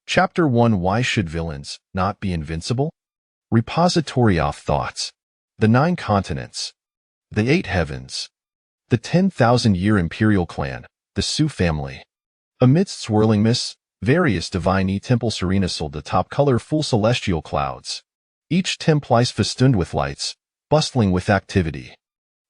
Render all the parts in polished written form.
Chapter 1: Why should villains not be invincible? Repository of Thoughts. The 9 Continents. The 8 Heavens. The 10,000-year imperial clan, the Su family. Amidst swirling mists, various divine temples serena sold atop colorful celestial clouds. Each temple is festooned with lights, bustling with activity.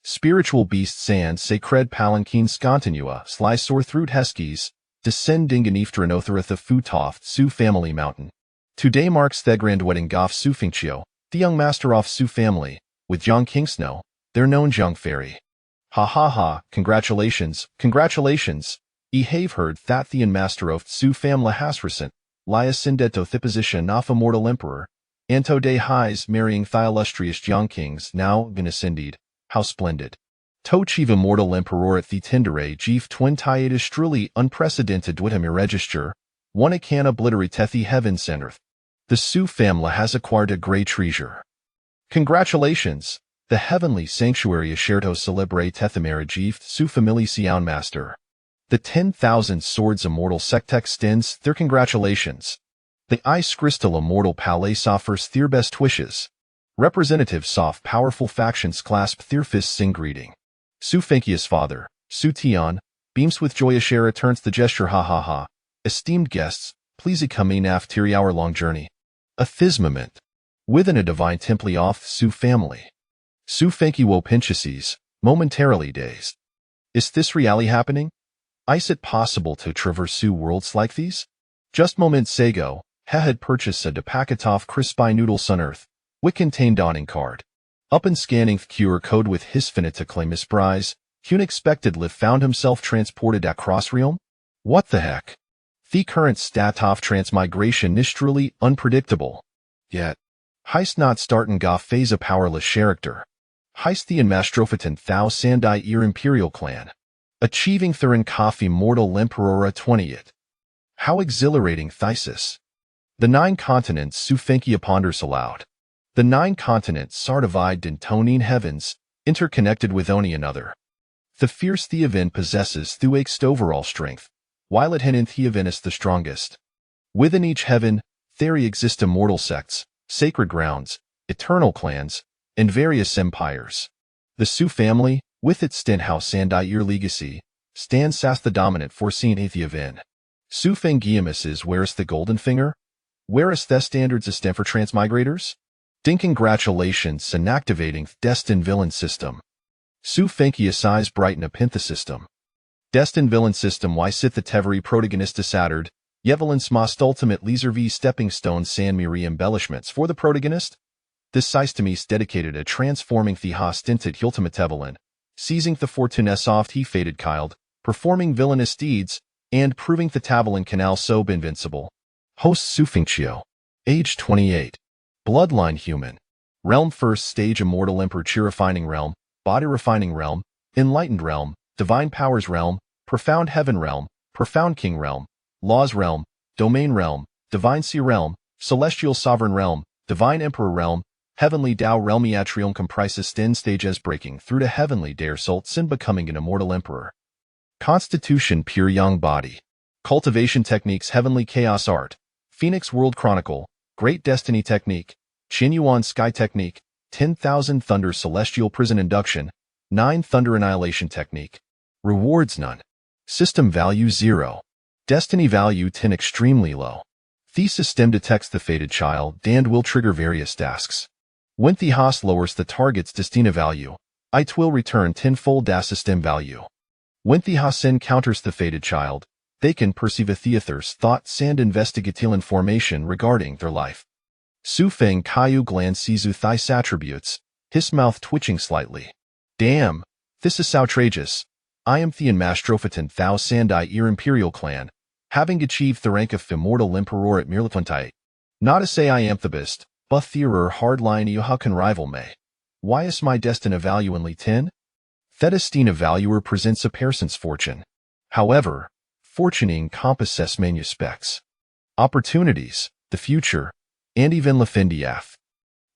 Spiritual beasts and sacred palanquins continua sly soar through Heskes, descending beneath Dranotherith of Futoft Su family mountain. Today marks the grand wedding of Su Fengqiu, the young master of Su family, with Jiang Kingsnow, their known Jiang fairy. Ha ha ha, congratulations, congratulations! I have heard that the master of Su family has recent, ascended the position of immortal emperor, and today has marrying the illustrious Jiang Kings now been ascended. How splendid! To achieve immortal emperor at the tender age of 28 is truly unprecedented with a register, one can obliterate the heavens and earth. The Su family has acquired a great treasure. Congratulations! The heavenly sanctuary is shared to celebrate the marriage of Su family Xian master. The 10,000 swords immortal sect extends their congratulations. The ice crystal immortal palace offers their best wishes. Representatives of powerful factions clasp their fists in greeting. Su Fengqiu's father, Su Tian, beams with joy as she returns the gesture. Ha ha ha. Esteemed guests, please accompany after the hour-long journey. A this moment. Within a divine temple of Su family. Su Fengqiu pinches, momentarily dazed. Is this really happening? Is it possible to traverse Su worlds like these? Just moments ago, he had purchased a packet of crispy noodles on Earth, which contained dawning card. Upon scanning the QR code with his finite to claim his prize, he unexpectedly found himself transported across realm? What the heck? The current stat of transmigration is truly unpredictable. Yet, he's not starting off phase a powerless character. He's the Mastrophitan Thou Sandai Imperial clan. Achieving Thurin Coffee Mortal Emperor 20th. How exhilarating thesis. The 9 continents Su Fengqiu ponders aloud. The 9 continents are divided in toning heavens, interconnected with one another. The fierce Theovan possesses through overall strength, while at Henin Theovan is the strongest. Within each heaven, there exist immortal sects, sacred grounds, eternal clans, and various empires. The Su family, with its Stenhouse and Air legacy, stands as the dominant foreseen Theovan. Su Fengqiu is where's the golden finger? Where is the standard system for transmigrators? Congratulations on activating the Destined Villain System. Su Fengqiu size brighten a Pintha system. Destined Villain System why sit the Teveri protagonist Saturd, Yevelin's most ultimate laser V stepping stone Sanmiri embellishments for the protagonist? This system is dedicated to transforming the hostinted ultimate Tevelin, seizing the fortunes of he fated child, performing villainous deeds, and proving the Tavelin canal so invincible. Host Su Fengqiu. Age 28. Bloodline human. Realm first stage immortal emperor refining realm, body refining realm, enlightened realm, divine powers realm, profound heaven realm, profound king realm, laws realm, domain realm, divine sea realm, celestial sovereign realm, divine emperor realm, heavenly Tao realm. Atrium comprises 10 stages breaking through to heavenly dare salt sin becoming an immortal emperor. Constitution pure young body. Cultivation techniques heavenly chaos art, Phoenix World Chronicle, Great Destiny Technique, Qin Yuan Sky Technique, 10,000 Thunder Celestial Prison Induction, 9 Thunder Annihilation Technique. Rewards none. System value 0. Destiny value 10 extremely low. The system detects the fated child and will trigger various tasks. When the host lowers the target's destiny value, it will return tenfold the system value. When the host encounters the fated child, they can perceive a theather's thoughts and investigate information regarding their life. Su Fengqiu glances at these attributes, his mouth twitching slightly. Damn, this is outrageous. I am the Mastrophitan Thou Sandai Imperial clan, having achieved the rank of immortal emperor at Mirlatuntai. Not to say I am the best, but therer hardline you how can rival me. Why is my destiny value only 10? That destina valuer presents a person's fortune. However, fortune encompasses many aspects. Opportunities, the future, and even Lefendiath.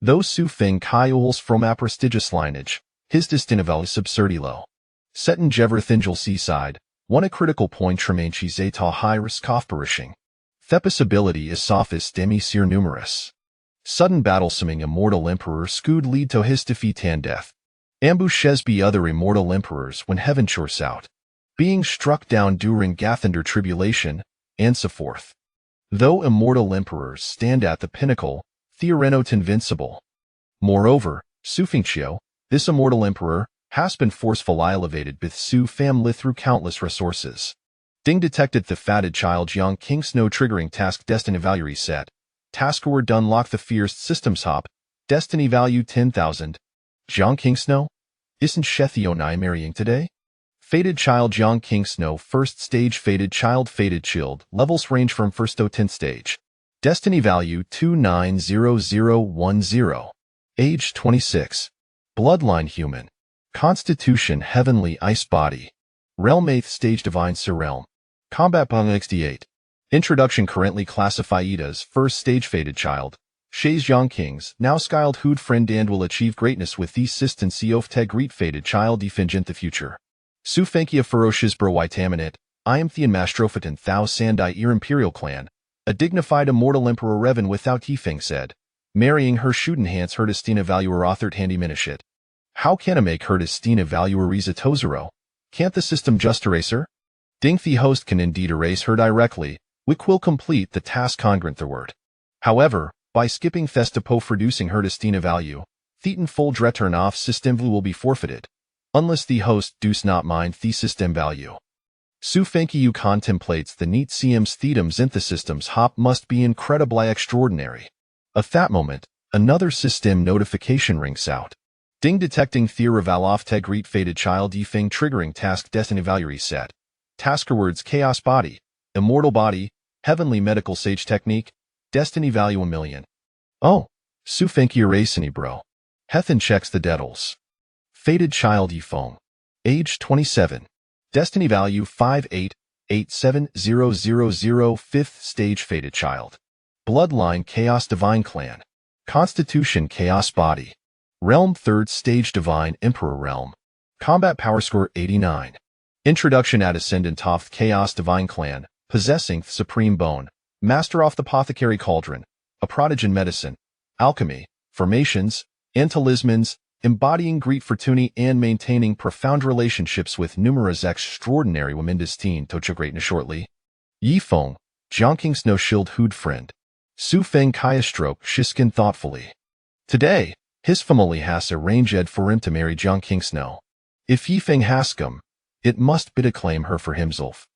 Though Su Fengqiu's from a prestigious lineage, his destiny value is absurdly low. Set in Jever Thingel seaside, one a critical point remains she's a high risk of perishing. Thepis ability is sophist demi sir numerous. Sudden battlesoming immortal emperor scood lead to his defeat and death. Ambushes be other immortal emperors when heaven chores out. Being struck down during Gathander tribulation, and so forth. Though immortal emperors stand at the pinnacle, theorenot invincible. Moreover, Sufingchio, this immortal emperor, has been forcefully elevated with Su family through countless resources. Ding detected the fatted child young King Snow triggering task destiny value set. Taskaward unlock the fierce systems hop, destiny value 10,000. Jiang King Snow? Isn't Shethionai marrying today? Fated child Jiang King Snow first stage fated child levels range from first to 10th stage. Destiny value 290010. Age 26. Bloodline human. Constitution heavenly ice body. Realm 8th stage divine Sir Realm. Combat Pung XD8. Introduction currently classified as first stage fated child. Shays Young Kings, now skilled hood friend and will achieve greatness with the consistency of tegreet fated child defingent the future. Sufenkia ferocious bro Witaminate, I am Thean Mastrophaton Thou Sandai Ir Imperial Clan. A dignified immortal emperor Revan without Yifeng said. Marrying her should enhance her destina valuer authored handy minish it. How can I make her destina valuer Riza Tozero? Can't the system just erase her? Ding the host can indeed erase her directly, which will complete the task congruent the word. However, by skipping Thestapo for reducing her destina value, Thetan full return off system will be forfeited, unless the host does not mind the system value. Sufenkiu contemplates the neat CM's Thetam's in the system's hop must be incredibly extraordinary. At that moment, another system notification rings out. Ding detecting Theravaloff Tegreet fated child Yifeng triggering task destiny value reset. Tasker words chaos body, immortal body, heavenly medical sage technique, destiny value 1,000,000. Oh, Sufenki erasini bro. Hethan checks the dedals. Fated child Yifeng. Age 27. Destiny value 58870000 5th stage fated child. Bloodline chaos divine clan. Constitution chaos body. Realm 3rd stage divine emperor realm. Combat power score 89. Introduction at Ascendant of Chaos Divine Clan, possessing Supreme Bone, Master of the Apothecary Cauldron, a prodigy in medicine, alchemy, formations, and talismans, embodying great fortuny and maintaining profound relationships with numerous extraordinary women destined to greatness shortly. Yifeng, Jiangking's no shield hood friend. Su Feng Kaya stroke Shiskin thoughtfully. Today, his family has arranged for him to marry Jiangking Snow. If Yifeng has come, it must be to claim her for himself.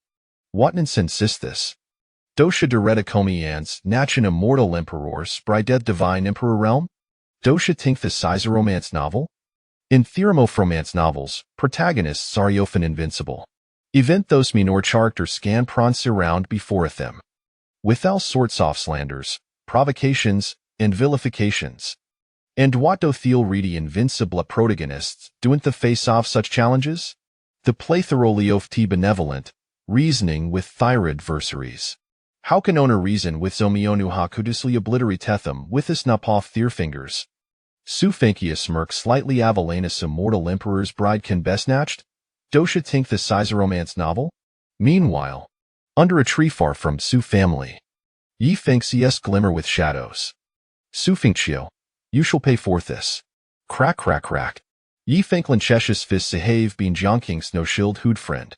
What nonsense is this? Dosha Deretakomi and snatch an immortal emperor spry divine emperor realm? Dosha think the size of romance novel? In theorem of romance novels, protagonists are often invincible. Event those minor characters scan prance around before them. With all sorts of slanders, provocations, and vilifications. And what do Theo ready invincible protagonists do in the face of such challenges? The plethora of T benevolent, reasoning with thyroid adversaries. How can owner reason with Zomionu Hakudisly obliterate them with his napoth their fingers? Sufenkia smirk slightly Avalanus immortal emperor's bride can best snatched? Dosha think the size of romance novel? Meanwhile, under a tree far from Su family, Yifeng cs glimmer with shadows. Sufingchio, you shall pay for this. Crack crack crack. Yifeng Lanchesh's fist sahave been Jiangking's no shield hood friend.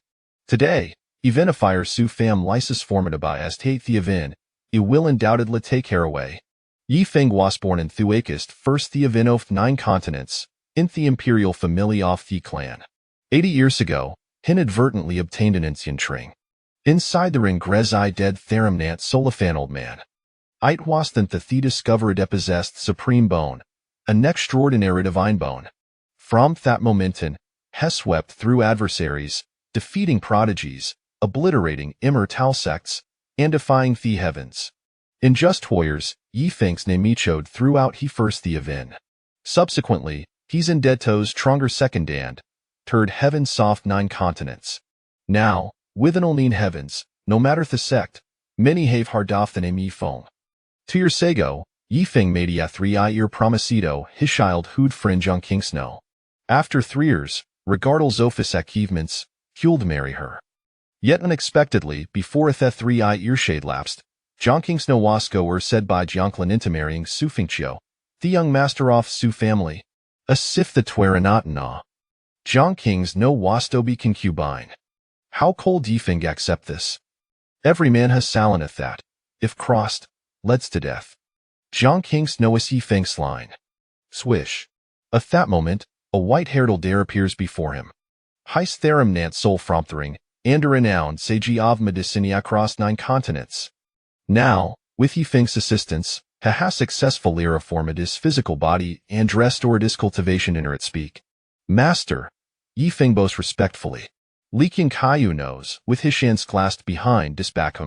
Today, eventifier Su fam lysis formidaba as tate the event, it will undoubtedly take care away. Yifeng was born in Thuakist first the event of 9 continents, in the imperial family of the clan. 80 years ago, inadvertently obtained an ancient ring. Inside the ring Grezi dead Theramnant Solifan old man. It was then the discovered possessed supreme bone, an extraordinary divine bone. From that momentum, he swept through adversaries, defeating prodigies, obliterating immortal sects, and defying the heavens. In just warriors, Yifeng's name echoed throughout he first the event. Subsequently, he's in Deto's stronger second and third heaven soft 9 continents. Now, within all 9 heavens, no matter the sect, many have hard off the name Yifeng. 2 years ago, Yifeng made a 3-year promisido his child hood friend Jiang King Snow. After 3 years, regardless of his achievements, he'll marry her. Yet unexpectedly, before the 3-year shade lapsed, Jiangking no Wasco were said by Jiangklin intermarrying Su Fingqiu, the young master of Su family. A sif the Twaranatana. Jiangking's no Wasto be concubine. How cold Yifeng accept this? Every man has salineth that, if crossed, leads to death. Jiangking's no is Yifeng's line. Swish. At that moment, a white-haired Aldair appears before him. Heis therum nant sol fromthering, and a renowned Seiji of medicine across 9 continents. Now, with Yifeng's assistance, ha has successful lira formidis physical body and dressed or cultivation in her at speak. Master, Yifeng boasts respectfully. Li Qingkaiyu knows, with his hands clasped behind his back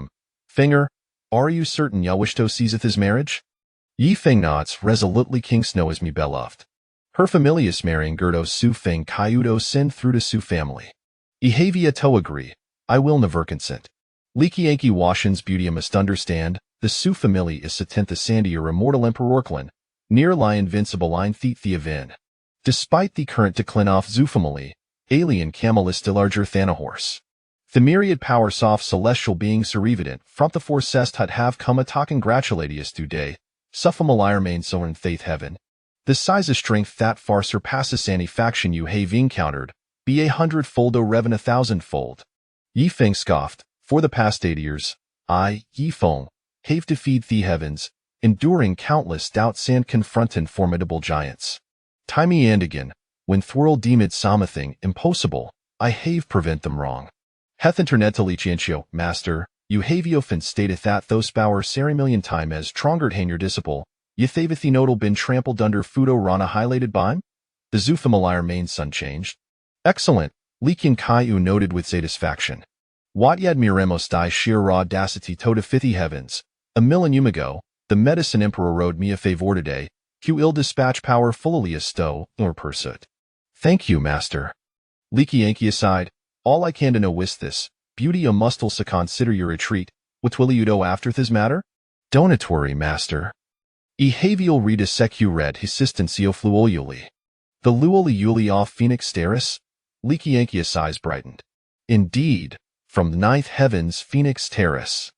finger, are you certain ya wish to seizeth his marriage? Yifeng nods resolutely. King Snow is me beloved. Her familius marrying Gerdo Su Feng Kaiudo send through to Su family. Ihavia to agree, I will never consent. Leaky Yankee Washin's beauty must understand, the Su family is satent the sandier immortal emperorklin, near lie invincible line the evin. Despite the current decline of Zu family, alien camel is still larger than a horse. The myriad power soft celestial beings are evident from the forcest hut have come a talk congratulatius today, suffamalire main so in faith heaven. The size of strength that far surpasses any faction you have encountered, be 100-fold or even 1,000-fold. Yifeng scoffed, for the past 8 years, I, Yifeng, have defied the heavens, enduring countless doubts and confronting formidable giants. Time and again, when thwirl deemed something impossible, I have prevent them wrong. Hath internet licencio, master, you have often stated that those power cerimillion time as strongert han your disciple, ye thaveth the nodal been trampled under fudo rana highlighted bime? The Zufamalir main sun changed. Excellent, Li Qingkaiyu noted with satisfaction. What yad miremos die sheer raw audacity to the 50 heavens. A millennium ago, the medicine emperor rode me a favor today, Q ill dispatch power fully a stow, or pursuit. Thank you, master. Leaky Yankee aside, all I can to know wis this, beauty a mustle to consider your retreat, what will you do after this matter? Donatory, master. Ehavial read a secu red hisistencio fluoliuli. The luoliuli off Phoenix Terrace? Leaky Yankee size brightened. Indeed, from the 9th heavens Phoenix Terrace.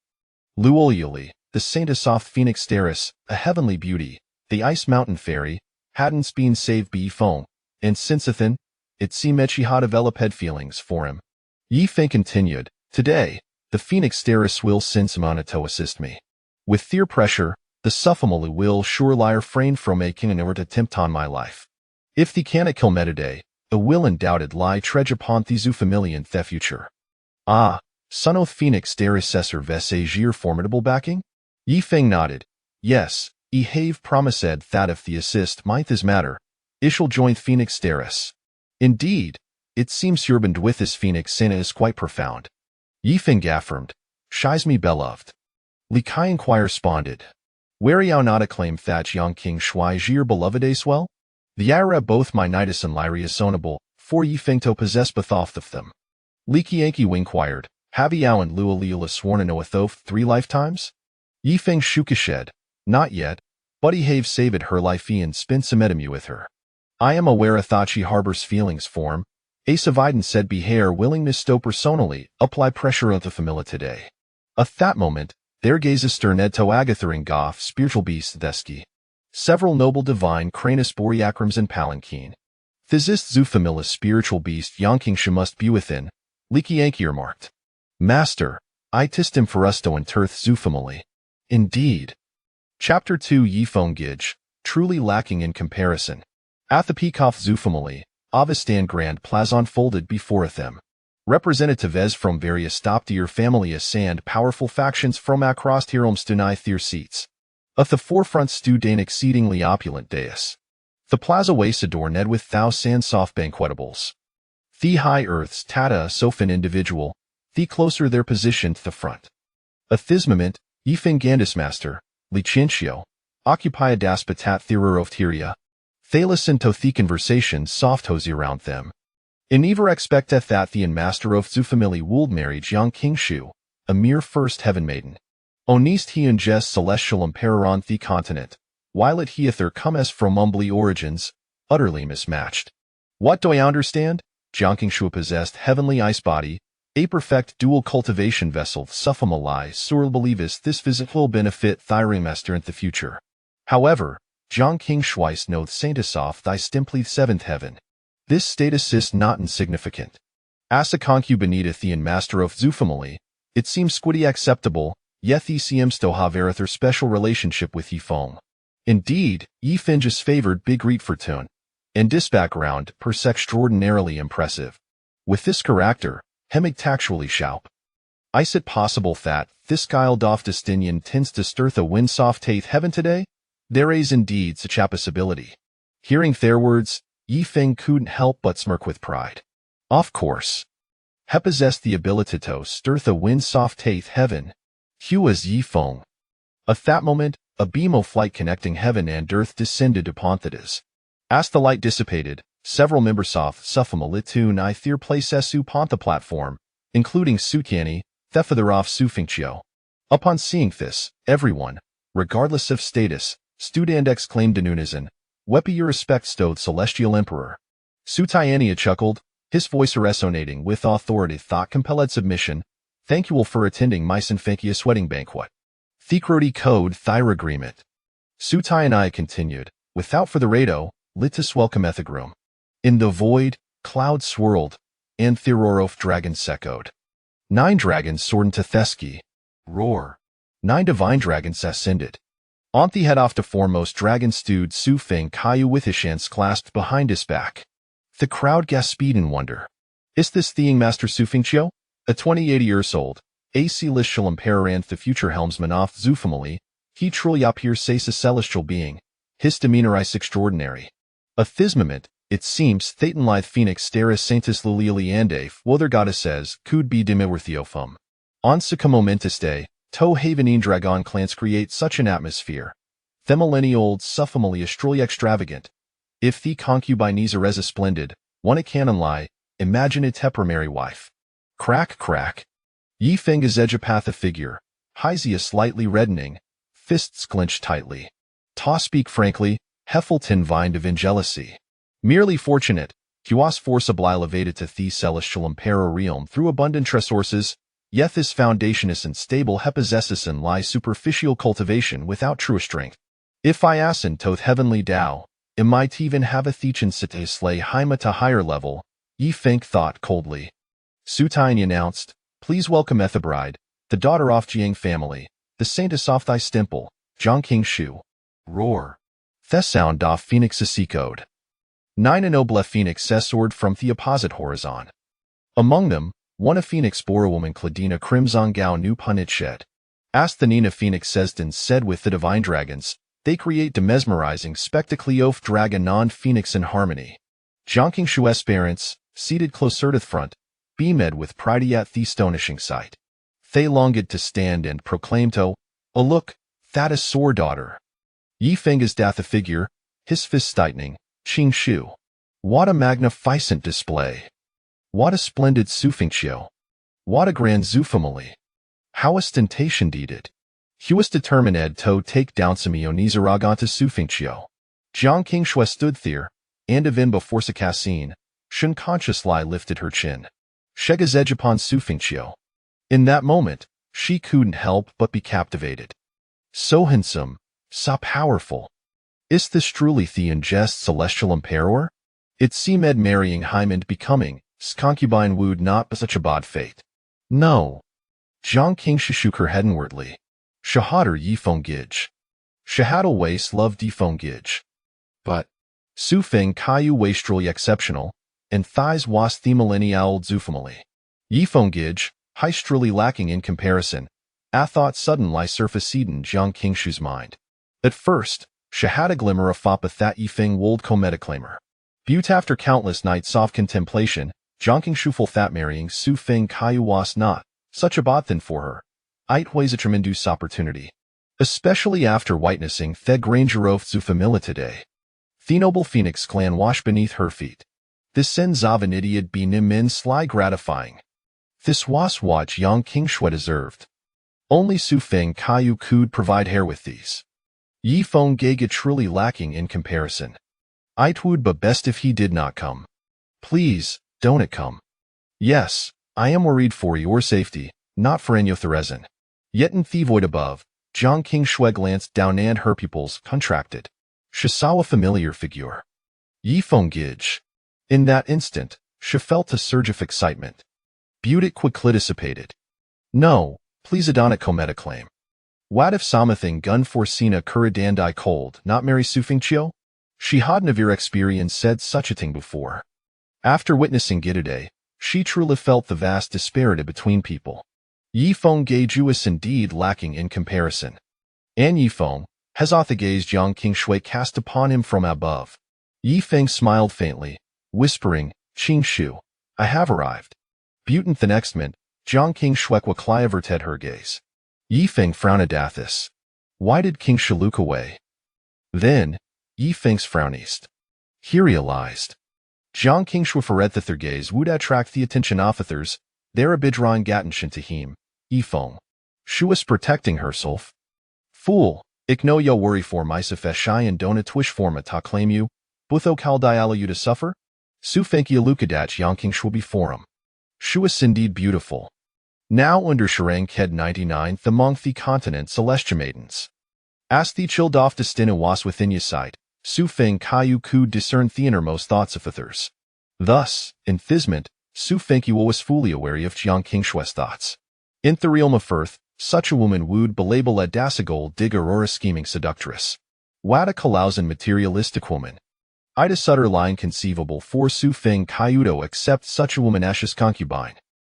Luoliuli, the saintess off Phoenix Terrace, a heavenly beauty, the ice mountain fairy, hadn't been saved be foam, and sincethin, it seemed she had developed feelings for him. Yifeng continued, today, the Phoenix Terrace will send Samana to assist me. With their pressure, the Suffamalu will sure lie refrain from making an attempt on my life. If the cannot kill Metaday, a will undoubted lie trudge upon the Zufamilian the future. Ah, son of Phoenix Terrace vesagir formidable backing? Yifeng nodded. Yes, have promised that if the assist might this matter, ishall join Phoenix Terrace. Indeed, it seems your bond with this Phoenix Santa is quite profound. Yifeng affirmed. Shies me beloved. Li Kai inquire responded. Where yao not acclaim that young king shui jir beloved well? The ira both my nitus and lyria sonable, for Yifeng to possess bethoft of them. Leaky Yankee inquired, have yao and Lua Leela sworn an oath of 3 lifetimes? Yifeng shukashed, not yet, but he have saved her life and spent some edemu with her. I am aware thought she harbors feelings for him. Ace of Iden said be hair willingness to personally apply pressure on the familia today. At that moment, there gazes sterned to agathering goff spiritual beast theski. Several noble divine cranus boriacrims and palanquin. Physist Zufamilis spiritual beast yonking she must be within, Leaky Yankee remarked. Master, I tist him for us to interth Zufamili. Indeed. Chapter 2 Yifeng Gij, truly lacking in comparison. At the Peacock Zufamili, Avestan Grand Plaza unfolded before them. Representatives from various top-tier families and powerful factions from across the realms deny their seats. At the forefront stood an exceedingly opulent dais. The plaza was adorned with thousand soft banquetables. The high earths tata sofan individual, the closer their position to the front. At this moment, Yifeng Gandis master, Licentio, occupy das patat theroropteria. They listen to the conversation soft hosey around them. In never expecteth that the master of Zufamili would marry young King Shu, a mere first heaven maiden. Onest he ingest celestial emperor on the continent, while it heather comes from humbly origins, utterly mismatched. What do I understand? Jiang King Shu possessed heavenly ice body, A perfect dual cultivation vessel suffamalai sur believis this visit will benefit thyremaster in the future. However, John King Schweiss noth saintisoff thy stimply seventh heaven. This status is not insignificant. As a concubinita the master of Zufamily, it seems squiddy acceptable, yet the seems to have a special relationship with ye foam. Indeed, ye finges favored big reet for tune, and this background pers extraordinarily impressive. With this character, hemig tactually shoup. Is it possible that this guile doff Destinian tends to stir the wind soft taith heaven today? There is indeed such a possibility. Hearing their words, Yi Feng couldn't help but smirk with pride. Of course. He possessed the ability to stir the wind soft taith heaven. He was Yi Feng. At that moment, a beam of light connecting heaven and earth descended upon Thetis. As the light dissipated, several members of Suffamalitun I their place upon the platform, including Sukyani, Thefadharov Sufingchio. Upon seeing this, everyone, regardless of status, stood and exclaimed in unison, "Wepi your respect stowed celestial emperor." Sutyania chuckled, his voice resonating with authority thought compelled submission. "Thank you all for attending my Sinfankius wedding banquet. Thekrodi code thyr agreement." Sutyania continued, "Without further ado, litus welcome ethagrum." In the void, clouds swirled, and Thirorof dragons echoed. 9 dragons soared into Theski. Roar. 9 divine dragons ascended. On the head of the foremost dragon stood Su Feng Kaiyu with his hands clasped behind his back. The crowd gasped in wonder. Is this the Master Su Fengqiu? A 28 years old, a celestial emperor and the future helmsman of Zufamily, he truly appears as a celestial being. His demeanor is extraordinary. At this moment, it seems Thetan lithe Phoenix Steris Saintus Liliali Andave, whether goddess says, could be demiworthiofum. On such a momentous day, To Havenin Dragon clans create such an atmosphere. The millennia-old Suffamily is truly extravagant. If the concubines are as splendid, one it canon lie, imagine it temporary wife. Crack crack. Yi Feng is edgepath a figure, Hysia slightly reddening, fists clenched tightly. Ta speak frankly, Heffelton vined of jealousy. Merely fortunate, he was forcibly elevated to the celestial emperor realm through abundant resources, yet this foundation is unstable he possesses and lies superficial cultivation without true strength. If I asin toth heavenly Tao, it might even have a thechen site slay Haima to higher level, Yi Feng thought coldly. Sutain announced, "Please welcome Ethabride, the daughter of Jiang family, the saintess of thy stemple, Zhang King Shu." Roar. The sound of Phoenix echoed. 9 noble Phoenix soared from the opposite horizon. Among them, one a Phoenix bore a woman Cladina Crimson Gao Nu Punit shed. As the Nina Phoenix Sesden said with the divine dragons, they create the mesmerizing spectacle of dragon non-Phoenix in harmony. Zhang King Shu's parents, seated closer to the front, beamed with pride at the astonishing sight. They longed to stand and proclaim to, "Oh look, that is Sor daughter." Yi Feng is death a figure, his fists tightening, Qing Shu. What a magnificent display. What a splendid Sufingqiu. What a grand Zufamily. How ostentation did it. He was determined to take down Simeonizaraganta Sufingqiu. Jiang King Shui stood there, and even before Sakasin, Shun consciously lifted her chin. Shega's edge upon Sufingqiu. In that moment, she couldn't help but be captivated. So handsome, so powerful. Is this truly the unjust celestial emperor? It seemed marrying him and becoming concubine would not be such a bad fate. No. Zhang King shook her head inwardly. Shahadar Yi Feng Gij. Shahadal Waste loved Yi Feng Gij. But Su Feng Kaiyu Wastrally exceptional, and thighs was the millennia-old Zufamily. Yi Feng Gij, highstrally lacking in comparison, a thought suddenly surfaced in Zhang King Shu's mind. At first, she had a glimmer of fapa that Yi Feng wold comediclaimer. But after countless nights of contemplation, Zhang King Shu felt that marrying Su Feng Kaiyu was not such a bad thing for her. It was a tremendous opportunity. Especially after witnessing the Granger of Zufamila today. The noble Phoenix clan washed beneath her feet. This sends of an idiot be immensely gratifying. This was what Zhang King Shui deserved. Only Su Feng Kaiyu could provide her with these. Yi Feng Gege truly lacking in comparison. It would be best if he did not come. Please, don't it come. Yes, I am worried for your safety, not for Enyo. Yet in the void above, Jiang Qingshui glanced down and her pupils contracted. She saw a familiar figure. Yifeng Gij. In that instant, she felt a surge of excitement. Beauty quickly dissipated. No, please Adonit Cometa claim. What if Samathing gun for Sina Kuradandai cold, not marry Sufingqiu? She had never experienced said such a thing before. After witnessing Gitade, she truly felt the vast disparity between people. Yifeng Gij was indeed lacking in comparison. And Yifeng, has the gaze Jiang Qingshui cast upon him from above. Yifeng smiled faintly, whispering, Qingshu, I have arrived. Butant the next minute, Jiang Qingshui quickly averted her gaze. Yifeng frowned at this. Why did Qingshu look away? Then, Yifeng's frown eased. He realized. Jiang Qingshui forret that their gaze would attract the attention of others, their abidran gatenshin to him, Yifeng. She was protecting herself. Fool, ik no yo worry for myself shy and don't twish forma ta claim you, butho kaldiala you to suffer? Sufenki alukadach Jiang Qingshui before him. She was indeed beautiful. Now under Shirang Ked 99th among the continent celestial maidens. As the chilled off destina was within your sight, Su Feng Kaiyu could discern the innermost thoughts of others. Thus, in Thisment, Su Feng was fully aware of Jiang Qingshui's thoughts. In the realm of earth, such a woman would be labeled a dasagol digger or a scheming seductress. What a Kalausan materialistic woman. I'd a sutter line conceivable for Su Feng Kaiudo except such a woman as his concubine.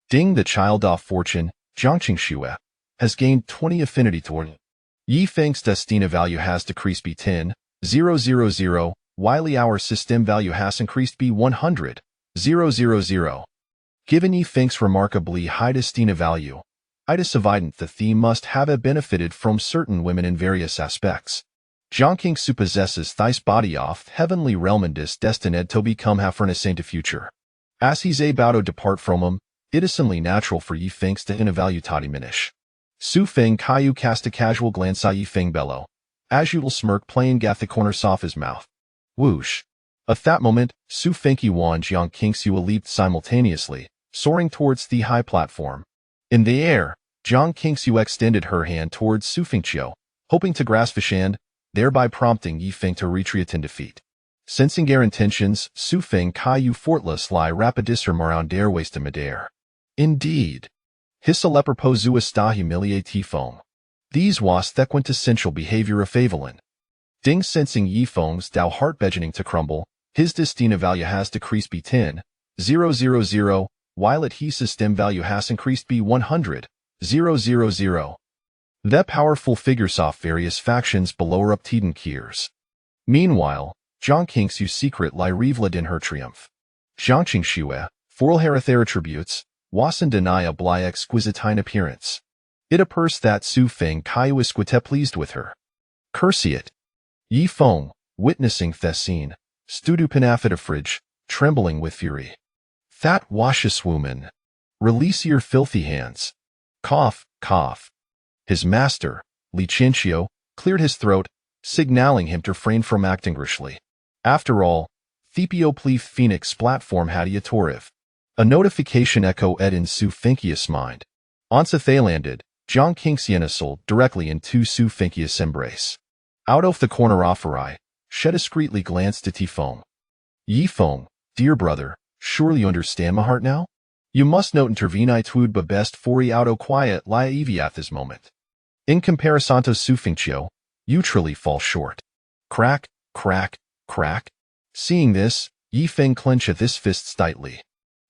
Ding the child of fortune, Jiang Qingshui, has gained 20 affinity toward it. Yifeng's destina value has decreased by 10,000, while our system value has increased by 100,000. Given Yifeng's remarkably high destina value, it is evident that the must have benefited from certain women in various aspects. Jiang Qingshu possesses this body of heavenly realm and is destined to become Hafernus in the future. As he's about to depart from him, it is only natural for Yifeng's to invalue to diminish. Su Feng Kaiyu cast a casual glance at Yifeng bellow. As usual smirk playing at the corners of his mouth. Whoosh. At that moment, Su Feng and Jiang Qingshu leaped simultaneously, soaring towards the high platform. In the air, Jiang Qingshu extended her hand towards Su Fengqiu, hoping to grasp his hand, thereby prompting Yifeng to retreat in defeat. Sensing their intentions, Su Feng Kaiyu fortlessly rapidisserm around their waist in midair. Indeed. His leperposua sta humiliate Yifeng. These was the quintessential behavior of Avelin. Ding sensing Yifeng's Dao heart beginning to crumble, his destina value has decreased by 10,000, while at his system value has increased by 100,000. The powerful figures of various factions below are uptiden kiers. Meanwhile, Jiang Qingshu's secret lie reveled in her triumph. Jiang Qingshui, for her attributes, was undeniably exquisitine appearance. It appears that Su Feng Kaiyu is quite pleased with her. Curse it. Yifeng, witnessing the scene, stood up in a fridge, trembling with fury. That washes woman. Release your filthy hands. Cough, cough. His master, Li Qinshiu, cleared his throat, signaling him to refrain from acting rashly. After all, Theopleith Phoenix platform had a toriv. A notification echoed in Su Fengqi's mind. Once they landed, Jiang Qingshu nestled directly into Su Fengqi's embrace. Out of the corner of her eye, she discreetly glanced at Yifeng. Yifeng, dear brother, surely you understand my heart now? You must note intervene I would be best for ye auto quiet lie evi at this moment. In comparison to Su Fengqiu, you truly fall short. Crack, crack, crack. Seeing this, Yifeng clenched his fists tightly.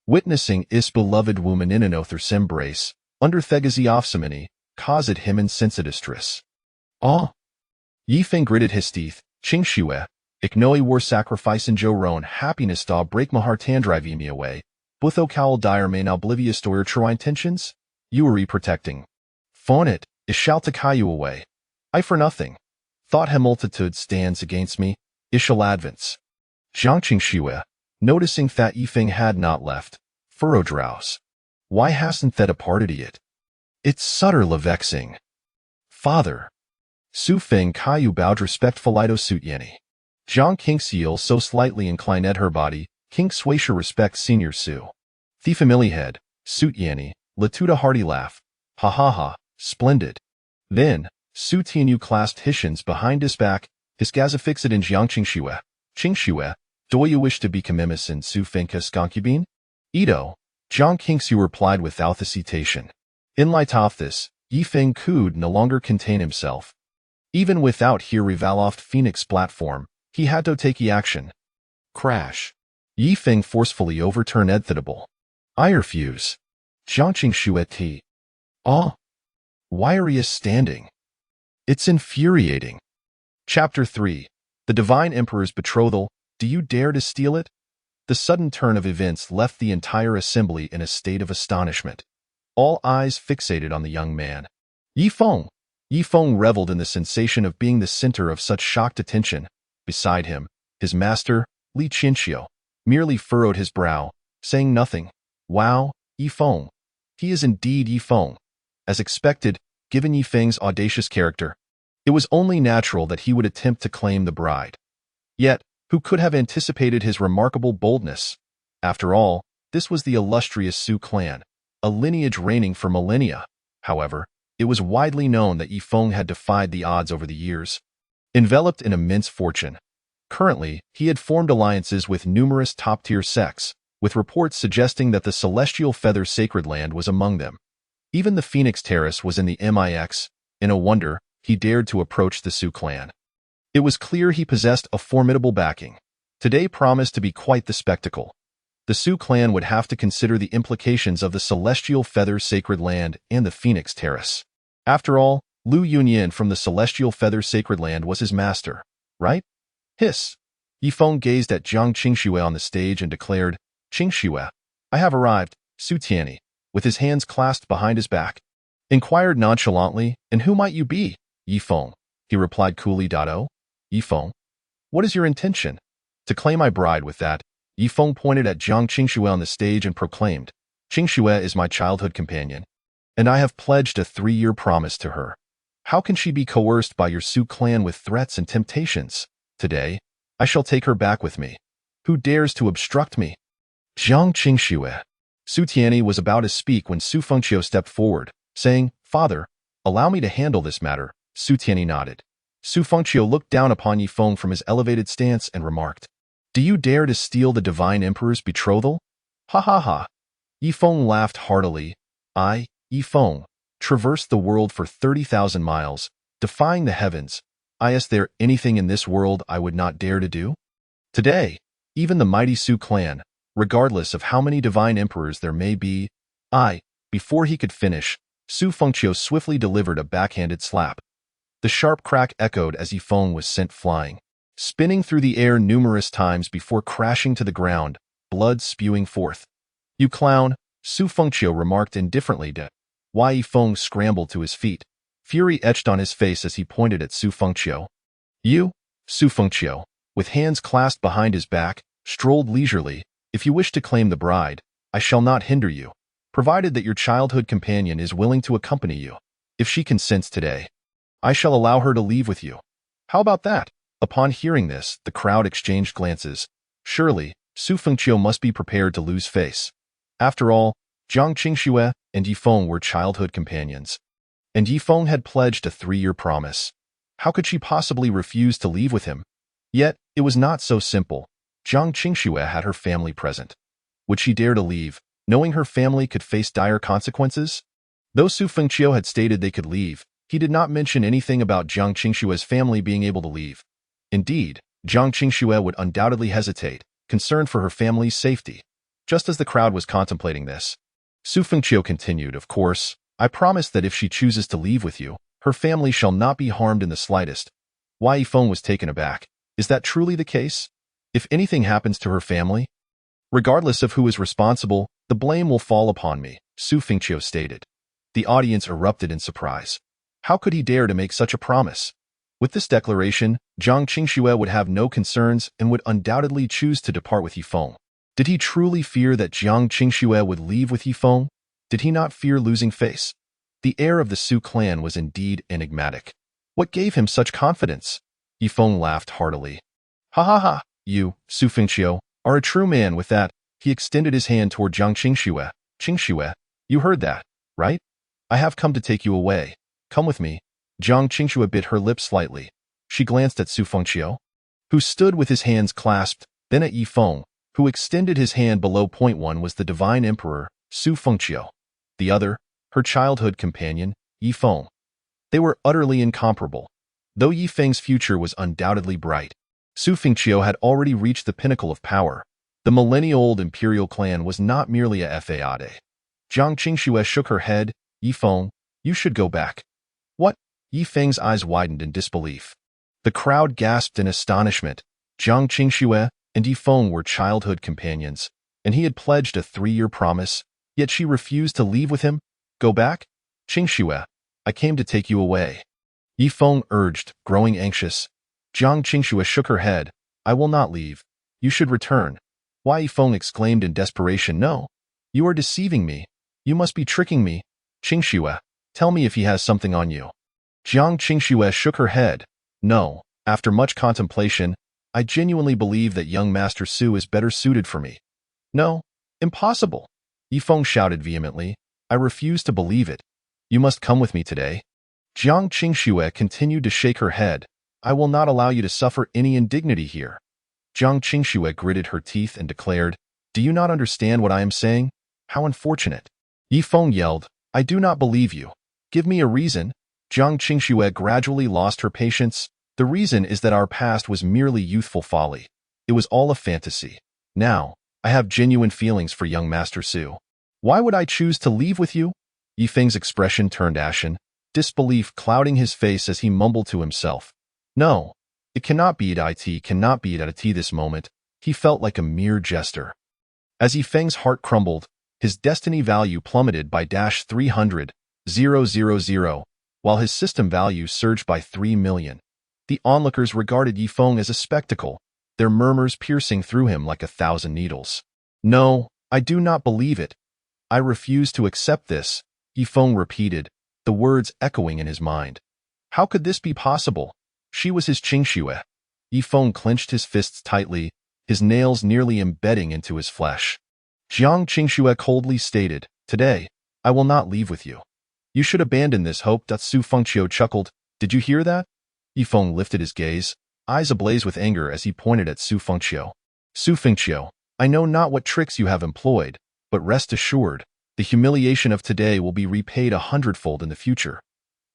Witnessing his beloved woman in an other's embrace, under Thegazi offsamini, caused him insensate distress. Ah! Yifeng gritted his teeth, Qingshui, ik noi war sacrifice and Joron happiness da break my heart and drive me away. Butho cowl dire main oblivious to your true intentions? You are protecting. Fawn it, is shall to Kaiyu away. I for nothing. Thought he multitude stands against me, ishal advance. Jiang Qingshui, noticing that Yifeng had not left, furrowed drowse. Why hasn't that departed yet? It's subtly vexing. Father. Su Feng Kaiyu bowed respectfully to suit Yenny. Jiang Qingshu so slightly inclined at her body, King Swaisha respects Senior Su. The family head, Su Tianyi let out a hearty laugh. Ha ha ha, splendid. Then, Su Tianyu clasped his hands behind his back, his gaze fixed in Jiang Qingxue. Qingxue, do you wish to become Miss in Su Fengke's concubine? Edo, Jiang Qingxue replied without hesitation. In light of this, Yi Feng could no longer contain himself. Even without her revalued Phoenix platform, he had to take action. Crash. Yi Feng forcefully overturned Edthitable. I refuse. Jiang Qingxue T. Ah. Why are you standing? It's infuriating. Chapter 3. The Divine Emperor's Betrothal. Do you dare to steal it? The sudden turn of events left the entire assembly in a state of astonishment. All eyes fixated on the young man. Yi Feng. Yi Feng reveled in the sensation of being the center of such shocked attention. Beside him, his master, Li Qianxiu, merely furrowed his brow, saying nothing. Wow, Yi Feng. He is indeed Yi Feng. As expected, given Yi Feng's audacious character, it was only natural that he would attempt to claim the bride. Yet, who could have anticipated his remarkable boldness? After all, this was the illustrious Su clan, a lineage reigning for millennia. However, it was widely known that Yi Feng had defied the odds over the years. Enveloped in immense fortune, currently, he had formed alliances with numerous top-tier sects, with reports suggesting that the Celestial Feather Sacred Land was among them. Even the Phoenix Terrace was in the mix. In a wonder, he dared to approach the Su clan. It was clear he possessed a formidable backing. Today promised to be quite the spectacle. The Su clan would have to consider the implications of the Celestial Feather Sacred Land and the Phoenix Terrace. After all, Lu Yunyan from the Celestial Feather Sacred Land was his master, right? Hiss. Yi Feng gazed at Jiang Qingxue on the stage and declared, Qingxue, I have arrived. Su Tianyi, with his hands clasped behind his back, inquired nonchalantly, and who might you be? Yi Feng, he replied coolly. Yi Feng, what is your intention? To claim my bride with that, Yi Feng pointed at Jiang Qingxue on the stage and proclaimed, Qingxue is my childhood companion, and I have pledged a 3-year promise to her. How can she be coerced by your Su clan with threats and temptations? Today, I shall take her back with me. Who dares to obstruct me? Jiang Qingxue. Su Tianyi was about to speak when Su Fengqiu stepped forward, saying, Father, allow me to handle this matter. Su Tianyi nodded. Su Fengqiu looked down upon Yi Feng from his elevated stance and remarked, Do you dare to steal the Divine Emperor's betrothal? Ha ha ha. Yi Feng laughed heartily. I, Yi Feng, traversed the world for 30,000 miles, defying the heavens. Is there anything in this world I would not dare to do? Today, even the mighty Su clan, regardless of how many divine emperors there may be, before he could finish, Su Fengqiu swiftly delivered a backhanded slap. The sharp crack echoed as Yi Feng was sent flying, spinning through the air numerous times before crashing to the ground, blood spewing forth. You clown, Su Fengqiu remarked indifferently. Why Yi Feng scrambled to his feet, fury etched on his face as he pointed at Su Fengqiu. You, Su Fengqiu, with hands clasped behind his back, strolled leisurely. If you wish to claim the bride, I shall not hinder you, provided that your childhood companion is willing to accompany you. If she consents today, I shall allow her to leave with you. How about that? Upon hearing this, the crowd exchanged glances. Surely, Su Fengqiu must be prepared to lose face. After all, Jiang Qingxue and Yi Feng were childhood companions, and Yi Feng had pledged a 3-year promise. How could she possibly refuse to leave with him? Yet, it was not so simple. Jiang Qingxue had her family present. Would she dare to leave, knowing her family could face dire consequences? Though Su Fengqiu had stated they could leave, he did not mention anything about Jiang Qingxue's family being able to leave. Indeed, Jiang Qingxue would undoubtedly hesitate, concerned for her family's safety. Just as the crowd was contemplating this, Su Fengqiu continued, Of course, I promise that if she chooses to leave with you, her family shall not be harmed in the slightest. Yi Feng was taken aback. Is that truly the case? If anything happens to her family, regardless of who is responsible, the blame will fall upon me, Su Fengqiu stated. The audience erupted in surprise. How could he dare to make such a promise? With this declaration, Jiang Qingxue would have no concerns and would undoubtedly choose to depart with Yi Feng. Did he truly fear that Jiang Qingxue would leave with Yi Feng? Did he not fear losing face? The heir of the Su clan was indeed enigmatic. What gave him such confidence? Yi Feng laughed heartily. Ha ha ha, you, Su Fengqiu, are a true man. With that, he extended his hand toward Jiang Qingxue, Qingxue, you heard that, right? I have come to take you away. Come with me. Jiang Qingxue bit her lip slightly. She glanced at Su Fengqiu, who stood with his hands clasped, then at Yi Feng, who extended his hand below. One was the divine emperor, Su Fengqiu. The other, her childhood companion, Yi Feng. They were utterly incomparable. Though Yi Feng's future was undoubtedly bright, Su Fengqiu had already reached the pinnacle of power. The millennia-old imperial clan was not merely a fade. Jiang Qingxue shook her head. Yi Feng, you should go back. What? Yi Feng's eyes widened in disbelief. The crowd gasped in astonishment. Jiang Qingxue and Yi Feng were childhood companions, and he had pledged a 3-year promise, yet she refused to leave with him. Go back? Qingxue, I came to take you away. Yi Feng urged, growing anxious. Jiang Qingxue shook her head. I will not leave. You should return. Why? Yi Feng exclaimed in desperation. No. You are deceiving me. You must be tricking me. Qingxue, tell me if he has something on you. Jiang Qingxue shook her head. No. After much contemplation, I genuinely believe that young Master Su is better suited for me. No. Impossible. Yi Feng shouted vehemently. I refuse to believe it. You must come with me today. Jiang Qingxue continued to shake her head. I will not allow you to suffer any indignity here. Jiang Qingxue gritted her teeth and declared, Do you not understand what I am saying? How unfortunate. Yi Feng yelled, I do not believe you. Give me a reason. Jiang Qingxue gradually lost her patience. The reason is that our past was merely youthful folly. It was all a fantasy. Now, I have genuine feelings for young Master Su. Why would I choose to leave with you? Yi Feng's expression turned ashen, disbelief clouding his face as he mumbled to himself. No, it cannot be it cannot be it this moment. He felt like a mere jester. As Yi Feng's heart crumbled, his destiny value plummeted by 300,000, while his system value surged by 3 million. The onlookers regarded Yi Feng as a spectacle, their murmurs piercing through him like 1,000 needles. No, I do not believe it. I refuse to accept this, Yi Feng repeated, the words echoing in his mind. How could this be possible? She was his Qingxue. Yi Feng clenched his fists tightly, his nails nearly embedding into his flesh. Jiang Qingxue coldly stated, Today, I will not leave with you. You should abandon this hope. Su Fengqiu chuckled. Did you hear that? Yi Feng lifted his gaze, eyes ablaze with anger as he pointed at Su Fengqiu. Su Fengqiu, I know not what tricks you have employed, but rest assured, the humiliation of today will be repaid 100-fold in the future.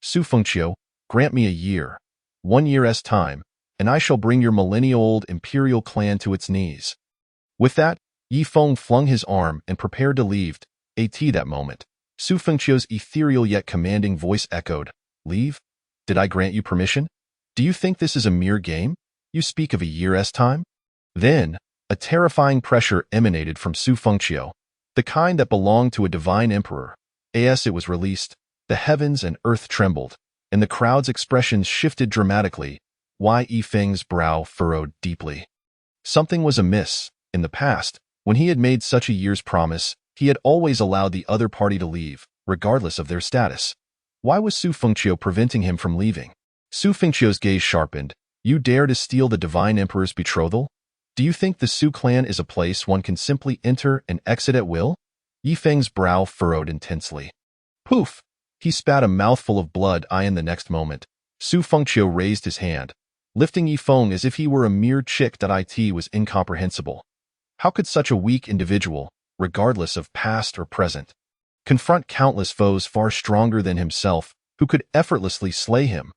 Su Fengqiu, grant me a year, 1 year's time, and I shall bring your millennia-old imperial clan to its knees. With that, Yi Feng flung his arm and prepared to leave. That moment, Su Fengqiu's ethereal yet commanding voice echoed, Leave? Did I grant you permission? Do you think this is a mere game? You speak of a year's time? Then, a terrifying pressure emanated from Su Fengqiu, the kind that belonged to a divine emperor. As it was released, the heavens and earth trembled, and the crowd's expressions shifted dramatically. Yi Feng's brow furrowed deeply. Something was amiss. In the past, when he had made such a year's promise, he had always allowed the other party to leave, regardless of their status. Why was Su Fengqiu preventing him from leaving? Su Fengqiu's gaze sharpened. You dare to steal the divine emperor's betrothal? Do you think the Su clan is a place one can simply enter and exit at will? Yi Feng's brow furrowed intensely. Poof! He spat a mouthful of blood. In the next moment, Su Fengqiu raised his hand, lifting Yi Feng as if he were a mere chick. It was incomprehensible. How could such a weak individual, regardless of past or present, confront countless foes far stronger than himself, who could effortlessly slay him?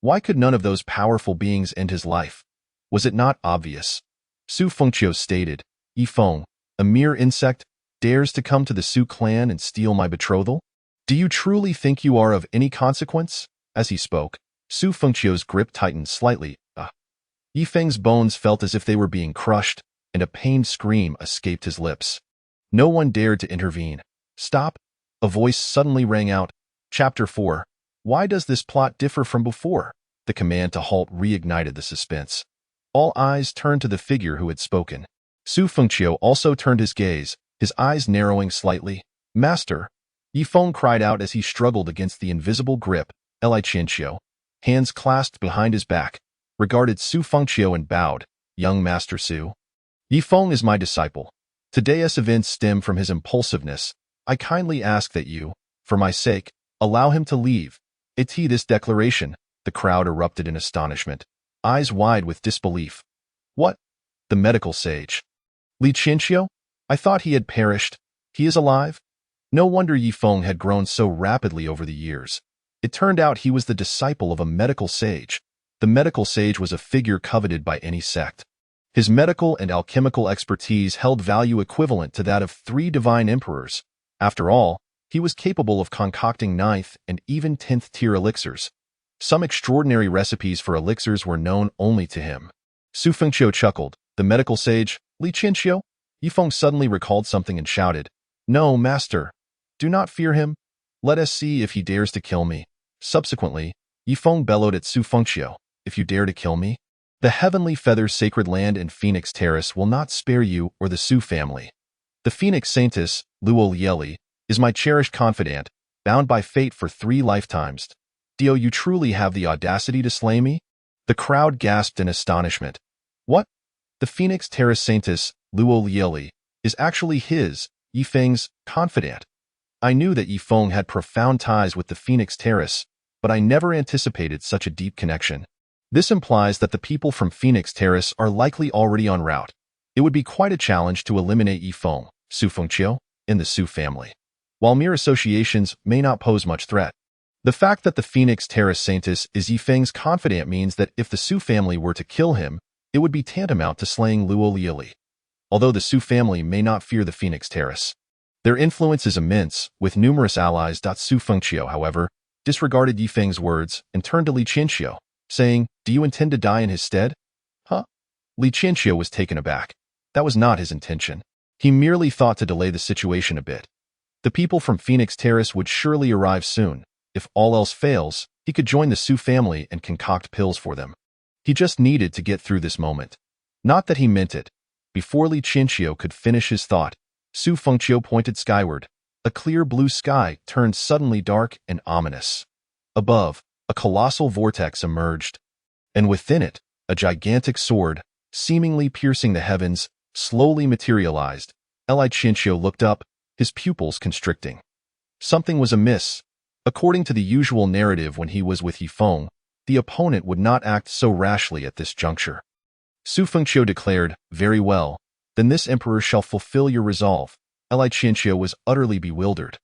Why could none of those powerful beings end his life? Was it not obvious? Su Fengqiu stated, Yi Feng, a mere insect, dares to come to the Su clan and steal my betrothal? Do you truly think you are of any consequence? As he spoke, Su Fengqiu's grip tightened slightly. Yi Feng's bones felt as if they were being crushed, and a pained scream escaped his lips. No one dared to intervene. Stop! A voice suddenly rang out. Chapter 4. Why does this plot differ from before? The command to halt reignited the suspense. All eyes turned to the figure who had spoken. Su Fengqiu also turned his gaze, his eyes narrowing slightly. Master! Yi Feng cried out as he struggled against the invisible grip. Li Qianqiu, hands clasped behind his back, regarded Su Fengqiu and bowed. Young Master Su. Yi Feng is my disciple. Today's events stem from his impulsiveness, I kindly ask that you, for my sake, allow him to leave. This declaration, the crowd erupted in astonishment, eyes wide with disbelief. What? The medical sage. Li Qianqiu? I thought he had perished. He is alive? No wonder Yifeng had grown so rapidly over the years. It turned out he was the disciple of a medical sage. The medical sage was a figure coveted by any sect. His medical and alchemical expertise held value equivalent to that of 3 divine emperors. After all, he was capable of concocting 9th and even 10th tier elixirs. Some extraordinary recipes for elixirs were known only to him. Su Fengqiu chuckled. The medical sage, Li Qianqiu? Yifeng suddenly recalled something and shouted, "No, master. Do not fear him. Let us see if he dares to kill me." Subsequently, Yifeng bellowed at Su Fengqiu, "If you dare to kill me, the Heavenly Feather's sacred land in Phoenix Terrace will not spare you or the Su family. The Phoenix Saintess, Luo Lieli, is my cherished confidant, bound by fate for 3 lifetimes. Dio, you truly have the audacity to slay me?" The crowd gasped in astonishment. What? The Phoenix Terrace Saintess, Luo Lieli, is actually his, Yifeng's, confidant. I knew that Yifeng had profound ties with the Phoenix Terrace, but I never anticipated such a deep connection. This implies that the people from Phoenix Terrace are likely already en route. It would be quite a challenge to eliminate Yifeng, Su Fengqiu, in the Su family. While mere associations may not pose much threat, the fact that the Phoenix Terrace Saintess is Yifeng's confidant means that if the Su family were to kill him, it would be tantamount to slaying Luo Lieli. Although the Su family may not fear the Phoenix Terrace, their influence is immense, with numerous allies. Su Fengqiu, however, disregarded Yifeng's words and turned to Li Qianqiu, saying, "Do you intend to die in his stead?" Huh? Li Qianqiu was taken aback. That was not his intention. He merely thought to delay the situation a bit. The people from Phoenix Terrace would surely arrive soon. If all else fails, he could join the Su family and concoct pills for them. He just needed to get through this moment. Not that he meant it. Before Li Qianqiu could finish his thought, Su Fengqiu pointed skyward. A clear blue sky turned suddenly dark and ominous. Above, a colossal vortex emerged, and within it, a gigantic sword, seemingly piercing the heavens, slowly materialized. Li Qianqiu looked up, his pupils constricting. Something was amiss. According to the usual narrative when he was with Yifeng, the opponent would not act so rashly at this juncture. Su Fengqiu declared, "Very well, then this emperor shall fulfill your resolve." Li Qianqiu was utterly bewildered.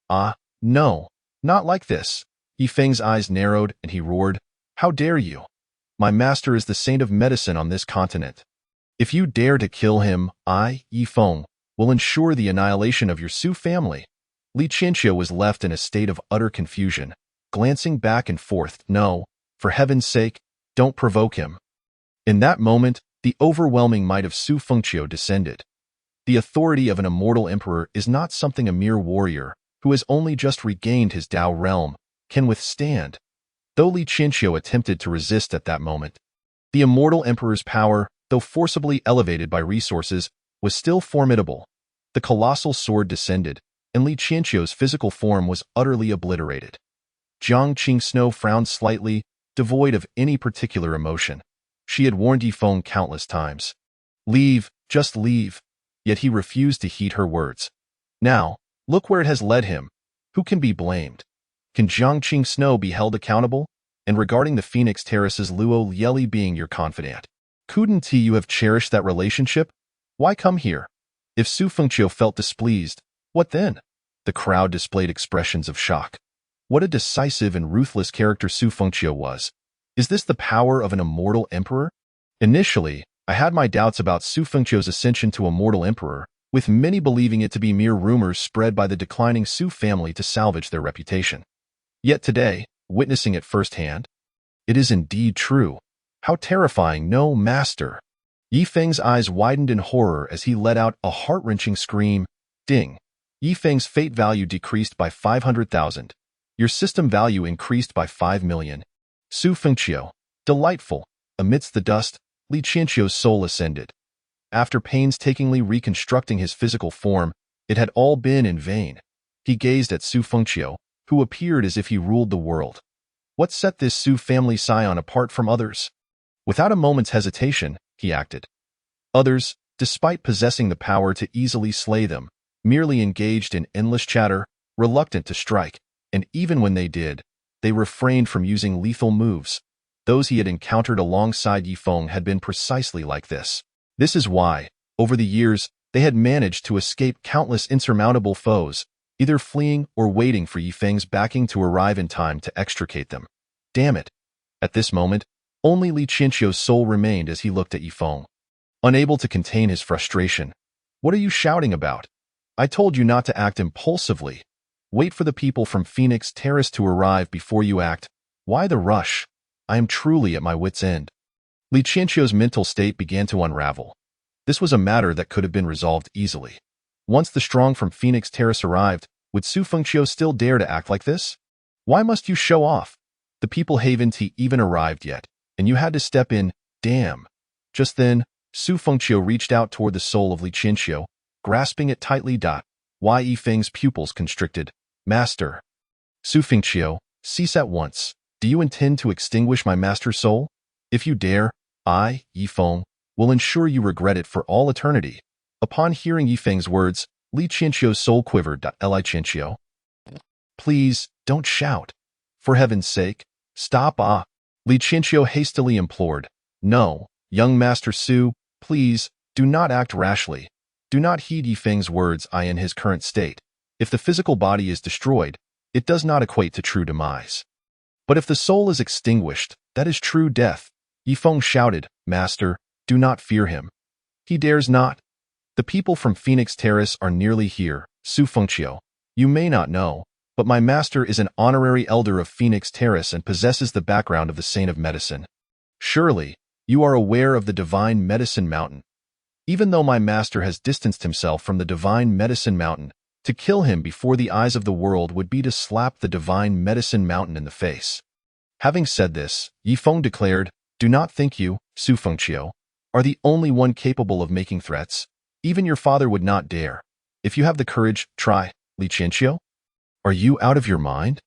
"Ah, no, not like this." Yifeng's eyes narrowed and he roared, "How dare you? My master is the saint of medicine on this continent. If you dare to kill him, I, Yifeng, will ensure the annihilation of your Su family." Li Qianqiu was left in a state of utter confusion, glancing back and forth. "No, for heaven's sake, don't provoke him." In that moment, the overwhelming might of Su Fengqiu descended. The authority of an immortal emperor is not something a mere warrior, who has only just regained his Dao realm, can withstand. Though Li Qianqiu attempted to resist at that moment, the immortal emperor's power, though forcibly elevated by resources, was still formidable. The colossal sword descended, and Li Qianqiu's physical form was utterly obliterated. Jiang Qingsnow frowned slightly, devoid of any particular emotion. She had warned Yifeng countless times. "Leave, just leave." Yet he refused to heed her words. Now, look where it has led him. Who can be blamed? Can Jiang Qingsnow be held accountable? And regarding the Phoenix Terrace's Luo Lieli being your confidant, couldn't you have cherished that relationship? Why come here? If Su Fengqiu felt displeased, what then? The crowd displayed expressions of shock. What a decisive and ruthless character Su Fengqiu was. Is this the power of an immortal emperor? Initially, I had my doubts about Su Fengqiu's ascension to immortal emperor, with many believing it to be mere rumors spread by the declining Su family to salvage their reputation. Yet today, witnessing it firsthand, it is indeed true. How terrifying, no, master. Yifeng's eyes widened in horror as he let out a heart-wrenching scream. Ding. Yifeng's fate value decreased by 500,000. Your system value increased by 5 million. Su Fengqiu. Delightful. Amidst the dust, Li Qianqiu's soul ascended. After painstakingly reconstructing his physical form, it had all been in vain. He gazed at Su Fengqiu, who appeared as if he ruled the world. What set this Su family scion apart from others? Without a moment's hesitation, he acted. Others, despite possessing the power to easily slay them, merely engaged in endless chatter, reluctant to strike, and even when they did, they refrained from using lethal moves. Those he had encountered alongside Yifeng had been precisely like this. This is why, over the years, they had managed to escape countless insurmountable foes, either fleeing or waiting for Yifeng's backing to arrive in time to extricate them. Damn it! At this moment, only Li Qianqiu's soul remained as he looked at Yifeng. Unable to contain his frustration. What are you shouting about? I told you not to act impulsively. Wait for the people from Phoenix Terrace to arrive before you act. Why the rush? I am truly at my wit's end. Li Qianqiu's mental state began to unravel. This was a matter that could have been resolved easily. Once the strong from Phoenix Terrace arrived, would Su Fengqiu still dare to act like this? Why must you show off? The people haven't even arrived yet, and you had to step in, damn. Just then, Su Fengqiu reached out toward the soul of Li Qianqiu, grasping it tightly. Why Yifeng's pupils constricted. Master. Su Fengqiu, cease at once. Do you intend to extinguish my master's soul? If you dare, I, Yifeng, will ensure you regret it for all eternity. Upon hearing Yifeng's words, Li Qianqiu's soul quivered. Li Qianqiu. Please, don't shout. For heaven's sake, stop. Li Qianqiu hastily implored. No, young Master Su, please, do not act rashly. Do not heed Yifeng's words. In his current state, if the physical body is destroyed, it does not equate to true demise. But if the soul is extinguished, that is true death. Yifeng shouted, Master, do not fear him. He dares not. The people from Phoenix Terrace are nearly here. Su Fengqiu, you may not know, but my master is an honorary elder of Phoenix Terrace and possesses the background of the Saint of Medicine. Surely, you are aware of the Divine Medicine Mountain. Even though my master has distanced himself from the Divine Medicine Mountain, to kill him before the eyes of the world would be to slap the Divine Medicine Mountain in the face. Having said this, Yifeng declared, Do not think you, Su Fengqiu, are the only one capable of making threats. Even your father would not dare. If you have the courage, try. Li Qianqiu? Are you out of your mind?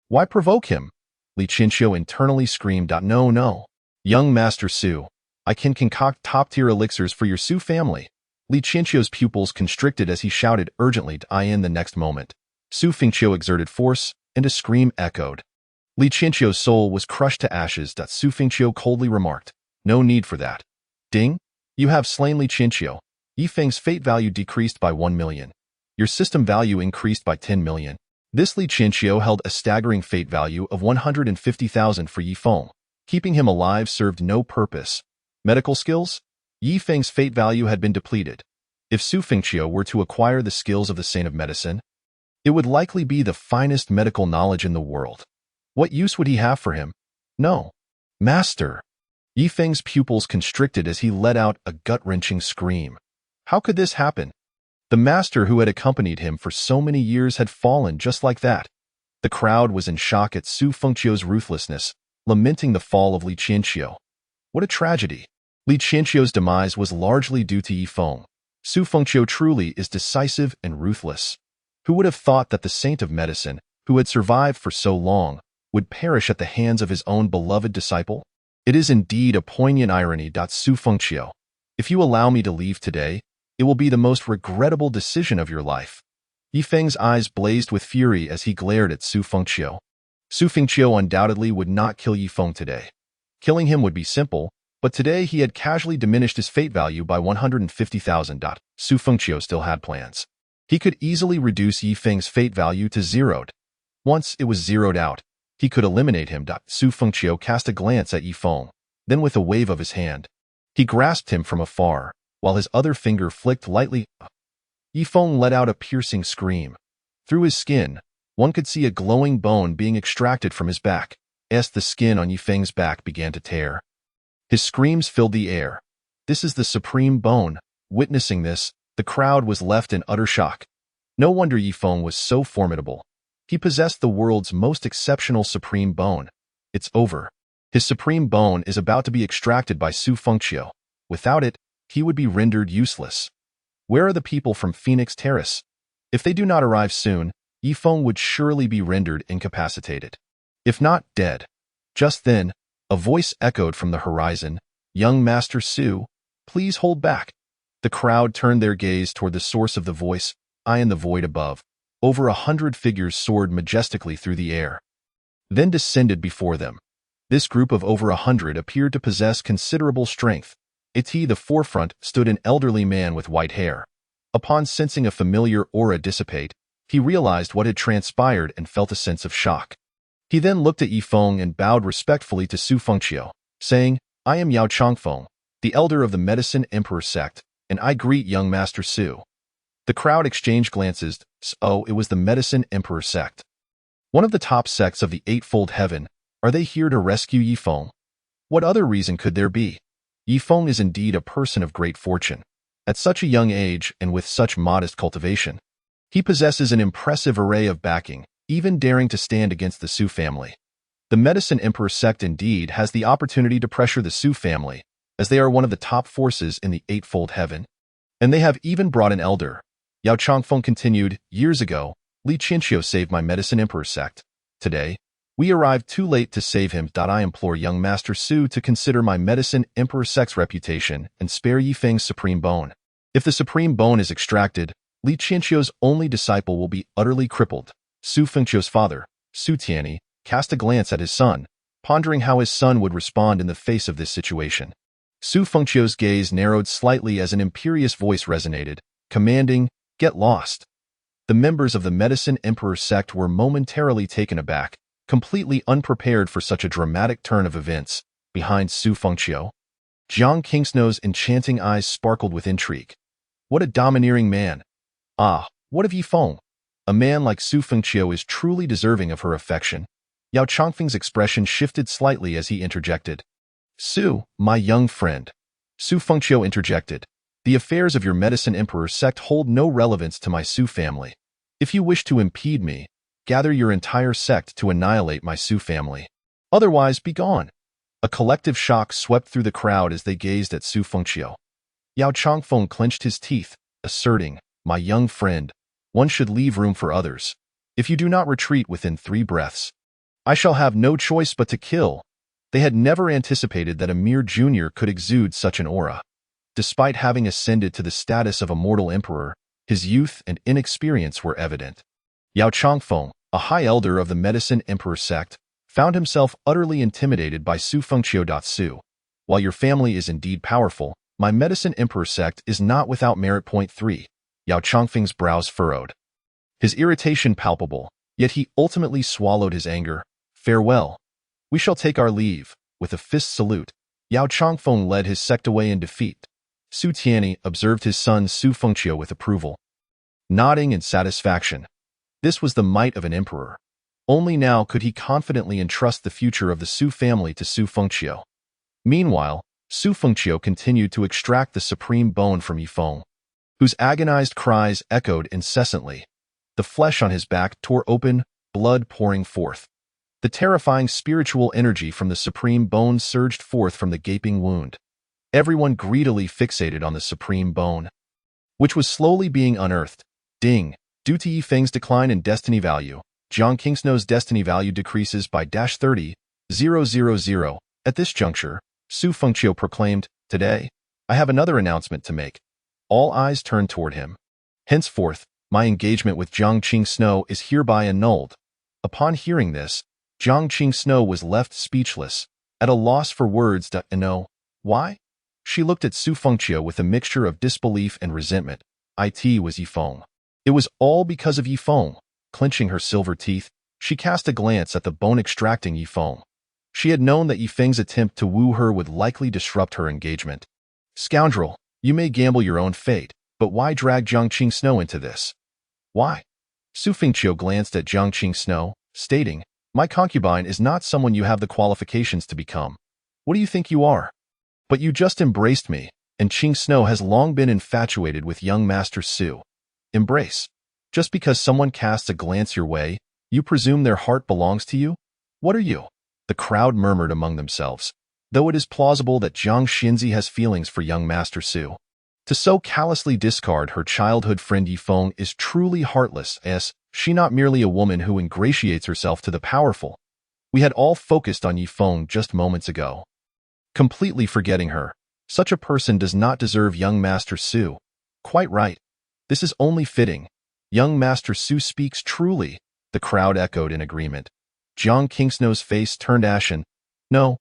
Why provoke him? Li Qianqiu internally screamed. No. Young Master Su, I can concoct top-tier elixirs for your Su family. Li Qianqiu's pupils constricted as he shouted urgently. In the next moment, Su Fengqiu exerted force, and a scream echoed. Li Qianqiu's soul was crushed to ashes. Su Fengqiu coldly remarked, No need for that. Ding, you have slain Li Qianqiu. Yifeng's fate value decreased by 1 million. Your system value increased by 10 million. This Li Qianqiu held a staggering fate value of 150,000 for Yifeng. Keeping him alive served no purpose. Medical skills? Yifeng's fate value had been depleted. If Su Fengqiu were to acquire the skills of the Saint of Medicine, it would likely be the finest medical knowledge in the world. What use would he have for him? No. Master. Yifeng's pupils constricted as he let out a gut-wrenching scream. How could this happen? The master who had accompanied him for so many years had fallen just like that. The crowd was in shock at Su Fengqiu's ruthlessness, lamenting the fall of Li Qianqiu. What a tragedy. Li Qianqiu's demise was largely due to Yifeng. Su Fengqiu truly is decisive and ruthless. Who would have thought that the Saint of Medicine, who had survived for so long, would perish at the hands of his own beloved disciple? It is indeed a poignant irony. Su Fengqiu, if you allow me to leave today, it will be the most regrettable decision of your life. Yifeng's eyes blazed with fury as he glared at Su Fengqiu. Su Fengqiu undoubtedly would not kill Yifeng today. Killing him would be simple, but today he had casually diminished his fate value by 150,000. Su Fengqiu still had plans. He could easily reduce Yifeng's fate value to zeroed. Once it was zeroed out, he could eliminate him. Su Fengqiu cast a glance at Yifeng. Then with a wave of his hand, he grasped him from afar, while his other finger flicked lightly. Yifeng let out a piercing scream. Through his skin, one could see a glowing bone being extracted from his back, as the skin on Yifeng's back began to tear. His screams filled the air. This is the supreme bone. Witnessing this, the crowd was left in utter shock. No wonder Yifeng was so formidable. He possessed the world's most exceptional supreme bone. It's over. His supreme bone is about to be extracted by Su Fengqiu. Without it, he would be rendered useless. Where are the people from Phoenix Terrace? If they do not arrive soon, Yifeng would surely be rendered incapacitated, if not dead. Just then, a voice echoed from the horizon, Young Master Su, please hold back. The crowd turned their gaze toward the source of the voice. eye in the void above. Over 100 figures soared majestically through the air, then descended before them. This group of over 100 appeared to possess considerable strength. At the forefront stood an elderly man with white hair. Upon sensing a familiar aura dissipate, he realized what had transpired and felt a sense of shock. He then looked at Yifeng and bowed respectfully to Su Fengqiu, saying, "I am Yao Changfeng, the elder of the Medicine Emperor sect, and I greet young Master Su." The crowd exchanged glances. Oh, it was the Medicine Emperor sect, one of the top sects of the Eightfold Heaven. Are they here to rescue Yifeng? What other reason could there be? Yifeng is indeed a person of great fortune. At such a young age and with such modest cultivation, he possesses an impressive array of backing, even daring to stand against the Su family. The Medicine Emperor sect indeed has the opportunity to pressure the Su family, as they are one of the top forces in the Eightfold Heaven. And they have even brought an elder. Yao Changfeng continued, "Years ago, Li Qinqiu saved my Medicine Emperor sect. Today, we arrived too late to save him. I implore young Master Su to consider my Medicine Emperor sect's reputation and spare Yifeng's supreme bone. If the supreme bone is extracted, Li Qinqiu's only disciple will be utterly crippled." Su Fengqiu's father, Su Tianyi, cast a glance at his son, pondering how his son would respond in the face of this situation. Su Fengqiu's gaze narrowed slightly as an imperious voice resonated, commanding, "Get lost." The members of the Medicine Emperor sect were momentarily taken aback, completely unprepared for such a dramatic turn of events. Behind Su Fengqiu, Jiang Qingsnou's enchanting eyes sparkled with intrigue. What a domineering man! Ah, what of Yifeng? A man like Su Fengqiu is truly deserving of her affection. Yao Changfeng's expression shifted slightly as he interjected. "Su, my young friend." Su Fengqiu interjected. "The affairs of your Medicine Emperor sect hold no relevance to my Su family. If you wish to impede me, gather your entire sect to annihilate my Su family. Otherwise, be gone." A collective shock swept through the crowd as they gazed at Su Fengqiu. Yao Changfeng clenched his teeth, asserting, "My young friend, one should leave room for others. If you do not retreat within 3 breaths, I shall have no choice but to kill." They had never anticipated that a mere junior could exude such an aura. Despite having ascended to the status of a mortal emperor, his youth and inexperience were evident. Yao Changfeng, a high elder of the Medicine Emperor sect, found himself utterly intimidated by Su Fengqiu. Su, while your family is indeed powerful, my Medicine Emperor sect is not without merit. Point 3. Yao Changfeng's brows furrowed, his irritation palpable, yet he ultimately swallowed his anger. "Farewell. We shall take our leave." With a fist salute, Yao Changfeng led his sect away in defeat. Su Tianyi observed his son Su Fengqiu with approval, nodding in satisfaction. This was the might of an emperor. Only now could he confidently entrust the future of the Su family to Su Fengqiu. Meanwhile, Su Fengqiu continued to extract the supreme bone from Yifeng, whose agonized cries echoed incessantly. The flesh on his back tore open, blood pouring forth. The terrifying spiritual energy from the supreme bone surged forth from the gaping wound. Everyone greedily fixated on the supreme bone, which was slowly being unearthed. Ding! Due to Yifeng's decline in destiny value, Jiang Qingsnou's destiny value decreases by -30,000. At this juncture, Su Fengqiu proclaimed, "Today, I have another announcement to make." All eyes turned toward him. "Henceforth, my engagement with Jiang Qingsnou is hereby annulled." Upon hearing this, Jiang Qingsnou was left speechless, at a loss for words. "No. Why?" She looked at Su Fengqiu with a mixture of disbelief and resentment. It was Yifeng. It was all because of Yifeng. Clenching her silver teeth, she cast a glance at the bone-extracting Yifeng. She had known that Yifeng's attempt to woo her would likely disrupt her engagement. "Scoundrel, you may gamble your own fate, but why drag Jiang Qingsnou into this?" "Why?" Su Fengqiu glanced at Jiang Qingsnou, stating, "My concubine is not someone you have the qualifications to become. What do you think you are? But you just embraced me, and Qingsnou has long been infatuated with young Master Su." Embrace? Just because someone casts a glance your way, you presume their heart belongs to you? What are you? The crowd murmured among themselves, though it is plausible that Jiang Xinzi has feelings for young Master Su. To so callously discard her childhood friend Yifeng is truly heartless, as she not merely a woman who ingratiates herself to the powerful. We had all focused on Yifeng just moments ago, completely forgetting her. Such a person does not deserve young Master Su. Quite right. This is only fitting. Young Master Su speaks truly, the crowd echoed in agreement. Jiang Qingsnou's face turned ashen. No,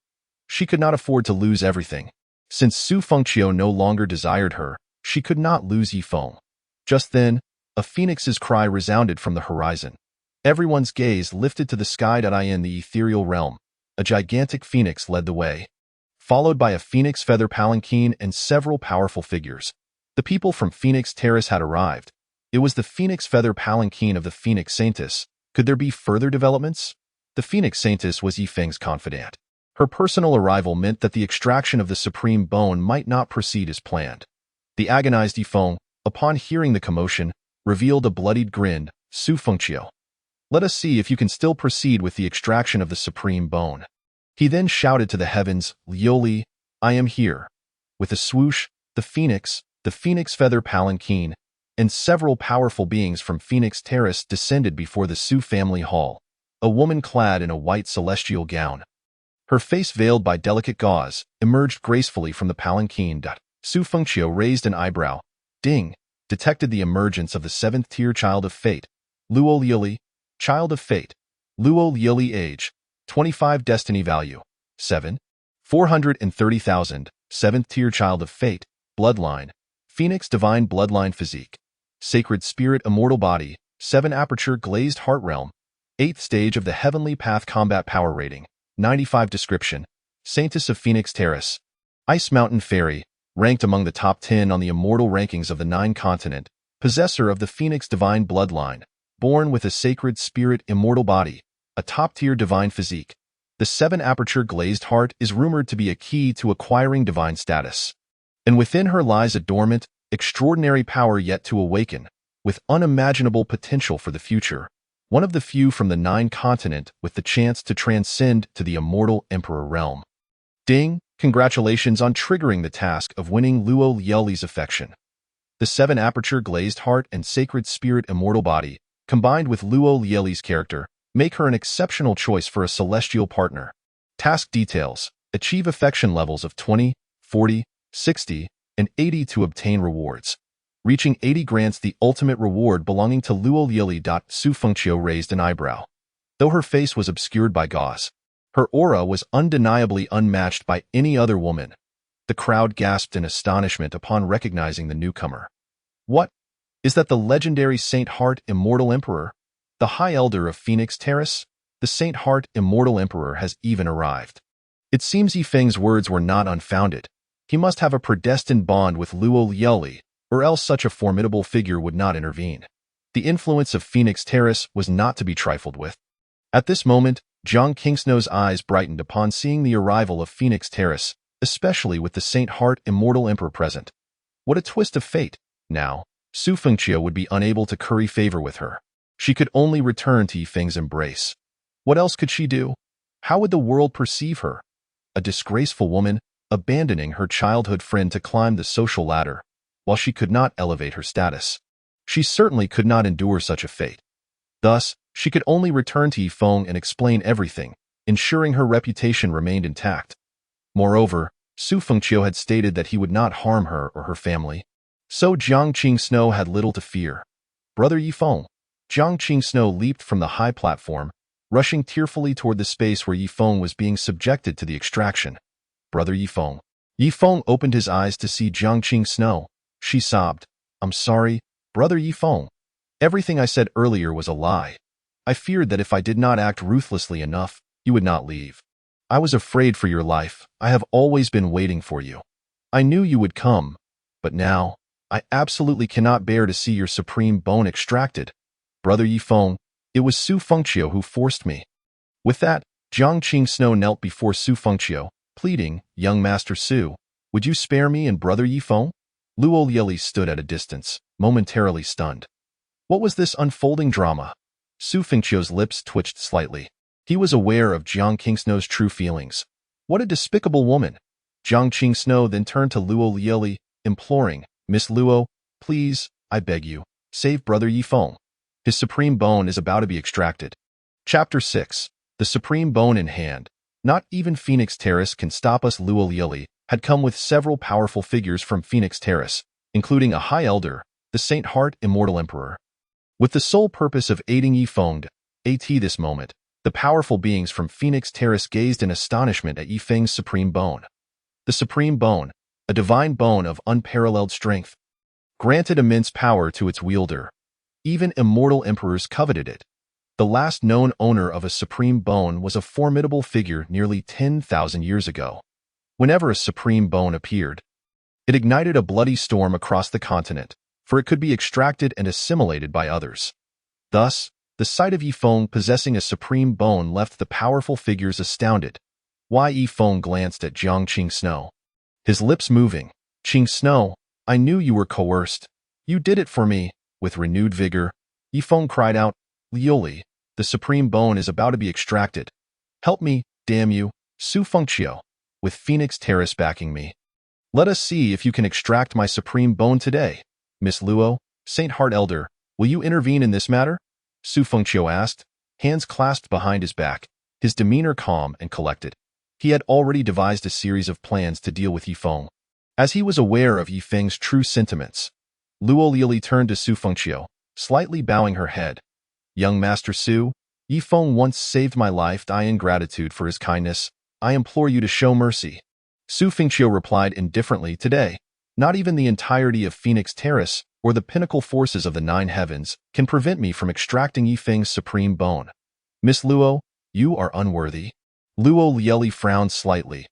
she could not afford to lose everything. Since Su Fengqiu no longer desired her, she could not lose Yifeng. Just then, a phoenix's cry resounded from the horizon. Everyone's gaze lifted to the sky. In the ethereal realm, a gigantic phoenix led the way, followed by a phoenix feather palanquin and several powerful figures. The people from Phoenix Terrace had arrived. It was the phoenix feather palanquin of the Phoenix Saintess. Could there be further developments? The Phoenix Saintess was Yifeng's confidant. Her personal arrival meant that the extraction of the supreme bone might not proceed as planned. The agonized Yifeng, upon hearing the commotion, revealed a bloodied grin. Su Fengqiu, let us see if you can still proceed with the extraction of the supreme bone. He then shouted to the heavens, Liuli, I am here. With a swoosh, the phoenix feather palanquin, and several powerful beings from Phoenix Terrace descended before the Su family hall. A woman clad in a white celestial gown, her face veiled by delicate gauze, emerged gracefully from the palanquin. Su Fengqiu raised an eyebrow. Ding! Detected the emergence of the seventh-tier child of fate. Luo Liuli, child of fate. Luo Liuli age, 25 destiny value, 7. 430,000, seventh-tier child of fate, bloodline, Phoenix divine bloodline physique. Sacred spirit immortal body, 7 aperture glazed heart realm, 8th stage of the heavenly path combat power rating, 95 description, Saintess of Phoenix Terrace. Ice Mountain Fairy, ranked among the top 10 on the immortal rankings of the 9 continent, possessor of the Phoenix divine bloodline, born with a sacred spirit immortal body, a top-tier divine physique. The 7 aperture glazed heart is rumored to be a key to acquiring divine status. And within her lies a dormant, extraordinary power yet to awaken, with unimaginable potential for the future. One of the few from the 9 continent with the chance to transcend to the immortal emperor realm. Ding! Congratulations on triggering the task of winning Luo Liuli's affection. The 7 aperture glazed heart and sacred spirit immortal body, combined with Luo Liuli's character, make her an exceptional choice for a celestial partner. Task details: achieve affection levels of 20, 40, 60, and 80 to obtain rewards. Reaching 80 grants the ultimate reward belonging to Luo Liuli. Su Fengqiu raised an eyebrow. Though her face was obscured by gauze, her aura was undeniably unmatched by any other woman. The crowd gasped in astonishment upon recognizing the newcomer. What? Is that the legendary Saint Heart Immortal Emperor? The High Elder of Phoenix Terrace? The Saint Heart Immortal Emperor has even arrived. It seems Yifeng's words were not unfounded. He must have a predestined bond with Luo Liuli, or else such a formidable figure would not intervene. The influence of Phoenix Terrace was not to be trifled with. At this moment, Jiang Qingsnou's eyes brightened upon seeing the arrival of Phoenix Terrace, especially with the Saint Heart Immortal Emperor present. What a twist of fate! Now, Su Fengqiu would be unable to curry favor with her. She could only return to Yifeng's embrace. What else could she do? How would the world perceive her? A disgraceful woman, abandoning her childhood friend to climb the social ladder, while she could not elevate her status. She certainly could not endure such a fate. Thus, she could only return to Yifeng and explain everything, ensuring her reputation remained intact. Moreover, Su Fengqiu had stated that he would not harm her or her family. So Jiang Qingsnou had little to fear. Brother Yifeng. Jiang Qingsnou leaped from the high platform, rushing tearfully toward the space where Yifeng was being subjected to the extraction. Brother Yifeng. Yifeng opened his eyes to see Jiang Qingsnou. She sobbed, I'm sorry, Brother Yifeng. Everything I said earlier was a lie. I feared that if I did not act ruthlessly enough, you would not leave. I was afraid for your life. I have always been waiting for you. I knew you would come, but now, I absolutely cannot bear to see your supreme bone extracted. Brother Yifeng, it was Su Fengqiu who forced me. With that, Jiang Qingsnou knelt before Su Fengqiu, pleading, Young Master Su, would you spare me and Brother Yifeng? Luo Liuli stood at a distance, momentarily stunned. What was this unfolding drama? Su Fengqiu's lips twitched slightly. He was aware of Jiang Qingsnou's true feelings. What a despicable woman! Jiang Qingsnou then turned to Luo Liuli, imploring, Miss Luo, please, I beg you, save Brother Yifeng. His supreme bone is about to be extracted. Chapter 6. The Supreme Bone in Hand. Not even Phoenix Terrace can stop us. Luo Liuli had come with several powerful figures from Phoenix Terrace, including a High Elder, the Saint Heart Immortal Emperor. with the sole purpose of aiding Yifeng. At this moment, the powerful beings from Phoenix Terrace gazed in astonishment at Yifeng's supreme bone. The supreme bone, a divine bone of unparalleled strength, granted immense power to its wielder. Even immortal emperors coveted it. The last known owner of a supreme bone was a formidable figure nearly 10,000 years ago. Whenever a supreme bone appeared, it ignited a bloody storm across the continent, for it could be extracted and assimilated by others. Thus, the sight of Yifeng possessing a supreme bone left the powerful figures astounded. Why? Yifeng glanced at Jiang Qing Snow, his lips moving. Qing Snow, I knew you were coerced. You did it for me. With renewed vigor, Yifeng cried out, Liuli, the supreme bone is about to be extracted. Help me, damn you, Su Fengqiu, with Phoenix Terrace backing me. Let us see if you can extract my supreme bone today. Miss Luo, Saint Heart Elder, will you intervene in this matter? Su Fengqiu asked, hands clasped behind his back, his demeanor calm and collected. He had already devised a series of plans to deal with Yifeng, as he was aware of Yifeng's true sentiments. Luo Liuli turned to Su Fengqiu, slightly bowing her head. Young Master Su, Yifeng once saved my life. In gratitude for his kindness, I implore you to show mercy. Su Fengqiu replied indifferently, today, not even the entirety of Phoenix Terrace or the pinnacle forces of the nine heavens can prevent me from extracting Yifeng's supreme bone. Miss Luo, you are unworthy. Luo Liuli frowned slightly.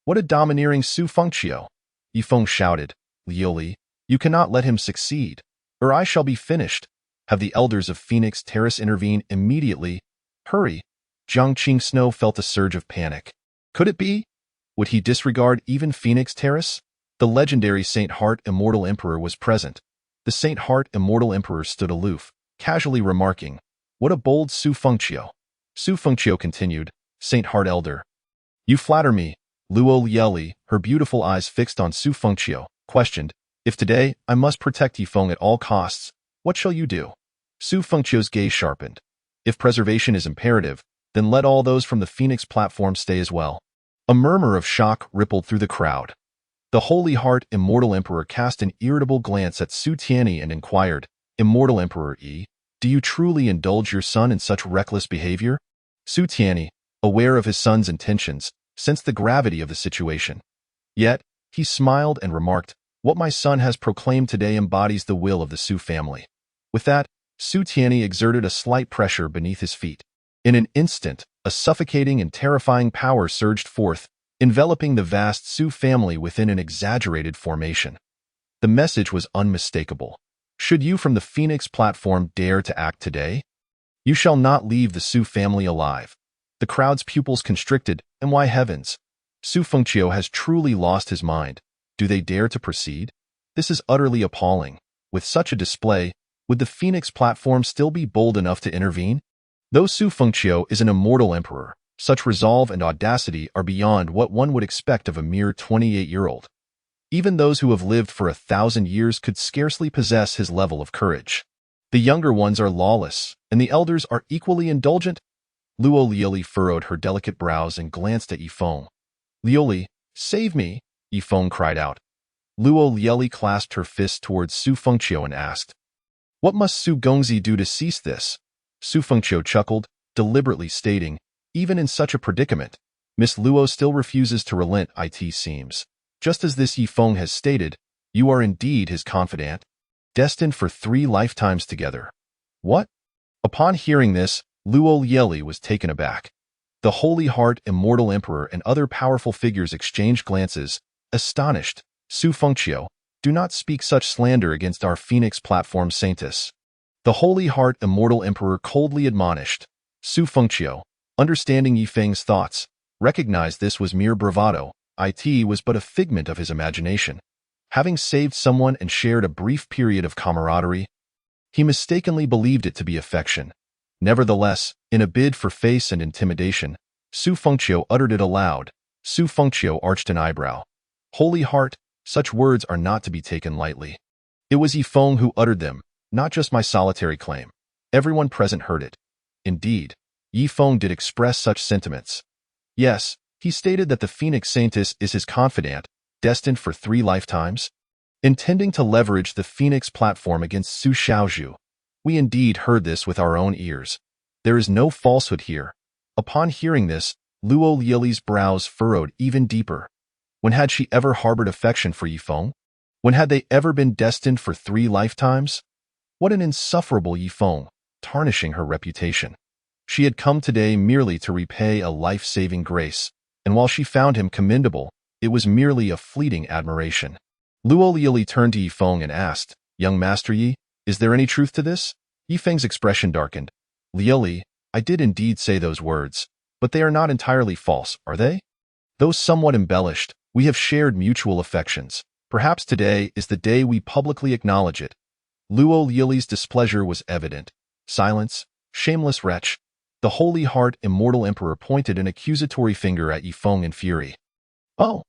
What a domineering Su Fengqiu! Yifeng shouted, Liuli, you cannot let him succeed, or I shall be finished. Have the elders of Phoenix Terrace intervene immediately. Hurry! Jiang Qing Snow felt a surge of panic. Could it be? Would he disregard even Phoenix Terrace? The legendary Saint Heart Immortal Emperor was present. The Saint Heart Immortal Emperor stood aloof, casually remarking, what a bold Su Fengqiu. Su Fengqiu continued, Saint Heart Elder, you flatter me. Luo Liuli, her beautiful eyes fixed on Su Fengqiu, questioned, if today I must protect Yifeng at all costs, what shall you do? Su Fengqiu's gaze sharpened. If preservation is imperative, then let all those from the Phoenix platform stay as well. A murmur of shock rippled through the crowd. The Holy Heart Immortal Emperor cast an irritable glance at Su Tianyi and inquired, Immortal Emperor Yi, do you truly indulge your son in such reckless behavior? Su Tianyi, aware of his son's intentions, sensed the gravity of the situation. Yet, he smiled and remarked, what my son has proclaimed today embodies the will of the Su family. With that, Su Tianyi exerted a slight pressure beneath his feet. In an instant, a suffocating and terrifying power surged forth, enveloping the vast Su family within an exaggerated formation. The message was unmistakable. Should you from the Phoenix platform dare to act today, you shall not leave the Su family alive. The crowd's pupils constricted, and why heavens? Su Fengqiu has truly lost his mind. Do they dare to proceed? This is utterly appalling. With such a display, would the Phoenix platform still be bold enough to intervene? Though Su Fengqiu is an immortal emperor, such resolve and audacity are beyond what one would expect of a mere 28-year-old. Even those who have lived for 1,000 years could scarcely possess his level of courage. The younger ones are lawless, and the elders are equally indulgent. Luo Liuli furrowed her delicate brows and glanced at Yifeng. Liuli, save me! Yifeng cried out. Luo Liuli clasped her fist towards Su Fengqiu and asked, what must Su Gongzi do to cease this? Su Fengqiu chuckled, deliberately stating, even in such a predicament, Miss Luo still refuses to relent. It seems. Just as this Yifeng has stated, you are indeed his confidant, destined for 3 lifetimes together. What? Upon hearing this, Luo Liuli was taken aback. The Holy Heart Immortal Emperor and other powerful figures exchanged glances, astonished. Su Fengqiu, do not speak such slander against our Phoenix platform saintess. The Holy Heart Immortal Emperor coldly admonished. Su Fengqiu, understanding Yifeng's thoughts, recognized this was mere bravado. It was but a figment of his imagination. Having saved someone and shared a brief period of camaraderie, he mistakenly believed it to be affection. Nevertheless, in a bid for face and intimidation, Su Fengqiu uttered it aloud. Su Fengqiu arched an eyebrow. Holy Heart, such words are not to be taken lightly. It was Yifeng who uttered them, not just my solitary claim. Everyone present heard it. Indeed, Yifeng did express such sentiments. Yes, he stated that the Phoenix Saintess is his confidant, destined for 3 lifetimes, intending to leverage the Phoenix platform against Su Xiaozhu. We indeed heard this with our own ears. There is no falsehood here. Upon hearing this, Luo Liuli's brows furrowed even deeper. When had she ever harbored affection for Yifeng? When had they ever been destined for 3 lifetimes? What an insufferable Yifeng, tarnishing her reputation. She had come today merely to repay a life-saving grace, and while she found him commendable, it was merely a fleeting admiration. Luo Liuli turned to Yifeng and asked, "Young Master Yi, is there any truth to this?" Yifeng's expression darkened. "Liuli, I did indeed say those words, but they are not entirely false, are they? Though somewhat embellished, we have shared mutual affections. Perhaps today is the day we publicly acknowledge it." Luo Liuli's displeasure was evident. "Silence, shameless wretch." The Holy Heart Immortal Emperor pointed an accusatory finger at Yifeng in fury. "Oh,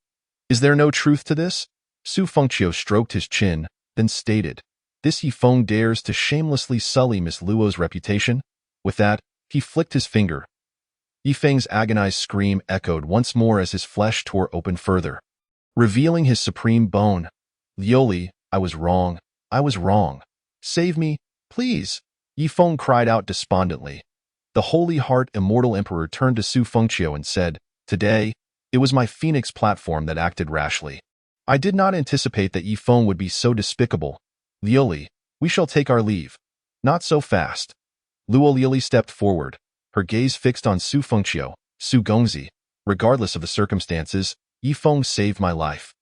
is there no truth to this?" Su Fengqiu stroked his chin, then stated, "This Yifeng dares to shamelessly sully Miss Luo's reputation?" With that, he flicked his finger. Yifeng's agonized scream echoed once more as his flesh tore open further, revealing his supreme bone. "Liuli, I was wrong. I was wrong. Save me, please," Yifeng cried out despondently. The Holy Heart Immortal Emperor turned to Su Fengqiu and said, "Today, it was my Phoenix platform that acted rashly. I did not anticipate that Yifeng would be so despicable. Liuli, we shall take our leave." "Not so fast." Luo Liuli stepped forward, her gaze fixed on Su Fengqiu. "Su Gongzi, regardless of the circumstances, Yifeng saved my life.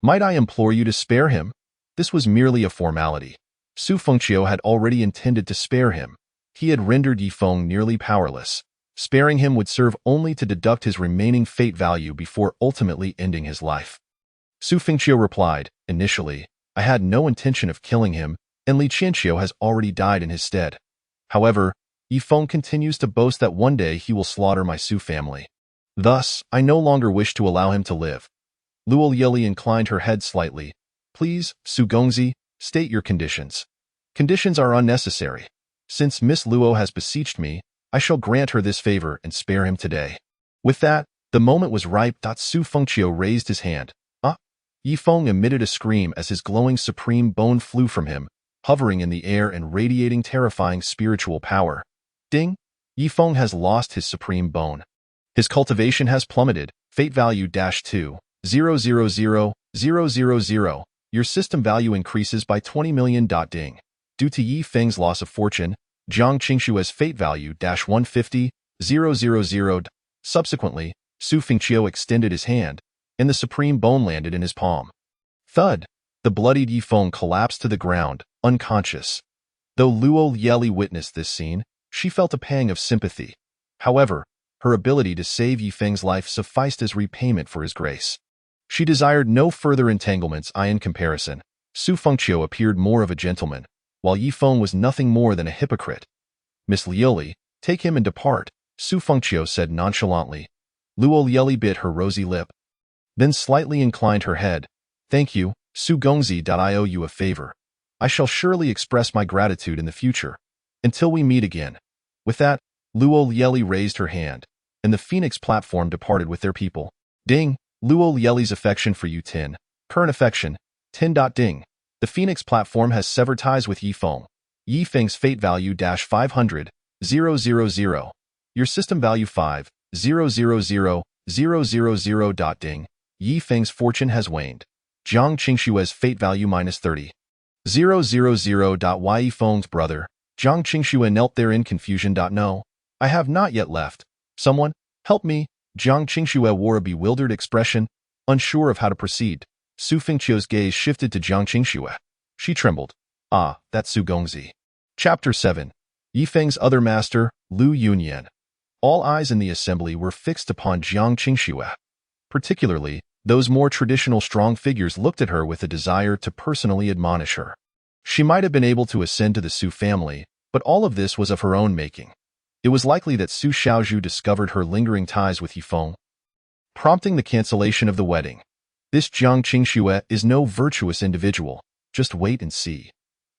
Might I implore you to spare him?" This was merely a formality. Su Fengqiu had already intended to spare him. He had rendered Yifeng nearly powerless. Sparing him would serve only to deduct his remaining fate value before ultimately ending his life. Su Fengqiu replied, "Initially, I had no intention of killing him, and Li Qianqiu has already died in his stead. However, Yifeng continues to boast that one day he will slaughter my Su family. Thus, I no longer wish to allow him to live." Luo Liuli inclined her head slightly. "Please, Su Gongzi, state your conditions." "Conditions are unnecessary. Since Miss Luo has beseeched me, I shall grant her this favor and spare him today." With that, the moment was ripe. Su Fengqiu raised his hand. "Ah!" Yifeng emitted a scream as his glowing supreme bone flew from him, hovering in the air and radiating terrifying spiritual power. Ding! Yifeng has lost his supreme bone. His cultivation has plummeted. Fate value -2,000,000. Your system value increases by 20 million. Ding. Due to Yifeng's loss of fortune, Jiang Qingshue's fate value -150,000. Subsequently, Su Fengqiu extended his hand, and the supreme bone landed in his palm. Thud! The bloodied Yifeng collapsed to the ground, unconscious. Though Luo Liuli witnessed this scene, she felt a pang of sympathy. However, her ability to save Yifeng's life sufficed as repayment for his grace. She desired no further entanglements. In comparison, Su Fengqiu appeared more of a gentleman, while Yifeng was nothing more than a hypocrite. "Miss Liuli, take him and depart," Su Fengqiu said nonchalantly. Luo Liuli bit her rosy lip, then slightly inclined her head. "Thank you, Su Gongzi. I owe you a favor. I shall surely express my gratitude in the future. Until we meet again." With that, Luo Liuli raised her hand, and the Phoenix platform departed with their people. Ding! Luo Liuli's affection for you 10. Current affection 10. Ding! The Phoenix platform has severed ties with Yifeng. Yifeng's fate value -500,000. Your system value 5,000,000. Ding! Yifeng's fortune has waned. Jiang Qingshue's fate value -30,000. Yifeng's brother, Jiang Qingxue, knelt there in confusion. No, I have not yet left. Someone, help me. Jiang Qingxue wore a bewildered expression, unsure of how to proceed. Su Fengqiu's gaze shifted to Jiang Qingxue. She trembled. "Ah, that's Su Gongzi." Chapter 7. Yifeng's other master, Lu Yunyan. All eyes in the assembly were fixed upon Jiang Qingxue. Particularly, those more traditional strong figures looked at her with a desire to personally admonish her. She might have been able to ascend to the Su family, but all of this was of her own making. It was likely that Su Xiaozhu discovered her lingering ties with Yifeng, prompting the cancellation of the wedding. This Jiang Qingxue is no virtuous individual. Just wait and see.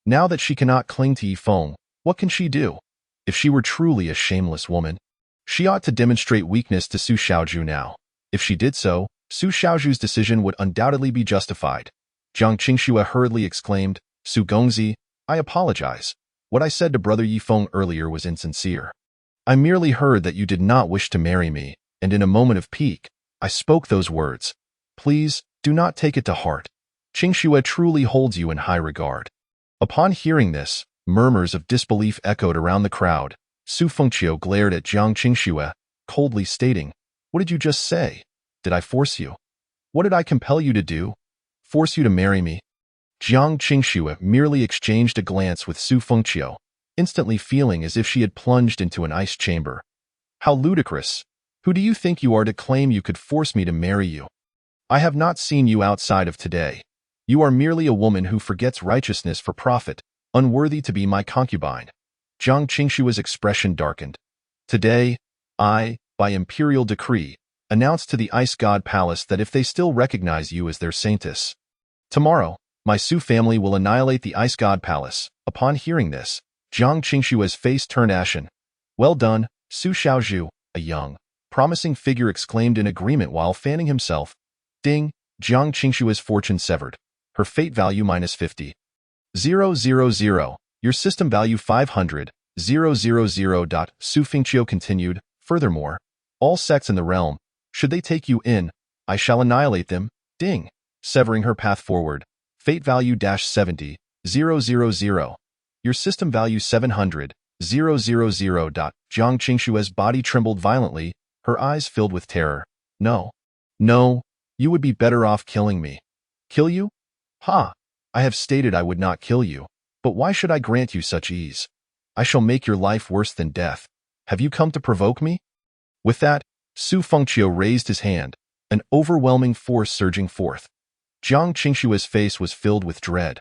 Now that she cannot cling to Yifeng, what can she do? If she were truly a shameless woman, she ought to demonstrate weakness to Su Xiaozhu now. If she did so, Su Xiaozhu's decision would undoubtedly be justified. Jiang Qingxue hurriedly exclaimed, "Su Gongzi, I apologize. What I said to Brother Yifeng earlier was insincere. I merely heard that you did not wish to marry me, and in a moment of pique, I spoke those words. Please, do not take it to heart. Qingxue truly holds you in high regard. Upon hearing this, murmurs of disbelief echoed around the crowd. Su Fengqiu glared at Jiang Qingxue, coldly stating, "What did you just say? Did I force you? What did I compel you to do? Force you to marry me?" Jiang Qingxue merely exchanged a glance with Su Fengqiu, instantly feeling as if she had plunged into an ice chamber. How ludicrous! Who do you think you are to claim you could force me to marry you? I have not seen you outside of today. You are merely a woman who forgets righteousness for profit, unworthy to be my concubine. Jiang Qingshua's expression darkened. Today, I, by imperial decree, announced to the Ice God Palace that if they still recognize you as their saintess, tomorrow, my Su family will annihilate the Ice God Palace. Upon hearing this, Jiang Qingshua's face turned ashen. Well done, Su Xiaozhu, a young, promising figure exclaimed in agreement while fanning himself. Ding, Jiang Qingshua's fortune severed. Her fate value -50. 000. Your system value 500. 000. Su Fengqiu continued. Furthermore, all sects in the realm, should they take you in, I shall annihilate them. Ding, severing her path forward. Fate value -70. 000. Your system value 700. 000. Jiang Qingshua's body trembled violently, her eyes filled with terror. No. No. You would be better off killing me. Kill you? Ha! I have stated I would not kill you, but why should I grant you such ease? I shall make your life worse than death. Have you come to provoke me? With that, Su Fengqiu raised his hand, an overwhelming force surging forth. Jiang Qingshua's face was filled with dread.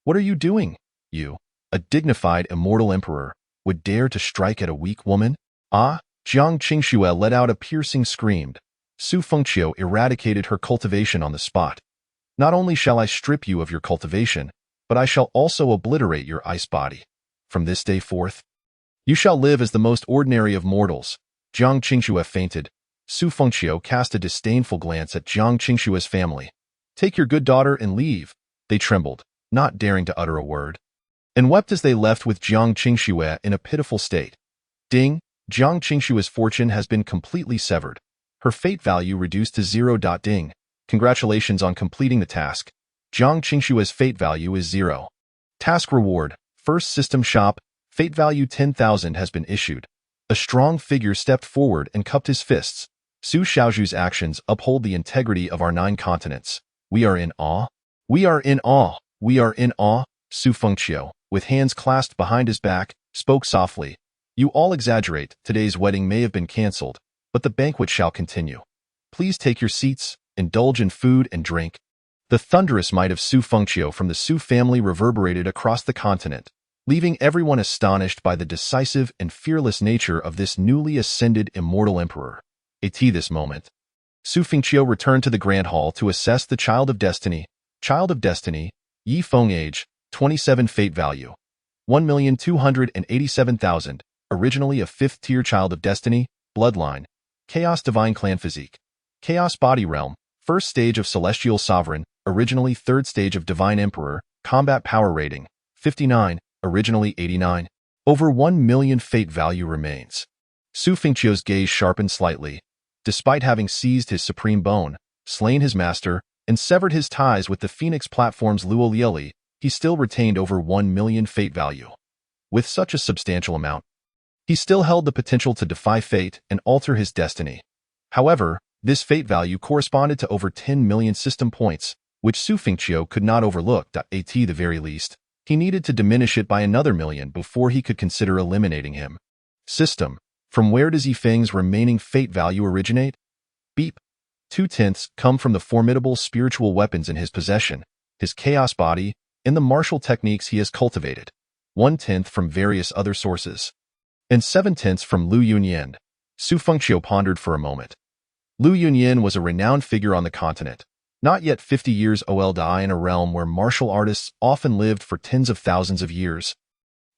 What are you doing? You, a dignified immortal emperor, would dare to strike at a weak woman? Ah! Jiang Qingxue let out a piercing scream. Su Fengqiu eradicated her cultivation on the spot. Not only shall I strip you of your cultivation, but I shall also obliterate your ice body. From this day forth, you shall live as the most ordinary of mortals. Jiang Qingxue fainted. Su Fengqiu cast a disdainful glance at Jiang Qingshua's family. Take your good daughter and leave. They trembled, not daring to utter a word, and wept as they left with Jiang Qingxue in a pitiful state. Ding, Jiang Qingshua's fortune has been completely severed. Her fate value reduced to 0. Ding. Congratulations on completing the task. Jiang Qingshua's fate value is 0. Task reward, first system shop, fate value 10,000 has been issued. A strong figure stepped forward and cupped his fists. Su Xiaozhu's actions uphold the integrity of our 9 continents. We are in awe. We are in awe. We are in awe. Su Fengqiu, with hands clasped behind his back, spoke softly. You all exaggerate. Today's wedding may have been cancelled, but the banquet shall continue. Please take your seats, indulge in food and drink. The thunderous might of Su Fengqiu from the Su family reverberated across the continent, leaving everyone astonished by the decisive and fearless nature of this newly ascended immortal emperor. At this moment, Su Fengqiu returned to the Grand Hall to assess the Child of Destiny. Child of Destiny, Yifeng age, 27 fate value, 1,287,000, originally a 5th-tier Child of Destiny, bloodline, Chaos Divine Clan physique, Chaos Body Realm, 1st stage of Celestial Sovereign, originally 3rd stage of Divine Emperor, combat power rating, 59, originally 89. Over 1 million fate value remains. Su Fengqiu's gaze sharpened slightly. Despite having seized his supreme bone, slain his master, and severed his ties with the Phoenix platform's Luo Lieli, he still retained over 1 million fate value. With such a substantial amount, he still held the potential to defy fate and alter his destiny. However, this fate value corresponded to over 10 million system points, which Su Fengqiu could not overlook. At the very least, he needed to diminish it by another million before he could consider eliminating him. System. From where does Yifeng's remaining fate value originate? Beep. 2/10 come from the formidable spiritual weapons in his possession, his chaos body, and the martial techniques he has cultivated. 1/10 from various other sources, and 7/10 from Lu Yunyan. Su Fengqiu pondered for a moment. Lu Yunyan was a renowned figure on the continent, not yet 50 years old in a realm where martial artists often lived for tens of thousands of years.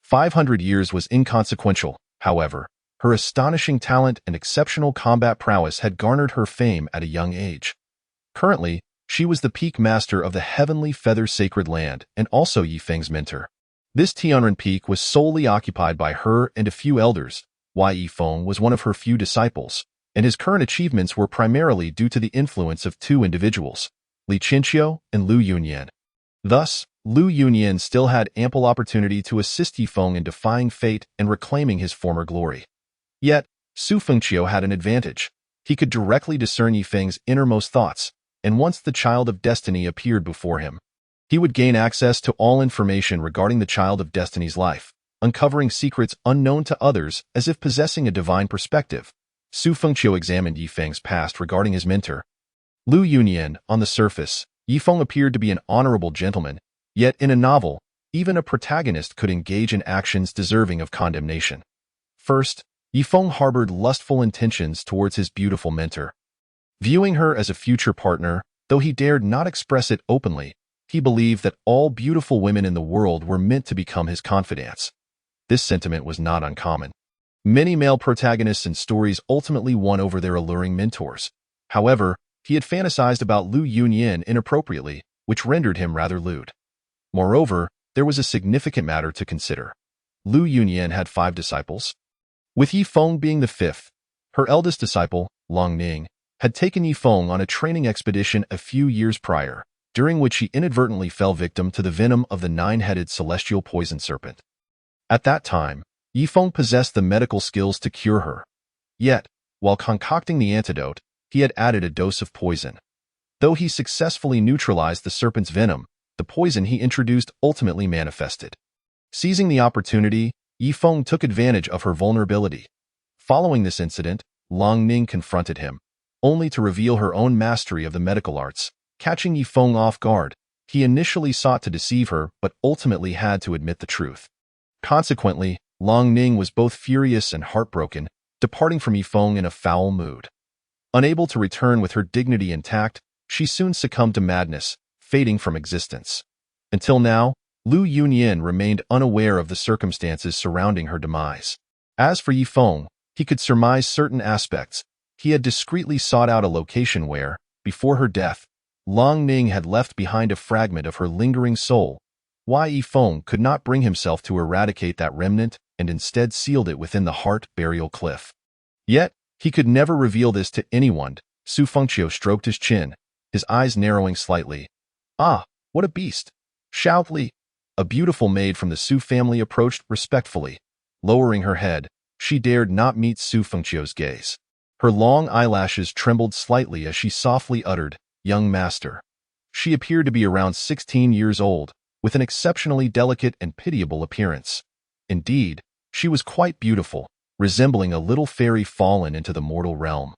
500 years was inconsequential, however. Her astonishing talent and exceptional combat prowess had garnered her fame at a young age. Currently, she was the peak master of the Heavenly Feather Sacred Land and also Yifeng's mentor. This Tianren peak was solely occupied by her and a few elders. Yifeng was one of her few disciples, and his current achievements were primarily due to the influence of two individuals, Li Qinqiu and Lu Yunyan. Thus, Lu Yunyan still had ample opportunity to assist Yifeng in defying fate and reclaiming his former glory. Yet, Su Fengqiu had an advantage. He could directly discern Yifeng's innermost thoughts, and once the Child of Destiny appeared before him, he would gain access to all information regarding the Child of Destiny's life, uncovering secrets unknown to others as if possessing a divine perspective. Su Fengqiu examined Yifeng's past regarding his mentor, Lu Yunyan. On the surface, Yifeng appeared to be an honorable gentleman, yet in a novel, even a protagonist could engage in actions deserving of condemnation. First, Yifeng harbored lustful intentions towards his beautiful mentor. Viewing her as a future partner, though he dared not express it openly, he believed that all beautiful women in the world were meant to become his confidants. This sentiment was not uncommon. Many male protagonists in stories ultimately won over their alluring mentors. However, he had fantasized about Lu Yunyan inappropriately, which rendered him rather lewd. Moreover, there was a significant matter to consider. Lu Yunyan had 5 disciples, with Yifeng being the 5th. Her eldest disciple, Long Ning, had taken Yifeng on a training expedition a few years prior, during which he inadvertently fell victim to the venom of the 9-headed celestial poison serpent. At that time, Yifeng possessed the medical skills to cure her. Yet, while concocting the antidote, he had added a dose of poison. Though he successfully neutralized the serpent's venom, the poison he introduced ultimately manifested. Seizing the opportunity, Yifeng took advantage of her vulnerability. Following this incident, Long Ning confronted him, only to reveal her own mastery of the medical arts. Catching Yifeng off guard, he initially sought to deceive her but ultimately had to admit the truth. Consequently, Long Ning was both furious and heartbroken, departing from Yifeng in a foul mood. Unable to return with her dignity intact, she soon succumbed to madness, fading from existence. Until now, Lu Yunyan remained unaware of the circumstances surrounding her demise. As for Yifeng, he could surmise certain aspects. He had discreetly sought out a location where, before her death, Long Ning had left behind a fragment of her lingering soul. Yifeng could not bring himself to eradicate that remnant and instead sealed it within the heart burial cliff. Yet, he could never reveal this to anyone. Su Fengqiu stroked his chin, his eyes narrowing slightly. Ah, what a beast! Xiao Li, a beautiful maid from the Su family, approached respectfully. Lowering her head, she dared not meet Su Fengqiu's gaze. Her long eyelashes trembled slightly as she softly uttered, "Young master." She appeared to be around 16 years old, with an exceptionally delicate and pitiable appearance. Indeed, she was quite beautiful, resembling a little fairy fallen into the mortal realm.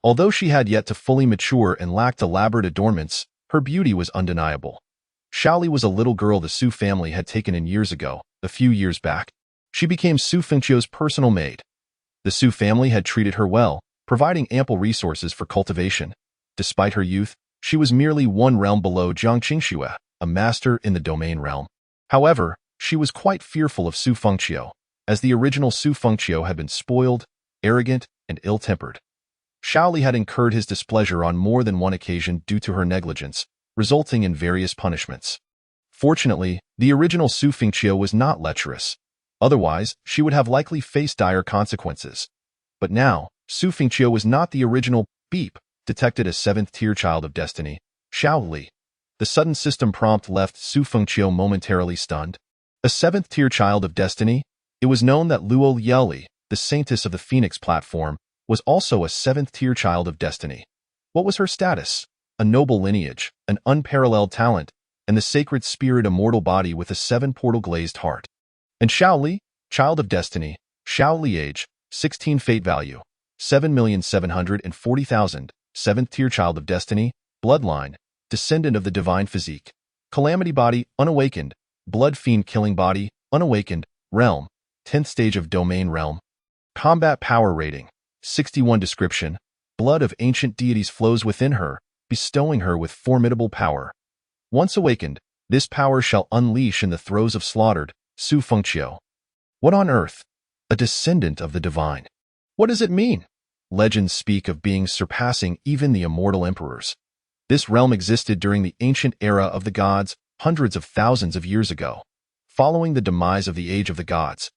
Although she had yet to fully mature and lacked elaborate adornments, her beauty was undeniable. Xiaoli was a little girl the Su family had taken in years ago. A few years back, she became Su Fengqiu's personal maid. The Su family had treated her well, providing ample resources for cultivation. Despite her youth, she was merely one realm below Jiang Qingxue, a master in the domain realm. However, she was quite fearful of Su Fengqiu, as the original Su Fengqiu had been spoiled, arrogant, and ill-tempered. Xiaoli had incurred his displeasure on more than one occasion due to her negligence, resulting in various punishments. Fortunately, the original Su Fengqiu was not lecherous. Otherwise, she would have likely faced dire consequences. But now, Su Fengqiu was not the original beep, detected a 7th-tier child of destiny, Xiaoli. The sudden system prompt left Su Fengqiu momentarily stunned. A 7th-tier child of destiny? It was known that Luo Yaoli, the saintess of the Phoenix platform, was also a 7th-tier child of destiny. What was her status? A noble lineage, an unparalleled talent, and the sacred spirit immortal body with a 7-portal glazed heart. And Xiaoli, child of destiny, Xiaoli age, 16 fate value, 7,740,000, 7th-tier child of destiny, bloodline, descendant of the divine physique, calamity body, unawakened, blood fiend killing body, unawakened, realm, 10th stage of domain realm. Combat power rating, 61 description, blood of ancient deities flows within her, bestowing her with formidable power. Once awakened, this power shall unleash in the throes of slaughtered Su Fengqiu. What on earth? A descendant of the divine. What does it mean? Legends speak of beings surpassing even the immortal emperors. This realm existed during the ancient era of the gods, hundreds of thousands of years ago. following the demise of the Age of the Gods.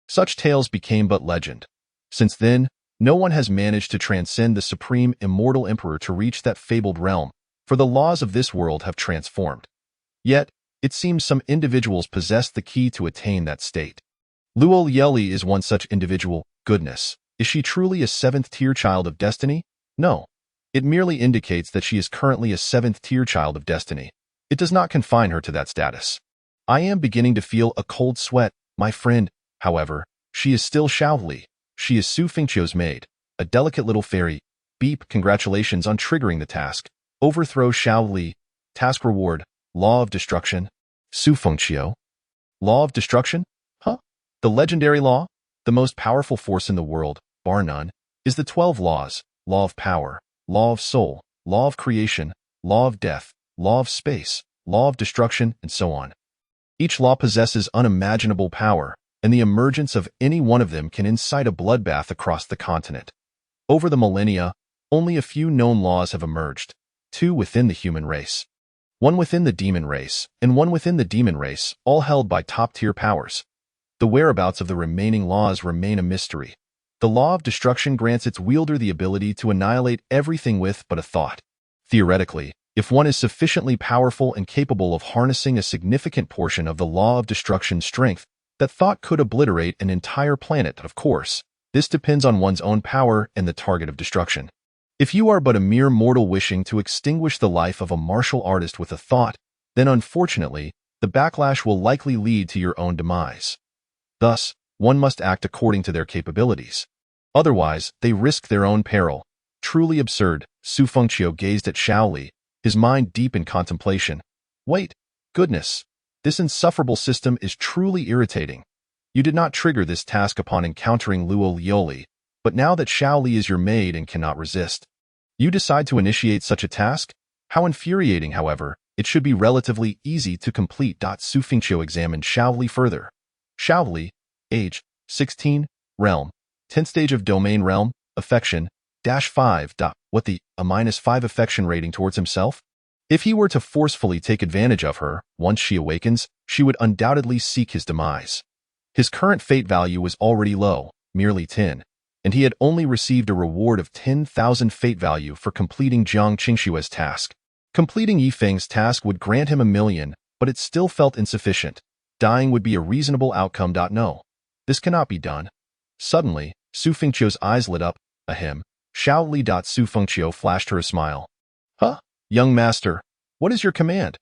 Such tales became but legend. Since then, no one has managed to transcend the supreme immortal emperor to reach that fabled realm, for the laws of this world have transformed. Yet, it seems some individuals possess the key to attain that state. Luo Yeli is one such individual. Goodness, is she truly a seventh-tier child of destiny? No. It merely indicates that she is currently a seventh-tier child of destiny. It does not confine her to that status. I am beginning to feel a cold sweat, my friend. However, she is still Xiaoli. She is Su Fengqiu's maid, a delicate little fairy. Beep, congratulations on triggering the task. Overthrow Xiaoli. Task reward, Law of Destruction. Su Fengqiu. Law of Destruction? Huh? The legendary law? The most powerful force in the world, bar none, is the 12 laws: Law of Power, Law of Soul, Law of Creation, Law of Death, Law of Space, Law of Destruction, and so on. Each law possesses unimaginable power, and the emergence of any one of them can incite a bloodbath across the continent. Over the millennia, only a few known laws have emerged, 2 within the human race, 1 within the demon race, and 1 within the demon race, all held by top-tier powers. The whereabouts of the remaining laws remain a mystery. The Law of Destruction grants its wielder the ability to annihilate everything with but a thought. Theoretically, if one is sufficiently powerful and capable of harnessing a significant portion of the Law of Destruction's strength, that thought could obliterate an entire planet. Of course, this depends on one's own power and the target of destruction. If you are but a mere mortal wishing to extinguish the life of a martial artist with a thought, then unfortunately, the backlash will likely lead to your own demise. Thus, one must act according to their capabilities. Otherwise, they risk their own peril. Truly absurd. Su Fengqiu gazed at Xiaoli, his mind deep in contemplation. Wait, goodness, this insufferable system is truly irritating. You did not trigger this task upon encountering Luo Lioli, but now that Xiaoli is your maid and cannot resist, you decide to initiate such a task? How infuriating, however, it should be relatively easy to complete. Su Fengqiu examined Xiaoli further. Xiaoli, age, 16, realm, 10th stage of domain realm, affection, -5. What the, a -5 affection rating towards himself? If he were to forcefully take advantage of her, once she awakens, she would undoubtedly seek his demise. His current fate value was already low, merely 10, and he had only received a reward of 10,000 fate value for completing Jiang Qingshue's task. Completing Yifeng's task would grant him 1,000,000, but it still felt insufficient. Dying would be a reasonable outcome. No, this cannot be done. Suddenly, Su Fengqiu's eyes lit up. Ahem. Xiaoli. Su Fengqiu flashed her a smile. Huh? Young master, what is your command?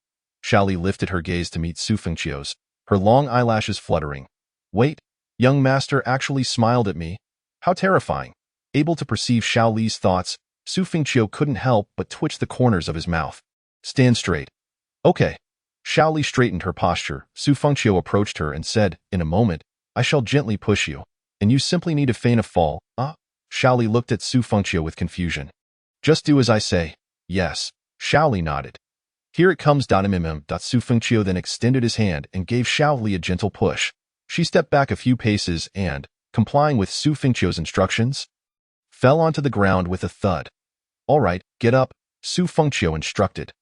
Xiaoli lifted her gaze to meet Su Fengqiu's, her long eyelashes fluttering. Wait, young master actually smiled at me. How terrifying. Able to perceive Xiaoli's thoughts, Su Fengqiu couldn't help but twitch the corners of his mouth. Stand straight. Okay. Xiaoli straightened her posture. Su Fengqiu approached her and said, in a moment, I shall gently push you, and you simply need to feign a fall. Xiaoli looked at Su Fengqiu with confusion. Just do as I say. Yes. Xiaoli nodded. Here it comes. Su Fengqiu then extended his hand and gave Xiaoli a gentle push. She stepped back a few paces and, complying with Su Fengqiu's instructions, fell onto the ground with a thud. All right, get up, Su Fengqiu instructed.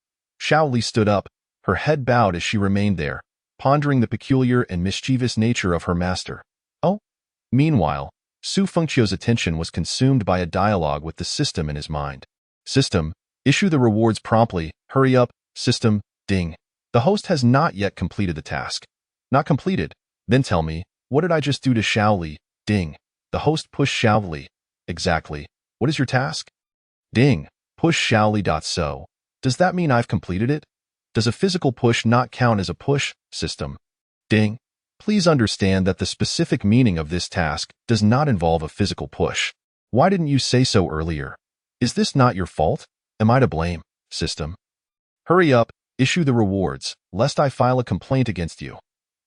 Xiaoli stood up, her head bowed as she remained there, pondering the peculiar and mischievous nature of her master. Oh? Meanwhile, Su Fengqiu's attention was consumed by a dialogue with the system in his mind. System, issue the rewards promptly. Hurry up, system, ding. The host has not yet completed the task. Not completed? Then tell me, what did I just do to Xiaoli? Ding. The host pushed Xiaoli. Exactly. What is your task? Ding. Push Xiaoli. So, does that mean I've completed it? Does a physical push not count as a push? System. Ding. Please understand that the specific meaning of this task does not involve a physical push. Why didn't you say so earlier? Is this not your fault? Am I to blame? System. Hurry up, issue the rewards, lest I file a complaint against you.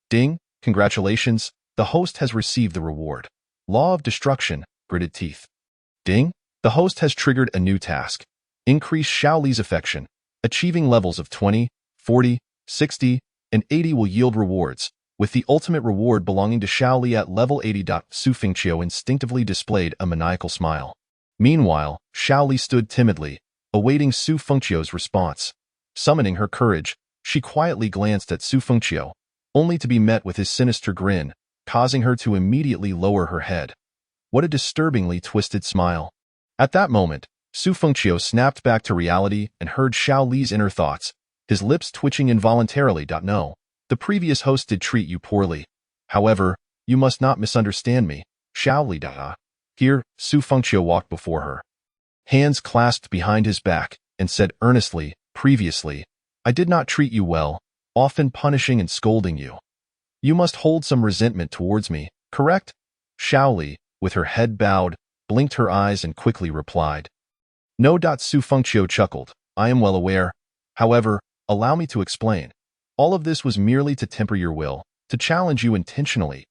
Ding. Congratulations, the host has received the reward. Law of Destruction, gritted teeth. Ding. The host has triggered a new task. Increase Xiaoli's affection. Achieving levels of 20, 40, 60, and 80 will yield rewards, with the ultimate reward belonging to Xiaoli at level 80. Su Fengqiu instinctively displayed a maniacal smile. Meanwhile, Xiaoli stood timidly, awaiting Su Fengqiu's response. Summoning her courage, she quietly glanced at Su Fengqiu. only to be met with his sinister grin, causing her to immediately lower her head. What a disturbingly twisted smile. At that moment, Su Fengqiu snapped back to reality and heard Xiao Li's inner thoughts, his lips twitching involuntarily. No, the previous host did treat you poorly. However, you must not misunderstand me, Xiao Li. Here, Su Fengqiu walked before her, hands clasped behind his back, and said earnestly, previously, I did not treat you well, often punishing and scolding you. You must hold some resentment towards me, correct? Xiao Li, with her head bowed, blinked her eyes and quickly replied. No. Su Fengqiu chuckled. I am well aware. However, allow me to explain. All of this was merely to temper your will, to challenge you intentionally.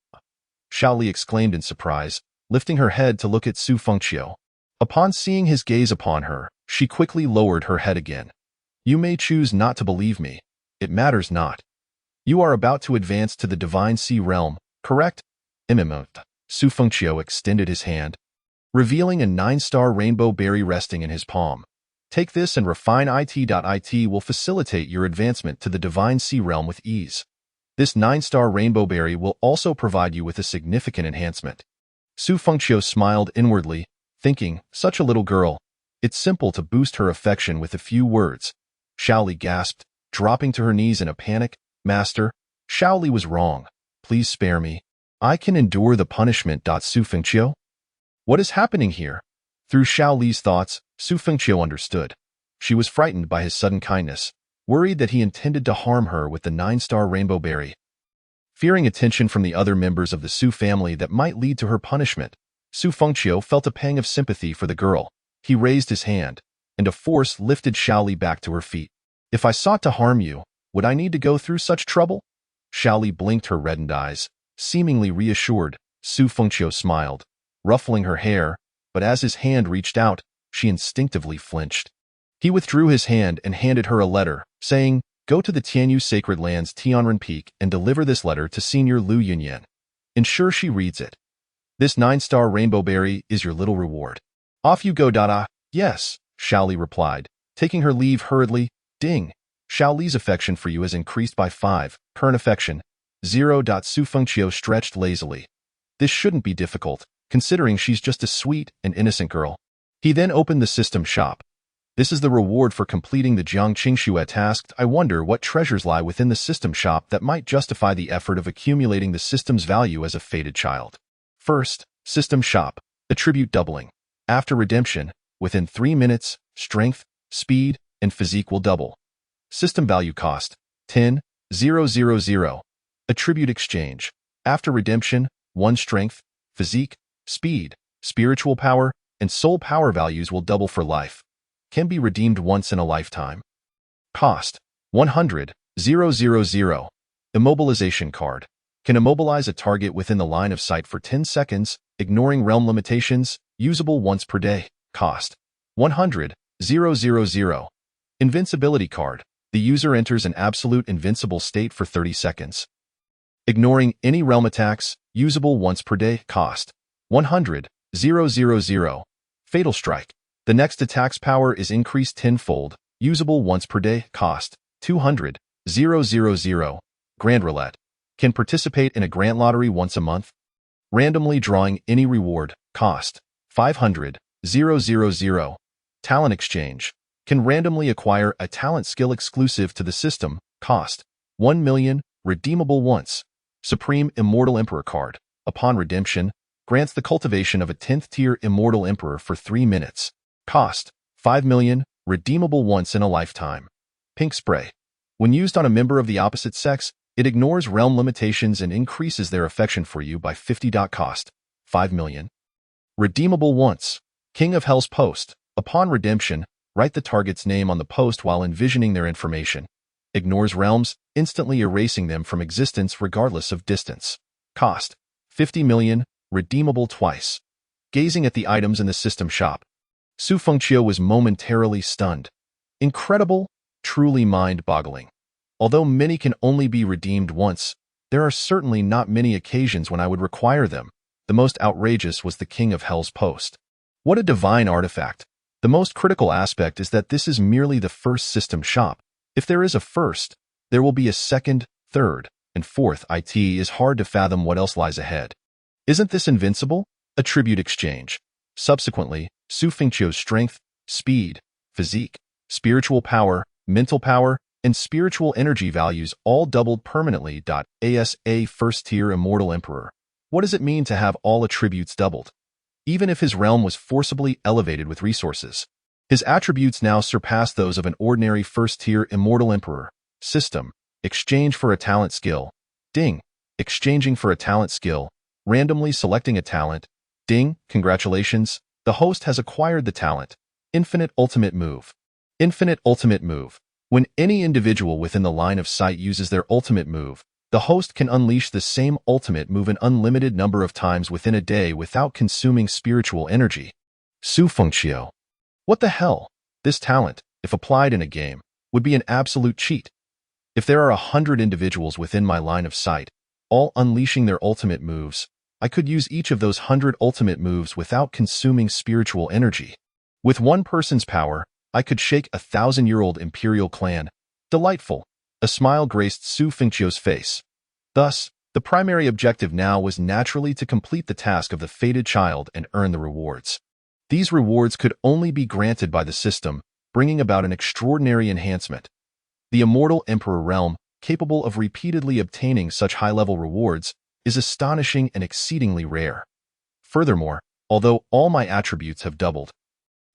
Xiao Li exclaimed in surprise, lifting her head to look at Su Fengqiu. Upon seeing his gaze upon her, she quickly lowered her head again. You may choose not to believe me. It matters not. You are about to advance to the Divine Sea Realm, correct? Su Fengqiu extended his hand, revealing a 9-star rainbow berry resting in his palm. Take this and refine it. It will facilitate your advancement to the Divine Sea Realm with ease. This 9-star rainbow berry will also provide you with a significant enhancement. Su Fengqiu smiled inwardly, thinking, such a little girl. It's simple to boost her affection with a few words. Xiao Li gasped, dropping to her knees in a panic. Master, Xiao Li was wrong. Please spare me. I can endure the punishment. Su Fengqiu? What is happening here? Through Xiao Li's thoughts, Su Fengqiu understood. She was frightened by his sudden kindness, worried that he intended to harm her with the 9-star rainbow berry. Fearing attention from the other members of the Su family that might lead to her punishment, Su Fengqiu felt a pang of sympathy for the girl. He raised his hand, and a force lifted Xiao Li back to her feet. If I sought to harm you, would I need to go through such trouble? Xiao Li blinked her reddened eyes, seemingly reassured. Su Fengqiu smiled, ruffling her hair, but as his hand reached out, she instinctively flinched. He withdrew his hand and handed her a letter, saying, Go to the Tianyu Sacred Lands Tianren Peak and deliver this letter to Senior Lu Yunyan. Ensure she reads it. This 9-star rainbow berry is your little reward. Off you go. Yes, Xiao Li replied, taking her leave hurriedly. Ding. Xiao Li's affection for you has increased by 5, current affection, 0. Su Fengqiu stretched lazily. This shouldn't be difficult, considering she's just a sweet and innocent girl. He then opened the system shop. This is the reward for completing the Jiang Qingxue task. I wonder what treasures lie within the system shop that might justify the effort of accumulating the system's value as a fated child. First, system shop, attribute doubling. After redemption, within 3 minutes, strength, speed, and physique will double. System value cost, 10,000. Attribute exchange. After redemption, 1 strength, physique, speed, spiritual power, and soul power values will double for life. Can be redeemed once in a lifetime. Cost, 100,000. Immobilization card. Can immobilize a target within the line of sight for 10 seconds, ignoring realm limitations, usable once per day. Cost, 100,000. Invincibility card. The user enters an absolute invincible state for 30 seconds. Ignoring any realm attacks, usable once per day. Cost, 100,000. Fatal Strike. The next attack's power is increased tenfold, usable once per day. Cost, 200,000. Grand Roulette. Can participate in a grant lottery once a month. Randomly drawing any reward. Cost, 500,000. Talent Exchange. Can randomly acquire a talent skill exclusive to the system. Cost, 1 million, redeemable once. Supreme Immortal Emperor card. Upon redemption, grants the cultivation of a 10th tier Immortal Emperor for 3 minutes. Cost, 5 million, redeemable once in a lifetime. Pink Spray. When used on a member of the opposite sex, it ignores realm limitations and increases their affection for you by 50. Cost, 5 million. Redeemable once. King of Hell's Post. Upon redemption, write the target's name on the post while envisioning their information. Ignores realms, instantly erasing them from existence regardless of distance. Cost, 50 million, redeemable twice. Gazing at the items in the system shop, Su Fengqiu was momentarily stunned. Incredible, truly mind-boggling. Although many can only be redeemed once, there are certainly not many occasions when I would require them. The most outrageous was the King of Hell's Post. What a divine artifact. The most critical aspect is that this is merely the first system shop. If there is a first, there will be a second, third, and fourth, it is hard to fathom what else lies ahead. Isn't this invincible? Attribute exchange. Subsequently, Su Fengqiu's strength, speed, physique, spiritual power, mental power, and spiritual energy values all doubled permanently. Asa first-tier immortal emperor. What does it mean to have all attributes doubled? Even if his realm was forcibly elevated with resources, his attributes now surpass those of an ordinary first-tier immortal emperor. System. Exchange for a talent skill. Ding. Exchanging for a talent skill. Randomly selecting a talent. Ding. Congratulations. The host has acquired the talent. Infinite ultimate move. Infinite ultimate move. When any individual within the line of sight uses their ultimate move, the host can unleash the same ultimate move an unlimited number of times within a day without consuming spiritual energy. Su Fengqiu. What the hell? This talent, if applied in a game, would be an absolute cheat. If there are 100 individuals within my line of sight, all unleashing their ultimate moves, I could use each of those 100 ultimate moves without consuming spiritual energy. With one person's power, I could shake a 1,000-year-old imperial clan. Delightful. A smile graced Su Fengqiu's face. Thus, the primary objective now was naturally to complete the task of the fated child and earn the rewards. These rewards could only be granted by the system, bringing about an extraordinary enhancement. The immortal emperor realm, capable of repeatedly obtaining such high-level rewards, is astonishing and exceedingly rare. Furthermore, although all my attributes have doubled,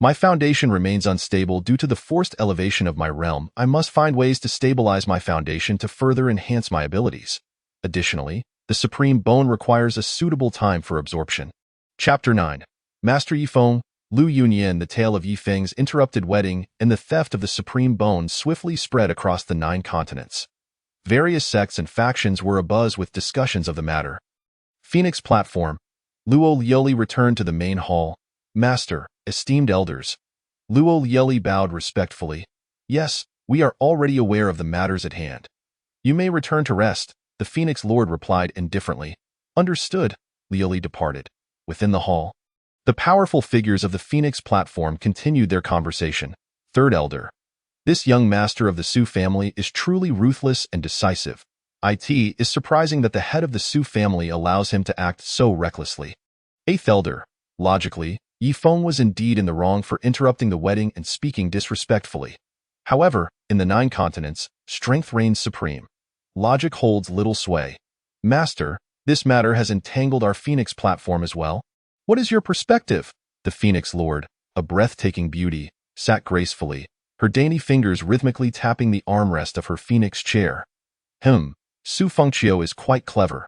my foundation remains unstable due to the forced elevation of my realm. I must find ways to stabilize my foundation to further enhance my abilities. Additionally, the Supreme Bone requires a suitable time for absorption. Chapter 9. Master Yifeng, Lu Yunyan. The tale of Yifeng's interrupted wedding and the theft of the Supreme Bone swiftly spread across the 9 continents. Various sects and factions were abuzz with discussions of the matter. Phoenix Platform. Luo Lioli returned to the main hall. Master, esteemed elders. Luo Lioli bowed respectfully. Yes, we are already aware of the matters at hand. You may return to rest, the Phoenix Lord replied indifferently. Understood. Lioli departed. Within the hall, the powerful figures of the Phoenix Platform continued their conversation. Third Elder. This young master of the Su family is truly ruthless and decisive. It is surprising that the head of the Su family allows him to act so recklessly. Eighth Elder. Logically, Yifeng was indeed in the wrong for interrupting the wedding and speaking disrespectfully. However, in the 9 continents, strength reigns supreme. Logic holds little sway. Master, this matter has entangled our Phoenix Platform as well. What is your perspective? The Phoenix Lord, a breathtaking beauty, sat gracefully, her dainty fingers rhythmically tapping the armrest of her Phoenix chair. Su Fengqiu is quite clever.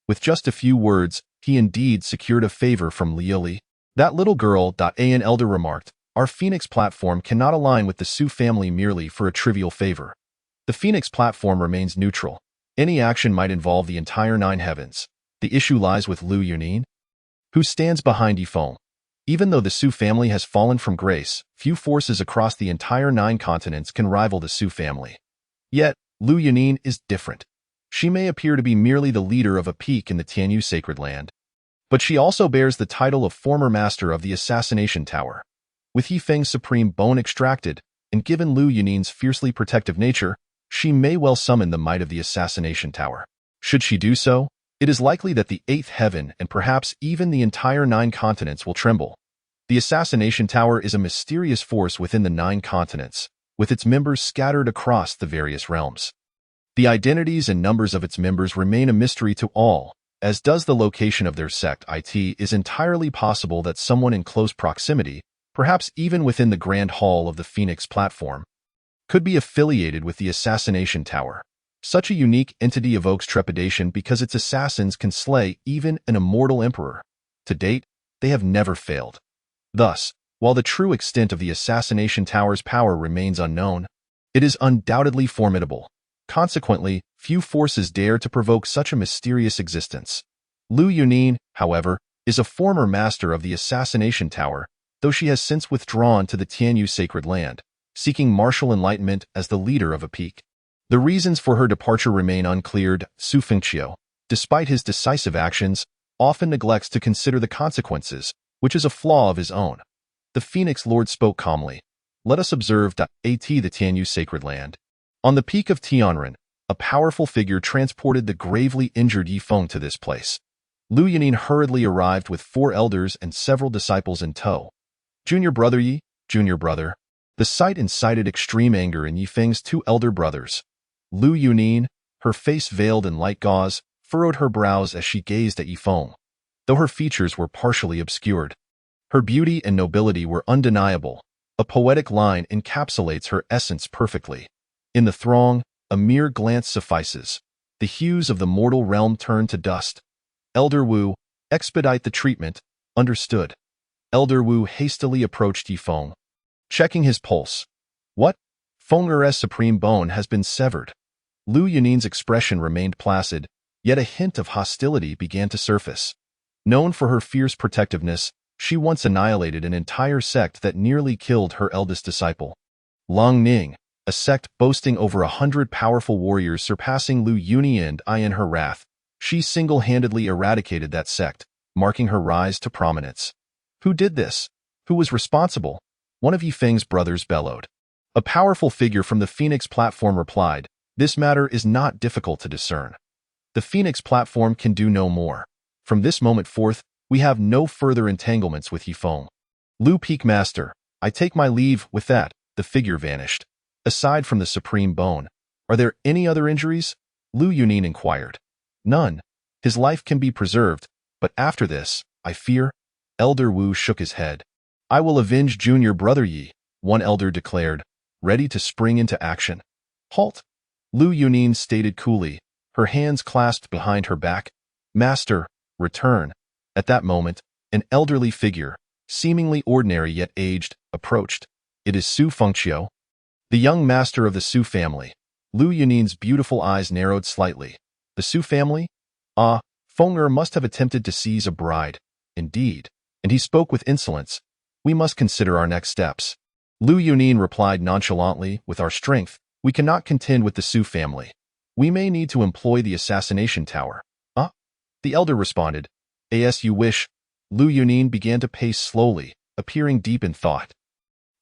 With just a few words, he indeed secured a favor from Lioli. That little girl. An elder remarked, our Phoenix Platform cannot align with the Su family merely for a trivial favor. The Phoenix Platform remains neutral. Any action might involve the entire 9 heavens. The issue lies with Lu Yunin, who stands behind Yifeng. Even though the Su family has fallen from grace, few forces across the entire 9 continents can rival the Su family. Yet, Lu Yunin is different. She may appear to be merely the leader of a peak in the Tianyu sacred land, but she also bears the title of former master of the Assassination Tower. With Yifeng's Supreme Bone extracted, and given Lu Yunin's fiercely protective nature, she may well summon the might of the Assassination Tower. Should she do so, it is likely that the 8th heaven and perhaps even the entire 9 continents will tremble. The Assassination Tower is a mysterious force within the 9 continents, with its members scattered across the various realms. The identities and numbers of its members remain a mystery to all, as does the location of their sect. It is entirely possible that someone in close proximity, perhaps even within the Grand Hall of the Phoenix Platform, could be affiliated with the Assassination Tower. Such a unique entity evokes trepidation because its assassins can slay even an immortal emperor. To date, they have never failed. Thus, while the true extent of the Assassination Tower's power remains unknown, it is undoubtedly formidable. Consequently, few forces dare to provoke such a mysterious existence. Lu Yunin, however, is a former master of the Assassination Tower, though she has since withdrawn to the Tianyu sacred land, seeking martial enlightenment as the leader of a peak. The reasons for her departure remain unclear. Su Fengqiu, despite his decisive actions, often neglects to consider the consequences, which is a flaw of his own. The Phoenix Lord spoke calmly. Let us observe. The Tianyu sacred land. On the peak of Tianren, a powerful figure transported the gravely injured Yifeng to this place. Lu Yunin hurriedly arrived with 4 elders and several disciples in tow. Junior brother Yi, junior brother. The sight incited extreme anger in Yifeng's 2 elder brothers. Lu Yunin, her face veiled in light gauze, furrowed her brows as she gazed at Yifeng. Though her features were partially obscured, her beauty and nobility were undeniable. A poetic line encapsulates her essence perfectly. In the throng, a mere glance suffices. The hues of the mortal realm turn to dust. Elder Wu, expedite the treatment. Understood. Elder Wu hastily approached Yifeng, checking his pulse. What? Feng'er's supreme bone has been severed. Lu Yunin's expression remained placid, yet a hint of hostility began to surface. Known for her fierce protectiveness, she once annihilated an entire sect that nearly killed her eldest disciple. Long Ning, a sect boasting over 100 powerful warriors surpassing Lu Yunin and I in her wrath. She single-handedly eradicated that sect, marking her rise to prominence. Who did this? Who was responsible? One of Yifeng's brothers bellowed. A powerful figure from the Phoenix platform replied, this matter is not difficult to discern. The Phoenix platform can do no more. From this moment forth, we have no further entanglements with Yifeng. Lu Peak Master, I take my leave. With that, the figure vanished. Aside from the supreme bone, are there any other injuries? Lu Yunin inquired. None. His life can be preserved, but after this, I fear. Elder Wu shook his head. I will avenge junior brother Yi, one elder declared, ready to spring into action. Halt! Lu Yunin stated coolly, her hands clasped behind her back. Master, return. At that moment, an elderly figure, seemingly ordinary yet aged, approached. It is Su Fengqiu, the young master of the Su family. Lu Yunin's beautiful eyes narrowed slightly. The Su family? Ah, Feng'er must have attempted to seize a bride. Indeed. And he spoke with insolence. We must consider our next steps. Lu Yunin replied nonchalantly, with our strength, we cannot contend with the Su family. We may need to employ the assassination tower. Ah? The elder responded. As you wish. Lu Yunin began to pace slowly, appearing deep in thought.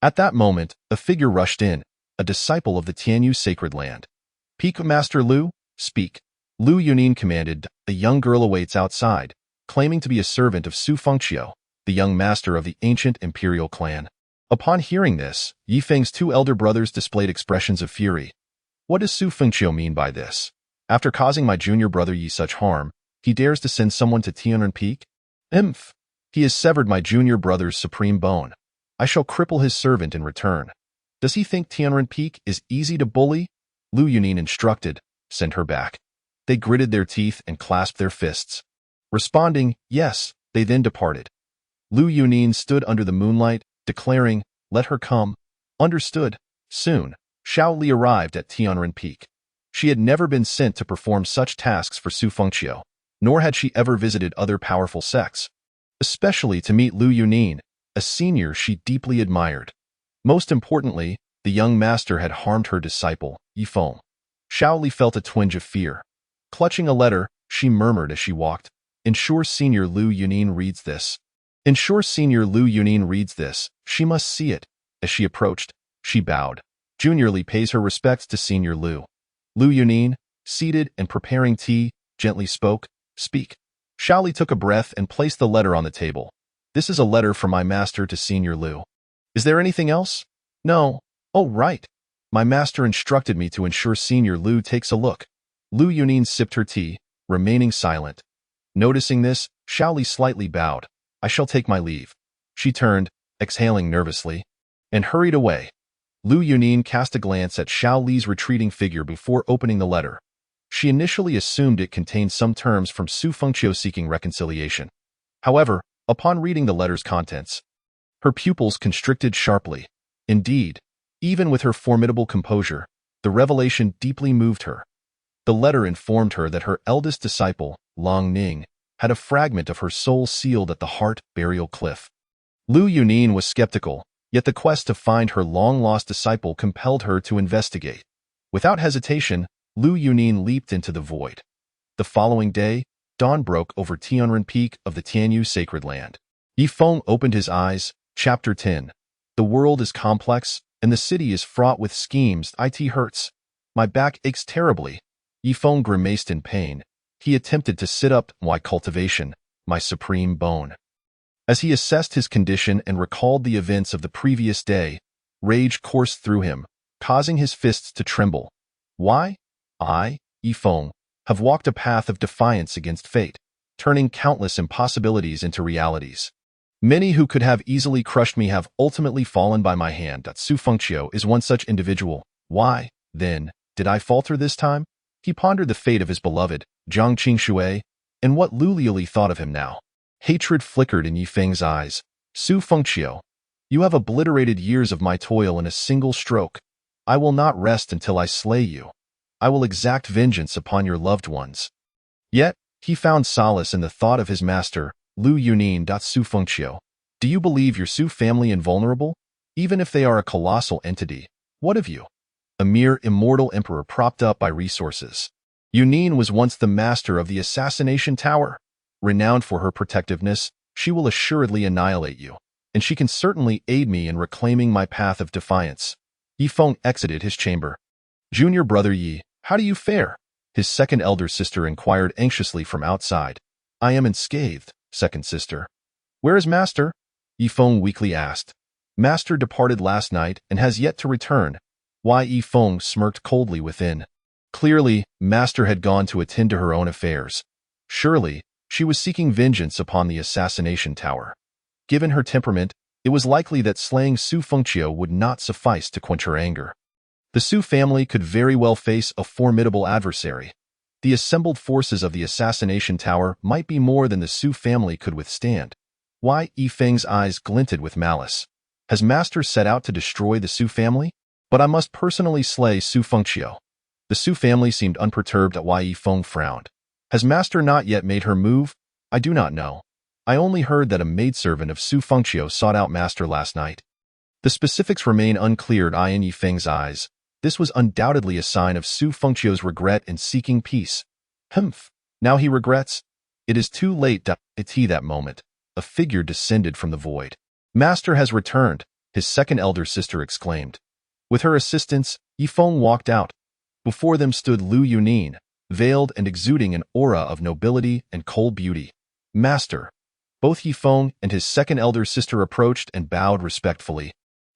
At that moment, a figure rushed in, a disciple of the Tianyu sacred land. Peak Master Lu, speak. Lu Yunin commanded. A young girl awaits outside, claiming to be a servant of Su Fengqiu, the young master of the ancient imperial clan. Upon hearing this, Yifeng's 2 elder brothers displayed expressions of fury. What does Su Fengqiu mean by this? After causing my junior brother Yi such harm, he dares to send someone to Tianren Peak? Imph! He has severed my junior brother's supreme bone. I shall cripple his servant in return. Does he think Tianren Peak is easy to bully? Lu Yunin instructed, send her back. They gritted their teeth and clasped their fists. Responding, yes, they then departed. Lu Yunin stood under the moonlight, declaring, let her come. Understood. Soon, Xiao Li arrived at Tianren Peak. She had never been sent to perform such tasks for Su Fengqiu, nor had she ever visited other powerful sects. Especially to meet Lu Yunin, a senior she deeply admired. Most importantly, the young master had harmed her disciple, Yifeng. Xiao Li felt a twinge of fear. Clutching a letter, she murmured as she walked, ensure Senior Lu Yunin reads this. Ensure Senior Lu Yunin reads this. She must see it. As she approached, she bowed. Junior Li pays her respects to Senior Lu. Lu Yunin, seated and preparing tea, gently spoke, speak. Xiao Li took a breath and placed the letter on the table. This is a letter from my master to Senior Lu. Is there anything else? No. Oh, right. My master instructed me to ensure Senior Lu takes a look. Lu Yunin sipped her tea, remaining silent. Noticing this, Xiao Li slightly bowed. I shall take my leave. She turned, exhaling nervously, and hurried away. Lu Yunin cast a glance at Xiao Li's retreating figure before opening the letter. She initially assumed it contained some terms from Su Fengqiu seeking reconciliation. However, upon reading the letter's contents, her pupils constricted sharply. Indeed, even with her formidable composure, the revelation deeply moved her. The letter informed her that her eldest disciple, Long Ning, had a fragment of her soul sealed at the heart burial cliff. Lu Yunin was skeptical, yet the quest to find her long-lost disciple compelled her to investigate. Without hesitation, Lu Yunin leaped into the void. The following day, dawn broke over Tianren Peak of the Tianyu sacred land. Yifeng opened his eyes. Chapter 10. The world is complex, and the city is fraught with schemes. It hurts. My back aches terribly. Yifeng grimaced in pain. He attempted to sit up. Why cultivation, my supreme bone. As he assessed his condition and recalled the events of the previous day, rage coursed through him, causing his fists to tremble. Why? I, Yifeng, have walked a path of defiance against fate, turning countless impossibilities into realities. Many who could have easily crushed me have ultimately fallen by my hand. Su Fengqiu is one such individual. Why, then, did I falter this time? He pondered the fate of his beloved, Jiang Qingshui, and what Lu Liuli thought of him now. Hatred flickered in Yifeng's eyes. Su Fengqiu, you have obliterated years of my toil in a single stroke. I will not rest until I slay you. I will exact vengeance upon your loved ones. Yet, he found solace in the thought of his master, Lu Yunin. Su Fengqiu, do you believe your Su family invulnerable? Even if they are a colossal entity, what of you? A mere immortal emperor propped up by resources. Yunin was once the master of the assassination tower. Renowned for her protectiveness, she will assuredly annihilate you, and she can certainly aid me in reclaiming my path of defiance. Yifeng exited his chamber. Junior brother Yi, how do you fare? His second elder sister inquired anxiously from outside. I am unscathed, second sister. Where is master? Yifeng weakly asked. Master departed last night and has yet to return. Why? Yifeng smirked coldly within. Clearly, master had gone to attend to her own affairs. Surely, she was seeking vengeance upon the assassination tower. Given her temperament, it was likely that slaying Su Fengqiu would not suffice to quench her anger. The Su family could very well face a formidable adversary. The assembled forces of the assassination tower might be more than the Su family could withstand. Why? Yifeng's eyes glinted with malice. Has master set out to destroy the Su family? But I must personally slay Su Fengqiu. The Su family seemed unperturbed at why Yifeng frowned. Has master not yet made her move? I do not know. I only heard that a maidservant of Su Fengqiu sought out master last night. The specifics remain unclear in Yifeng's eyes. This was undoubtedly a sign of Su Fengqiu's regret in seeking peace. Humph. Now he regrets? It is too late. At that moment, a figure descended from the void. Master has returned, his second elder sister exclaimed. With her assistance, Yifeng walked out. Before them stood Lu Yunin, veiled and exuding an aura of nobility and cold beauty. Master. Both Yifeng and his second elder sister approached and bowed respectfully.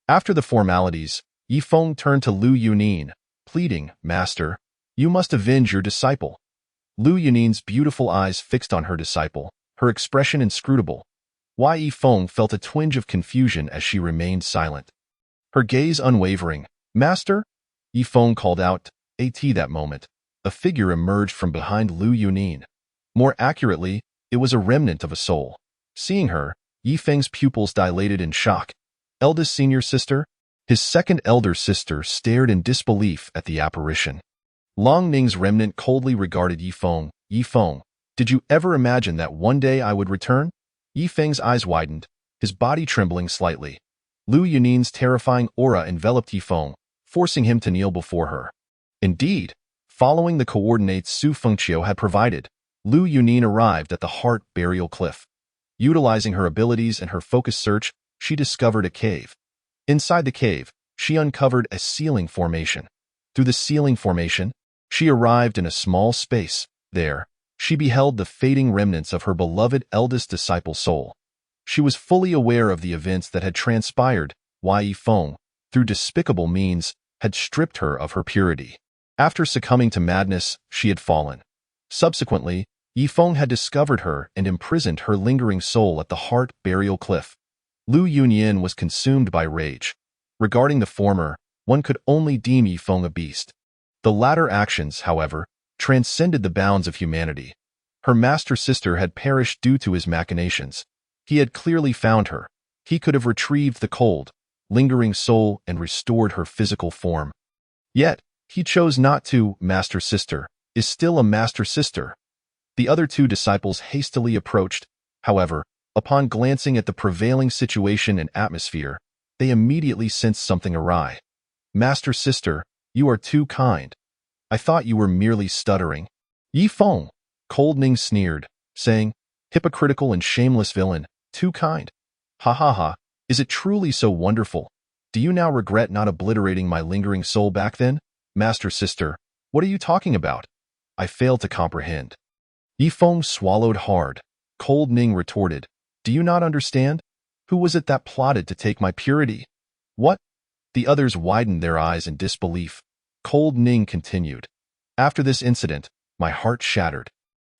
After the formalities, Yifeng turned to Lu Yunin, pleading, Master, you must avenge your disciple. Lu Yunin's beautiful eyes fixed on her disciple, her expression inscrutable. Why? Yifeng felt a twinge of confusion as she remained silent. Her gaze unwavering. Master? Yifeng called out. At that moment, a figure emerged from behind Lu Yunin. More accurately, it was a remnant of a soul. Seeing her, Yifeng's pupils dilated in shock. Eldest senior sister? His second elder sister stared in disbelief at the apparition. Long Ning's remnant coldly regarded Yifeng. Yifeng, did you ever imagine that one day I would return? Yifeng's eyes widened, his body trembling slightly. Lu Yunin's terrifying aura enveloped Yifeng, forcing him to kneel before her. Indeed, following the coordinates Su Fengqiu had provided, Lu Yunin arrived at the Heart Burial Cliff. Utilizing her abilities and her focused search, she discovered a cave. Inside the cave, she uncovered a ceiling formation. Through the ceiling formation, she arrived in a small space. There, she beheld the fading remnants of her beloved eldest disciple's soul. She was fully aware of the events that had transpired. Why? Yifeng, through despicable means, had stripped her of her purity. After succumbing to madness, she had fallen. Subsequently, Yifeng had discovered her and imprisoned her lingering soul at the Heart Burial Cliff. Lu Yunyin was consumed by rage. Regarding the former, one could only deem Yifeng a beast. The latter actions, however, transcended the bounds of humanity. Her master sister had perished due to his machinations. He had clearly found her. He could have retrieved the cold, lingering soul and restored her physical form. Yet, he chose not to. Master sister is still a master sister. The other two disciples hastily approached. However, upon glancing at the prevailing situation and atmosphere, they immediately sensed something awry. Master sister, you are too kind. I thought you were merely stuttering. Yifeng, Cold Ning sneered, saying, hypocritical and shameless villain, too kind. Ha ha ha, is it truly so wonderful? Do you now regret not obliterating my lingering soul back then? Master sister, what are you talking about? I fail to comprehend. Yifeng swallowed hard. Cold Ning retorted, do you not understand? Who was it that plotted to take my purity? What? The others widened their eyes in disbelief. Cold Ning continued, after this incident, my heart shattered.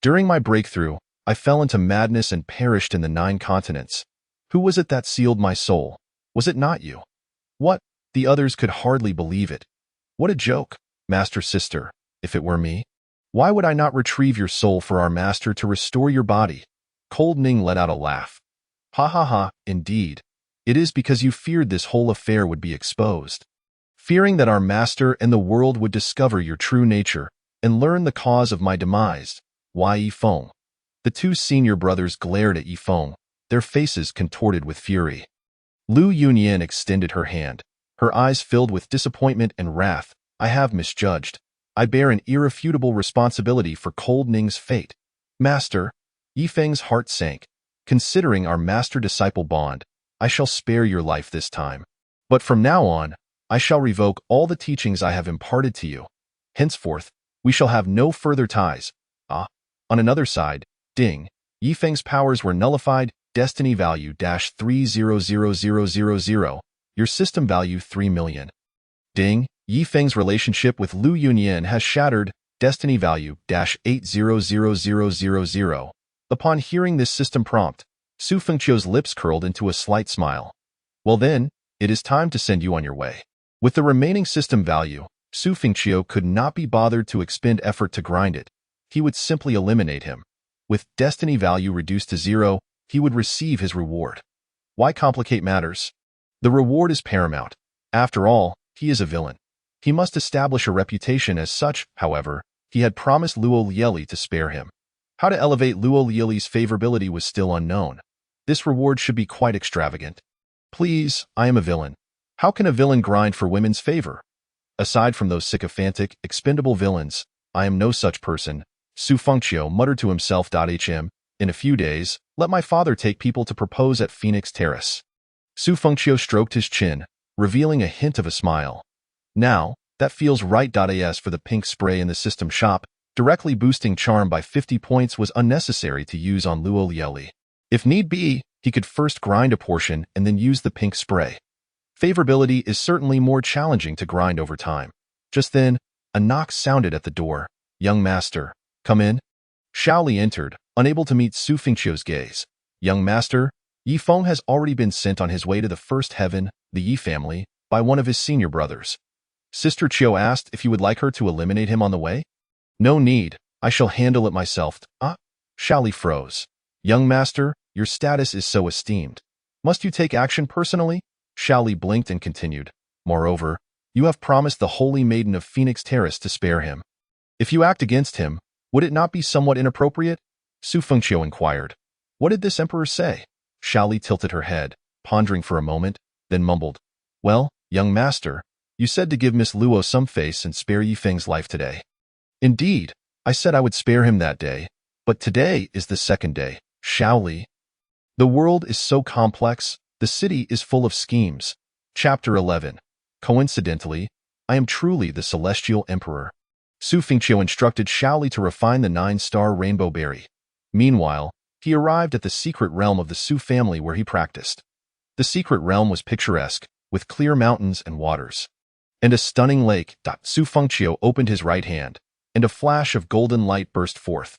During my breakthrough, I fell into madness and perished in the 9 continents. Who was it that sealed my soul? Was it not you? What? The others could hardly believe it. What a joke, Master Sister, if it were me. Why would I not retrieve your soul for our master to restore your body? Cold Ning let out a laugh. Ha ha ha, indeed. It is because you feared this whole affair would be exposed. Fearing that our master and the world would discover your true nature and learn the cause of my demise. Why, Yifeng? The 2 senior brothers glared at Yifeng, their faces contorted with fury. Lu Yunyan extended her hand. Her eyes filled with disappointment and wrath. I have misjudged. I bear an irrefutable responsibility for Cold Ning's fate. Master, Yifeng's heart sank. Considering our master-disciple bond, I shall spare your life this time. But from now on, I shall revoke all the teachings I have imparted to you. Henceforth, we shall have no further ties. Ah, on another side, ding, Yifeng's powers were nullified, destiny value -300000, your system value 3 million. Ding, Yifeng's relationship with Lu Yunyan has shattered, destiny value -800000. Upon hearing this system prompt, Su Fengqiu's lips curled into a slight smile. Well then, it is time to send you on your way. With the remaining system value, Su Fengqiu could not be bothered to expend effort to grind it. He would simply eliminate him. With destiny value reduced to 0, he would receive his reward. Why complicate matters? The reward is paramount. After all, he is a villain. He must establish a reputation as such. However, he had promised Luo Lieli to spare him. How to elevate Luo Lieli's favorability was still unknown. This reward should be quite extravagant. Please, I am a villain. How can a villain grind for women's favor? Aside from those sycophantic, expendable villains, I am no such person. Su Fengqiu muttered to himself. In a few days, let my father take people to propose at Phoenix Terrace. Su Fengqiu stroked his chin, revealing a hint of a smile. Now, that feels right. As for the pink spray in the system shop, directly boosting charm by 50 points was unnecessary to use on Luo Lieli. If need be, he could first grind a portion and then use the pink spray. Favorability is certainly more challenging to grind over time. Just then, a knock sounded at the door. Young master, come in. Shaoli entered, unable to meet Su Fengqiu's gaze. Young master, Yifeng has already been sent on his way to the first heaven, the Yi family, by one of his senior brothers. Sister Qiu asked if you would like her to eliminate him on the way. No need, I shall handle it myself. Shaoli froze. Young master, your status is so esteemed. Must you take action personally? Shaoli blinked and continued. Moreover, you have promised the Holy Maiden of Phoenix Terrace to spare him. If you act against him, would it not be somewhat inappropriate? Su Fengqiu inquired. What did this emperor say? Shaoli tilted her head, pondering for a moment, then mumbled. Well, young master, you said to give Miss Luo some face and spare Yifeng's life today. Indeed, I said I would spare him that day, but today is the second day. Shaoli. The world is so complex, the city is full of schemes. Chapter 11. Coincidentally, I am truly the Celestial Emperor. Su Fengqiu instructed Shaoli to refine the 9-star rainbow berry. Meanwhile, he arrived at the secret realm of the Su family where he practiced. The secret realm was picturesque, with clear mountains and waters. And a stunning lake. Su Fengqiu opened his right hand, and a flash of golden light burst forth.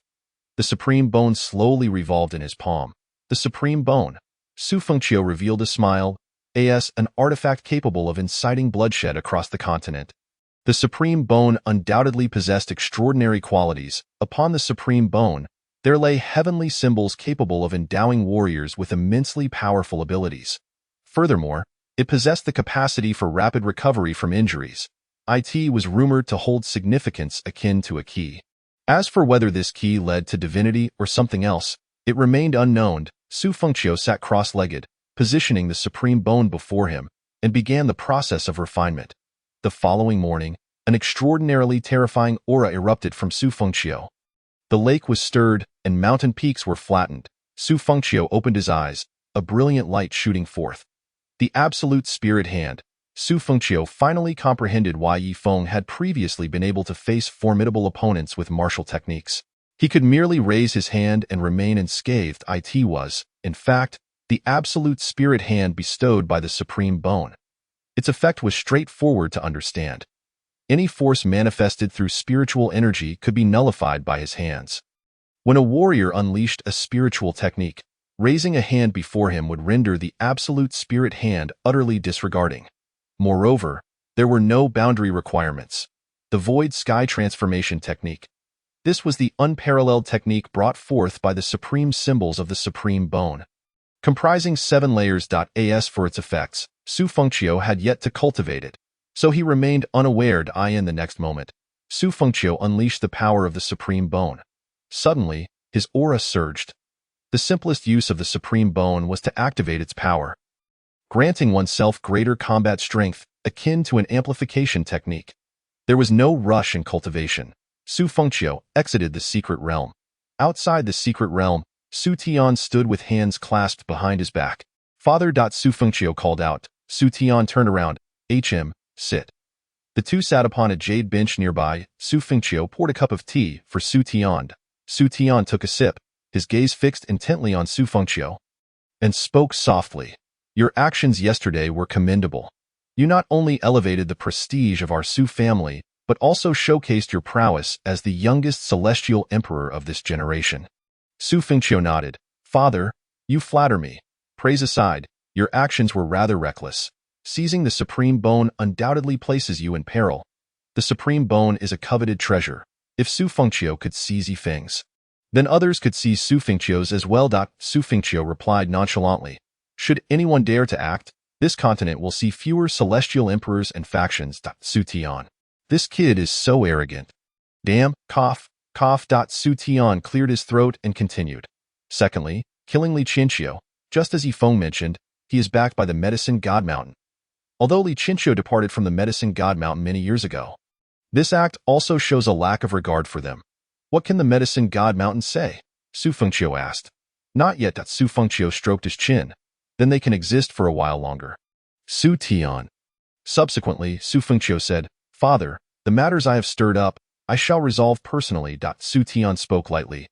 The supreme bone slowly revolved in his palm. The supreme bone. Su Fengqiu revealed a smile, an artifact capable of inciting bloodshed across the continent. The supreme bone undoubtedly possessed extraordinary qualities. Upon the supreme bone, there lay heavenly symbols capable of endowing warriors with immensely powerful abilities. Furthermore, it possessed the capacity for rapid recovery from injuries. It was rumored to hold significance akin to a key. As for whether this key led to divinity or something else, it remained unknown. Su Fengqiu sat cross-legged, positioning the supreme bone before him, and began the process of refinement. The following morning, an extraordinarily terrifying aura erupted from Su Fengqiu. The lake was stirred, and mountain peaks were flattened. Su Fengqiu opened his eyes, a brilliant light shooting forth. The absolute spirit hand. Su Fengqiu finally comprehended why Yi Feng had previously been able to face formidable opponents with martial techniques. He could merely raise his hand and remain unscathed. It was, in fact, the absolute spirit hand bestowed by the supreme bone. Its effect was straightforward to understand. Any force manifested through spiritual energy could be nullified by his hands. When a warrior unleashed a spiritual technique, raising a hand before him would render the absolute spirit hand utterly disregarding. Moreover, there were no boundary requirements. The void sky transformation technique. This was the unparalleled technique brought forth by the supreme symbols of the supreme bone. Comprising 7 layers. As for its effects, Su Fengqiu had yet to cultivate it, so he remained unaware. In the next moment, Su Fengqiu unleashed the power of the supreme bone. Suddenly, his aura surged. The simplest use of the supreme bone was to activate its power, granting oneself greater combat strength, akin to an amplification technique. There was no rush in cultivation. Su Fengqiu exited the secret realm. Outside the secret realm, Su Tian stood with hands clasped behind his back. Father. Su Fengqiu called out. Su Tian turned around. Sit. The two sat upon a jade bench nearby. Su Fengqiu poured a cup of tea for Su Tian. Su Tian took a sip, his gaze fixed intently on Su Fengqiu, and spoke softly. Your actions yesterday were commendable. You not only elevated the prestige of our Su family, but also showcased your prowess as the youngest celestial emperor of this generation. Su Fengqiu nodded. Father, you flatter me. Praise aside, your actions were rather reckless. Seizing the supreme bone undoubtedly places you in peril. The supreme bone is a coveted treasure. If Su Fengqiu could seize Yi Feng's, then others could seize Su Fengqiu's as well. Su Fengqiu replied nonchalantly. Should anyone dare to act, this continent will see fewer celestial emperors and factions. Su Tian. This kid is so arrogant. Damn, cough, cough. Su Tian cleared his throat and continued. Secondly, killing Li Chinqiu. Just as Yi Feng mentioned, he is backed by the Medicine God Mountain. Although Li Chinqiu departed from the Medicine God Mountain many years ago, this act also shows a lack of regard for them. What can the Medicine God Mountain say? Su Fengqiu asked. Not yet. Su Fengqiu stroked his chin. Then they can exist for a while longer. Su Tian. Subsequently, Su Fengqiu said, Father, the matters I have stirred up, I shall resolve personally. Su Tian spoke lightly.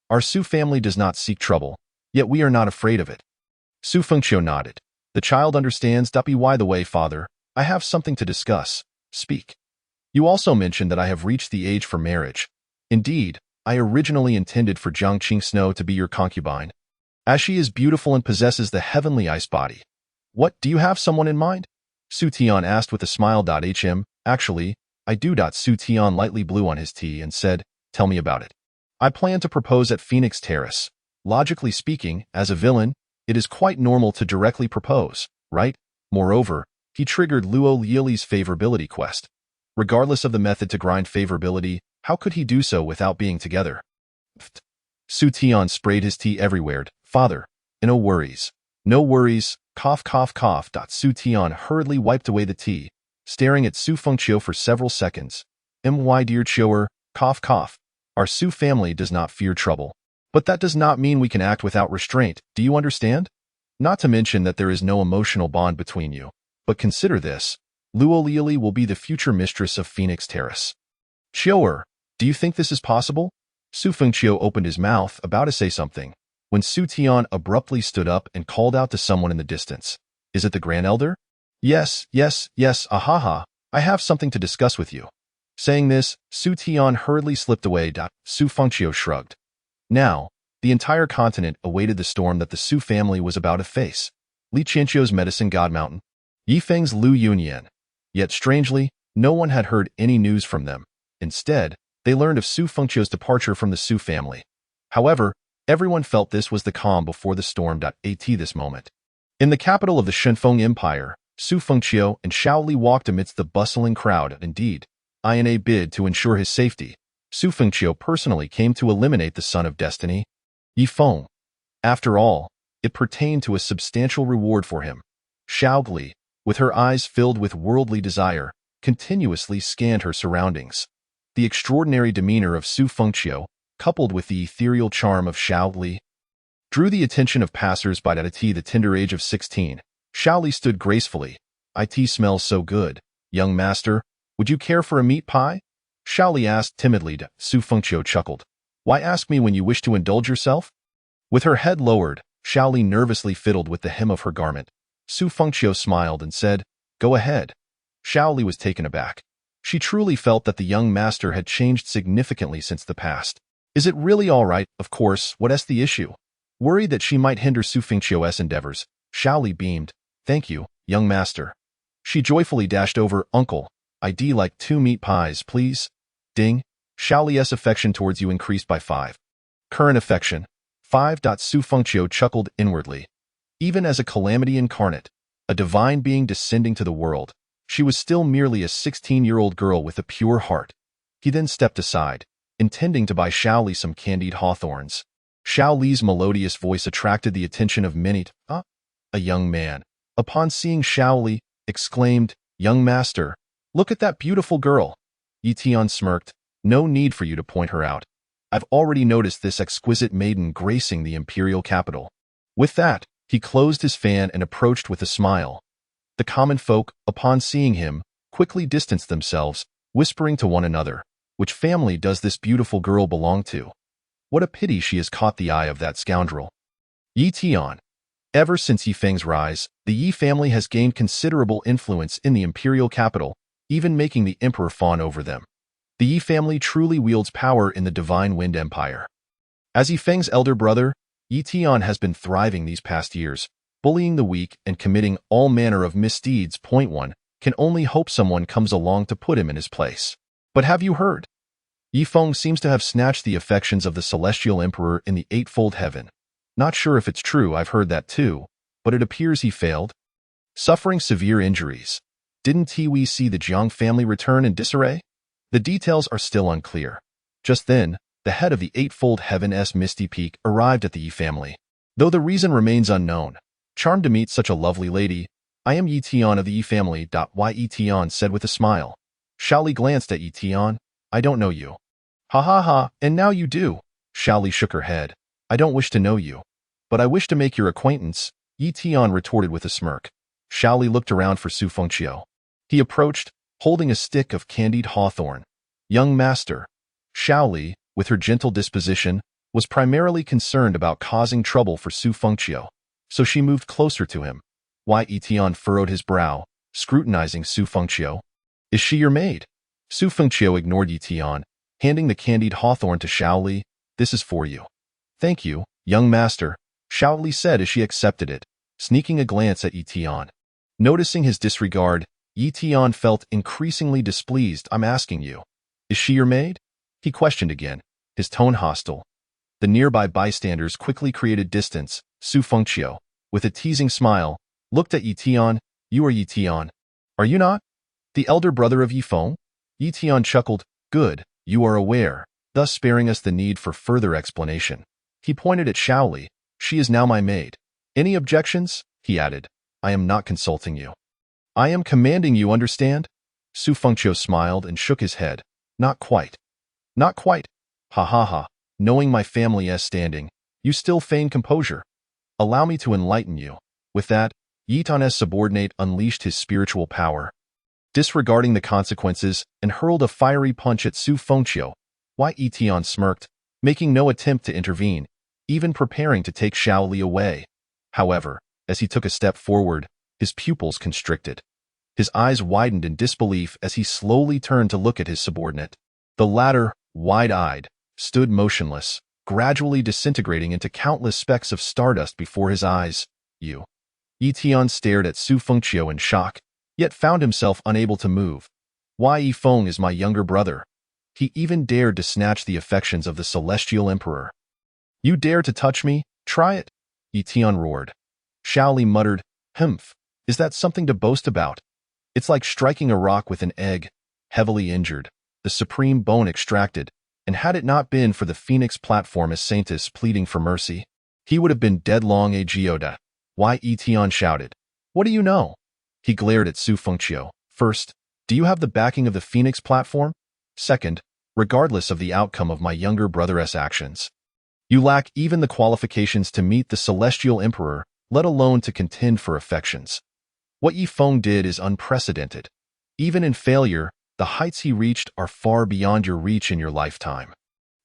Our Su family does not seek trouble, yet we are not afraid of it. Su Fengqiu nodded. The child understands. By the way, Father, I have something to discuss. Speak. You also mentioned that I have reached the age for marriage. Indeed, I originally intended for Jiang Qingsnow to be your concubine, as she is beautiful and possesses the heavenly ice body. What, do you have someone in mind? Su Tian asked with a smile. Actually, I do. Su Tian lightly blew on his tea and said, Tell me about it. I plan to propose at Phoenix Terrace. Logically speaking, as a villain, it is quite normal to directly propose, right? Moreover, he triggered Luo Liuli's favorability quest. Regardless of the method to grind favorability, how could he do so without being together? Su Tian sprayed his tea everywhere. Father, no worries. No worries. Cough, cough, cough. Su Tian hurriedly wiped away the tea, staring at Su Fengqiu for several seconds. My dear Chiuer, cough, cough. Our Su family does not fear trouble. But that does not mean we can act without restraint, do you understand? Not to mention that there is no emotional bond between you. But consider this. Luo Liuli will be the future mistress of Phoenix Terrace. Chiuer, do you think this is possible? Su Fengqiu opened his mouth, about to say something, when Su Tian abruptly stood up and called out to someone in the distance. Is it the Grand Elder? Yes, ahaha, I have something to discuss with you. Saying this, Su Tian hurriedly slipped away. Su Fengqiu shrugged. Now, the entire continent awaited the storm that the Su family was about to face. Li Chinqiu's Medicine God Mountain, Yi Feng's Lu Yunyan. Yet strangely, no one had heard any news from them. Instead, they learned of Su Fengqiu's departure from the Su family. However, everyone felt this was the calm before the storm. At this moment, in the capital of the Shenfeng Empire, Su Fengqiu and Xiao Li walked amidst the bustling crowd. Indeed, in a bid to ensure his safety, Su Fengqiu personally came to eliminate the Son of Destiny, Yi Feng. After all, it pertained to a substantial reward for him. Xiao Li, with her eyes filled with worldly desire, continuously scanned her surroundings. The extraordinary demeanor of Su Fengqiu, coupled with the ethereal charm of Xiao Li, drew the attention of passers-by. At the tender age of 16, Xiao Li stood gracefully, It smells so good. Young master, would you care for a meat pie? Shaoli asked timidly. Su Fengqiu chuckled. Why ask me when you wish to indulge yourself? With her head lowered, Shaoli nervously fiddled with the hem of her garment. Su Fengqiu smiled and said, Go ahead. Shaoli was taken aback. She truly felt that the young master had changed significantly since the past. Is it really all right? Of course, what's the issue? Worried that she might hinder Su Fengqiu's endeavors, Shaoli beamed. Thank you, young master. She joyfully dashed over, Uncle, I'd like 2 meat pies, please. Ding. Shaoli's affection towards you increased by 5. Current affection. 5. Su Fengqiu chuckled inwardly. Even as a calamity incarnate, a divine being descending to the world, she was still merely a 16-year-old girl with a pure heart. He then stepped aside, intending to buy Shaoli some candied hawthorns. Shaoli's melodious voice attracted the attention of many. A young man, upon seeing Shaoli, exclaimed, Young master, look at that beautiful girl. Yi Tian smirked. No need for you to point her out. I've already noticed this exquisite maiden gracing the imperial capital. With that, he closed his fan and approached with a smile. The common folk, upon seeing him, quickly distanced themselves, whispering to one another, Which family does this beautiful girl belong to? What a pity she has caught the eye of that scoundrel. Yi Tian. Ever since Yi Feng's rise, the Yi family has gained considerable influence in the imperial capital, even making the emperor fawn over them. The Yi family truly wields power in the Divine Wind Empire. As Yi Feng's elder brother, Yi Tian has been thriving these past years, bullying the weak and committing all manner of misdeeds. Point 1. Can only hope someone comes along to put him in his place. But have you heard? Yi Feng seems to have snatched the affections of the celestial emperor in the eightfold heaven. Not sure if it's true, I've heard that too, but it appears he failed. Suffering severe injuries. Didn't we see the Jiang family return in disarray? The details are still unclear. Just then, the head of the eightfold heaven's misty peak arrived at the Yi family. Though the reason remains unknown, charmed to meet such a lovely lady, I am Yi Tian of the Yi family. Yi Tian said with a smile. Shaoli glanced at Yi Tian. I don't know you. Ha ha ha, and now you do. Shaoli shook her head. I don't wish to know you, but I wish to make your acquaintance, Yi Tian retorted with a smirk. Shaoli looked around for Su Fengqiu. He approached, holding a stick of candied hawthorn. Young master. Shaoli, with her gentle disposition, was primarily concerned about causing trouble for Su Fengqiu, so she moved closer to him. Yi Tian furrowed his brow, scrutinizing Su Fengqiu. Is she your maid? Su Fengqiu ignored Yi Tian, handing the candied hawthorn to Shaoli. This is for you. Thank you, young master, Shaoli said as she accepted it, sneaking a glance at Yi Tian. Noticing his disregard, Yi Tian felt increasingly displeased. I'm asking you, is she your maid? He questioned again, his tone hostile. The nearby bystanders quickly created distance. Su Fengqiu, with a teasing smile, looked at Yi Tian. You are Yi Tian, are you not? The elder brother of Yi Feng? Yi Tian chuckled. Good, you are aware, thus sparing us the need for further explanation. He pointed at Shaoli. She is now my maid. Any objections? He added. I am not consulting you. I am commanding you, understand? Su Fengqiu smiled and shook his head. Not quite. Not quite. Ha ha ha. Knowing my family's standing, you still feign composure. Allow me to enlighten you. With that, Yi Tian's subordinate unleashed his spiritual power, disregarding the consequences, and hurled a fiery punch at Su Fengqiu. Yi Tian smirked, making no attempt to intervene, even preparing to take Shaoli away. However, as he took a step forward, his pupils constricted. His eyes widened in disbelief as he slowly turned to look at his subordinate. The latter, wide-eyed, stood motionless, gradually disintegrating into countless specks of stardust before his eyes. Yi Tian stared at Su Fengqiu in shock, yet found himself unable to move. Yi Feng is my younger brother. He even dared to snatch the affections of the celestial emperor. You dare to touch me? Try it, Yi Tian roared. Shaoli muttered, Humph, is that something to boast about? It's like striking a rock with an egg, heavily injured, the supreme bone extracted, and had it not been for the phoenix platform as Saintus pleading for mercy, he would have been dead long a geoda. Yi Tian shouted. What do you know? He glared at Su Fengqiu. First, do you have the backing of the phoenix platform? Second, regardless of the outcome of my younger brother's actions, you lack even the qualifications to meet the celestial emperor, let alone to contend for affections. What Yi Feng did is unprecedented. Even in failure, the heights he reached are far beyond your reach in your lifetime.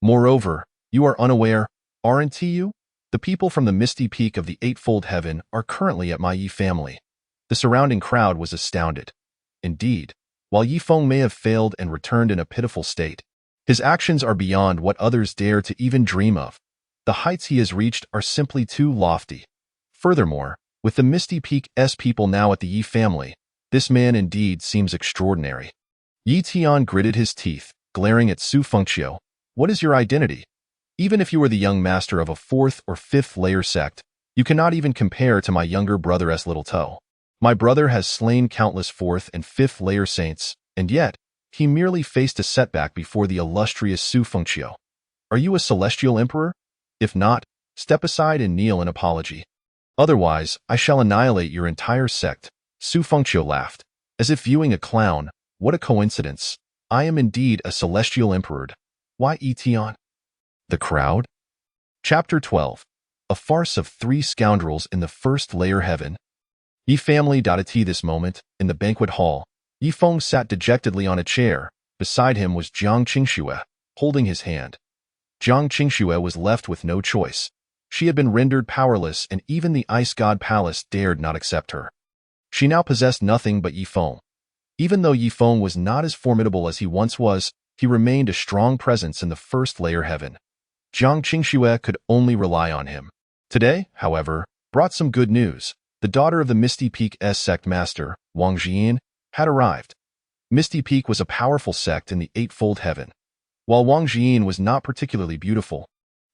Moreover, you are unaware, aren't you? The people from the misty peak of the Eightfold Heaven are currently at my Yi family. The surrounding crowd was astounded. Indeed, while Yi Feng may have failed and returned in a pitiful state, his actions are beyond what others dare to even dream of. The heights he has reached are simply too lofty. Furthermore, with the Misty Peak's people now at the Yi family, this man indeed seems extraordinary. Yi Tian gritted his teeth, glaring at Su Fengqiu. What is your identity? Even if you were the young master of a 4th or 5th layer sect, you cannot even compare to my younger brother's little toe. My brother has slain countless 4th and 5th layer saints, and yet, he merely faced a setback before the illustrious Su Fengqiu. Are you a celestial emperor? If not, step aside and kneel in apology. Otherwise, I shall annihilate your entire sect. Su Fengqiu laughed, as if viewing a clown. What a coincidence. I am indeed a celestial emperor. Why Yi Tian? The crowd? Chapter 12. A farce of 3 scoundrels in the 1st layer heaven. Yi family. At this moment, in the banquet hall, Yi Feng sat dejectedly on a chair. Beside him was Jiang Qingxue, holding his hand. Jiang Qingxue was left with no choice. She had been rendered powerless, and even the Ice God Palace dared not accept her. She now possessed nothing but Yi Feng. Even though Yi Feng was not as formidable as he once was, he remained a strong presence in the 1st layer heaven. Jiang Qingxue could only rely on him. Today, however, brought some good news. The daughter of the Misty Peak's sect master, Wang Jian, had arrived. Misty Peak was a powerful sect in the Eightfold Heaven. While Wang Jian was not particularly beautiful,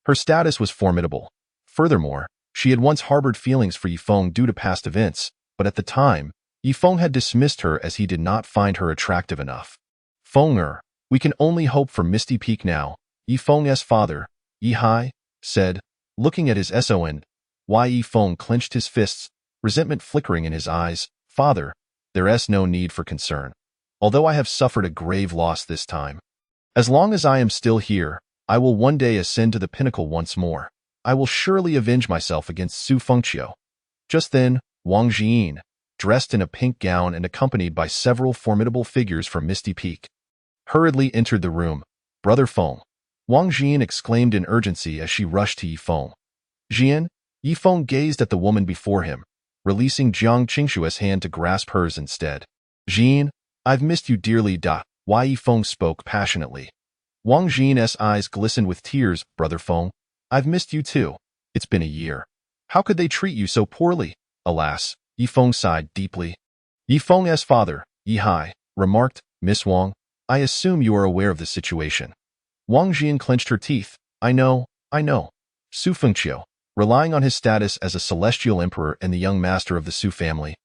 her status was formidable. Furthermore, she had once harbored feelings for Yi Feng due to past events, but at the time, Yi Feng had dismissed her as he did not find her attractive enough. Fenger, we can only hope for Misty Peak now, Yi Feng's father, Yi Hai, said, looking at his son. Yi Feng clenched his fists, resentment flickering in his eyes. Father, there's no need for concern. Although I have suffered a grave loss this time, as long as I am still here, I will one day ascend to the pinnacle once more. I will surely avenge myself against Su Fengqiu. Just then, Wang Jian, dressed in a pink gown and accompanied by several formidable figures from Misty Peak, hurriedly entered the room. Brother Feng, Wang Jian exclaimed in urgency as she rushed to Yi Feng. Jian, Yi Feng gazed at the woman before him, releasing Jiang Qingxue's hand to grasp hers instead. Jian, I've missed you dearly. Yi Feng spoke passionately. Wang Jian's eyes glistened with tears. Brother Feng, I've missed you too. It's been a year. How could they treat you so poorly? Alas, Yi Feng sighed deeply. Yi Feng's father, Yi Hai, remarked, Miss Wang, I assume you are aware of the situation. Wang Jian clenched her teeth. I know. Su Fengqiu, relying on his status as a celestial emperor and the young master of the Su family,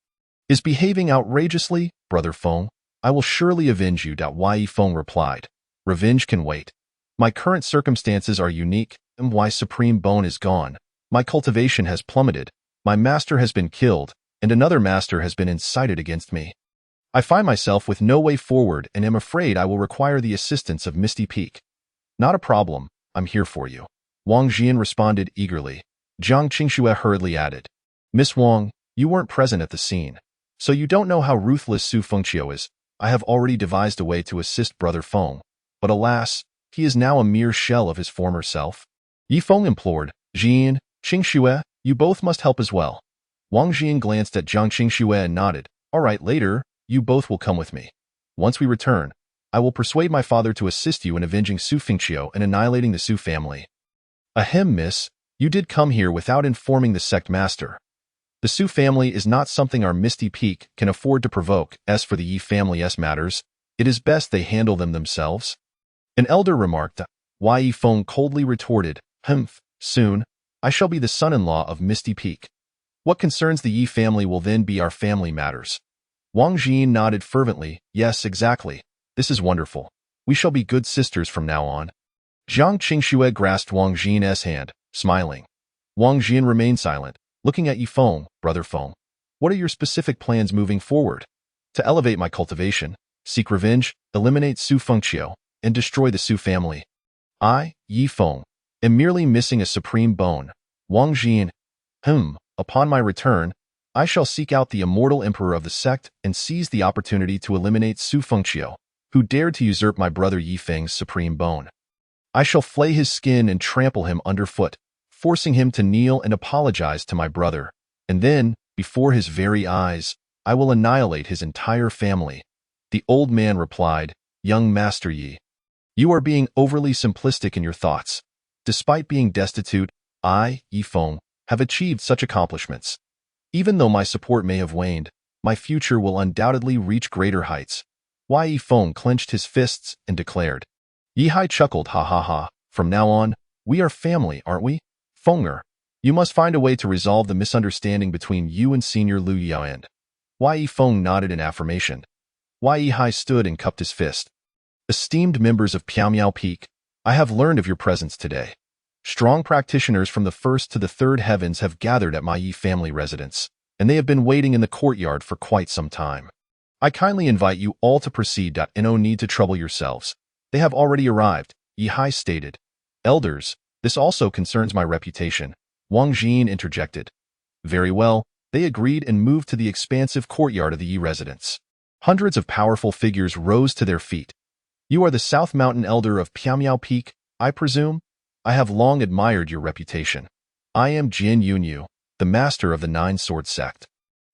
is behaving outrageously. Brother Feng, I will surely avenge you. Yi Feng replied. Revenge can wait. My current circumstances are unique, and my supreme bone is gone. My cultivation has plummeted. My master has been killed, and another master has been incited against me. I find myself with no way forward and am afraid I will require the assistance of Misty Peak. Not a problem, I'm here for you. Wang Jian responded eagerly. Jiang Qingxue hurriedly added, Miss Wang, you weren't present at the scene, so you don't know how ruthless Su Fengqiu is. I have already devised a way to assist Brother Feng, but alas, he is now a mere shell of his former self. Yi Feng implored, Jian, Qingxue, you both must help as well. Wang Jian glanced at Jiang Qingxue and nodded. All right, later, you both will come with me. Once we return, I will persuade my father to assist you in avenging Su Fengqiu and annihilating the Su family. Ahem, miss, you did come here without informing the sect master. The Su family is not something our Misty Peak can afford to provoke. As for the Yi family's matters, it is best they handle them themselves. An elder remarked. Yi Feng coldly retorted, soon, I shall be the son-in-law of Misty Peak. What concerns the Yi family will then be our family matters. Wang Jian nodded fervently. Yes, exactly. This is wonderful. We shall be good sisters from now on. Jiang Qingxue grasped Wang Jian's hand, smiling. Wang Jian remained silent, looking at Yi Feng. Brother Feng, what are your specific plans moving forward? To elevate my cultivation, seek revenge, eliminate Su Fengqiu, and destroy the Su family. I, Yi Feng, am merely missing a supreme bone. Wang Jian. Upon my return, I shall seek out the immortal emperor of the sect and seize the opportunity to eliminate Su Fengqiu, who dared to usurp my brother Yi Feng's supreme bone. I shall flay his skin and trample him underfoot, forcing him to kneel and apologize to my brother, and then, before his very eyes, I will annihilate his entire family. The old man replied, Young Master Yi, you are being overly simplistic in your thoughts. Despite being destitute, I, Yi Feng, have achieved such accomplishments. Even though my support may have waned, my future will undoubtedly reach greater heights. Yi Feng clenched his fists and declared. Yi Hai chuckled, ha ha ha, from now on, we are family, aren't we? Fenger, you must find a way to resolve the misunderstanding between you and Senior Liu Yaoan. Yi Feng nodded in affirmation. Yi Hai stood and cupped his fist. Esteemed members of Piao Peak, I have learned of your presence today. Strong practitioners from the first to the third heavens have gathered at my Yi family residence, and they have been waiting in the courtyard for quite some time. I kindly invite you all to proceed. No need to trouble yourselves. They have already arrived, Yi Hai stated. Elders, this also concerns my reputation, Wang Jin interjected. Very well, they agreed and moved to the expansive courtyard of the Yi residence. Hundreds of powerful figures rose to their feet. You are the South Mountain Elder of Piao Peak, I presume? I have long admired your reputation. I am Jin Yunyu, the master of the Nine Sword Sect.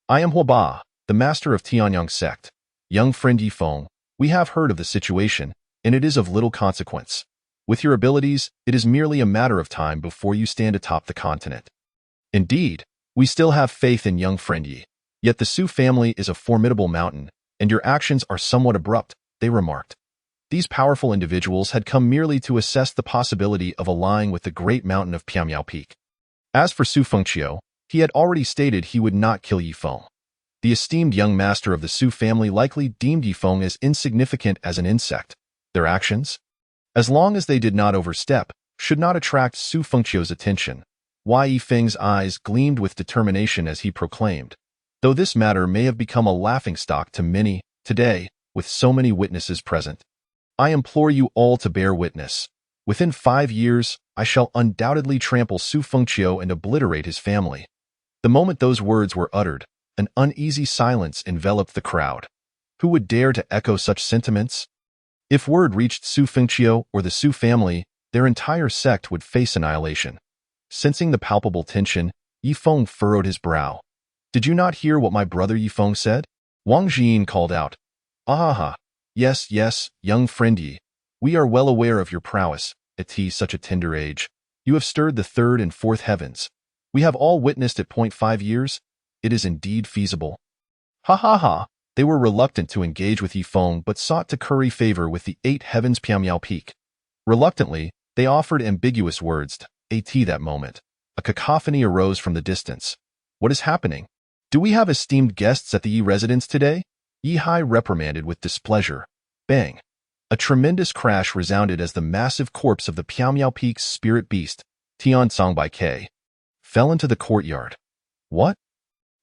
I am Huaba, the master of Tianyang Sect. Young friend Yi Feng, we have heard of the situation, and it is of little consequence. With your abilities, it is merely a matter of time before you stand atop the continent. Indeed, we still have faith in young friend Yi. Yet the Su family is a formidable mountain, and your actions are somewhat abrupt, they remarked. These powerful individuals had come merely to assess the possibility of allying with the great mountain of Piao Peak. As for Su Fengqiu, he had already stated he would not kill Yi Feng. The esteemed young master of the Su family likely deemed Yi Feng as insignificant as an insect. Their actions, as long as they did not overstep, should not attract Su Fengqiu's attention. Yi Feng's eyes gleamed with determination as he proclaimed, though this matter may have become a laughingstock to many, today, with so many witnesses present, I implore you all to bear witness. Within 5 years, I shall undoubtedly trample Su Fengqiu and obliterate his family. The moment those words were uttered, an uneasy silence enveloped the crowd. Who would dare to echo such sentiments? If word reached Su Fengqiu or the Su family, their entire sect would face annihilation. Sensing the palpable tension, Yi Feng furrowed his brow. Did you not hear what my brother Yi Feng said? Wang Jin called out. Ah, yes, yes, young friend Yi. We are well aware of your prowess, at such a tender age. You have stirred the third and fourth heavens. We have all witnessed it. 5 years. It is indeed feasible. Ha ha ha. They were reluctant to engage with Yi Feng but sought to curry favor with the 8 heavens Piao Peak. Reluctantly, they offered ambiguous words at that moment. A cacophony arose from the distance. What is happening? Do we have esteemed guests at the Yi residence today? Yi Hai reprimanded with displeasure. Bang! A tremendous crash resounded as the massive corpse of the Piao Peak's spirit beast, Tian Songbai K, fell into the courtyard. What?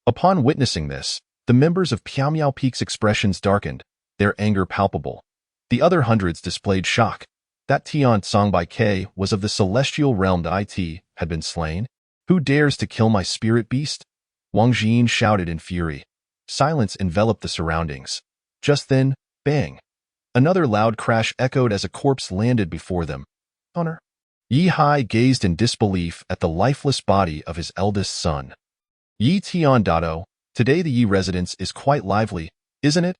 Upon witnessing this, the members of Piao Peak's expressions darkened, their anger palpable. The other hundreds displayed shock. That Tian Songbai K was of the celestial realm. It had been slain. Who dares to kill my spirit beast? Wang Jin shouted in fury. Silence enveloped the surroundings. Just then, bang! Another loud crash echoed as a corpse landed before them. Honor. Yi Hai gazed in disbelief at the lifeless body of his eldest son. Yi Tian Dado, today the Yi residence is quite lively, isn't it?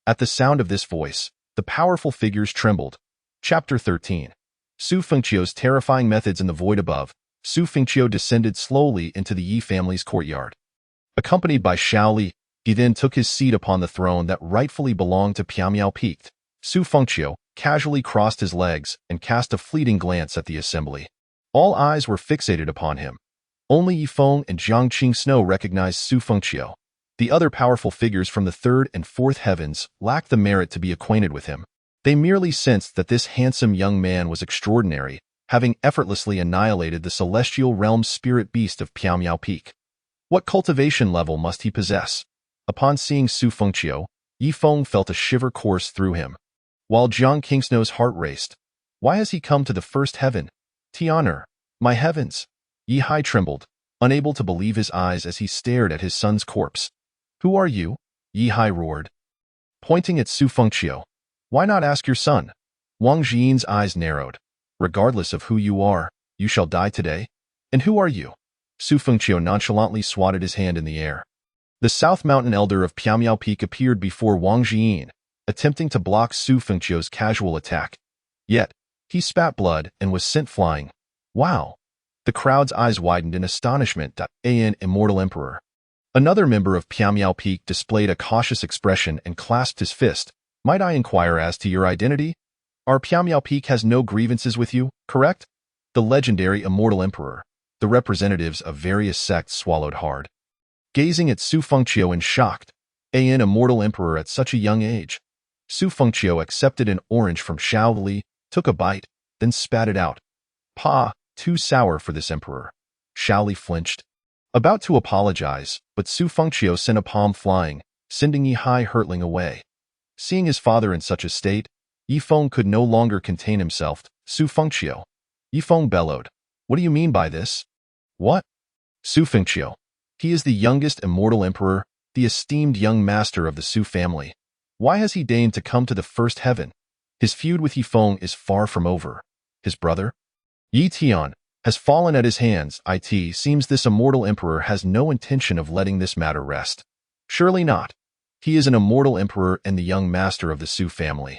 At the sound of this voice, the powerful figures trembled. Chapter 13. Su Fengqiu's terrifying methods in the void above. Su Fengqiu descended slowly into the Yi family's courtyard. Accompanied by Xiao Li, he then took his seat upon the throne that rightfully belonged to Piao Peak. Su Fengqiu casually crossed his legs and cast a fleeting glance at the assembly. All eyes were fixated upon him. Only Yi Feng and Jiang Qing Snow recognized Su Fengqiu. The other powerful figures from the third and fourth heavens lacked the merit to be acquainted with him. They merely sensed that this handsome young man was extraordinary, having effortlessly annihilated the celestial realm's spirit beast of Piao Peak. What cultivation level must he possess? Upon seeing Su Fengqiu, Yi Feng felt a shiver course through him, while Jiang Kingsnow's heart raced. Why has he come to the first heaven? Tianer, my heavens! Yi Hai trembled. unable to believe his eyes as he stared at his son's corpse. "Who are you?" Yi Hai roared, pointing at Su Fengqiu. "Why not ask your son?" Wang Jiyin's eyes narrowed. "Regardless of who you are, you shall die today. And who are you?" Su Fengqiu nonchalantly swatted his hand in the air. The South Mountain Elder of Piamiao Peak appeared before Wang Jiyin, attempting to block Su Fengqiu's casual attack. Yet, he spat blood and was sent flying. "Wow!" The crowd's eyes widened in astonishment. An immortal emperor. Another member of Piamiao Peak displayed a cautious expression and clasped his fist. "Might I inquire as to your identity? Our Piamiao Peak has no grievances with you, correct?" The legendary immortal emperor. The representatives of various sects swallowed hard, gazing at Su Fengqiu in shock. An immortal emperor at such a young age. Su Fengqiu accepted an orange from Xiao Li, took a bite, then spat it out. "Pa, too sour for this emperor." Xiao Li flinched, about to apologize, but Su Fengqiu sent a palm flying, sending Yi Hai hurtling away. Seeing his father in such a state, Yi Feng could no longer contain himself. "Su Fengqiu." Yi Feng bellowed. "What do you mean by this?" "What?" "Su Fengqiu. He is the youngest immortal emperor, the esteemed young master of the Su family. Why has he deigned to come to the first heaven? His feud with Yi Feng is far from over. His brother, Yi Tian, has fallen at his hands. It seems this immortal emperor has no intention of letting this matter rest. Surely not. He is an immortal emperor and the young master of the Su family.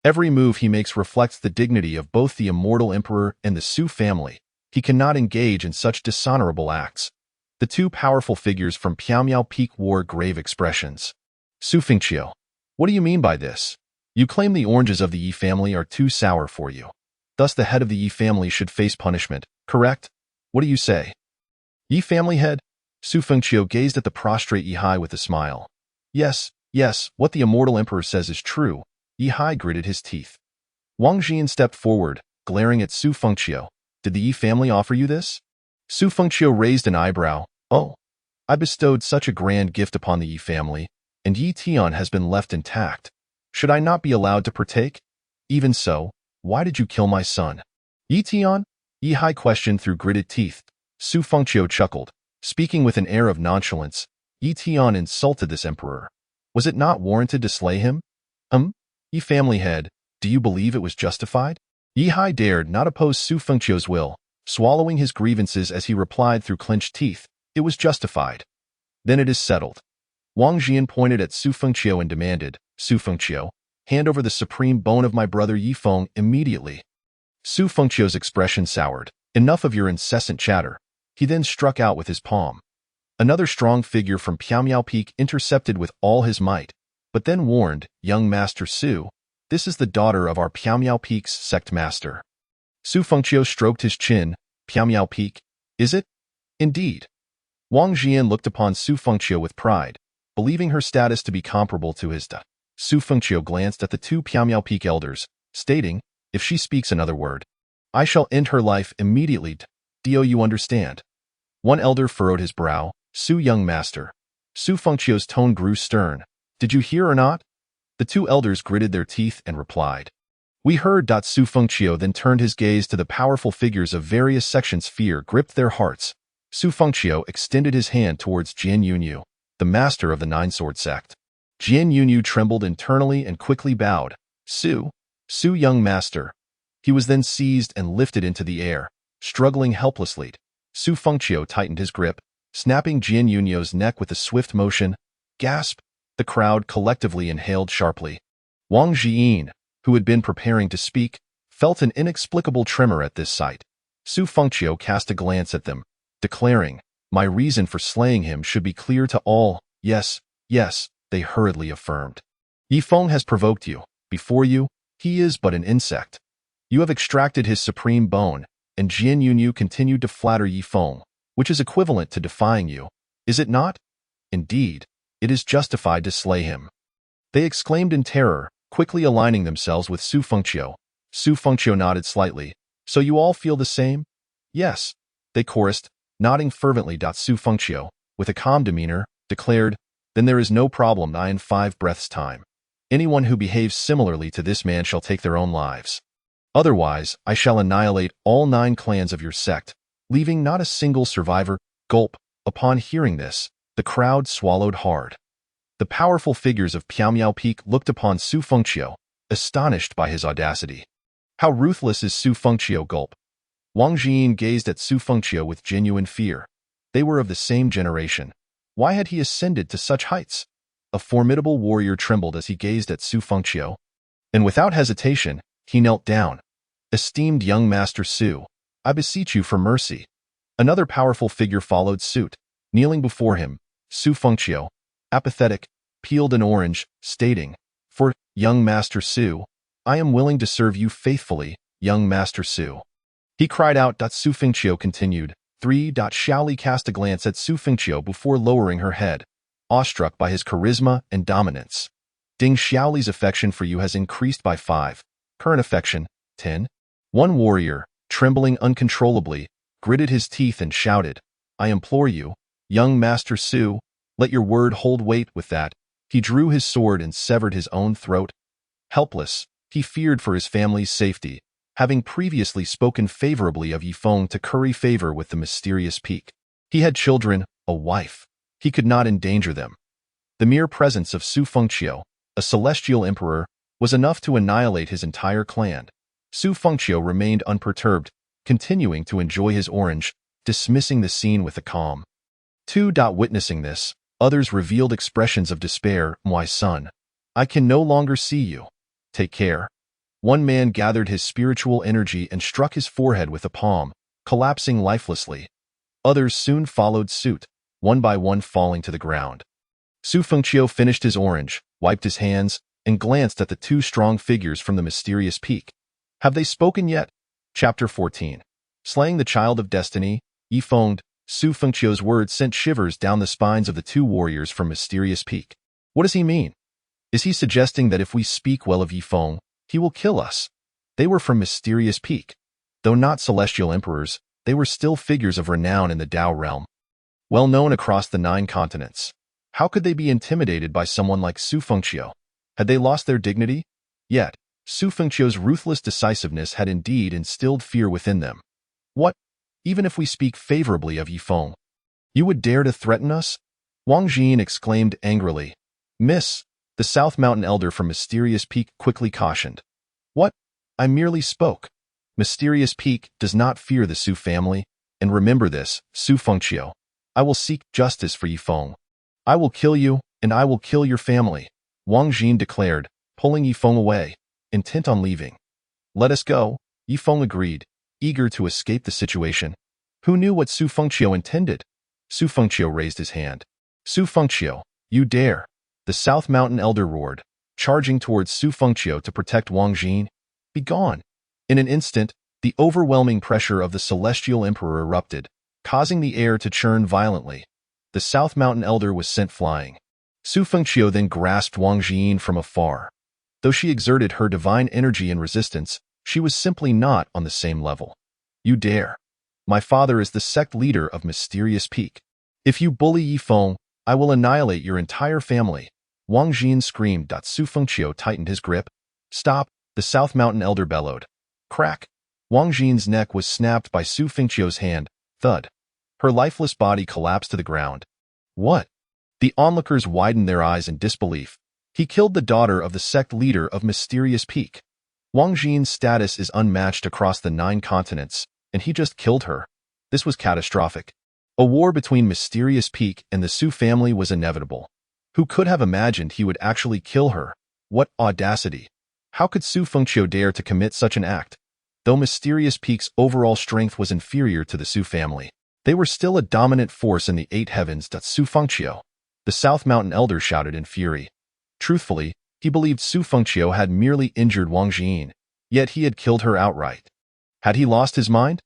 Every move he makes reflects the dignity of both the immortal emperor and the Su family. He cannot engage in such dishonorable acts." The two powerful figures from Piamiao Peak wore grave expressions. "Su Fengqiu, what do you mean by this? You claim the oranges of the Yi family are too sour for you. Thus the head of the Yi family should face punishment, correct? What do you say?" "Yi family head?" Su Fengqiu gazed at the prostrate Yi Hai with a smile. Yes, what the immortal emperor says is true." Yi Hai gritted his teeth. Wang Jian stepped forward, glaring at Su Fengqiu. "Did the Yi family offer you this?" Su Fengqiu raised an eyebrow. "Oh, I bestowed such a grand gift upon the Yi family, and Yi Tian has been left intact. Should I not be allowed to partake? Even so, why did you kill my son?" "Yi Tian?" Yi Hai questioned through gritted teeth. Su Fengqiu chuckled, speaking with an air of nonchalance. "Yi Tian insulted this emperor. Was it not warranted to slay him?" Yi family head, do you believe it was justified?" Yi Hai dared not oppose Su Fengqiu's will, swallowing his grievances as he replied through clenched teeth. "It was justified." "Then it is settled." Wang Jian pointed at Su Fengqiu and demanded, "Su Fengqiu, hand over the supreme bone of my brother Yi Feng immediately." Su Fengqiu's expression soured. "Enough of your incessant chatter." He then struck out with his palm. Another strong figure from Piamiao Peak intercepted with all his might, but then warned, "Young Master Su, this is the daughter of our Piamiao Peak's sect master." Su Fengqiu stroked his chin. "Piamiao Peak? Is it?" "Indeed." Wang Jian looked upon Su Fengqiu with pride, believing her status to be comparable to his. Su Fengqiu glanced at the two Piamiao Peak elders, stating, "If she speaks another word, I shall end her life immediately. Do you understand?" One elder furrowed his brow. "Su young master." Su Fengqiu's tone grew stern. "Did you hear or not?" The two elders gritted their teeth and replied, "We heard." Su Fengqiu then turned his gaze to the powerful figures of various sections. Fear gripped their hearts. Su Fengqiu extended his hand towards Jian Yunyu, the master of the Nine-Sword sect. Jian Yunyu trembled internally and quickly bowed. Su young master." He was then seized and lifted into the air, struggling helplessly. Su Fengqiu tightened his grip, snapping Jian Yunyu's neck with a swift motion. Gasp! The crowd collectively inhaled sharply. Wang Jiyin, who had been preparing to speak, felt an inexplicable tremor at this sight. Su Fengqiu cast a glance at them, declaring, "My reason for slaying him should be clear to all." Yes, they hurriedly affirmed. "Yi Feng has provoked you. Before you, he is but an insect. You have extracted his supreme bone," and Jian Yunyu continued to flatter Yi Feng, "which is equivalent to defying you. Is it not? Indeed, it is justified to slay him." They exclaimed in terror, quickly aligning themselves with Su Fengqiu. Su Fengqiu nodded slightly. "So you all feel the same?" "Yes," they chorused, nodding fervently. Su Fengqiu, with a calm demeanor, declared, "Then there is no problem. In 5 breaths' time, anyone who behaves similarly to this man shall take their own lives. Otherwise, I shall annihilate all 9 clans of your sect, leaving not a single survivor." Gulp. Upon hearing this, the crowd swallowed hard. The powerful figures of Piao Peak looked upon Su Fengqiu, astonished by his audacity. How ruthless is Su Fengqiu? Gulp. Wang Jin gazed at Su Fengqiu with genuine fear. They were of the same generation. Why had he ascended to such heights? A formidable warrior trembled as he gazed at Su Fengqiu, and without hesitation, he knelt down. Esteemed young Master Su, I beseech you for mercy. Another powerful figure followed suit. Kneeling before him, Su Fengqiu, apathetic, peeled an orange, stating, For, young Master Su, I am willing to serve you faithfully, young Master Su. He cried out. Su Fengqiu continued. 3. Xiaoli cast a glance at Su Fengqiu before lowering her head, awestruck by his charisma and dominance. Ding Xiaoli's affection for you has increased by 5. Current affection, 10. One warrior, trembling uncontrollably, gritted his teeth and shouted, I implore you, young Master Su, let your word hold weight. With that, he drew his sword and severed his own throat. Helpless, he feared for his family's safety, having previously spoken favorably of Yifeng to curry favor with the mysterious peak. He had children, a wife. He could not endanger them. The mere presence of Su Fengqiu, a celestial emperor, was enough to annihilate his entire clan. Su Fengqiu remained unperturbed, continuing to enjoy his orange, dismissing the scene with a calm. 2. Witnessing this, others revealed expressions of despair. My son, I can no longer see you. Take care. One man gathered his spiritual energy and struck his forehead with a palm, collapsing lifelessly. Others soon followed suit, one by one falling to the ground. Su Fengqiu finished his orange, wiped his hands, and glanced at the 2 strong figures from the mysterious peak. Have they spoken yet? Chapter 14. Slaying the Child of Destiny, Yifeng. Su Fengqiu's words sent shivers down the spines of the 2 warriors from mysterious peak. What does he mean? Is he suggesting that if we speak well of Yifeng, he will kill us? They were from mysterious peak. Though not celestial emperors, they were still figures of renown in the Tao realm, well known across the 9 continents. How could they be intimidated by someone like Su Fengqiu? Had they lost their dignity? Yet, Su Fengqiu's ruthless decisiveness had indeed instilled fear within them. What? Even if we speak favorably of Yifeng, you would dare to threaten us? Wang Jin exclaimed angrily. Miss, the South Mountain Elder from Mysterious Peak quickly cautioned. What? I merely spoke. Mysterious Peak does not fear the Su family, and remember this, Su Fengqiu. I will seek justice for Yifeng. I will kill you, and I will kill your family, Wang Jin declared, pulling Yifeng away, intent on leaving. Let us go, Yifeng agreed, eager to escape the situation. Who knew what Su Fengqiu intended? Su Fengqiu raised his hand. Su Fengqiu, you dare! The South Mountain Elder roared, charging towards Su Fengqiu to protect Wang Jin. Be gone! In an instant, the overwhelming pressure of the Celestial Emperor erupted, causing the air to churn violently. The South Mountain Elder was sent flying. Su Fengqiu then grasped Wang Jin from afar. Though she exerted her divine energy in resistance, she was simply not on the same level. You dare! My father is the sect leader of Mysterious Peak. If you bully Yifeng, I will annihilate your entire family. Wang Jin screamed. Su Fengqiu tightened his grip. Stop, the South Mountain Elder bellowed. Crack! Wang Jin's neck was snapped by Su Fengqiu's hand. Thud. Her lifeless body collapsed to the ground. What? The onlookers widened their eyes in disbelief. He killed the daughter of the sect leader of Mysterious Peak. Wang Jin's status is unmatched across the 9 continents, and he just killed her. This was catastrophic. A war between Mysterious Peak and the Su family was inevitable. Who could have imagined he would actually kill her? What audacity! How could Su Fengqiu dare to commit such an act? Though Mysterious Peak's overall strength was inferior to the Su family, they were still a dominant force in the 8 heavens. Su Fengqiu, the South Mountain Elder shouted in fury. Truthfully, he believed Su Fengqiu had merely injured Wang Jin, yet he had killed her outright. Had he lost his mind?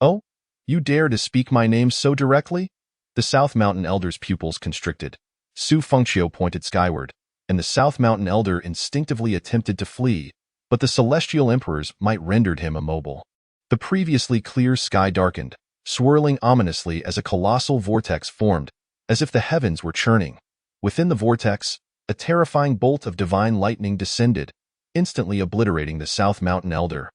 Oh? You dare to speak my name so directly? The South Mountain Elder's pupils constricted. Su Fengqiu pointed skyward, and the South Mountain Elder instinctively attempted to flee, but the Celestial Emperor's might rendered him immobile. The previously clear sky darkened, swirling ominously as a colossal vortex formed, as if the heavens were churning. Within the vortex, a terrifying bolt of divine lightning descended, instantly obliterating the South Mountain Elder.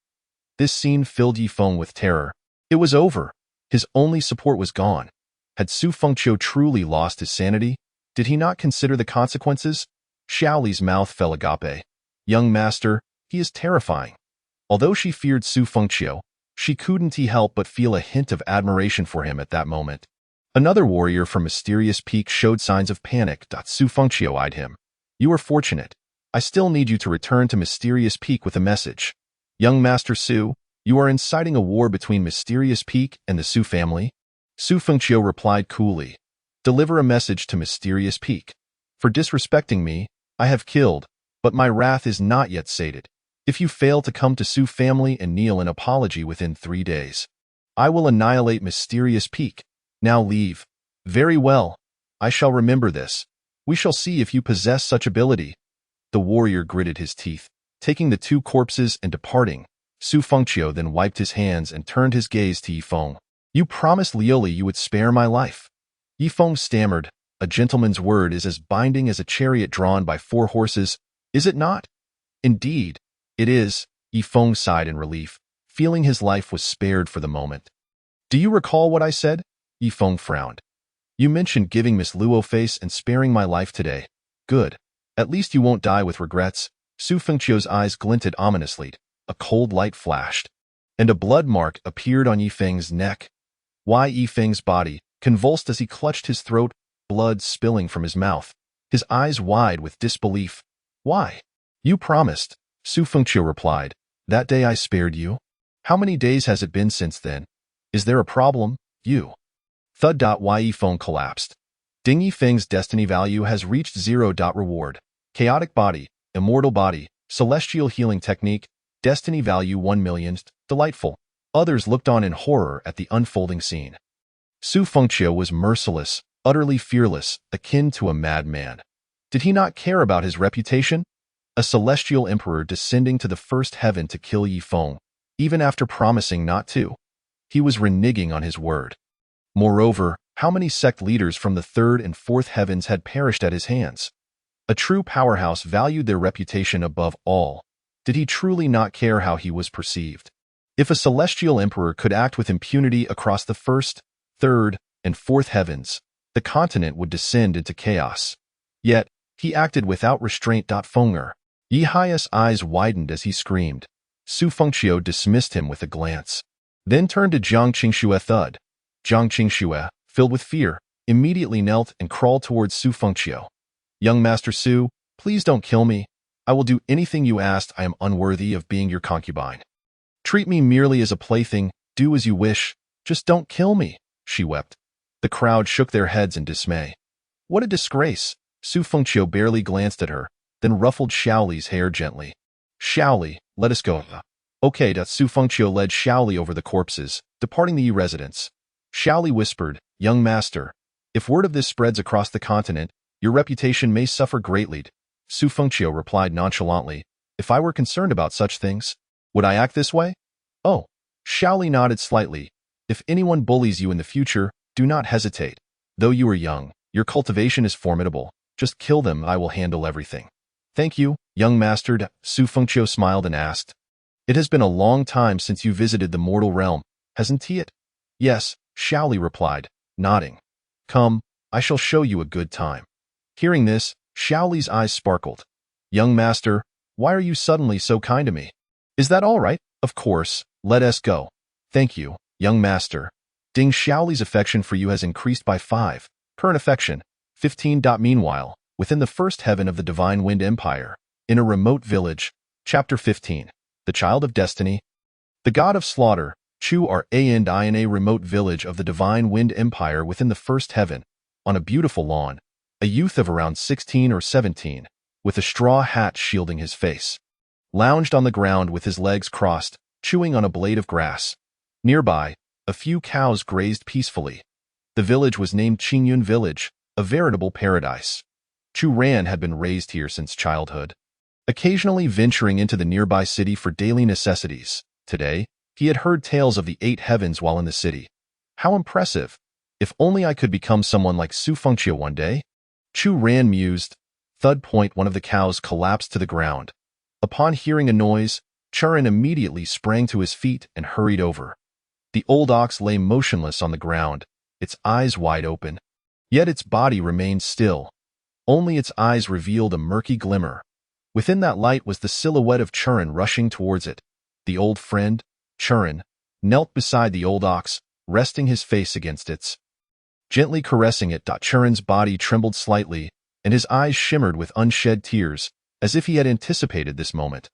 This scene filled Yifeng with terror. It was over. His only support was gone. Had Su Fengqiu truly lost his sanity? Did he not consider the consequences? Xiaoli's mouth fell agape. Young master, he is terrifying. Although she feared Su Fengqiu, she couldn't help but feel a hint of admiration for him at that moment. Another warrior from Mysterious Peak showed signs of panic. Su Fengqiu eyed him. You are fortunate. I still need you to return to Mysterious Peak with a message. Young Master Su, you are inciting a war between Mysterious Peak and the Su family? Su Fengqiu replied coolly. Deliver a message to Mysterious Peak. For disrespecting me, I have killed, but my wrath is not yet sated. If you fail to come to Su family and kneel an apology within 3 days, I will annihilate Mysterious Peak. Now leave. Very well. I shall remember this. We shall see if you possess such ability. The warrior gritted his teeth, taking the 2 corpses and departing. Su Fengqiu then wiped his hands and turned his gaze to Yifeng. You promised Liuli you would spare my life. Yifeng stammered. A gentleman's word is as binding as a chariot drawn by 4 horses, is it not? Indeed, it is. Yifeng sighed in relief, feeling his life was spared for the moment. Do you recall what I said? Yifeng frowned. You mentioned giving Miss Luo face and sparing my life today. Good. At least you won't die with regrets. Su Fengqiu's eyes glinted ominously. A cold light flashed, and a blood mark appeared on Yifeng's neck. Yifeng's body convulsed as he clutched his throat, blood spilling from his mouth, his eyes wide with disbelief. Why? You promised, Su Fengqiu replied. That day I spared you. How many days has it been since then? Is there a problem? You. Thud. Yifeng collapsed. Ding Yifeng's destiny value has reached 0. Reward. Chaotic body, immortal body, celestial healing technique, destiny value 1 million. Delightful. Others looked on in horror at the unfolding scene. Su Fengqiu was merciless, utterly fearless, akin to a madman. Did he not care about his reputation? A celestial emperor descending to the first heaven to kill Yifeng, even after promising not to. He was reneging on his word. Moreover, how many sect leaders from the 3rd and 4th heavens had perished at his hands? A true powerhouse valued their reputation above all. Did he truly not care how he was perceived? If a celestial emperor could act with impunity across the 1st, 3rd, and 4th heavens, the continent would descend into chaos. Yet, he acted without restraint. Fenger. Yihi's eyes widened as he screamed. Su Fengqiu dismissed him with a glance, then turned to Jiang Qingxue. Thud. Jiang Qingxue, filled with fear, immediately knelt and crawled towards Su Fengqiu. Young Master Su, please don't kill me. I will do anything you asked. I am unworthy of being your concubine. Treat me merely as a plaything. Do as you wish. Just don't kill me, she wept. The crowd shook their heads in dismay. What a disgrace. Su Fengqiu barely glanced at her, then ruffled Xiaoli's hair gently. Xiaoli, let us go. Okay. Su Fengqiu led Xiaoli over the corpses, departing the residence. Xiaoli whispered, Young Master, if word of this spreads across the continent, your reputation may suffer greatly. Su Fengqiu replied nonchalantly, If I were concerned about such things, would I act this way? Oh. Xiaoli nodded slightly. If anyone bullies you in the future, do not hesitate. Though you are young, your cultivation is formidable. Just kill them. I will handle everything. Thank you, young master. Su Fengqiu smiled and asked. It has been a long time since you visited the mortal realm, hasn't it? Yes, Xiaoli replied, nodding. Come, I shall show you a good time. Hearing this, Xiaoli's eyes sparkled. Young master, why are you suddenly so kind to me? Is that all right? Of course, let us go. Thank you, young master. Ding Xiaoli's affection for you has increased by 5. Current affection, 15. Meanwhile, within the 1st heaven of the Divine Wind Empire, in a remote village, Chapter 15, The Child of Destiny, the God of Slaughter, Chu are in a remote village of the Divine Wind Empire within the 1st heaven, on a beautiful lawn, a youth of around 16 or 17, with a straw hat shielding his face, lounged on the ground with his legs crossed, chewing on a blade of grass. Nearby, a few cows grazed peacefully. The village was named Qingyun Village, a veritable paradise. Chu Ran had been raised here since childhood, occasionally venturing into the nearby city for daily necessities. Today, he had heard tales of the 8 heavens while in the city. How impressive! If only I could become someone like Su Fengqiu one day. Chu Ran mused. Thud. One of the cows collapsed to the ground. Upon hearing a noise, Churin immediately sprang to his feet and hurried over. The old ox lay motionless on the ground, its eyes wide open. Yet its body remained still. Only its eyes revealed a murky glimmer. Within that light was the silhouette of Churin rushing towards it. The old friend, Churin, knelt beside the old ox, resting his face against its. Gently caressing it, Churin's body trembled slightly, and his eyes shimmered with unshed tears, as if he had anticipated this moment.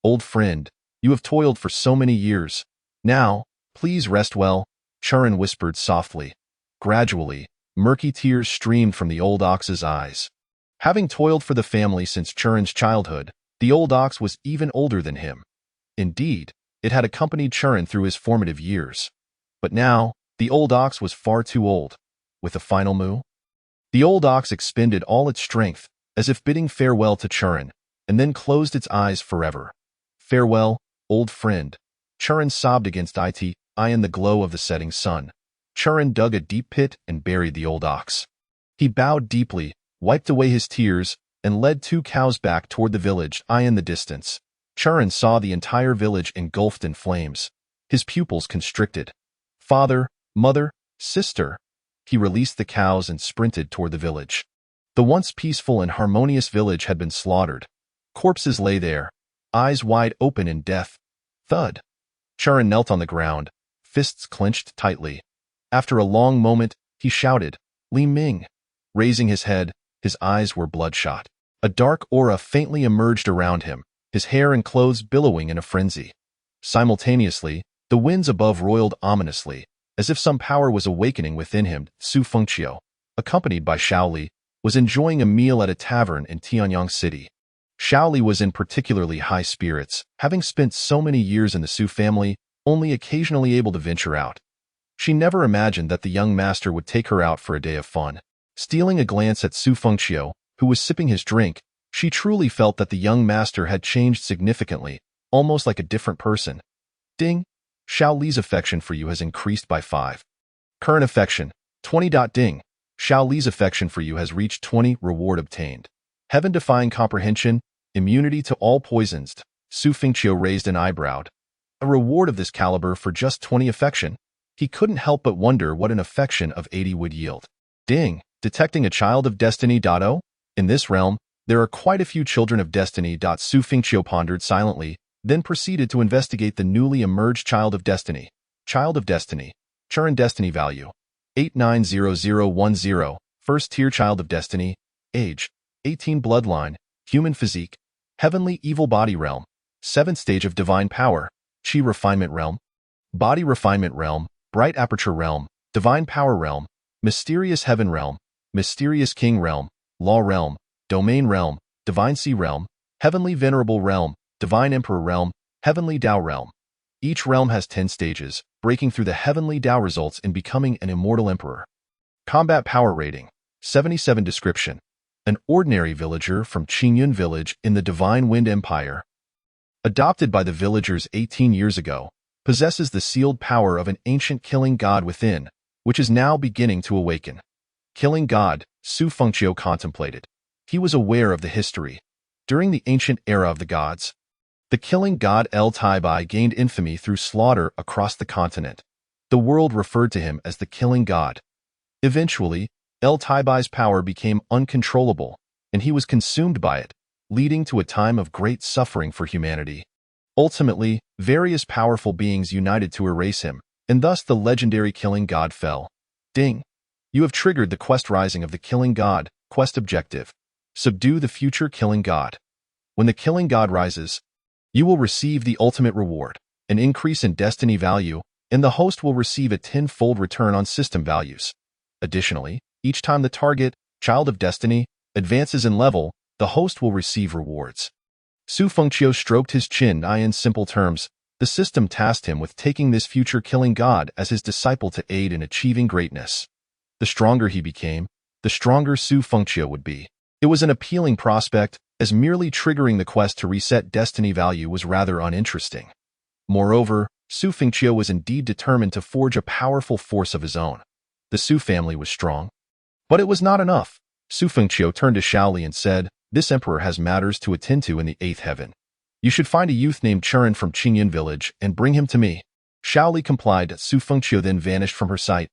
Old friend, you have toiled for so many years. Now, please rest well, Churin whispered softly. Gradually, murky tears streamed from the old ox's eyes. Having toiled for the family since Churin's childhood, the old ox was even older than him. Indeed, it had accompanied Churin through his formative years. But now, the old ox was far too old. With a final moo, the old ox expended all its strength, as if bidding farewell to Churin, and then closed its eyes forever. Farewell, old friend. Churin sobbed against it, in the glow of the setting sun. Churin dug a deep pit and buried the old ox. He bowed deeply, wiped away his tears, and led 2 cows back toward the village, in the distance. Churin saw the entire village engulfed in flames. His pupils constricted. Father, mother, sister. He released the cows and sprinted toward the village. The once peaceful and harmonious village had been slaughtered. Corpses lay there, eyes wide open in death. Thud. Churin knelt on the ground, fists clenched tightly. After a long moment, he shouted, Li Ming. Raising his head, his eyes were bloodshot. A dark aura faintly emerged around him, his hair and clothes billowing in a frenzy. Simultaneously, the winds above roiled ominously, as if some power was awakening within him. Su Fengqiu, accompanied by Shaoli, was enjoying a meal at a tavern in Tianyang City. Shaoli was in particularly high spirits, having spent so many years in the Su family, only occasionally able to venture out. She never imagined that the young master would take her out for a day of fun. Stealing a glance at Su Fengqiu, who was sipping his drink, she truly felt that the young master had changed significantly, almost like a different person. Ding! Xiao Li's affection for you has increased by 5. Current affection, 20. Ding! Xiao Li's affection for you has reached 20. Reward obtained. Heaven-defying comprehension, immunity to all poisons. Su Fengqiu raised an eyebrow. A reward of this caliber for just 20 affection? He couldn't help but wonder what an affection of 80 would yield. Ding! Detecting a child of destiny. Oh, in this realm, there are quite a few children of destiny. Su Fengqiu pondered silently, then proceeded to investigate the newly emerged child of destiny. Child of destiny. Churin destiny value. 890010. First tier child of destiny. Age. 18. Bloodline. Human physique. Heavenly evil body realm. 7th stage of divine power. Chi refinement realm. Body refinement realm. Bright aperture realm. Divine power realm. Mysterious heaven realm. Mysterious king realm. Law realm. Domain realm. Divine sea realm. Heavenly venerable realm. Divine Emperor realm, Heavenly Tao realm. Each realm has 10 stages. Breaking through the Heavenly Tao results in becoming an immortal emperor. Combat power rating, 77. Description. An ordinary villager from Qingyun village in the Divine Wind Empire. Adopted by the villagers 18 years ago, possesses the sealed power of an ancient killing god within, which is now beginning to awaken. Killing god, Su Fengqiu contemplated. He was aware of the history. During the ancient era of the gods, the killing god El Taibai gained infamy through slaughter across the continent. The world referred to him as the killing god. Eventually, El Taibai's power became uncontrollable, and he was consumed by it, leading to a time of great suffering for humanity. Ultimately, various powerful beings united to erase him, and thus the legendary killing god fell. Ding! You have triggered the quest rising of the killing god. Quest objective. Subdue the future killing god. When the killing god rises, you will receive the ultimate reward, an increase in destiny value, and the host will receive a 10-fold return on system values. Additionally, each time the target, child of destiny, advances in level, the host will receive rewards. Su Fengqiu stroked his chin. In simple terms, the system tasked him with taking this future killing god as his disciple to aid in achieving greatness. The stronger he became, the stronger Su Fengqiu would be. It was an appealing prospect, as merely triggering the quest to reset destiny value was rather uninteresting. Moreover, Su Fengqiu was indeed determined to forge a powerful force of his own. The Su family was strong. But it was not enough. Su Fengqiu turned to Shaoli and said, This emperor has matters to attend to in the 8th heaven. You should find a youth named Churin from Qingyun village and bring him to me. Shaoli complied. Su Fengqiu then vanished from her sight.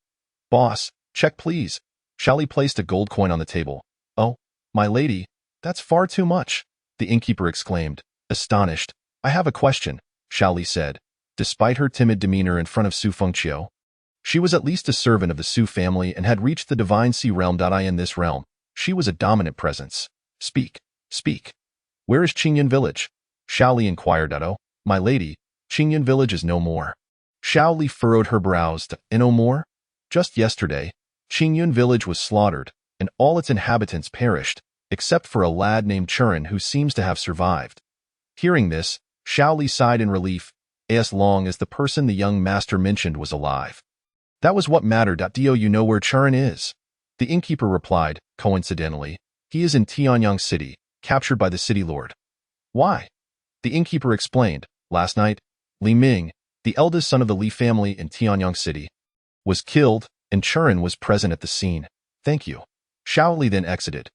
Boss, check please. Shally placed a gold coin on the table. Oh, my lady, that's far too much, the innkeeper exclaimed, astonished. I have a question, Shally said, despite her timid demeanor in front of Su Fengqiu. She was at least a servant of the Su family and had reached the divine sea realm. In this realm, she was a dominant presence. Speak, speak. Where is Qingyun village? Shally inquired. Oh, my lady, Qingyun village is no more. Shally furrowed her brows. No more? Just yesterday, Qingyun village was slaughtered, and all its inhabitants perished, except for a lad named Churin who seems to have survived. Hearing this, Shally sighed in relief, as long as the person the young master mentioned was alive. That was what mattered. Do you know where Churin is? The innkeeper replied, coincidentally, he is in Tianyang City, captured by the city lord. Why? The innkeeper explained, last night, Li Ming, the eldest son of the Li family in Tianyang City, was killed, and Churin was present at the scene. Thank you. Shally then exited.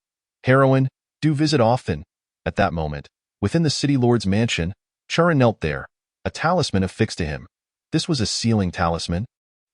Heroine, do visit often. At that moment, within the city lord's mansion, Churin knelt there, a talisman affixed to him. This was a sealing talisman,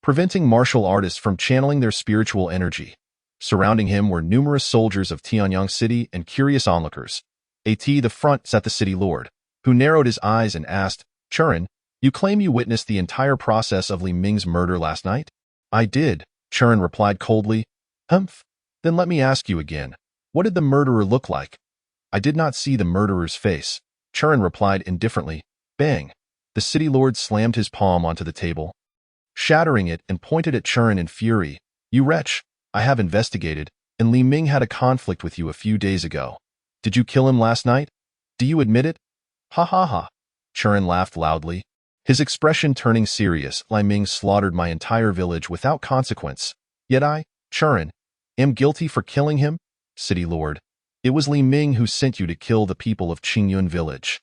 preventing martial artists from channeling their spiritual energy. Surrounding him were numerous soldiers of Tianyang City and curious onlookers. At the front sat the city lord, who narrowed his eyes and asked, Churin, you claim you witnessed the entire process of Li Ming's murder last night? I did, Churin replied coldly. Humph. Then let me ask you again. What did the murderer look like? I did not see the murderer's face, Churin replied indifferently. Bang. The city lord slammed his palm onto the table, shattering it, and pointed at Churin in fury. You wretch, I have investigated, and Li Ming had a conflict with you a few days ago. Did you kill him last night? Do you admit it? Ha ha ha. Churin laughed loudly, his expression turning serious. Li Ming slaughtered my entire village without consequence. Yet I, Churin, am guilty for killing him? City lord, it was Li Ming who sent you to kill the people of Qingyun village.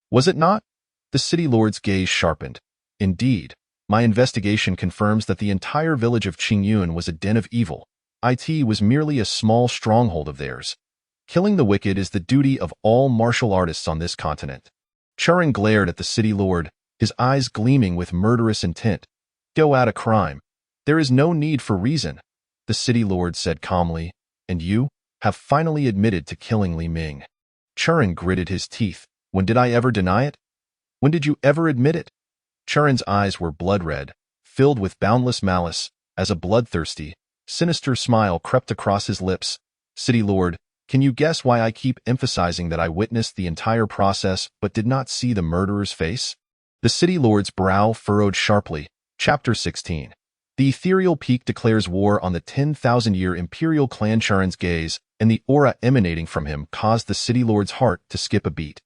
Was it not? The city lord's gaze sharpened. Indeed, my investigation confirms that the entire village of Qingyun was a den of evil. It was merely a small stronghold of theirs. Killing the wicked is the duty of all martial artists on this continent. Churin glared at the city lord, his eyes gleaming with murderous intent. Go at a crime. There is no need for reason, the city lord said calmly, and you have finally admitted to killing Li Ming. Churin gritted his teeth. When did I ever deny it? When did you ever admit it? Churin's eyes were blood-red, filled with boundless malice, as a bloodthirsty, sinister smile crept across his lips. City lord, can you guess why I keep emphasizing that I witnessed the entire process but did not see the murderer's face? The city lord's brow furrowed sharply. Chapter 16. The ethereal peak declares war on the 10,000-year imperial clan. Churin's gaze and the aura emanating from him caused the city lord's heart to skip a beat.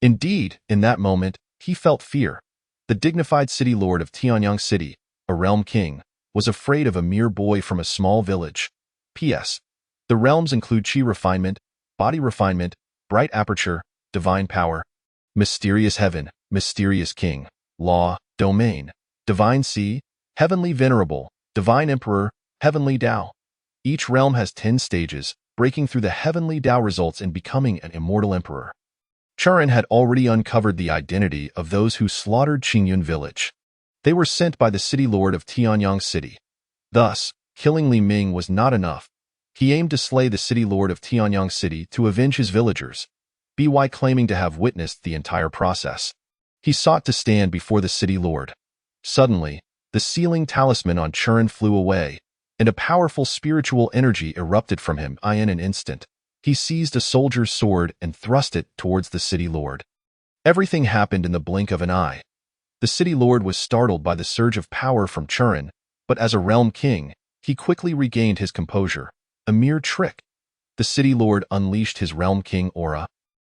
Indeed, in that moment, he felt fear. The dignified city lord of Tianyang City, a realm king, was afraid of a mere boy from a small village. P.S. The realms include chi refinement, body refinement, bright aperture, divine power, mysterious heaven, mysterious king, law, domain, divine sea, heavenly venerable, divine emperor, heavenly Tao. Each realm has 10 stages. Breaking through the heavenly Tao results in becoming an immortal emperor. Churin had already uncovered the identity of those who slaughtered Qingyun village. They were sent by the city lord of Tianyang City. Thus, killing Li Ming was not enough. He aimed to slay the city lord of Tianyang City to avenge his villagers, by claiming to have witnessed the entire process. He sought to stand before the city lord. Suddenly, the sealing talisman on Churin flew away, and a powerful spiritual energy erupted from him. In an instant, he seized a soldier's sword and thrust it towards the city lord. Everything happened in the blink of an eye. The city lord was startled by the surge of power from Churin, but as a realm king, he quickly regained his composure. A mere trick. The city lord unleashed his realm king aura,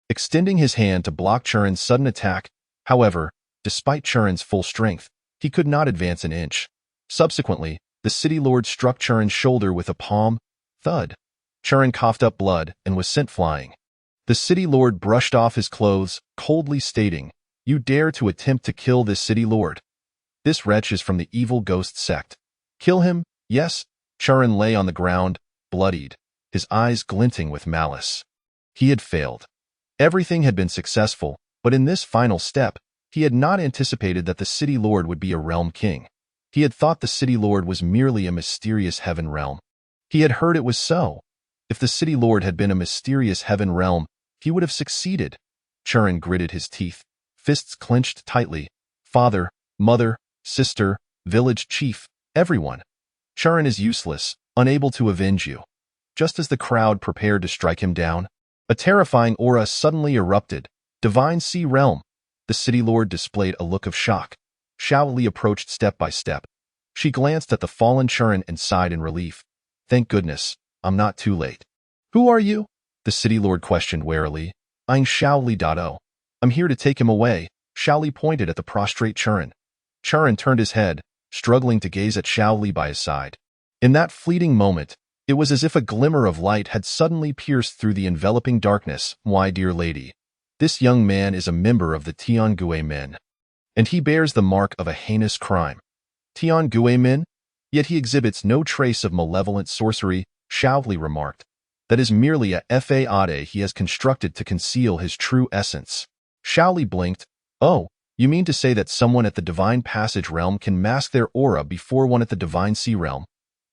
extending his hand to block Churin's sudden attack. However, despite Churin's full strength, he could not advance an inch. Subsequently, the city lord struck Churin's shoulder with a palm. Thud. Churin coughed up blood and was sent flying. The city lord brushed off his clothes, coldly stating, "You dare to attempt to kill this city lord? This wretch is from the evil ghost sect. Kill him, yes?" Churin lay on the ground, bloodied, his eyes glinting with malice. He had failed. Everything had been successful, but in this final step, he had not anticipated that the city lord would be a realm king. He had thought the city lord was merely a mysterious heaven realm. He had heard it was so. If the city lord had been a mysterious heaven realm, he would have succeeded. Churin gritted his teeth, fists clenched tightly. Father, mother, sister, village chief, everyone. Churin is useless, unable to avenge you. Just as the crowd prepared to strike him down, a terrifying aura suddenly erupted. Divine Sea Realm. The city lord displayed a look of shock. Xiao Li approached step by step. She glanced at the fallen Churin and sighed in relief. Thank goodness, I'm not too late. Who are you? The city lord questioned warily. I'm Xiao Li. I'm here to take him away. Xiao Li pointed at the prostrate Churin. Churin turned his head, struggling to gaze at Xiao Li by his side. In that fleeting moment, it was as if a glimmer of light had suddenly pierced through the enveloping darkness. Why, dear lady, this young man is a member of the Tiangui men, and he bears the mark of a heinous crime. Tiangui men? Yet he exhibits no trace of malevolent sorcery, Xiao Li remarked. That is merely a fade he has constructed to conceal his true essence. Xiao Li blinked. Oh, you mean to say that someone at the Divine Passage realm can mask their aura before one at the Divine Sea realm?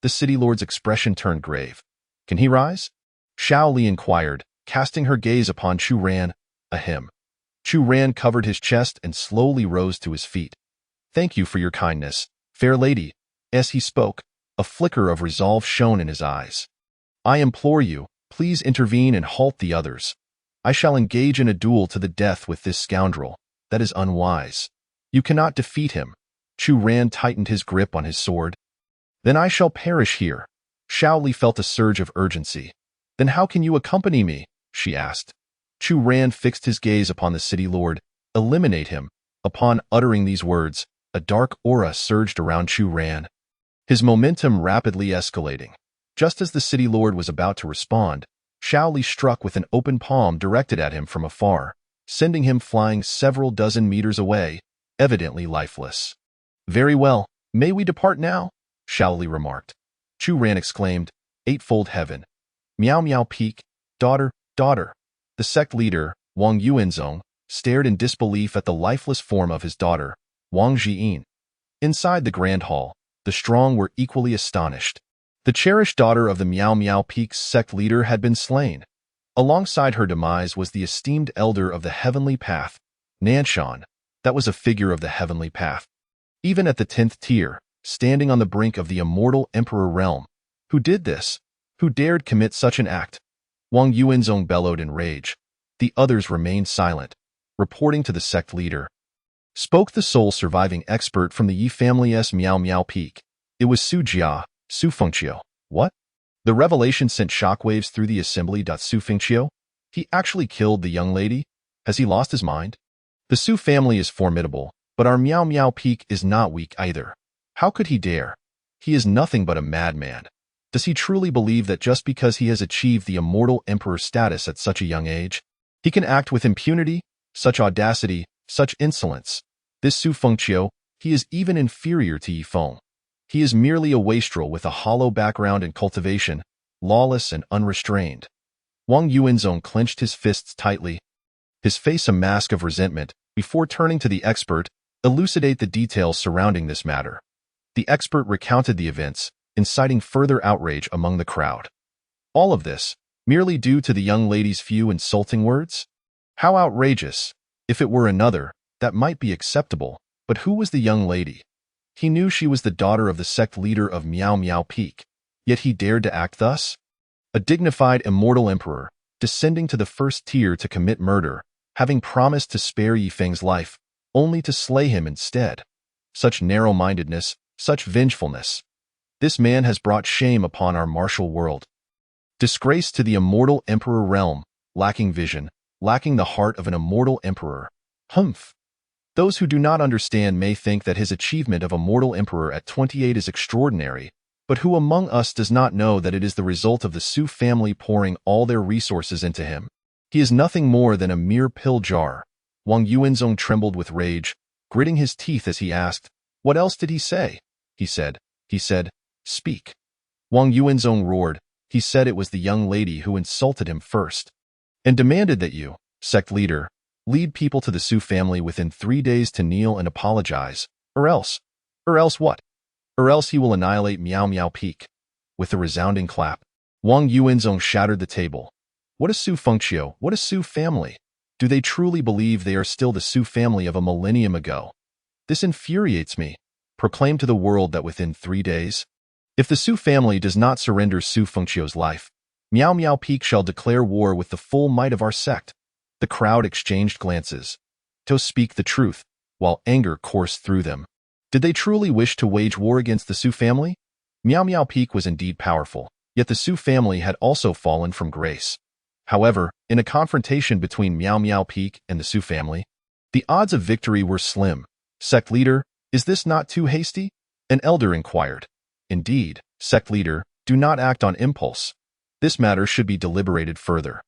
The city lord's expression turned grave. Can he rise? Xiao Li inquired, casting her gaze upon Chu Ran. Ahem. Chu Ran covered his chest and slowly rose to his feet. Thank you for your kindness, fair lady. As he spoke, a flicker of resolve shone in his eyes. I implore you, please intervene and halt the others. I shall engage in a duel to the death with this scoundrel. That is unwise. You cannot defeat him. Chu Ran tightened his grip on his sword. Then I shall perish here. Xiao Li felt a surge of urgency. Then how can you accompany me? She asked. Chu Ran fixed his gaze upon the city lord. Eliminate him. Upon uttering these words, a dark aura surged around Chu Ran, his momentum rapidly escalating. Just as the city lord was about to respond, Xiao Li struck with an open palm directed at him from afar, sending him flying several dozen meters away, evidently lifeless. Very well, may we depart now? Xiao Li remarked. Chu Ran exclaimed, Eightfold heaven. Miao Miao Peak, daughter. The sect leader, Wang Yuanzong, stared in disbelief at the lifeless form of his daughter, Wang Jiyin. Inside the grand hall, the strong were equally astonished. The cherished daughter of the Miao Miao Peak's sect leader had been slain. Alongside her demise was the esteemed elder of the heavenly path, Nanshan. That was a figure of the heavenly path. Even at the 10th tier, standing on the brink of the immortal emperor realm. Who did this? Who dared commit such an act? Wang Yuanzong bellowed in rage. The others remained silent, reporting to the sect leader. Spoke the sole surviving expert from the Yi family's Miao Miao Peak. It was Su Jia, Su Fengqiu. What? The revelation sent shockwaves through the assembly. Su Fengqiu? He actually killed the young lady? Has he lost his mind? The Su family is formidable, but our Miao Miao Peak is not weak either. How could he dare? He is nothing but a madman. Does he truly believe that just because he has achieved the immortal emperor status at such a young age, he can act with impunity? Such audacity, such insolence. This Su Fengqiu, he is even inferior to Yi Feng. He is merely a wastrel with a hollow background and cultivation, lawless and unrestrained. Wang Yuanzong clenched his fists tightly, his face a mask of resentment. Before turning to the expert, elucidate the details surrounding this matter. The expert recounted the events, inciting further outrage among the crowd. All of this, merely due to the young lady's few insulting words? How outrageous! If it were another, that might be acceptable, but who was the young lady? He knew she was the daughter of the sect leader of Miao Miao Peak, yet he dared to act thus? A dignified immortal emperor, descending to the first tier to commit murder, having promised to spare Yi Feng's life, only to slay him instead. Such narrow-mindedness, such vengefulness. This man has brought shame upon our martial world. Disgrace to the immortal emperor realm, lacking vision, lacking the heart of an immortal emperor. Humph. Those who do not understand may think that his achievement of immortal emperor at 28 is extraordinary, but who among us does not know that it is the result of the Su family pouring all their resources into him? He is nothing more than a mere pill jar. Wang Yuanzong trembled with rage, gritting his teeth as he asked, What else did he say? He said, Speak. Wang Yuanzong roared. He said it was the young lady who insulted him first, and demanded that you, sect leader, lead people to the Su family within 3 days to kneel and apologize, or else what? or else he will annihilate Miao Miao Peak. With a resounding clap, Wang Yuanzong shattered the table. What a Su Fengqiu, what a Su family! Do they truly believe they are still the Su family of a millennium ago? This infuriates me. Proclaim to the world that within 3 days, if the Su family does not surrender Su Fengqiu's life, Miao Miao Peak shall declare war with the full might of our sect. The crowd exchanged glances. To speak the truth, while anger coursed through them. Did they truly wish to wage war against the Su family? Miao Miao Peak was indeed powerful, yet the Su family had also fallen from grace. However, in a confrontation between Miao Miao Peak and the Su family, the odds of victory were slim. Sect leader, is this not too hasty? An elder inquired. Indeed, sect leader, do not act on impulse. This matter should be deliberated further.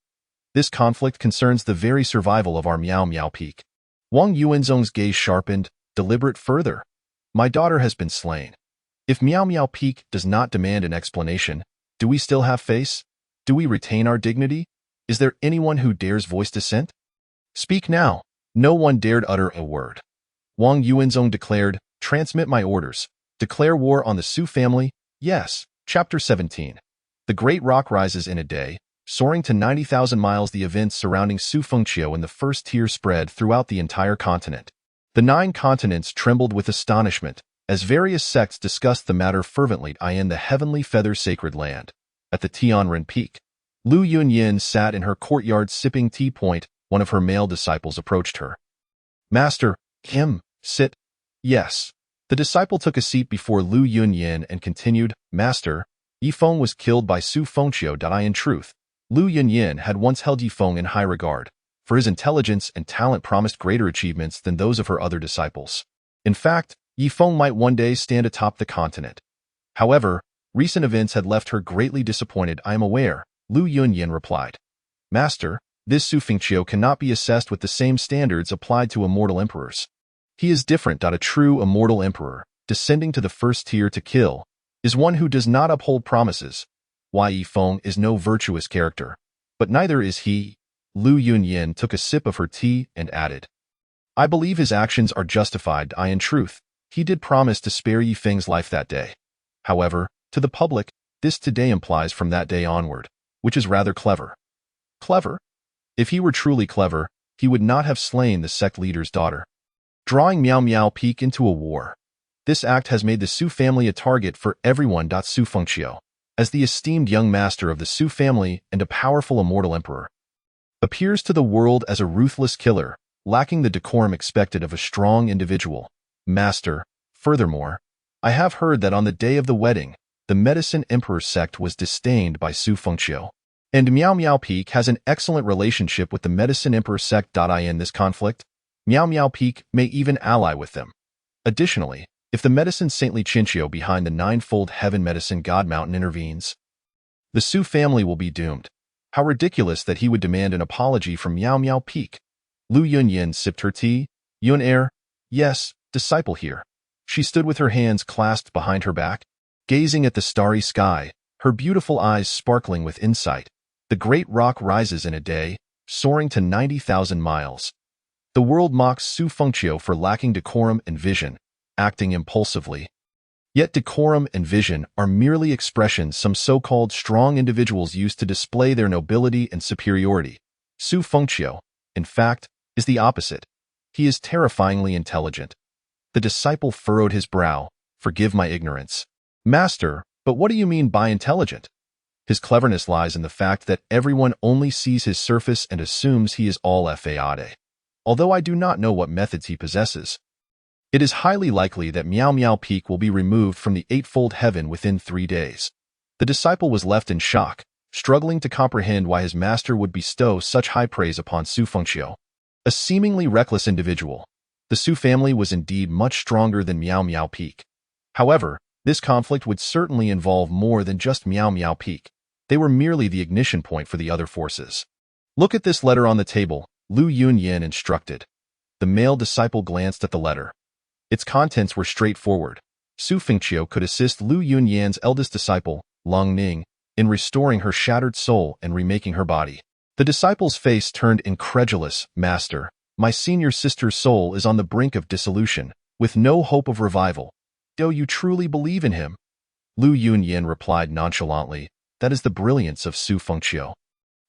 This conflict concerns the very survival of our Miao Miao Peak. Wang Yuanzong's gaze sharpened. Deliberate further. My daughter has been slain. If Miao Miao Peak does not demand an explanation, do we still have face? Do we retain our dignity? Is there anyone who dares voice dissent? Speak now. No one dared utter a word. Wang Yuanzong declared, transmit my orders. Declare war on the Su family. Yes. Chapter 17. The great rock rises in a day, soaring to 90,000 miles. The events surrounding Su Fengqiu in the first tier spread throughout the entire continent. The 9 continents trembled with astonishment, as various sects discussed the matter fervently. In the heavenly feather sacred land, at the Tianren Peak, Lu Yunyin sat in her courtyard sipping tea. One of her male disciples approached her. Master, sit. Yes. The disciple took a seat before Lu Yunyin and continued, Master, Yifeng was killed by Su Fengqiu. In truth, Lu Yunyin had once held Yifeng in high regard, for his intelligence and talent promised greater achievements than those of her other disciples. In fact, Yifeng might one day stand atop the continent. However, recent events had left her greatly disappointed. I am aware, Lu Yunyin replied. Master, this Su Fengqiu cannot be assessed with the same standards applied to immortal emperors. He is different. A true immortal emperor, descending to the first tier to kill, is one who does not uphold promises. Why Yifeng is no virtuous character, but neither is he. Lu Yunyin took a sip of her tea and added, I believe his actions are justified. In truth, he did promise to spare Yifeng's life that day. However, to the public, this today implies from that day onward, which is rather clever. Clever? If he were truly clever, he would not have slain the sect leader's daughter, drawing Miao Miao Peak into a war. This act has made the Su family a target for everyone. Su Fengqiu, as the esteemed young master of the Su family and a powerful immortal emperor, appears to the world as a ruthless killer, lacking the decorum expected of a strong individual. Master, furthermore, I have heard that on the day of the wedding, the Medicine Emperor sect was disdained by Su Fengqiu, and Miao Miao Peak has an excellent relationship with the Medicine Emperor sect. In this conflict, Miao Miao Peak may even ally with them. Additionally, if the Medicine Saintly Chinchio behind the ninefold heaven Medicine God Mountain intervenes, the Su family will be doomed. How ridiculous that he would demand an apology from Miao Miao Peak. Lu Yunyin sipped her tea. Yun yes, disciple here. She stood with her hands clasped behind her back, gazing at the starry sky, her beautiful eyes sparkling with insight. The great rock rises in a day, soaring to 90,000 miles. The world mocks Su Fengqiu for lacking decorum and vision, acting impulsively. Yet decorum and vision are merely expressions some so-called strong individuals use to display their nobility and superiority. Su Fengqiu, in fact, is the opposite. He is terrifyingly intelligent. The disciple furrowed his brow. Forgive my ignorance. Master, but what do you mean by intelligent? His cleverness lies in the fact that everyone only sees his surface and assumes he is all fade. Although I do not know what methods he possesses, it is highly likely that Miao Miao Peak will be removed from the eightfold heaven within 3 days. The disciple was left in shock, struggling to comprehend why his master would bestow such high praise upon Su Fengqiu, a seemingly reckless individual. The Su family was indeed much stronger than Miao Miao Peak. However, this conflict would certainly involve more than just Miao Miao Peak. They were merely the ignition point for the other forces. Look at this letter on the table, Lu Yunyin instructed. The male disciple glanced at the letter. Its contents were straightforward. Su Fengqiu could assist Lu Yunyin's eldest disciple, Long Ning, in restoring her shattered soul and remaking her body. The disciple's face turned incredulous. Master, my senior sister's soul is on the brink of dissolution, with no hope of revival. "Do you truly believe in him?" Lu Yunyin replied nonchalantly, "That is the brilliance of Su Fengqiu."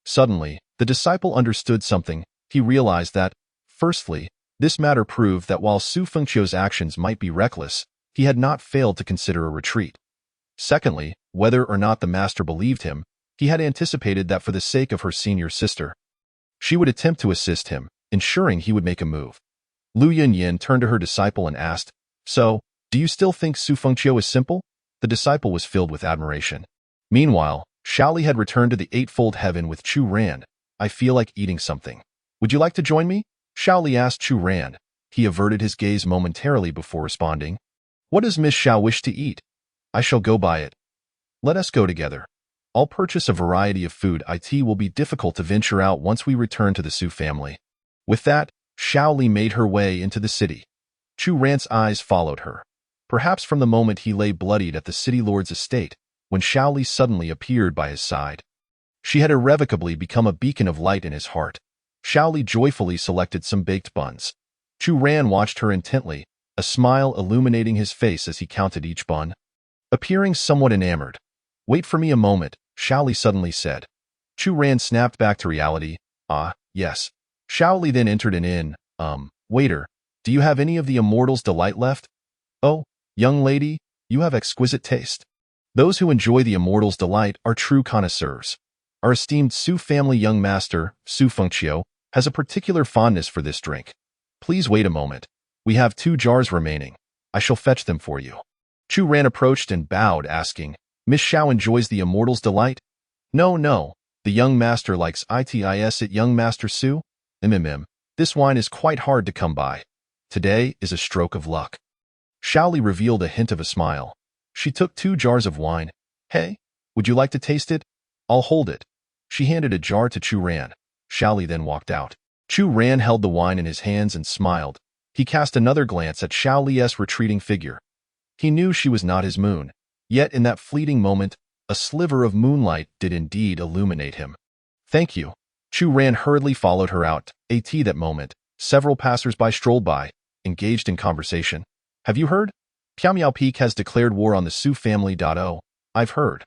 Suddenly, the disciple understood something. He realized that, firstly, this matter proved that while Su Fengqiu's actions might be reckless, he had not failed to consider a retreat. Secondly, whether or not the master believed him, he had anticipated that for the sake of her senior sister, she would attempt to assist him, ensuring he would make a move. Lu Yunyin turned to her disciple and asked, "So, do you still think Su Fengqiu is simple?" The disciple was filled with admiration. Meanwhile, Shaoli had returned to the Eightfold Heaven with Chu Ran. "I feel like eating something. Would you like to join me?" Shaoli asked Chu Ran. He averted his gaze momentarily before responding, "What does Miss Xiao wish to eat? I shall go buy it. Let us go together. I'll purchase a variety of food. It will be difficult to venture out once we return to the Su family." With that, Shaoli made her way into the city. Chu Ran's eyes followed her. Perhaps from the moment he lay bloodied at the city lord's estate, when Shaoli suddenly appeared by his side. She had irrevocably become a beacon of light in his heart. Shaoli joyfully selected some baked buns. Chu Ran watched her intently, a smile illuminating his face as he counted each bun. Appearing somewhat enamored. "Wait for me a moment," Shaoli suddenly said. Chu Ran snapped back to reality. "Ah, yes." Shaoli then entered an inn. Waiter, do you have any of the Immortal's Delight left?" "Oh, young lady, you have exquisite taste." Those who enjoy the Immortal's Delight are true connoisseurs. Our esteemed Su family young master, Su Fengqiu, has a particular fondness for this drink. Please wait a moment. We have 2 jars remaining. I shall fetch them for you. Chu Ran approached and bowed, asking, "Miss Xiao enjoys the Immortal's Delight?" No. The young master likes it, young master Su? This wine is quite hard to come by. Today is a stroke of luck." Shaoli revealed a hint of a smile. She took 2 jars of wine. "Hey, would you like to taste it? I'll hold it." She handed a jar to Chu Ran. Shaoli then walked out. Chu Ran held the wine in his hands and smiled. He cast another glance at Shaoli's retreating figure. He knew she was not his moon, yet in that fleeting moment, a sliver of moonlight did indeed illuminate him. "Thank you." Chu Ran hurriedly followed her out. That moment, several passers-by strolled by, engaged in conversation. "Have you heard? Piao Peak has declared war on the Su family. Oh, I've heard.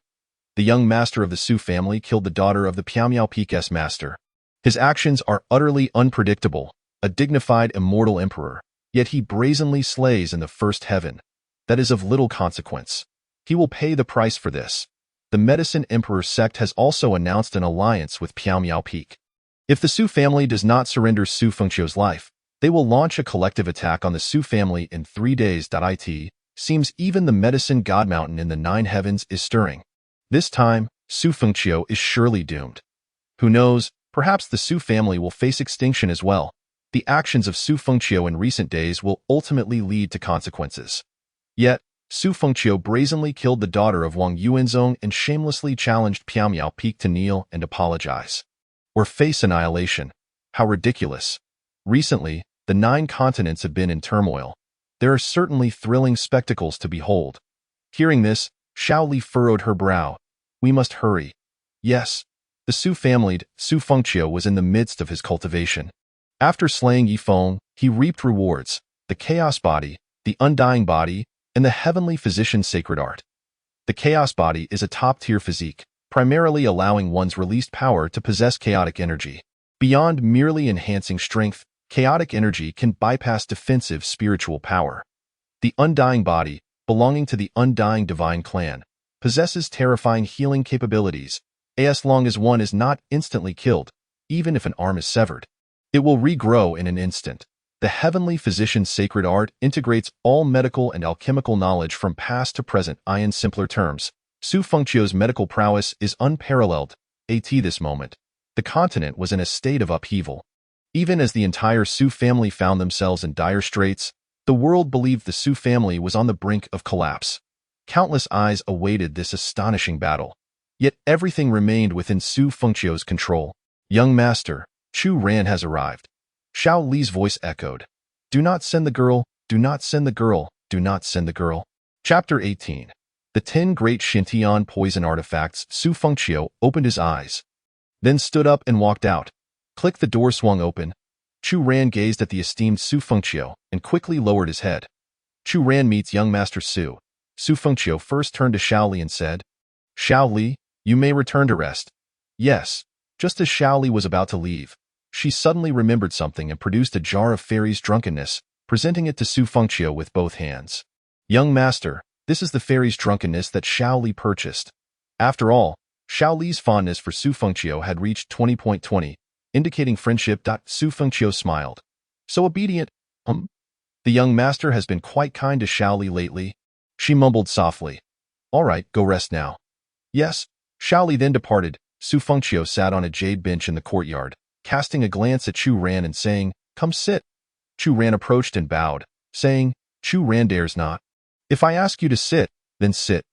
The young master of the Su family killed the daughter of the Piao Peak's master. His actions are utterly unpredictable, a dignified immortal emperor, yet he brazenly slays in the first heaven. That is of little consequence. He will pay the price for this. The Medicine Emperor sect has also announced an alliance with Piao Peak. If the Su family does not surrender Su Fengqiu's life, they will launch a collective attack on the Su family in 3 days. It seems even the Medicine God Mountain in the 9 heavens is stirring. This time, Su Fengqiu is surely doomed. Who knows, perhaps the Su family will face extinction as well. The actions of Su Fengqiu in recent days will ultimately lead to consequences. Yet, Su Fengqiu brazenly killed the daughter of Wang Yuanzong and shamelessly challenged Piao Peak to kneel and apologize. Or face annihilation. How ridiculous. Recently, the 9 continents have been in turmoil. There are certainly thrilling spectacles to behold. Hearing this, Shaoli furrowed her brow. We must hurry. Yes, the Su family, Su Fengqiu was in the midst of his cultivation. After slaying Yifeng, he reaped rewards, the Chaos Body, the Undying Body, and the Heavenly Physician's Sacred Art. The Chaos Body is a top-tier physique, primarily allowing one's released power to possess chaotic energy. Beyond merely enhancing strength, chaotic energy can bypass defensive spiritual power. The Undying Body, belonging to the Undying Divine Clan, possesses terrifying healing capabilities, as long as one is not instantly killed, even if an arm is severed. It will regrow in an instant. The Heavenly Physician's Sacred Art integrates all medical and alchemical knowledge from past to present. In simpler terms, Su Fengqiu's medical prowess is unparalleled. At this moment, the continent was in a state of upheaval. Even as the entire Su family found themselves in dire straits, the world believed the Su family was on the brink of collapse. Countless eyes awaited this astonishing battle. Yet everything remained within Su Fengqiu's control. "Young master, Chu Ran has arrived." Xiao Li's voice echoed. "Do not send the girl, do not send the girl, do not send the girl." Chapter 18. The 10 Great Xintian Poison Artifacts. Su Fengqiu opened his eyes, then stood up and walked out. Click, the door swung open. Chu Ran gazed at the esteemed Su Fengqiu and quickly lowered his head. Chu Ran meets young Master Su. Su Fengqiu first turned to Xiao Li and said, Xiao Li, you may return to rest. Yes. Just as Xiao Li was about to leave, she suddenly remembered something and produced a jar of fairy's drunkenness, presenting it to Su Fengqiu with both hands. Young master, this is the fairy's drunkenness that Xiao Li purchased. After all, Xiao Li's fondness for Su Fengqiu had reached 20.20, indicating friendship. Su Fengqiu smiled. So obedient, The young master has been quite kind to Xiao Li lately. She mumbled softly. All right, go rest now. Yes. Xiao Li then departed. Su Fengqiu sat on a jade bench in the courtyard, casting a glance at Chu Ran and saying, Come sit. Chu Ran approached and bowed, saying, Chu Ran dares not. If I ask you to sit, then sit.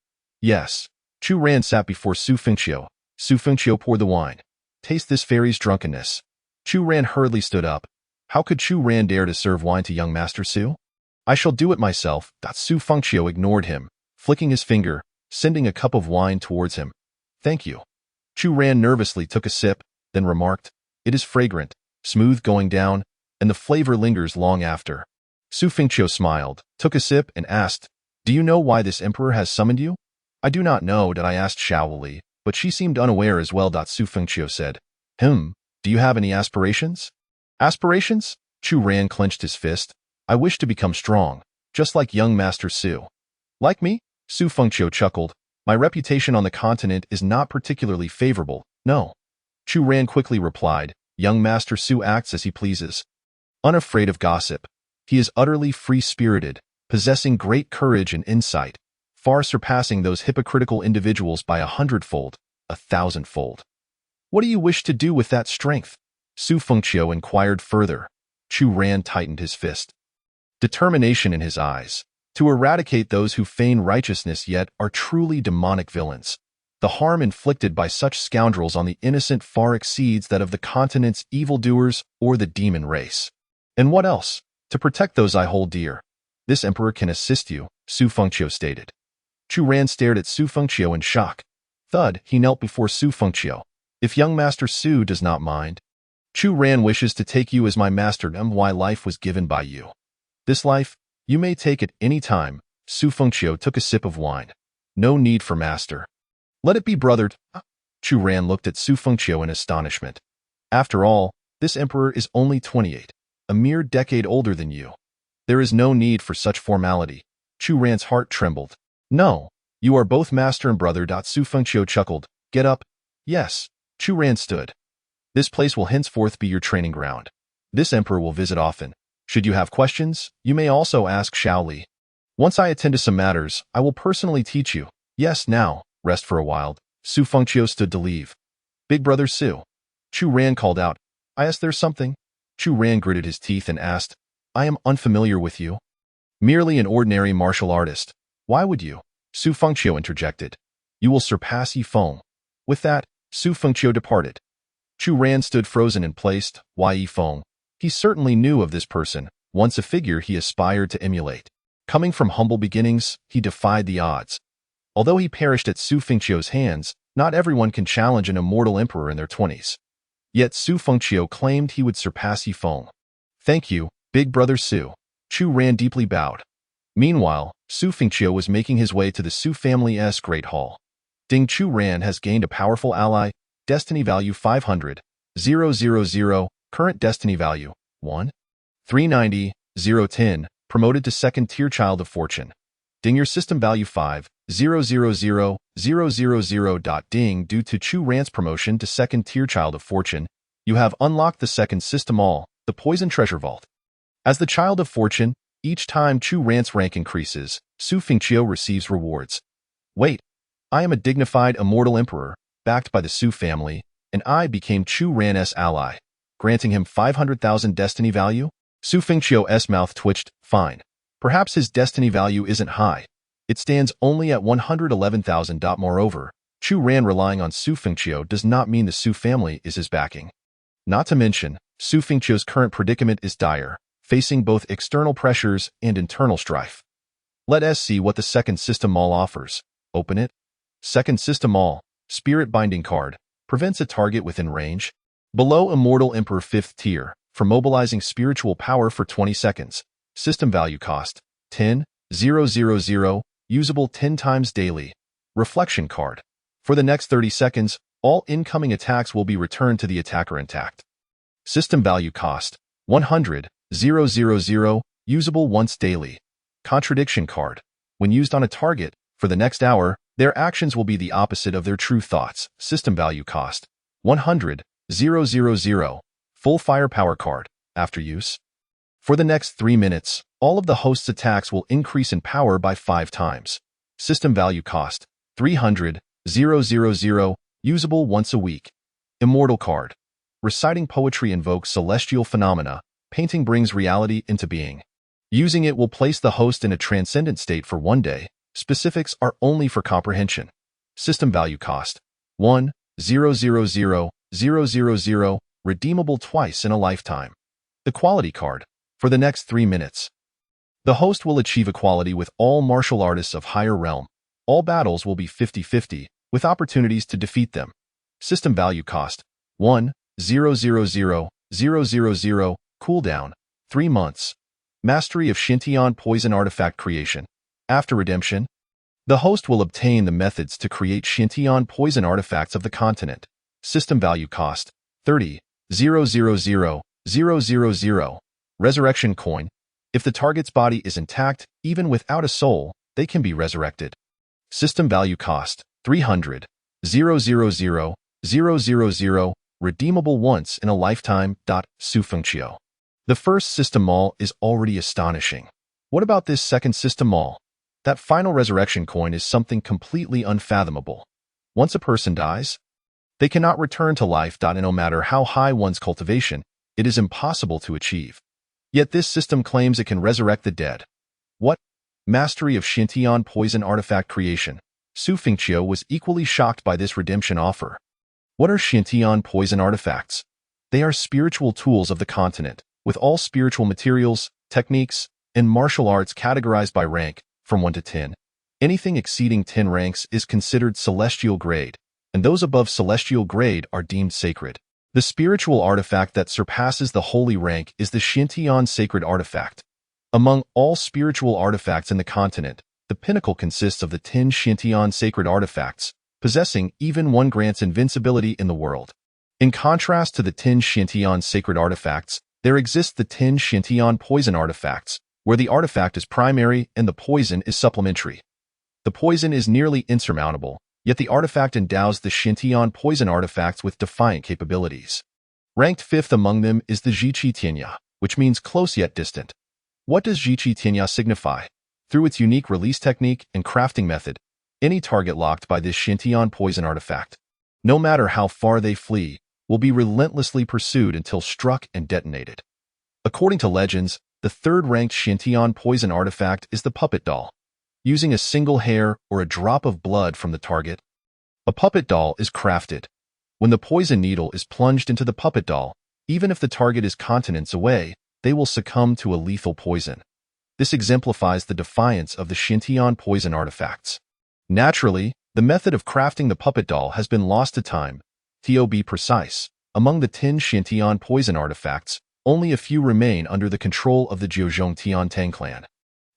Yes. Chu Ran sat before Su Fengqiu. Su Fengqiu poured the wine. Taste this fairy's drunkenness. Chu Ran hurriedly stood up. How could Chu Ran dare to serve wine to young Master Su? I shall do it myself. Su Fengqiu ignored him, flicking his finger, sending a cup of wine towards him. Thank you. Chu Ran nervously took a sip, then remarked, It is fragrant, smooth going down, and the flavor lingers long after. Su Fengqiu smiled, took a sip, and asked, Do you know why this emperor has summoned you? I do not know. I asked Xiao Li, but she seemed unaware as well. Su Fengqiu said, Do you have any aspirations? Aspirations? Chu Ran clenched his fist. I wish to become strong, just like young Master Su. Like me? Su Fengqiu chuckled. My reputation on the continent is not particularly favorable, no. Chu Ran quickly replied, Young Master Su acts as he pleases. Unafraid of gossip. He is utterly free-spirited, possessing great courage and insight, far surpassing those hypocritical individuals by 100-fold, 1,000-fold. What do you wish to do with that strength? Su Fengqiu inquired further. Chu Ran tightened his fist. Determination in his eyes. To eradicate those who feign righteousness yet are truly demonic villains. The harm inflicted by such scoundrels on the innocent far exceeds that of the continent's evildoers or the demon race. And what else? To protect those I hold dear. This emperor can assist you, Su Fengqiu stated. Chu Ran stared at Su Fengqiu in shock. Thud, he knelt before Su Fengqiu. If young Master Su does not mind, Chu Ran wishes to take you as my master. Why life was given by you. This life, you may take at any time. Su Fengqiu took a sip of wine. No need for master. Let it be brothered. Chu Ran looked at Su Fengqiu in astonishment. After all, this emperor is only 28, a mere decade older than you. There is no need for such formality. Chu Ran's heart trembled. No, you are both master and brother. Su Fengqiu chuckled. Get up. Yes. Chu Ran stood. This place will henceforth be your training ground. This emperor will visit often. Should you have questions, you may also ask Xiao Li. Once I attend to some matters, I will personally teach you. Yes, now, rest for a while. Su Fengqiu stood to leave. Big brother Su. Chu Ran called out. I asked there's something. Chu Ran gritted his teeth and asked, I am unfamiliar with you. Merely an ordinary martial artist. Why would you? Su Fengqiu interjected. You will surpass Yi Feng. With that, Su Fengqiu departed. Chu Ran stood frozen in place. Why Yi Feng? He certainly knew of this person, once a figure he aspired to emulate. Coming from humble beginnings, he defied the odds. Although he perished at Su Fengqiu's hands, not everyone can challenge an immortal emperor in their 20s. Yet Su Fengqiu claimed he would surpass Yi Feng. Thank you, big brother Su. Chu Ran deeply bowed. Meanwhile, Su Fengqiu was making his way to the Su family's Great Hall. Ding. Chu Ran has gained a powerful ally, destiny value 500, 000, current destiny value, 1. 390, 010, promoted to second tier child of fortune. Ding. Your system value 5, 000, 000. Ding. Due to Chu Ran's promotion to second tier child of fortune, you have unlocked the second system all, the poison treasure vault. As the child of fortune, each time Chu Ran's rank increases, Su Fengqiu receives rewards. Wait, I am a dignified immortal emperor, backed by the Su family, and I became Chu Ran's ally, granting him 500,000 destiny value? Su Fengqiu's mouth twitched. Fine. Perhaps his destiny value isn't high. It stands only at 111,000. Moreover, Chu Ran relying on Su Fengqiu does not mean the Su family is his backing. Not to mention, Su Fengqiu's current predicament is dire, facing both external pressures and internal strife. Let us see what the second system mall offers. Open it. Second system mall, spirit binding card, prevents a target within range. Below Immortal Emperor 5th tier, for mobilizing spiritual power for 20 seconds. System value cost, 10, 000, usable 10 times daily. Reflection card. For the next 30 seconds, all incoming attacks will be returned to the attacker intact. System value cost, 100, 000, usable once daily. Contradiction card. When used on a target, for the next hour, their actions will be the opposite of their true thoughts. System value cost, 100, 000, full firepower card. After use, for the next 3 minutes, all of the host's attacks will increase in power by 5 times. System value cost, 300, 000, usable once a week. Immortal card. Reciting poetry invokes celestial phenomena. Painting brings reality into being. Using it will place the host in a transcendent state for 1 day. Specifics are only for comprehension. System value cost, 1, 000, redeemable twice in a lifetime. The quality card. For the next 3 minutes, the host will achieve equality with all martial artists of higher realm. All battles will be 50-50, with opportunities to defeat them. System value cost, 1, 000, cooldown, 3 months. Mastery of Shintian poison artifact creation. After redemption, the host will obtain the methods to create Shintian poison artifacts of the continent. System value cost, 30, 000. Resurrection coin. If the target's body is intact, even without a soul, they can be resurrected. System value cost, 300, 000, redeemable once in a lifetime. Sufunctio. The first system mall is already astonishing. What about this second system mall? That final resurrection coin is something completely unfathomable. Once a person dies, they cannot return to life. And no matter how high one's cultivation, it is impossible to achieve. Yet this system claims it can resurrect the dead. What? Mastery of Shintian poison artifact creation. Sufunctio was equally shocked by this redemption offer. What are Shintian poison artifacts? They are spiritual tools of the continent, with all spiritual materials, techniques, and martial arts categorized by rank, from 1 to 10. Anything exceeding 10 ranks is considered celestial grade, and those above celestial grade are deemed sacred. The spiritual artifact that surpasses the holy rank is the Shintian sacred artifact. Among all spiritual artifacts in the continent, the pinnacle consists of the 10 Shintian sacred artifacts, possessing even one grants invincibility in the world. In contrast to the 10 Shintian sacred artifacts, there exist the 10 Shintian poison artifacts, where the artifact is primary and the poison is supplementary. The poison is nearly insurmountable, yet the artifact endows the Shintian poison artifacts with defiant capabilities. Ranked 5th among them is the Jiqi Tianya, which means close yet distant. What does Jiqi Tianya signify? Through its unique release technique and crafting method, any target locked by this Shintian poison artifact, no matter how far they flee, will be relentlessly pursued until struck and detonated. According to legends, the third-ranked Shintian poison artifact is the puppet doll. Using a single hair or a drop of blood from the target, a puppet doll is crafted. When the poison needle is plunged into the puppet doll, even if the target is continents away, they will succumb to a lethal poison. This exemplifies the defiance of the Shintian poison artifacts. Naturally, the method of crafting the puppet doll has been lost to time. To be precise, among the 10 Shintian poison artifacts, only a few remain under the control of the Jiuzhong Tian Tang clan.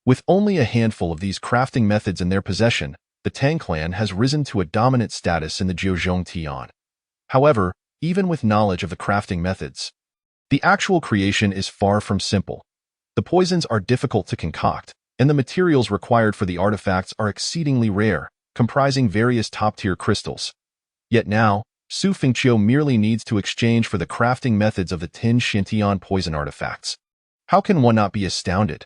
With only a handful of these crafting methods in their possession, the Tang clan has risen to a dominant status in the Jiuzhong Tian. However, even with knowledge of the crafting methods, the actual creation is far from simple. The poisons are difficult to concoct, and the materials required for the artifacts are exceedingly rare, comprising various top-tier crystals. Yet now, Sufunctio merely needs to exchange for the crafting methods of the 10 Shintian poison artifacts. How can one not be astounded?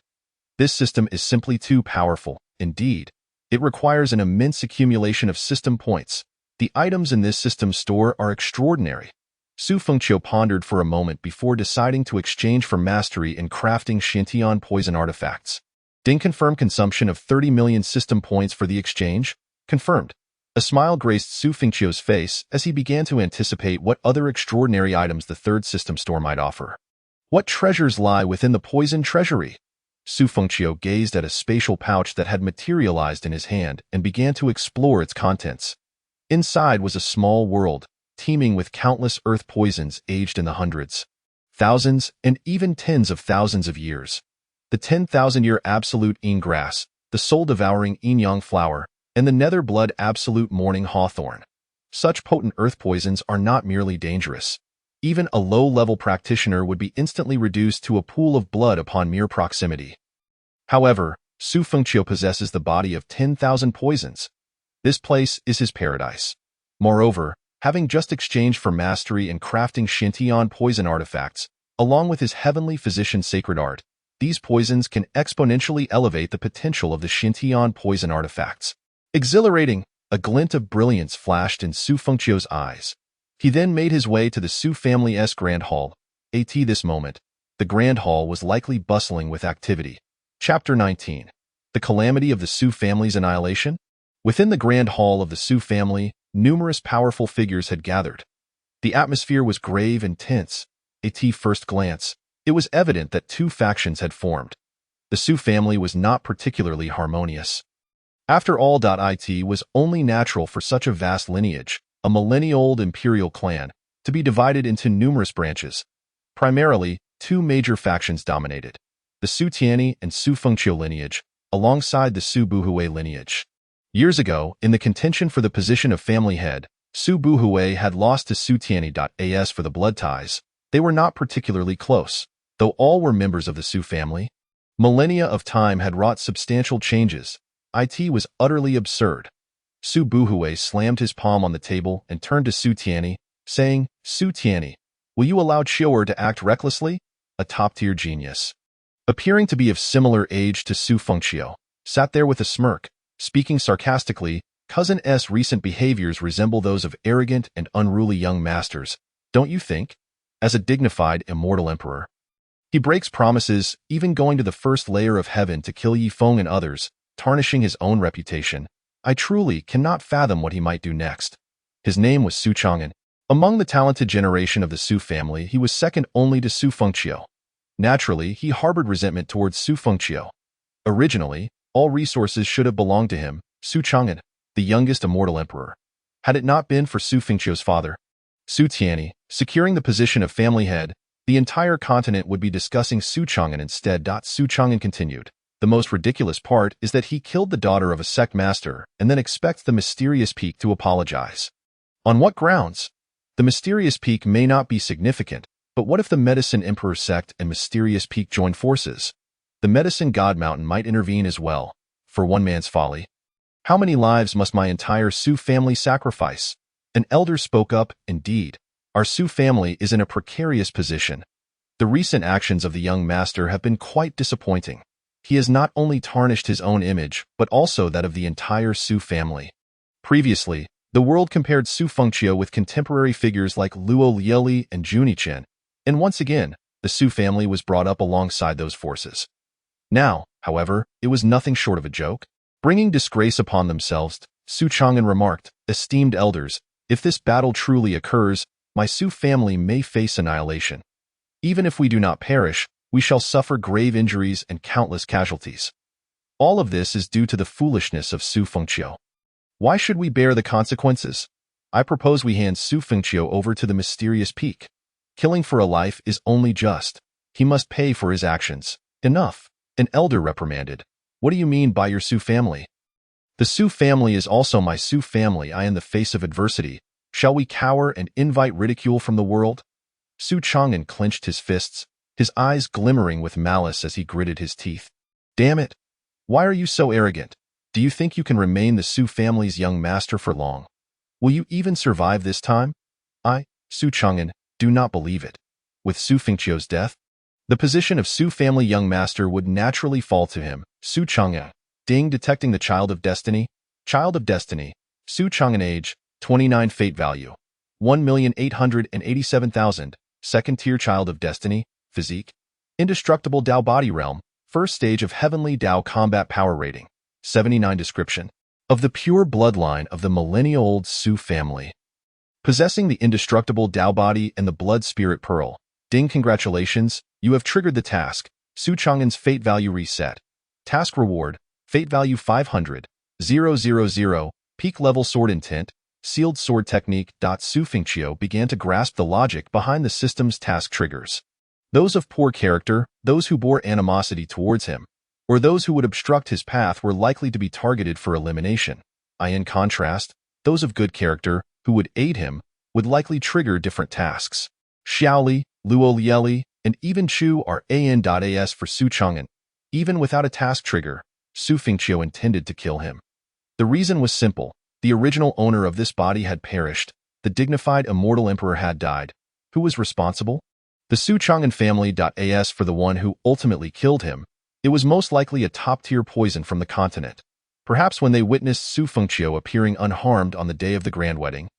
This system is simply too powerful. Indeed, it requires an immense accumulation of system points. The items in this system store are extraordinary. Sufunctio pondered for a moment before deciding to exchange for mastery in crafting Shintian poison artifacts. Ding confirmed consumption of 30 million system points for the exchange. Confirmed. A smile graced Sufunctio's face as he began to anticipate what other extraordinary items the third system store might offer. What treasures lie within the poison treasury? Sufunctio gazed at a spatial pouch that had materialized in his hand and began to explore its contents. Inside was a small world, teeming with countless earth poisons aged in the hundreds, thousands, and even tens of thousands of years. The 10,000-year absolute ingrass, the soul-devouring yin-yang flower, and the nether blood absolute morning hawthorn. Such potent earth poisons are not merely dangerous. Even a low-level practitioner would be instantly reduced to a pool of blood upon mere proximity. However, Su Fengqiu possesses the body of 10,000 poisons. This place is his paradise. Moreover, having just exchanged for mastery in crafting Xintian poison artifacts, along with his heavenly physician sacred art, these poisons can exponentially elevate the potential of the Xintian poison artifacts. Exhilarating, a glint of brilliance flashed in Su Fengqiu's eyes. He then made his way to the Su family's Grand Hall. At this moment, the Grand Hall was likely bustling with activity. Chapter 19. The Calamity of the Su family's Annihilation? Within the Grand Hall of the Su family, numerous powerful figures had gathered. The atmosphere was grave and tense. At first glance, it was evident that two factions had formed. The Su family was not particularly harmonious. After all, it was only natural for such a vast lineage, a millennia-old imperial clan, to be divided into numerous branches. Primarily, two major factions dominated: the Su Tianyi and Su Fengqiu lineage, alongside the Su Buhui lineage. Years ago, in the contention for the position of family head, Su Buhui had lost to Su Tianyi. For the blood ties, they were not particularly close, though all were members of the Su family. Millennia of time had wrought substantial changes. It was utterly absurd. Su Buhui slammed his palm on the table and turned to Su Tianyi, saying, "Su Tianyi, will you allow Qiu'er to act recklessly?" A top-tier genius, appearing to be of similar age to Su Fengqiu, sat there with a smirk, speaking sarcastically. Cousin S' recent behaviors resemble those of arrogant and unruly young masters, don't you think? As a dignified, immortal emperor, he breaks promises, even going to the first layer of heaven to kill Yifeng and others, tarnishing his own reputation. I truly cannot fathom what he might do next. His name was Su Chang'an. Among the talented generation of the Su family, he was second only to Su Fengqiu. Naturally, he harbored resentment towards Su Fengqiu. Originally, all resources should have belonged to him, Su Chang'an, the youngest immortal emperor. Had it not been for Su Fengqiu's father, Su Tianyi, securing the position of family head, the entire continent would be discussing Su Chang'an instead. Su Chang'an continued. The most ridiculous part is that he killed the daughter of a sect master and then expects the mysterious peak to apologize. On what grounds? The mysterious peak may not be significant, but what if the medicine emperor sect and mysterious peak join forces? The medicine god mountain might intervene as well, for one man's folly. How many lives must my entire Su family sacrifice? An elder spoke up. Indeed, our Su family is in a precarious position. The recent actions of the young master have been quite disappointing. He has not only tarnished his own image, but also that of the entire Su family. Previously, the world compared Su Fengqiu with contemporary figures like Luo Lieli and Junichen, and once again, the Su family was brought up alongside those forces. Now, however, it was nothing short of a joke. Bringing disgrace upon themselves, Su Chang'an remarked, "Esteemed elders, if this battle truly occurs, my Su family may face annihilation. Even if we do not perish, we shall suffer grave injuries and countless casualties. All of this is due to the foolishness of Su Fengqiu. Why should we bear the consequences? I propose we hand Su Fengqiu over to the mysterious peak. Killing for a life is only just. He must pay for his actions." Enough, an elder reprimanded. What do you mean by your Su family? The Su family is also my Su family. In the face of adversity, shall we cower and invite ridicule from the world? Su Chang'an clenched his fists, his eyes glimmering with malice as he gritted his teeth. Damn it! Why are you so arrogant? Do you think you can remain the Su family's young master for long? Will you even survive this time? I, Su Chang'an, do not believe it. With Su Fengqiu's death, the position of Su family young master would naturally fall to him. Su Chang'an. Ding, detecting the child of destiny. Child of destiny. Su Chang'an age, 29 fate value. 1,887,000. Second tier child of destiny. Physique. Indestructible Dao body realm. First stage of heavenly Dao combat power rating. 79 description. Of the pure bloodline of the millennia-old Su family. Possessing the indestructible Dao body and the blood spirit pearl. Ding, congratulations, you have triggered the task. Su Chang'an's fate value reset. Task reward, fate value 500,000, peak level sword intent, sealed sword technique. Su Fengqiu began to grasp the logic behind the system's task triggers. Those of poor character, those who bore animosity towards him. or those who would obstruct his path were likely to be targeted for elimination. In contrast, those of good character, who would aid him, would likely trigger different tasks. Xiaoli, Luo Lieli, and even Chu are AN.AS for Su Chang'an. Even without a task trigger, Su Fengqiu intended to kill him. The reason was simple. The original owner of this body had perished. The dignified immortal emperor had died. Who was responsible? The Su Chang'an family.as for the one who ultimately killed him. It was most likely a top-tier poison from the continent. Perhaps when they witnessed Su Fengqiu appearing unharmed on the day of the grand wedding,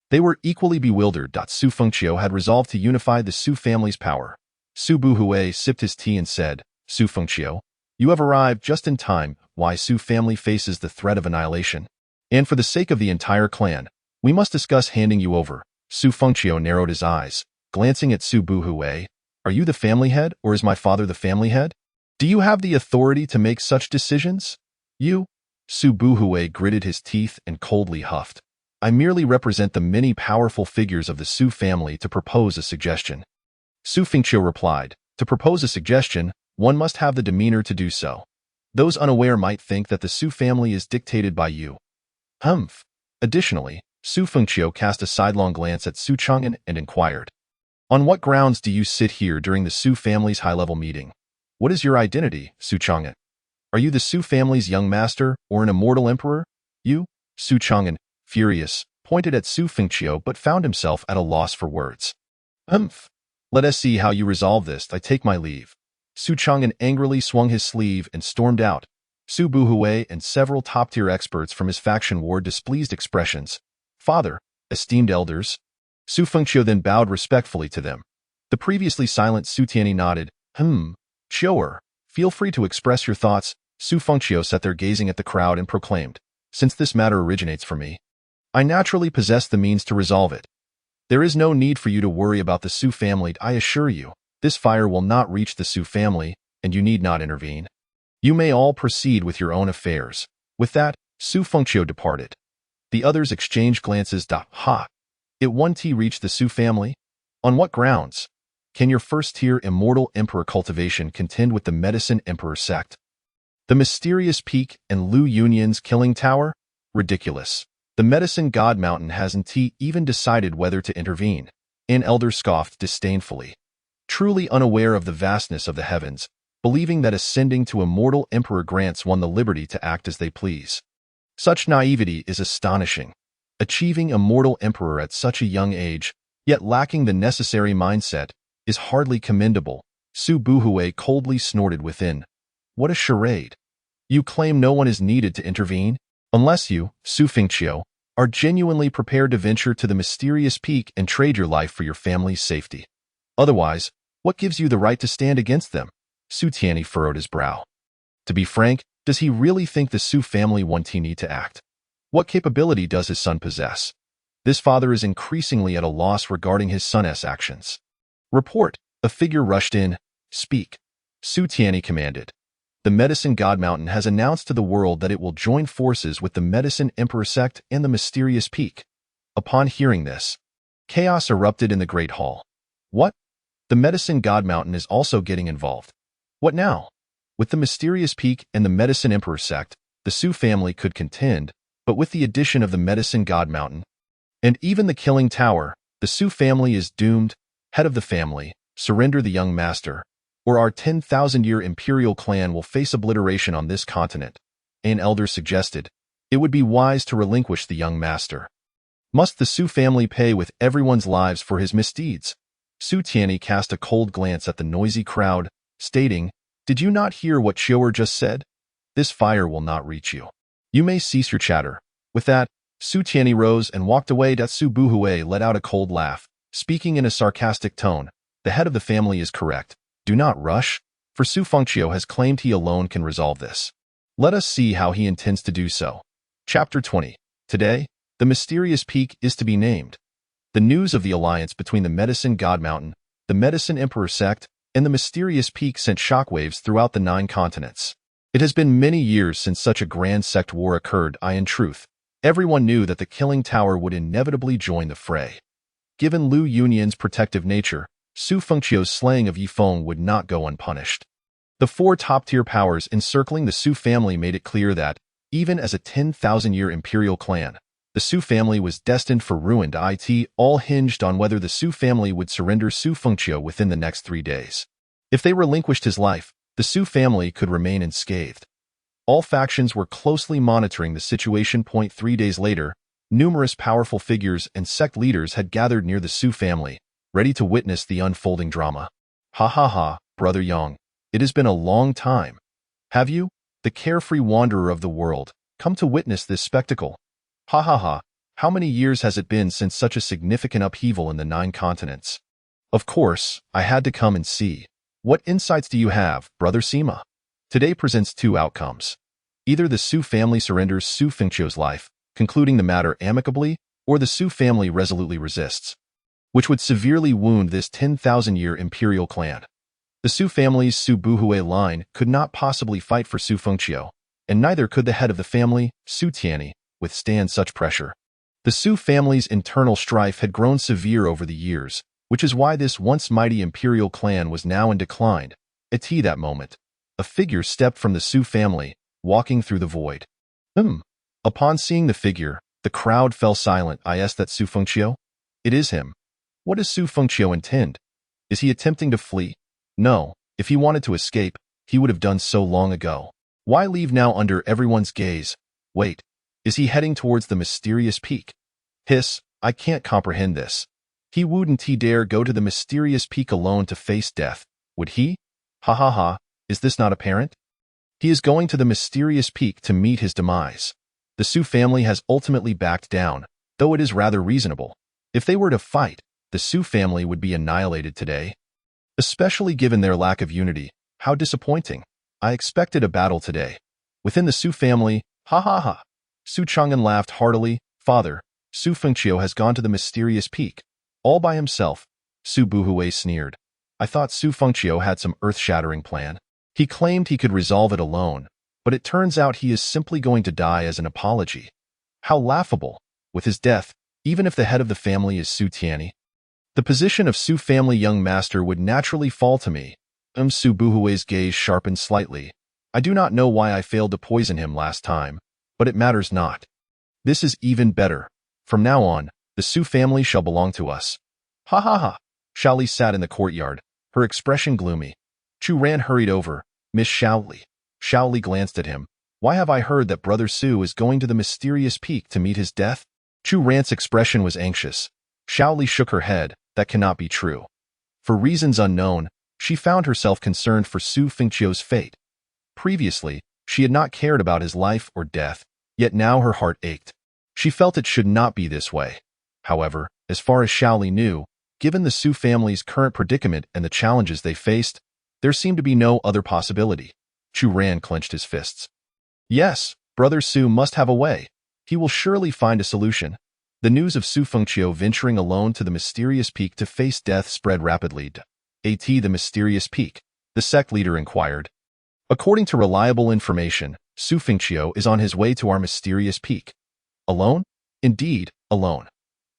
they were equally bewildered. Su Fengqiu had resolved to unify the Su family's power. Su Buhui sipped his tea and said, Su Fengqiu, you have arrived just in time. Why Su family faces the threat of annihilation. And for the sake of the entire clan, we must discuss handing you over. Su Fengqiu narrowed his eyes, glancing at Su Buhui. Are you the family head, or is my father the family head? Do you have the authority to make such decisions? You? Su Buhui gritted his teeth and coldly huffed. I merely represent the many powerful figures of the Su family to propose a suggestion. Su Fengqiu replied, to propose a suggestion, one must have the demeanor to do so. Those unaware might think that the Su family is dictated by you. Humph. Additionally, Su Fengqiu cast a sidelong glance at Su Chang'an and inquired, on what grounds do you sit here during the Su family's high-level meeting? What is your identity, Su Chang'an? Are you the Su family's young master or an immortal emperor? You? Su Chang'an, furious, pointed at Su Fengqiu but found himself at a loss for words. Humph. Let us see how you resolve this. I take my leave. Su Chang'an angrily swung his sleeve and stormed out. Su Buhui and several top-tier experts from his faction wore displeased expressions. Father, esteemed elders. Su Fengqiu then bowed respectfully to them. The previously silent Su Tianyi nodded. Sure. Feel free to express your thoughts. Su Fengqiu sat there gazing at the crowd and proclaimed, since this matter originates from me, I naturally possess the means to resolve it. There is no need for you to worry about the Su family. I assure you, this fire will not reach the Su family, and you need not intervene. You may all proceed with your own affairs. With that, Su Fengqiu departed. The others exchanged glances. It won't reach the Su family? On what grounds? Can your first-tier immortal emperor cultivation contend with the medicine emperor sect? The mysterious peak and Lu Yunyan's killing tower? Ridiculous. The medicine god mountain hasn't even decided whether to intervene. An elder scoffed disdainfully. Truly unaware of the vastness of the heavens, believing that ascending to immortal emperor grants one the liberty to act as they please. Such naivety is astonishing. Achieving immortal emperor at such a young age, yet lacking the necessary mindset, is hardly commendable. Su Buhui coldly snorted within. What a charade. You claim no one is needed to intervene? Unless you, Su Fengqiu, are genuinely prepared to venture to the mysterious peak and trade your life for your family's safety. Otherwise, what gives you the right to stand against them? Su Tianyi furrowed his brow. To be frank, does he really think the Su family won't need to act? What capability does his son possess? This father is increasingly at a loss regarding his son's actions. Report. A figure rushed in. Speak. Su Tianyi commanded. The Medicine God Mountain has announced to the world that it will join forces with the Medicine Emperor sect and the Mysterious Peak. Upon hearing this, chaos erupted in the Great Hall. What? The Medicine God Mountain is also getting involved. What now? With the Mysterious Peak and the Medicine Emperor sect, the Su family could contend, but with the addition of the Medicine God Mountain and even the Killing Tower, the Su family is doomed. Head of the family, surrender the young master, or our 10,000-year imperial clan will face obliteration on this continent. An elder suggested, it would be wise to relinquish the young master. Must the Su family pay with everyone's lives for his misdeeds? Su Tianyi cast a cold glance at the noisy crowd, stating, did you not hear what Xiu'er just said? This fire will not reach you. You may cease your chatter. With that, Su Tianyi rose and walked away. Su Buhui let out a cold laugh, speaking in a sarcastic tone. The head of the family is correct. Do not rush, for Su Fengqiu has claimed he alone can resolve this. Let us see how he intends to do so. Chapter 20. Today, the mysterious peak is to be named. The news of the alliance between the Medicine God Mountain, the Medicine Emperor sect, and the mysterious peak sent shockwaves throughout the 9 continents. It has been many years since such a grand sect war occurred. In truth, everyone knew that the Killing Tower would inevitably join the fray. Given Lu Yunyan's protective nature, Su Fengqiu's slaying of Yifeng would not go unpunished. The four top-tier powers encircling the Su family made it clear that, even as a 10,000-year imperial clan, the Su family was destined for ruin. It all hinged on whether the Su family would surrender Su Fengqiu within the next 3 days. If they relinquished his life, the Su family could remain unscathed. All factions were closely monitoring the situation. 3 days later, numerous powerful figures and sect leaders had gathered near the Su family, ready to witness the unfolding drama. Ha ha ha, Brother Yang. It has been a long time. Have you, the carefree wanderer of the world, come to witness this spectacle? Ha ha ha, how many years has it been since such a significant upheaval in the 9 continents? Of course, I had to come and see. What insights do you have, Brother Sima? Today presents 2 outcomes. Either the Su family surrenders Su Fengqiu's life, concluding the matter amicably, or the Su family resolutely resists, which would severely wound this 10,000-year imperial clan. The Su family's Su Buhui line could not possibly fight for Su Fengqiu, and neither could the head of the family, Su Tianyi, withstand such pressure. The Su family's internal strife had grown severe over the years, which is why this once mighty imperial clan was now in decline. At that moment, a figure stepped from the Su family, walking through the void. Upon seeing the figure, the crowd fell silent. Is that Su Fengqiu? It is him. What does Su Fengqiu intend? Is he attempting to flee? No, if he wanted to escape, he would have done so long ago. Why leave now under everyone's gaze? Wait, is he heading towards the mysterious peak? Hiss, I can't comprehend this. He wouldn't dare go to the mysterious peak alone to face death, would he? Ha ha ha, is this not apparent? He is going to the mysterious peak to meet his demise. The Su family has ultimately backed down, though it is rather reasonable. If they were to fight, the Su family would be annihilated today. Especially given their lack of unity, how disappointing. I expected a battle today. Within the Su family, ha ha ha. Su Chang'an laughed heartily. Father, Su Fengqiu has gone to the mysterious peak. All by himself. Su Buhui sneered. I thought Su Fengqiu had some earth-shattering plan. He claimed he could resolve it alone, but it turns out he is simply going to die as an apology. How laughable. With his death, even if the head of the family is Su Tianyi, the position of Su family young master would naturally fall to me. Su Buhui's gaze sharpened slightly. I do not know why I failed to poison him last time, but it matters not. This is even better. From now on, the Su family shall belong to us. Ha ha ha. Shaoli sat in the courtyard, her expression gloomy. Chu Ran hurried over. Miss Shaoli. Shaoli glanced at him. Why have I heard that Brother Su is going to the mysterious peak to meet his death? Chu Ran's expression was anxious. Shaoli shook her head. That cannot be true. For reasons unknown, she found herself concerned for Su Fengqiu's fate. Previously, she had not cared about his life or death, yet now her heart ached. She felt it should not be this way. However, as far as Shaoli knew, given the Su family's current predicament and the challenges they faced, there seemed to be no other possibility. Chu Ran clenched his fists. Yes, Brother Su must have a way. He will surely find a solution. The news of Su Fengqiu venturing alone to the mysterious peak to face death spread rapidly. The mysterious peak? The sect leader inquired. According to reliable information, Su Fengqiu is on his way to our mysterious peak. Alone? Indeed, alone.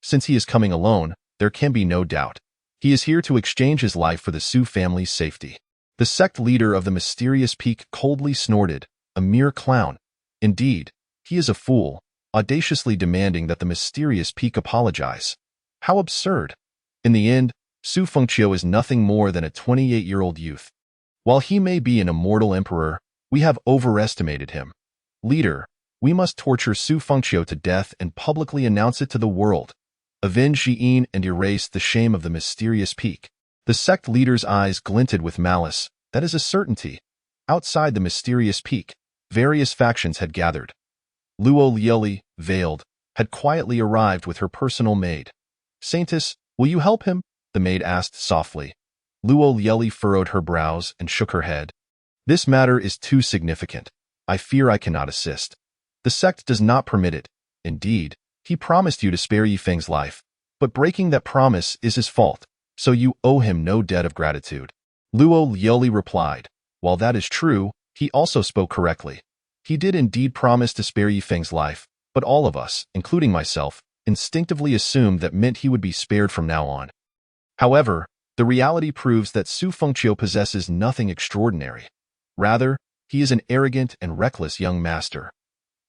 Since he is coming alone, there can be no doubt. He is here to exchange his life for the Su family's safety. The sect leader of the mysterious peak coldly snorted. A mere clown. Indeed, he is a fool, audaciously demanding that the mysterious peak apologize. How absurd. In the end, Su Fengqiu is nothing more than a 28-year-old youth. While he may be an immortal emperor, we have overestimated him. Leader, we must torture Su Fengqiu to death and publicly announce it to the world. Avenge Xi'an and erase the shame of the mysterious peak. The sect leader's eyes glinted with malice. That is a certainty. Outside the mysterious peak, various factions had gathered. Luo Lieli, veiled, had quietly arrived with her personal maid. Saintess, will you help him? The maid asked softly. Luo Lieli furrowed her brows and shook her head. This matter is too significant. I fear I cannot assist. The sect does not permit it. Indeed, he promised you to spare Yifeng's life, but breaking that promise is his fault, so you owe him no debt of gratitude. Luo Lieli replied. While that is true, he also spoke correctly. He did indeed promise to spare Yifeng's life, but all of us, including myself, instinctively assumed that meant he would be spared from now on. However, the reality proves that Su Fengqiu possesses nothing extraordinary. Rather, he is an arrogant and reckless young master.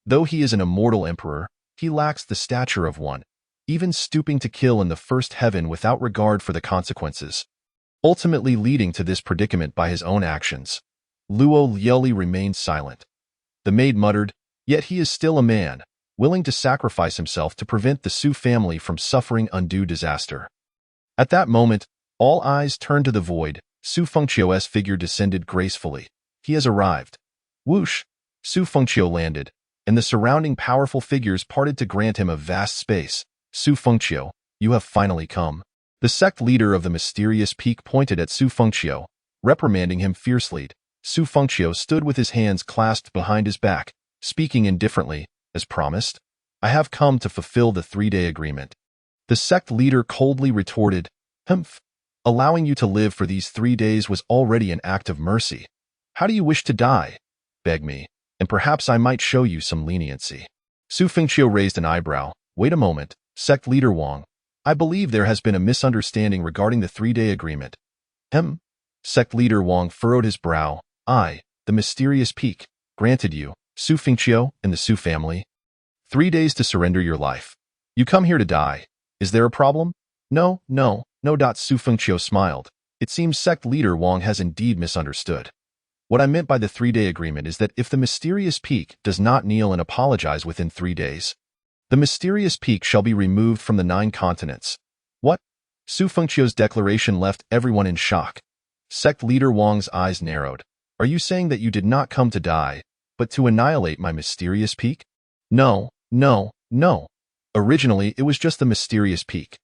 Though he is an immortal emperor, he lacks the stature of one, even stooping to kill in the first heaven without regard for the consequences, ultimately leading to this predicament by his own actions. Luo Lieli remained silent. The maid muttered, "Yet he is still a man, willing to sacrifice himself to prevent the Su family from suffering undue disaster." At that moment, all eyes turned to the void. Su Fengqiu's figure descended gracefully. He has arrived. Whoosh! Su Fengqiu landed, and the surrounding powerful figures parted to grant him a vast space. Su Fengqiu, you have finally come. The sect leader of the mysterious peak pointed at Su Fengqiu, reprimanding him fiercely. Su Fengqiu stood with his hands clasped behind his back, speaking indifferently, "As promised, I have come to fulfill the 3-day agreement." The sect leader coldly retorted, "Humph! Allowing you to live for these 3 days was already an act of mercy. How do you wish to die? Beg me, and perhaps I might show you some leniency." Su Fengqiu raised an eyebrow. "Wait a moment, sect leader Wang. I believe there has been a misunderstanding regarding the 3-day agreement." Sect leader Wang furrowed his brow. "I, the mysterious peak, granted you, Su Fengqiu and the Su family, 3 days to surrender your life. You come here to die. Is there a problem?" No. Su Fengqiu smiled. "It seems sect leader Wang has indeed misunderstood. What I meant by the 3-day agreement is that if the mysterious peak does not kneel and apologize within 3 days, the mysterious peak shall be removed from the 9 continents." What? Su Fengqiu's declaration left everyone in shock. Sect leader Wang's eyes narrowed. "Are you saying that you did not come to die, but to annihilate my mysterious peak?" No. Originally, it was just the mysterious peak.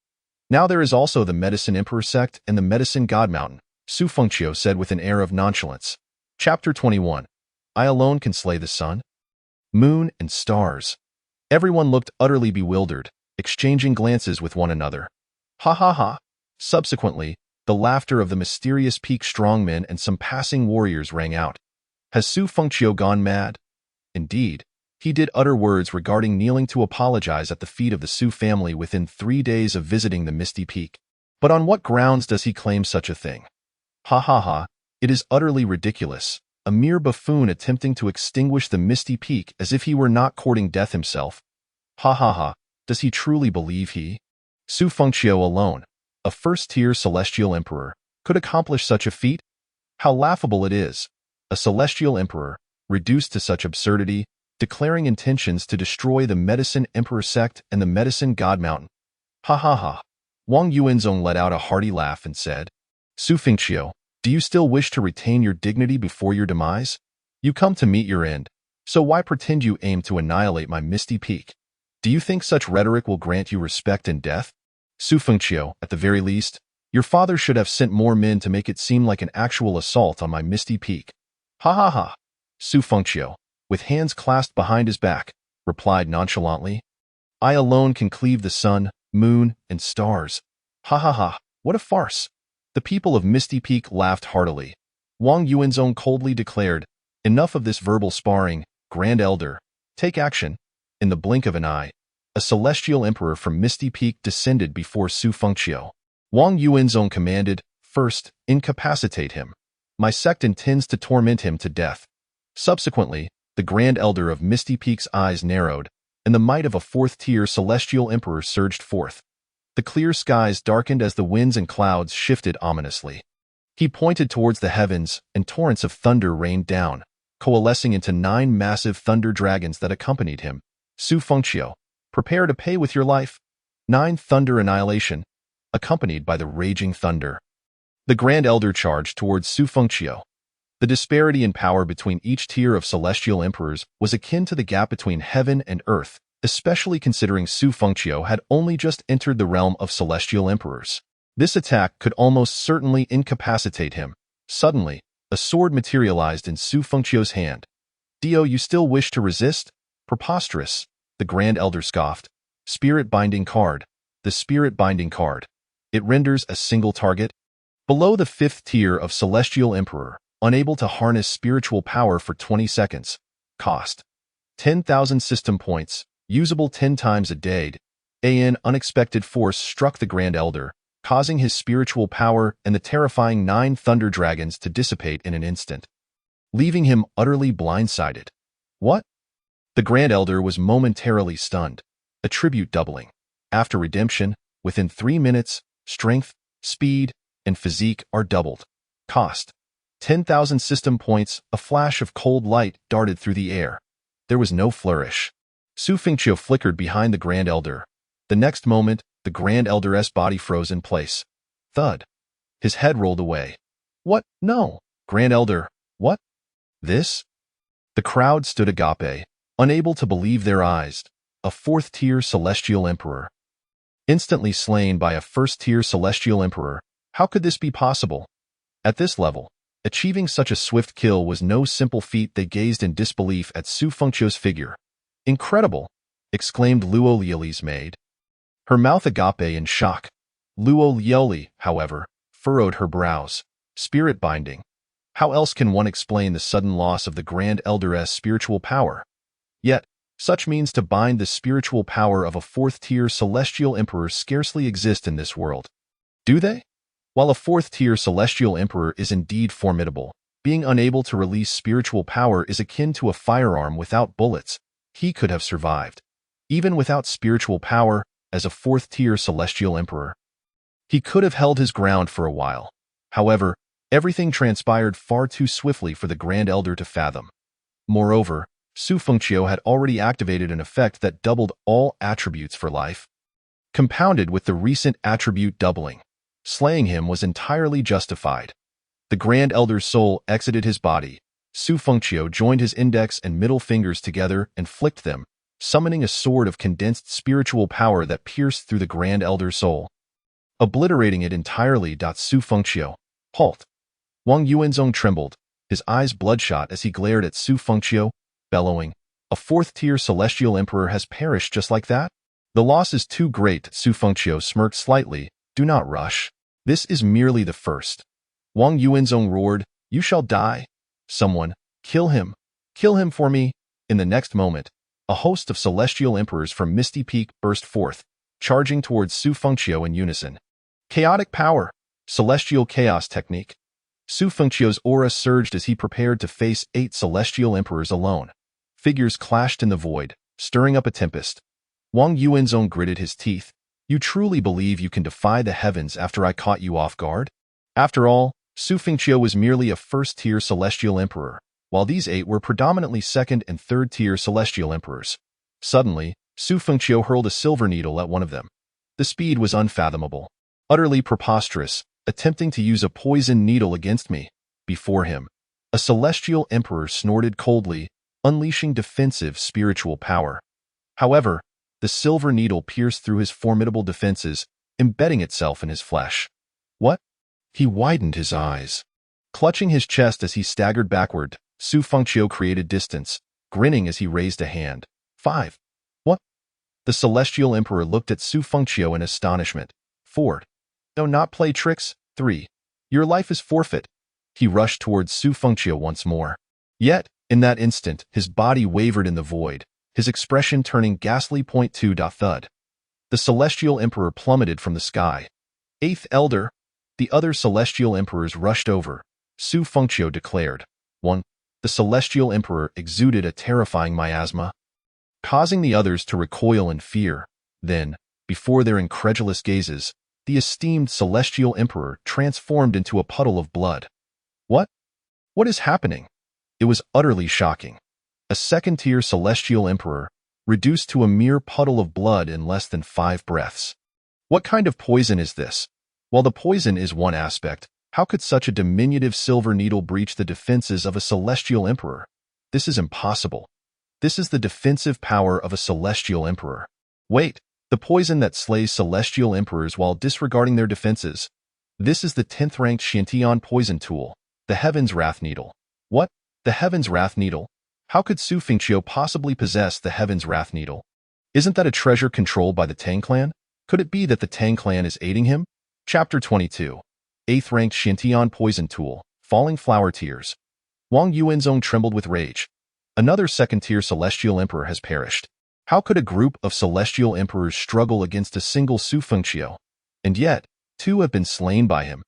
Now there is also the Medicine Emperor sect and the Medicine God Mountain, Su Fengqiu said with an air of nonchalance. Chapter 21. I alone can slay the sun, moon, and stars. Everyone looked utterly bewildered, exchanging glances with one another. Ha ha ha. Subsequently, the laughter of the mysterious peak strongmen and some passing warriors rang out. Has Su Fengqiu gone mad? Indeed, he did utter words regarding kneeling to apologize at the feet of the Su family within 3 days of visiting the Misty Peak. But on what grounds does he claim such a thing? Ha ha ha, it is utterly ridiculous. A mere buffoon attempting to extinguish the Misty Peak as if he were not courting death himself. Ha ha ha, does he truly believe he, Su Fengqiu alone, a first-tier celestial emperor, could accomplish such a feat? How laughable it is. A celestial emperor, reduced to such absurdity, declaring intentions to destroy the Medicine Emperor sect and the Medicine God Mountain. Ha ha ha. Wang Yuanzong let out a hearty laugh and said, Su Fengqiu, do you still wish to retain your dignity before your demise? You come to meet your end, so why pretend you aim to annihilate my Misty Peak? Do you think such rhetoric will grant you respect in death? Su Fengqiu, at the very least, your father should have sent more men to make it seem like an actual assault on my Misty Peak. Ha ha ha. Su Fengqiu, with hands clasped behind his back, replied nonchalantly, I alone can cleave the sun, moon, and stars. Ha ha ha, what a farce. The people of Misty Peak laughed heartily. Wang Yuanzong coldly declared, enough of this verbal sparring, Grand Elder. Take action. In the blink of an eye, a celestial emperor from Misty Peak descended before Su Fengqiu. Wang Yuanzong commanded, first, incapacitate him. My sect intends to torment him to death. Subsequently, the Grand Elder of Misty Peak's eyes narrowed, and the might of a fourth-tier celestial emperor surged forth. The clear skies darkened as the winds and clouds shifted ominously. He pointed towards the heavens, and torrents of thunder rained down, coalescing into 9 massive thunder dragons that accompanied him. Su Fengqiu, prepare to pay with your life. 9 thunder annihilation, accompanied by the raging thunder. The Grand Elder charged towards Su Fengqiu. The disparity in power between each tier of celestial emperors was akin to the gap between heaven and earth, especially considering Su Fengqiu had only just entered the realm of celestial emperors. This attack could almost certainly incapacitate him. Suddenly, a sword materialized in Su Fengqiu's hand. Dio, you still wish to resist? Preposterous, the Grand Elder scoffed. Spirit Binding Card. The Spirit Binding Card. It renders a single target. Below the 5th tier of Celestial Emperor, unable to harness spiritual power for 20 seconds. Cost. 10,000 system points, usable 10 times a day. An unexpected force struck the Grand Elder, causing his spiritual power and the terrifying 9 thunder dragons to dissipate in an instant. leaving him utterly blindsided. What? The Grand Elder was momentarily stunned, attribute doubling. After redemption, within 3 minutes, strength, speed, and physique are doubled. Cost: 10,000 system points. A flash of cold light darted through the air. There was no flourish. Su Fengqiu flickered behind the Grand Elder. The next moment, the Grand Elder's body froze in place. Thud. His head rolled away. What? No. Grand Elder, what? This? The crowd stood agape, unable to believe their eyes. A 4th-tier Celestial Emperor. Instantly slain by a 1st-tier Celestial Emperor. How could this be possible? At this level, achieving such a swift kill was no simple feat. They gazed in disbelief at Su Fengqiu's figure. Incredible! Exclaimed Luo Liuli's maid. Her mouth agape in shock. Luo Liuli, however, furrowed her brows. Spirit binding. How else can one explain the sudden loss of the Grand Elder's spiritual power? Yet, such means to bind the spiritual power of a 4th-tier Celestial Emperor scarcely exist in this world. Do they? While a 4th-tier Celestial Emperor is indeed formidable, being unable to release spiritual power is akin to a firearm without bullets. He could have survived, even without spiritual power, as a 4th-tier Celestial Emperor. He could have held his ground for a while. However, everything transpired far too swiftly for the Grand Elder to fathom. Moreover, Su Fengqiu had already activated an effect that doubled all attributes for life. Compounded with the recent attribute doubling, slaying him was entirely justified. The Grand Elder's soul exited his body. Su Fengqiu joined his index and middle fingers together and flicked them, summoning a sword of condensed spiritual power that pierced through the Grand Elder's soul, obliterating it entirely. Su Fengqiu. Halt! Wang Yuanzong trembled, his eyes bloodshot as he glared at Su Fengqiu, bellowing, a 4th-tier Celestial Emperor has perished just like that? The loss is too great. Su Fengqiu smirked slightly. Do not rush. This is merely the first. Wang Yuanzong roared, you shall die. Someone, kill him. Kill him for me. In the next moment, a host of Celestial Emperors from Misty Peak burst forth, charging towards Su Fengqiu in unison. Chaotic power. Celestial chaos technique. Su Fengqiu's aura surged as he prepared to face 8 Celestial Emperors alone. Figures clashed in the void, stirring up a tempest. Wang Yuanzong gritted his teeth. You truly believe you can defy the heavens after I caught you off guard? After all, Su Fengqiu was merely a 1st-tier Celestial Emperor, while these 8 were predominantly 2nd and 3rd-tier Celestial Emperors. Suddenly, Su Fengqiu hurled a silver needle at one of them. The speed was unfathomable, utterly preposterous, attempting to use a poison needle against me. Before him, a Celestial Emperor snorted coldly, unleashing defensive spiritual power. However, the silver needle pierced through his formidable defenses, embedding itself in his flesh. What? He widened his eyes. Clutching his chest as he staggered backward, Su Fengqiu created distance, grinning as he raised a hand. 5. What? The Celestial Emperor looked at Su Fengqiu in astonishment. 4. Do not play tricks. 3. Your life is forfeit. He rushed towards Su Fengqiu once more. Yet, in that instant, his body wavered in the void, his expression turning ghastly. 2. Thud. The Celestial Emperor plummeted from the sky. 8th Elder. The other Celestial Emperors rushed over. Su Fengqiu declared. 1. The Celestial Emperor exuded a terrifying miasma, causing the others to recoil in fear. Then, before their incredulous gazes, the esteemed Celestial Emperor transformed into a puddle of blood. What? What is happening? It was utterly shocking. A 2nd-tier Celestial Emperor, reduced to a mere puddle of blood in less than 5 breaths. What kind of poison is this? While the poison is one aspect, how could such a diminutive silver needle breach the defenses of a Celestial Emperor? This is impossible. This is the defensive power of a Celestial Emperor. Wait, the poison that slays Celestial Emperors while disregarding their defenses. This is the 10th-ranked Xiantian poison tool, the Heaven's Wrath Needle. What? The Heaven's Wrath Needle? How could Su Fengqiu possibly possess the Heaven's Wrath Needle? Isn't that a treasure controlled by the Tang clan? Could it be that the Tang clan is aiding him? Chapter 22. 8th-ranked Xiantian poison tool, falling flower tears. Wang Yuanzong trembled with rage. Another 2nd-tier Celestial Emperor has perished. How could a group of Celestial Emperors struggle against a single Su Fengqiu? And yet, 2 have been slain by him.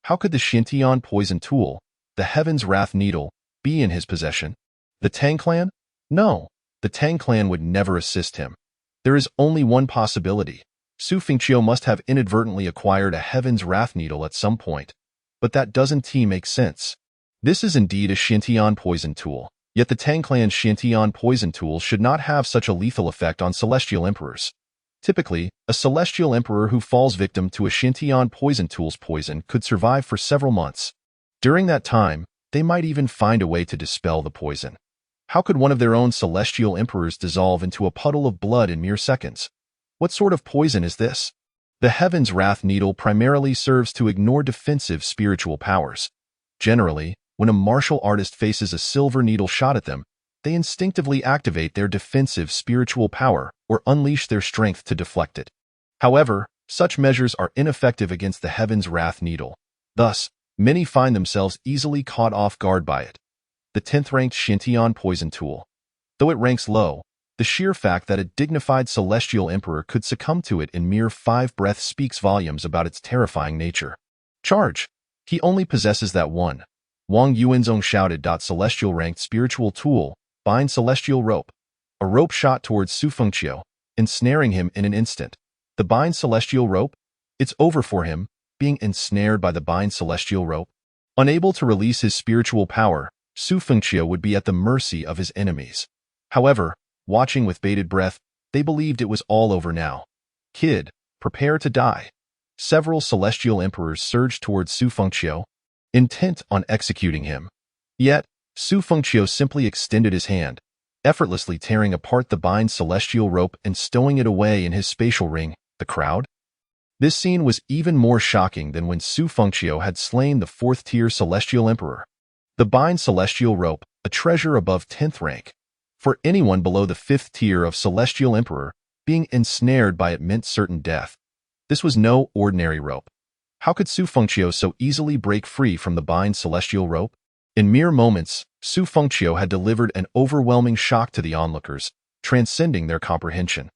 How could the Xiantian poison tool, the Heaven's Wrath Needle, be in his possession. The Tang clan? No, the Tang clan would never assist him. There is only one possibility. Su Fengqiu must have inadvertently acquired a Heaven's Wrath Needle at some point. But that doesn't make sense. This is indeed a Xintian poison tool, yet the Tang clan's Xintian poison tool should not have such a lethal effect on celestial emperors. Typically, a celestial emperor who falls victim to a Xintian poison tool's poison could survive for several months. During that time, they might even find a way to dispel the poison. How could one of their own celestial emperors dissolve into a puddle of blood in mere seconds? What sort of poison is this? The Heaven's Wrath Needle primarily serves to ignore defensive spiritual powers. Generally, when a martial artist faces a silver needle shot at them, they instinctively activate their defensive spiritual power or unleash their strength to deflect it. However, such measures are ineffective against the Heaven's Wrath Needle. Thus, many find themselves easily caught off guard by it. The 10th-ranked Xintian poison tool. Though it ranks low, the sheer fact that a dignified celestial emperor could succumb to it in mere 5 breaths speaks volumes about its terrifying nature. Charge! He only possesses that one. Wang Yuanzong shouted. Celestial-ranked spiritual tool, bind celestial rope. A rope shot towards Su Fengqiu, ensnaring him in an instant. The bind celestial rope? It's over for him, being ensnared by the bind celestial rope. Unable to release his spiritual power, Su Fengqiu would be at the mercy of his enemies. However, watching with bated breath, they believed it was all over now. Kid, prepare to die. Several celestial emperors surged towards Su Fengqiu, intent on executing him. Yet, Su Fengqiu simply extended his hand, effortlessly tearing apart the bind celestial rope and stowing it away in his spatial ring. The crowd? This scene was even more shocking than when Su Fengqiu had slain the 4th-tier celestial emperor. The bind celestial rope, a treasure above 10th rank. For anyone below the 5th tier of celestial emperor, being ensnared by it meant certain death. This was no ordinary rope. How could Su Fengqiu so easily break free from the bind celestial rope? In mere moments, Su Fengqiu had delivered an overwhelming shock to the onlookers, transcending their comprehension.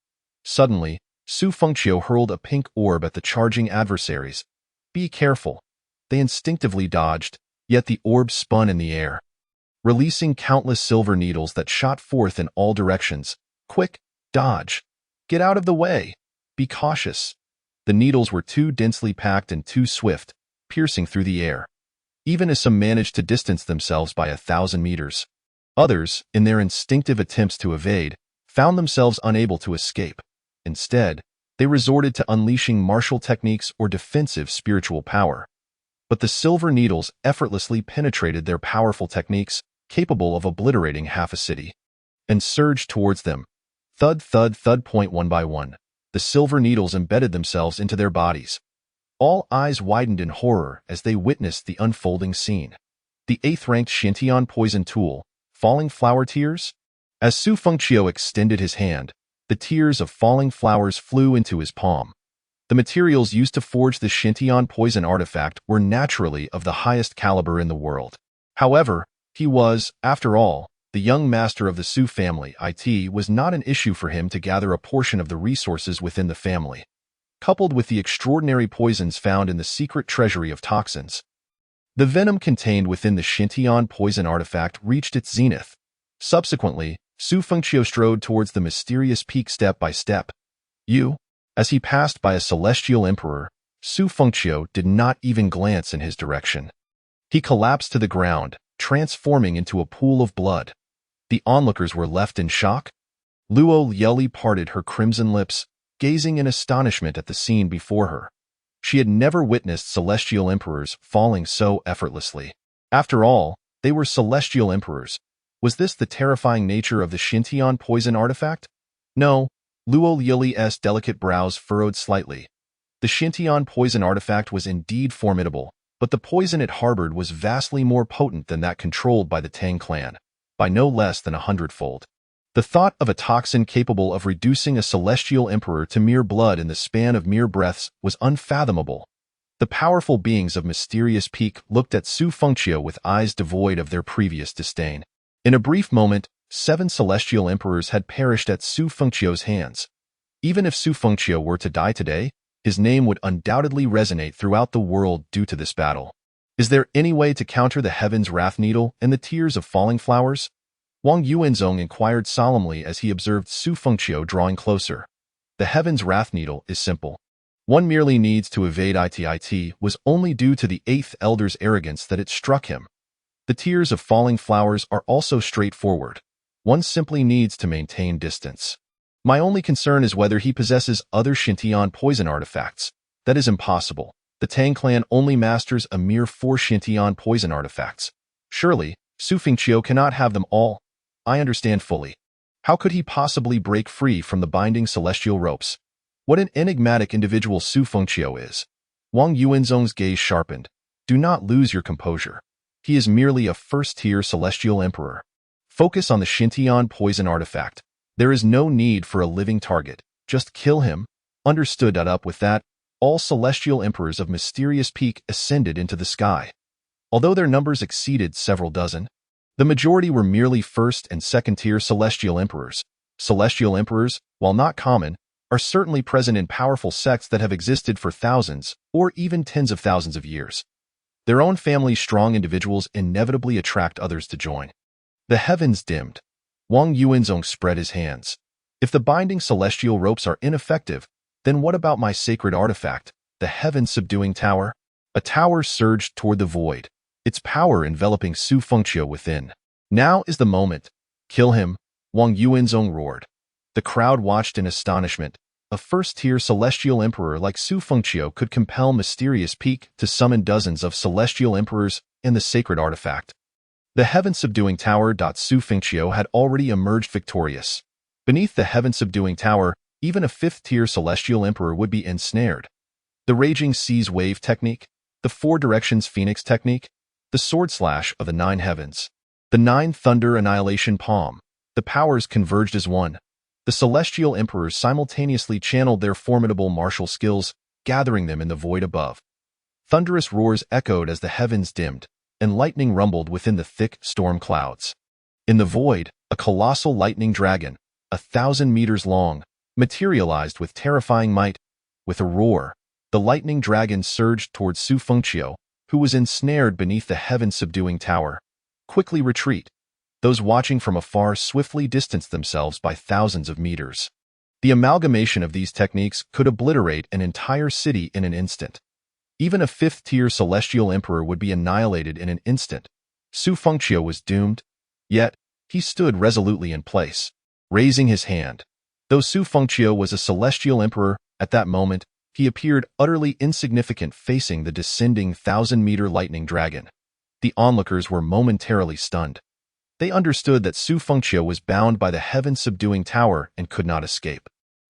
Suddenly, Su Fengqiu hurled a pink orb at the charging adversaries. Be careful. They instinctively dodged, yet the orb spun in the air, releasing countless silver needles that shot forth in all directions. Quick, dodge. Get out of the way. Be cautious. The needles were too densely packed and too swift, piercing through the air. Even as some managed to distance themselves by 1,000 meters, others, in their instinctive attempts to evade, found themselves unable to escape. Instead, they resorted to unleashing martial techniques or defensive spiritual power. But the silver needles effortlessly penetrated their powerful techniques, capable of obliterating half a city, and surged towards them. Thud, thud, thud. One by one, the silver needles embedded themselves into their bodies. All eyes widened in horror as they witnessed the unfolding scene. The 8th-ranked Xintian poison tool, falling flower tears? As Su Fengqiu extended his hand, the tears of falling flowers flew into his palm. The materials used to forge the Xintian poison artifact were naturally of the highest caliber in the world. However, he was, after all, the young master of the Su family. It was not an issue for him to gather a portion of the resources within the family, coupled with the extraordinary poisons found in the secret treasury of toxins. The venom contained within the Xintian poison artifact reached its zenith. Subsequently, Su Fengqiu strode towards the mysterious peak step by step. As he passed by a celestial emperor, Su Fengqiu did not even glance in his direction. He collapsed to the ground, transforming into a pool of blood. The onlookers were left in shock. Luo Yeli parted her crimson lips, gazing in astonishment at the scene before her. She had never witnessed celestial emperors falling so effortlessly. After all, they were celestial emperors. Was this the terrifying nature of the Xintian poison artifact? No. Luo Yeli's delicate brows furrowed slightly. The Xintian poison artifact was indeed formidable, but the poison it harbored was vastly more potent than that controlled by the Tang clan, by no less than 100-fold. The thought of a toxin capable of reducing a celestial emperor to mere blood in the span of mere breaths was unfathomable. The powerful beings of Mysterious Peak looked at Su Fengqiu with eyes devoid of their previous disdain. In a brief moment, 7 celestial emperors had perished at Su Fengqiu's hands. Even if Su Fengqiu were to die today, his name would undoubtedly resonate throughout the world due to this battle. Is there any way to counter the heaven's wrath needle and the tears of falling flowers? Wang Yuanzong inquired solemnly as he observed Su Fengqiu drawing closer. The heaven's wrath needle is simple. One merely needs to evade it was only due to the eighth elder's arrogance that it struck him. The tears of falling flowers are also straightforward. One simply needs to maintain distance. My only concern is whether he possesses other Xintian poison artifacts. That is impossible. The Tang clan only masters a mere 4 Xintian poison artifacts. Surely, Su Fengqiu cannot have them all. I understand fully. How could he possibly break free from the binding celestial ropes? What an enigmatic individual Su Fengqiu is. Wang Yuanzong's gaze sharpened. Do not lose your composure. He is merely a first-tier celestial emperor. Focus on the Xintian poison artifact. There is no need for a living target. Just kill him. Understood. Up with that, all celestial emperors of Mysterious Peak ascended into the sky. Although their numbers exceeded several dozen, the majority were merely first- and second-tier celestial emperors. Celestial emperors, while not common, are certainly present in powerful sects that have existed for thousands or even tens of thousands of years. Their own family's strong individuals inevitably attract others to join. The heavens dimmed. Wang Yuanzong spread his hands. If the binding celestial ropes are ineffective, then what about my sacred artifact, the heaven-subduing tower? A tower surged toward the void, its power enveloping Su Fengqiu within. Now is the moment. Kill him, Wang Yuanzong roared. The crowd watched in astonishment. A first-tier celestial emperor like Su Fengqiu could compel Mysterious Peak to summon dozens of celestial emperors and the sacred artifact. The heaven-subduing tower. Su Fengqiu had already emerged victorious. Beneath the heaven-subduing tower, even a fifth-tier celestial emperor would be ensnared. The raging seas wave technique, the 4 directions phoenix technique, the sword slash of the 9 heavens, the 9 thunder annihilation palm, the powers converged as one. The celestial emperors simultaneously channeled their formidable martial skills, gathering them in the void above. Thunderous roars echoed as the heavens dimmed, and lightning rumbled within the thick storm clouds. In the void, a colossal lightning dragon, 1,000 meters long, materialized with terrifying might. With a roar, the lightning dragon surged towards Su Fengqiu, who was ensnared beneath the heaven-subduing tower. Quickly retreat. Those watching from afar swiftly distanced themselves by thousands of meters. The amalgamation of these techniques could obliterate an entire city in an instant. Even a fifth-tier celestial emperor would be annihilated in an instant. Su Fengqiu was doomed, yet he stood resolutely in place, raising his hand. Though Su Fengqiu was a celestial emperor, at that moment, he appeared utterly insignificant facing the descending 1,000-meter lightning dragon. The onlookers were momentarily stunned. They understood that Su Fengqiu was bound by the heaven-subduing tower and could not escape.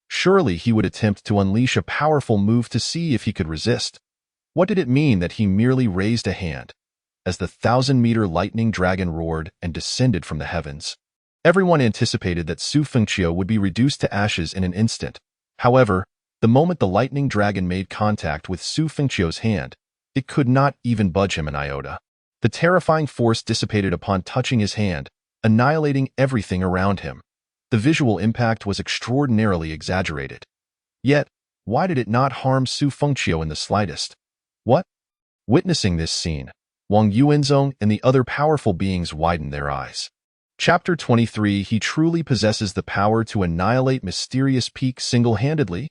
Surely he would attempt to unleash a powerful move to see if he could resist. What did it mean that he merely raised a hand? As the 1,000-meter lightning dragon roared and descended from the heavens, everyone anticipated that Su Fengqiu would be reduced to ashes in an instant. However, the moment the lightning dragon made contact with Su Fengqiu's hand, it could not even budge him an iota. The terrifying force dissipated upon touching his hand, annihilating everything around him. The visual impact was extraordinarily exaggerated. Yet, why did it not harm Su Fengqiu in the slightest? What? Witnessing this scene, Wang Yuanzong and the other powerful beings widened their eyes. Chapter 23. He truly possesses the power to annihilate Mysterious Peak single-handedly?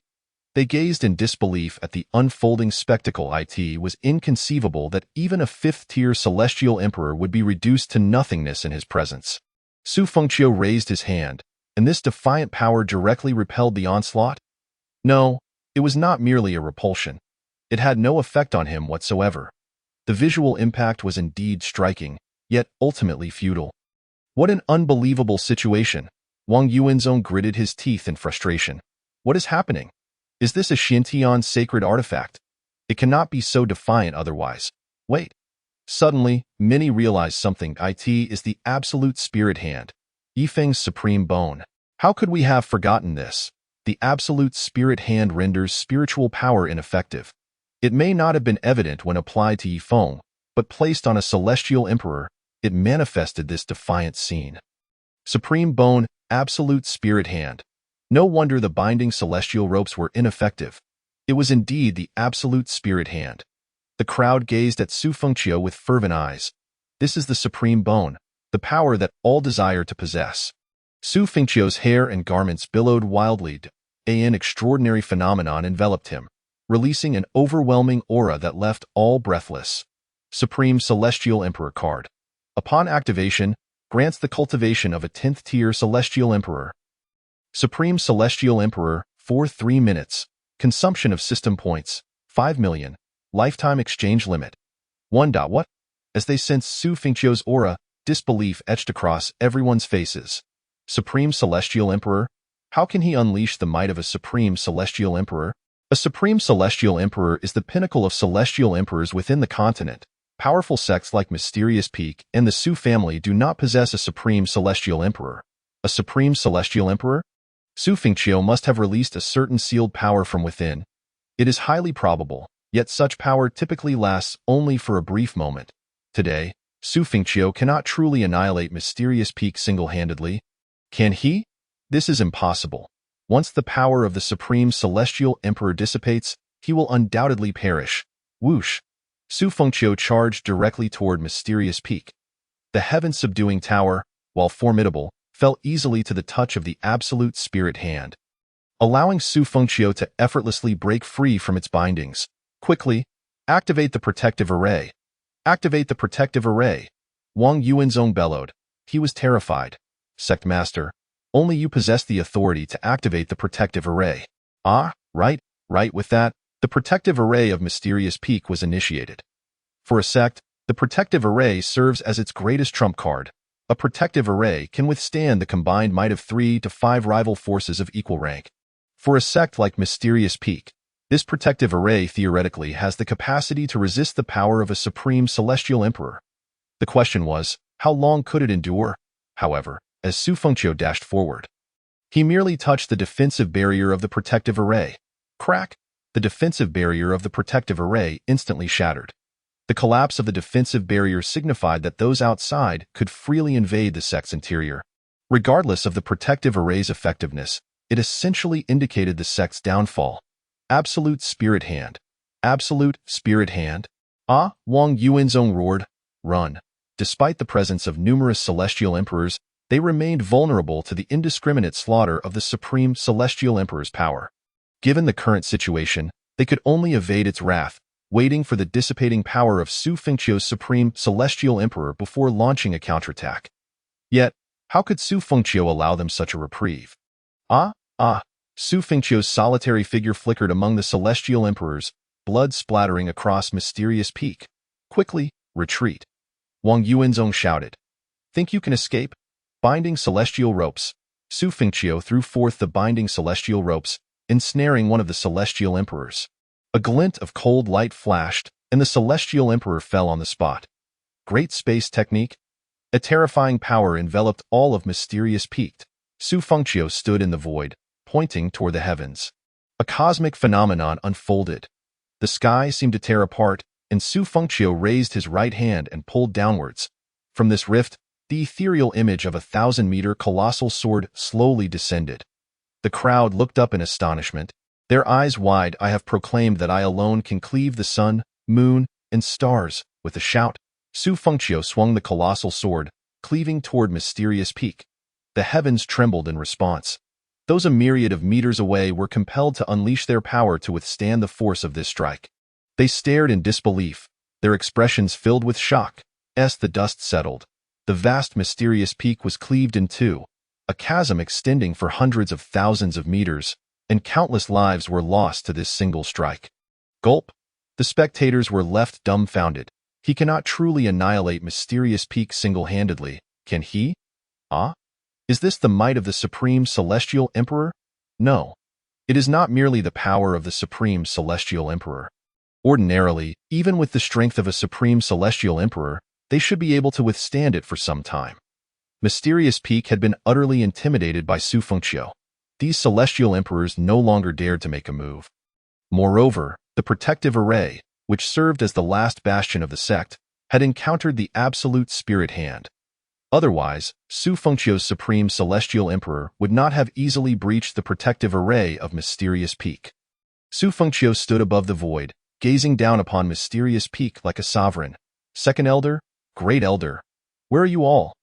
They gazed in disbelief at the unfolding spectacle. It was inconceivable that even a fifth-tier celestial emperor would be reduced to nothingness in his presence. Su Fengqiu raised his hand, and this defiant power directly repelled the onslaught? No, it was not merely a repulsion. It had no effect on him whatsoever. The visual impact was indeed striking, yet ultimately futile. What an unbelievable situation! Wang Yuanzong gritted his teeth in frustration. What is happening? Is this a Xintian sacred artifact? It cannot be so defiant otherwise. Wait. Suddenly, many realized something. It is the absolute spirit hand, Yifeng's supreme bone. How could we have forgotten this? The absolute spirit hand renders spiritual power ineffective. It may not have been evident when applied to Yifeng, but placed on a celestial emperor, it manifested this defiant scene. Supreme bone, absolute spirit hand. No wonder the binding celestial ropes were ineffective. It was indeed the absolute spirit hand. The crowd gazed at Su Fengqiu with fervent eyes. This is the supreme bone, the power that all desire to possess. Su Fengqiu's hair and garments billowed wildly. An extraordinary phenomenon enveloped him, releasing an overwhelming aura that left all breathless. Supreme Celestial Emperor card. Upon activation, grants the cultivation of a 10th tier Celestial Emperor. Supreme Celestial Emperor, for 3 minutes. Consumption of system points, 5 million. Lifetime exchange limit. 1. What? As they sensed Su Fengqiu's aura, disbelief etched across everyone's faces. Supreme Celestial Emperor? How can he unleash the might of a Supreme Celestial Emperor? A Supreme Celestial Emperor is the pinnacle of Celestial Emperors within the continent. Powerful sects like Mysterious Peak and the Su family do not possess a Supreme Celestial Emperor. A Supreme Celestial Emperor? Su Fengqiu must have released a certain sealed power from within. It is highly probable, yet such power typically lasts only for a brief moment. Today, Su Fengqiu cannot truly annihilate Mysterious Peak single-handedly. Can he? This is impossible. Once the power of the Supreme Celestial Emperor dissipates, he will undoubtedly perish. Whoosh! Su Fengqiu charged directly toward Mysterious Peak. The heaven-subduing tower, while formidable, fell easily to the touch of the Absolute Spirit Hand, allowing Su Fengqiu to effortlessly break free from its bindings. Quickly, activate the protective array. Activate the protective array. Wang Yuanzong bellowed. He was terrified. Sect Master, only you possess the authority to activate the protective array. Ah, right with that, the protective array of Mysterious Peak was initiated. For a sect, the protective array serves as its greatest trump card. A protective array can withstand the combined might of 3 to 5 rival forces of equal rank. For a sect like Mysterious Peak, this protective array theoretically has the capacity to resist the power of a Supreme Celestial Emperor. The question was, how long could it endure? However, as Su Fengqiu dashed forward, he merely touched the defensive barrier of the protective array. Crack! The defensive barrier of the protective array instantly shattered. The collapse of the defensive barrier signified that those outside could freely invade the sect's interior. Regardless of the protective array's effectiveness, it essentially indicated the sect's downfall. Absolute Spirit Hand. Absolute Spirit Hand? Ah, Wang Yuanzong roared. Run. Despite the presence of numerous Celestial Emperors, they remained vulnerable to the indiscriminate slaughter of the Supreme Celestial Emperor's power. Given the current situation, they could only evade its wrath, waiting for the dissipating power of Su Fengqiu's Supreme Celestial Emperor before launching a counterattack. Yet, how could Su Fengqiu allow them such a reprieve? Su Fengqiu's solitary figure flickered among the Celestial Emperors, blood splattering across Mysterious Peak. Quickly, retreat. Wang Yuanzong shouted. Think you can escape? Binding Celestial Ropes. Su Fengqiu threw forth the binding Celestial Ropes, ensnaring one of the Celestial Emperors. A glint of cold light flashed, and the Celestial Emperor fell on the spot. Great Space Technique? A terrifying power enveloped all of Mysterious Peak. Su Fengqiu stood in the void, pointing toward the heavens. A cosmic phenomenon unfolded. The sky seemed to tear apart, and Su Fengqiu raised his right hand and pulled downwards. From this rift, the ethereal image of a 1,000-meter colossal sword slowly descended. The crowd looked up in astonishment. Their eyes wide, I have proclaimed that I alone can cleave the sun, moon, and stars. With a shout, Su Fengqiu swung the colossal sword, cleaving toward Mysterious Peak. The heavens trembled in response. Those a myriad of meters away were compelled to unleash their power to withstand the force of this strike. They stared in disbelief, their expressions filled with shock. As the dust settled, the vast Mysterious Peak was cleaved in two, a chasm extending for hundreds of thousands of meters, and countless lives were lost to this single strike. Gulp! The spectators were left dumbfounded. He cannot truly annihilate Mysterious Peak single-handedly, can he? Is this the might of the Supreme Celestial Emperor? No. It is not merely the power of the Supreme Celestial Emperor. Ordinarily, even with the strength of a Supreme Celestial Emperor, they should be able to withstand it for some time. Mysterious Peak had been utterly intimidated by Su Fengqiu. These Celestial Emperors no longer dared to make a move. Moreover, the protective array, which served as the last bastion of the sect, had encountered the Absolute Spirit Hand. Otherwise, Su Fengqiu's Supreme Celestial Emperor would not have easily breached the protective array of Mysterious Peak. Su Fengqiu stood above the void, gazing down upon mysterious peak like a sovereign. Second elder, great elder, where are you all?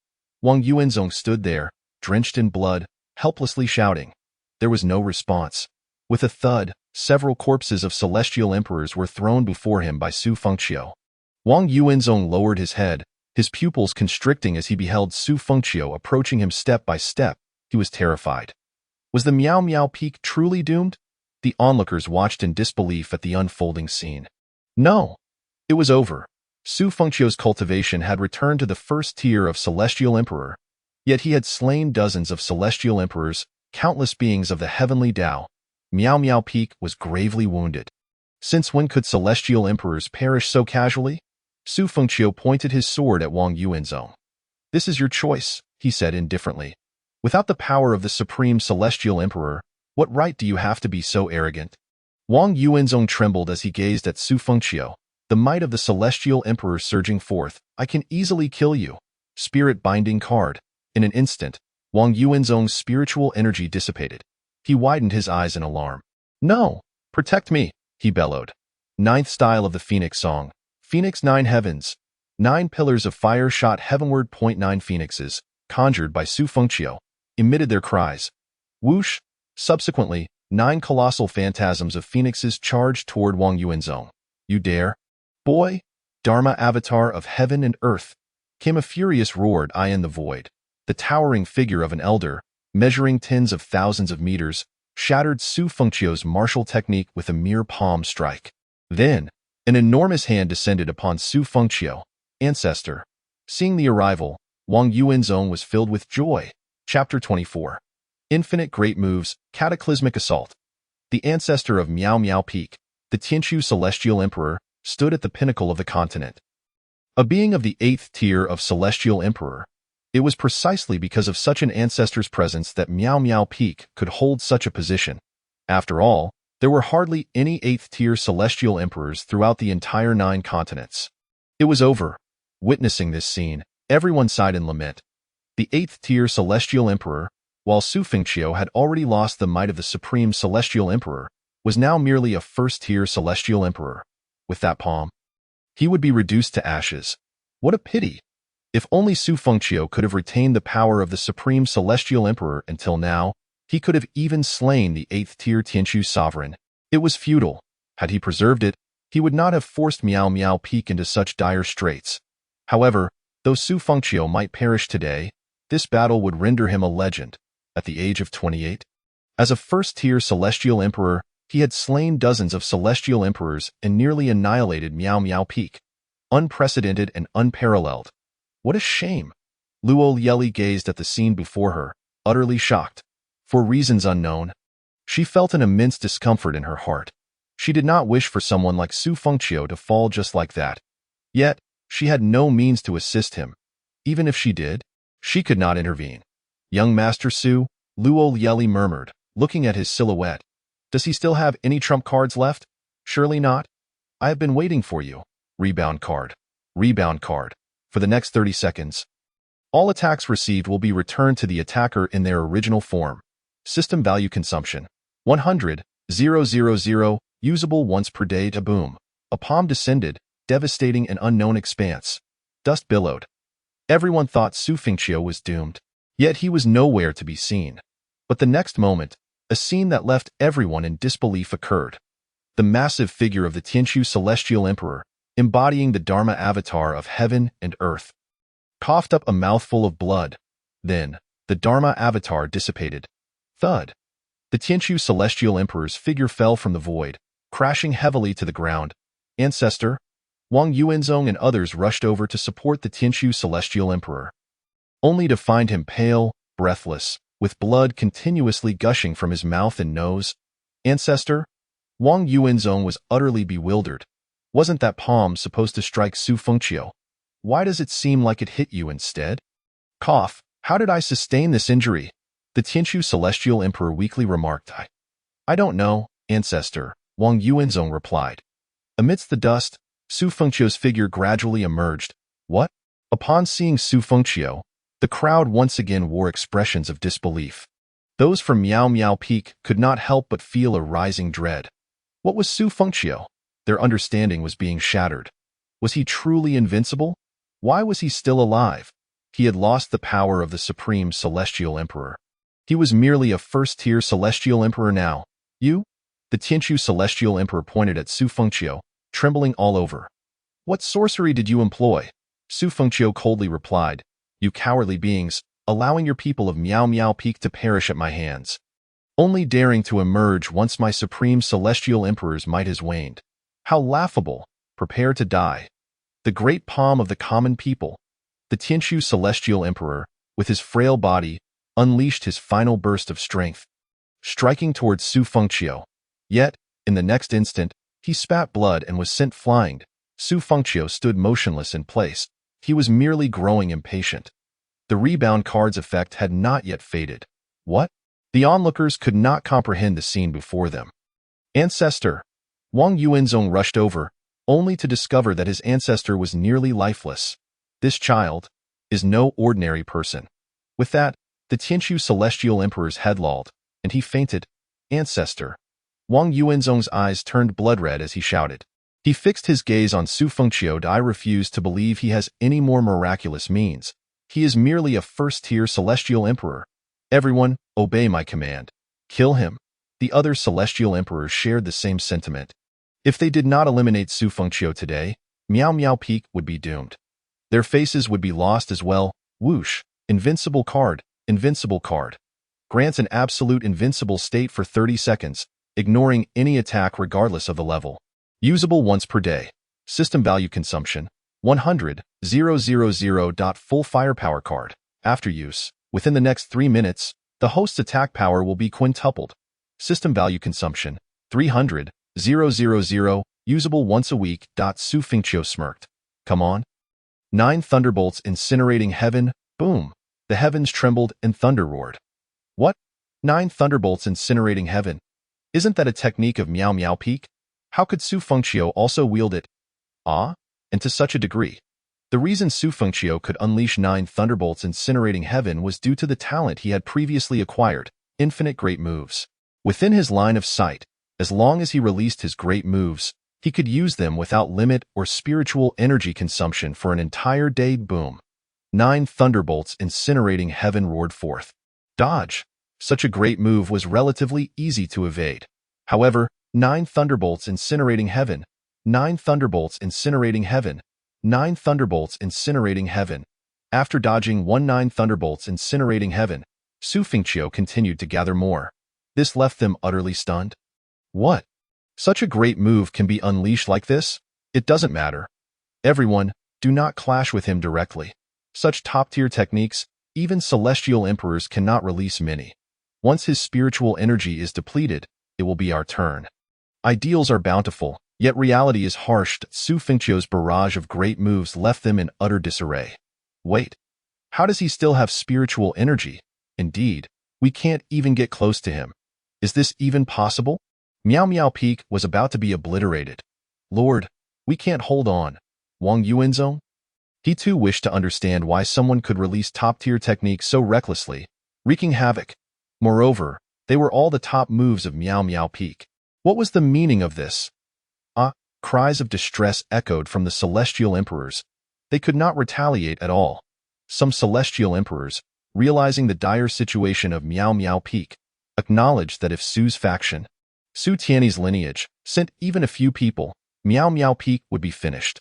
Wang Yuanzong stood there, drenched in blood, helplessly shouting. There was no response. With a thud, several corpses of celestial emperors were thrown before him by Su Fengqiu. Wang Yuanzong lowered his head, his pupils constricting as he beheld Su Fengqiu approaching him step by step. He was terrified. Was the Miao Miao Peak truly doomed? The onlookers watched in disbelief at the unfolding scene. No, it was over. Su Fengqiu's cultivation had returned to the first tier of celestial emperor, yet he had slain dozens of celestial emperors, countless beings of the heavenly Tao. Miao Miao Peak was gravely wounded. Since when could celestial emperors perish so casually? Su Fengqiu pointed his sword at Wang Yuanzong. This is your choice, he said indifferently. Without the power of the supreme celestial emperor, what right do you have to be so arrogant? Wang Yuanzong trembled as he gazed at Su Fengqiu, the might of the celestial emperor surging forth. I can easily kill you. Spirit binding card. In an instant, Wang Yuanzong's spiritual energy dissipated. He widened his eyes in alarm. No, protect me, he bellowed. Ninth style of the Phoenix song. Phoenix 9 heavens. 9 pillars of fire shot heavenward. 9 phoenixes, conjured by Su Fengqiu, emitted their cries. Whoosh! Subsequently, 9 colossal phantasms of phoenixes charged toward Wang Yuanzong. You dare? Boy! Dharma avatar of heaven and earth! Came a furious roared eye in the void. The towering figure of an elder, measuring tens of thousands of meters, shattered Su Fengqiu's martial technique with a mere palm strike. Then, an enormous hand descended upon Su Fengqiu, ancestor. Seeing the arrival, Wang Yuanzong was filled with joy. Chapter 24. Infinite Great Moves, Cataclysmic Assault. The ancestor of Miao Miao Peak, the Tianqiu Celestial Emperor, stood at the pinnacle of the continent. A being of the 8th tier of Celestial Emperor, it was precisely because of such an ancestor's presence that Miao Miao Peak could hold such a position. After all, there were hardly any 8th tier Celestial Emperors throughout the entire 9 continents. It was over. Witnessing this scene, everyone sighed in lament. The 8th tier Celestial Emperor, while Su Fengqiu had already lost the might of the Supreme Celestial Emperor, was now merely a 1st tier Celestial Emperor. With that palm, he would be reduced to ashes. What a pity! If only Su Fengqiu could have retained the power of the Supreme Celestial Emperor until now, he could have even slain the 8th tier Tianqiu sovereign. It was futile. Had he preserved it, he would not have forced Miao Miao Peak into such dire straits. However, though Su Fengqiu might perish today, this battle would render him a legend. At the age of 28, as a 1st tier Celestial Emperor, he had slain dozens of Celestial Emperors and nearly annihilated Miao Miao Peak. Unprecedented and unparalleled. What a shame! Luo Yeli gazed at the scene before her, utterly shocked. For reasons unknown, she felt an immense discomfort in her heart. She did not wish for someone like Su Fengqiu to fall just like that. Yet, she had no means to assist him. Even if she did, she could not intervene. Young Master Su, Luo Yeli murmured, looking at his silhouette. Does he still have any trump cards left? Surely not. I have been waiting for you. Rebound card. Rebound card. For the next 30 seconds. All attacks received will be returned to the attacker in their original form. System value consumption. 100,000, usable once per day to boom. A palm descended, devastating an unknown expanse. Dust billowed. Everyone thought Su Fengqiu was doomed. Yet he was nowhere to be seen. But the next moment, a scene that left everyone in disbelief occurred. The massive figure of the Tianqiu Celestial Emperor, embodying the Dharma avatar of heaven and earth, coughed up a mouthful of blood. Then, the Dharma avatar dissipated. Thud. The Tianqiu Celestial Emperor's figure fell from the void, crashing heavily to the ground. Ancestor, Wang Yuanzong and others rushed over to support the Tianqiu Celestial Emperor, only to find him pale, breathless, with blood continuously gushing from his mouth and nose. Ancestor, Wang Yuanzong was utterly bewildered. Wasn't that palm supposed to strike Su Fengqiu? Why does it seem like it hit you instead? Cough. How did I sustain this injury? The Tianqiu Celestial Emperor weakly remarked. I don't know, Ancestor, Wang Yuanzong replied. Amidst the dust, Su Fengqiu's figure gradually emerged. What? Upon seeing Su Fengqiu, the crowd once again wore expressions of disbelief. Those from Miao Miao Peak could not help but feel a rising dread. What was Su Fengqiu? Their understanding was being shattered. Was he truly invincible? Why was he still alive? He had lost the power of the supreme celestial emperor. He was merely a first-tier celestial emperor now. You? The Tianqiu celestial emperor pointed at Su Fengqiu, trembling all over. What sorcery did you employ? Su Fengqiu coldly replied, You cowardly beings, allowing your people of Miao Miao Peak to perish at my hands. Only daring to emerge once my supreme celestial emperor's might has waned. How laughable! Prepare to die. The great palm of the common people, the Tianqiu celestial emperor, with his frail body, unleashed his final burst of strength, striking towards Su Fengqiu. Yet, in the next instant, he spat blood and was sent flying. Su Fengqiu stood motionless in place. He was merely growing impatient. The rebound card's effect had not yet faded. What? The onlookers could not comprehend the scene before them. Ancestor! Wang Yuanzong rushed over, only to discover that his ancestor was nearly lifeless. This child is no ordinary person. With that, the Tianqiu celestial emperor's head lolled, and he fainted. Ancestor! Wang Yuanzong's eyes turned blood-red as he shouted. He fixed his gaze on Su Fengqiu. I refuse to believe he has any more miraculous means. He is merely a first-tier celestial emperor. Everyone, obey my command. Kill him. The other celestial emperors shared the same sentiment. If they did not eliminate Su Fengqiu today, Miao Miao Peak would be doomed. Their faces would be lost as well. Whoosh! Invincible card. Invincible card. Grants an absolute invincible state for 30 seconds, ignoring any attack regardless of the level. Usable once per day. System value consumption, 100,000. Full firepower card. After use, within the next 3 minutes, the host's attack power will be quintupled. System value consumption, 300,000. Usable once a week. Su Fengqiu smirked. Come on. 9 thunderbolts incinerating heaven. Boom. The heavens trembled and thunder roared. What? 9 thunderbolts incinerating heaven. Isn't that a technique of Miao Miao Peak? How could Su Fengqiu also wield it? Ah? And to such a degree. The reason Su Fengqiu could unleash 9 thunderbolts incinerating heaven was due to the talent he had previously acquired, infinite great moves. Within his line of sight, as long as he released his great moves, he could use them without limit or spiritual energy consumption for an entire day. Boom. 9 thunderbolts incinerating heaven roared forth. Dodge. Such a great move was relatively easy to evade. However, 9 thunderbolts incinerating heaven. 9 thunderbolts incinerating heaven. 9 thunderbolts incinerating heaven. After dodging 9 thunderbolts incinerating heaven, Su Fengqiu continued to gather more. This left them utterly stunned. What? Such a great move can be unleashed like this? It doesn't matter. Everyone, do not clash with him directly. Such top-tier techniques, even celestial emperors cannot release many. Once his spiritual energy is depleted, it will be our turn. Ideals are bountiful, yet reality is harsh. Su Fengqiu's barrage of great moves left them in utter disarray. Wait. How does he still have spiritual energy? Indeed, we can't even get close to him. Is this even possible? Miao Miao Peak was about to be obliterated. Lord, we can't hold on. Wang Yuanzong? He too wished to understand why someone could release top-tier techniques so recklessly, wreaking havoc. Moreover, they were all the top moves of Miao Miao Peak. What was the meaning of this? Ah, cries of distress echoed from the celestial emperors. They could not retaliate at all. Some celestial emperors, realizing the dire situation of Miao Miao Peak, acknowledged that if Su's faction, Su Tiany's lineage, sent even a few people, Miao Miao Peak would be finished.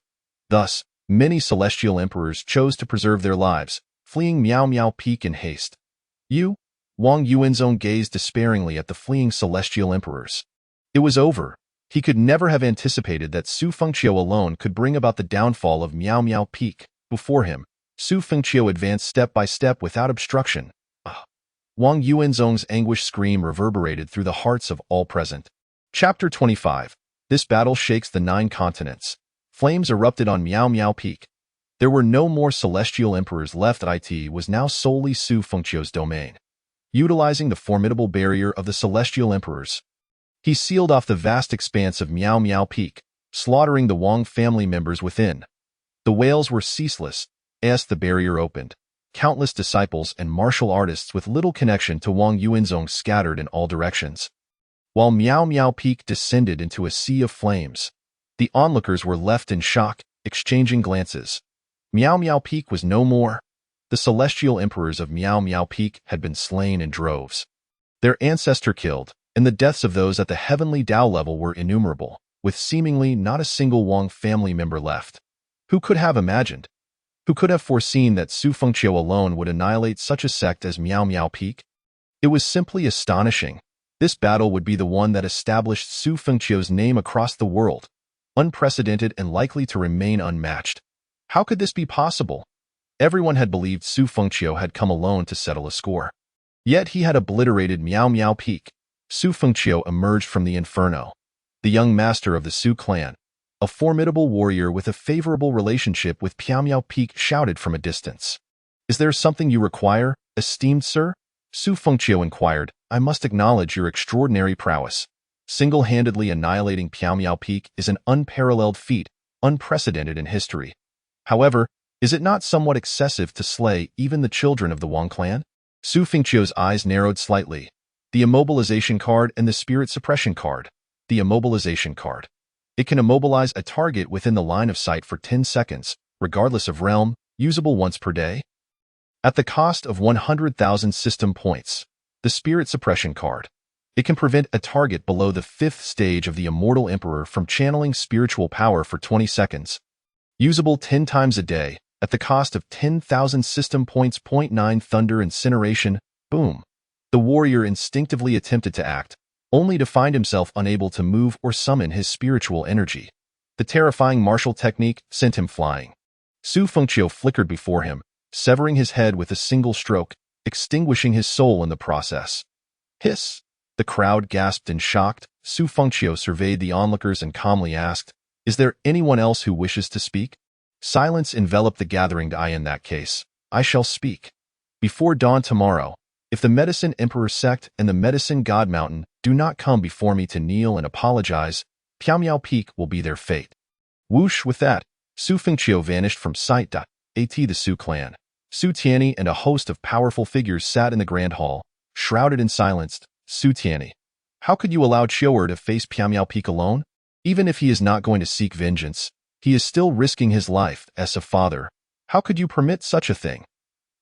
Thus, many celestial emperors chose to preserve their lives, fleeing Miao Miao Peak in haste. Wang Yuanzong gazed despairingly at the fleeing celestial emperors. It was over. He could never have anticipated that Su Fengqiu alone could bring about the downfall of Miao Miao Peak. Before him, Su Fengqiu advanced step by step without obstruction. Wang Yuanzong's anguished scream reverberated through the hearts of all present. Chapter 25. This battle shakes the 9 continents. Flames erupted on Miao Miao Peak. There were no more celestial emperors left. It was now solely Su Fengqiu's domain. Utilizing the formidable barrier of the celestial emperors, he sealed off the vast expanse of Miao Miao Peak, slaughtering the Wang family members within. The wails were ceaseless as the barrier opened. Countless disciples and martial artists with little connection to Wang Yuanzong scattered in all directions. While Miao Miao Peak descended into a sea of flames, The onlookers were left in shock, exchanging glances. Miao Miao Peak was no more. The celestial emperors of Miao Miao Peak had been slain in droves. Their ancestor killed, and the deaths of those at the heavenly Dao level were innumerable, with seemingly not a single Wang family member left. Who could have imagined? Who could have foreseen that Su Fengqiu alone would annihilate such a sect as Miao Miao Peak? It was simply astonishing. This battle would be the one that established Su Fengqiu's name across the world, unprecedented and likely to remain unmatched. How could this be possible? Everyone had believed Su Fengqiu had come alone to settle a score. Yet he had obliterated Miao Miao Peak. Su Fengqiu emerged from the inferno. The young master of the Su clan, a formidable warrior with a favorable relationship with Miao Miao Peak, shouted from a distance. "Is there something you require, esteemed sir?" Su Fengqiu inquired. "I must acknowledge your extraordinary prowess. Single-handedly annihilating Miao Miao Peak is an unparalleled feat, unprecedented in history. However, is it not somewhat excessive to slay even the children of the Wang clan?" Su Fengqiu's eyes narrowed slightly. The immobilization card and the spirit suppression card. The immobilization card. It can immobilize a target within the line of sight for 10 seconds, regardless of realm, usable once per day. At the cost of 100,000 system points. The spirit suppression card. It can prevent a target below the 5th stage of the Immortal Emperor from channeling spiritual power for 20 seconds. Usable 10 times a day, at the cost of 10,000 system points. 9 Thunder Incineration. Boom. The warrior instinctively attempted to act, only to find himself unable to move or summon his spiritual energy. The terrifying martial technique sent him flying. Su Fengqiu flickered before him, severing his head with a single stroke, extinguishing his soul in the process. Hiss! The crowd gasped in shock. Su Fengqiu surveyed the onlookers and calmly asked, "Is there anyone else who wishes to speak?" Silence enveloped the gathering. "In that case, I shall speak. Before dawn tomorrow, if the Medicine Emperor sect and the Medicine God Mountain do not come before me to kneel and apologize, Miao Miao Peak will be their fate." Whoosh! With that, Su Fengqiu vanished from sight. The Su clan, Su Tianyi, and a host of powerful figures sat in the grand hall, shrouded and silenced. Su Tianyi, how could you allow Qiu'er to face Miao Miao Peak alone? Even if he is not going to seek vengeance, he is still risking his life as a father. How could you permit such a thing?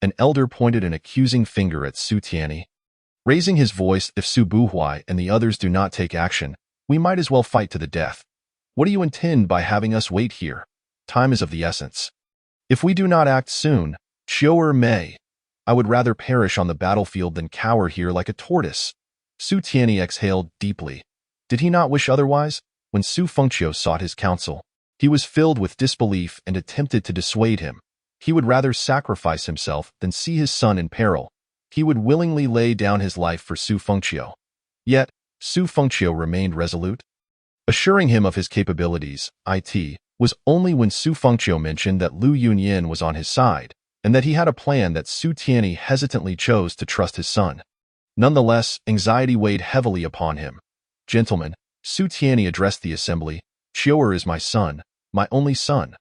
An elder pointed an accusing finger at Su Tianyi. Raising his voice, "If Su Buhuai and the others do not take action, we might as well fight to the death. What do you intend by having us wait here? Time is of the essence. If we do not act soon, Qiu'er may. I would rather perish on the battlefield than cower here like a tortoise." Su Tianyi exhaled deeply. Did he not wish otherwise? When Su Fengqiu sought his counsel, he was filled with disbelief and attempted to dissuade him. He would rather sacrifice himself than see his son in peril. He would willingly lay down his life for Su Fengqiu. Yet, Su Fengqiu remained resolute. Assuring him of his capabilities, it was only when Su Fengqiu mentioned that Lu Yunyan was on his side, and that he had a plan, that Su Tianyi hesitantly chose to trust his son. Nonetheless, anxiety weighed heavily upon him. "Gentlemen," Su Tianyi addressed the assembly, "Qiu'er is my son, my only son.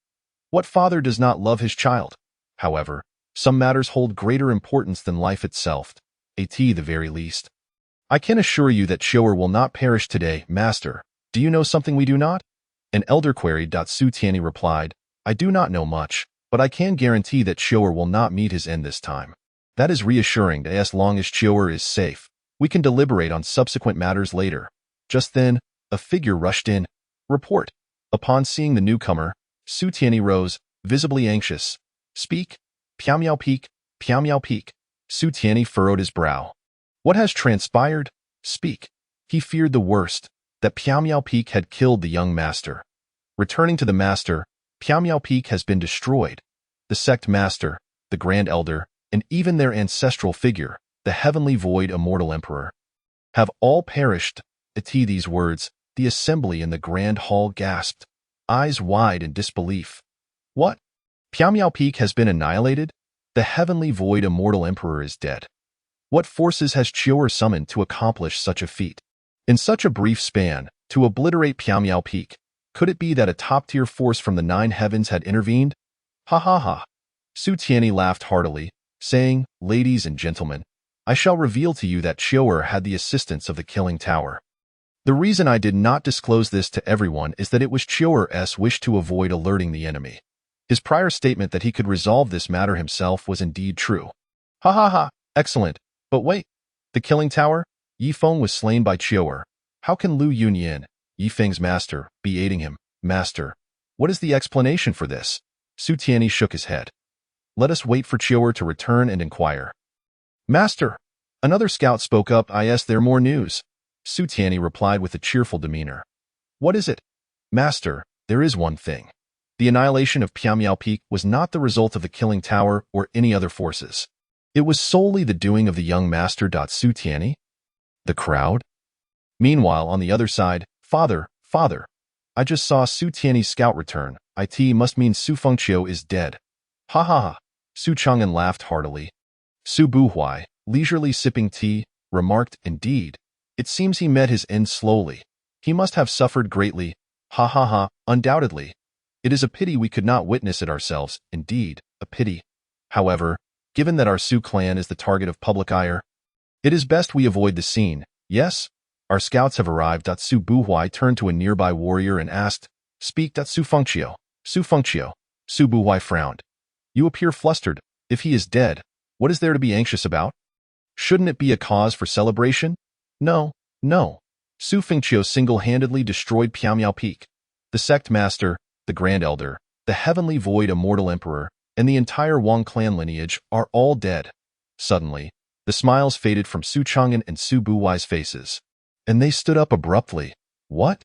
What father does not love his child? However, some matters hold greater importance than life itself, at the very least. I can assure you that Qiu'er will not perish today, master. Do you know something we do not?" An elder queried. Su Tianyi replied, "I do not know much, but I can guarantee that Qiu'er will not meet his end this time. That is reassuring. As long as Qiu'er is safe, we can deliberate on subsequent matters later." Just then, a figure rushed in. "Report." Upon seeing the newcomer, Su Tianyi rose, visibly anxious. "Speak. Miao Miao Peak, Miao Miao Peak." Su Tianyi furrowed his brow. "What has transpired? Speak." He feared the worst, that Miao Miao Peak had killed the young master. Returning to the master, Miao Miao Peak has been destroyed. The sect master, the Grand Elder, and even their ancestral figure, the Heavenly Void Immortal Emperor, have all perished. At these words, the assembly in the grand hall gasped, eyes wide in disbelief. What? Miao Miao Peak has been annihilated? The Heavenly Void Immortal Emperor is dead. What forces has Qiu'er summoned to accomplish such a feat? In such a brief span, to obliterate Miao Miao Peak, could it be that a top-tier force from the 9 heavens had intervened? Ha ha ha. Su Tianyi laughed heartily, saying, "Ladies and gentlemen, I shall reveal to you that Qiu'er had the assistance of the Killing Tower." The reason I did not disclose this to everyone is that it was Chiyo's wish to avoid alerting the enemy. His prior statement that he could resolve this matter himself was indeed true. Ha ha ha, excellent. But wait, the killing tower? Yifeng was slain by Chiyo. How can Lu Yunyan, Yifeng's master, be aiding him? Master, what is the explanation for this? Su Tianyi shook his head. Let us wait for Chiyo to return and inquire. Master, another scout spoke up. Is there more news? Su Tianyi replied with a cheerful demeanor. What is it? Master, there is one thing. The annihilation of Piamiao Peak was not the result of the killing tower or any other forces. It was solely the doing of the young master. Su Tianyi? The crowd? Meanwhile, on the other side, Father, I just saw Su Tianyi's scout return. It must mean Su Fengqiu is dead. Ha ha ha. Su Chang'an laughed heartily. Su Buhuai, leisurely sipping tea, remarked, indeed. It seems he met his end slowly. He must have suffered greatly. Ha ha ha, undoubtedly. It is a pity we could not witness it ourselves, indeed, a pity. However, given that our Su clan is the target of public ire, it is best we avoid the scene. Yes? Our scouts have arrived. Su Buhuai turned to a nearby warrior and asked, Speak. Su Fengqiu. Su Fengqiu. Su Buhuai frowned. You appear flustered. If he is dead, what is there to be anxious about? Shouldn't it be a cause for celebration? No. Su Fengqiu single-handedly destroyed Piamiao Peak. The sect master, the Grand Elder, the Heavenly Void Immortal Emperor, and the entire Wang clan lineage are all dead. Suddenly, the smiles faded from Su Chang'an and Su Buhuai's faces, and they stood up abruptly. What?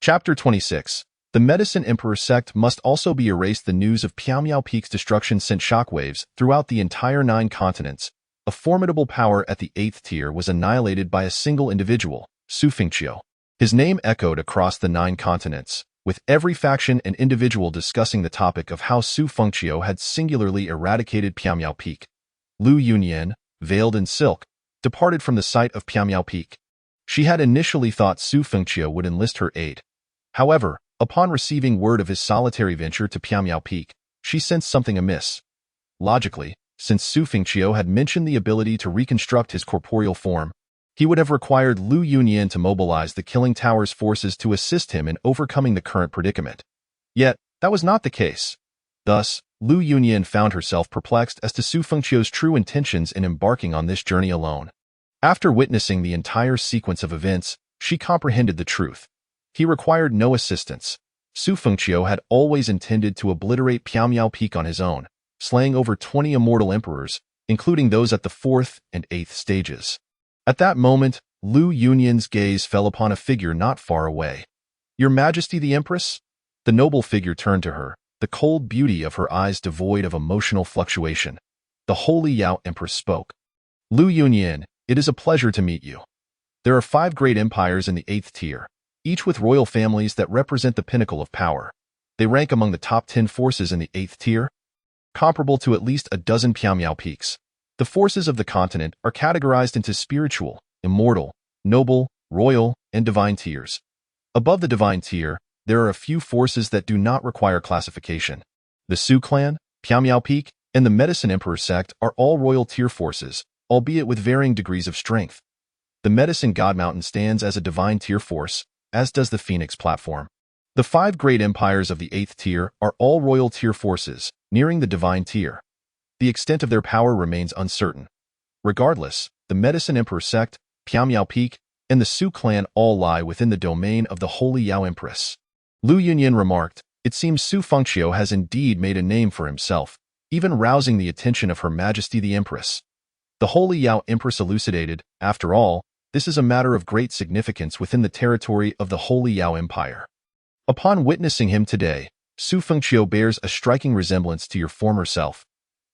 Chapter 26. The Medicine Emperor sect must also be erased. The news of Piamiao Peak's destruction sent shockwaves throughout the entire 9 continents. A formidable power at the 8th tier was annihilated by a single individual, Su Fengqiu. His name echoed across the 9 continents, with every faction and individual discussing the topic of how Su Fengqiu had singularly eradicated Piamiao Peak. Lu Yunyan, veiled in silk, departed from the site of Piamiao Peak. She had initially thought Su Fengqiu would enlist her aid. However, upon receiving word of his solitary venture to Piamiao Peak, she sensed something amiss. Logically, since Su Fengqiu had mentioned the ability to reconstruct his corporeal form, he would have required Lu Yunyan to mobilize the Killing Tower's forces to assist him in overcoming the current predicament. Yet, that was not the case. Thus, Lu Yunyan found herself perplexed as to Su Fengqiu's true intentions in embarking on this journey alone. After witnessing the entire sequence of events, she comprehended the truth. He required no assistance. Su Fengqiu had always intended to obliterate Piamiao Peak on his own, slaying over 20 immortal emperors, including those at the 4th and 8th stages. At that moment, Lu Yunyan's gaze fell upon a figure not far away. Your Majesty the Empress? The noble figure turned to her, the cold beauty of her eyes devoid of emotional fluctuation. The Holy Yao Empress spoke. Lu Yunyan, it is a pleasure to meet you. There are 5 great empires in the 8th tier, each with royal families that represent the pinnacle of power. They rank among the top 10 forces in the 8th tier, comparable to at least a dozen Piamiao Peaks. The forces of the continent are categorized into spiritual, immortal, noble, royal, and divine tiers. Above the divine tier, there are a few forces that do not require classification. The Su clan, Piamiao Peak, and the Medicine Emperor sect are all royal tier forces, albeit with varying degrees of strength. The Medicine God Mountain stands as a divine tier force, as does the Phoenix platform. The 5 great empires of the 8th tier are all royal tier forces, nearing the divine tier. The extent of their power remains uncertain. Regardless, the Medicine Emperor sect, Piamiao Peak, and the Su clan all lie within the domain of the Holy Yao Empress. Lu Yunyan remarked, it seems Su Fengqiu has indeed made a name for himself, even rousing the attention of Her Majesty the Empress. The Holy Yao Empress elucidated, after all, this is a matter of great significance within the territory of the Holy Yao Empire. Upon witnessing him today, Su Fengqiu bears a striking resemblance to your former self.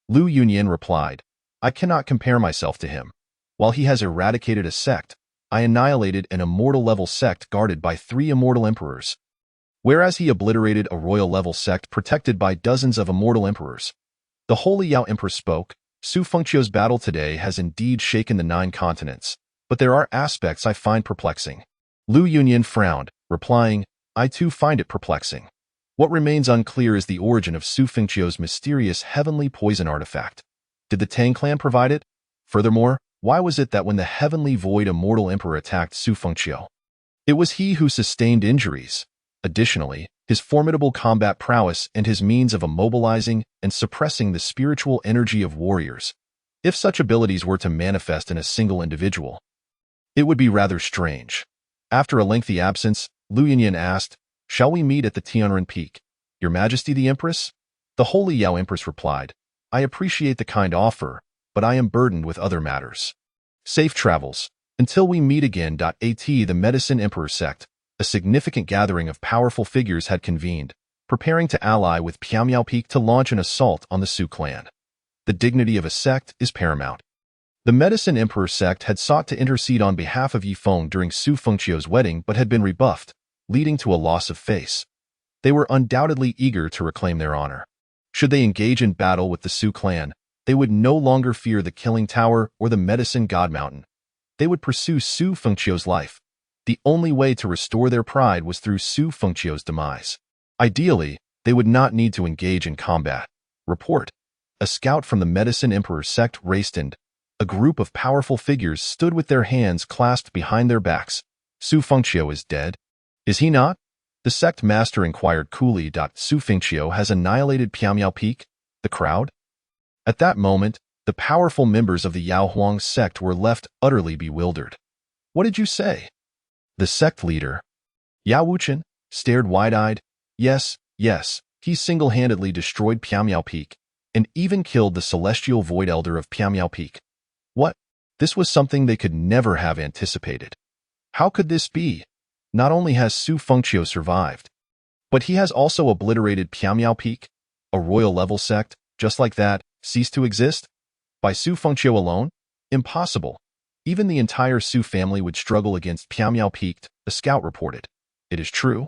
Lu Yunyan replied, I cannot compare myself to him. While he has eradicated a sect, I annihilated an immortal-level sect guarded by 3 immortal emperors, whereas he obliterated a royal-level sect protected by dozens of immortal emperors. The Holy Yao Emperor spoke, Su Fengqiu's battle today has indeed shaken the 9 continents, but there are aspects I find perplexing. Lu Yunyan frowned, replying, I too find it perplexing. What remains unclear is the origin of Su Fengqiu's mysterious heavenly poison artifact. Did the Tang clan provide it? Furthermore, why was it that when the Heavenly Void Immortal Emperor attacked Su Fengqiu, It was he who sustained injuries. Additionally, his formidable combat prowess and his means of immobilizing and suppressing the spiritual energy of warriors. If such abilities were to manifest in a single individual, it would be rather strange. After a lengthy absence, Liu Yinyan asked, "Shall we meet at the Tianren Peak? Your Majesty the Empress?" The Holy Yao Empress replied, "I appreciate the kind offer, but I am burdened with other matters. Safe travels. Until we meet again." At the Medicine Emperor sect, a significant gathering of powerful figures had convened, preparing to ally with Piamiao Peak to launch an assault on the Su clan. The dignity of a sect is paramount. The Medicine Emperor sect had sought to intercede on behalf of Yifeng during Su Fengqiu's wedding but had been rebuffed, leading to a loss of face. They were undoubtedly eager to reclaim their honor. Should they engage in battle with the Su clan, they would no longer fear the Killing Tower or the Medicine God Mountain. They would pursue Su Fengqiu's life. The only way to restore their pride was through Su Fengqiu's demise. Ideally, they would not need to engage in combat. Report. A scout from the Medicine Emperor sect raced in. A group of powerful figures stood with their hands clasped behind their backs. Su Fengqiu is dead. Is he not? The sect master inquired coolly. Su Fengqiu has annihilated Piamiao Peak, the crowd? At that moment, the powerful members of the Yao Huang sect were left utterly bewildered. What did you say? The sect leader, Yao Wuchen, stared wide-eyed. Yes, he single-handedly destroyed Piamiao Peak, and even killed the celestial void elder of Piamiao Peak. What? This was something they could never have anticipated. How could this be? Not only has Su Fengqiu survived, but he has also obliterated Piamiao Peak, a royal-level sect, just like that, ceased to exist? By Su Fengqiu alone? Impossible. Even the entire Su family would struggle against Piamiao Peak, the scout reported. It is true.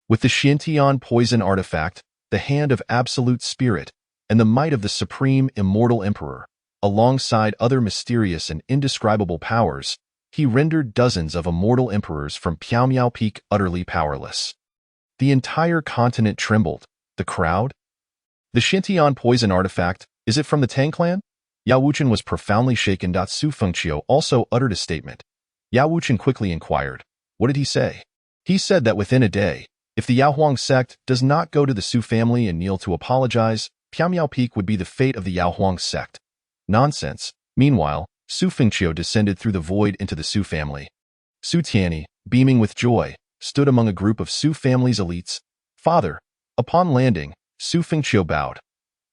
With the Xintian poison artifact, the hand of absolute spirit, and the might of the supreme immortal emperor, alongside other mysterious and indescribable powers, he rendered dozens of immortal emperors from Piamiao Peak utterly powerless. The entire continent trembled. The crowd? The Xintian poison artifact, is it from the Tang clan? Yao Wuchen was profoundly shaken. Su Fengqiu also uttered a statement. Yao Wuchen quickly inquired, "What did he say?" He said that within a day, if the Yao Huang sect does not go to the Su family and kneel to apologize, Piamiao Peak would be the fate of the Yao Huang sect. Nonsense. Meanwhile, Su Fengqiu descended through the void into the Su family. Su Tianyi, beaming with joy, stood among a group of Su family's elites. "Father." Upon landing, Su Fengqiu bowed.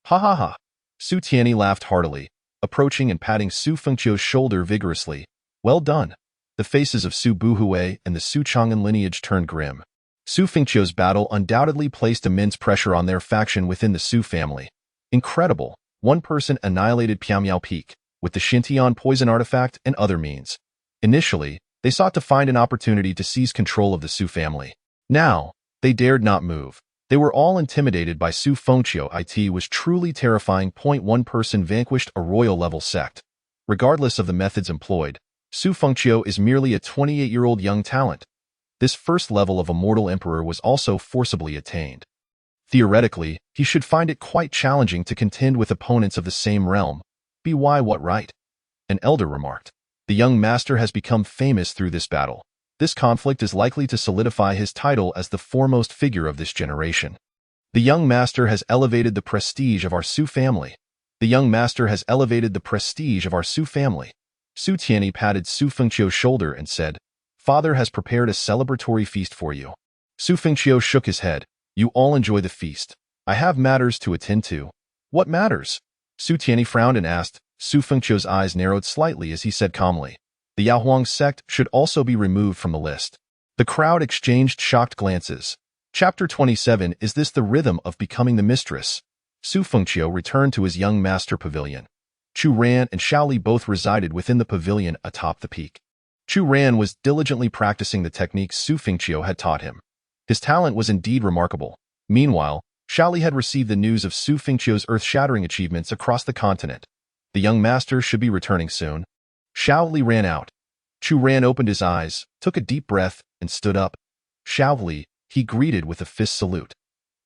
"Ha ha ha." Su Tianyi laughed heartily, approaching and patting Su Fengqiu's shoulder vigorously. "Well done." The faces of Su Buhui and the Su Chang'an lineage turned grim. Su Fengqiu's battle undoubtedly placed immense pressure on their faction within the Su family. Incredible. One person annihilated Piamiao Peak, with the Xintian poison artifact and other means. Initially, they sought to find an opportunity to seize control of the Su family. Now, they dared not move. They were all intimidated by Su Fengqiu. It was truly terrifying. One person vanquished a royal-level sect. Regardless of the methods employed, Su Fengqiu is merely a 28-year-old young talent. This first level of Immortal Emperor was also forcibly attained. Theoretically, he should find it quite challenging to contend with opponents of the same realm. Why what right? An elder remarked. The young master has become famous through this battle. This conflict is likely to solidify his title as the foremost figure of this generation. The young master has elevated the prestige of our Su family. The young master has elevated the prestige of our Su family. Su Tianyi patted Su Fengqiu's shoulder and said, "Father has prepared a celebratory feast for you." Su Fengqiu shook his head. "You all enjoy the feast. I have matters to attend to." "What matters?" Su Tianyi frowned and asked. Su Fengqiu's eyes narrowed slightly as he said calmly, "The Yao Huang sect should also be removed from the list." The crowd exchanged shocked glances. Chapter 27. Is this the rhythm of becoming the mistress? Su Fengqiu returned to his young master pavilion. Chu Ran and Shaoli both resided within the pavilion atop the peak. Chu Ran was diligently practicing the techniques Su Fengqiu had taught him. His talent was indeed remarkable. Meanwhile, Shaoli had received the news of Su Fengqiu's earth-shattering achievements across the continent. The young master should be returning soon. Shaoli ran out. Chu Ran opened his eyes, took a deep breath, and stood up. Shaoli, he greeted with a fist salute.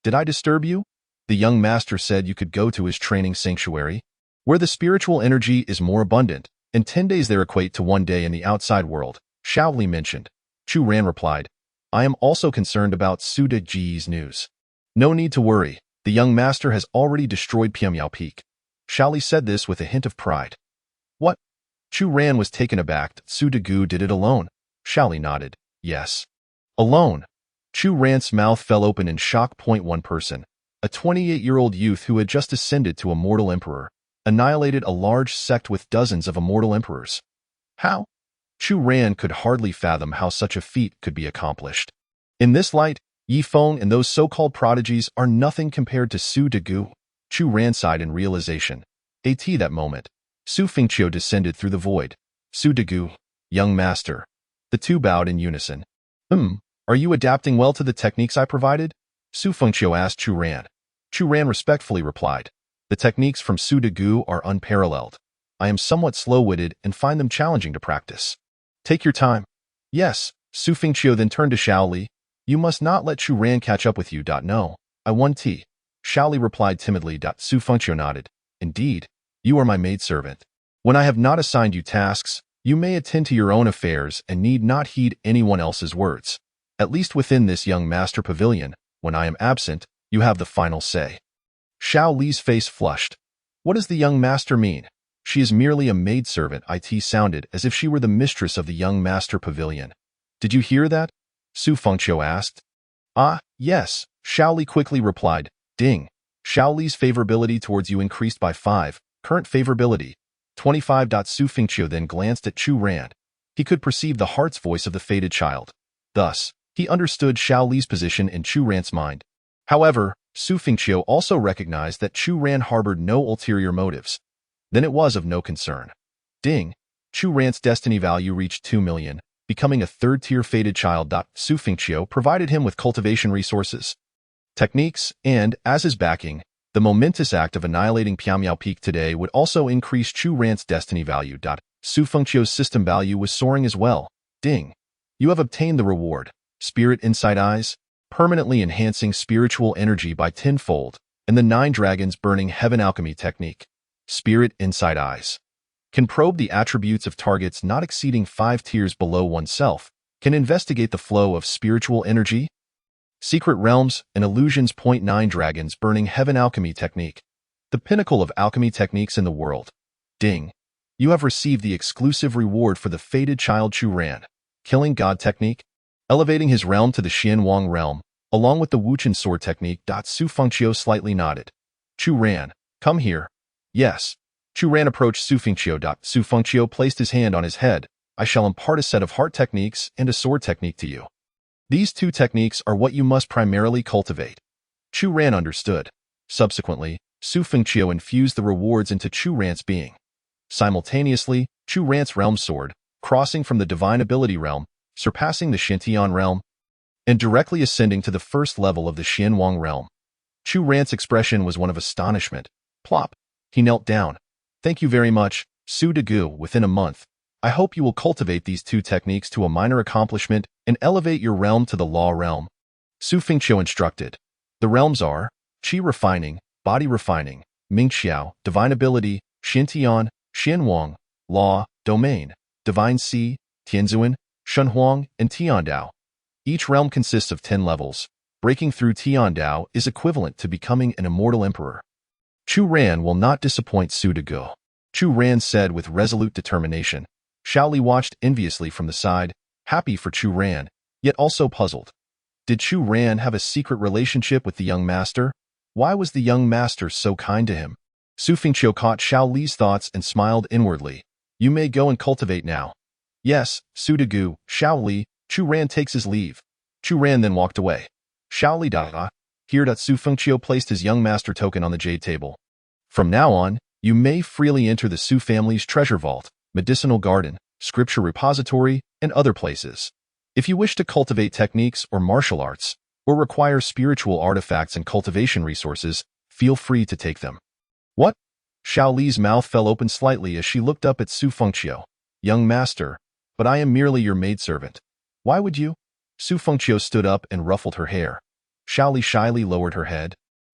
"Did I disturb you?" The young master said you could go to his training sanctuary, where the spiritual energy is more abundant, and 10 days there equate to 1 day in the outside world, Shaoli mentioned. Chu Ran replied. I am also concerned about Su Deji's news. No need to worry. The young master has already destroyed Pyongyao Peak. Shao said this with a hint of pride. What? Chu Ran was taken aback. Su Degu did it alone. Shao nodded. Yes. Alone. Chu Ran's mouth fell open in shock. One person, a 28-year-old youth who had just ascended to immortal emperor, annihilated a large sect with dozens of immortal emperors. How? Chu Ran could hardly fathom how such a feat could be accomplished. In this light, Yi Feng and those so-called prodigies are nothing compared to Su Degu. Chu Ran sighed in realization. At that moment, Su Fengqiu descended through the void. Su Degu, young master. The two bowed in unison. Are you adapting well to the techniques I provided? Su Fengqiu asked Chu Ran. Chu Ran respectfully replied. The techniques from Su Degu are unparalleled. I am somewhat slow-witted and find them challenging to practice. Take your time. Yes, Su Fengqiu then turned to Shao Li. You must not let Chu Ran catch up with you. No, I won tea. Shao Li replied timidly. Su Fengqiu nodded. Indeed, you are my maidservant. When I have not assigned you tasks, you may attend to your own affairs and need not heed anyone else's words. At least within this young master pavilion, when I am absent, you have the final say. Shao Li's face flushed. What does the young master mean? She is merely a maidservant. It sounded as if she were the mistress of the young master pavilion. Did you hear that? Su Fengqiu asked. Ah, yes, Shao Li quickly replied. Ding. Shao Li's favorability towards you increased by 5. Current favorability, 25. Su Fengqiu then glanced at Chu Ran. He could perceive the heart's voice of the fated child. Thus, he understood Shao Li's position in Chu Ran's mind. However, Su Fengqiu also recognized that Chu Ran harbored no ulterior motives. Then it was of no concern. Ding. Chu Ran's destiny value reached 2 million, becoming a third-tier fated child. Su Fengqiu provided him with cultivation resources, techniques, and, as his backing, the momentous act of annihilating Pyongyao Peak today would also increase Chu Ran's destiny value. Su Fengqiu's system value was soaring as well. Ding. You have obtained the reward, Spirit Inside Eyes, permanently enhancing spiritual energy by 10-fold, and the 9 Dragons Burning Heaven Alchemy Technique. Spirit Inside Eyes can probe the attributes of targets not exceeding 5 tiers below oneself, can investigate the flow of spiritual energy, secret realms, and illusions. 9 Dragons Burning Heaven Alchemy Technique, the pinnacle of alchemy techniques in the world. Ding. You have received the exclusive reward for the fated child Chu Ran, Killing God Technique, elevating his realm to the Xianwang realm, along with the Wuchen Sword Technique. Su Fengqiu slightly nodded. Chu Ran, come here. Yes. Chu Ran approached Su Fengqiu. Su Fengqiu placed his hand on his head. I shall impart a set of heart techniques and a sword technique to you. These 2 techniques are what you must primarily cultivate. Chu Ran understood. Subsequently, Su Fengqiu infused the rewards into Chu Ran's being. Simultaneously, Chu Ran's realm sword, crossing from the divine ability realm, surpassing the Shintian realm, and directly ascending to the first level of the Xianwang realm. Chu Ran's expression was one of astonishment. Plop. He knelt down. Thank you very much, Su Degu. Within a month, I hope you will cultivate these 2 techniques to a minor accomplishment and elevate your realm to the law realm. Su Fengqiu instructed. The realms are Qi refining, body refining, Mingxiao, divine ability, Xintian, Xianwang, law, domain, divine Si, Tianzuan, Shenhuang, and Tiandao. Each realm consists of 10 levels. Breaking through Tiandao is equivalent to becoming an immortal emperor. Chu Ran will not disappoint Su Degu, Chu Ran said with resolute determination. Shao Li watched enviously from the side, happy for Chu Ran, yet also puzzled. Did Chu Ran have a secret relationship with the young master? Why was the young master so kind to him? Su Fengqiu caught Shao Li's thoughts and smiled inwardly. You may go and cultivate now. Yes, Su Degu, Shao Li. Chu Ran takes his leave. Chu Ran then walked away. Shao Li here. Su Fengqiu placed his young master token on the jade table. From now on, you may freely enter the Su family's treasure vault, medicinal garden, scripture repository, and other places. If you wish to cultivate techniques or martial arts, or require spiritual artifacts and cultivation resources, feel free to take them. What? Shao Li's mouth fell open slightly as she looked up at Su Fengqiu. Young master, but I am merely your maidservant. Why would you? Su Fengqiu stood up and ruffled her hair. Shao Li shyly lowered her head,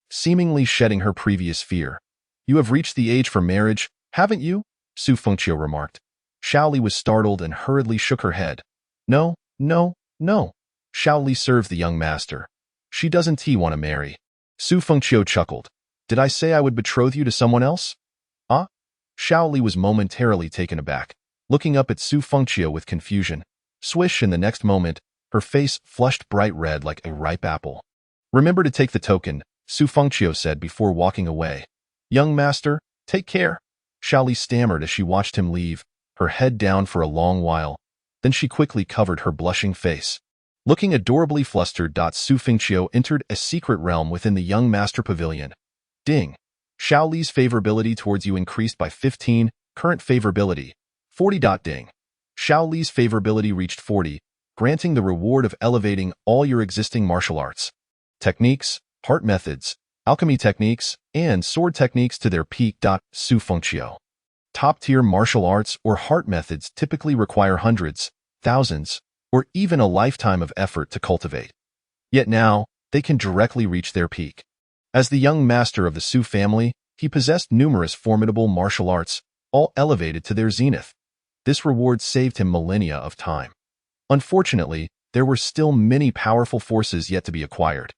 seemingly shedding her previous fear. You have reached the age for marriage, haven't you? Su Fengqiu remarked. Shao Li was startled and hurriedly shook her head. No, No. Xiao Li serves the young master. She doesn't want to marry. Su Fengqiu chuckled. Did I say I would betroth you to someone else? Ah? Xiao Li was momentarily taken aback, looking up at Su Fengqiu with confusion. Swish, in the next moment, her face flushed bright red like a ripe apple. Remember to take the token, Su Fengqiu said before walking away. Young master, take care. Xiao Li stammered as she watched him leave, her head down for a long while. Then she quickly covered her blushing face. Looking adorably flustered, Su Fengqiu entered a secret realm within the young master pavilion. Ding. Xiao Li's favorability towards you increased by 15, current favorability, 40. Ding. Xiao Li's favorability reached 40, granting the reward of elevating all your existing martial arts, techniques, heart methods, alchemy techniques, and sword techniques to their peak. Su Fengqiu. Top-tier martial arts or heart methods typically require hundreds, thousands, or even a lifetime of effort to cultivate. Yet now, they can directly reach their peak. As the young master of the Su family, he possessed numerous formidable martial arts, all elevated to their zenith. This reward saved him millennia of time. Unfortunately, there were still many powerful forces yet to be acquired.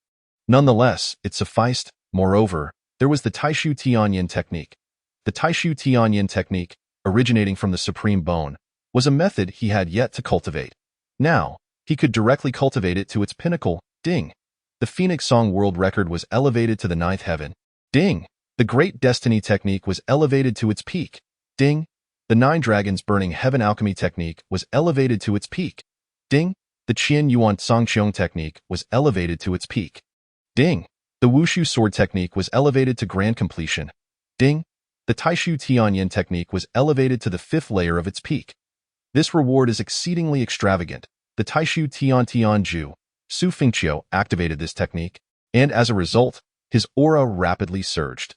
Nonetheless, it sufficed. Moreover, there was the Taishu Tianyin technique. The Taishu Tianyin technique, originating from the Supreme Bone, was a method he had yet to cultivate. Now, he could directly cultivate it to its pinnacle. Ding. The Phoenix Song world record was elevated to the 9th heaven. Ding. The Great Destiny technique was elevated to its peak. Ding. The 9 Dragons Burning Heaven alchemy technique was elevated to its peak. Ding. The Qian Yuan Songqiong technique was elevated to its peak. Ding. The Wushu sword technique was elevated to grand completion. Ding. The Taishu Tianyin technique was elevated to the 5th layer of its peak. This reward is exceedingly extravagant. The Taishu Tianju. Su Fengqiu activated this technique, and as a result, his aura rapidly surged.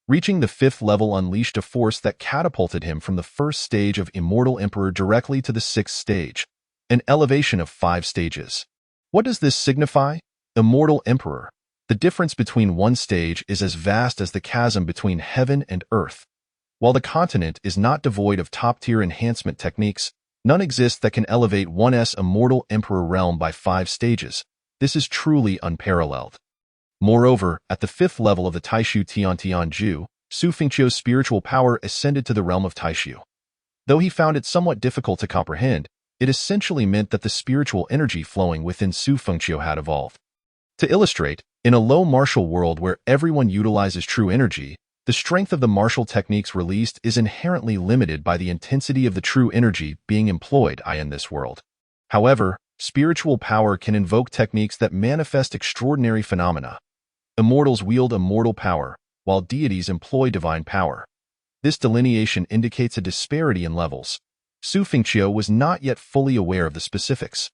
Reaching the 5th level unleashed a force that catapulted him from the 1st stage of Immortal Emperor directly to the 6th stage, an elevation of 5 stages. What does this signify? Immortal Emperor. The difference between one stage is as vast as the chasm between heaven and earth. While the continent is not devoid of top-tier enhancement techniques, none exist that can elevate one's Immortal Emperor realm by 5 stages. This is truly unparalleled. Moreover, at the 5th level of the Taishu Tianju, Su Fengqiu's spiritual power ascended to the realm of Taishu. Though he found it somewhat difficult to comprehend, it essentially meant that the spiritual energy flowing within Su Fengqiu had evolved. To illustrate, in a low martial world where everyone utilizes true energy, the strength of the martial techniques released is inherently limited by the intensity of the true energy being employed in this world. However, spiritual power can invoke techniques that manifest extraordinary phenomena. Immortals wield immortal power, while deities employ divine power. This delineation indicates a disparity in levels. Su Fengqiu was not yet fully aware of the specifics.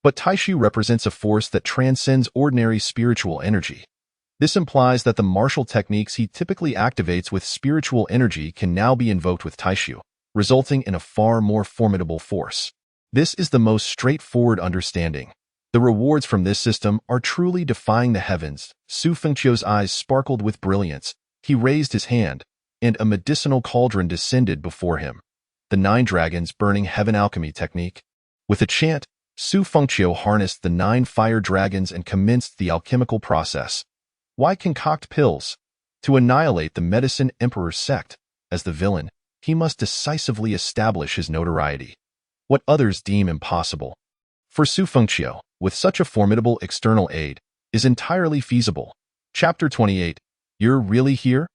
But Taishu represents a force that transcends ordinary spiritual energy. This implies that the martial techniques he typically activates with spiritual energy can now be invoked with Taishu, resulting in a far more formidable force. This is the most straightforward understanding. The rewards from this system are truly defying the heavens. Su Fengqiu's eyes sparkled with brilliance. He raised his hand, and a medicinal cauldron descended before him. The 9 Dragons Burning Heaven alchemy technique. With a chant, Su Fengqiu harnessed the 9 fire dragons and commenced the alchemical process. Why concoct pills? To annihilate the Medicine Emperor's sect. As the villain, he must decisively establish his notoriety. What others deem impossible, for Su Fengqiu, with such a formidable external aid, is entirely feasible. Chapter 28. You're really here?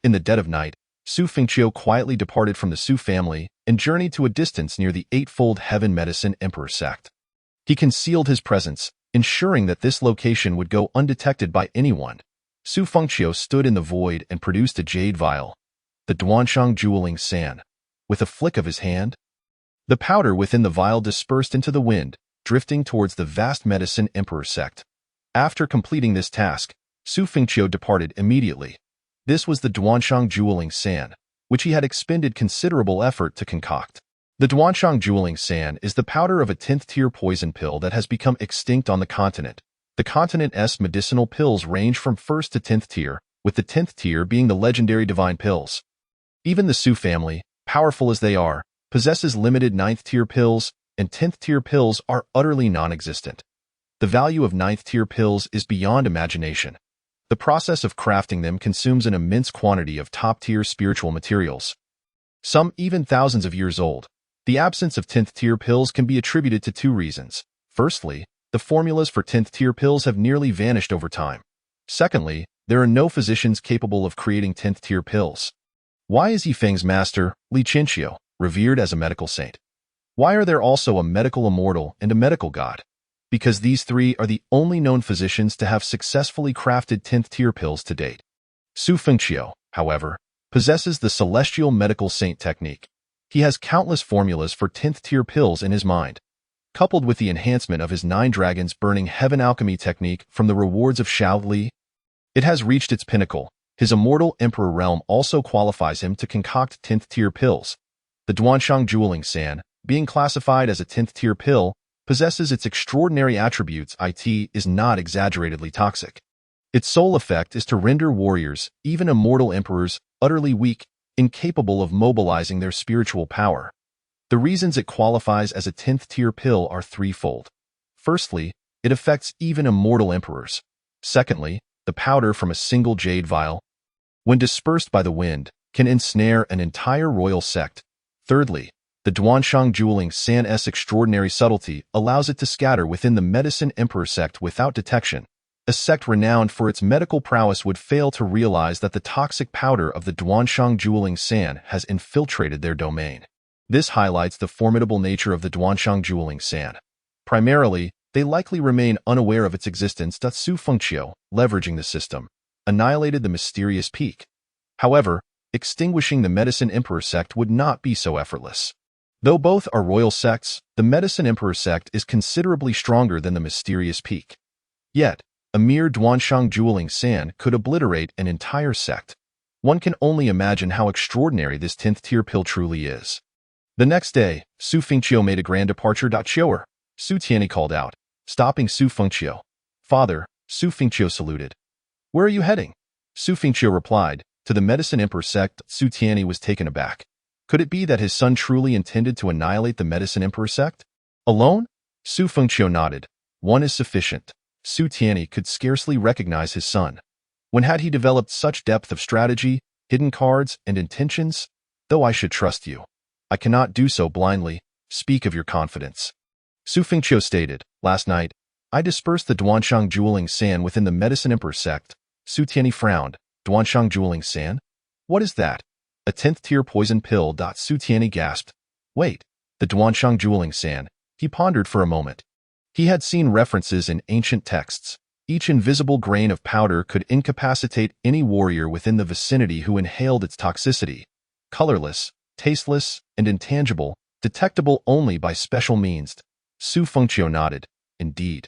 In the dead of night, Su Fengqiu quietly departed from the Su family and journeyed to a distance near the 8-fold Heaven Medicine Emperor sect. He concealed his presence, ensuring that this location would go undetected by anyone. Su Fengqiu stood in the void and produced a jade vial, the Duanshang Jeweling San. With a flick of his hand, the powder within the vial dispersed into the wind, drifting towards the vast Medicine Emperor sect. After completing this task, Su Fengqiu departed immediately. This was the Duanshang Jeweling San, which he had expended considerable effort to concoct. The Duanshang Jeweling San is the powder of a 10th-tier poison pill that has become extinct on the continent. The continent's medicinal pills range from 1st to 10th tier, with the 10th tier being the legendary divine pills. Even the Su family, powerful as they are, possesses limited 9th-tier pills, and 10th-tier pills are utterly non-existent. The value of 9th-tier pills is beyond imagination. The process of crafting them consumes an immense quantity of top-tier spiritual materials, some even thousands of years old. The absence of 10th-tier pills can be attributed to two reasons. Firstly, the formulas for 10th-tier pills have nearly vanished over time. Secondly, there are no physicians capable of creating 10th-tier pills. Why is Yifeng's master, Li Qinqiu, revered as a medical saint? Why are there also a medical immortal and a medical god? Because these three are the only known physicians to have successfully crafted 10th-tier pills to date. Su Fengqiu, however, possesses the celestial medical saint technique. He has countless formulas for 10th-tier pills in his mind. Coupled with the enhancement of his 9 dragons burning heaven alchemy technique from the rewards of Xiao Li, it has reached its pinnacle. His immortal emperor realm also qualifies him to concoct 10th-tier pills. The Duanshang Juling San, being classified as a 10th-tier pill, possesses its extraordinary attributes. It is not exaggeratedly toxic. Its sole effect is to render warriors, even immortal emperors, utterly weak, incapable of mobilizing their spiritual power. The reasons it qualifies as a 10th-tier pill are threefold. Firstly, it affects even immortal emperors. Secondly, the powder from a single jade vial, when dispersed by the wind, can ensnare an entire royal sect. Thirdly, the Duanshang Juling San's extraordinary subtlety allows it to scatter within the medicine emperor sect without detection. A sect renowned for its medical prowess would fail to realize that the toxic powder of the Duanshang Juling San has infiltrated their domain. This highlights the formidable nature of the Duanshang Juling San. Primarily, they likely remain unaware of its existence. Su Fengqiu, leveraging the system, annihilated the mysterious peak. However, extinguishing the medicine emperor sect would not be so effortless. Though both are royal sects, the medicine emperor sect is considerably stronger than the mysterious peak. Yet, a mere Duanshang Juling San could obliterate an entire sect. One can only imagine how extraordinary this 10th-tier pill truly is. The next day, Su Fengqiu made a grand departure. Chiu'er, Su Tianyi called out, stopping Su Fengqiu. Father, Su Fengqiu saluted. Where are you heading? Su Fengqiu replied, to the medicine emperor sect. Su Tianyi was taken aback. Could it be that his son truly intended to annihilate the medicine emperor sect? Alone? Su Fengqiu nodded. One is sufficient. Su Tianyi could scarcely recognize his son. When had he developed such depth of strategy, hidden cards, and intentions? Though I should trust you, I cannot do so blindly. Speak of your confidence. Su Fengqiu stated, last night, I dispersed the Duanshang Juling San within the medicine emperor sect. Su Tianyi frowned. Duanshang Juling San? What is that? A 10th-tier poison pill. Su Tianyi gasped. Wait, the Duanshang Juling San. He pondered for a moment. He had seen references in ancient texts. Each invisible grain of powder could incapacitate any warrior within the vicinity who inhaled its toxicity. Colorless, tasteless, and intangible, detectable only by special means. Su Fengqiu nodded. Indeed.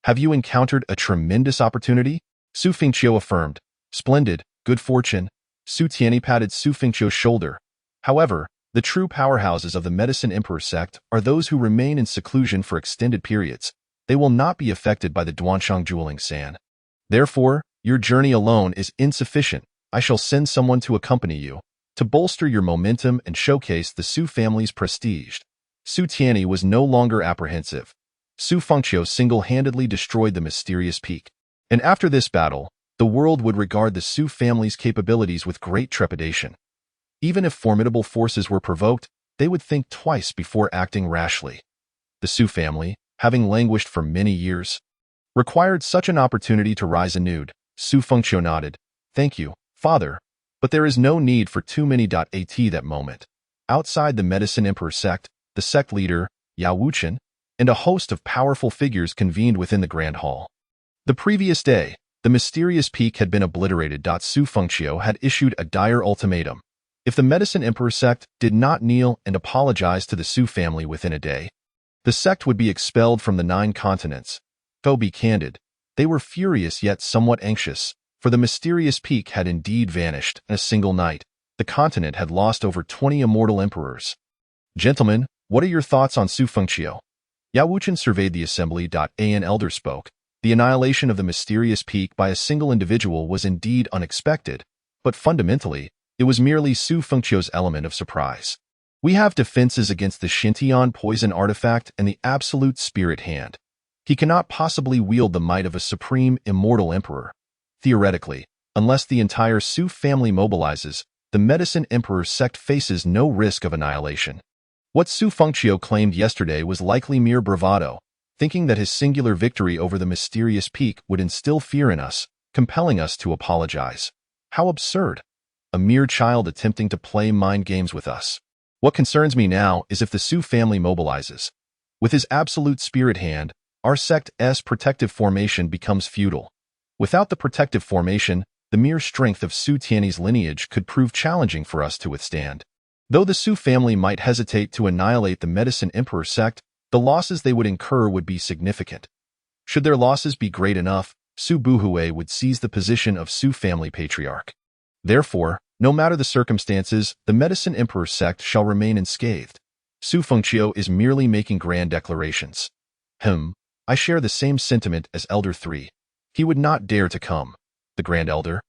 Have you encountered a tremendous opportunity? Su Fengqiu affirmed. Splendid, good fortune. Su Tianyi patted Su Fengqiu's shoulder. However, the true powerhouses of the medicine emperor sect are those who remain in seclusion for extended periods. They will not be affected by the Duanshang Juling San. Therefore, your journey alone is insufficient. I shall send someone to accompany you, to bolster your momentum and showcase the Su family's prestige. Su Tianyi was no longer apprehensive. Su Fengqiu single-handedly destroyed the mysterious peak. And after this battle, the world would regard the Su family's capabilities with great trepidation. Even if formidable forces were provoked, they would think twice before acting rashly. The Su family, having languished for many years, required such an opportunity to rise anew. Su Fengqiu nodded. Thank you, father. But there is no need for too many. At that moment, outside the medicine emperor sect, the sect leader, Yao Wuchen, and a host of powerful figures convened within the grand hall. The previous day, the mysterious peak had been obliterated. Su Fengqiu had issued a dire ultimatum. If the medicine emperor sect did not kneel and apologize to the Su family within a day, the sect would be expelled from the 9 continents. To be candid, they were furious yet somewhat anxious, for the mysterious peak had indeed vanished in a single night. The continent had lost over 20 immortal emperors. Gentlemen, what are your thoughts on Su Fengqiu? Yao Wuchen surveyed the assembly. An elder spoke. The annihilation of the mysterious peak by a single individual was indeed unexpected, but fundamentally, it was merely Su Fengqiu's element of surprise. We have defenses against the Shintian poison artifact and the absolute spirit hand. He cannot possibly wield the might of a supreme, immortal emperor. Theoretically, unless the entire Su family mobilizes, the Medicine Emperor sect faces no risk of annihilation. What Su Fengqiu claimed yesterday was likely mere bravado, thinking that his singular victory over the mysterious peak would instill fear in us, compelling us to apologize. How absurd! A mere child attempting to play mind games with us. What concerns me now is if the Su family mobilizes. With his absolute spirit hand, our sect's protective formation becomes futile. Without the protective formation, the mere strength of Su Tiany's lineage could prove challenging for us to withstand. Though the Su family might hesitate to annihilate the Medicine Emperor sect, the losses they would incur would be significant. Should their losses be great enough, Su Buhui would seize the position of Su family patriarch. Therefore, no matter the circumstances, the Medicine Emperor sect shall remain unscathed. Su Fengqiu is merely making grand declarations. I share the same sentiment as Elder 3. He would not dare to come. The Grand Elder,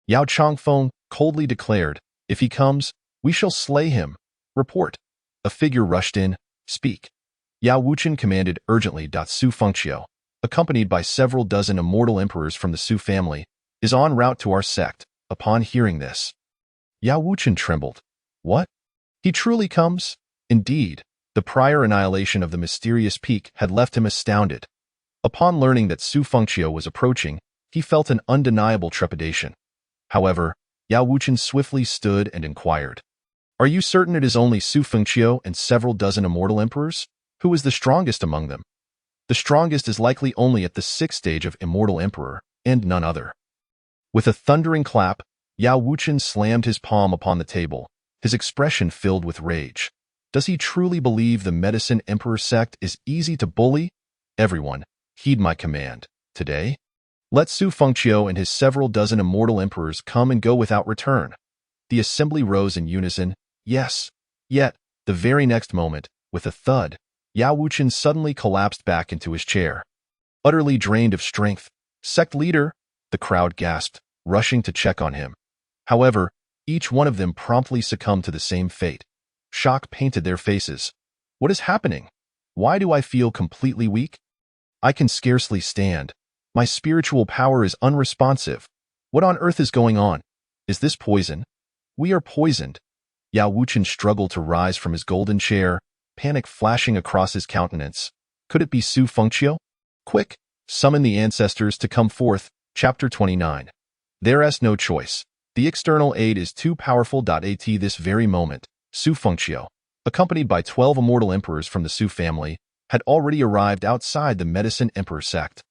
Yao Changfeng, coldly declared, if he comes, we shall slay him. Report. A figure rushed in. Speak. Yao Wuchen commanded urgently. Su Fengqiu, accompanied by several dozen immortal emperors from the Su family, is en route to our sect. Upon hearing this, Yao Wuchen trembled. What? He truly comes? Indeed, the prior annihilation of the mysterious peak had left him astounded. Upon learning that Su Fengqiu was approaching, he felt an undeniable trepidation. However, Yao Wuchen swiftly stood and inquired. Are you certain it is only Su Fengqiu and several dozen immortal emperors? Who is the strongest among them? The strongest is likely only at the 6th stage of immortal emperor, and none other. With a thundering clap, Yao Wuchen slammed his palm upon the table, his expression filled with rage. Does he truly believe the Medicine Emperor sect is easy to bully? Everyone, heed my command. Today, let Su Fengqiu and his several dozen immortal emperors come and go without return. The assembly rose in unison. Yes. Yet, the very next moment, with a thud, Yao Wuchen suddenly collapsed back into his chair. Utterly drained of strength. Sect leader, the crowd gasped, rushing to check on him. However, each one of them promptly succumbed to the same fate. Shock painted their faces. What is happening? Why do I feel completely weak? I can scarcely stand. My spiritual power is unresponsive. What on earth is going on? Is this poison? We are poisoned. Yao Wuchen struggled to rise from his golden chair, panic flashing across his countenance. Could it be Su Fengqiu? Quick, summon the ancestors to come forth. Chapter 29. There's no choice. The external aid is too powerful. At this very moment, Su Fengqiu, accompanied by 12 immortal emperors from the Su family, had already arrived outside the Medicine Emperor sect.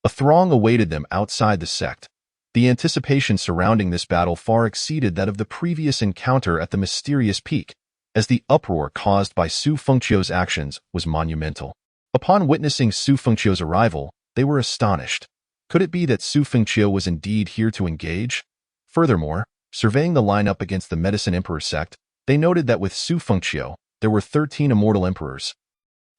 A throng awaited them outside the sect. The anticipation surrounding this battle far exceeded that of the previous encounter at the mysterious peak, as the uproar caused by Su Fengqiu's actions was monumental. Upon witnessing Su Fengqiu's arrival, they were astonished. Could it be that Su Fengqiu was indeed here to engage? Furthermore, surveying the lineup against the Medicine Emperor sect, they noted that with Su Fengqiu, there were 13 immortal emperors,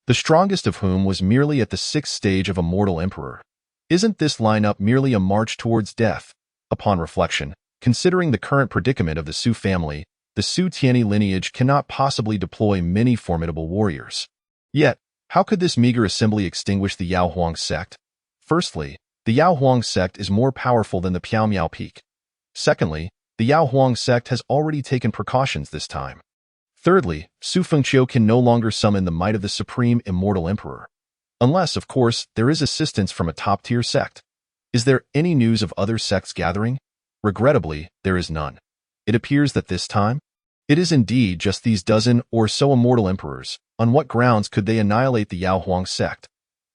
the strongest of whom was merely at the 6th stage of immortal emperor. Isn't this lineup merely a march towards death? Upon reflection, considering the current predicament of the Su family, the Su Tiany lineage cannot possibly deploy many formidable warriors. Yet, how could this meager assembly extinguish the Yao Huang sect? Firstly, the Yao Huang sect is more powerful than the Piao Miao peak. Secondly, the Yao Huang sect has already taken precautions this time. Thirdly, Su Fengqiu can no longer summon the might of the supreme immortal emperor. Unless, of course, there is assistance from a top-tier sect. Is there any news of other sects gathering? Regrettably, there is none. It appears that this time, it is indeed just these dozen or so immortal emperors. On what grounds could they annihilate the Yao Huang sect?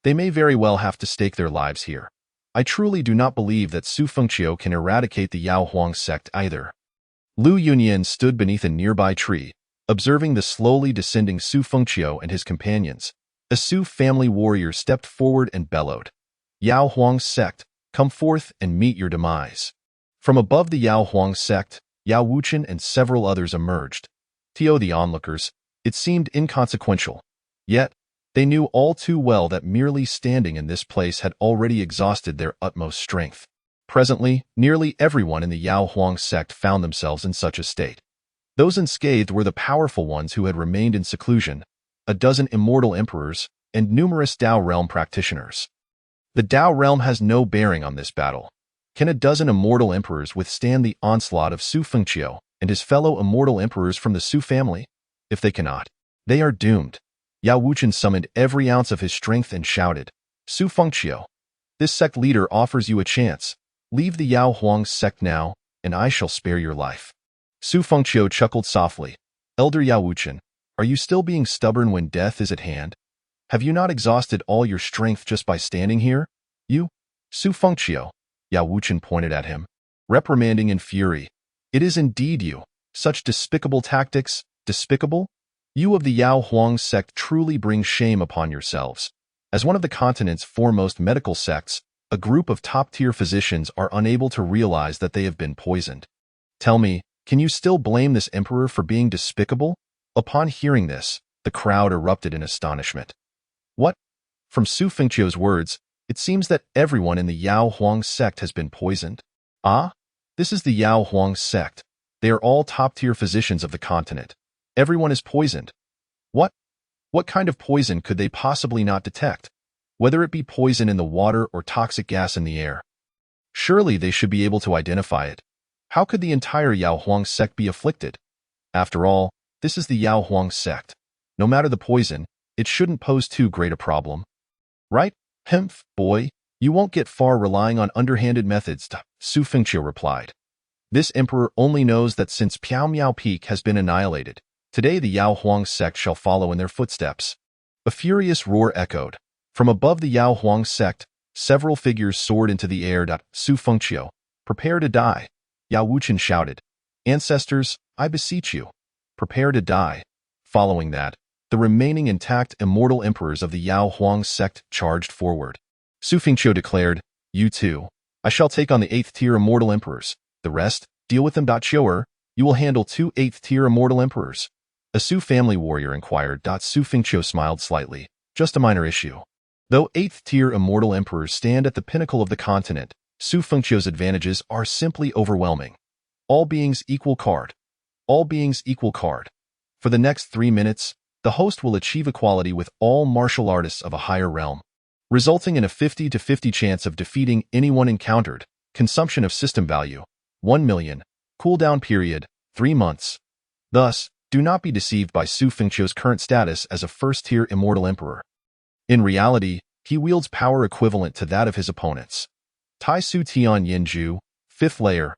They may very well have to stake their lives here. I truly do not believe that Su Fengqiu can eradicate the Yao Huang sect either. Lu Yunyan stood beneath a nearby tree, observing the slowly descending Su Fengqiu and his companions. A Su family warrior stepped forward and bellowed, Yao Huang sect, come forth and meet your demise. From above the Yao Huang sect, Yao Wuchen and several others emerged. To the onlookers, it seemed inconsequential. Yet, they knew all too well that merely standing in this place had already exhausted their utmost strength. Presently, nearly everyone in the Yao Huang sect found themselves in such a state. Those unscathed were the powerful ones who had remained in seclusion, a dozen immortal emperors, and numerous Dao realm practitioners. The Dao realm has no bearing on this battle. Can a dozen immortal emperors withstand the onslaught of Su Fengqiu and his fellow immortal emperors from the Su family? If they cannot, they are doomed. Yao Wuchen summoned every ounce of his strength and shouted, Su Fengqiu, this sect leader offers you a chance. Leave the Yao Huang sect now, and I shall spare your life. Su Fengqiu chuckled softly. Elder Yao Wuchen, are you still being stubborn when death is at hand? Have you not exhausted all your strength just by standing here? You? Su Fengqiu, Yao Wuchen pointed at him, reprimanding in fury. It is indeed you. Such despicable tactics, despicable? You of the Yao Huang sect truly bring shame upon yourselves. As one of the continent's foremost medical sects, a group of top-tier physicians are unable to realize that they have been poisoned. Tell me, can you still blame this emperor for being despicable? Upon hearing this, the crowd erupted in astonishment. What? From Su Fengqiu's words, it seems that everyone in the Yao Huang sect has been poisoned. Ah? This is the Yao Huang sect. They are all top-tier physicians of the continent. Everyone is poisoned. What? What kind of poison could they possibly not detect? Whether it be poison in the water or toxic gas in the air. Surely they should be able to identify it. How could the entire Yao Huang sect be afflicted? After all, this is the Yao Huang sect. No matter the poison, it shouldn't pose too great a problem. Right? Hemph, boy, you won't get far relying on underhanded methods, Su Fengqiu replied. This emperor only knows that since Piao Miao Peak has been annihilated, today the Yao Huang sect shall follow in their footsteps. A furious roar echoed. From above the Yao Huang sect, several figures soared into the air. Su Fengqiu, prepare to die. Yao Wuchen shouted. Ancestors, I beseech you, prepare to die. Following that, the remaining intact immortal emperors of the Yao Huang sect charged forward. Su Fengqiu declared, You too. I shall take on the 8th-tier immortal emperors. The rest, deal with them. Chiu'er, you will handle 2 8th-tier immortal emperors. A Su family warrior inquired. Su Fengqiu smiled slightly. Just a minor issue. Though 8th-tier immortal emperors stand at the pinnacle of the continent, Su Fengqiu's advantages are simply overwhelming. All beings equal card. All beings equal card. For the next 3 minutes, the host will achieve equality with all martial artists of a higher realm, resulting in a 50-50 chance of defeating anyone encountered. Consumption of system value, 1 million. Cooldown period, 3 months. Thus, do not be deceived by Su Fengqiu's current status as a 1st-tier immortal emperor. In reality, he wields power equivalent to that of his opponents. Tai Su Tian Yinju, 5th layer.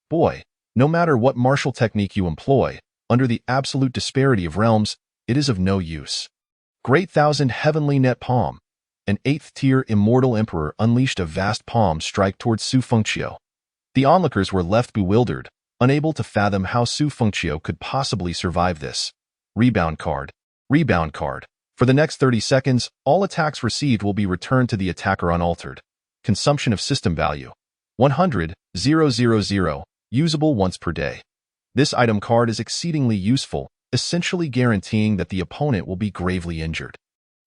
Boy, no matter what martial technique you employ, under the absolute disparity of realms, it is of no use. Great Thousand Heavenly Net Palm. An 8th-tier immortal emperor unleashed a vast palm strike towards Su Fengqiu. The onlookers were left bewildered, unable to fathom how Su Fengqiu could possibly survive this. Rebound card. Rebound card. For the next 30 seconds, all attacks received will be returned to the attacker unaltered. Consumption of system value. 100,000, usable once per day. This item card is exceedingly useful, essentially guaranteeing that the opponent will be gravely injured.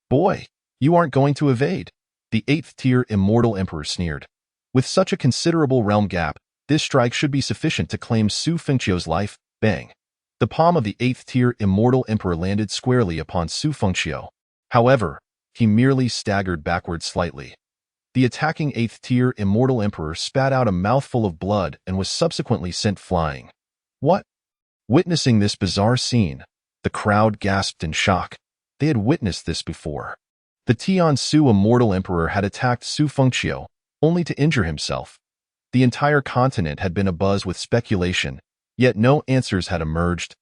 Boy, you aren't going to evade. The 8th-tier immortal emperor sneered. With such a considerable realm gap, this strike should be sufficient to claim Su Fengqiu's life. Bang. The palm of the 8th-tier immortal emperor landed squarely upon Su Fengqiu. However, he merely staggered backwards slightly. The attacking 8th-tier immortal emperor spat out a mouthful of blood and was subsequently sent flying. What? Witnessing this bizarre scene, the crowd gasped in shock. They had witnessed this before. The Tian Su immortal emperor had attacked Su Fengqiu, only to injure himself. The entire continent had been abuzz with speculation, yet no answers had emerged.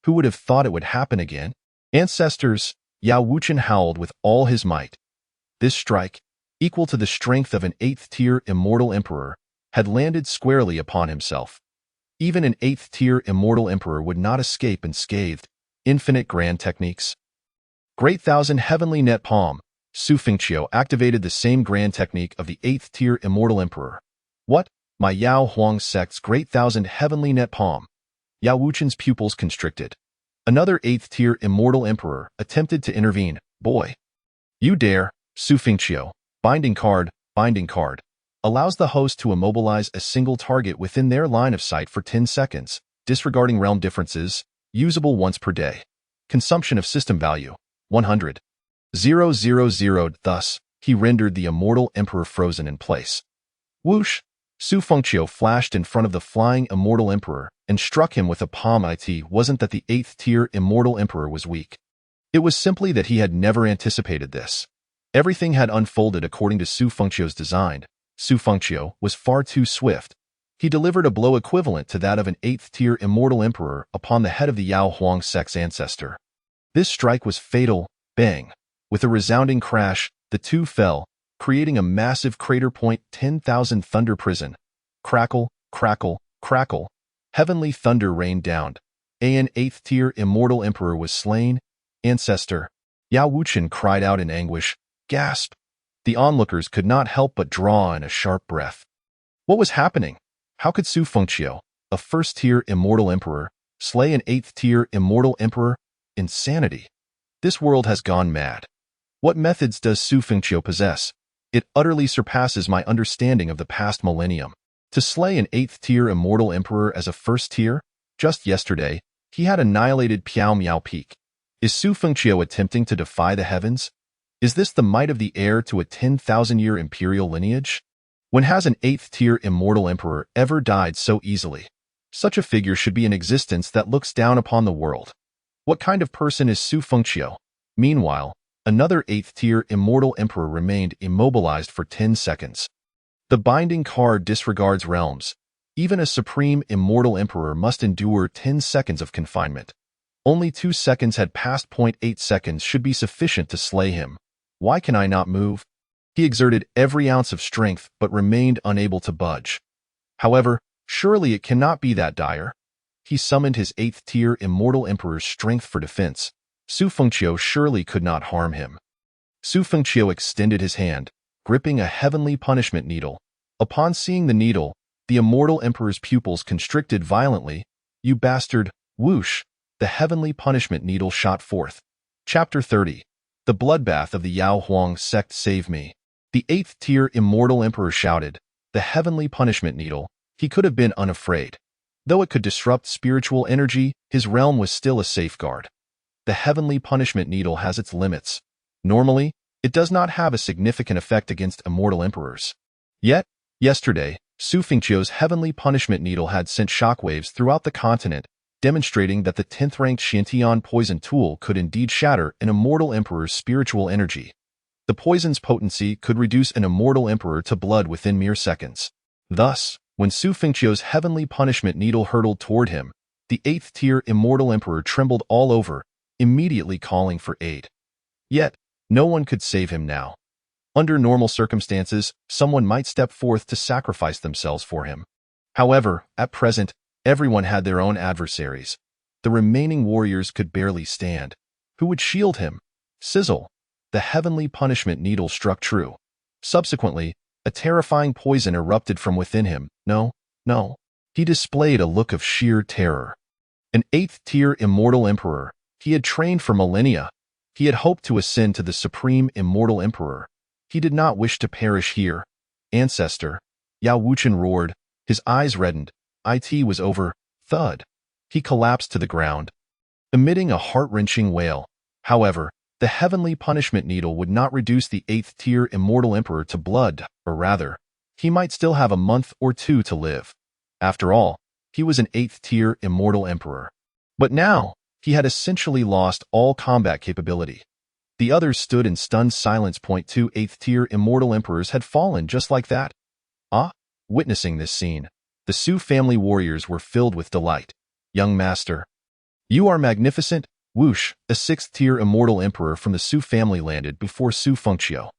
Who would have thought it would happen again? Ancestors, Yao Wuchen howled with all his might. This strike, equal to the strength of an 8th-tier immortal emperor, had landed squarely upon himself. Even an 8th-tier immortal emperor would not escape unscathed. Infinite grand techniques. Great Thousand Heavenly Net Palm. Su Fengqiu activated the same grand technique of the 8th-tier immortal emperor. What? My Yao Huang sect's Great Thousand Heavenly Net Palm. Yao Wuchen's pupils constricted. Another 8th-tier immortal emperor attempted to intervene. Boy. You dare, Su Fengqiu. Binding card. Allows the host to immobilize a single target within their line of sight for 10 seconds, disregarding realm differences. Usable once per day. Consumption of system value, 100,000. Thus, he rendered the immortal emperor frozen in place. Whoosh! Su Fengqiu flashed in front of the flying immortal emperor and struck him with a palm. It wasn't that the 8th-tier immortal emperor was weak. It was simply that he had never anticipated this. Everything had unfolded according to Su Fengqiu's design. Su Fengqiu was far too swift. He delivered a blow equivalent to that of an 8th-tier immortal emperor upon the head of the Yao Huang sect's ancestor. This strike was fatal. Bang! With a resounding crash, the two fell, creating a massive crater. 10,000 thunder prison. Crackle, crackle, crackle. Heavenly thunder rained down. An 8th-tier immortal emperor was slain. Ancestor. Yao Wuchen cried out in anguish. Gasp! The onlookers could not help but draw in a sharp breath. What was happening? How could Su Fengqiu, a 1st-tier immortal emperor, slay an 8th-tier immortal emperor? Insanity. This world has gone mad. What methods does Su Fengqiu possess? It utterly surpasses my understanding of the past millennium. To slay an 8th-tier immortal emperor as a 1st-tier? Just yesterday, he had annihilated Piao Miao Peak. Is Su Fengqiu attempting to defy the heavens? Is this the might of the heir to a 10,000-year imperial lineage? When has an 8th-tier immortal emperor ever died so easily? Such a figure should be in existence that looks down upon the world. What kind of person is Su Fengqiu? Meanwhile, another 8th-tier immortal emperor remained immobilized for 10 seconds. The binding card disregards realms. Even a supreme immortal emperor must endure 10 seconds of confinement. Only 2 seconds had passed. 8 seconds should be sufficient to slay him. Why can I not move? He exerted every ounce of strength but remained unable to budge. However, surely it cannot be that dire. He summoned his 8th-tier immortal emperor's strength for defense. Su Fengqiu surely could not harm him. Su Fengqiu extended his hand, gripping a heavenly punishment needle. Upon seeing the needle, the immortal emperor's pupils constricted violently. You bastard! Whoosh! The heavenly punishment needle shot forth. Chapter 30. The bloodbath of the Yao Huang sect. Save me. The 8th-tier immortal emperor shouted. The heavenly punishment needle. He could have been unafraid. Though it could disrupt spiritual energy, his realm was still a safeguard. The heavenly punishment needle has its limits. Normally, it does not have a significant effect against immortal emperors. Yet, yesterday, Su Fengqiu's heavenly punishment needle had sent shockwaves throughout the continent, demonstrating that the 10th-ranked Xiantian poison tool could indeed shatter an immortal emperor's spiritual energy. The poison's potency could reduce an immortal emperor to blood within mere seconds. Thus, when Su Fengqiu's heavenly punishment needle hurtled toward him, the 8th-tier immortal emperor trembled all over, immediately calling for aid. Yet, no one could save him now. Under normal circumstances, someone might step forth to sacrifice themselves for him. However, at present, everyone had their own adversaries. The remaining warriors could barely stand. Who would shield him? Sizzle! The heavenly punishment needle struck true. Subsequently, a terrifying poison erupted from within him. No. He displayed a look of sheer terror. An 8th-tier immortal emperor. He had trained for millennia. He had hoped to ascend to the supreme immortal emperor. He did not wish to perish here. Ancestor. Yao Wuchen roared. His eyes reddened. It was over. Thud. He collapsed to the ground, emitting a heart-wrenching wail. However, the heavenly punishment needle would not reduce the 8th-tier immortal emperor to blood, or rather, he might still have a month or two to live. After all, he was an 8th-tier immortal emperor. But now, he had essentially lost all combat capability. The others stood in stunned silence. 2 8th-tier immortal emperors had fallen just like that. Witnessing this scene, the Su family warriors were filled with delight. Young master. You are magnificent. Whoosh, a 6th-tier immortal emperor from the Su family landed before Su Fengqiu.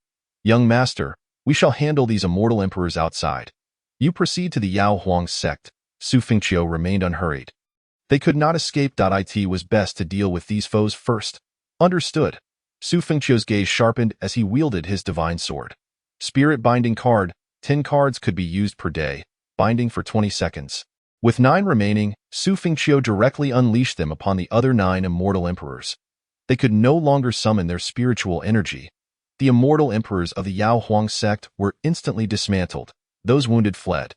Young master, we shall handle these immortal emperors outside. You proceed to the Yao Huang sect. Su Fengqiu remained unhurried. They could not escape. It was best to deal with these foes first. Understood. Su Fengqiu's gaze sharpened as he wielded his divine sword. Spirit binding card. 10 cards could be used per day, binding for 20 seconds. With 9 remaining, Su Fengqiu directly unleashed them upon the other 9 immortal emperors. They could no longer summon their spiritual energy. The immortal emperors of the Yao Huang sect were instantly dismantled. Those wounded fled.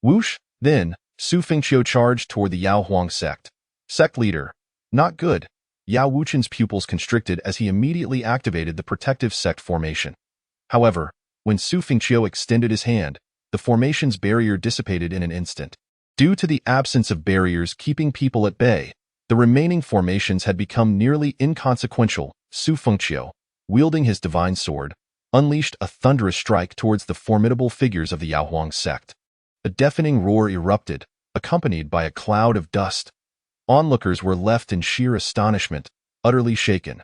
Whoosh! Then, Su Fengqiu charged toward the Yao Huang sect. Sect leader, Not good. Yao Wuchen's pupils constricted as he immediately activated the protective sect formation. However, when Su Fengqiu extended his hand, the formation's barrier dissipated in an instant. Due to the absence of barriers keeping people at bay, the remaining formations had become nearly inconsequential. Su Fengqiu, wielding his divine sword, unleashed a thunderous strike towards the formidable figures of the Yaohuang sect. A deafening roar erupted, accompanied by a cloud of dust. Onlookers were left in sheer astonishment, utterly shaken.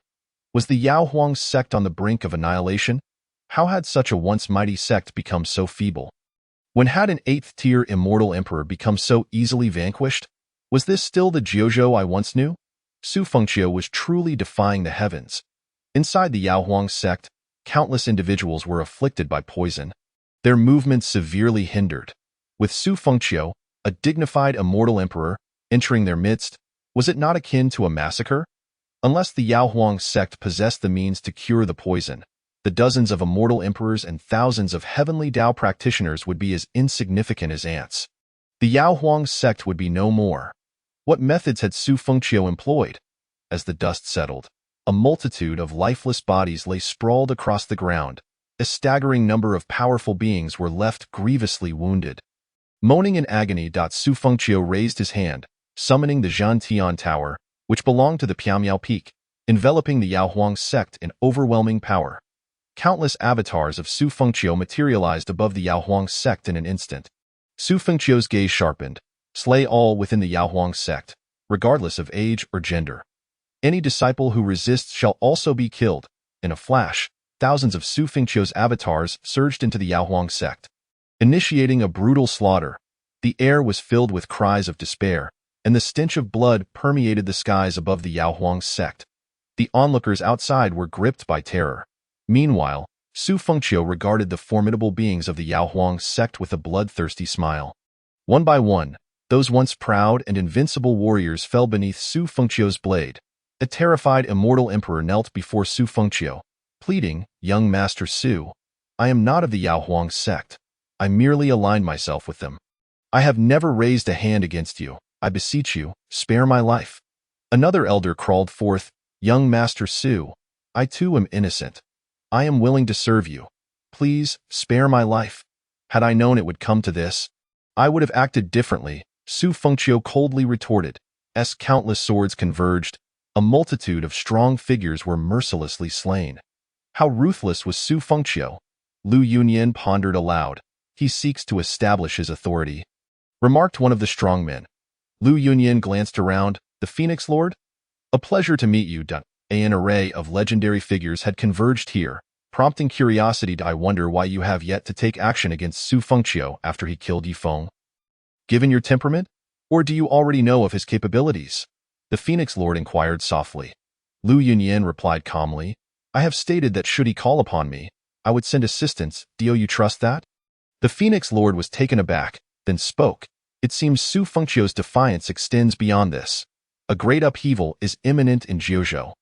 Was the Yaohuang sect on the brink of annihilation? How had such a once mighty sect become so feeble? When had an 8th-tier immortal emperor become so easily vanquished? Was this still the Jiuzhou I once knew? Su Fengqiu was truly defying the heavens. Inside the Yaohuang sect, countless individuals were afflicted by poison, their movements severely hindered. With Su Fengqiu, a dignified immortal emperor, entering their midst, was it not akin to a massacre? Unless the Yaohuang sect possessed the means to cure the poison, the dozens of immortal emperors and thousands of heavenly Dao practitioners would be as insignificant as ants. The Yaohuang sect would be no more. What methods had Su Fengqiu employed? As the dust settled, a multitude of lifeless bodies lay sprawled across the ground. A staggering number of powerful beings were left grievously wounded. Moaning in agony, Su Fengqiu raised his hand, summoning the Zhantian Tower, which belonged to the Piamiao Peak, enveloping the Yaohuang sect in overwhelming power. Countless avatars of Su Fengqiu materialized above the Yaohuang sect in an instant. Su Fengqiu's gaze sharpened. Slay all within the Yaohuang sect, regardless of age or gender. Any disciple who resists shall also be killed. In a flash, thousands of Su Fengqiu's avatars surged into the Yaohuang sect, initiating a brutal slaughter. The air was filled with cries of despair, and the stench of blood permeated the skies above the Yaohuang sect. The onlookers outside were gripped by terror. Meanwhile, Su Fengqiu regarded the formidable beings of the Yaohuang sect with a bloodthirsty smile. One by one, those once proud and invincible warriors fell beneath Su Fengqiu's blade. A terrified immortal emperor knelt before Su Fengqiu, pleading, "Young Master Su, I am not of the Yaohuang sect. I merely aligned myself with them. I have never raised a hand against you. I beseech you, spare my life." Another elder crawled forth, "Young Master Su, I too am innocent. I am willing to serve you. Please, spare my life. Had I known it would come to this, I would have acted differently," Su Fengqiu coldly retorted. As countless swords converged, a multitude of strong figures were mercilessly slain. How ruthless was Su Fengqiu? Lu Yunyan pondered aloud. He seeks to establish his authority, remarked one of the strong men. Lu Yunyan glanced around. The Phoenix Lord? A pleasure to meet you, Dun. An array of legendary figures had converged here, prompting curiosity. I wonder why you have yet to take action against Su Fengqiu after he killed Yifeng. Given your temperament? Or do you already know of his capabilities? The Phoenix Lord inquired softly. Lu Yunyan replied calmly, I have stated that should he call upon me, I would send assistance. Do you trust that? The Phoenix Lord was taken aback, then spoke. It seems Su Fengqiu's defiance extends beyond this. A great upheaval is imminent in Jiuzhou.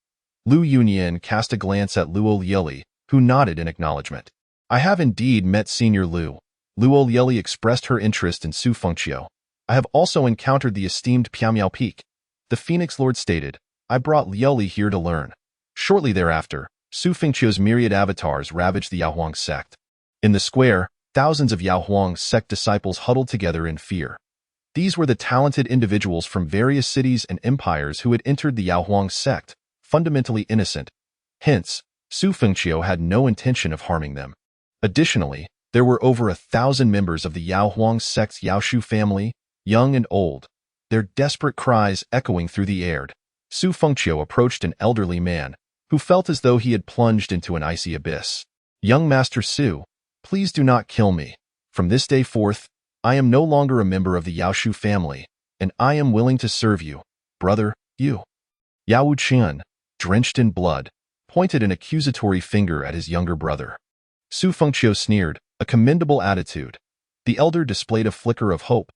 Lu Yunyan cast a glance at Luo Lieli, who nodded in acknowledgement. I have indeed met Senior Lu. Luo Lieli expressed her interest in Su Fengqiu. I have also encountered the esteemed Piamiao Peak. The Phoenix Lord stated, I brought Lieli here to learn. Shortly thereafter, Su Fengqiu's myriad avatars ravaged the Yaohuang sect. In the square, thousands of Yaohuang sect disciples huddled together in fear. These were the talented individuals from various cities and empires who had entered the Yaohuang sect, fundamentally innocent. Hence, Su Fengqiu had no intention of harming them. Additionally, there were over 1,000 members of the Yaohuang sect's Yaoshu family, young and old, their desperate cries echoing through the air. Su Fengqiu approached an elderly man, who felt as though he had plunged into an icy abyss. Young Master Su, please do not kill me. From this day forth, I am no longer a member of the Yaoshu family, and I am willing to serve you, brother, you. Yao Wuchen, drenched in blood, pointed an accusatory finger at his younger brother. Su Fengqiu sneered, a commendable attitude. The elder displayed a flicker of hope.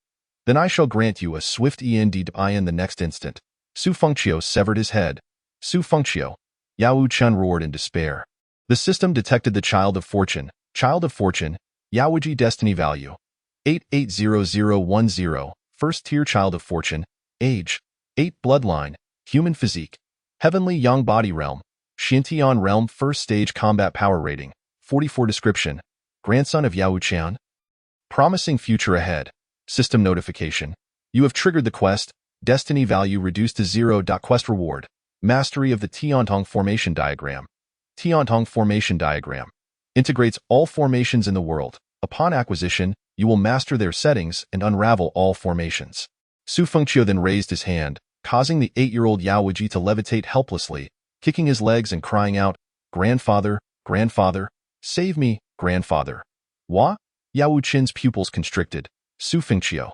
Then I shall grant you a swift end in the next instant. Su Fengqiu severed his head. Su Fengqiu. Yao Wuchen roared in despair. The system detected the Child of Fortune. Child of Fortune, Yaoji Destiny Value. 880010, First Tier Child of Fortune, Age, 8 Bloodline, Human physique. Heavenly Yang Body Realm. Xintian Realm First Stage Combat Power Rating. 44 Description. Grandson of Yao Qian. Promising future ahead. System notification. You have triggered the quest. Destiny value reduced to 0. Quest reward. Mastery of the Tiantong Formation Diagram. Tiantong Formation Diagram integrates all formations in the world. Upon acquisition, you will master their settings and unravel all formations. Su Fengqiu then raised his hand, causing the 8-year-old Yao Wuji to levitate helplessly, kicking his legs and crying out, "Grandfather, grandfather, save me, grandfather." What? Yao Wuqin's pupils constricted. Su Fengqiu.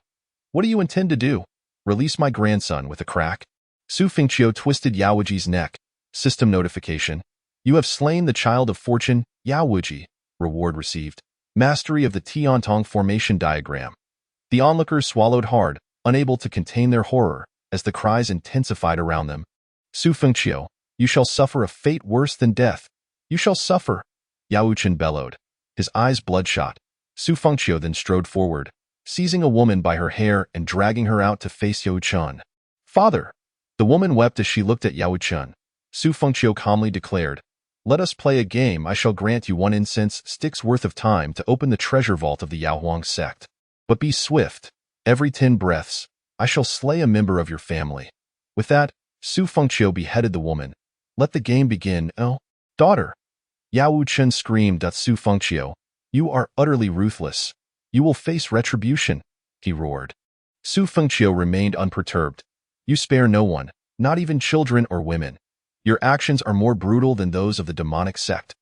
What do you intend to do? Release my grandson with a crack? Su Fengqiu twisted Yao Wuji's neck. System notification. You have slain the child of fortune, Yao Wuji. Reward received. Mastery of the Tiantong Formation Diagram. The onlookers swallowed hard, unable to contain their horror, as the cries intensified around them. Su Fengqiu, you shall suffer a fate worse than death. You shall suffer. Yao Wuqin bellowed, his eyes bloodshot. Su Fengqiu then strode forward, seizing a woman by her hair and dragging her out to face Yao Wuqin. Father! The woman wept as she looked at Yao Wuqin. Su Fengqiu calmly declared, "Let us play a game. I shall grant you 1 incense stick's worth of time to open the treasure vault of the Yao Huang sect. But be swift. Every 10 breaths, I shall slay a member of your family." With that, Su Fengqiu beheaded the woman. Let the game begin. Oh, daughter! Yao Wuqin screamed at Su Fengqiu. You are utterly ruthless. You will face retribution, he roared. Su Fengqiu remained unperturbed. You spare no one, not even children or women. Your actions are more brutal than those of the demonic sect.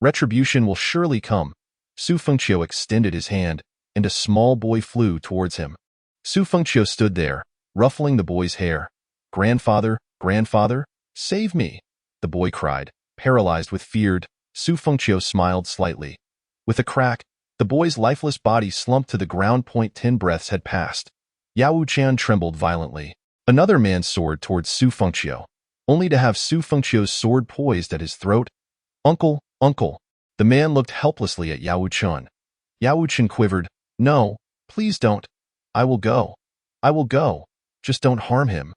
Retribution will surely come. Su Fengqiu extended his hand, and a small boy flew towards him. Su Fengqiu stood there, ruffling the boy's hair. Grandfather, grandfather, save me, the boy cried, paralyzed with fear. Su Fengqiu smiled slightly. With a crack, the boy's lifeless body slumped to the ground. 10 breaths had passed. Yao Wuqian trembled violently. Another man soared towards Su Fengqiu, only to have Su Fengqiu's sword poised at his throat. Uncle, uncle. The man looked helplessly at Yao Wuqian. Yao Wuqian quivered. No, please don't. I will go. I will go. Just don't harm him.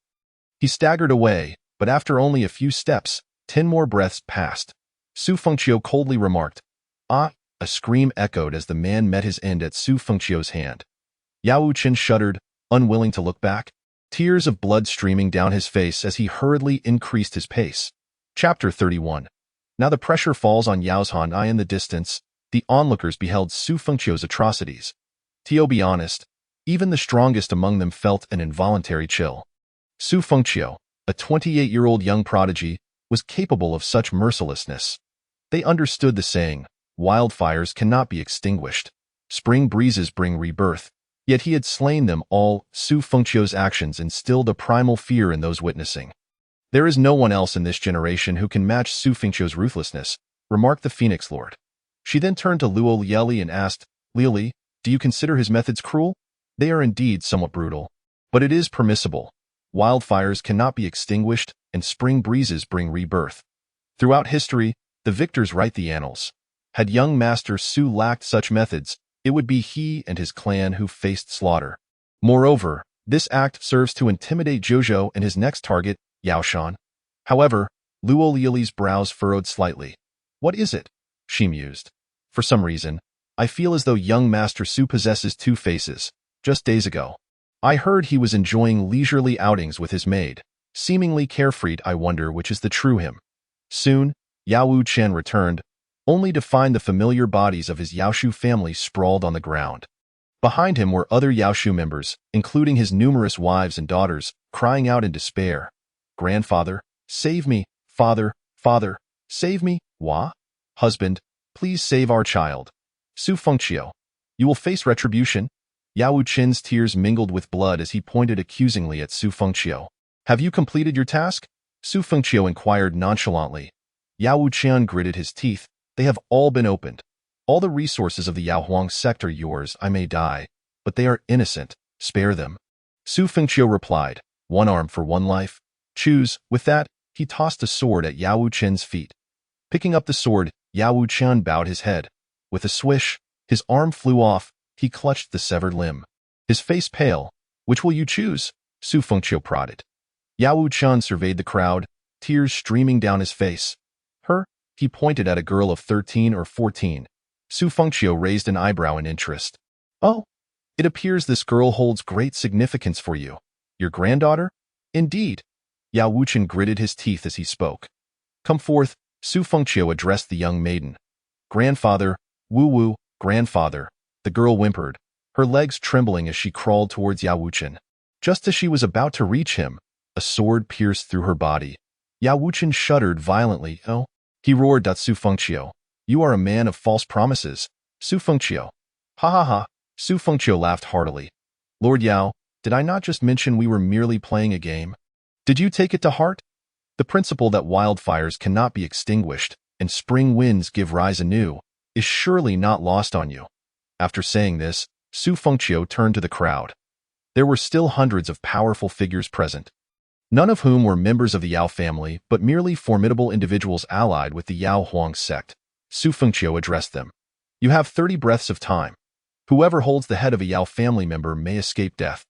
He staggered away, but after only a few steps, 10 more breaths passed. Su Fengqiu coldly remarked, "Ah!" A scream echoed as the man met his end at Su Fengqiu's hand. Yao Wuqian shuddered, unwilling to look back, tears of blood streaming down his face as he hurriedly increased his pace. Chapter 31. Now the pressure falls on Yao's Han Ai in the distance. The onlookers beheld Su Fengqiu's atrocities. To be honest, even the strongest among them felt an involuntary chill. Su Fengqiu, a 28-year-old young prodigy, was capable of such mercilessness. They understood the saying, wildfires cannot be extinguished. Spring breezes bring rebirth. Yet he had slain them all. Su Fengqiu's actions instilled a primal fear in those witnessing. There is no one else in this generation who can match Su Fengqiu's ruthlessness, remarked the Phoenix Lord. She then turned to Luo Lieli and asked, Lieli, do you consider his methods cruel? They are indeed somewhat brutal. But it is permissible. Wildfires cannot be extinguished, and spring breezes bring rebirth. Throughout history, the victors write the annals. Had young Master Su lacked such methods, it would be he and his clan who faced slaughter. Moreover, this act serves to intimidate Zhou and his next target, Yao Shan. However, Luo Lieli's brows furrowed slightly. What is it? She mused. For some reason, I feel as though young Master Su possesses 2 faces. Just days ago, I heard he was enjoying leisurely outings with his maid, seemingly carefree. I wonder which is the true him. Soon, Yao Wuqian returned, only to find the familiar bodies of his Yaoshu family sprawled on the ground. Behind him were other Yaoshu members, including his numerous wives and daughters, crying out in despair. Grandfather, save me. Father, father, save me. Wa? Husband, please save our child. Su Fengqiu, you will face retribution. Yao Wuqian's tears mingled with blood as he pointed accusingly at Su Fengqiu. Have you completed your task? Su Fengqiu inquired nonchalantly. Yao Wuqian gritted his teeth. They have all been opened. All the resources of the Yao Huang sect are yours. I may die, but they are innocent. Spare them. Su Fengqiu replied, 1 arm for 1 life. Choose. With that, he tossed a sword at Yao Wuqian's feet. Picking up the sword, Yao Wuqian bowed his head. With a swish, his arm flew off. He clutched the severed limb. His face pale. Which will you choose? Su Fengqiu prodded. Yao Wuchun surveyed the crowd, tears streaming down his face. Her? He pointed at a girl of 13 or 14. Su Fengqiu raised an eyebrow in interest. Oh, it appears this girl holds great significance for you. Your granddaughter? Indeed. Yao Wuchun gritted his teeth as he spoke. Come forth, Su Fengqiu addressed the young maiden. Grandfather, Wu, grandfather, the girl whimpered, her legs trembling as she crawled towards Yao Wuchun. Just as she was about to reach him, a sword pierced through her body. Yao Wuchun shuddered violently. Oh, he roared at Su Fengqiu. You are a man of false promises, Su Fengqiu. Ha ha ha, Su Fengqiu laughed heartily. Lord Yao, did I not just mention we were merely playing a game? Did you take it to heart? The principle that wildfires cannot be extinguished and spring winds give rise anew is surely not lost on you. After saying this, Su Fengqiu turned to the crowd. There were still hundreds of powerful figures present, none of whom were members of the Yao family, but merely formidable individuals allied with the Yao Huang sect. Su Fengqiu addressed them. You have 30 breaths of time. Whoever holds the head of a Yao family member may escape death.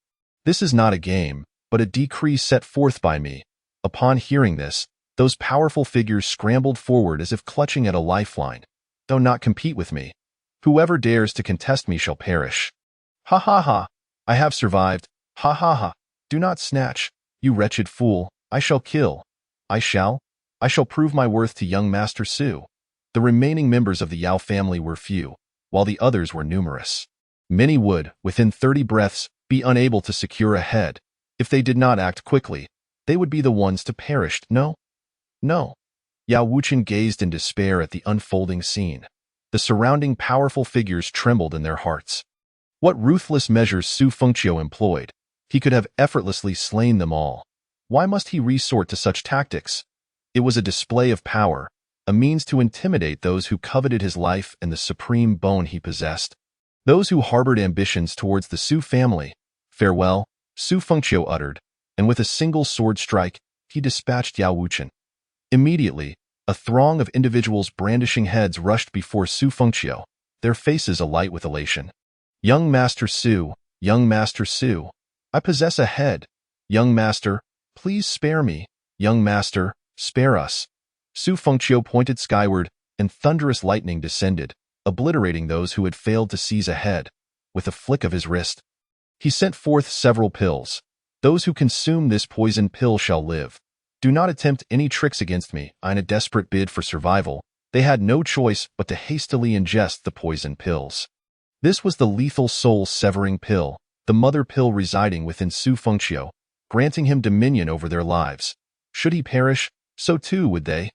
This is not a game, but a decree set forth by me. Upon hearing this, those powerful figures scrambled forward as if clutching at a lifeline. Do not compete with me. Whoever dares to contest me shall perish. Ha ha ha. I have survived. Ha ha ha. Do not snatch. You wretched fool. I shall kill. I shall prove my worth to young Master Su. The remaining members of the Yao family were few, while the others were numerous. Many would, within 30 breaths, be unable to secure a head. If they did not act quickly, they would be the ones to perish. No. Yao Wuchun gazed in despair at the unfolding scene. The surrounding powerful figures trembled in their hearts. What ruthless measures Su Fengqiu employed. He could have effortlessly slain them all. Why must he resort to such tactics? It was a display of power, a means to intimidate those who coveted his life and the supreme bone he possessed. Those who harbored ambitions towards the Su family. Farewell, Su Fengqiu uttered, and with a single sword strike, he dispatched Yao Wuchun. Immediately, a throng of individuals brandishing heads rushed before Su Fengqiu, their faces alight with elation. Young Master Su, I possess a head. Young Master, please spare me. Young Master, spare us. Su Fengqiu pointed skyward, and thunderous lightning descended, obliterating those who had failed to seize a head. With a flick of his wrist, he sent forth several pills. Those who consume this poison pill shall live. Do not attempt any tricks against me. In a desperate bid for survival, they had no choice but to hastily ingest the poison pills. This was the lethal soul-severing pill, the mother pill residing within Su Fengqiu, granting him dominion over their lives. Should he perish, so too would they.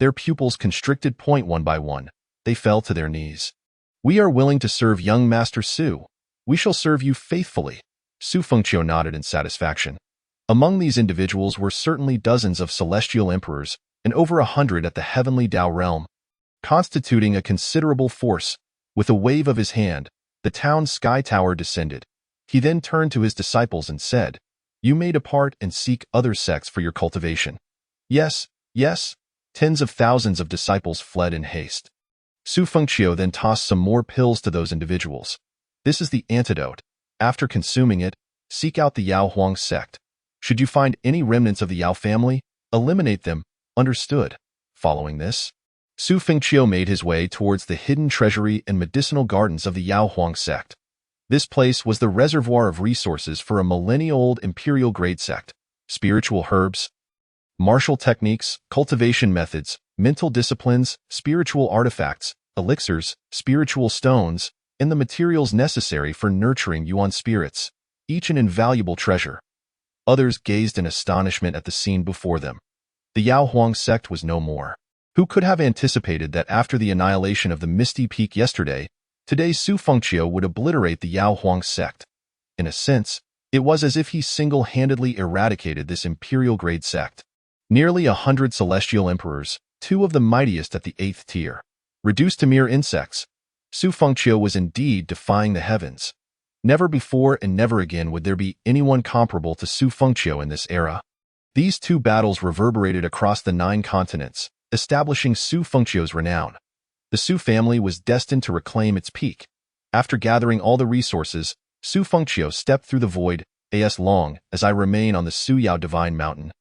Their pupils constricted one by one. They fell to their knees. We are willing to serve young Master Su. We shall serve you faithfully. Su Fengqiu nodded in satisfaction. Among these individuals were certainly dozens of celestial emperors and over 100 at the heavenly Tao realm, constituting a considerable force. With a wave of his hand, the town's sky tower descended. He then turned to his disciples and said, You may depart and seek other sects for your cultivation. Yes. Tens of thousands of disciples fled in haste. Su Fengqiu then tossed some more pills to those individuals. This is the antidote. After consuming it, seek out the Yao Huang sect. Should you find any remnants of the Yao family, eliminate them. Understood. Following this, Su Fengqiu made his way towards the hidden treasury and medicinal gardens of the Yao Huang sect. This place was the reservoir of resources for a millennia-old imperial-grade sect. Spiritual herbs, martial techniques, cultivation methods, mental disciplines, spiritual artifacts, elixirs, spiritual stones, and the materials necessary for nurturing Yuan spirits, each an invaluable treasure. Others gazed in astonishment at the scene before them. The Yao Huang sect was no more. Who could have anticipated that after the annihilation of the Misty Peak yesterday, today Su Fengqiu would obliterate the Yao Huang sect? In a sense, it was as if he single-handedly eradicated this imperial-grade sect. Nearly 100 celestial emperors, 2 of the mightiest at the 8th tier, reduced to mere insects. Su Fengqiu was indeed defying the heavens. Never before and never again would there be anyone comparable to Su Fengqiu in this era. These 2 battles reverberated across the 9 continents, establishing Su Fengqiu's renown. The Su family was destined to reclaim its peak. After gathering all the resources, Su Fengqiu stepped through the void, as long as I remain on the Suyao Divine Mountain.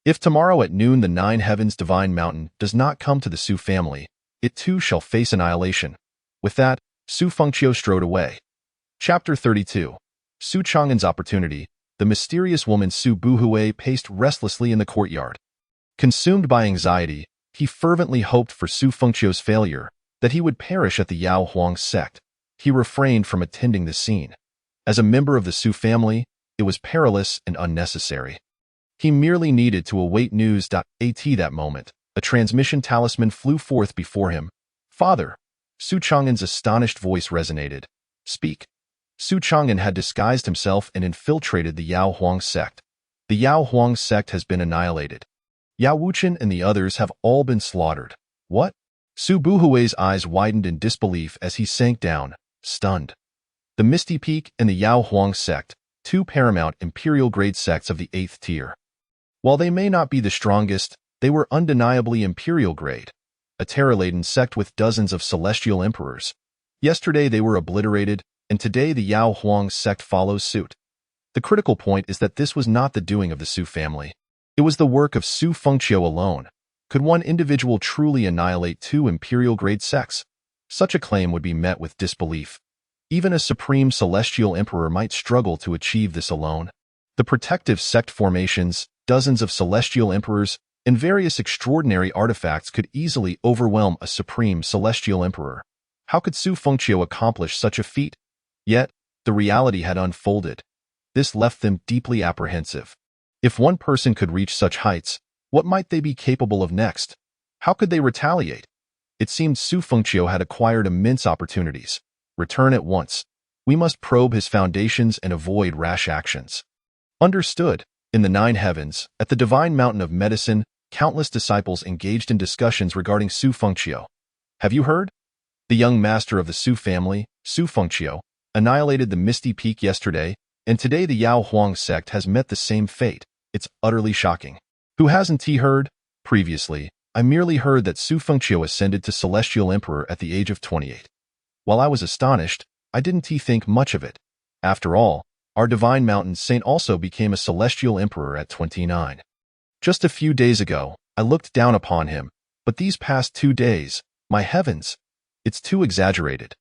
If tomorrow at noon the Nine Heavens Divine Mountain does not come to the Su family, it too shall face annihilation. With that, Su Fengqiu strode away. Chapter 32. Su Chang'an's Opportunity. The mysterious woman Su Buhui paced restlessly in the courtyard. Consumed by anxiety, he fervently hoped for Su Fengqiu's failure, that he would perish at the Yao Huang sect. He refrained from attending the scene. As a member of the Su family, it was perilous and unnecessary. He merely needed to await news. At that moment, a transmission talisman flew forth before him. "Father!" Su Chang'an's astonished voice resonated. "Speak." Su Chang'an had disguised himself and infiltrated the Yao Huang sect. The Yao Huang sect has been annihilated. Yao Wuchen and the others have all been slaughtered. What? Su Buhui's eyes widened in disbelief as he sank down, stunned. The Misty Peak and the Yao Huang sect, two paramount imperial-grade sects of the 8th tier. While they may not be the strongest, they were undeniably imperial-grade, a terror-laden sect with dozens of celestial emperors. Yesterday they were obliterated, and today the Yao Huang sect follows suit. The critical point is that this was not the doing of the Su family. It was the work of Su Fengqiu alone. Could one individual truly annihilate two imperial-grade sects? Such a claim would be met with disbelief. Even a supreme celestial emperor might struggle to achieve this alone. The protective sect formations, dozens of celestial emperors, and various extraordinary artifacts could easily overwhelm a supreme celestial emperor. How could Su Fengqiu accomplish such a feat? Yet, the reality had unfolded. This left them deeply apprehensive. If one person could reach such heights, what might they be capable of next? How could they retaliate? It seemed Su Fengqiu had acquired immense opportunities. Return at once. We must probe his foundations and avoid rash actions. Understood. In the Nine Heavens, at the Divine Mountain of Medicine, countless disciples engaged in discussions regarding Su Fengqiu. Have you heard? The young master of the Su family, Su Fengqiu, annihilated the Misty Peak yesterday, and today the Yao Huang sect has met the same fate. It's utterly shocking. Who hasn't he heard? Previously, I merely heard that Su Fengqiu ascended to Celestial Emperor at the age of 28. While I was astonished, I didn't think much of it. After all, our Divine Mountain Saint also became a Celestial Emperor at 29. Just a few days ago, I looked down upon him, but these past 2 days, my heavens, it's too exaggerated.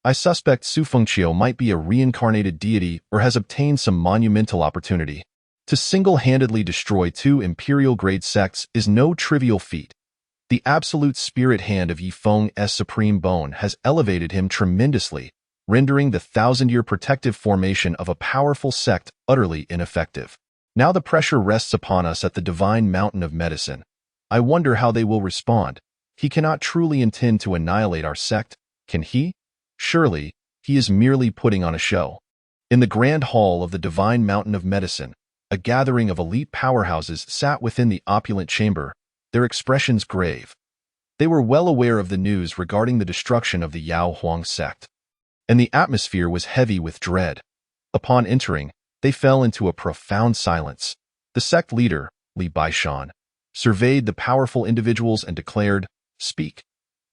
I suspect Su Fengqiu might be a reincarnated deity or has obtained some monumental opportunity. To single-handedly destroy two imperial-grade sects is no trivial feat. The absolute spirit hand of Yi Feng's supreme bone has elevated him tremendously, rendering the 1,000-year protective formation of a powerful sect utterly ineffective. Now the pressure rests upon us at the Divine Mountain of Medicine. I wonder how they will respond. He cannot truly intend to annihilate our sect, can he? Surely, he is merely putting on a show. In the grand hall of the Divine Mountain of Medicine, a gathering of elite powerhouses sat within the opulent chamber, their expressions grave. They were well aware of the news regarding the destruction of the Yao Huang sect, and the atmosphere was heavy with dread. Upon entering, they fell into a profound silence. The sect leader, Li Baishan, surveyed the powerful individuals and declared, "Speak."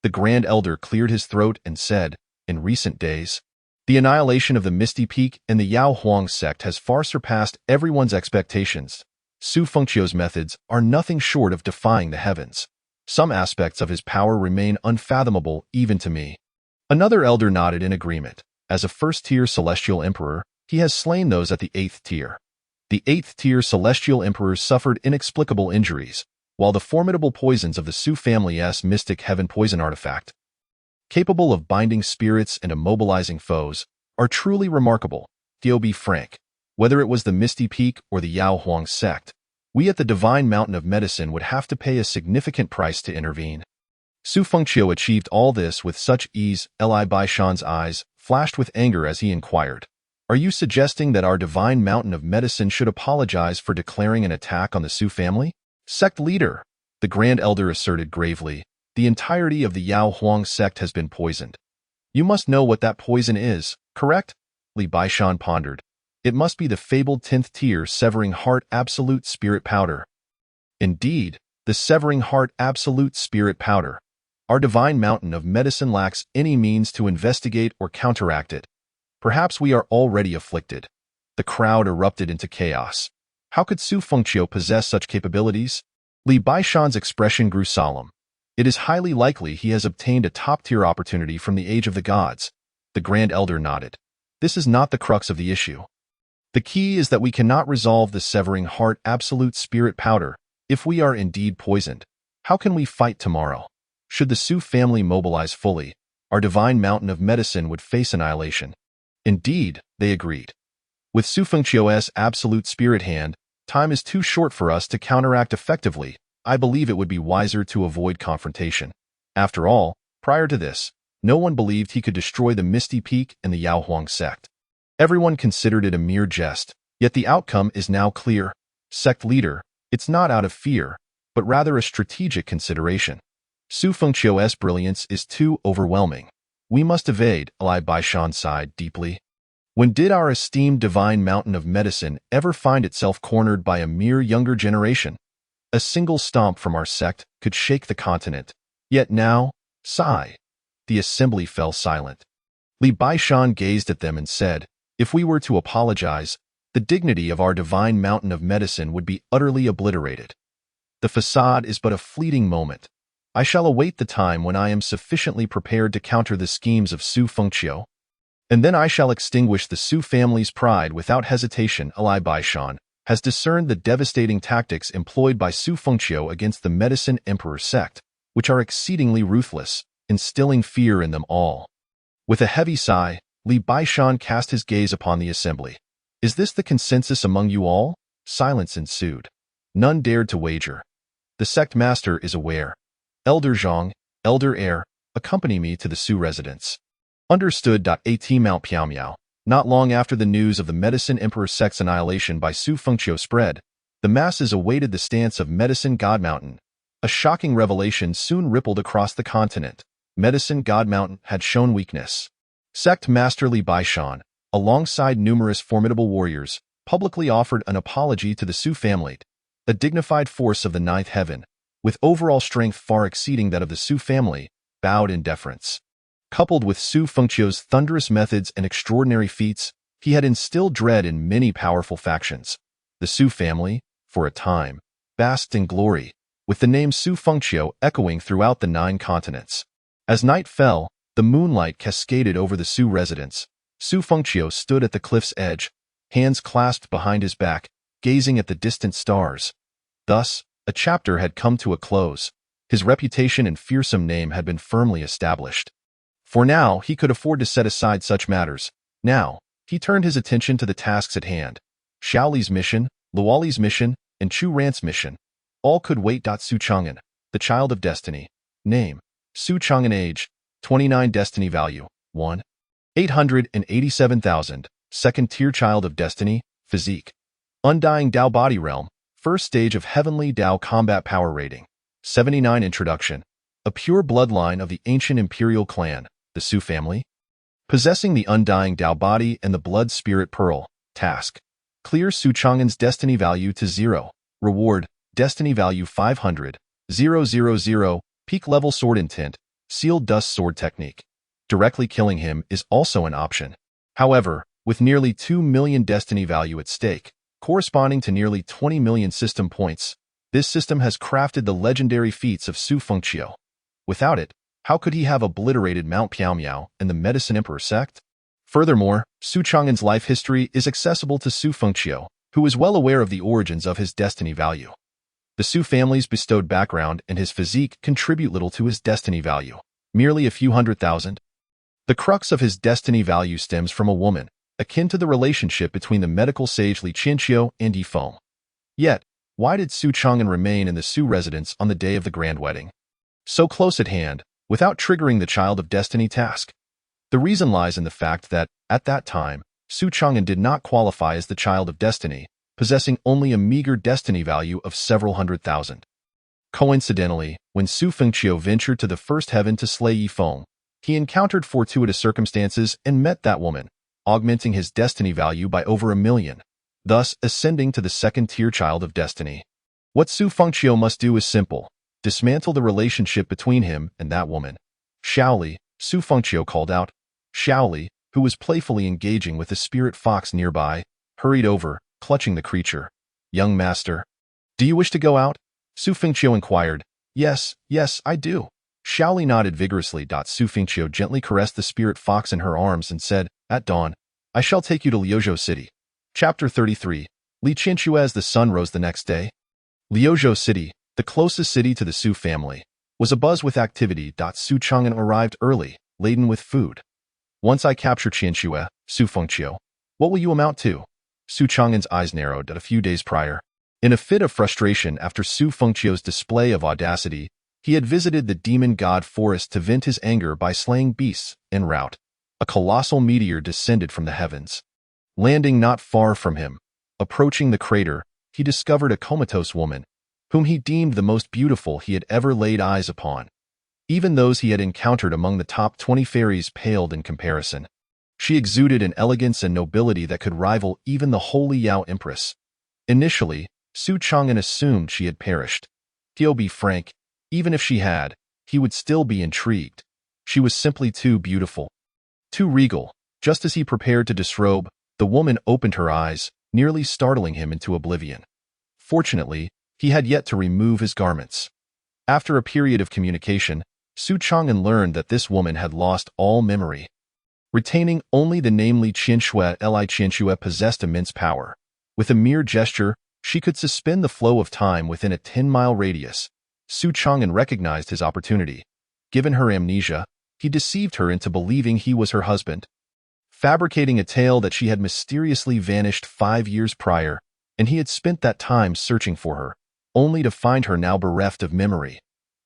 The Grand Elder cleared his throat and said, "In recent days, the annihilation of the Misty Peak and the Yao Huang sect has far surpassed everyone's expectations. Su Fengqiu's methods are nothing short of defying the heavens. Some aspects of his power remain unfathomable even to me." Another elder nodded in agreement. As a first-tier celestial emperor, he has slain those at the 8th tier. The 8th-tier celestial emperors suffered inexplicable injuries, while the formidable poisons of the Su family's mystic heaven poison artifact, capable of binding spirits and immobilizing foes, are truly remarkable. To be frank, whether it was the Misty Peak or the Yao Huang sect, we at the Divine Mountain of Medicine would have to pay a significant price to intervene. Su Fengqiu achieved all this with such ease. Li Baishan's eyes flashed with anger as he inquired, "Are you suggesting that our Divine Mountain of Medicine should apologize for declaring an attack on the Su family?" "Sect leader," the Grand Elder asserted gravely, "the entirety of the Yao Huang sect has been poisoned. You must know what that poison is, correct?" Li Baishan pondered. "It must be the fabled 10th tier Severing Heart Absolute Spirit Powder." "Indeed, the Severing Heart Absolute Spirit Powder. Our Divine Mountain of Medicine lacks any means to investigate or counteract it. Perhaps we are already afflicted. The crowd erupted into chaos. How could Su Fengqiu possess such capabilities? Li Baishan's expression grew solemn. It is highly likely he has obtained a top-tier opportunity from the Age of the Gods. The Grand Elder nodded. This is not the crux of the issue. The key is that we cannot resolve the severing heart absolute spirit powder if we are indeed poisoned. How can we fight tomorrow? Should the Su family mobilize fully, our divine mountain of medicine would face annihilation. Indeed, they agreed. With Su Fengqiu's absolute spirit hand, time is too short for us to counteract effectively. I believe it would be wiser to avoid confrontation. After all, prior to this, no one believed he could destroy the Misty Peak and the Yaohuang sect. Everyone considered it a mere jest, yet the outcome is now clear. Sect leader, it's not out of fear, but rather a strategic consideration. Su Fengqiu's brilliance is too overwhelming. We must evade, Li Baishan sighed deeply. When did our esteemed divine mountain of medicine ever find itself cornered by a mere younger generation? A single stomp from our sect could shake the continent. Yet now, sigh. The assembly fell silent. Li Baishan gazed at them and said, if we were to apologize, the dignity of our divine mountain of medicine would be utterly obliterated. The facade is but a fleeting moment. I shall await the time when I am sufficiently prepared to counter the schemes of Su Fengqiu. And then I shall extinguish the Su family's pride without hesitation. Li Baishan has discerned the devastating tactics employed by Su Fengqiu against the Medicine Emperor sect, which are exceedingly ruthless, instilling fear in them all. With a heavy sigh, Li Baishan cast his gaze upon the assembly. Is this the consensus among you all? Silence ensued. None dared to wager. The sect master is aware. Elder Zhang, Elder Heir, accompany me to the Su residence. Understood. At Mount Piaomiao. Not long after the news of the Medicine Emperor sect's annihilation by Su Fengqiu spread, the masses awaited the stance of Medicine God Mountain. A shocking revelation soon rippled across the continent. Medicine God Mountain had shown weakness. Sect Master Li Baishan, alongside numerous formidable warriors, publicly offered an apology to the Su family, a dignified force of the ninth heaven, with overall strength far exceeding that of the Su family, bowed in deference. Coupled with Su Fengqiu's thunderous methods and extraordinary feats, he had instilled dread in many powerful factions. The Su family, for a time, basked in glory, with the name Su Fengqiu echoing throughout the 9 continents. As night fell, the moonlight cascaded over the Su residence. Su Fengqiu stood at the cliff's edge, hands clasped behind his back, gazing at the distant stars. Thus, a chapter had come to a close. His reputation and fearsome name had been firmly established. For now, he could afford to set aside such matters. Now, he turned his attention to the tasks at hand. Shaoli's mission, Luoli's mission, and Chu Rant's mission. All could wait. Su Chang'an, the child of destiny. Name: Su Chang'an. Age: 29. Destiny value: 1. 887,000. Second-tier child of destiny. Physique: Undying Dao body realm. First stage of heavenly Dao combat power rating. 79. Introduction: A pure bloodline of the ancient imperial clan, the Su family. Possessing the undying Dao body and the blood spirit pearl. Task: Clear Su Chang'an's destiny value to 0. Reward: Destiny value 500. 000. Peak level sword intent. Sealed dust sword technique. Directly killing him is also an option. However, with nearly 2 million destiny value at stake, corresponding to nearly 20 million system points, this system has crafted the legendary feats of Su Fengqiu. Without it, how could he have obliterated Mount Piaomiao and the Medicine Emperor sect? Furthermore, Su Chang'an's life history is accessible to Su Fengqiu, who is well aware of the origins of his destiny value. The Su family's bestowed background and his physique contribute little to his destiny value, merely a few 100,000. The crux of his destiny value stems from a woman, akin to the relationship between the medical sage Li Qianqiu and Yi Feng. Yet, why did Su Chang'an remain in the Su residence on the day of the grand wedding? So close at hand, without triggering the Child of Destiny task? The reason lies in the fact that, at that time, Su Chang'an did not qualify as the Child of Destiny, possessing only a meager destiny value of several 100,000. Coincidentally, when Su Fengqiu ventured to the first heaven to slay Yi Feng, he encountered fortuitous circumstances and met that woman, augmenting his destiny value by over 1 million, thus ascending to the second-tier Child of Destiny. What Su Fengqiu must do is simple: dismantle the relationship between him and that woman. Shaoli, Su Fengqiu called out. Shaoli, who was playfully engaging with the spirit fox nearby, hurried over, clutching the creature. Young master, do you wish to go out? Su Fengqiu inquired. Yes, I do. Shaoli nodded vigorously. Su Fengqiu gently caressed the spirit fox in her arms and said, At dawn, I shall take you to Liuzhou City. Chapter 33. Li Qianxue. As the sun rose the next day, Liuzhou City, the closest city to the Su family, was abuzz with activity. Su Chang'an arrived early, laden with food. Once I capture Qianxue, Su Fengqiu, what will you amount to? Su Chang'an's eyes narrowed at a few days prior. In a fit of frustration after Su Fengqiu's display of audacity, he had visited the demon god forest to vent his anger by slaying beasts en route. A colossal meteor descended from the heavens. Landing not far from him, approaching the crater, he discovered a comatose woman, whom he deemed the most beautiful he had ever laid eyes upon. Even those he had encountered among the top 20 fairies paled in comparison. She exuded an elegance and nobility that could rival even the holy Yao Empress. Initially, Su Chang'an assumed she had perished. To be frank, even if she had, he would still be intrigued. She was simply too beautiful, too regal. Just as he prepared to disrobe, the woman opened her eyes, nearly startling him into oblivion. Fortunately, he had yet to remove his garments. After a period of communication, Su Chang'an learned that this woman had lost all memory. Retaining only the name Li Qianxue, Li Qianxue possessed immense power. With a mere gesture, she could suspend the flow of time within a 10-mile radius. Su Chang'an recognized his opportunity. Given her amnesia, he deceived her into believing he was her husband, fabricating a tale that she had mysteriously vanished 5 years prior, and he had spent that time searching for her, only to find her now bereft of memory.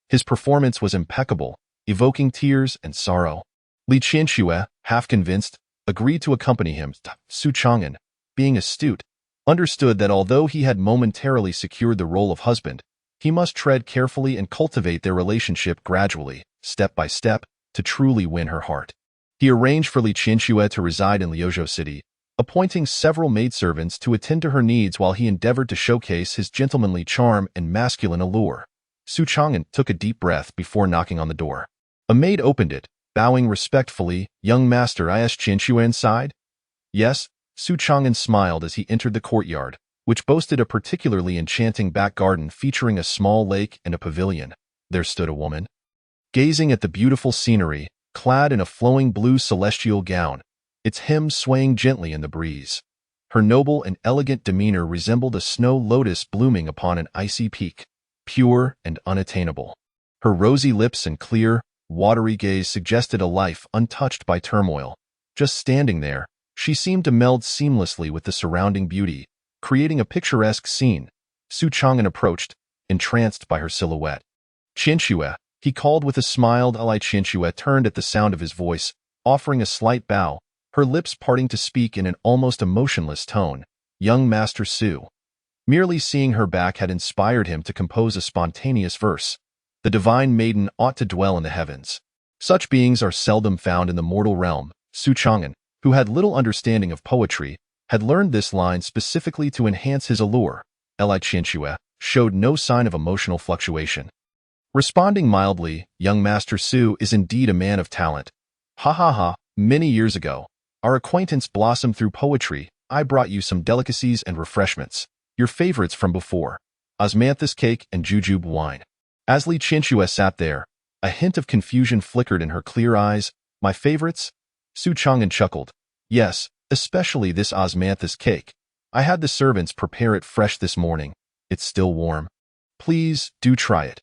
His performance was impeccable, evoking tears and sorrow. Li Qianxue, half convinced, agreed to accompany him. Su Chang'an, being astute, understood that although he had momentarily secured the role of husband, he must tread carefully and cultivate their relationship gradually, step by step, to truly win her heart. He arranged for Li Qianxue to reside in Liuzhou City, appointing several maidservants to attend to her needs while he endeavored to showcase his gentlemanly charm and masculine allure. Su Chang'an took a deep breath before knocking on the door. A maid opened it, bowing respectfully. Young master, is Qianxue inside? Yes, Su Chang'an smiled as he entered the courtyard, which boasted a particularly enchanting back garden featuring a small lake and a pavilion. There stood a woman, gazing at the beautiful scenery, clad in a flowing blue celestial gown, its hem swaying gently in the breeze. Her noble and elegant demeanor resembled a snow lotus blooming upon an icy peak, pure and unattainable. Her rosy lips and clear, watery gaze suggested a life untouched by turmoil. Just standing there, she seemed to meld seamlessly with the surrounding beauty, creating a picturesque scene. Su Chang'an approached, entranced by her silhouette. Qianxue, he called with a smile. Li Qianxue turned at the sound of his voice, offering a slight bow, her lips parting to speak in an almost emotionless tone. Young Master Su. Merely seeing her back had inspired him to compose a spontaneous verse. The divine maiden ought to dwell in the heavens. Such beings are seldom found in the mortal realm. Su Chang'an, who had little understanding of poetry, had learned this line specifically to enhance his allure. Li Qianxue showed no sign of emotional fluctuation. Responding mildly, young Master Su is indeed a man of talent. Ha ha ha, many years ago, our acquaintance blossomed through poetry. I brought you some delicacies and refreshments, your favorites from before, osmanthus cake and jujube wine. As Li Qianxue sat there, a hint of confusion flickered in her clear eyes. My favorites? Su Chang'an chuckled. Yes, especially this osmanthus cake. I had the servants prepare it fresh this morning. It's still warm. Please, do try it.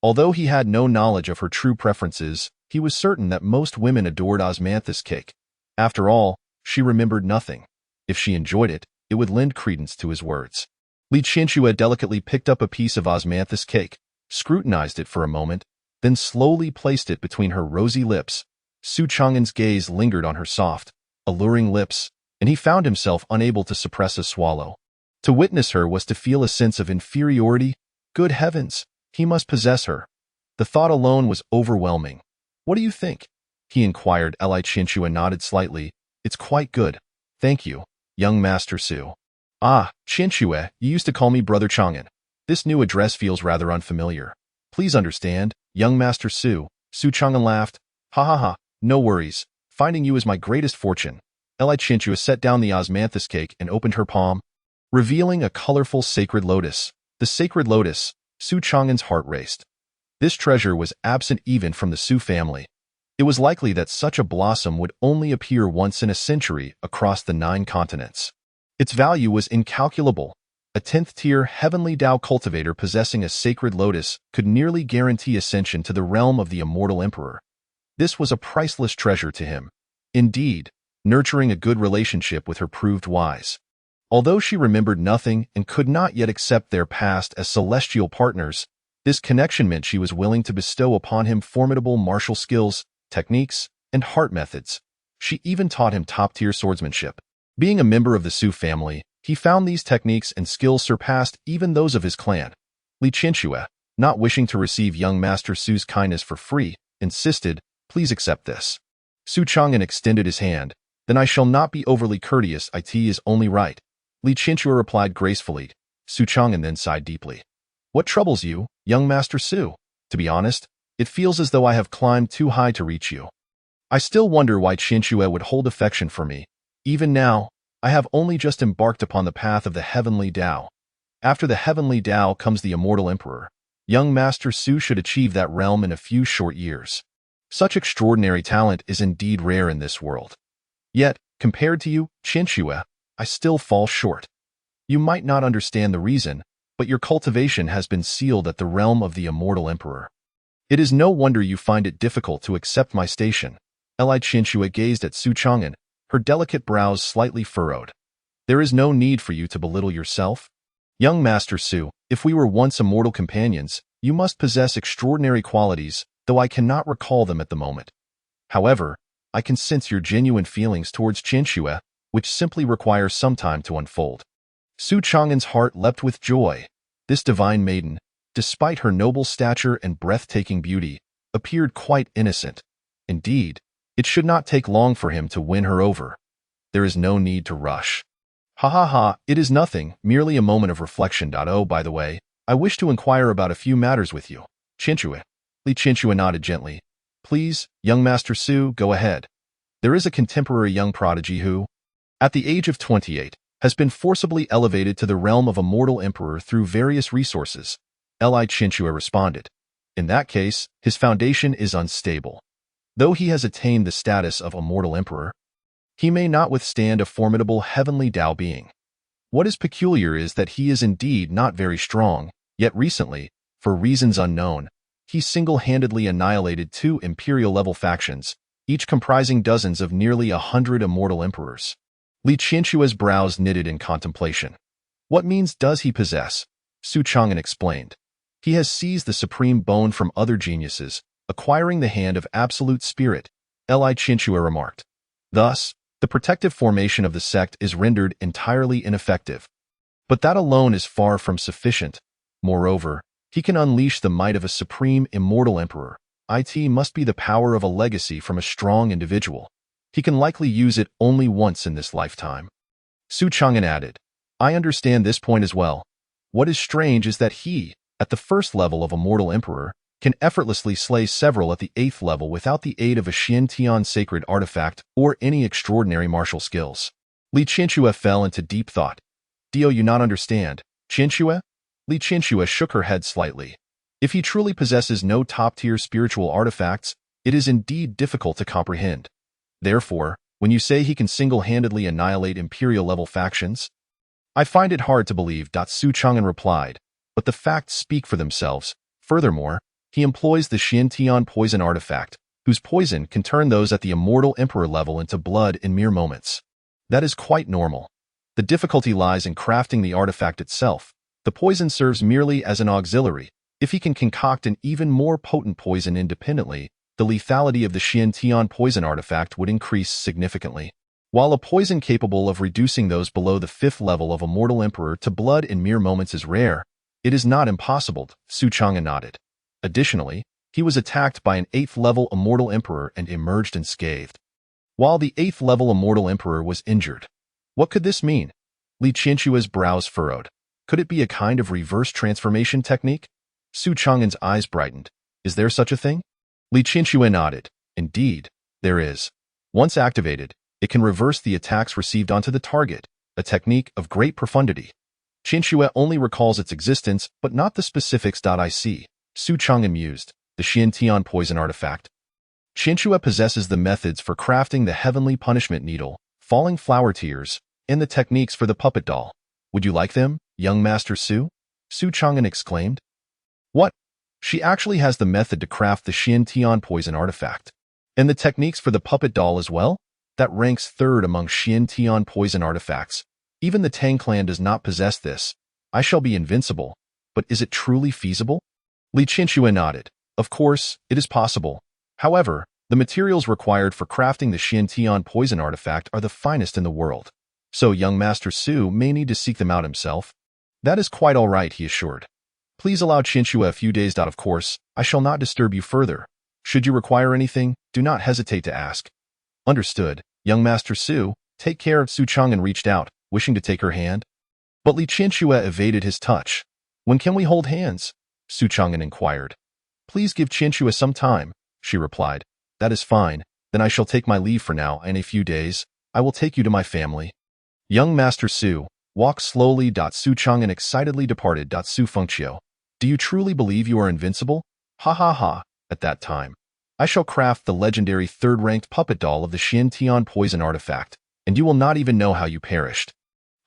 Although he had no knowledge of her true preferences, he was certain that most women adored osmanthus cake. After all, she remembered nothing. If she enjoyed it, it would lend credence to his words. Li Qianxue delicately picked up a piece of osmanthus cake, scrutinized it for a moment, then slowly placed it between her rosy lips. Su Chang'an's gaze lingered on her soft, alluring lips, and he found himself unable to suppress a swallow. To witness her was to feel a sense of inferiority. Good heavens, he must possess her. The thought alone was overwhelming. What do you think? He inquired. Li Qianxue nodded slightly. It's quite good. Thank you, young Master Su. Ah, Qianxue, you used to call me Brother Chang'an. This new address feels rather unfamiliar. Please understand, young Master Su. Su Chang'an laughed. Ha ha ha, no worries. Finding you is my greatest fortune. Li Qianxue set down the osmanthus cake and opened her palm, revealing a colorful sacred lotus. The sacred lotus, Su Chang'an's heart raced. This treasure was absent even from the Su family. It was likely that such a blossom would only appear once in a century across the 9 continents. Its value was incalculable. A 10th-tier heavenly Tao cultivator possessing a sacred lotus could nearly guarantee ascension to the realm of the immortal emperor. This was a priceless treasure to him. Indeed, nurturing a good relationship with her proved wise. Although she remembered nothing and could not yet accept their past as celestial partners, this connection meant she was willing to bestow upon him formidable martial skills, techniques, and heart methods. She even taught him top-tier swordsmanship. Being a member of the Su family, he found these techniques and skills surpassed even those of his clan. Li Qianxue, not wishing to receive young Master Su's kindness for free, insisted, "Please accept this." Su Chang'an extended his hand. "Then I shall not be overly courteous. It is only right." Li Qianxue replied gracefully. Su Chang'an then sighed deeply. "What troubles you, young Master Su? To be honest, it feels as though I have climbed too high to reach you. I still wonder why Qianxue would hold affection for me. Even now, I have only just embarked upon the path of the heavenly Tao. After the heavenly Tao comes the immortal emperor. Young Master Su should achieve that realm in a few short years. Such extraordinary talent is indeed rare in this world. Yet, compared to you, Qianxue, I still fall short. You might not understand the reason, but your cultivation has been sealed at the realm of the immortal emperor. It is no wonder you find it difficult to accept my station." Li Qianxue gazed at Su Chang'an, her delicate brows slightly furrowed. "There is no need for you to belittle yourself. Young Master Su, if we were once immortal companions, you must possess extraordinary qualities, though I cannot recall them at the moment. However, I can sense your genuine feelings towards Qianxue, which simply require some time to unfold." Su Chang'an's heart leapt with joy. This divine maiden, despite her noble stature and breathtaking beauty, appeared quite innocent. Indeed, it should not take long for him to win her over. There is no need to rush. "Ha ha ha, it is nothing, merely a moment of reflection. Oh, by the way, I wish to inquire about a few matters with you." Qianxue. Li Qianxue nodded gently. "Please, young Master Su, go ahead." There is a contemporary young prodigy who, at the age of 28, has been forcibly elevated to the realm of immortal emperor through various resources. Li Qianxue responded. "In that case, his foundation is unstable. Though he has attained the status of immortal emperor, he may not withstand a formidable heavenly Tao being. What is peculiar is that he is indeed not very strong, yet recently, for reasons unknown, he single-handedly annihilated 2 imperial-level factions, each comprising dozens of nearly 100 immortal emperors." Li Qianxue's brows knitted in contemplation. "What means does he possess?" Su Chang'an explained. "He has seized the supreme bone from other geniuses, acquiring the hand of absolute spirit," Li Qianxue remarked. "Thus, the protective formation of the sect is rendered entirely ineffective. But that alone is far from sufficient. Moreover, he can unleash the might of a supreme immortal emperor. It must be the power of a legacy from a strong individual. He can likely use it only once in this lifetime." Su Chang'an added, "I understand this point as well. What is strange is that he, at the first level of immortal emperor, can effortlessly slay several at the 8th level without the aid of a Xiantian sacred artifact or any extraordinary martial skills." Li Qianxue fell into deep thought. "Do you not understand, Qianxue?" Li Qianxue shook her head slightly. "If he truly possesses no top-tier spiritual artifacts, it is indeed difficult to comprehend. Therefore, when you say he can single-handedly annihilate imperial-level factions, I find it hard to believe." Su Chang'an replied, "But the facts speak for themselves. Furthermore, he employs the Xiantian poison artifact, whose poison can turn those at the immortal emperor level into blood in mere moments. That is quite normal. The difficulty lies in crafting the artifact itself. The poison serves merely as an auxiliary. If he can concoct an even more potent poison independently, the lethality of the Xiantian poison artifact would increase significantly. While a poison capable of reducing those below the 5th level of immortal emperor to blood in mere moments is rare, it is not impossible." Su Chang'an nodded. Additionally, he was attacked by an 8th-level immortal emperor and emerged unscathed. While the 8th-level immortal emperor was injured. What could this mean? Li Qianxue's brows furrowed. Could it be a kind of reverse transformation technique? Su Chang'an's eyes brightened. Is there such a thing? Li Qianxue nodded. Indeed, there is. Once activated, It can reverse the attacks received onto the target, a technique of great profundity. Qianxue only recalls its existence, but not the specifics. I see. Su Chang'an mused. The Xiantian poison artifact. Qianxue possesses the methods for crafting the heavenly punishment needle, falling flower tears, and the techniques for the puppet doll. Would you like them, young Master Su? Su Chang'an exclaimed. What? She actually has the method to craft the Xiantian poison artifact. And the techniques for the puppet doll as well? That ranks third among Xiantian poison artifacts. Even the Tang clan does not possess this. I shall be invincible. But is it truly feasible? Li Qianxue nodded. Of course, it is possible. However, the materials required for crafting the Xiantian poison artifact are the finest in the world. So young Master Su may need to seek them out himself. That is quite all right, he assured. Please allow Qianxue a few days. Of course, I shall not disturb you further. Should you require anything, do not hesitate to ask. Understood, young Master Su. Take care. Su Chang'an reached out, wishing to take her hand. But Li Qianxue evaded his touch. When can we hold hands? Su Chang'an inquired. Please give Qianxue some time, she replied. That is fine, then I shall take my leave for now. In a few days, I will take you to my family. Young Master Su, walk slowly. Su Chang'an excitedly departed. Su Fengqiu. Do you truly believe you are invincible? Ha ha ha. At that time, I shall craft the legendary third-ranked puppet doll of the Xiantian poison artifact, and you will not even know how you perished.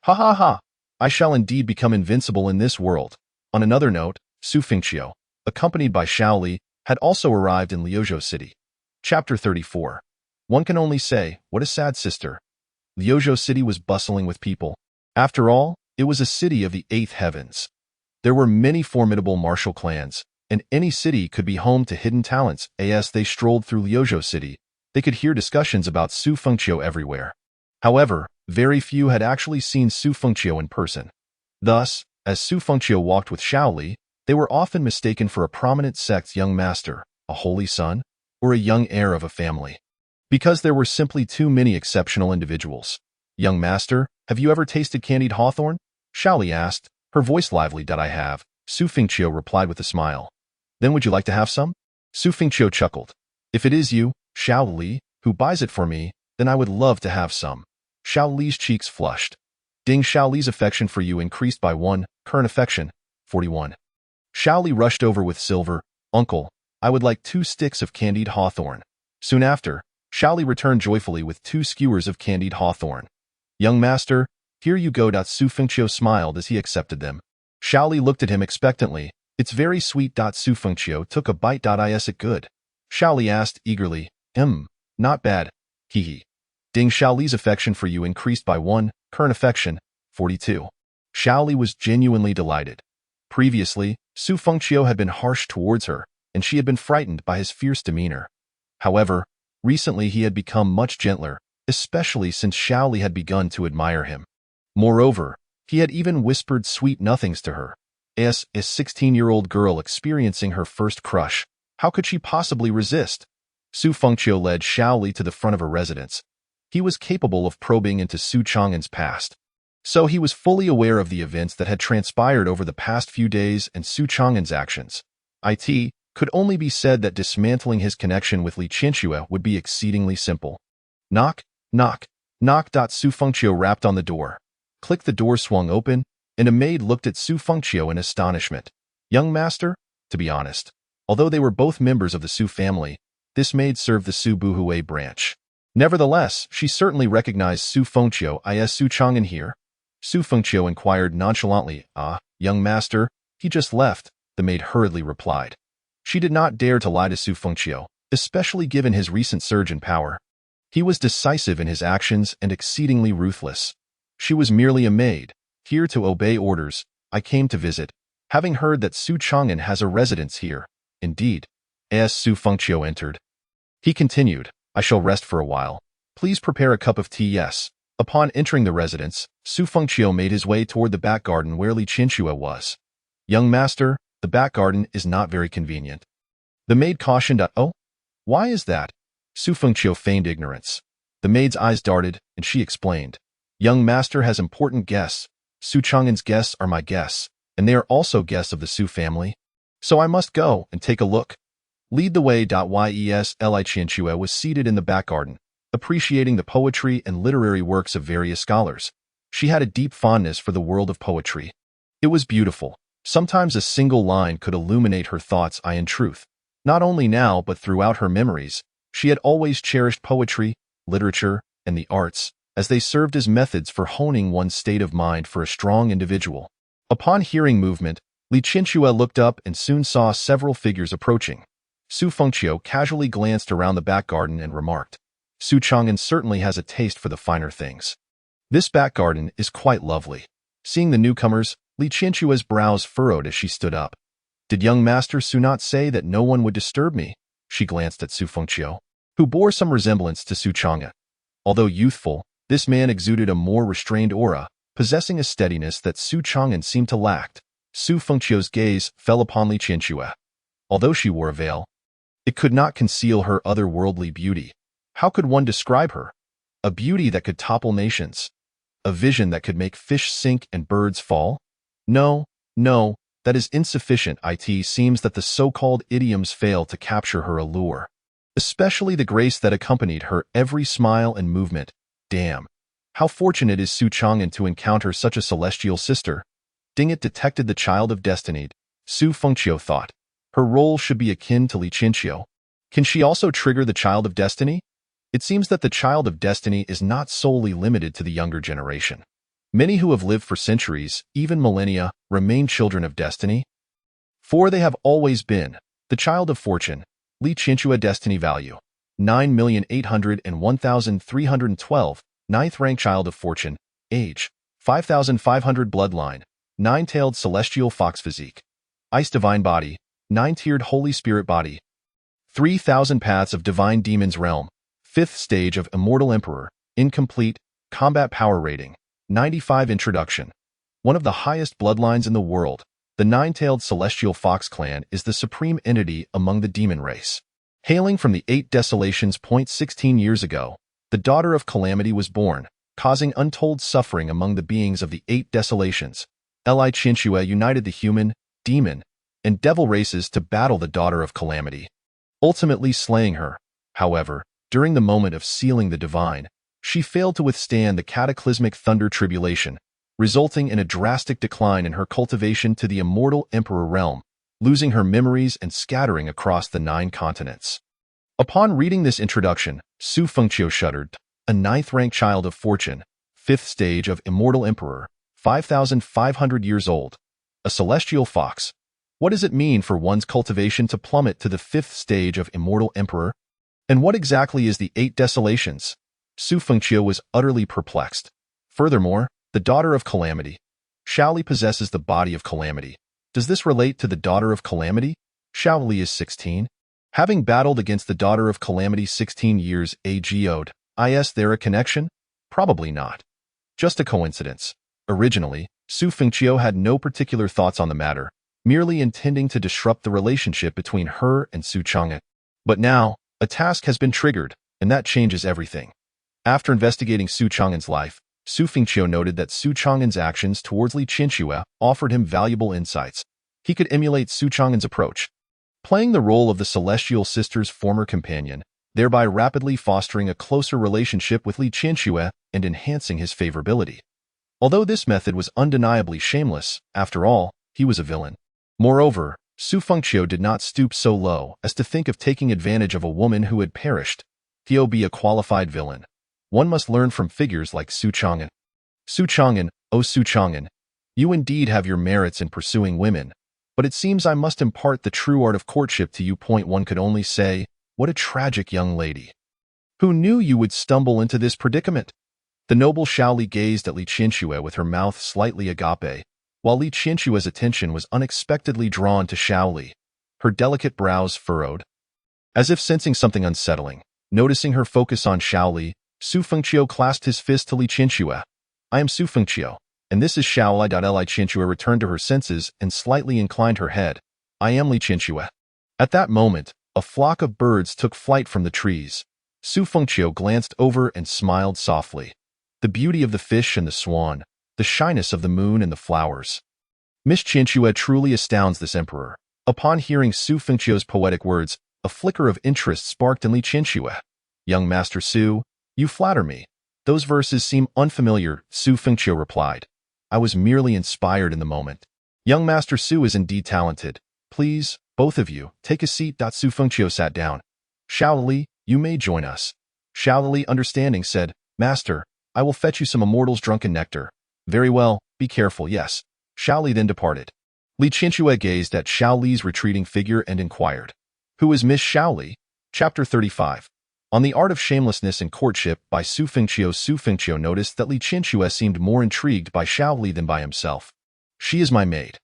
Ha ha ha. I shall indeed become invincible in this world. On another note, Su Fengqiu, accompanied by Shaoli, had also arrived in Liuzhou City. Chapter 34. One can only say, what a sad sister. Liuzhou City was bustling with people. After all, it was a city of the eighth heavens. There were many formidable martial clans, and any city could be home to hidden talents. As they strolled through Liuzhou City, they could hear discussions about Su Fengqiu everywhere. However, very few had actually seen Su Fengqiu in person. Thus, as Su Fengqiu walked with Shaoli, they were often mistaken for a prominent sect's young master, a holy son, or a young heir of a family. Because there were simply too many exceptional individuals. Young master, have you ever tasted candied hawthorn? Shaoli asked, her voice lively. I have, Su Fengqiu replied with a smile. Then would you like to have some? Su Fengqiu chuckled. If it is you, Shaoli, who buys it for me, then I would love to have some. Shaoli's cheeks flushed. Ding. Shaoli's affection for you increased by 1, current affection, 41. Shaoli rushed over with silver. Uncle, I would like 2 sticks of candied hawthorn. Soon after, Shaoli returned joyfully with 2 skewers of candied hawthorn. Young master, here you go. Su Fengqiu smiled as he accepted them. Shaoli looked at him expectantly. It's very sweet. Su Fengqiu took a bite. Is it good? Shaoli asked eagerly. Not bad. Hee hee. Ding. Shaoli's affection for you increased by 1, current affection, 42. Shaoli was genuinely delighted. Previously, Su Fengqiu had been harsh towards her, and she had been frightened by his fierce demeanor. However, recently he had become much gentler, especially since Shaoli had begun to admire him. Moreover, he had even whispered sweet nothings to her. As a 16-year-old girl experiencing her first crush, how could she possibly resist? Su Fengqiu led Shaoli to the front of her residence. He was capable of probing into Su Chang'an's past. So he was fully aware of the events that had transpired over the past few days and Su Chang'an's actions. It could only be said that dismantling his connection with Li Qianxue would be exceedingly simple. Knock, knock, knock. Su Fengqiu rapped on the door. Click. The door swung open, and a maid looked at Su Fengqiu in astonishment. Young master? To be honest, although they were both members of the Su family, this maid served the Su Buhui branch. Nevertheless, she certainly recognized Su Fengqiu. Is Su Chang'an here? Su Fengqiu inquired nonchalantly. Young master, he just left, the maid hurriedly replied. She did not dare to lie to Su Fengqiu, especially given his recent surge in power. He was decisive in his actions and exceedingly ruthless. She was merely a maid, here to obey orders. I came to visit, having heard that Su Chang'an has a residence here. Indeed. As Su Fengqiu entered, he continued, I shall rest for a while. Please prepare a cup of tea. Yes. Upon entering the residence, Su Fengqiu made his way toward the back garden where Li Qianxue was. Young master, the back garden is not very convenient. The maid cautioned. Oh? Why is that? Su Fengqiu feigned ignorance. The maid's eyes darted, and she explained. Young master has important guests. Su Chang'an's guests are my guests, and they are also guests of the Su family. So I must go and take a look. Lead the way. Yes, Li Qianxue was seated in the back garden. appreciating the poetry and literary works of various scholars. She had a deep fondness for the world of poetry. It was beautiful. Sometimes a single line could illuminate her thoughts in truth. Not only now but throughout her memories, she had always cherished poetry, literature, and the arts, as they served as methods for honing one's state of mind for a strong individual. Upon hearing movement, Li Qinxue looked up and soon saw several figures approaching. Su Fengqiu casually glanced around the back garden and remarked, "Su Chang'an certainly has a taste for the finer things. This back garden is quite lovely." Seeing the newcomers, Li Qinxue's brows furrowed as she stood up. "Did young Master Su not say that no one would disturb me?" She glanced at Su Fengqiu, who bore some resemblance to Su Chang'an. Although youthful, this man exuded a more restrained aura, possessing a steadiness that Su Chang'an seemed to lack. Su Fengqiu's gaze fell upon Li Qinxue. Although she wore a veil, it could not conceal her otherworldly beauty. How could one describe her? A beauty that could topple nations. A vision that could make fish sink and birds fall? No, that is insufficient. It seems that the so-called idioms fail to capture her allure. Especially the grace that accompanied her every smile and movement. Damn. How fortunate is Su Chang'an to encounter such a celestial sister. Ding, it detected the child of destiny. Su Fengqiu thought. Her role should be akin to Li Qinxue. Can she also trigger the child of destiny? It seems that the child of destiny is not solely limited to the younger generation. Many who have lived for centuries, even millennia, remain children of destiny. For they have always been. The child of fortune, Li Qinxue destiny value, 9,801,312, 9th rank child of fortune, age, 5,500 bloodline, 9-tailed celestial fox physique, ice divine body, 9-tiered Holy Spirit body, 3,000 paths of divine demons realm, 5th stage of immortal emperor, incomplete, combat power rating, 95 introduction. One of the highest bloodlines in the world, the 9-tailed celestial fox clan is the supreme entity among the demon race. Hailing from the 8 desolations. 16 years ago, the daughter of calamity was born, causing untold suffering among the beings of the 8 desolations. Li Qinxue united the human, demon, and devil races to battle the daughter of calamity, ultimately slaying her. However, during the moment of sealing the divine, she failed to withstand the cataclysmic thunder tribulation, resulting in a drastic decline in her cultivation to the immortal emperor realm, losing her memories and scattering across the 9 continents. Upon reading this introduction, Su Fengqiu shuddered. A 9th rank child of fortune, 5th stage of immortal emperor, 5,500 years old. A celestial fox. What does it mean for one's cultivation to plummet to the 5th stage of immortal emperor? And what exactly is the 8 desolations? Su Fengqiu was utterly perplexed. Furthermore, the daughter of calamity. Shaoli possesses the body of calamity. Does this relate to the daughter of calamity? Shaoli is 16. Having battled against the daughter of calamity 16 years ago, is there a connection? Probably not. Just a coincidence. Originally, Su Fengqiu had no particular thoughts on the matter, merely intending to disrupt the relationship between her and Su Chang'an. But now, a task has been triggered, and that changes everything. After investigating Su Chang'an's life, Su Fengqiu noted that Su Chang'an's actions towards Li Qinxue offered him valuable insights. He could emulate Su Chang'an's approach, playing the role of the celestial sister's former companion, thereby rapidly fostering a closer relationship with Li Qinxue and enhancing his favorability. Although this method was undeniably shameless, after all, he was a villain. Moreover, Su Fengqiu did not stoop so low as to think of taking advantage of a woman who had perished. He'll be a qualified villain. One must learn from figures like Su Chang'an. Su Chang'an, oh Su Chang'an, you indeed have your merits in pursuing women, but it seems I must impart the true art of courtship to you. One could only say, what a tragic young lady. Who knew you would stumble into this predicament? The noble Shaoli gazed at Li Qinxue with her mouth slightly agape, while Li Qinxue's attention was unexpectedly drawn to Shaoli. Her delicate brows furrowed, as if sensing something unsettling. Noticing her focus on Shaoli, Su Fengqiu clasped his fist to Li Qinxue. I am Su Fengqiu, and this is Shaoli. Li Qinxue returned to her senses and slightly inclined her head. I am Li Qinxue. At that moment, a flock of birds took flight from the trees. Su Fengqiu glanced over and smiled softly. The beauty of the fish and the swan, the shyness of the moon and the flowers. Miss Qinxue truly astounds this emperor. Upon hearing Su Fengqiu's poetic words, a flicker of interest sparked in Li Qinxue. Young Master Su, You flatter me. Those verses seem unfamiliar, Su Fengqiu replied. I was merely inspired in the moment. Young Master Su is indeed talented. Please, both of you, take a seat. Su Fengqiu sat down. Xiao Li, you may join us. Xiao Li, understanding, said, Master, I will fetch you some immortal's drunken nectar. Very well, be careful, yes. Xiao Li then departed. Li Qianxue gazed at Xiao Li's retreating figure and inquired, Who is Miss Xiao Li? Chapter 35. On the Art of Shamelessness in Courtship by Su Fengqiu noticed that Li Qianxue seemed more intrigued by Xiao Li than by himself. She is my maid.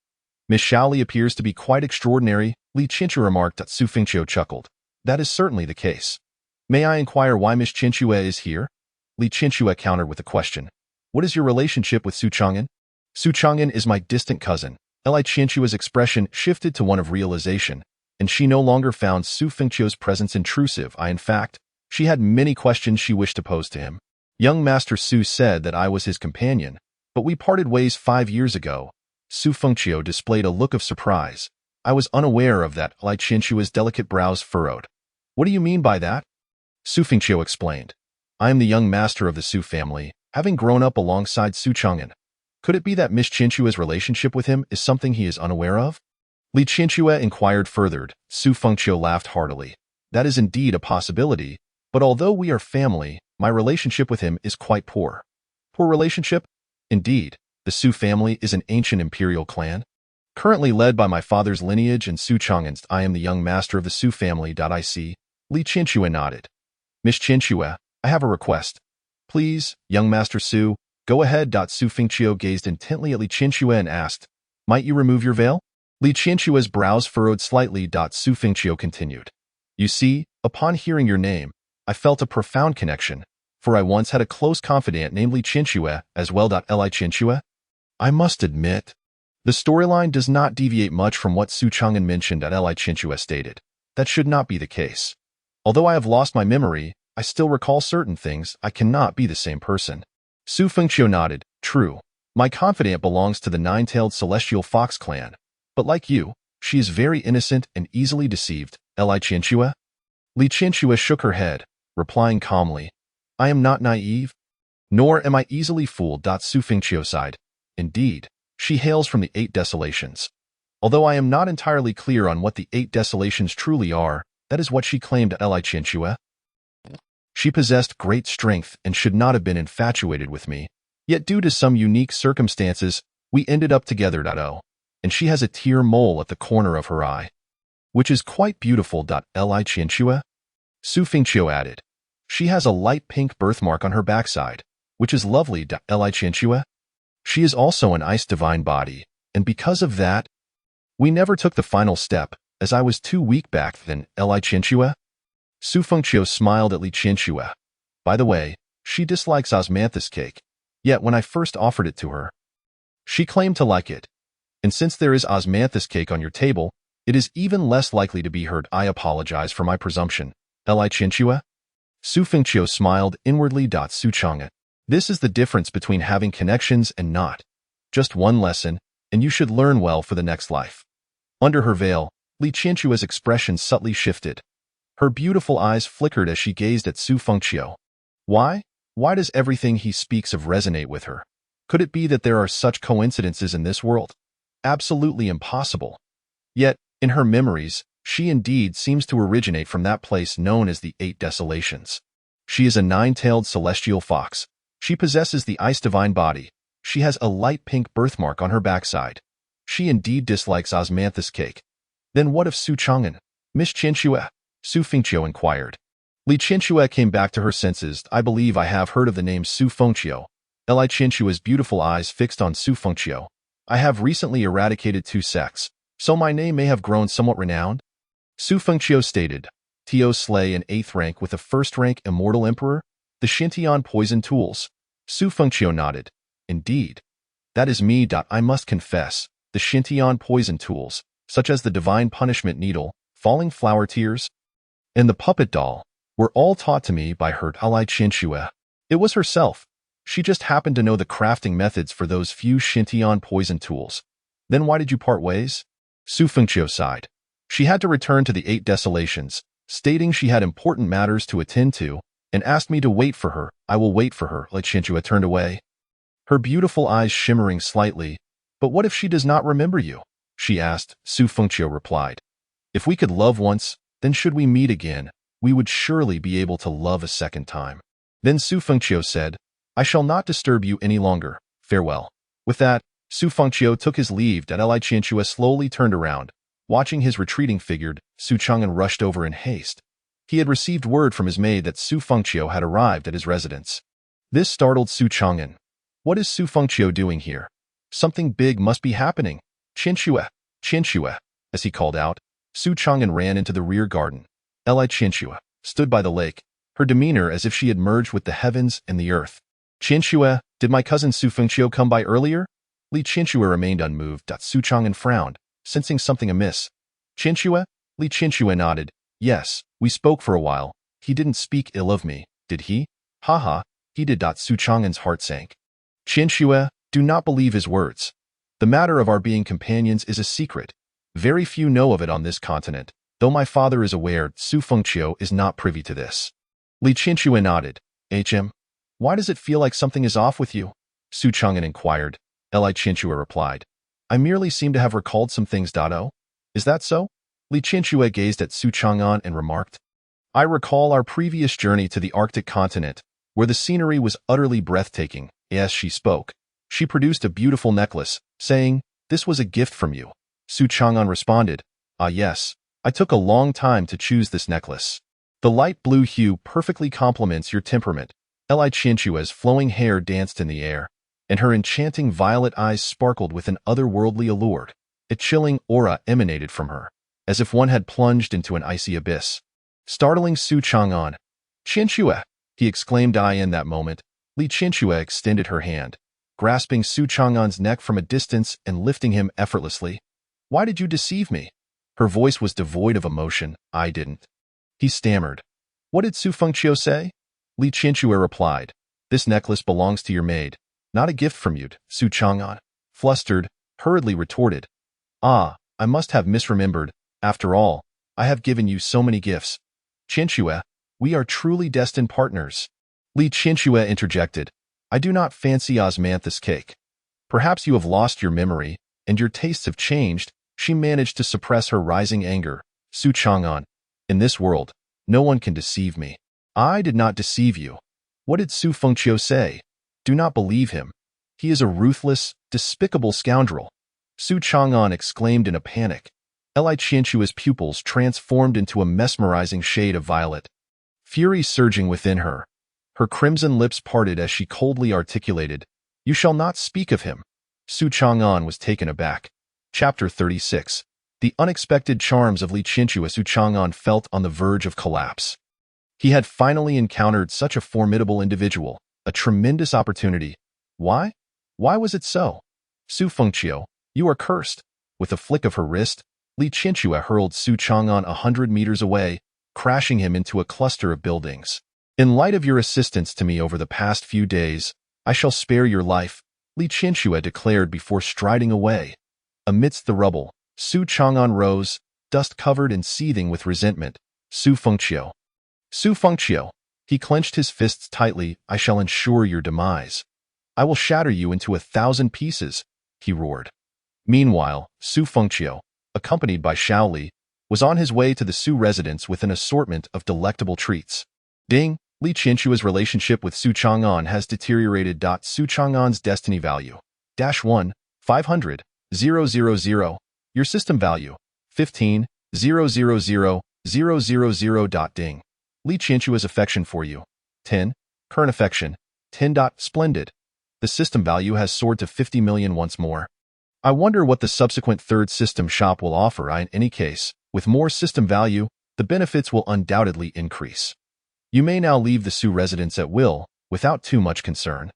Miss Xiao Li appears to be quite extraordinary, Li Qianxue remarked. Su Fengqiu chuckled. That is certainly the case. May I inquire why Miss Qianxue is here? Li Qianxue countered with a question. What is your relationship with Su Chang'an? Su Chang'an is my distant cousin. Li Qianxue's expression shifted to one of realization, and she no longer found Su Fengqiu's presence intrusive. In fact, she had many questions she wished to pose to him. Young Master Su said that I was his companion, but we parted ways 5 years ago. Su Fengqiu displayed a look of surprise. I was unaware of that. Li Qianxue's delicate brows furrowed. What do you mean by that? Su Fengqiu explained. I am the young master of the Su family, having grown up alongside Su Chang'an. Could it be that Miss Qianxue's relationship with him is something he is unaware of? Li Qianxue inquired further. Su Fengqiu laughed heartily. That is indeed a possibility, but although we are family, my relationship with him is quite poor. Poor relationship? Indeed, the Su family is an ancient imperial clan, currently led by my father's lineage and Su Chang'an's. I am the young master of the Su family. I see. Li Qianxue nodded. Miss Qianxue, I have a request. Please, young Master Su, go ahead. Su Fengqiu gazed intently at Li Qianxue and asked, Might you remove your veil? Li Qianxue's brows furrowed slightly. Su Fengqiu continued. You see, upon hearing your name, I felt a profound connection, for I once had a close confidant named Li Qianxue as well. Li Qianxue? I must admit, the storyline does not deviate much from what Su Chang'an mentioned. Li Qianxue stated. That should not be the case. Although I have lost my memory, I still recall certain things. I cannot be the same person. Su Fengqiu nodded. True. My confidant belongs to the nine-tailed celestial fox clan. But like you, she is very innocent and easily deceived. Li Qianxue? Li Qianxue shook her head, replying calmly, I am not naive, nor am I easily fooled. Su Fengqiu sighed. Indeed, she hails from the 8 desolations. Although I am not entirely clear on what the 8 desolations truly are, that is what she claimed. Li Qianxue? She possessed great strength and should not have been infatuated with me. Yet due to some unique circumstances, we ended up together. And she has a tear mole at the corner of her eye, which is quite beautiful. Li Qianxue? Su Fengqiu added. She has a light pink birthmark on her backside, which is lovely. Li Qianxue? She is also an ice divine body, and because of that, we never took the final step, as I was too weak back then. Li Qianxue? Su Fengqiu smiled at Li Qianxue. By the way, she dislikes osmanthus cake, yet when I first offered it to her, she claimed to like it. And since there is osmanthus cake on your table, it is even less likely to be hurt. I apologize for my presumption. Li Qianxue? Su Fengqiu smiled inwardly. Su Chang'an. This is the difference between having connections and not. Just one lesson, and you should learn well for the next life. Under her veil, Li Qianxue's expression subtly shifted. Her beautiful eyes flickered as she gazed at Su Fengqiu. Why? Why does everything he speaks of resonate with her? Could it be that there are such coincidences in this world? Absolutely impossible. Yet, in her memories, she indeed seems to originate from that place known as the 8 desolations. She is a 9-tailed celestial fox. She possesses the ice divine body. She has a light pink birthmark on her backside. She indeed dislikes osmanthus cake. Then what of Su Chang'an? Miss Qianxue? Su Fengqiu inquired. Li Qianxue came back to her senses. I believe I have heard of the name Su Fengqiu. Li Qianxue's beautiful eyes fixed on Su Fengqiu. I have recently eradicated 2 sects, so my name may have grown somewhat renowned. Su Fengqiu stated. To slay an 8th rank with a 1st rank immortal emperor? The Xintian poison tools. Su Fengqiu nodded. Indeed. That is me. I must confess, the Xintian poison tools, such as the divine punishment needle, falling flower tears, and the puppet doll, were all taught to me by her. Li Qianxue. It was herself. She just happened to know the crafting methods for those few Xintian poison tools. Then why did you part ways? Su Fengqiu sighed. She had to return to the 8 desolations, stating she had important matters to attend to, and asked me to wait for her. I will wait for her. Li Qianxue turned away, her beautiful eyes shimmering slightly. But what if she does not remember you? She asked. Su Fengqiu replied. If we could love once, then should we meet again, we would surely be able to love a second time. Then Su Fengqiu said, I shall not disturb you any longer. Farewell. With that, Su Fengqiu took his leave and Li Qianxue slowly turned around. Watching his retreating figure, Su Chang'an rushed over in haste. He had received word from his maid that Su Fengqiu had arrived at his residence. This startled Su Chang'an. What is Su Fengqiu doing here? Something big must be happening. Qianxue, as he called out. Su Chang'an ran into the rear garden. Li Qianxue stood by the lake, her demeanor as if she had merged with the heavens and the earth. Qianxue, did my cousin Su Fengqiu come by earlier? Li Qianxue remained unmoved. Su Chang'an frowned, sensing something amiss. Qianxue? Li Qianxue nodded. Yes, we spoke for a while. He didn't speak ill of me, did he? Haha, he did. Su Chang'an's heart sank. Qianxue, do not believe his words. The matter of our being companions is a secret. Very few know of it on this continent. Though my father is aware, Su Fengqiu is not privy to this. Li Qianxue nodded. Why does it feel like something is off with you? Su Chang'an inquired. Li Qianxue replied. I merely seem to have recalled some things. Is that so? Li Qianxue gazed at Su Chang'an and remarked. I recall our previous journey to the Arctic continent, where the scenery was utterly breathtaking. As she spoke, she produced a beautiful necklace, saying, This was a gift from you. Su Chang'an responded, Ah yes, I took a long time to choose this necklace. The light blue hue perfectly complements your temperament. Li Qianxue's flowing hair danced in the air, and her enchanting violet eyes sparkled with an otherworldly allure. A chilling aura emanated from her, as if one had plunged into an icy abyss. Startling Su Chang'an. Qianxue, he exclaimed. In that moment, Li Qianxue extended her hand, grasping Su Chang'an's neck from a distance and lifting him effortlessly. Why did you deceive me? Her voice was devoid of emotion. I didn't. He stammered. What did Su Fengqiu say? Li Qianxue replied. This necklace belongs to your maid, not a gift from you. Su Chang'an, flustered, hurriedly retorted. Ah, I must have misremembered. After all, I have given you so many gifts. Qianxue, we are truly destined partners. Li Qianxue interjected. I do not fancy osmanthus cake. Perhaps you have lost your memory, and your tastes have changed. She managed to suppress her rising anger. Su Chang'an, in this world, no one can deceive me. I did not deceive you. What did Su Fengqiu say? Do not believe him. He is a ruthless, despicable scoundrel. Su Chang'an exclaimed in a panic. Li Qianxue's pupils transformed into a mesmerizing shade of violet. Fury surging within her. Her crimson lips parted as she coldly articulated, You shall not speak of him. Su Chang'an was taken aback. Chapter 36. The unexpected charms of Li Qianxue. Su Chang'an felt on the verge of collapse. He had finally encountered such a formidable individual, a tremendous opportunity. Why? Why was it so? Su Fengqiu, you are cursed. With a flick of her wrist, Li Qianxue hurled Su Chang'an 100 meters away, crashing him into a cluster of buildings. In light of your assistance to me over the past few days, I shall spare your life, Li Qianxue declared before striding away. Amidst the rubble, Su Chang'an rose, dust-covered and seething with resentment. Su Fengqiu. Su Fengqiu. He clenched his fists tightly. I shall ensure your demise. I will shatter you into 1,000 pieces, he roared. Meanwhile, Su Fengqiu, accompanied by Shaoli, was on his way to the Su residence with an assortment of delectable treats. Ding! Li Qianxue's relationship with Su Chang'an has deteriorated. Su Chang'an's destiny value. -1, 500, 000. Your system value. 15, 000, 000. Ding! Li Qianxue's affection for you. 10. Current affection. 10. Splendid. The system value has soared to 50 million once more. I wonder what the subsequent third system shop will offer. In any case, with more system value, the benefits will undoubtedly increase. You may now leave the Su residence at will, without too much concern.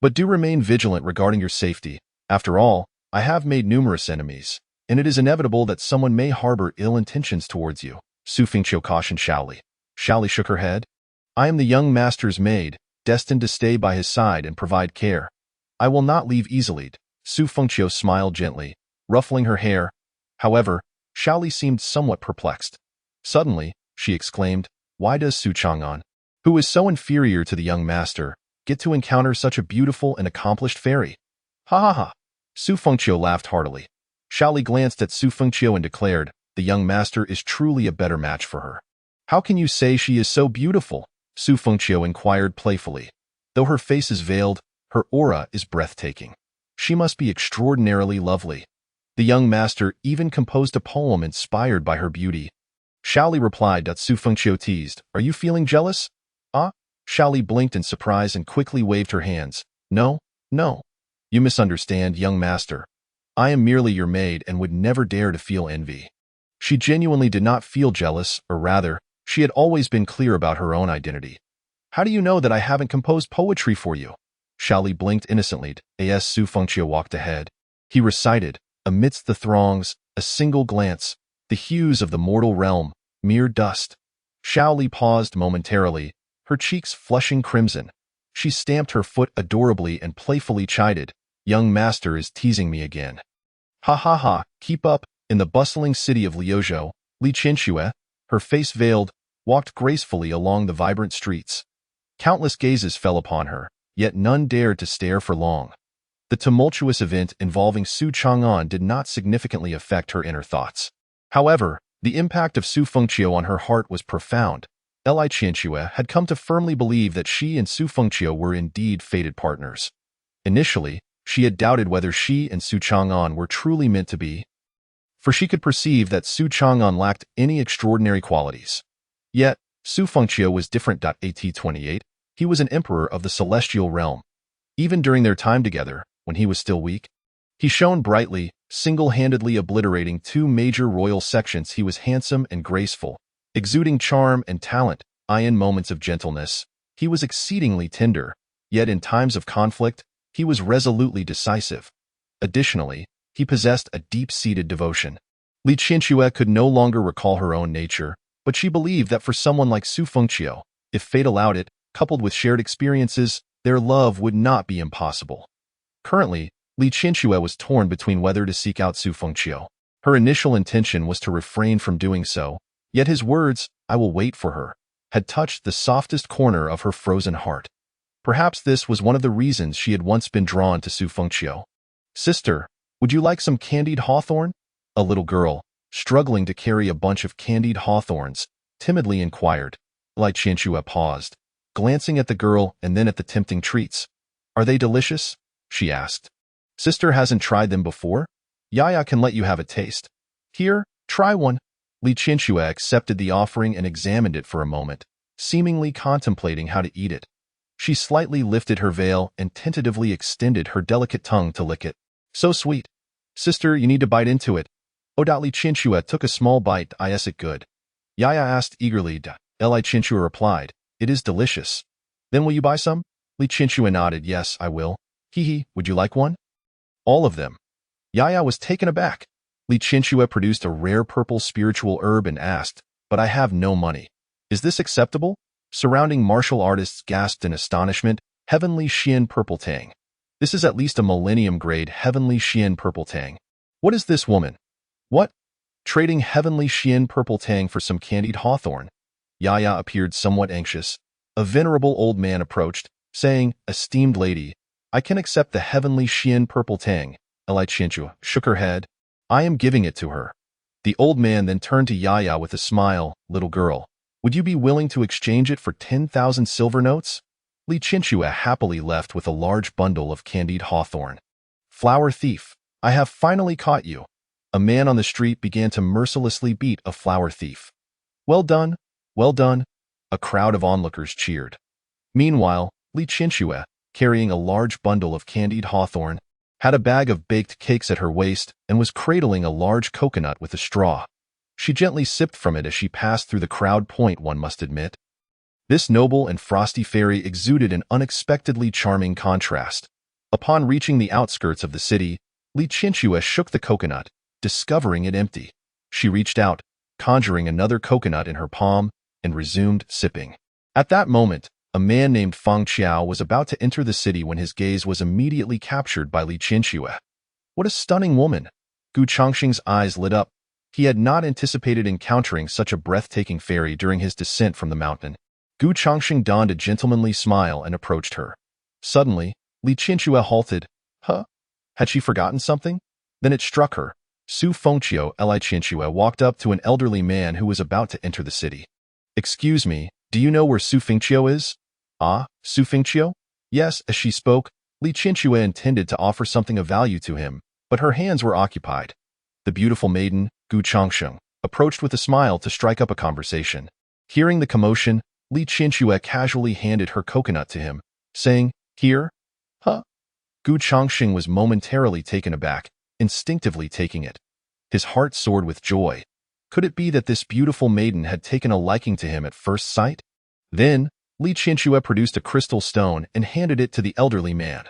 But do remain vigilant regarding your safety. After all, I have made numerous enemies, and it is inevitable that someone may harbor ill intentions towards you. Su Fengqiu cautioned Shaoli. Shaoli shook her head. I am the young master's maid, destined to stay by his side and provide care. I will not leave easily. Su Fengqiu smiled gently, ruffling her hair. However, Shaoli seemed somewhat perplexed. Suddenly, she exclaimed, Why does Su Chang'an who is so inferior to the young master, get to encounter such a beautiful and accomplished fairy? Ha ha ha. Su Fengqiu laughed heartily. Xiaoli glanced at Su Fengqiu and declared, the young master is truly a better match for her. How can you say she is so beautiful? Su Fengqiu inquired playfully. Though her face is veiled, her aura is breathtaking. She must be extraordinarily lovely. The young master even composed a poem inspired by her beauty. Xiaoli replied that Su Fengqiu teased, are you feeling jealous? Ah? Xiaoli blinked in surprise and quickly waved her hands. No, no. You misunderstand, young master. I am merely your maid and would never dare to feel envy. She genuinely did not feel jealous, or rather, she had always been clear about her own identity. How do you know that I haven't composed poetry for you? Xiaoli blinked innocently as Su Fengqiu walked ahead. He recited, amidst the throngs, a single glance, the hues of the mortal realm, mere dust. Xiaoli paused momentarily, her cheeks flushing crimson. She stamped her foot adorably and playfully chided, young master is teasing me again. Ha ha ha, keep up. In the bustling city of Liuzhou, Li Qianxue, her face veiled, walked gracefully along the vibrant streets. Countless gazes fell upon her, yet none dared to stare for long. The tumultuous event involving Su Chang'an did not significantly affect her inner thoughts. However, the impact of Su Fengqiu on her heart was profound. Li Qianxue had come to firmly believe that she and Su Fengqiu were indeed fated partners. Initially, she had doubted whether she and Su Chang'an were truly meant to be, for she could perceive that Su Chang'an lacked any extraordinary qualities. Yet, Su Fengqiu was different. 28. He was an emperor of the celestial realm. Even during their time together, when he was still weak, he shone brightly, single-handedly obliterating two major royal sections. He was handsome and graceful, exuding charm and talent. In moments of gentleness, he was exceedingly tender, yet in times of conflict, he was resolutely decisive. Additionally, he possessed a deep-seated devotion. Li Qianxue could no longer recall her own nature, but she believed that for someone like Su Fengqiu, if fate allowed it, coupled with shared experiences, their love would not be impossible. Currently, Li Qianxue was torn between whether to seek out Su Fengqiu. Her initial intention was to refrain from doing so, yet his words, I will wait for her, had touched the softest corner of her frozen heart. Perhaps this was one of the reasons she had once been drawn to Su Fengqiu. Sister, would you like some candied hawthorn? A little girl, struggling to carry a bunch of candied hawthorns, timidly inquired. Li Qianxue paused, glancing at the girl and then at the tempting treats. Are they delicious? She asked. Sister hasn't tried them before? Yaya can let you have a taste. Here, try one. Li Qianxue accepted the offering and examined it for a moment, seemingly contemplating how to eat it. She slightly lifted her veil and tentatively extended her delicate tongue to lick it. So sweet. Sister, you need to bite into it. Li Qianxue took a small bite. Is it good? Yaya asked eagerly. Li Qianxue replied, it is delicious. Then will you buy some? Li Qianxue nodded. Yes, I will. Hee, would you like one? All of them. Yaya was taken aback. Li Qianxue produced a rare purple spiritual herb and asked, but I have no money. Is this acceptable? Surrounding martial artists gasped in astonishment. Heavenly Xian Purple Tang. This is at least a millennium-grade Heavenly Xian Purple Tang. What is this woman? What? Trading Heavenly Xian Purple Tang for some candied hawthorn? Yaya appeared somewhat anxious. A venerable old man approached, saying, Esteemed lady, I can accept the Heavenly Xian Purple Tang. Li Qianxue shook her head. I am giving it to her. The old man then turned to Yaya with a smile. Little girl, would you be willing to exchange it for 10,000 silver notes? Li Qianxue happily left with a large bundle of candied hawthorn. Flower thief, I have finally caught you. A man on the street began to mercilessly beat a flower thief. Well done, well done. A crowd of onlookers cheered. Meanwhile, Li Qianxue, carrying a large bundle of candied hawthorn, had a bag of baked cakes at her waist and was cradling a large coconut with a straw. She gently sipped from it as she passed through the crowd. One must admit, this noble and frosty fairy exuded an unexpectedly charming contrast. Upon reaching the outskirts of the city, Li Qianxue shook the coconut, discovering it empty. She reached out, conjuring another coconut in her palm, and resumed sipping. At that moment, a man named Fang Qiao was about to enter the city when his gaze was immediately captured by Li Qianxue. What a stunning woman! Gu Changxing's eyes lit up. He had not anticipated encountering such a breathtaking fairy during his descent from the mountain. Gu Changxing donned a gentlemanly smile and approached her. Suddenly, Li Qianxue halted. Huh? Had she forgotten something? Then it struck her. Su Fengqiu Li Qianxue walked up to an elderly man who was about to enter the city. Excuse me, do you know where Su Fengqiu is? Ah, Su Fengqiu? Yes, as she spoke, Li Qianxue intended to offer something of value to him, but her hands were occupied. The beautiful maiden, Gu Changxing, approached with a smile to strike up a conversation. Hearing the commotion, Li Qianxue casually handed her coconut to him, saying, Here? Huh? Gu Changxing was momentarily taken aback, instinctively taking it. His heart soared with joy. Could it be that this beautiful maiden had taken a liking to him at first sight? Then, Li Qianxue produced a crystal stone and handed it to the elderly man.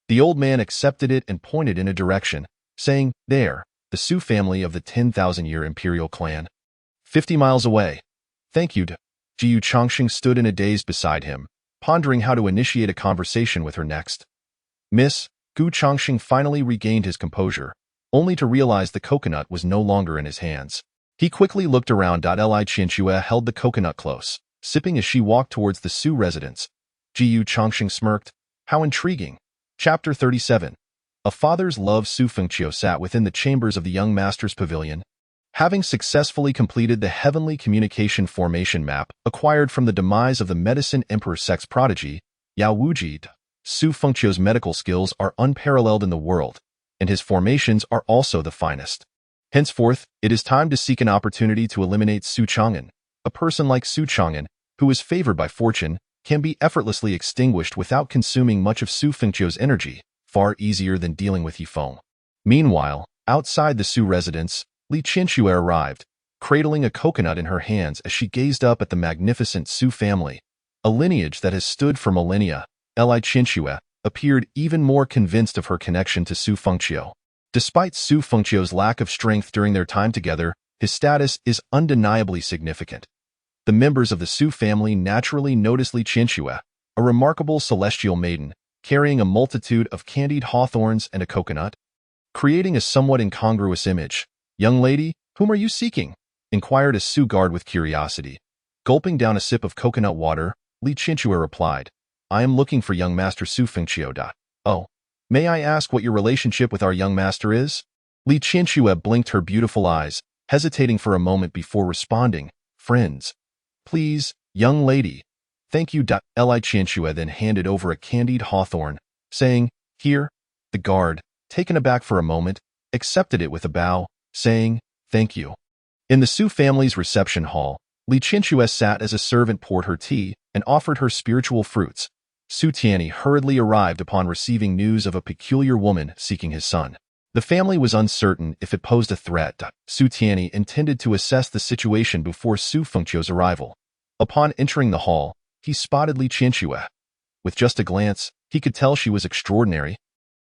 The old man accepted it and pointed in a direction, saying, There, the Su family of the 10,000-year imperial clan. 50 miles away. Thank you. Gu Changxing stood in a daze beside him, pondering how to initiate a conversation with her next. Miss, Gu Changxing finally regained his composure, only to realize the coconut was no longer in his hands. He quickly looked around. Li Qianxue held the coconut close, sipping as she walked towards the Su residence. Gu Changxing smirked. How intriguing. Chapter 37. A father's love. Su Fengqiu sat within the chambers of the young master's pavilion. Having successfully completed the heavenly communication formation map acquired from the demise of the medicine emperor sex prodigy, Yao Wuji, Su Fengqiu's medical skills are unparalleled in the world, and his formations are also the finest. Henceforth, it is time to seek an opportunity to eliminate Su Chang'an. A person like Su Chang'an, who is favored by fortune, can be effortlessly extinguished without consuming much of Su Fengqiu's energy, far easier than dealing with Yifeng. Meanwhile, outside the Su residence, Li Qianxue arrived, cradling a coconut in her hands as she gazed up at the magnificent Su family, a lineage that has stood for millennia. Li Qianxue appeared even more convinced of her connection to Su Fengqiu. Despite Su Fengqiu's lack of strength during their time together, his status is undeniably significant. The members of the Su family naturally noticed Li Qianxue, a remarkable celestial maiden, carrying a multitude of candied hawthorns and a coconut, creating a somewhat incongruous image. Young lady, whom are you seeking? Inquired a Su guard with curiosity. Gulping down a sip of coconut water, Li Qianxue replied, I am looking for young master Su Fengqiu. Oh, may I ask what your relationship with our young master is? Li Qianxue blinked her beautiful eyes, hesitating for a moment before responding, Friends. Please, young lady. Thank you. Li Qianxue then handed over a candied hawthorn, saying, Here. The guard, taken aback for a moment, accepted it with a bow, saying, Thank you. In the Su family's reception hall, Li Qianxue sat as a servant poured her tea and offered her spiritual fruits. Su Tianyi hurriedly arrived upon receiving news of a peculiar woman seeking his son. The family was uncertain if it posed a threat. Su Tianyi intended to assess the situation before Su Fengqiu's arrival. Upon entering the hall, he spotted Li Qianxue. With just a glance, he could tell she was extraordinary,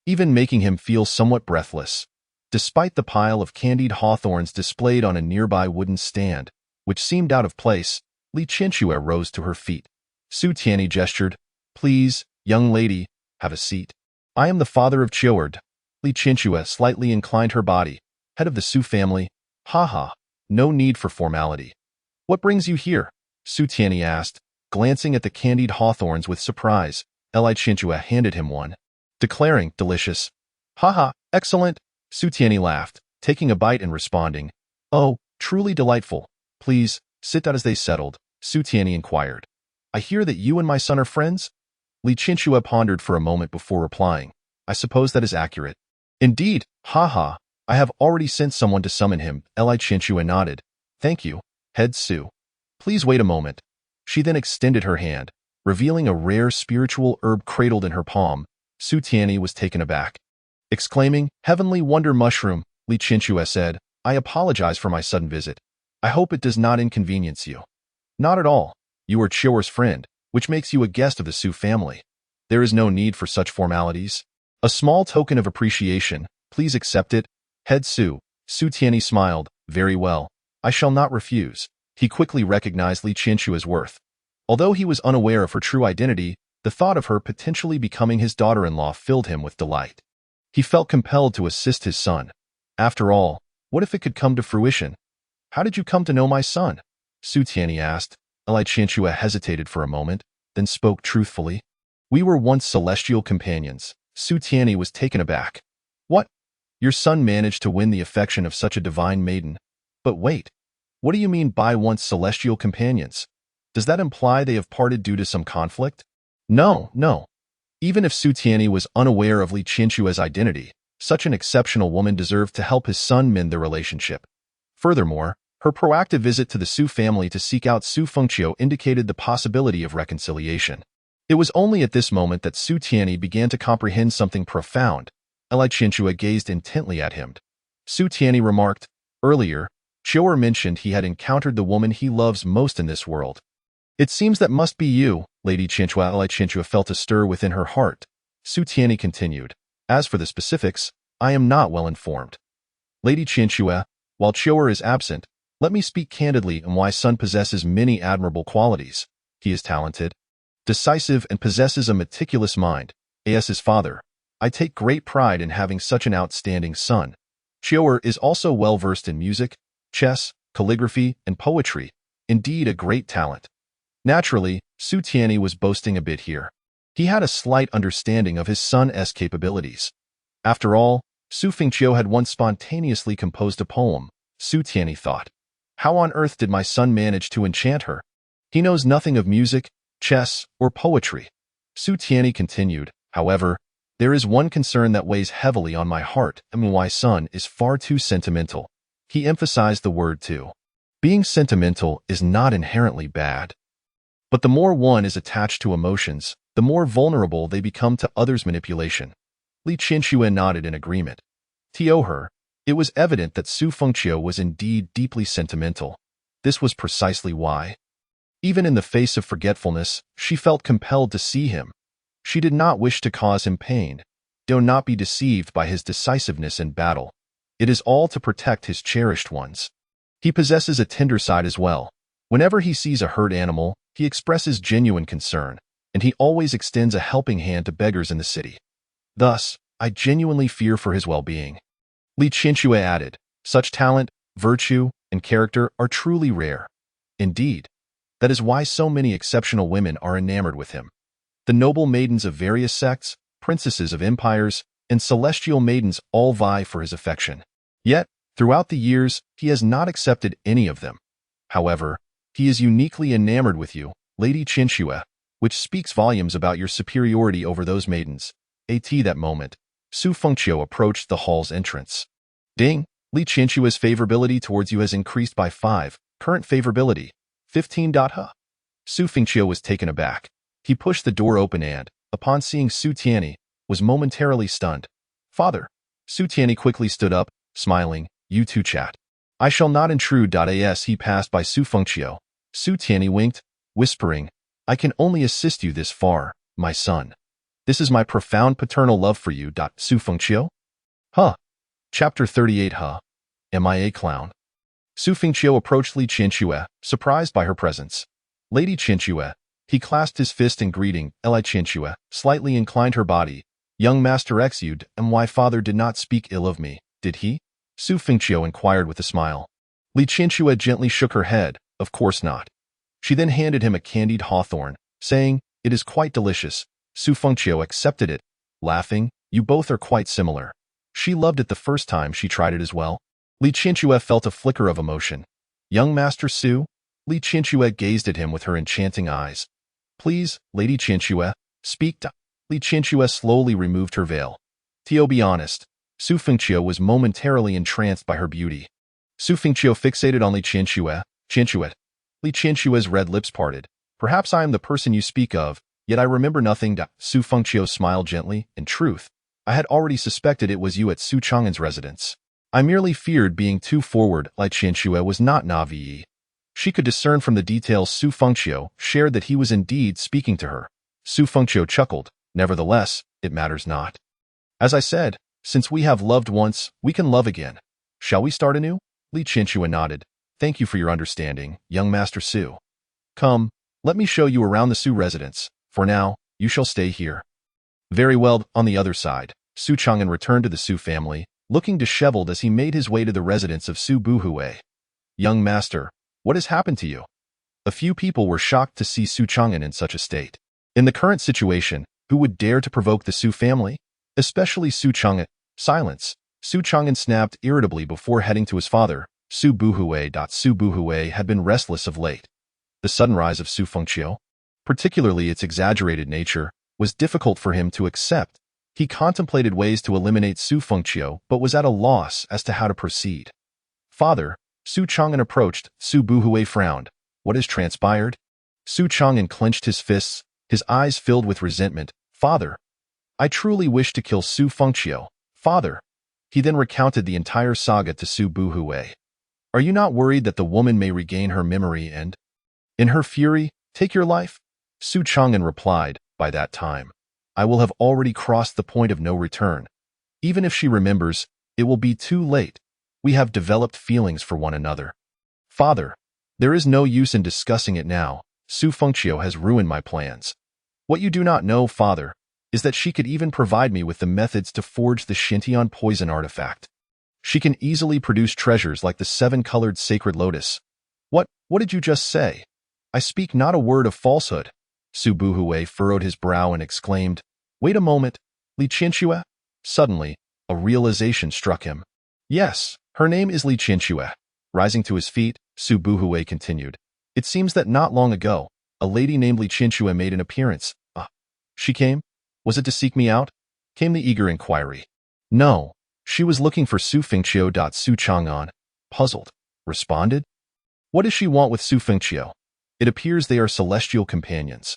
even making him feel somewhat breathless. Despite the pile of candied hawthorns displayed on a nearby wooden stand, which seemed out of place, Li Qianxue rose to her feet. Su Tianyi gestured, Please, young lady, have a seat. I am the father of Qiu'er. Li Qianxue slightly inclined her body, head of the Su family. Haha, no need for formality. What brings you here? Su Tianyi asked, glancing at the candied hawthorns with surprise. Li Qianxue handed him one, declaring, Delicious. Haha, excellent. Su Tianyi laughed, taking a bite and responding, Oh, truly delightful. Please, sit down. As they settled, Su Tianyi inquired, I hear that you and my son are friends? Li Qianxue pondered for a moment before replying, I suppose that is accurate. Indeed, haha, I have already sent someone to summon him. Li Qianxue nodded. Thank you, head Su. Please wait a moment. She then extended her hand, revealing a rare spiritual herb cradled in her palm. Su Tianyi was taken aback. Exclaiming, Heavenly Wonder Mushroom, Li Qianxue said, I apologize for my sudden visit. I hope it does not inconvenience you. Not at all. You are Qiu'er's friend, which makes you a guest of the Su family. There is no need for such formalities. A small token of appreciation, please accept it. Head Su. Su Tianyi smiled, Very well. I shall not refuse. He quickly recognized Li Qianxue's worth. Although he was unaware of her true identity, the thought of her potentially becoming his daughter-in-law filled him with delight. He felt compelled to assist his son. After all, what if it could come to fruition? How did you come to know my son? Su Tianyi asked, Li Qianxue hesitated for a moment, then spoke truthfully. We were once celestial companions. Su Tianyi was taken aback. What? Your son managed to win the affection of such a divine maiden. But wait, what do you mean by once celestial companions? Does that imply they have parted due to some conflict? No, no. Even if Su Tianyi was unaware of Li Qianxue's identity, such an exceptional woman deserved to help his son mend their relationship. Furthermore, her proactive visit to the Su family to seek out Su Fengqiu indicated the possibility of reconciliation. It was only at this moment that Su Tianyi began to comprehend something profound. Li Qianxue gazed intently at him. Su Tianyi remarked, earlier, Qiu'er mentioned he had encountered the woman he loves most in this world. It seems that must be you, Lady Qianxue. Li Qianxue felt a stir within her heart. Su Tianyi continued, as for the specifics, I am not well informed. Lady Qianxue, while Qiu'er is absent, let me speak candidly on why Sun possesses many admirable qualities. He is talented, decisive, and possesses a meticulous mind. As his father, I take great pride in having such an outstanding son. Qiu'er is also well versed in music, chess, calligraphy, and poetry. Indeed, a great talent. Naturally, Su Tianyi was boasting a bit here. He had a slight understanding of his son's capabilities. After all, Su Fengqiu had once spontaneously composed a poem. Su Tianyi thought, how on earth did my son manage to enchant her? He knows nothing of music, chess, or poetry. Su Tianyi continued, however, there is one concern that weighs heavily on my heart, and my son is far too sentimental. He emphasized the word too. Being sentimental is not inherently bad. But the more one is attached to emotions, the more vulnerable they become to others' manipulation. Li Qianxue nodded in agreement. To her, it was evident that Su Fengqiu was indeed deeply sentimental. This was precisely why. Even in the face of forgetfulness, she felt compelled to see him. She did not wish to cause him pain. Do not be deceived by his decisiveness in battle. It is all to protect his cherished ones. He possesses a tender side as well. Whenever he sees a hurt animal, he expresses genuine concern, and he always extends a helping hand to beggars in the city. Thus, I genuinely fear for his well-being. Li Qianxue added, such talent, virtue, and character are truly rare. Indeed, that is why so many exceptional women are enamored with him. The noble maidens of various sects, princesses of empires, and celestial maidens all vie for his affection. Yet, throughout the years, he has not accepted any of them. However, he is uniquely enamored with you, Lady Qianxue, which speaks volumes about your superiority over those maidens. At that moment, Su Fengqiu approached the hall's entrance. Ding! Li Qianxue's favorability towards you has increased by 5. Current favorability, 15. Su Fengqiu was taken aback. He pushed the door open and, upon seeing Su Tianyi, was momentarily stunned. Father! Su Tianyi quickly stood up, smiling, you two chat. I shall not intrude. As he passed by Su Fengqiu, Su Tianyi winked, whispering, I can only assist you this far, my son. This is my profound paternal love for you. Su Fengqiu? Huh. Chapter 38. Am I a clown? Su Fengqiu approached Li Qianxue, surprised by her presence. Lady Qianxue. He clasped his fist in greeting. Li Qianxue slightly inclined her body. Young Master Xud, and why father did not speak ill of me, did he? Su Fengqiu inquired with a smile. Li Qianxue gently shook her head. Of course not. She then handed him a candied hawthorn, saying, it is quite delicious. Su Fengqiu accepted it, laughing, you both are quite similar. She loved it the first time she tried it as well. Li Qianxue felt a flicker of emotion. Young Master Su? Li Qianxue gazed at him with her enchanting eyes. Please, Lady Qianxue, speak. Li Qianxue slowly removed her veil. To be honest, Su Fengqiu was momentarily entranced by her beauty. Su Fengqiu fixated on Li Qianxue. Qianxue. Li Qianxue's red lips parted. Perhaps I am the person you speak of, yet I remember nothing. Su Fengqiu smiled gently. In truth, I had already suspected it was you at Su Chang'an's residence. I merely feared being too forward. Li Qianxue was not naive. She could discern from the details Su Fengqiu shared that he was indeed speaking to her. Su Fengqiu chuckled. Nevertheless, it matters not. As I said, since we have loved once, we can love again. Shall we start anew? Li Qianxue nodded. Thank you for your understanding, young Master Su. Come, let me show you around the Su residence. For now, you shall stay here. Very well. On the other side, Su Chang'an returned to the Su family, looking disheveled as he made his way to the residence of Su Buhui. Young Master, what has happened to you? A few people were shocked to see Su Chang'an in such a state. In the current situation, who would dare to provoke the Su family? Especially Su Chang'an. Silence. Su Chang'an snapped irritably before heading to his father, Su Buhui. Su Buhui had been restless of late. The sudden rise of Su Fengqiu, particularly its exaggerated nature, was difficult for him to accept. He contemplated ways to eliminate Su Fengqiu but was at a loss as to how to proceed. Father, Su Chang'an approached. Su Buhui frowned. What has transpired? Su Chang'an clenched his fists, his eyes filled with resentment. Father, I truly wish to kill Su Fengqiu. Father. He then recounted the entire saga to Su Buhui. Are you not worried that the woman may regain her memory and, in her fury, take your life? Su Chang'an replied, by that time, I will have already crossed the point of no return. Even if she remembers, it will be too late. We have developed feelings for one another. Father, there is no use in discussing it now. Su Fengqiu has ruined my plans. What you do not know, Father, is that she could even provide me with the methods to forge the Xintian poison artifact. She can easily produce treasures like the 7-colored sacred lotus. What did you just say? I speak not a word of falsehood. Su Buhui furrowed his brow and exclaimed, Wait a moment, Li Qianxue? Suddenly, a realization struck him. Yes, her name is Li Qianxue. Rising to his feet, Su Buhui continued. It seems that not long ago, a lady named Li Qianxue made an appearance. She came? Was it to seek me out? Came the eager inquiry. No, she was looking for Su Fengqiu. Su Chang'an, puzzled, responded. What does she want with Su Fengqiu? It appears they are celestial companions.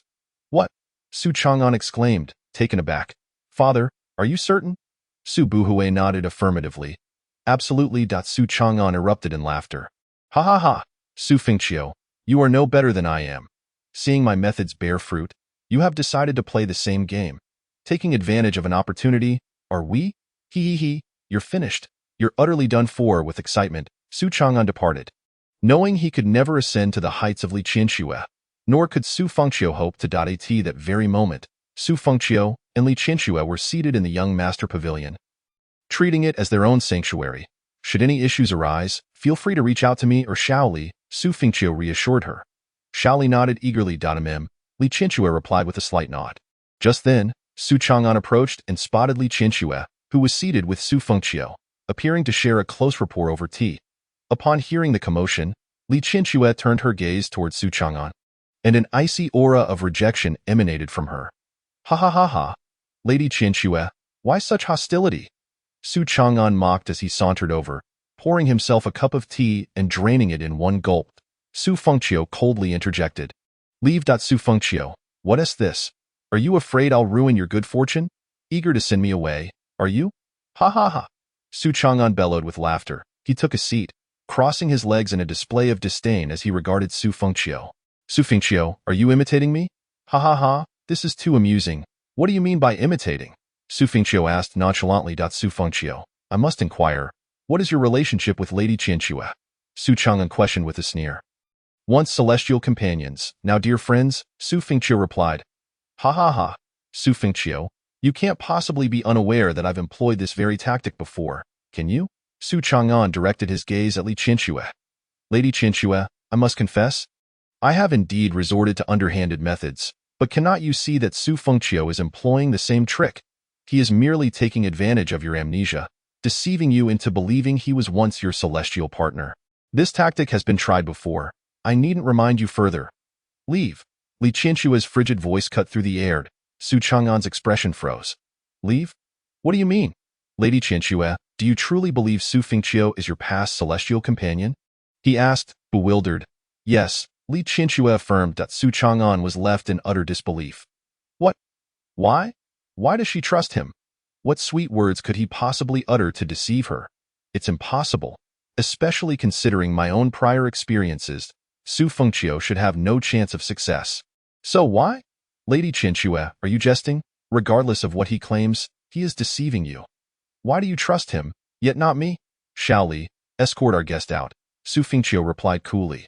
What? Su Chang'an exclaimed, taken aback. Father, are you certain? Su Buhui nodded affirmatively. Absolutely. Su Chang'an erupted in laughter. Ha ha ha, Su Fengqiu, you are no better than I am. Seeing my methods bear fruit, you have decided to play the same game. Taking advantage of an opportunity, are we? He, you're finished. You're utterly done for. With excitement, Su Chang'an departed. Knowing he could never ascend to the heights of Li Qianxue, nor could Su Fengqiu hope to at that very moment, Su Fengqiu and Li Qianxue were seated in the young master pavilion, treating it as their own sanctuary. Should any issues arise, feel free to reach out to me or Shaoli, Su Fengqiu reassured her. Shaoli nodded eagerly. Li Qianxue replied with a slight nod. Just then, Su Chang'an approached and spotted Li Qianxue, who was seated with Su Fengqiu, appearing to share a close rapport over tea. Upon hearing the commotion, Li Qianxue turned her gaze towards Su Chang'an, and an icy aura of rejection emanated from her. Ha ha ha ha, Lady Qianxue, why such hostility? Su Chang'an mocked as he sauntered over, pouring himself a cup of tea and draining it in one gulp. Su Fengqiu coldly interjected. Leave. Su Fengqiu, what is this? Are you afraid I'll ruin your good fortune? Eager to send me away, are you? Ha ha ha. Su Chang'an bellowed with laughter. He took a seat, crossing his legs in a display of disdain as he regarded Su Fengqiu. Su Fengqiu, are you imitating me? Ha ha ha, this is too amusing. What do you mean by imitating? Su Fengqiu asked nonchalantly. Su Fengqiu, I must inquire, what is your relationship with Lady Qianxue? Su Chang'an questioned with a sneer. Once celestial companions, now dear friends, Su Fengqiu replied. Ha ha ha, Su Fengqiu, you can't possibly be unaware that I've employed this very tactic before, can you? Su Chang'an directed his gaze at Li Qianxue. Lady Qianxue, I must confess, I have indeed resorted to underhanded methods, but cannot you see that Su Fengqiu is employing the same trick? He is merely taking advantage of your amnesia, deceiving you into believing he was once your celestial partner. This tactic has been tried before. I needn't remind you further. Leave. Li Qianxue's frigid voice cut through the air. Su Chang'an's expression froze. Leave? What do you mean? Lady Qianxue, do you truly believe Su Fengqiu is your past celestial companion? He asked, bewildered. Yes, Li Qianxue affirmed. Su Chang'an was left in utter disbelief. What? Why? Why does she trust him? What sweet words could he possibly utter to deceive her? It's impossible. Especially considering my own prior experiences, Su Fengqiu should have no chance of success. So why? Lady Qianxue, are you jesting? Regardless of what he claims, he is deceiving you. Why do you trust him, yet not me? Shaoli, escort our guest out. Su Fengqiu replied coolly.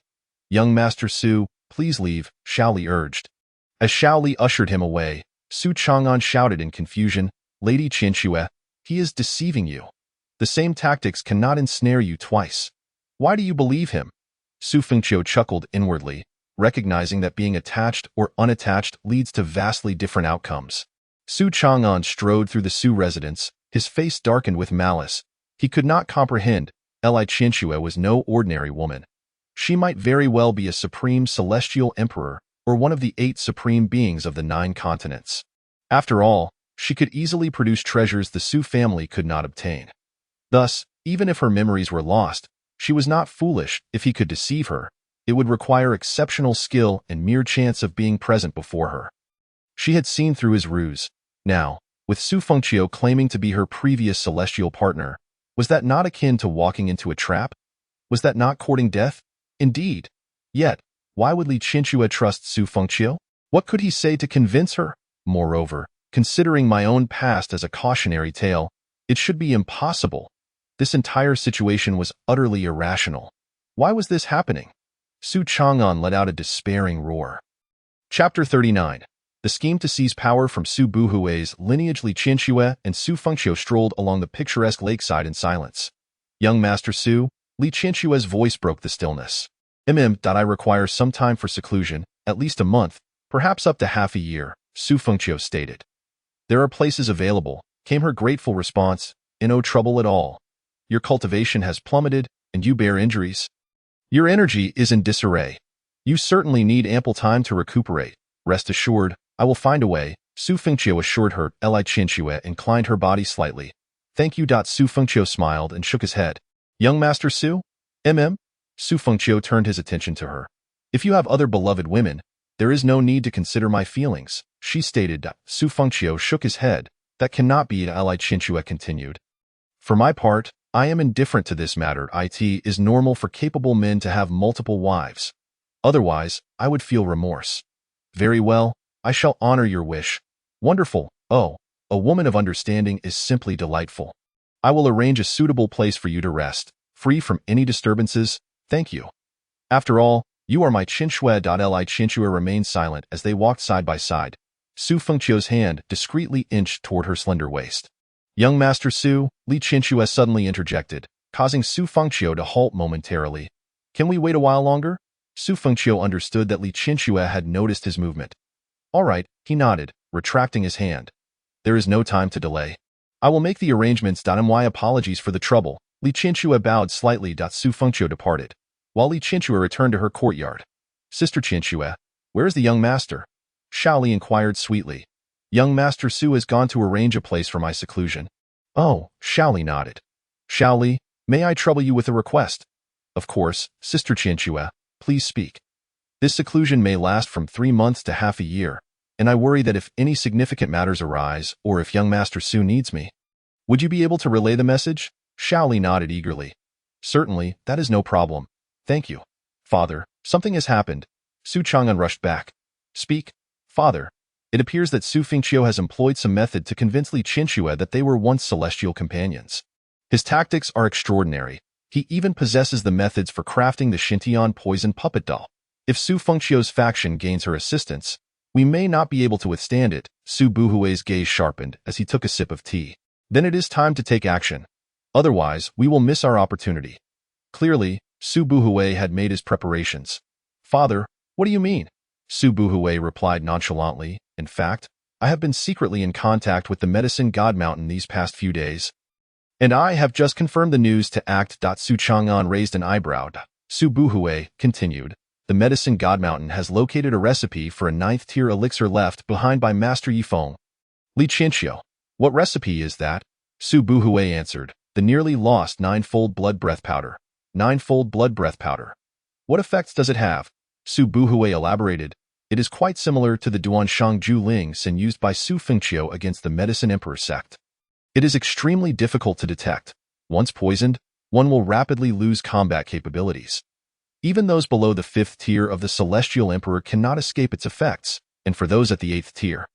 Young Master Su, please leave, Shaoli urged. As Shaoli ushered him away, Su Chang'an shouted in confusion, Lady Qianxue, he is deceiving you. The same tactics cannot ensnare you twice. Why do you believe him? Su Fengqiu chuckled inwardly. recognizing that being attached or unattached leads to vastly different outcomes. Su Chang'an strode through the Su residence, his face darkened with malice. He could not comprehend Li Qianxue was no ordinary woman. She might very well be a supreme celestial emperor or one of the 8 supreme beings of the 9 continents. After all, she could easily produce treasures the Su family could not obtain. Thus, even if her memories were lost, she was not foolish if he could deceive her. It would require exceptional skill and mere chance of being present before her. She had seen through his ruse. Now, with Su Fengqiu claiming to be her previous celestial partner, was that not akin to walking into a trap? Was that not courting death? Indeed. Yet, why would Li Qianxue trust Su Fengqiu? What could he say to convince her? Moreover, considering my own past as a cautionary tale, it should be impossible. This entire situation was utterly irrational. Why was this happening? Su Chang'an let out a despairing roar. Chapter 39. The scheme to seize power from Su Buhui's lineage. Li Qianxue and Su Fengqiu strolled along the picturesque lakeside in silence. Young Master Su, Li Qianxue's voice broke the stillness. I require some time for seclusion, at least a month, perhaps up to half a year, Su Fengqiu stated. There are places available, came her grateful response, no trouble at all. Your cultivation has plummeted, and you bear injuries. Your energy is in disarray. You certainly need ample time to recuperate. Rest assured, I will find a way, Su Fengqiu assured her. Li Qianxue inclined her body slightly. Thank you. Su Fengqiu smiled and shook his head. Young Master Su? Su Fengqiu turned his attention to her. If you have other beloved women, there is no need to consider my feelings, she stated. Su Fengqiu shook his head. That cannot be. Li Qianxue continued. For my part, I am indifferent to this matter. It is normal for capable men to have multiple wives. Otherwise, I would feel remorse. Very well, I shall honor your wish. Wonderful. Oh, a woman of understanding is simply delightful. I will arrange a suitable place for you to rest, free from any disturbances. Thank you. After all, you are my Qianxue. Li Qianxue remained silent as they walked side by side. Su Fengqiu's hand discreetly inched toward her slender waist. Young Master Su, Li Qianxue suddenly interjected, causing Su Fengqiu to halt momentarily. Can we wait a while longer? Su Fengqiu understood that Li Qianxue had noticed his movement. All right, he nodded, retracting his hand. There is no time to delay. I will make the arrangements. My apologies for the trouble. Li Qianxue bowed slightly. Su Fengqiu departed, while Li Qianxue returned to her courtyard. Sister Qianxue, where is the young master? Xiao Li inquired sweetly. Young Master Su has gone to arrange a place for my seclusion. Oh, Xiao Li nodded. Xiao Li, may I trouble you with a request? Of course, Sister Qianxue, please speak. This seclusion may last from 3 months to half a year, and I worry that if any significant matters arise, or if young Master Su needs me, would you be able to relay the message? Xiao Li nodded eagerly. Certainly, that is no problem. Thank you. Father, something has happened. Su Chang'an rushed back. Speak, Father. It appears that Su Fengqiu has employed some method to convince Li Qianxue that they were once celestial companions. His tactics are extraordinary. He even possesses the methods for crafting the Xintian poison puppet doll. If Su Fengqiu's faction gains her assistance, we may not be able to withstand it. Su Buhui's gaze sharpened as he took a sip of tea. Then it is time to take action. Otherwise, we will miss our opportunity. Clearly, Su Buhui had made his preparations. Father, what do you mean? Su Buhui replied nonchalantly. In fact, I have been secretly in contact with the medicine god mountain these past few days. And I have just confirmed the news to act. Su Chang'an raised an eyebrow. Su Buhui continued. The medicine god mountain has located a recipe for a 9th-tier elixir left behind by Master Yifeng. Li Qianxue, what recipe is that? Su Buhui answered. The nearly lost 9-fold blood breath powder. 9-fold blood breath powder. What effects does it have? Su Buhui elaborated. It is quite similar to the Duanshang Ju Ling Sin used by Su Fengqiu against the Medicine Emperor sect. It is extremely difficult to detect. Once poisoned, one will rapidly lose combat capabilities. Even those below the 5th tier of the Celestial Emperor cannot escape its effects, and for those at the 8th tier,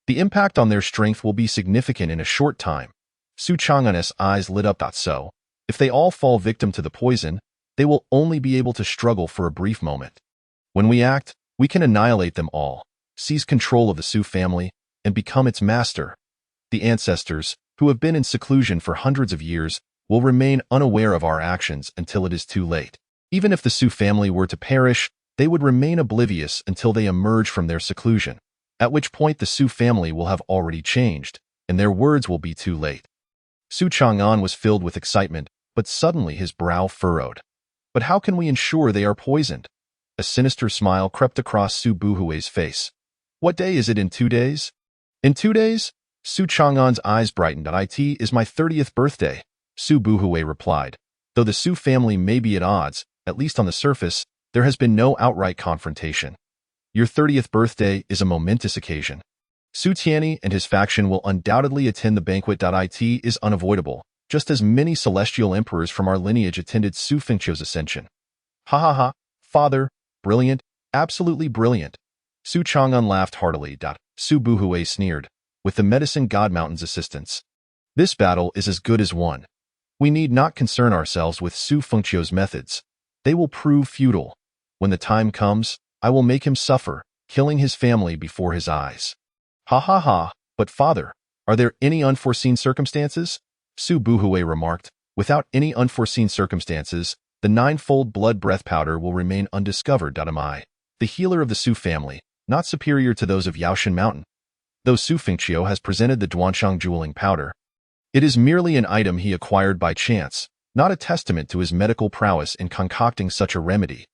the impact on their strength will be significant in a short time. Su Chang'an's eyes lit up. So, if they all fall victim to the poison, they will only be able to struggle for a brief moment. When we act, we can annihilate them all, seize control of the Su family, and become its master. The ancestors, who have been in seclusion for hundreds of years, will remain unaware of our actions until it is too late. Even if the Su family were to perish, They would remain oblivious until they emerge from their seclusion, at which point the Su family will have already changed, and their words will be too late. Su Chang'an was filled with excitement, but suddenly his brow furrowed. But how can we ensure they are poisoned? A sinister smile crept across Su Buhui's face. What day is it in 2 days? In 2 days? Su Chang'an's eyes brightened. It is my 30th birthday, Su Buhui replied. Though the Su family may be at odds, at least on the surface, there has been no outright confrontation. Your 30th birthday is a momentous occasion. Su Tianyi and his faction will undoubtedly attend the banquet. It is unavoidable, just as many celestial emperors from our lineage attended Su Fengqiu's ascension. Ha ha ha, father, brilliant, absolutely brilliant. Su Chang'an laughed heartily. Su Buhui sneered, with the medicine god mountain's assistance. This battle is as good as won. We need not concern ourselves with Su Fengqiu's methods. They will prove futile. When the time comes, I will make him suffer, killing his family before his eyes. Ha ha ha, but father, are there any unforeseen circumstances? Su Buhui remarked. Without any unforeseen circumstances, the 9-fold blood breath powder will remain undiscovered. Am I, the healer of the Su family, not superior to those of Yaoshan Mountain? Though Su Fengqiu has presented the Duanshang jeweling powder, it is merely an item he acquired by chance, not a testament to his medical prowess in concocting such a remedy.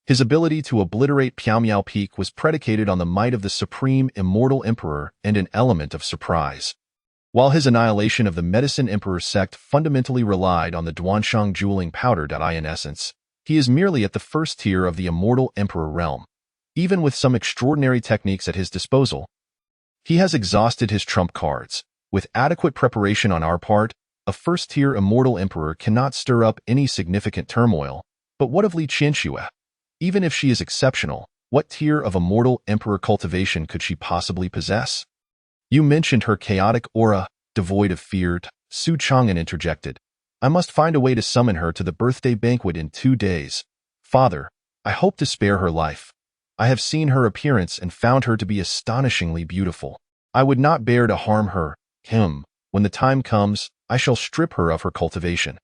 His ability to obliterate Piaomiao Peak was predicated on the might of the supreme immortal emperor and an element of surprise. While his annihilation of the Medicine Emperor sect fundamentally relied on the Duanshang jeweling powder. In essence, he is merely at the first tier of the immortal emperor realm. Even with some extraordinary techniques at his disposal, he has exhausted his trump cards. With adequate preparation on our part, a first-tier immortal emperor cannot stir up any significant turmoil. But what of Li Qianxue? Even if she is exceptional, what tier of immortal emperor cultivation could she possibly possess? You mentioned her chaotic aura, devoid of fear, Su Chang'an interjected. I must find a way to summon her to the birthday banquet in 2 days. Father, I hope to spare her life. I have seen her appearance and found her to be astonishingly beautiful. I would not bear to harm her. When the time comes, I shall strip her of her cultivation.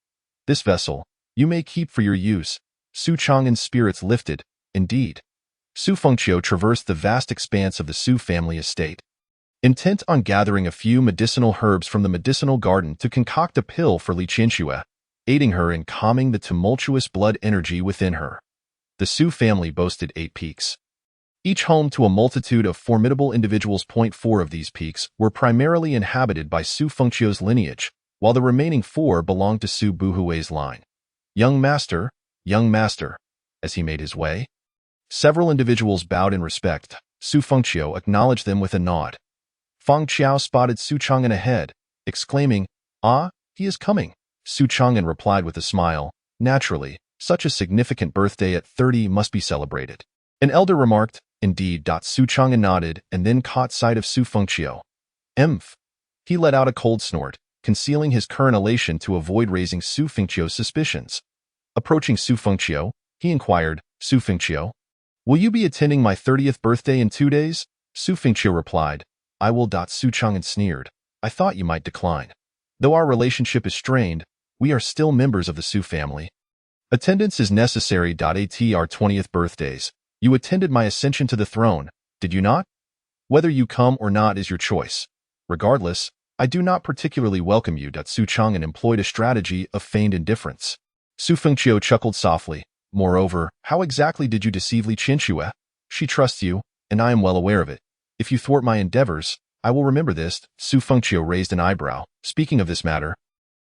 This vessel, you may keep for your use. Su Chang'an's spirits lifted, indeed. Su Fengqiu traversed the vast expanse of the Su family estate, intent on gathering a few medicinal herbs from the medicinal garden to concoct a pill for Li Qianxue, aiding her in calming the tumultuous blood energy within her. The Su family boasted 8 peaks, each home to a multitude of formidable individuals. 4 of these peaks were primarily inhabited by Su Fengqiu's lineage, while the remaining 4 belonged to Su Buhui's line. Young master, as he made his way. Several individuals bowed in respect. Su Fengqiu acknowledged them with a nod. Fang Qiao spotted Su Chang'an ahead, exclaiming, "Ah, he is coming." Su Chang'an replied with a smile, "Naturally, such a significant birthday at 30 must be celebrated." An elder remarked, "Indeed." Su Chang'an nodded and then caught sight of Su Fengqiu. Emph. He let out a cold snort, concealing his current elation to avoid raising Su Fengqiu's suspicions. Approaching Su Fengqiu, he inquired, "Su Fengqiu, will you be attending my 30th birthday in 2 days?" Su Fengqiu replied, "I will." Su Chang'an sneered, "I thought you might decline. Though our relationship is strained, we are still members of the Su family. Attendance is necessary. At our 20th birthdays, you attended my ascension to the throne, did you not? Whether you come or not is your choice. Regardless, I do not particularly welcome you." Su Chang'an employed a strategy of feigned indifference. Su Fengqiu chuckled softly. "Moreover, how exactly did you deceive Li Qianxue? She trusts you, and I am well aware of it. If you thwart my endeavors, I will remember this." Su Fengqiu raised an eyebrow. "Speaking of this matter,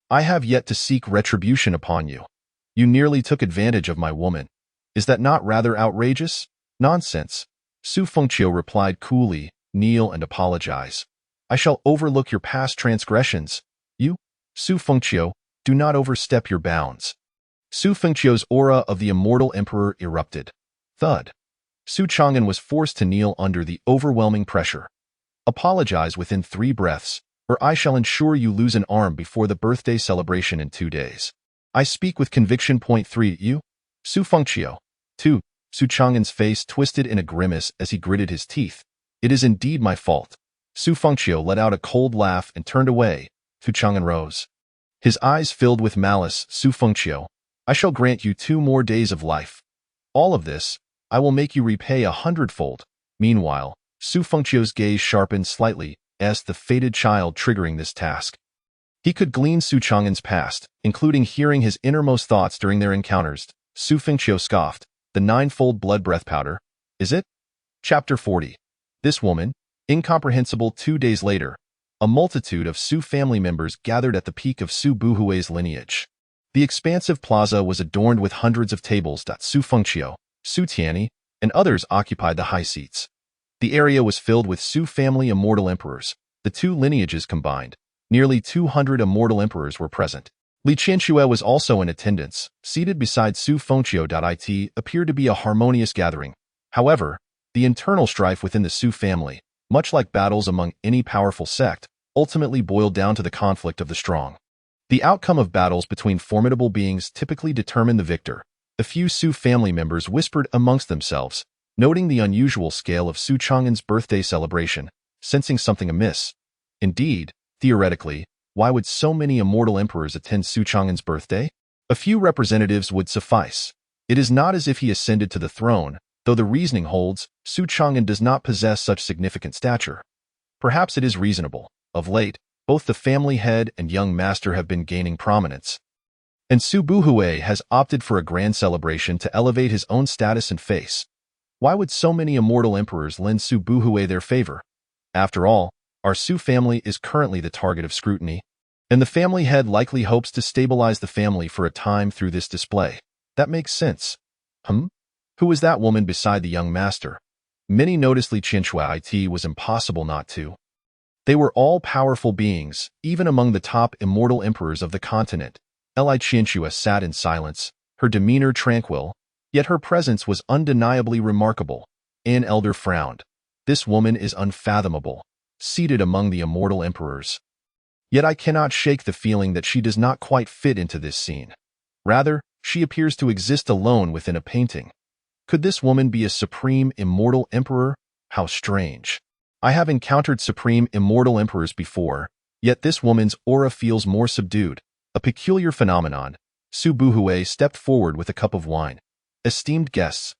I have yet to seek retribution upon you. You nearly took advantage of my woman. Is that not rather outrageous?" "Nonsense." Su Fengqiu replied coolly, "Kneel and apologize. I shall overlook your past transgressions. You, Su Fengqiu, do not overstep your bounds." Su Fengqiu's aura of the immortal emperor erupted. Thud. Su Chang'an was forced to kneel under the overwhelming pressure. "Apologize within 3 breaths, or I shall ensure you lose an arm before the birthday celebration in 2 days. I speak with conviction. 3. You, Su Fengqiu. 2. Su Chang'an's face twisted in a grimace as he gritted his teeth. "It is indeed my fault." Su Fengqiu let out a cold laugh and turned away. Su Chang'an rose, his eyes filled with malice. "Su Fengqiu, I shall grant you 2 more days of life. All of this, I will make you repay 100-fold. Meanwhile, Su Fengqiu's gaze sharpened slightly as the fated child triggering this task. He could glean Su Chang'an's past, including hearing his innermost thoughts during their encounters. Su Fengqiu scoffed, the ninefold blood breath powder. Is it? Chapter 40. This woman, incomprehensible. 2 days later, a multitude of Su family members gathered at the peak of Su Buhui's lineage. The expansive plaza was adorned with hundreds of tables. Su Fengqiu, Su Tianyi, and others occupied the high seats. The area was filled with Su family immortal emperors, the two lineages combined. Nearly 200 immortal emperors were present. Li Qianxue was also in attendance. Seated beside Su Fengqiu. It appeared to be a harmonious gathering. However, the internal strife within the Su family, much like battles among any powerful sect, ultimately boiled down to the conflict of the strong. The outcome of battles between formidable beings typically determined the victor. A few Su family members whispered amongst themselves, noting the unusual scale of Su Chang'an's birthday celebration, sensing something amiss. Indeed, theoretically, why would so many immortal emperors attend Su Chang'an's birthday? A few representatives would suffice. It is not as if he ascended to the throne, though the reasoning holds, Su Chang'an does not possess such significant stature. Perhaps it is reasonable. Of late, both the family head and young master have been gaining prominence, and Su Buhui has opted for a grand celebration to elevate his own status and face. Why would so many immortal emperors lend Su Buhui their favor? After all, our Su family is currently the target of scrutiny, and the family head likely hopes to stabilize the family for a time through this display. That makes sense. Who is that woman beside the young master? Many noticed Li Qianxue. It was impossible not to. They were all powerful beings, even among the top immortal emperors of the continent. Li Qianxue sat in silence, her demeanor tranquil, yet her presence was undeniably remarkable. An elder frowned. This woman is unfathomable, seated among the immortal emperors. Yet I cannot shake the feeling that she does not quite fit into this scene. Rather, she appears to exist alone within a painting. Could this woman be a supreme immortal emperor? How strange. I have encountered supreme immortal emperors before, yet this woman's aura feels more subdued. A peculiar phenomenon. Su Buhui stepped forward with a cup of wine. Esteemed guests,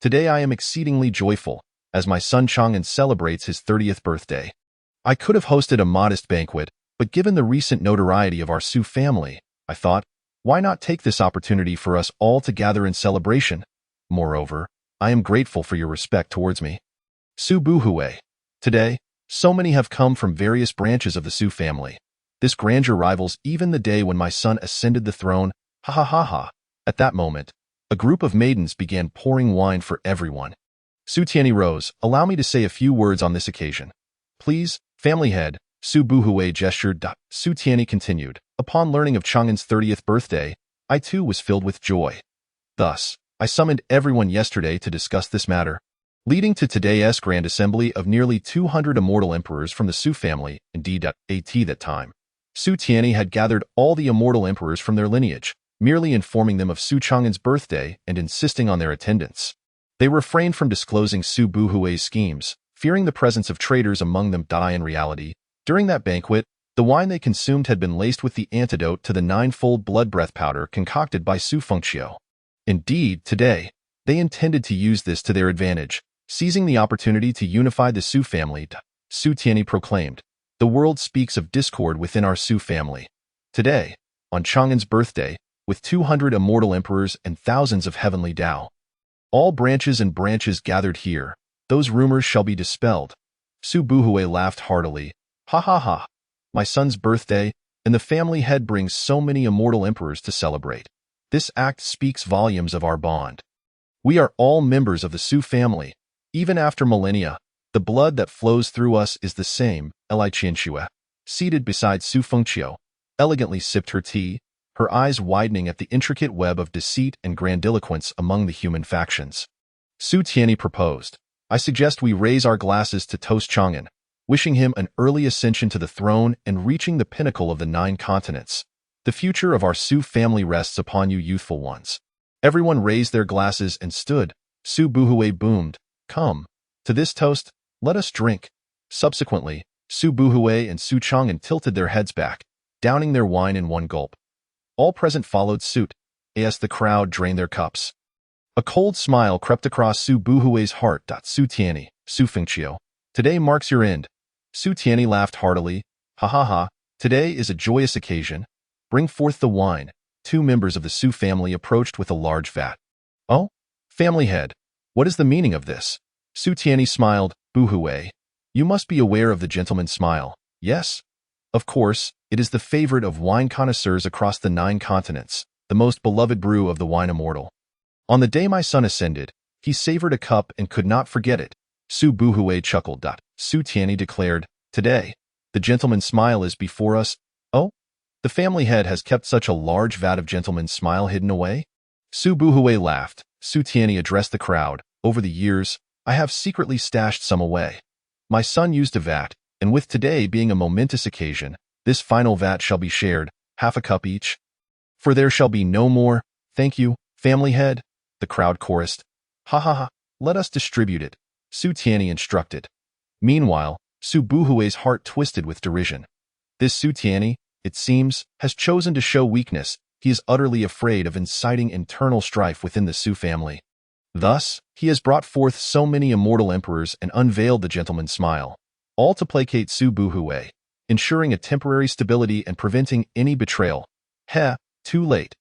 today I am exceedingly joyful, as my son Chang'an celebrates his 30th birthday. I could have hosted a modest banquet, but given the recent notoriety of our Su family, I thought, why not take this opportunity for us all to gather in celebration? Moreover, I am grateful for your respect towards me. Su Buhui. Today, so many have come from various branches of the Su family. This grandeur rivals even the day when my son ascended the throne. At that moment, a group of maidens began pouring wine for everyone. Su Tianyi rose. Allow me to say a few words on this occasion. Please, family head. Su Buhui gestured. Su Tianyi continued. Upon learning of Chang'an's 30th birthday, I too was filled with joy. Thus, I summoned everyone yesterday to discuss this matter, leading to today's grand assembly of nearly 200 immortal emperors from the Su family. Indeed, at that time, Su Tianyi had gathered all the immortal emperors from their lineage, merely informing them of Su Chang'an's birthday and insisting on their attendance. They refrained from disclosing Su Buhui's schemes, fearing the presence of traitors among them. In reality, during that banquet, the wine they consumed had been laced with the antidote to the ninefold blood breath powder concocted by Su Fengqiu. Indeed, today, they intended to use this to their advantage, seizing the opportunity to unify the Su family. Su Tianyi proclaimed, the world speaks of discord within our Su family. Today, on Chang'an's birthday, with 200 immortal emperors and thousands of heavenly Dao, all branches and branches gathered here, those rumors shall be dispelled. Su Buhui laughed heartily. My son's birthday, and the family head brings so many immortal emperors to celebrate. This act speaks volumes of our bond. We are all members of the Su family. Even after millennia, the blood that flows through us is the same. Li Qianxue, seated beside Su Fengqiu, elegantly sipped her tea, her eyes widening at the intricate web of deceit and grandiloquence among the human factions. Su Tianyi proposed, I suggest we raise our glasses to toast Chang'an, wishing him an early ascension to the throne and reaching the pinnacle of the 9 continents. The future of our Su family rests upon you youthful ones. Everyone raised their glasses and stood. Su Buhui boomed, come, to this toast, let us drink. Subsequently, Su Buhui and Su Chang'an tilted their heads back, downing their wine in one gulp. All present followed suit, as the crowd drained their cups. A cold smile crept across Su Buhui's heart. Su Tianyi, Su Fengqiu. Today marks your end. Su Tianyi laughed heartily. Ha ha ha, today is a joyous occasion. Bring forth the wine. Two members of the Su family approached with a large vat. Oh? Family head. What is the meaning of this? Su Tianyi smiled. Buhui. You must be aware of the gentleman's smile. Yes. Of course, it is the favorite of wine connoisseurs across the 9 continents, the most beloved brew of the wine immortal. On the day my son ascended, he savored a cup and could not forget it. Su Buhui chuckled. Su Tianyi declared, Today, the gentleman's smile is before us. Oh? The family head has kept such a large vat of gentleman's smile hidden away? Su Buhui laughed. Su Tianyi addressed the crowd. Over the years, I have secretly stashed some away. My son used a vat, and with today being a momentous occasion, this final vat shall be shared, half a cup each. For there shall be no more. Thank you, family head. The crowd chorused. Ha ha ha, let us distribute it. Su Tianyi instructed. Meanwhile, Su Buhui's heart twisted with derision. This Su Tianyi, it seems, has chosen to show weakness. He is utterly afraid of inciting internal strife within the Su family. Thus, he has brought forth so many immortal emperors and unveiled the gentleman's smile, all to placate Su Buhui, ensuring a temporary stability and preventing any betrayal. Too late.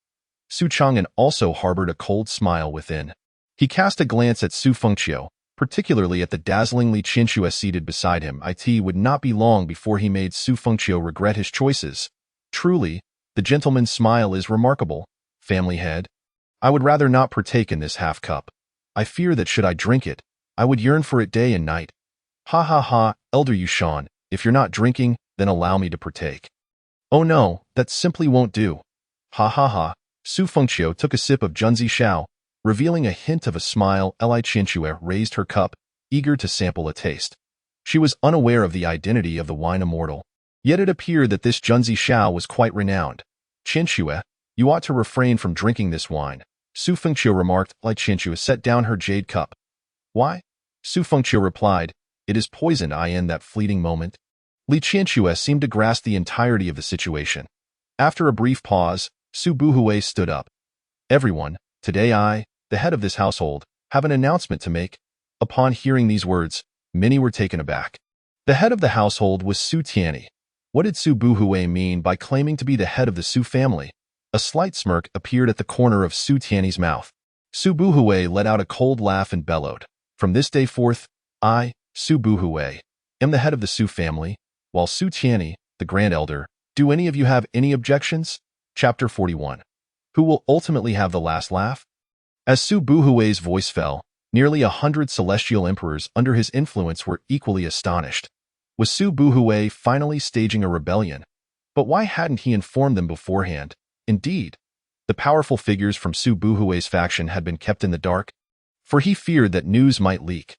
Su Chang'an also harbored a cold smile within. He cast a glance at Su Fengqiu, particularly at the dazzling Li Qianxue seated beside him. It would not be long before he made Su Fengqiu regret his choices. Truly, the gentleman's smile is remarkable, family head. I would rather not partake in this half cup. I fear that should I drink it, I would yearn for it day and night. Ha ha ha, Elder Yushan, if you're not drinking, then allow me to partake. Oh no, that simply won't do. Ha ha ha. Su Fengqiu took a sip of Junzi Shao, revealing a hint of a smile. Li Qianxue raised her cup, eager to sample a taste. She was unaware of the identity of the wine immortal. Yet it appeared that this Junzi Shao was quite renowned. Qianxue, you ought to refrain from drinking this wine. Su Fengqiu remarked. Li Qianxue set down her jade cup. Why? Su Fengqiu replied, It is poisoned. In that fleeting moment. Li Qianxue seemed to grasp the entirety of the situation. After a brief pause, Su Buhui stood up. Everyone, today I, the head of this household, have an announcement to make. Upon hearing these words, many were taken aback. The head of the household was Su Tianyi. What did Su Buhui mean by claiming to be the head of the Su family? A slight smirk appeared at the corner of Su Tianyi's mouth. Su Buhui let out a cold laugh and bellowed. From this day forth, I, Su Buhui, am the head of the Su family, while Su Tianyi, the grand elder. Do any of you have any objections? Chapter 41. Who will ultimately have the last laugh? As Su Buhui's voice fell, nearly 100 celestial emperors under his influence were equally astonished. Was Su Buhui finally staging a rebellion? But why hadn't he informed them beforehand? Indeed, the powerful figures from Su Buhui's faction had been kept in the dark, for he feared that news might leak.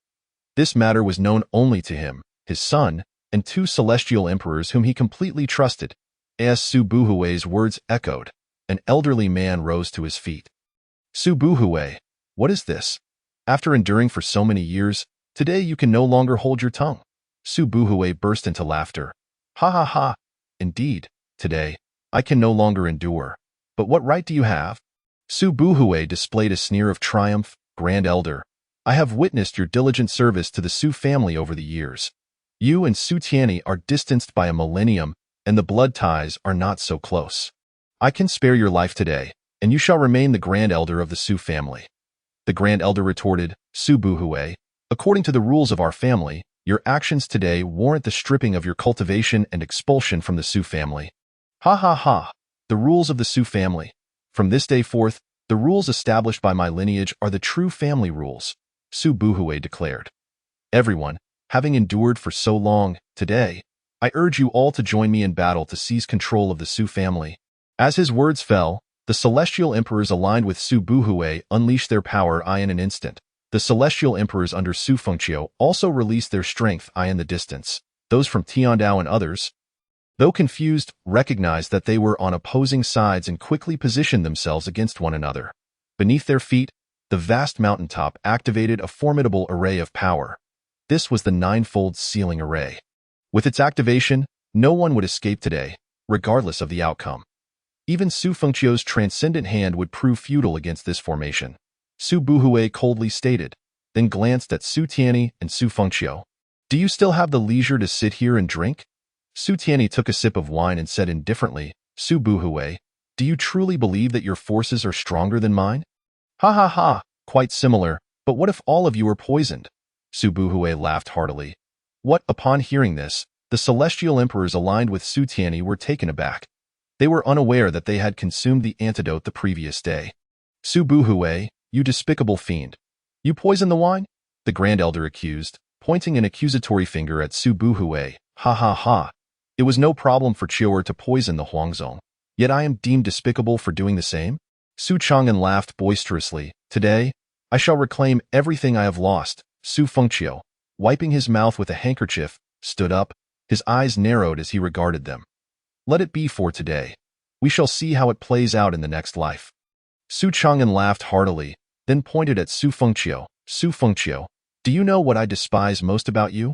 This matter was known only to him, his son, and 2 celestial emperors whom he completely trusted. As Su Buhui's words echoed, an elderly man rose to his feet. Su Buhui, what is this? After enduring for so many years, today you can no longer hold your tongue. Su Buhui burst into laughter. Ha ha ha. Indeed, today, I can no longer endure. But what right do you have? Su Buhui displayed a sneer of triumph. Grand Elder, I have witnessed your diligent service to the Su family over the years. You and Su Tianyi are distanced by a millennium, and the blood ties are not so close. I can spare your life today, and you shall remain the Grand Elder of the Su family. The Grand Elder retorted, Su Buhui, according to the rules of our family, your actions today warrant the stripping of your cultivation and expulsion from the Su family. Ha ha ha, the rules of the Su family. From this day forth, the rules established by my lineage are the true family rules, Su Buhui declared. Everyone, having endured for so long, today, I urge you all to join me in battle to seize control of the Su family. As his words fell, the celestial emperors aligned with Su Buhui unleashed their power in an instant. The celestial emperors under Su Fengqiu also released their strength in the distance. Those from Tiandao and others, though confused, recognized that they were on opposing sides and quickly positioned themselves against one another. Beneath their feet, the vast mountaintop activated a formidable array of power. This was the ninefold sealing array. With its activation, no one would escape today, regardless of the outcome. Even Su Fengqiu's transcendent hand would prove futile against this formation. Su Buhui coldly stated, then glanced at Su Tianyi and Su Fengqiu. Do you still have the leisure to sit here and drink? Su Tianyi took a sip of wine and said indifferently, Su Buhui, do you truly believe that your forces are stronger than mine? Ha ha ha, quite similar, but what if all of you are poisoned? Su Buhui laughed heartily. What, upon hearing this, the celestial emperors aligned with Su Tianyi were taken aback. They were unaware that they had consumed the antidote the previous day. Su Buhui, you despicable fiend. You poisoned the wine? The Grand Elder accused, pointing an accusatory finger at Su Buhui. Ha ha ha. It was no problem for Chiuer to poison the Huangzong. Yet I am deemed despicable for doing the same? Su Chang'an laughed boisterously. Today, I shall reclaim everything I have lost. Su Fengqiu, wiping his mouth with a handkerchief, stood up. His eyes narrowed as he regarded them. Let it be for today. We shall see how it plays out in the next life. Su Chang'an laughed heartily, then pointed at Su Fengqiu. Su Fengqiu, do you know what I despise most about you?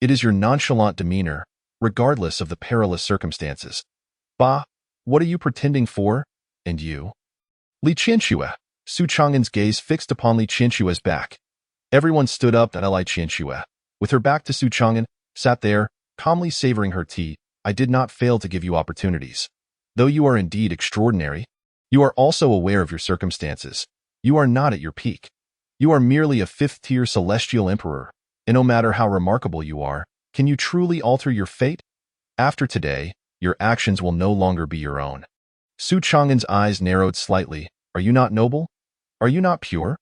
It is your nonchalant demeanor, regardless of the perilous circumstances. Bah, what are you pretending for? And you? Li Qianxue. Su Chang'an's gaze fixed upon Li Qianxue's back. Everyone stood up and Li Qianxue, with her back to Su Chang'an, sat there, calmly savoring her tea. I did not fail to give you opportunities. Though you are indeed extraordinary, you are also aware of your circumstances. You are not at your peak. You are merely a fifth-tier celestial emperor, and no matter how remarkable you are, can you truly alter your fate? After today, your actions will no longer be your own. Su Chang'an's eyes narrowed slightly. Are you not noble? Are you not pure?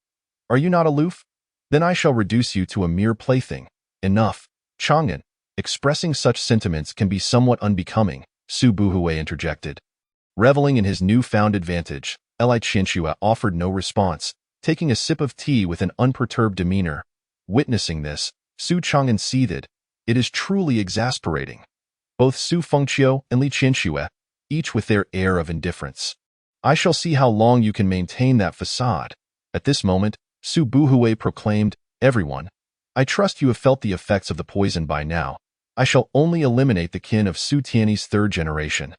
Are you not aloof? Then I shall reduce you to a mere plaything. Enough. Chang'an, expressing such sentiments can be somewhat unbecoming, Su Buhui interjected. Reveling in his newfound advantage, Li Qianxue offered no response, taking a sip of tea with an unperturbed demeanor. Witnessing this, Su Chang'an seethed. It is truly exasperating. Both Su Fengqiu and Li Qianxue, each with their air of indifference. I shall see how long you can maintain that facade. At this moment, Su Buhui proclaimed, Everyone, I trust you have felt the effects of the poison by now. I shall only eliminate the kin of Su Tianyi's third generation.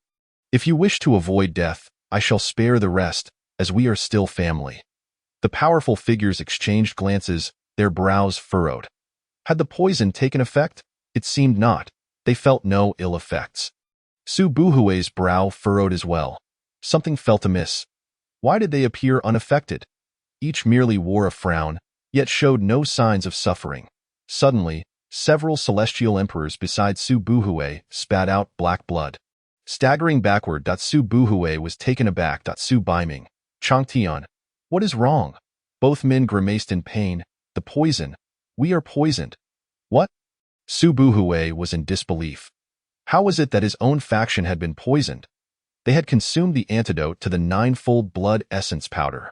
If you wish to avoid death, I shall spare the rest, as we are still family. The powerful figures exchanged glances, their brows furrowed. Had the poison taken effect? It seemed not. They felt no ill effects. Su Buhui's brow furrowed as well. Something felt amiss. Why did they appear unaffected? Each merely wore a frown, yet showed no signs of suffering. Suddenly, several celestial emperors besides Su Buhui spat out black blood. Staggering backward, Su Buhui was taken aback. Su Baiming, Changtian, what is wrong? Both men grimaced in pain. The poison. We are poisoned. What? Su Buhui was in disbelief. How was it that his own faction had been poisoned? They had consumed the antidote to the ninefold blood essence powder.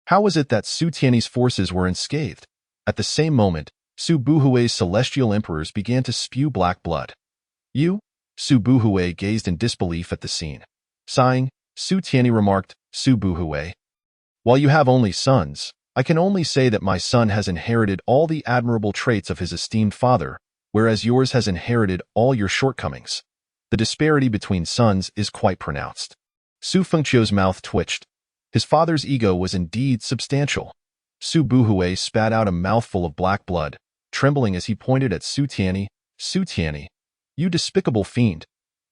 How was it that Su Tianyi's forces were unscathed? At the same moment, Su Buhui's celestial emperors began to spew black blood. You? Su Buhui gazed in disbelief at the scene. Sighing, Su Tianyi remarked, Su Buhui, while you have only sons, I can only say that my son has inherited all the admirable traits of his esteemed father, whereas yours has inherited all your shortcomings. The disparity between sons is quite pronounced. Su Fengqiu's mouth twitched. His father's ego was indeed substantial. Su Buhui spat out a mouthful of black blood, trembling as he pointed at Su Tianyi. Su Tianyi, you despicable fiend.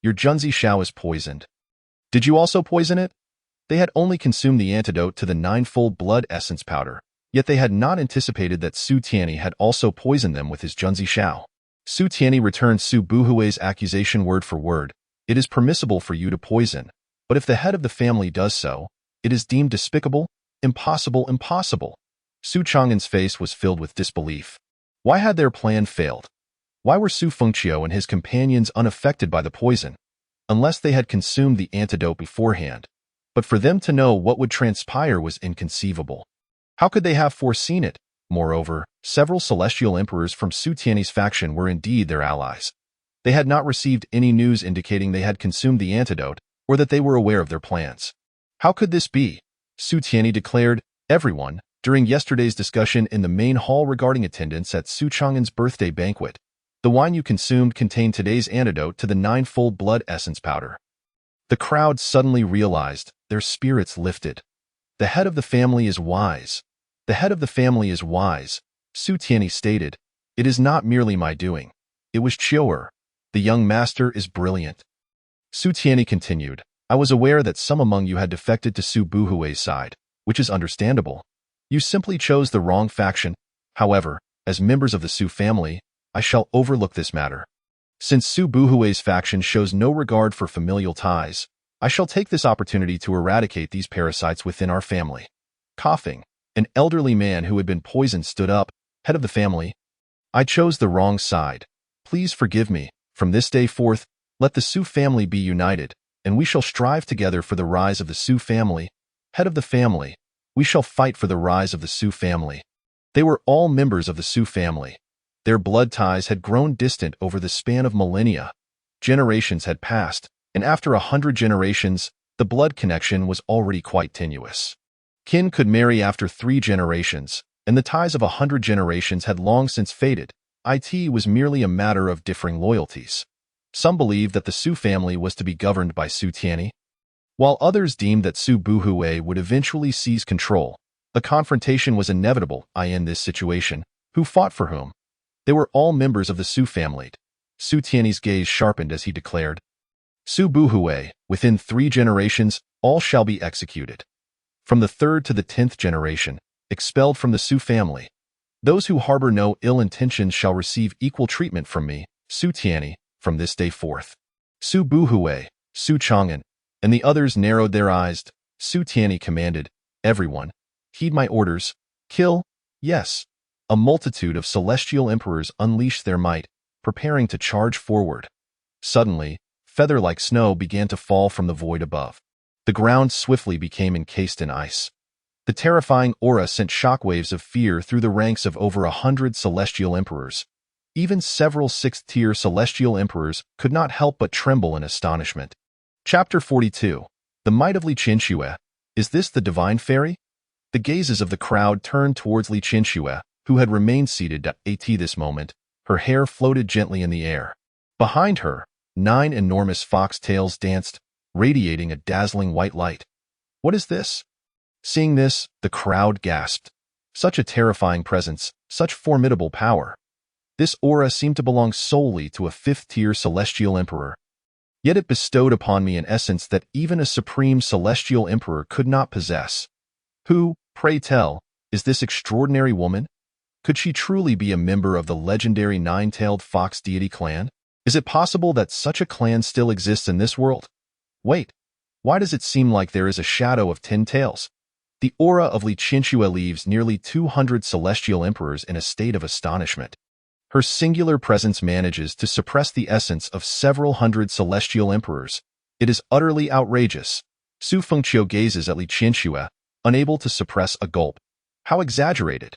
Your Junzi Shao is poisoned. Did you also poison it? They had only consumed the antidote to the ninefold blood essence powder, yet they had not anticipated that Su Tianyi had also poisoned them with his Junzi Shao. Su Tianyi returned Su Buhui's accusation word for word. It is permissible for you to poison, but if the head of the family does so, it is deemed despicable, impossible, impossible. Su Chang'an's face was filled with disbelief. Why had their plan failed? Why were Su Fengqiu and his companions unaffected by the poison? Unless they had consumed the antidote beforehand. But for them to know what would transpire was inconceivable. How could they have foreseen it? Moreover, several celestial emperors from Su Tianyi's faction were indeed their allies. They had not received any news indicating they had consumed the antidote, or that they were aware of their plans. How could this be? Su Tianyi declared, Everyone, during yesterday's discussion in the main hall regarding attendance at Su Chang'an's birthday banquet, the wine you consumed contained today's antidote to the ninefold blood essence powder. The crowd suddenly realized, their spirits lifted. The head of the family is wise. The head of the family is wise, Su Tianyi stated. It is not merely my doing. It was Chiu'er. The young master is brilliant. Su Tianyi continued, I was aware that some among you had defected to Su Buhui's side, which is understandable. You simply chose the wrong faction. However, as members of the Su family, I shall overlook this matter. Since Su Buhui's faction shows no regard for familial ties, I shall take this opportunity to eradicate these parasites within our family. Coughing, an elderly man who had been poisoned stood up, head of the family. I chose the wrong side. Please forgive me. From this day forth, let the Su family be united, and we shall strive together for the rise of the Su family. Head of the family, we shall fight for the rise of the Su family. They were all members of the Su family. Their blood ties had grown distant over the span of millennia. Generations had passed, and after 100 generations, the blood connection was already quite tenuous. Kin could marry after 3 generations, and the ties of 100 generations had long since faded. It was merely a matter of differing loyalties. Some believed that the Su family was to be governed by Su Tianyi, while others deemed that Su Buhui would eventually seize control. A confrontation was inevitable. In this situation, who fought for whom? They were all members of the Su family. Su Tianyi's gaze sharpened as he declared, Su Buhui, within 3 generations, all shall be executed. From the 3rd to the 10th generation, expelled from the Su family. Those who harbor no ill intentions shall receive equal treatment from me, Su Tianyi, from this day forth. Su Buhui, Su Chang'an, and the others narrowed their eyes. Su Tianyi commanded, everyone, heed my orders, kill, yes. A multitude of celestial emperors unleashed their might, preparing to charge forward. Suddenly, feather-like snow began to fall from the void above. The ground swiftly became encased in ice. The terrifying aura sent shockwaves of fear through the ranks of over 100 celestial emperors. Even several 6th-tier celestial emperors could not help but tremble in astonishment. Chapter 42. The Might of Li Qianxue. Is this the divine fairy? The gazes of the crowd turned towards Li Qianxue, who had remained seated at this moment. Her hair floated gently in the air. Behind her, 9 enormous fox tails danced, radiating a dazzling white light. What is this? Seeing this, the crowd gasped. Such a terrifying presence, such formidable power. This aura seemed to belong solely to a 5th-tier celestial emperor. Yet it bestowed upon me an essence that even a supreme celestial emperor could not possess. Who, pray tell, is this extraordinary woman? Could she truly be a member of the legendary 9-tailed fox deity clan? Is it possible that such a clan still exists in this world? Wait, why does it seem like there is a shadow of 10 tails? The aura of Li Qianxue leaves nearly 200 celestial emperors in a state of astonishment. Her singular presence manages to suppress the essence of several hundred celestial emperors. It is utterly outrageous. Su Fengqiu gazes at Li Qianxue, unable to suppress a gulp. How exaggerated!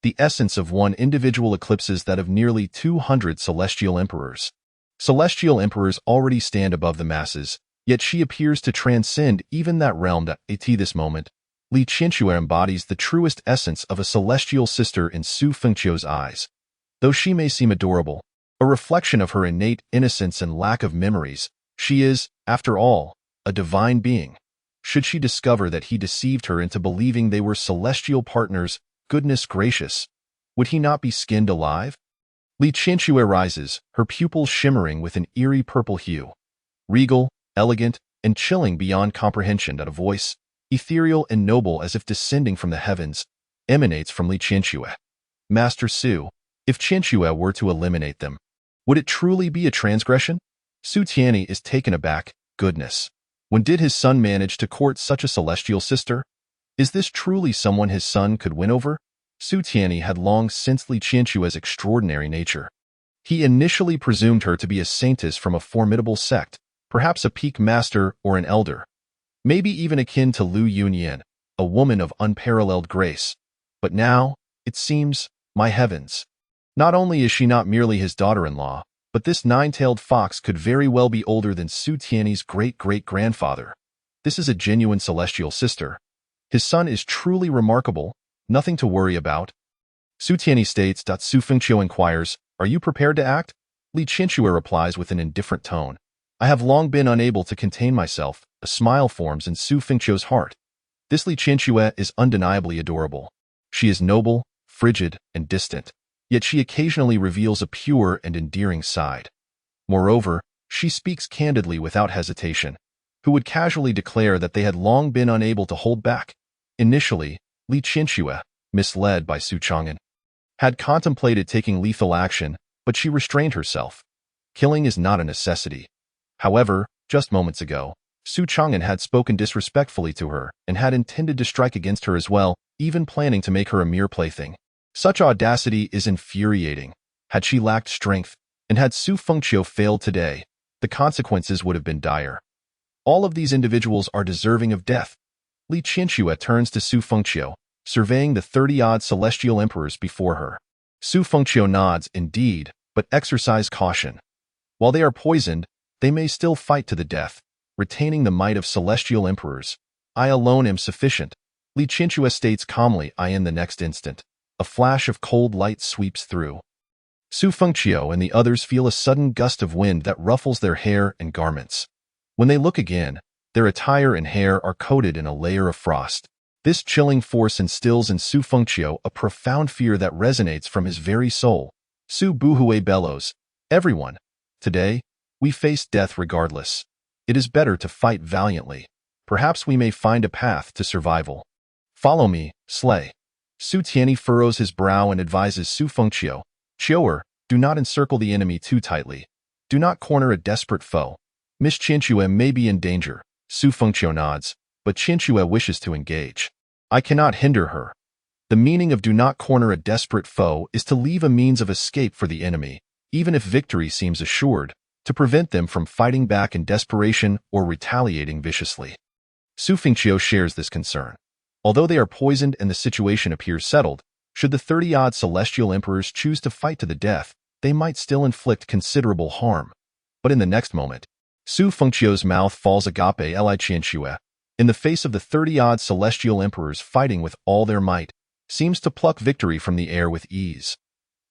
The essence of one individual eclipses that of nearly 200 celestial emperors. Celestial emperors already stand above the masses, yet she appears to transcend even that realm. At this moment, Li Qianxue embodies the truest essence of a celestial sister in Su Fengqiu's eyes. Though she may seem adorable, a reflection of her innate innocence and lack of memories, she is, after all, a divine being. Should she discover that he deceived her into believing they were celestial partners, goodness gracious, would he not be skinned alive? Li Qianxue rises, her pupils shimmering with an eerie purple hue. Regal, elegant, and chilling beyond comprehension, at a voice, ethereal and noble as if descending from the heavens, emanates from Li Qianxue. Master Su, if Qianxue were to eliminate them, would it truly be a transgression? Su Tianyi is taken aback. Goodness. When did his son manage to court such a celestial sister? Is this truly someone his son could win over? Su Tianyi had long sensed Li Qianxue's extraordinary nature. He initially presumed her to be a saintess from a formidable sect, perhaps a peak master or an elder. Maybe even akin to Lu Yunyan, a woman of unparalleled grace. But now, it seems, my heavens. Not only is she not merely his daughter-in-law, but this 9-tailed fox could very well be older than Su Tianyi's great-great-grandfather. This is a genuine celestial sister. His son is truly remarkable, nothing to worry about. Su Tianyi states. Su Fengqiu inquires, are you prepared to act? Li Qianxue replies with an indifferent tone. I have long been unable to contain myself. A smile forms in Su Fengqiu's heart. This Li Qianxue is undeniably adorable. She is noble, frigid, and distant, yet she occasionally reveals a pure and endearing side. Moreover, she speaks candidly without hesitation, who would casually declare that they had long been unable to hold back. Initially, Li Qianxue, misled by Su Chang'an, had contemplated taking lethal action, but she restrained herself. Killing is not a necessity. However, just moments ago, Su Chang'an had spoken disrespectfully to her and had intended to strike against her as well, even planning to make her a mere plaything. Such audacity is infuriating. Had she lacked strength, and had Su Fengqiu failed today, the consequences would have been dire. All of these individuals are deserving of death. Li Qianxue turns to Su Fengqiu, surveying the 30-odd celestial emperors before her. Su Fengqiu nods indeed, but exercise caution. While they are poisoned, they may still fight to the death, retaining the might of celestial emperors. I alone am sufficient. Li Qianxue states calmly. In the next instant, a flash of cold light sweeps through. Su Fengqiu and the others feel a sudden gust of wind that ruffles their hair and garments. When they look again, their attire and hair are coated in a layer of frost. This chilling force instills in Su Fengqiu a profound fear that resonates from his very soul. Su Buhui bellows, "Everyone, today, we face death regardless. It is better to fight valiantly. Perhaps we may find a path to survival. Follow me, slay." Su Tianyi furrows his brow and advises Su Fengqiu, "Qiu'er, do not encircle the enemy too tightly. Do not corner a desperate foe. Miss Qianxue may be in danger." Su Fengqiu nods, but Qianxue wishes to engage. "I cannot hinder her." The meaning of do not corner a desperate foe is to leave a means of escape for the enemy, even if victory seems assured, to prevent them from fighting back in desperation or retaliating viciously. Su Fengqiu shares this concern. Although they are poisoned and the situation appears settled, should the 30-odd celestial emperors choose to fight to the death, they might still inflict considerable harm. But in the next moment, Su Fengqiu's mouth falls agape Li Qianxue, in the face of the 30-odd celestial emperors fighting with all their might, seems to pluck victory from the air with ease.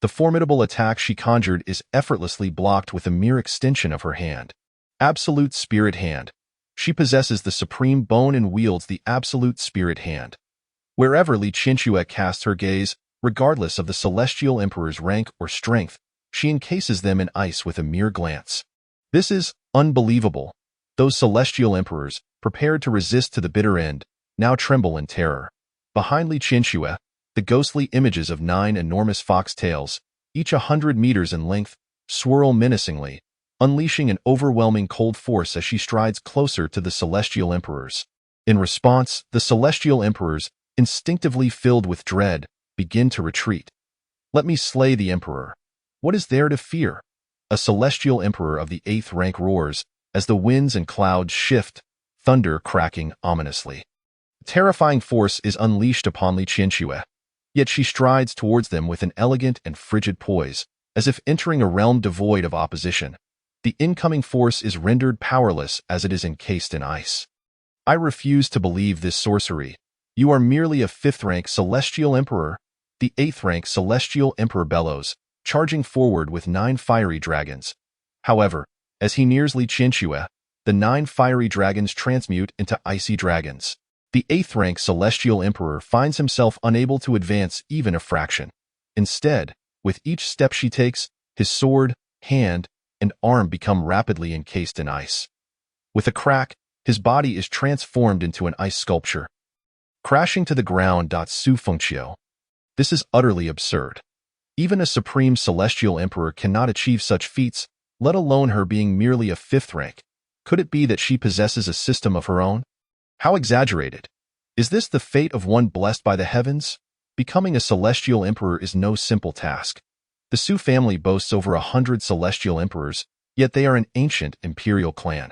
The formidable attack she conjured is effortlessly blocked with a mere extension of her hand. Absolute Spirit Hand. She possesses the supreme bone and wields the Absolute Spirit Hand. Wherever Li Qianxue casts her gaze, regardless of the celestial emperor's rank or strength, she encases them in ice with a mere glance. This is unbelievable. Those celestial emperors, prepared to resist to the bitter end, now tremble in terror. Behind Li Qianxue, the ghostly images of 9 enormous fox tails, each 100 meters in length, swirl menacingly, unleashing an overwhelming cold force as she strides closer to the celestial emperors. In response, the celestial emperors, instinctively filled with dread, begin to retreat. "Let me slay the emperor. What is there to fear?" A celestial emperor of the 8th rank roars, as the winds and clouds shift, thunder cracking ominously. A terrifying force is unleashed upon Li Qianxue, yet she strides towards them with an elegant and frigid poise, as if entering a realm devoid of opposition. The incoming force is rendered powerless as it is encased in ice. "I refuse to believe this sorcery. You are merely a 5th-rank celestial emperor." The 8th-rank celestial emperor bellows, charging forward with 9 fiery dragons. However, as he nears Li Qianxue, the 9 fiery dragons transmute into icy dragons. The 8th-rank celestial emperor finds himself unable to advance even a fraction. Instead, with each step she takes, his sword, hand, and arm become rapidly encased in ice. With a crack, his body is transformed into an ice sculpture. Crashing to the ground. Su Fengqiu. This is utterly absurd. Even a supreme celestial emperor cannot achieve such feats, let alone her being merely a 5th rank. Could it be that she possesses a system of her own? How exaggerated! Is this the fate of one blessed by the heavens? Becoming a celestial emperor is no simple task. The Su family boasts over 100 celestial emperors, yet they are an ancient imperial clan.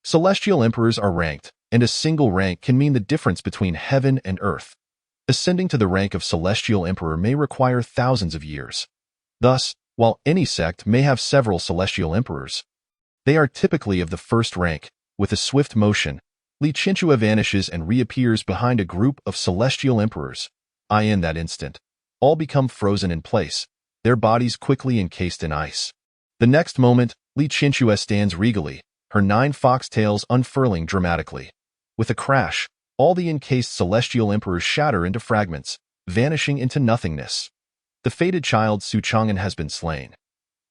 Celestial emperors are ranked, and a single rank can mean the difference between heaven and earth. Ascending to the rank of celestial emperor may require thousands of years. Thus, while any sect may have several celestial emperors, they are typically of the 1st rank. With a swift motion, Li Qianxue vanishes and reappears behind a group of celestial emperors. In that instant, all become frozen in place, their bodies quickly encased in ice. The next moment, Li Qianxue stands regally, her 9 fox tails unfurling dramatically. With a crash, all the encased celestial emperors shatter into fragments, vanishing into nothingness. The fated child Su Chang'an has been slain.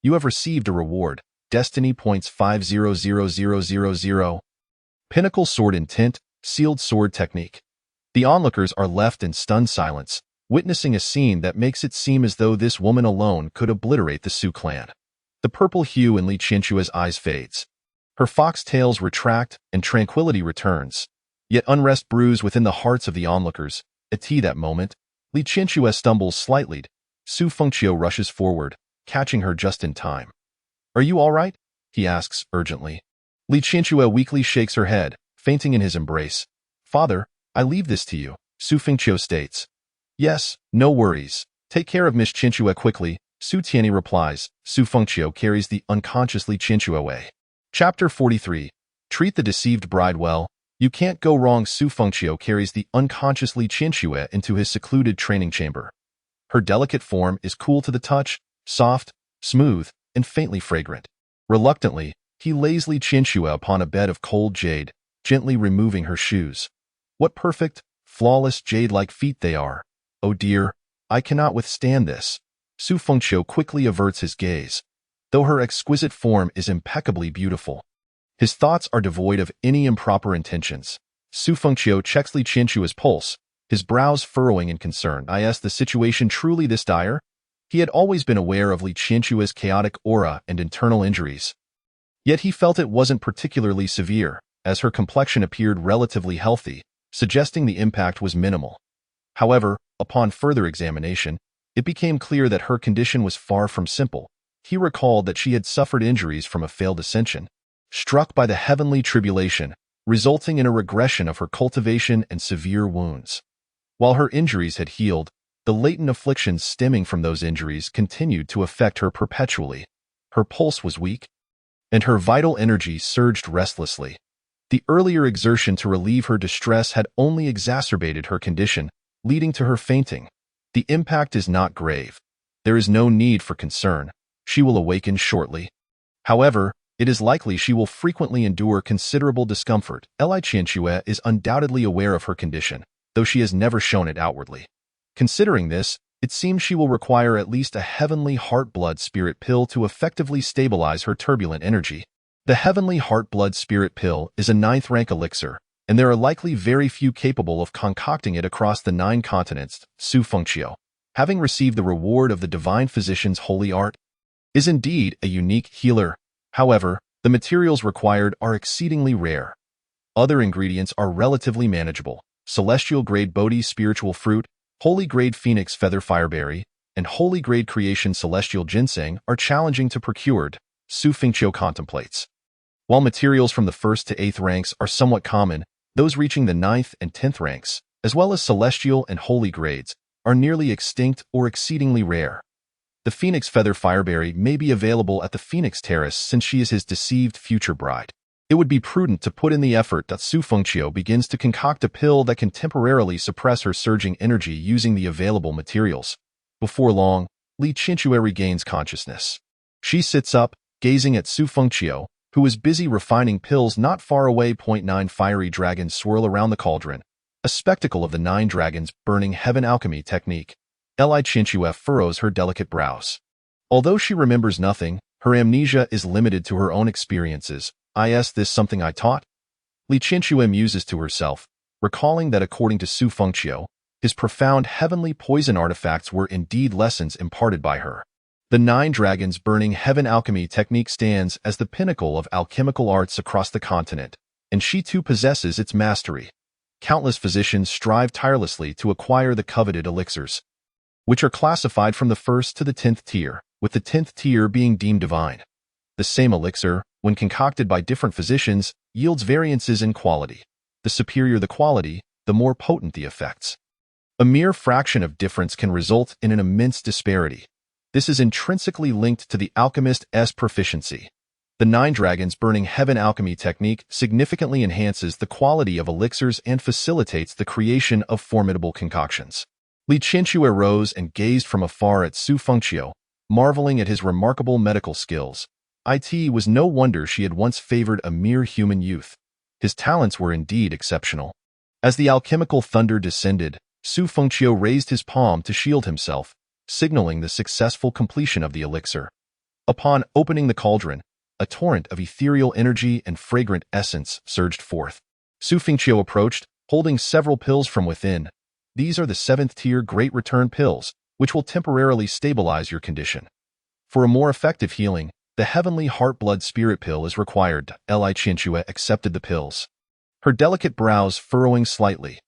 You have received a reward, Destiny Points 500000. Pinnacle Sword Intent, Sealed Sword Technique. The onlookers are left in stunned silence, witnessing a scene that makes it seem as though this woman alone could obliterate the Su clan. The purple hue in Li Qianxue's eyes fades. Her foxtails retract and tranquility returns. Yet unrest brews within the hearts of the onlookers. At that moment, Li Qianxue stumbles slightly. Su Fengqiu rushes forward, catching her just in time. "Are you all right?" he asks urgently. Li Qianxue weakly shakes her head, fainting in his embrace. "Father, I leave this to you," Su Fengqiu states. "Yes, no worries. Take care of Miss Qianxue quickly," Su Tianyi replies. Su Fengqiu carries the unconscious Li Qianxue away. Chapter 43. Treat the deceived bride well. You can't go wrong. Su Fengqiu carries the unconscious Li Qianxue into his secluded training chamber. Her delicate form is cool to the touch, soft, smooth, and faintly fragrant. Reluctantly, he lays Li Qianxue upon a bed of cold jade, gently removing her shoes. What perfect, flawless jade-like feet they are. Oh dear, I cannot withstand this. Su Fengqiu quickly averts his gaze. Though her exquisite form is impeccably beautiful, his thoughts are devoid of any improper intentions. Su Fengqiu checks Li Qianxue's pulse, his brows furrowing in concern. Is the situation truly this dire? He had always been aware of Li Qianxue's chaotic aura and internal injuries. Yet he felt it wasn't particularly severe, as her complexion appeared relatively healthy, suggesting the impact was minimal. However, upon further examination, it became clear that her condition was far from simple. He recalled that she had suffered injuries from a failed ascension, struck by the heavenly tribulation, resulting in a regression of her cultivation and severe wounds. While her injuries had healed, the latent afflictions stemming from those injuries continued to affect her perpetually. Her pulse was weak, and her vital energy surged restlessly. The earlier exertion to relieve her distress had only exacerbated her condition, leading to her fainting. The impact is not grave. There is no need for concern. She will awaken shortly. However, it is likely she will frequently endure considerable discomfort. Li Qianxue is undoubtedly aware of her condition, though she has never shown it outwardly. Considering this, it seems she will require at least a heavenly heart-blood spirit pill to effectively stabilize her turbulent energy. The heavenly heart-blood spirit pill is a 9th-rank elixir, and there are likely very few capable of concocting it across the 9 continents. Su Fengqiu, having received the reward of the divine physician's holy art, is indeed a unique healer. However, the materials required are exceedingly rare. Other ingredients are relatively manageable. Celestial-grade Bodhi spiritual fruit, holy-grade Phoenix feather fireberry, and holy-grade creation celestial ginseng are challenging to procure. Su Fengqiu contemplates. While materials from the 1st to 8th ranks are somewhat common, those reaching the 9th and 10th ranks, as well as celestial and holy grades, are nearly extinct or exceedingly rare. The Phoenix feather fireberry may be available at the Phoenix Terrace since she is his deceived future bride. It would be prudent to put in the effort that Su Fengqiu begins to concoct a pill that can temporarily suppress her surging energy using the available materials. Before long, Li Qianxue regains consciousness. She sits up, gazing at Su Fengqiu, who is busy refining pills not far away. 9 fiery dragons swirl around the cauldron, a spectacle of the 9 dragons burning heaven alchemy technique. Li Qianxue furrows her delicate brows. Although she remembers nothing, her amnesia is limited to her own experiences. Is this something I taught? Li Qianxue muses to herself, recalling that according to Su Fengqiu, his profound heavenly poison artifacts were indeed lessons imparted by her. The 9 dragons burning heaven alchemy technique stands as the pinnacle of alchemical arts across the continent, and she too possesses its mastery. Countless physicians strive tirelessly to acquire the coveted elixirs, which are classified from the 1st to the 10th tier, with the 10th tier being deemed divine. The same elixir, when concocted by different physicians, yields variances in quality. The superior the quality, the more potent the effects. A mere fraction of difference can result in an immense disparity. This is intrinsically linked to the alchemist's proficiency. The 9 dragons burning heaven alchemy technique significantly enhances the quality of elixirs and facilitates the creation of formidable concoctions. Li Qianxue rose and gazed from afar at Su Fengqiu, marveling at his remarkable medical skills. It was no wonder she had once favored a mere human youth. His talents were indeed exceptional. As the alchemical thunder descended, Su Fengqiu raised his palm to shield himself, signaling the successful completion of the elixir. Upon opening the cauldron, a torrent of ethereal energy and fragrant essence surged forth. Su Fengqiu approached, holding several pills from within. These are the 7th-tier Great Return pills, which will temporarily stabilize your condition. For a more effective healing, the Heavenly Heart Blood Spirit pill is required. Li Qianxue accepted the pills, her delicate brows furrowing slightly.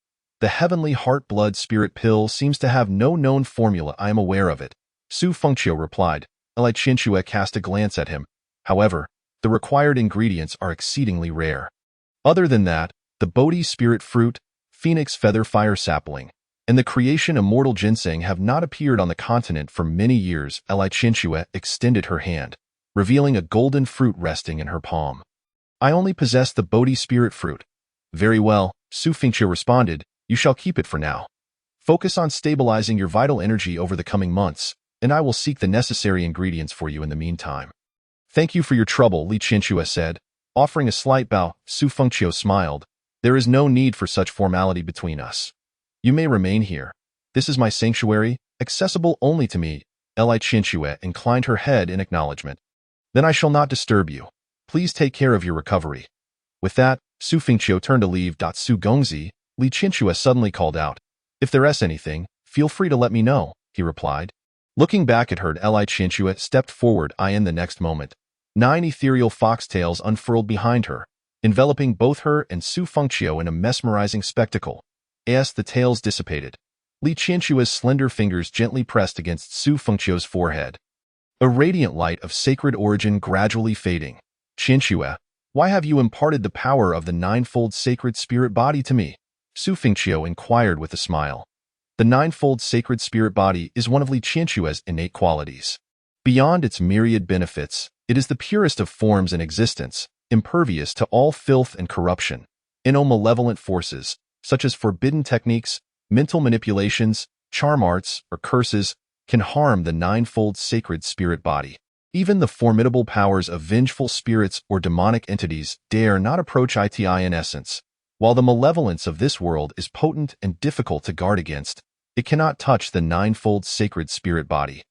The Heavenly Heart Blood Spirit pill seems to have no known formula. I am aware of it, Su Fengqiu replied. Li Qianxue cast a glance at him. However, the required ingredients are exceedingly rare. Other than that, the Bodhi Spirit Fruit, Phoenix Feather Fire Sapling, and the Creation Immortal Ginseng have not appeared on the continent for many years. Li Qianxue extended her hand, revealing a golden fruit resting in her palm. I only possess the Bodhi Spirit Fruit. Very well, Su Fengqiu responded. You shall keep it for now. Focus on stabilizing your vital energy over the coming months, and I will seek the necessary ingredients for you in the meantime. Thank you for your trouble, Li Qianxue said. Offering a slight bow, Su Fengqiu smiled. There is no need for such formality between us. You may remain here. This is my sanctuary, accessible only to me. Li Qianxue inclined her head in acknowledgement. Then I shall not disturb you. Please take care of your recovery. With that, Su Fengqiu turned to leave. Su Gongzi, Li Qianxue suddenly called out. If there is anything, feel free to let me know, he replied. Looking back at her, Li Qianxue stepped forward. In the next moment, 9 ethereal foxtails unfurled behind her, enveloping both her and Su Fengqiu in a mesmerizing spectacle. As the tails dissipated, Li Qianxue's slender fingers gently pressed against Su Fengqiu's forehead. A radiant light of sacred origin gradually fading. Qianxue, why have you imparted the power of the ninefold sacred spirit body to me? Su Fengqiu inquired with a smile. The ninefold sacred spirit body is one of Li Qianxue's innate qualities. Beyond its myriad benefits, it is the purest of forms in existence, impervious to all filth and corruption. Malevolent forces, such as forbidden techniques, mental manipulations, charm arts, or curses, can harm the ninefold sacred spirit body. Even the formidable powers of vengeful spirits or demonic entities dare not approach it in essence. While the malevolence of this world is potent and difficult to guard against, it cannot touch the ninefold sacred spirit body.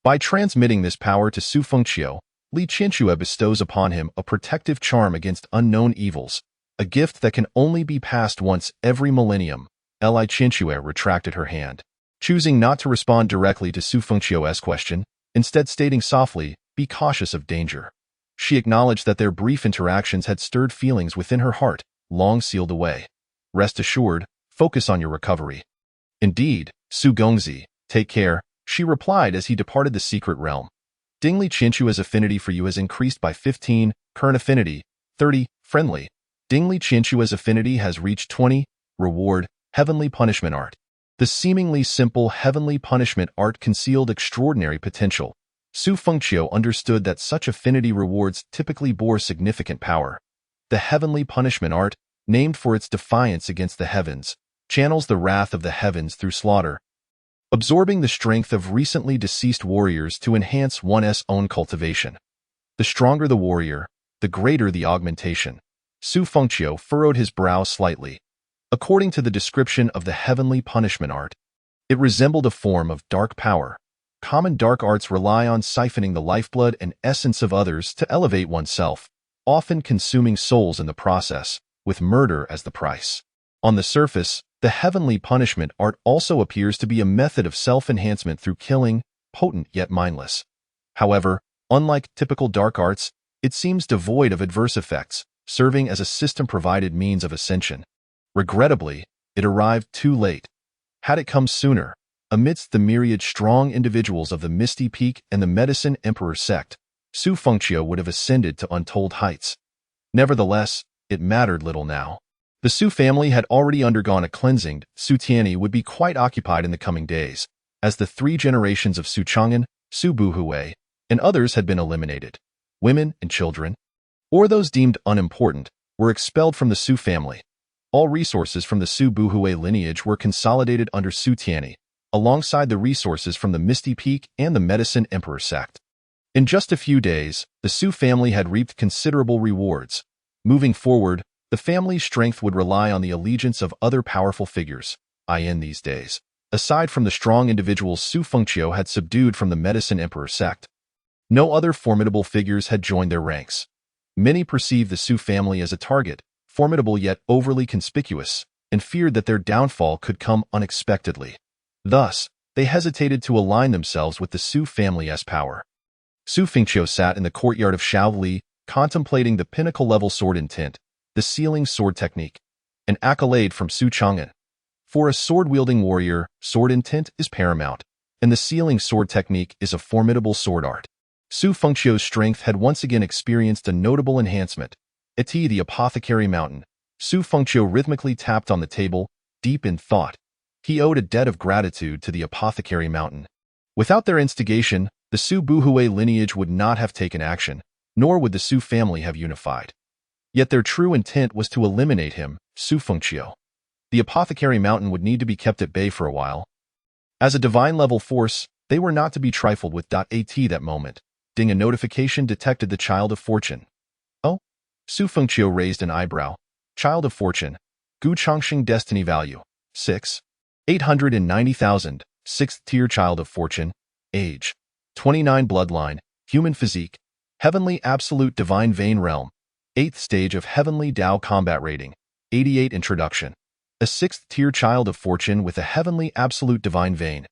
By transmitting this power to Su Fengqiu, Li Qianxue bestows upon him a protective charm against unknown evils, a gift that can only be passed once every millennium. Li Qianxue retracted her hand, choosing not to respond directly to Su Fengqiu's question, instead stating softly, "Be cautious of danger." She acknowledged that their brief interactions had stirred feelings within her heart, long sealed away. Rest assured, focus on your recovery. Indeed, Su Gongzi, take care, she replied as he departed the secret realm. Li Qianxue's affinity for you has increased by 15, current affinity, 30, friendly. Li Qianxue's affinity has reached 20, reward, heavenly punishment art. The seemingly simple heavenly punishment art concealed extraordinary potential. Su Fengqiu understood that such affinity rewards typically bore significant power. The heavenly punishment art, named for its defiance against the heavens, channels the wrath of the heavens through slaughter, absorbing the strength of recently deceased warriors to enhance one's own cultivation. The stronger the warrior, the greater the augmentation. Su Fengqiu furrowed his brow slightly. According to the description of the heavenly punishment art, it resembled a form of dark power. Common dark arts rely on siphoning the lifeblood and essence of others to elevate oneself, often consuming souls in the process, with murder as the price. On the surface, the heavenly punishment art also appears to be a method of self-enhancement through killing, potent yet mindless. However, unlike typical dark arts, it seems devoid of adverse effects, serving as a system-provided means of ascension. Regrettably, it arrived too late. Had it come sooner, amidst the myriad strong individuals of the Misty Peak and the Medicine Emperor sect, Su Fengqiu would have ascended to untold heights. Nevertheless, it mattered little now. The Su family had already undergone a cleansing. Su Tianyi would be quite occupied in the coming days, as the 3 generations of Su Chang'an, Su Buhui, and others had been eliminated. Women and children, or those deemed unimportant, were expelled from the Su family. All resources from the Su Buhui lineage were consolidated under Su Tianyi, alongside the resources from the Misty Peak and the Medicine Emperor sect. In just a few days, the Su family had reaped considerable rewards. Moving forward, the family's strength would rely on the allegiance of other powerful figures, in these days, aside from the strong individuals Su Fengqiu had subdued from the Medicine Emperor sect. No other formidable figures had joined their ranks. Many perceived the Su family as a target, formidable yet overly conspicuous, and feared that their downfall could come unexpectedly. Thus, they hesitated to align themselves with the Su family's power. Su Fengqiu sat in the courtyard of Shaoli, contemplating the pinnacle-level sword intent, the sealing sword technique, an accolade from Su Chang'an. For a sword-wielding warrior, sword intent is paramount, and the sealing sword technique is a formidable sword art. Su Fengqiu's strength had once again experienced a notable enhancement. At the apothecary mountain, Su Fengqiu rhythmically tapped on the table, deep in thought. He owed a debt of gratitude to the apothecary mountain. Without their instigation, the Su Buhui lineage would not have taken action, nor would the Su family have unified. Yet their true intent was to eliminate him, Su Fengqiu. The apothecary mountain would need to be kept at bay for a while. As a divine-level force, they were not to be trifled with. At that moment, a notification detected the Child of Fortune. Oh? Su Fengqiu raised an eyebrow. Child of Fortune. Gu Changxing Destiny Value. 6. 890,000. 6th Tier Child of Fortune. Age. 29 Bloodline. Human Physique. Heavenly Absolute Divine Vein Realm. 8th Stage of Heavenly Dao Combat Rating. 88 Introduction. A 6th Tier Child of Fortune with a Heavenly Absolute Divine Vein.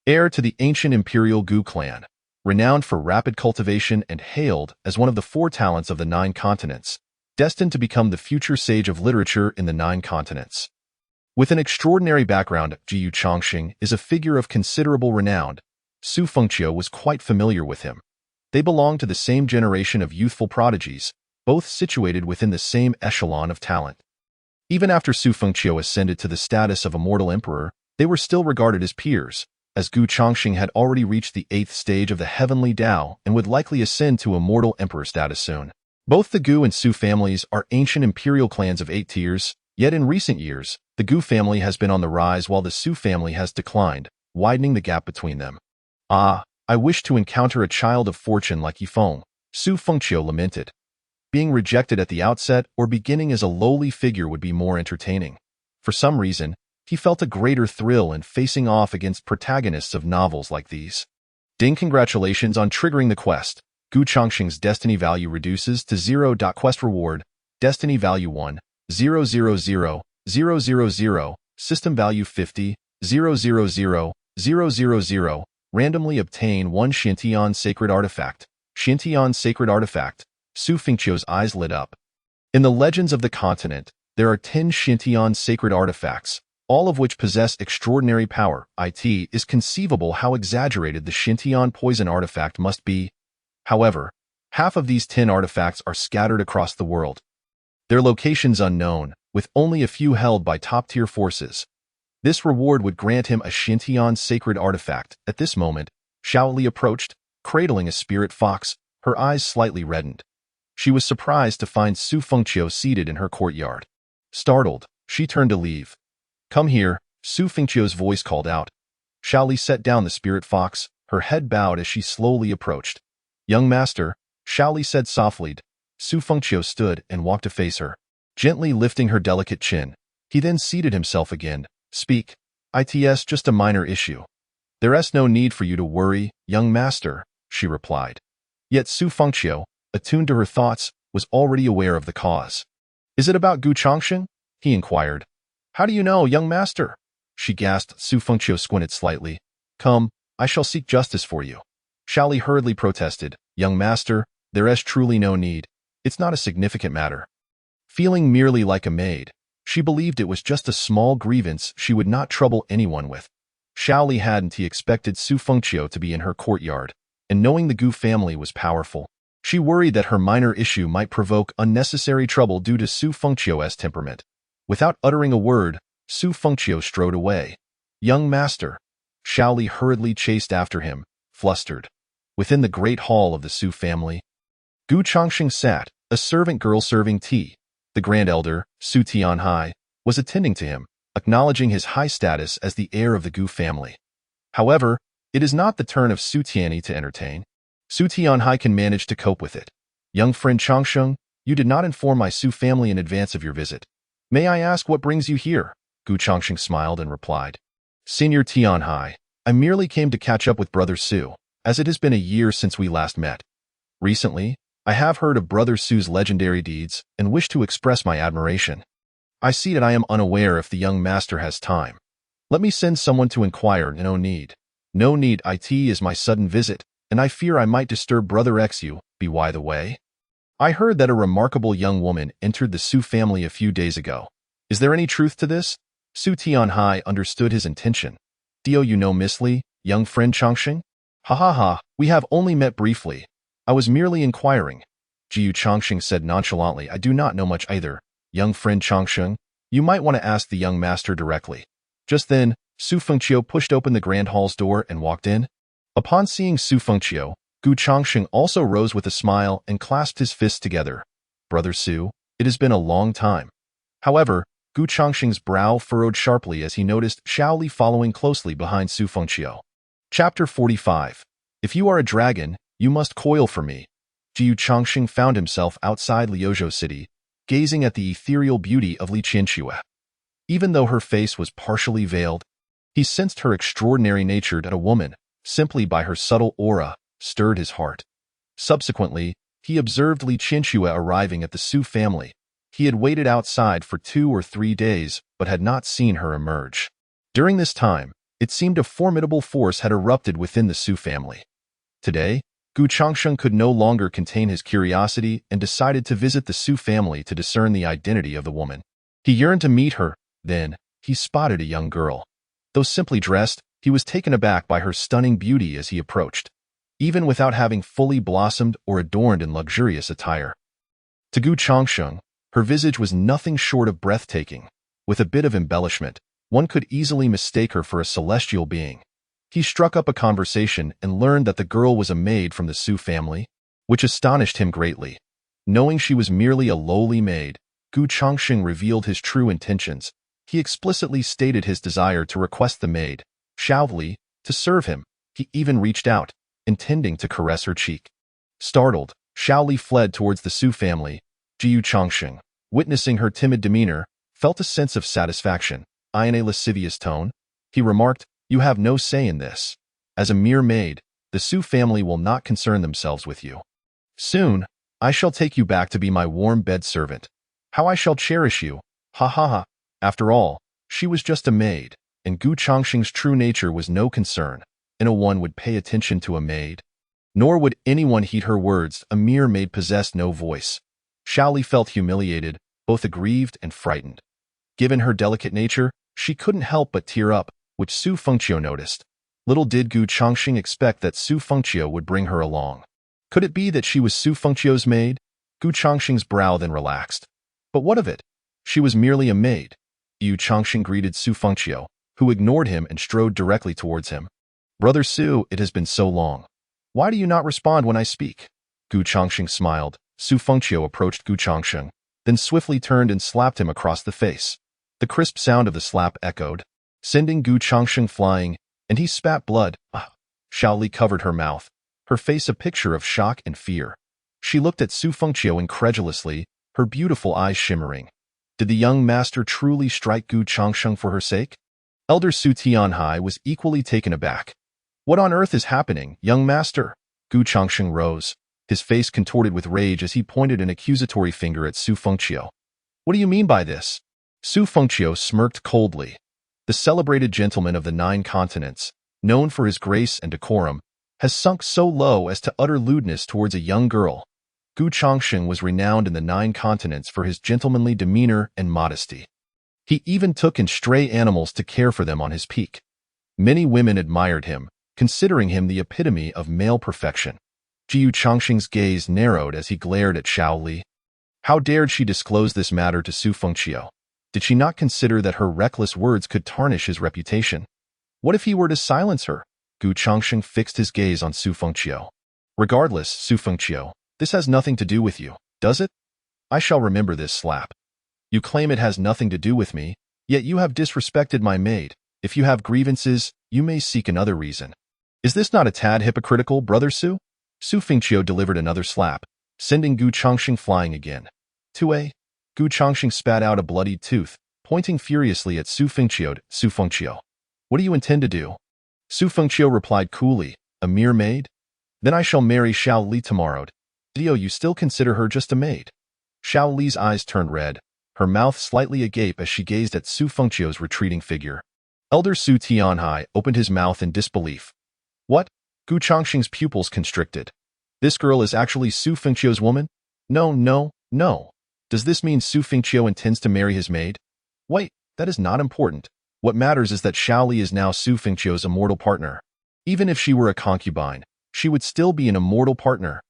Heir to the ancient Imperial Gu clan. Renowned for rapid cultivation and hailed as one of the 4 talents of the 9 continents, destined to become the future sage of literature in the 9 continents. With an extraordinary background, Jiyu Changxing is a figure of considerable renown. Su Fengqiu was quite familiar with him. They belonged to the same generation of youthful prodigies, both situated within the same echelon of talent. Even after Su Fengqiu ascended to the status of immortal emperor, they were still regarded as peers, as Gu Changxing had already reached the 8th stage of the Heavenly Dao and would likely ascend to immortal emperor status soon. Both the Gu and Su families are ancient imperial clans of 8 tiers, yet in recent years, the Gu family has been on the rise while the Su family has declined, widening the gap between them. Ah, I wish to encounter a child of fortune like Yifeng, Su Fengqiu lamented. Being rejected at the outset or beginning as a lowly figure would be more entertaining. For some reason, he felt a greater thrill in facing off against protagonists of novels like these. Congratulations on triggering the quest. Gu Changxing's destiny value reduces to 0. Quest reward, destiny value 1, 000, 000, system value 50, 000, 000, randomly obtain 1 Xintian Sacred Artifact. Xintian Sacred Artifact. Su Fengqiu's eyes lit up. In the Legends of the Continent, there are 10 Xintian Sacred Artifacts, all of which possess extraordinary power. It is conceivable how exaggerated the Xintian Poison Artifact must be. However, half of these 10 artifacts are scattered across the world. Their locations unknown, with only a few held by top-tier forces. This reward would grant him a Xintian Sacred Artifact. At this moment, Shaoli approached, cradling a spirit fox, her eyes slightly reddened. She was surprised to find Su Fengqiu seated in her courtyard. Startled, she turned to leave. Come here, Su Fengqiu's voice called out. Shaoli set down the spirit fox, her head bowed as she slowly approached. Young master, Shaoli said softly. Su Fengqiu stood and walked to face her, gently lifting her delicate chin. He then seated himself again. Speak. It's just a minor issue. There's no need for you to worry, young master, she replied. Yet Su Fengqiu, attuned to her thoughts, was already aware of the cause. Is it about Gu Changxing? He inquired. How do you know, young master? She gasped. Su Fengqiu squinted slightly. Come, I shall seek justice for you. Shaoli hurriedly protested. Young master, there's truly no need. It's not a significant matter. Feeling merely like a maid, she believed it was just a small grievance she would not trouble anyone with. Shaoli hadn't expected Su Fengqiu to be in her courtyard, and knowing the Gu family was powerful, she worried that her minor issue might provoke unnecessary trouble due to Su Fengqiu's temperament. Without uttering a word, Su Fengqiu strode away. Young master. Shaoli hurriedly chased after him, flustered. Within the great hall of the Su family, Gu Changxing sat, a servant girl serving tea. The grand elder, Su Tianhai, was attending to him, acknowledging his high status as the heir of the Gu family. However, it is not the turn of Su Tianyi to entertain. Su Tianhai can manage to cope with it. Young friend Changxing, you did not inform my Su family in advance of your visit. May I ask what brings you here? Gu Chongqing smiled and replied. Senior Tianhai, I merely came to catch up with Brother Su, as it has been a year since we last met. Recently, I have heard of Brother Su's legendary deeds and wish to express my admiration. I see that I am unaware if the young master has time. Let me send someone to inquire. No need. No need. It is my sudden visit, and I fear I might disturb Brother Xu. By the way, I heard that a remarkable young woman entered the Su family a few days ago. Is there any truth to this? Su Tianhai understood his intention. Do you know Miss Li, young friend Chongqing? Ha ha ha, we have only met briefly. I was merely inquiring. Jiu Chongqing said nonchalantly. I do not know much either. Young friend Chongqing, you might want to ask the young master directly. Just then, Su Fengqiu pushed open the grand hall's door and walked in. Upon seeing Su Fengqiu, Gu Chongqing also rose with a smile and clasped his fists together. Brother Su, it has been a long time. However, Gu Chongqing's brow furrowed sharply as he noticed Xiaoli following closely behind Su Fengqiu. Chapter 45. If you are a dragon, you must coil for me. Jiu Chongqing found himself outside Liuzhou City, gazing at the ethereal beauty of Li Qianxue. Even though her face was partially veiled, he sensed her extraordinary nature that a woman, simply by her subtle aura, stirred his heart. Subsequently, he observed Li Qianxue arriving at the Su family. He had waited outside for 2 or 3 days, but had not seen her emerge. During this time, it seemed a formidable force had erupted within the Su family. Today, Gu Chongqing could no longer contain his curiosity and decided to visit the Su family to discern the identity of the woman. He yearned to meet her. Then, he spotted a young girl. Though simply dressed, he was taken aback by her stunning beauty as he approached, even without having fully blossomed or adorned in luxurious attire. To Gu Chongqing, her visage was nothing short of breathtaking. With a bit of embellishment, one could easily mistake her for a celestial being. He struck up a conversation and learned that the girl was a maid from the Su family, which astonished him greatly. Knowing she was merely a lowly maid, Gu Chongqing revealed his true intentions. He explicitly stated his desire to request the maid, Xiaoli, to serve him. He even reached out, intending to caress her cheek. Startled, Xiaoli fled towards the Su family. Jiu Chongqing, witnessing her timid demeanor, felt a sense of satisfaction. In a lascivious tone, he remarked, "You have no say in this. As a mere maid, the Su family will not concern themselves with you. Soon, I shall take you back to be my warm bed servant. How I shall cherish you. Ha ha ha." After all, she was just a maid, and Gu Chongqing's true nature was no concern. No one would pay attention to a maid. Nor would anyone heed her words. A mere maid possessed no voice. Xiaoli felt humiliated, both aggrieved and frightened. Given her delicate nature, she couldn't help but tear up, which Su Fengqiu noticed. Little did Gu Chongqing expect that Su Fengqiu would bring her along. Could it be that she was Su Fengqiu's maid? Gu Chongqing's brow then relaxed. But what of it? She was merely a maid. Yu Chongqing greeted Su Fengqiu, who ignored him and strode directly towards him. Brother Su, it has been so long. Why do you not respond when I speak? Gu Chongqing smiled. Su Fengqiu approached Gu Chongqing, then swiftly turned and slapped him across the face. The crisp sound of the slap echoed, sending Gu Chongqing flying, and he spat blood. Xiaoli covered her mouth, her face a picture of shock and fear. She looked at Su Fengqiu incredulously, her beautiful eyes shimmering. Did the young master truly strike Gu Chongqing for her sake? Elder Su Tianhai was equally taken aback. What on earth is happening, young master? Gu Chongqing rose, his face contorted with rage as he pointed an accusatory finger at Su Fengqiu. What do you mean by this? Su Fengqiu smirked coldly. The celebrated gentleman of the 9 continents, known for his grace and decorum, has sunk so low as to utter lewdness towards a young girl. Gu Chongqing was renowned in the 9 continents for his gentlemanly demeanor and modesty. He even took in stray animals to care for them on his peak. Many women admired him, considering him the epitome of male perfection. Jiu Chongqing's gaze narrowed as he glared at Xiaoli. How dared she disclose this matter to Su Fengqiu? Did she not consider that her reckless words could tarnish his reputation? What if he were to silence her? Gu Chongqing fixed his gaze on Su Fengqiu. Regardless, Su Fengqiu, this has nothing to do with you, does it? I shall remember this slap. You claim it has nothing to do with me, yet you have disrespected my maid. If you have grievances, you may seek another reason. Is this not a tad hypocritical, Brother Su? Su Fengqiu delivered another slap, sending Gu Chongqing flying again. Gu Chongqing spat out a bloodied tooth, pointing furiously at Su Fengqiu. Su Fengqiu, what do you intend to do? Su Fengqiu replied coolly, a mere maid? Then I shall marry Xiao Li tomorrow. Dio, you still consider her just a maid? Xiao Li's eyes turned red, her mouth slightly agape as she gazed at Su Fengqiu's retreating figure. Elder Su Tianhai opened his mouth in disbelief. What? Gu Chongqing's pupils constricted. This girl is actually Su Fengqiu's woman? No, no, no. Does this mean Su Fengqiu intends to marry his maid? Wait, that is not important. What matters is that Xiao Li is now Su Fengqiu's immortal partner. Even if she were a concubine, she would still be an immortal partner.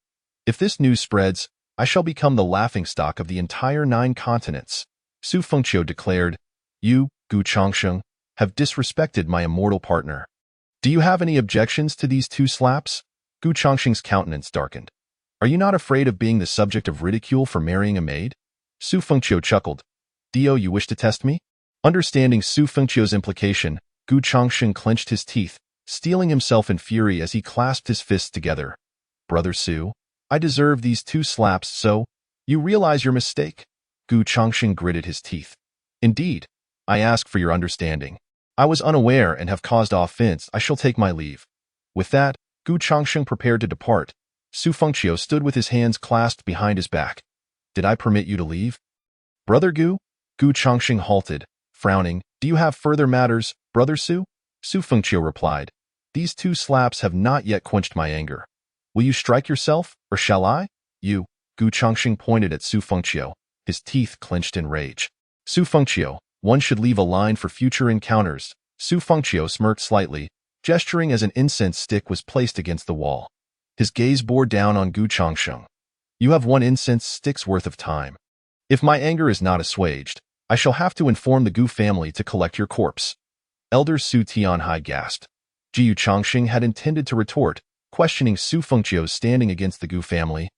If this news spreads, I shall become the laughingstock of the entire 9 continents. Su Fengqiu declared, You, Gu Chongqing, have disrespected my immortal partner. Do you have any objections to these 2 slaps? Gu Chongqing's countenance darkened. Are you not afraid of being the subject of ridicule for marrying a maid? Su Fengqiu chuckled. Dio, you wish to test me? Understanding Su Fengqiu's implication, Gu Chongqing clenched his teeth, steeling himself in fury as he clasped his fists together. Brother Su, I deserve these 2 slaps, so you realize your mistake? Gu Chongqing gritted his teeth. Indeed, I ask for your understanding. I was unaware and have caused offense. I shall take my leave. With that, Gu Chongqing prepared to depart. Su Fengqiu stood with his hands clasped behind his back. Did I permit you to leave? Brother Gu? Gu Chongqing halted, frowning. Do you have further matters, Brother Su? Su Fengqiu replied. These 2 slaps have not yet quenched my anger. Will you strike yourself, or shall I? You. Gu Chongqing pointed at Su Fengqiu, his teeth clenched in rage. Su Fengqiu, one should leave a line for future encounters. Su Fengqiu smirked slightly, gesturing as an incense stick was placed against the wall. His gaze bore down on Gu Chongqing. You have 1 incense stick's worth of time. If my anger is not assuaged, I shall have to inform the Gu family to collect your corpse. Elder Su Tianhai gasped. Gu Chongqing had intended to retort, questioning Su Fengqiu's standing against the Gu family,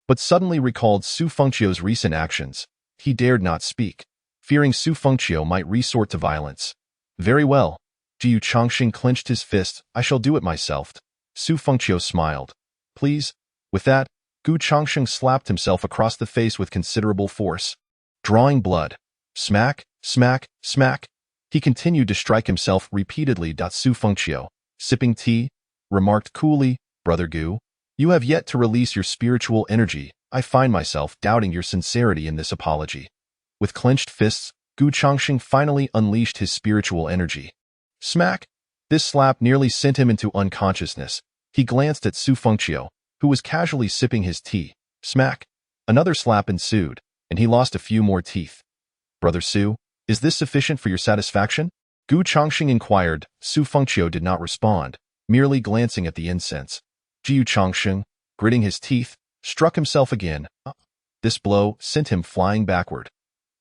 but suddenly recalled Su Fengqiu's recent actions. He dared not speak, fearing Su Fengqiu might resort to violence. Very well. Gu Chongqing clenched his fist. I shall do it myself. Su Fengqiu smiled. Please. With that, Gu Chongqing slapped himself across the face with considerable force, drawing blood. Smack, smack, smack. He continued to strike himself repeatedly. Su Fengqiu, sipping tea, remarked coolly, Brother Gu, you have yet to release your spiritual energy. I find myself doubting your sincerity in this apology. With clenched fists, Gu Chongqing finally unleashed his spiritual energy. Smack! This slap nearly sent him into unconsciousness. He glanced at Su Fengqiu, who was casually sipping his tea. Smack! Another slap ensued, and he lost a few more teeth. Brother Su, is this sufficient for your satisfaction? Gu Chongqing inquired. Su Fengqiu did not respond, merely glancing at the incense. Gu Chongqing, gritting his teeth, struck himself again. This blow sent him flying backward.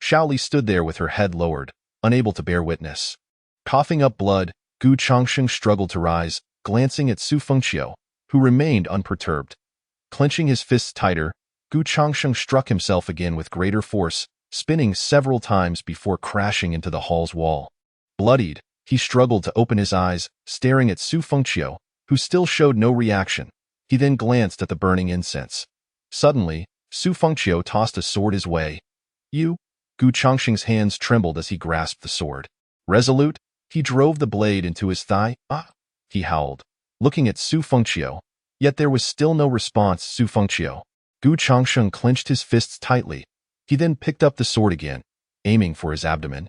Xiao Li stood there with her head lowered, unable to bear witness. Coughing up blood, Gu Chongqing struggled to rise, glancing at Su Fengqiu, who remained unperturbed. Clenching his fists tighter, Gu Chongqing struck himself again with greater force, spinning several times before crashing into the hall's wall. Bloodied, he struggled to open his eyes, staring at Su Fengqiu, who still showed no reaction. He then glanced at the burning incense. Suddenly, Su Fengqiu tossed a sword his way. You? Gu Chongqing's hands trembled as he grasped the sword. Resolute, he drove the blade into his thigh. He howled, looking at Su Fengqiu. Yet there was still no response. Su Fengqiu. Gu Chongqing clenched his fists tightly. He then picked up the sword again, aiming for his abdomen.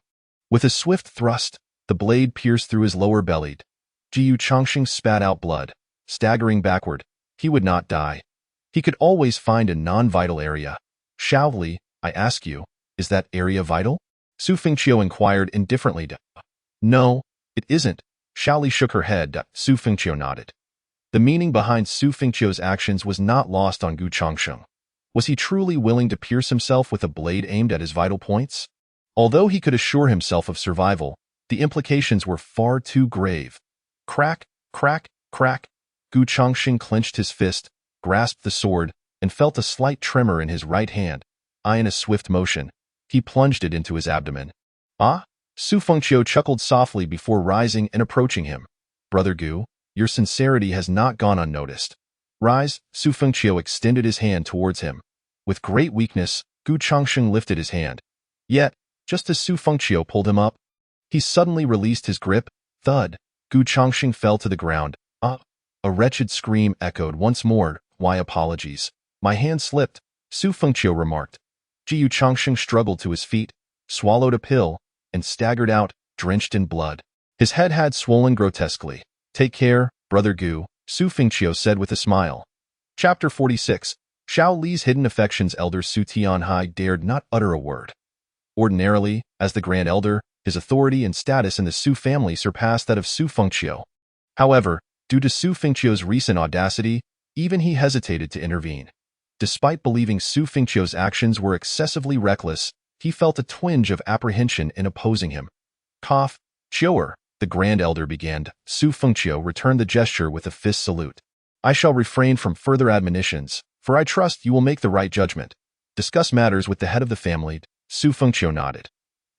With a swift thrust, the blade pierced through his lower belly. Gu Chongqing spat out blood, staggering backward. He would not die. He could always find a non-vital area. Xiao Li, I ask you, is that area vital? Su Fengqiu inquired indifferently. No, it isn't. Xiao Li shook her head. Su Fengqiu nodded. The meaning behind Su Fengqiu's actions was not lost on Gu Chongqing. Was he truly willing to pierce himself with a blade aimed at his vital points? Although he could assure himself of survival, the implications were far too grave. Crack, crack, crack. Gu Chongqing clenched his fist, grasped the sword, and felt a slight tremor in his right hand. In a swift motion, he plunged it into his abdomen. Su Fengqiu chuckled softly before rising and approaching him. Brother Gu, your sincerity has not gone unnoticed. Rise. Su Fengqiu extended his hand towards him. With great weakness, Gu Chongqing lifted his hand. Yet, just as Su Fengqiu pulled him up. He suddenly released his grip. Thud. Gu Chongqing fell to the ground. A wretched scream echoed once more. Why apologies? My hand slipped, Su Fengqiu remarked. Gu Chongqing struggled to his feet, swallowed a pill, and staggered out, drenched in blood. His head had swollen grotesquely. Take care, brother Gu, Su Fengqiu said with a smile. Chapter 46. Xiao Li's hidden affections. Elder Su Tianhai dared not utter a word. Ordinarily, as the Grand Elder, his authority and status in the Su family surpassed that of Su Fengqiu. However, due to Su Fengqiu's recent audacity, even he hesitated to intervene. Despite believing Su Fengqiu's actions were excessively reckless, he felt a twinge of apprehension in opposing him. Cough. Qiu'er, the Grand Elder began. Su Fengqiu returned the gesture with a fist salute. I shall refrain from further admonitions, for I trust you will make the right judgment. Discuss matters with the head of the family. Su Fengqiu nodded.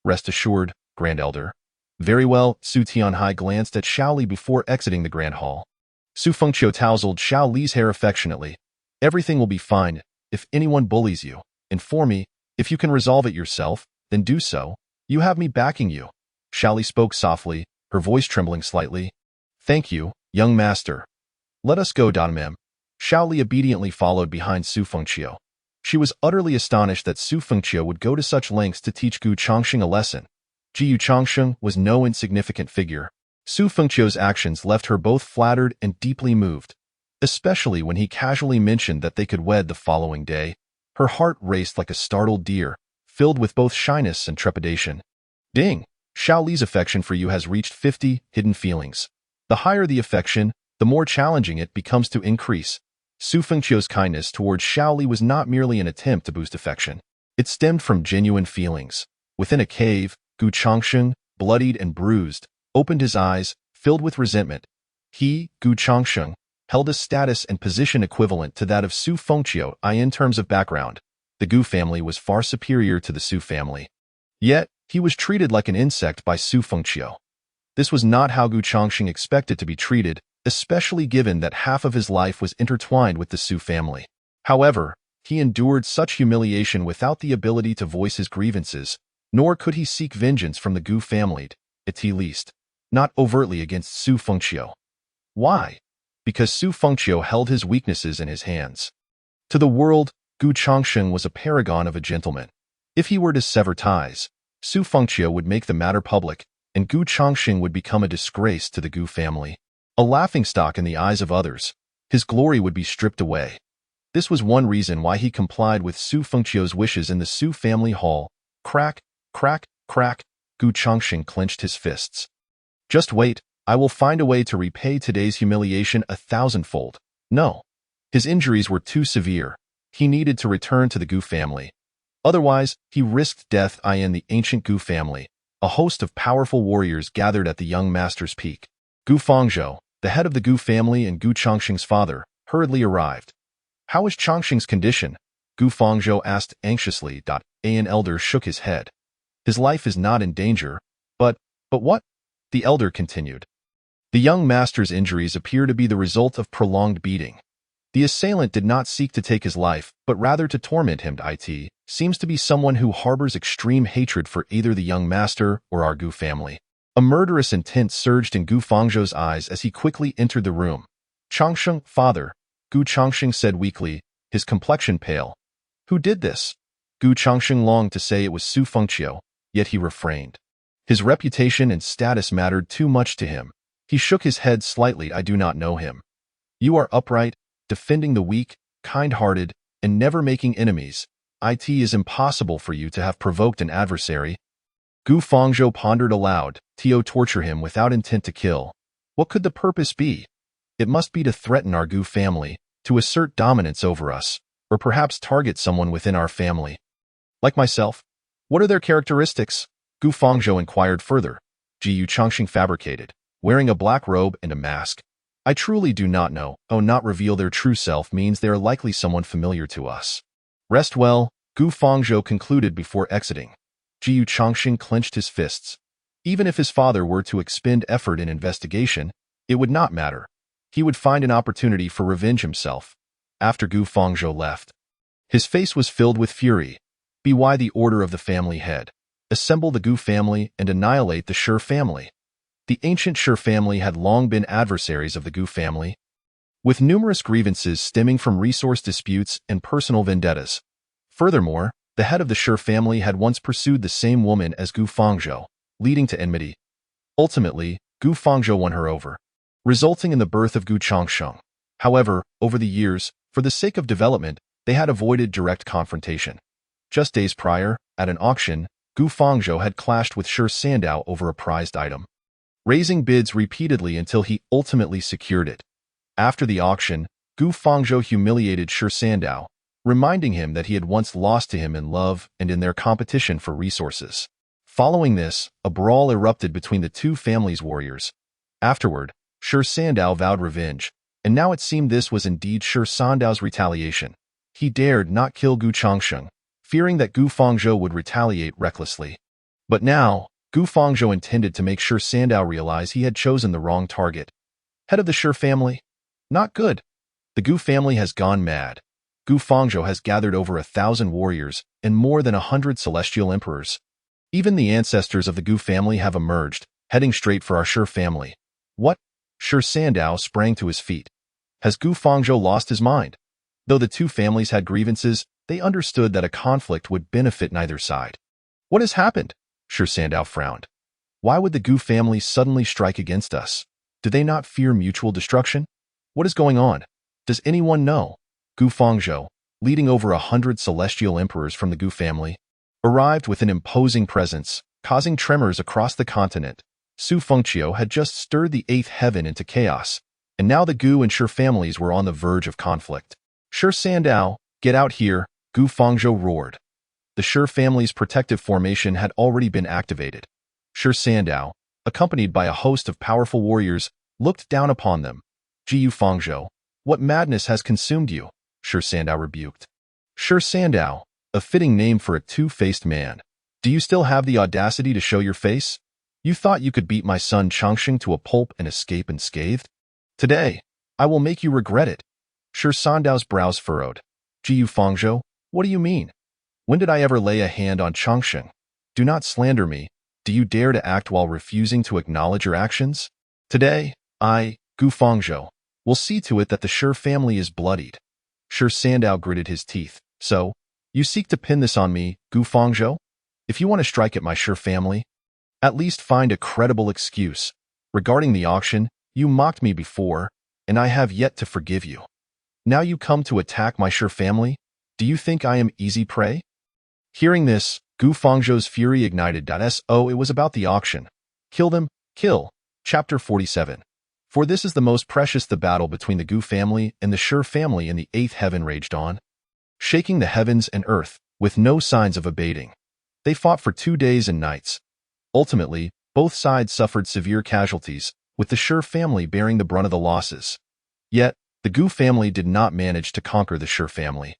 Rest assured, Grand Elder. Very well. Su Tianhai glanced at Xiao Li before exiting the Grand Hall. Su Fengqiu tousled Xiao Li's hair affectionately. Everything will be fine. If anyone bullies you, inform me. If you can resolve it yourself, then do so. You have me backing you. Xiao Li spoke softly, her voice trembling slightly. Thank you, young master. Let us go, Danmem. Xiao Li obediently followed behind Su Fengqiu. She was utterly astonished that Su Fengqiu would go to such lengths to teach Gu Chongqing a lesson. Gu Chongqing was no insignificant figure. Su Fengqiu's actions left her both flattered and deeply moved, especially when he casually mentioned that they could wed the following day. Her heart raced like a startled deer, filled with both shyness and trepidation. Ding! Xiao Li's affection for you has reached 50 hidden feelings. The higher the affection, the more challenging it becomes to increase. Su Fengqiu's kindness towards Xiao Li was not merely an attempt to boost affection. It stemmed from genuine feelings. Within a cave, Gu Chongqing, bloodied and bruised, opened his eyes, filled with resentment. He, Gu Chongqing, held a status and position equivalent to that of Su Fengqiu. In terms of background, the Gu family was far superior to the Su family. Yet, he was treated like an insect by Su Fengqiu. This was not how Gu Chongqing expected to be treated, especially given that half of his life was intertwined with the Su family. However, he endured such humiliation without the ability to voice his grievances, nor could he seek vengeance from the Gu family, at least, not overtly against Su Fengqiu. Why? Because Su Fengqiu held his weaknesses in his hands. To the world, Gu Chongqing was a paragon of a gentleman. If he were to sever ties, Su Fengqiu would make the matter public, and Gu Chongqing would become a disgrace to the Gu family. A laughingstock in the eyes of others, his glory would be stripped away. This was one reason why he complied with Su Fengqiu's wishes in the Su family hall. Crack, crack, crack, Gu Chongqing clenched his fists. Just wait, I will find a way to repay today's humiliation 1,000-fold. No. His injuries were too severe. He needed to return to the Gu family. Otherwise, he risked death in the ancient Gu family. A host of powerful warriors gathered at the young master's peak. Gu Fengzhou, the head of the Gu family and Gu Chongqing's father, hurriedly arrived. How is Chongqing's condition? Gu Fengzhou asked anxiously. An elder shook his head. His life is not in danger, but what? The elder continued. The young master's injuries appear to be the result of prolonged beating. The assailant did not seek to take his life, but rather to torment him. It seems to be someone who harbors extreme hatred for either the young master or our Gu family. A murderous intent surged in Gu Fengzhou's eyes as he quickly entered the room. Chongqing, father, Gu Chongqing said weakly, his complexion pale. Who did this? Gu Chongqing longed to say it was Su Fengqiu, yet he refrained. His reputation and status mattered too much to him. He shook his head slightly. I do not know him. You are upright, defending the weak, kind-hearted, and never making enemies. It is impossible for you to have provoked an adversary. Gu Fengzhou pondered aloud. To torture him without intent to kill. What could the purpose be? It must be to threaten our Gu family, to assert dominance over us, or perhaps target someone within our family. Like myself? What are their characteristics? Gu Fengzhou inquired further. Gu Chongqing fabricated, wearing a black robe and a mask. I truly do not know. Not reveal their true self means they are likely someone familiar to us. Rest well, Gu Fengzhou concluded before exiting. Gu Chongqing clenched his fists. Even if his father were to expend effort in investigation, it would not matter. He would find an opportunity for revenge himself. After Gu Fengzhou left, his face was filled with fury. By the order of the family head. assemble the Gu family and annihilate the Shi family. The ancient Shi family had long been adversaries of the Gu family, with numerous grievances stemming from resource disputes and personal vendettas. Furthermore, the head of the Shi family had once pursued the same woman as Gu Fangzhou, leading to enmity. Ultimately, Gu Fangzhou won her over, resulting in the birth of Gu Changsheng. However, over the years, for the sake of development, they had avoided direct confrontation. Just days prior, at an auction, Gu Fangzhou had clashed with Shi Sandao over a prized item, raising bids repeatedly until he ultimately secured it. After the auction, Gu Fangzhou humiliated Shi Sandao, reminding him that he had once lost to him in love and in their competition for resources. Following this, a brawl erupted between the two families' warriors. Afterward, Shi Sandao vowed revenge, and now it seemed this was indeed Shi Sandao's retaliation. He dared not kill Gu Changsheng, fearing that Gu Fangzhou would retaliate recklessly. But now, Gu Fangzhou intended to make Shi Sandao realize he had chosen the wrong target. Head of the Shi family? Not good. The Gu family has gone mad. Gu Fangzhou has gathered over 1,000 warriors and more than 100 celestial emperors. Even the ancestors of the Gu family have emerged, heading straight for our Shi family. What? Shi Sandao sprang to his feet. Has Gu Fangzhou lost his mind? Though the two families had grievances, they understood that a conflict would benefit neither side. What has happened? Shi Sandao frowned. Why would the Gu family suddenly strike against us? Do they not fear mutual destruction? What is going on? Does anyone know? Gu Fangzhou, leading over 100 celestial emperors from the Gu family, arrived with an imposing presence, causing tremors across the continent. Su Fengqiu had just stirred the 8th heaven into chaos, and now the Gu and Shi families were on the verge of conflict. Shi Sandao, get out here, Gu Fangzhou roared. The Shi family's protective formation had already been activated. Shi Sandao, accompanied by a host of powerful warriors, looked down upon them. Gu Fangzhou, what madness has consumed you? Shi Sandao rebuked. Shi Sandao, a fitting name for a two-faced man. Do you still have the audacity to show your face? You thought you could beat my son Changsheng to a pulp and escape unscathed? Today, I will make you regret it. Shi Sandao's brows furrowed. Gu Fangzhou, what do you mean? When did I ever lay a hand on Changsheng? Do not slander me. Do you dare to act while refusing to acknowledge your actions? Today, I, Gu Fangzhou, will see to it that the Shi family is bloodied. Shi Sandao gritted his teeth. So, you seek to pin this on me, Gu Fangzhou? If you want to strike at my Shi family, at least find a credible excuse. Regarding the auction, you mocked me before, and I have yet to forgive you. Now you come to attack my Shi family? Do you think I am easy prey? Hearing this, Gu Fangzhou's fury ignited. So it was about the auction. Kill them, kill. Chapter 47. For this is the most precious. The battle between the Gu family and the Shi family in the 8th heaven raged on, shaking the heavens and earth, with no signs of abating. They fought for 2 days and nights. Ultimately, both sides suffered severe casualties, with the Shi family bearing the brunt of the losses. Yet, the Gu family did not manage to conquer the Shi family.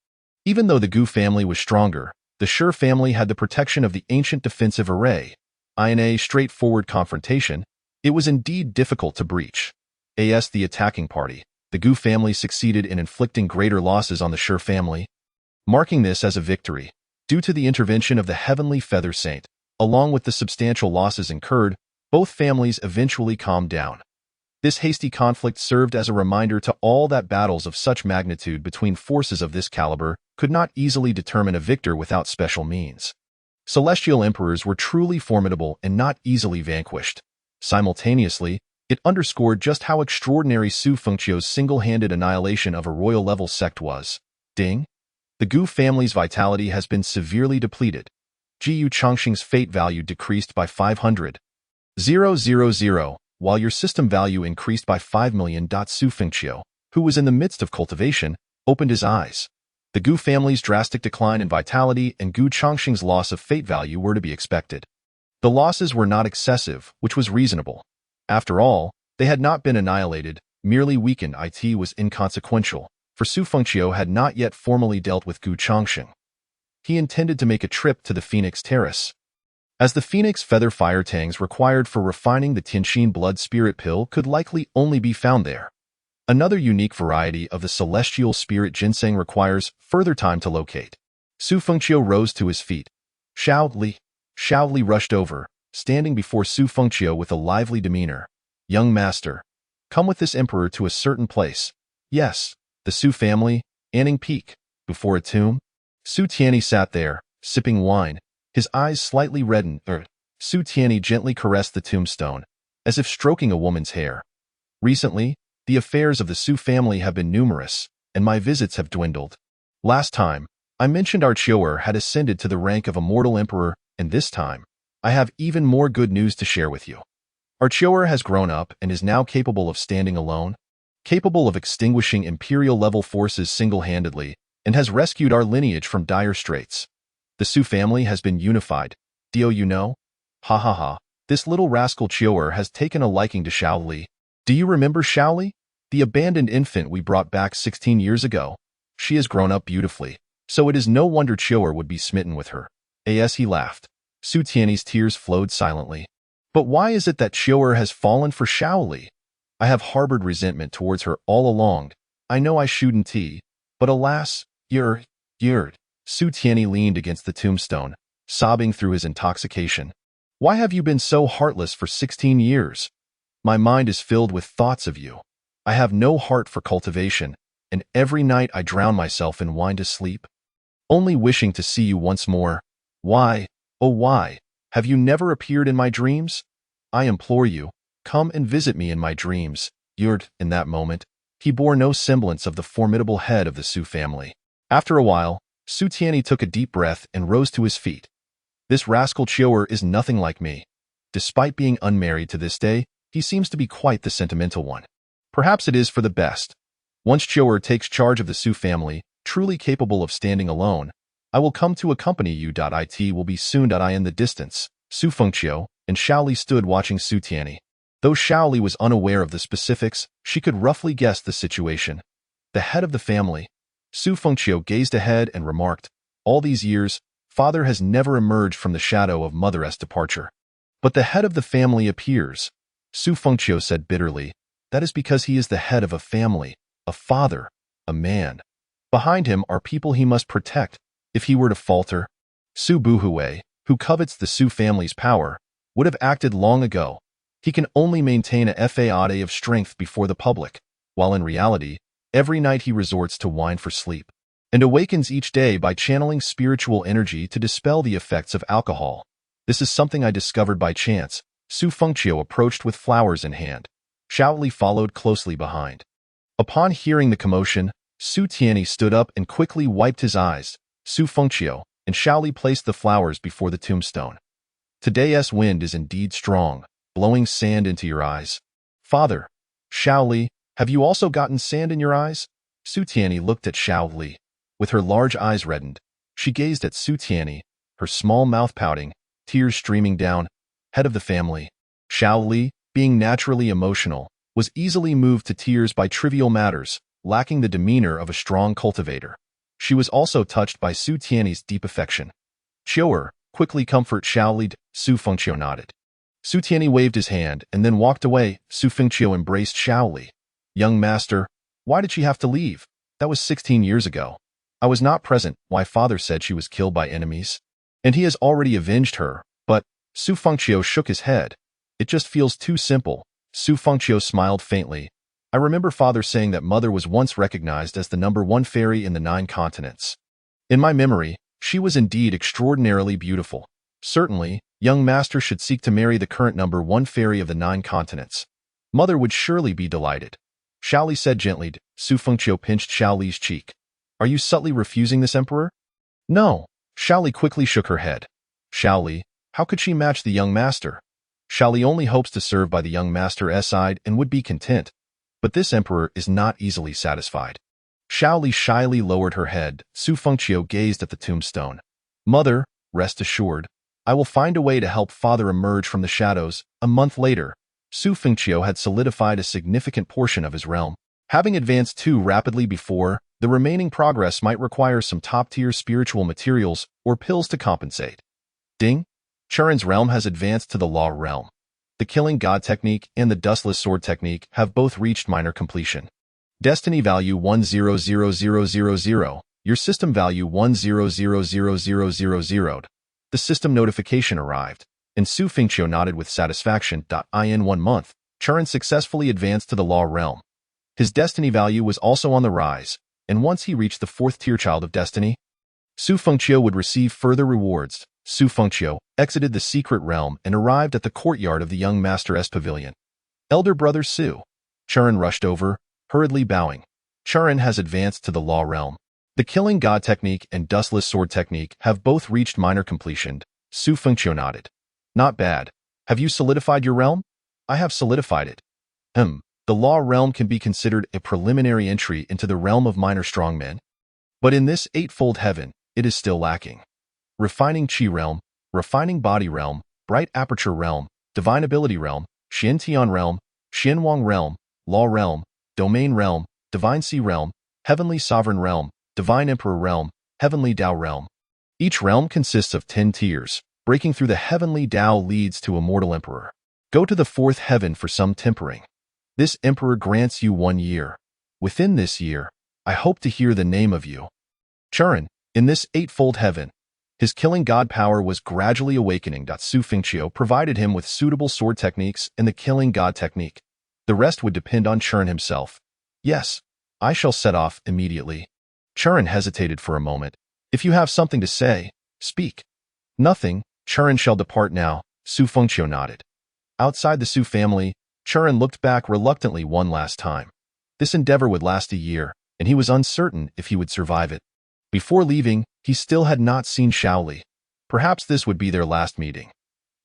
Even though the Gu family was stronger, the Shi family had the protection of the ancient defensive array. In a straightforward confrontation, it was indeed difficult to breach. As the attacking party, the Gu family succeeded in inflicting greater losses on the Shi family, marking this as a victory. Due to the intervention of the Heavenly Feather Saint, along with the substantial losses incurred, both families eventually calmed down. This hasty conflict served as a reminder to all that battles of such magnitude between forces of this caliber could not easily determine a victor without special means. Celestial emperors were truly formidable and not easily vanquished. Simultaneously, it underscored just how extraordinary Su Fengqiu's single-handed annihilation of a royal-level sect was. Ding! The Gu family's vitality has been severely depleted. Gu Changsheng's fate value decreased by 500,000, while your system value increased by 5 million. Su Fengqiu, who was in the midst of cultivation, opened his eyes. The Gu family's drastic decline in vitality and Gu Changsheng's loss of fate value were to be expected. The losses were not excessive, which was reasonable. After all, they had not been annihilated, merely weakened. It was inconsequential, for Su Fengqiu had not yet formally dealt with Gu Changsheng. He intended to make a trip to the Phoenix Terrace, as the Phoenix Feather Fire Tangs required for refining the Tianxin Blood Spirit Pill could likely only be found there. Another unique variety of the Celestial Spirit Ginseng requires further time to locate. Su Fengqiu rose to his feet. Xiao Li, Shaoli rushed over, standing before Su Fengqiu with a lively demeanor. Young master, come with this emperor to a certain place. Yes, the Su family, Anning Peak, before a tomb. Su Tianyi sat there, sipping wine, his eyes slightly reddened. Su Tianyi gently caressed the tombstone, as if stroking a woman's hair. Recently, the affairs of the Su family have been numerous, and my visits have dwindled. Last time, I mentioned our Chioer had ascended to the rank of a mortal emperor, and this time, I have even more good news to share with you. Our Chioer has grown up and is now capable of standing alone, capable of extinguishing imperial-level forces single-handedly, and has rescued our lineage from dire straits. The Su family has been unified. Do you know? Ha ha ha, this little rascal Chioer has taken a liking to Shaoli. Do you remember Shaoli? The abandoned infant we brought back 16 years ago. She has grown up beautifully, so it is no wonder Chioer would be smitten with her. As he laughed, Su Tianyi's tears flowed silently. But why is it that Chioer has fallen for Shaoli? I have harbored resentment towards her all along. I know I shouldn't, but alas, Su Tianyi leaned against the tombstone, sobbing through his intoxication. Why have you been so heartless for 16 years? My mind is filled with thoughts of you. I have no heart for cultivation, and every night I drown myself in wine to sleep, only wishing to see you once more. Why, oh why, have you never appeared in my dreams? I implore you, come and visit me in my dreams. In that moment, he bore no semblance of the formidable head of the Su family. After a while, Su Tianyi took a deep breath and rose to his feet. This rascal Chioer is nothing like me. Despite being unmarried to this day, he seems to be quite the sentimental one. Perhaps it is for the best. Once Chioer takes charge of the Su family, truly capable of standing alone, I will come to accompany you. It will be soon. In the distance, Su Fengqiu and Shaoli stood watching Su Tianyi. Though Shaoli was unaware of the specifics, she could roughly guess the situation. The head of the family. Su Fengqiu gazed ahead and remarked, all these years, father has never emerged from the shadow of mother's departure. But the head of the family appears. Su Fengqiu said bitterly, that is because he is the head of a family, a father, a man. Behind him are people he must protect. If he were to falter, Su Buhui, who covets the Su family's power, would have acted long ago. He can only maintain a facade of strength before the public, while in reality, every night he resorts to wine for sleep, and awakens each day by channeling spiritual energy to dispel the effects of alcohol. This is something I discovered by chance. Su Fengqiu approached with flowers in hand. Shaoli followed closely behind. Upon hearing the commotion, Su Tianyi stood up and quickly wiped his eyes. Su Fengqiu and Shaoli placed the flowers before the tombstone. Today's wind is indeed strong, blowing sand into your eyes. Father, Shaoli, have you also gotten sand in your eyes? Su Tianyi looked at Shaoli. With her large eyes reddened, she gazed at Su Tianyi, her small mouth pouting, tears streaming down. Head of the family, Shaoli, being naturally emotional, was easily moved to tears by trivial matters, lacking the demeanor of a strong cultivator. She was also touched by Su Tianyi's deep affection. Chioer, quickly comfort Shaoli. Su Fengqiu nodded. Su Tianyi waved his hand and then walked away. Su Fengqiu embraced Shaoli. Young master, why did she have to leave? That was 16 years ago. I was not present. Why father said she was killed by enemies. And he has already avenged her, but Su Fengqiu shook his head. It just feels too simple. Su Fengqiu smiled faintly. I remember father saying that mother was once recognized as the #1 fairy in the 9 continents. In my memory, she was indeed extraordinarily beautiful. Certainly, young master should seek to marry the current #1 fairy of the 9 continents. Mother would surely be delighted. Shaoli said gently. Su Fengqiu pinched Shaoli's cheek. Are you subtly refusing this emperor? No. Shaoli quickly shook her head. Shaoli, how could she match the young master? Shaoli only hopes to serve by the young master's side and would be content. But this emperor is not easily satisfied. Shaoli shyly lowered her head. Su Fengqiu gazed at the tombstone. Mother, rest assured, I will find a way to help father emerge from the shadows. A month later, Su Fengqiu had solidified a significant portion of his realm. Having advanced too rapidly before, the remaining progress might require some top-tier spiritual materials or pills to compensate. Ding! Churin's realm has advanced to the law realm. The Killing God technique and the Dustless Sword technique have both reached minor completion. Destiny value 100000. Your system value 10000000. The system notification arrived, and Su Fengqiu nodded with satisfaction. In 1 month, Churin successfully advanced to the law realm. His destiny value was also on the rise, and once he reached the 4th tier child of destiny, Su Fengqiu would receive further rewards. Su Fengqiu exited the secret realm and arrived at the courtyard of the young master's pavilion. Elder brother Su. Churin rushed over, hurriedly bowing. Churin has advanced to the law realm. The killing god technique and dustless sword technique have both reached minor completion. Su Fengqiu nodded. Not bad. Have you solidified your realm? I have solidified it. The law realm can be considered a preliminary entry into the realm of minor strongmen. But in this eightfold heaven, it is still lacking. Refining Qi realm, refining body realm, bright aperture realm, divine ability realm, Xiantian realm, Xianwang realm, law realm, domain realm, divine sea realm, heavenly sovereign realm, divine emperor realm, heavenly Dao realm. Each realm consists of 10 tiers. Breaking through the heavenly Dao leads to immortal emperor. Go to the 4th heaven for some tempering. This emperor grants you 1 year. Within this year, I hope to hear the name of you. Churin, in this eightfold heaven, his killing god power was gradually awakening. Su Fengqiu provided him with suitable sword techniques and the killing god technique. The rest would depend on Churin himself. Yes, I shall set off immediately. Churin hesitated for a moment. If you have something to say, speak. Nothing, Churin shall depart now. Su Fengqiu nodded. Outside the Su family, Churin looked back reluctantly one last time. This endeavor would last a year, and he was uncertain if he would survive it. Before leaving, he still had not seen Shaoli. Perhaps this would be their last meeting.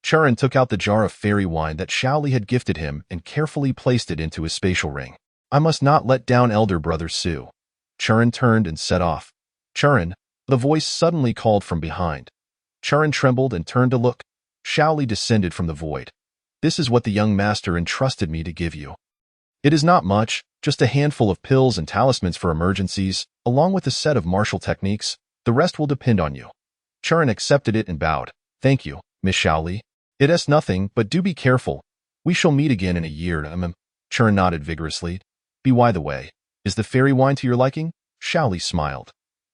Churin took out the jar of fairy wine that Shaoli had gifted him and carefully placed it into his spatial ring. I must not let down elder brother Su. Churin turned and set off. Churin, the voice suddenly called from behind. Churin trembled and turned to look. Shaoli descended from the void. This is what the young master entrusted me to give you. It is not much, just a handful of pills and talismans for emergencies, along with a set of martial techniques. The rest will depend on you. Churin accepted it and bowed. Thank you, Miss Shaoli. It is nothing, but do be careful. We shall meet again in a year. Churin nodded vigorously. By the way, is the fairy wine to your liking? Shaoli smiled.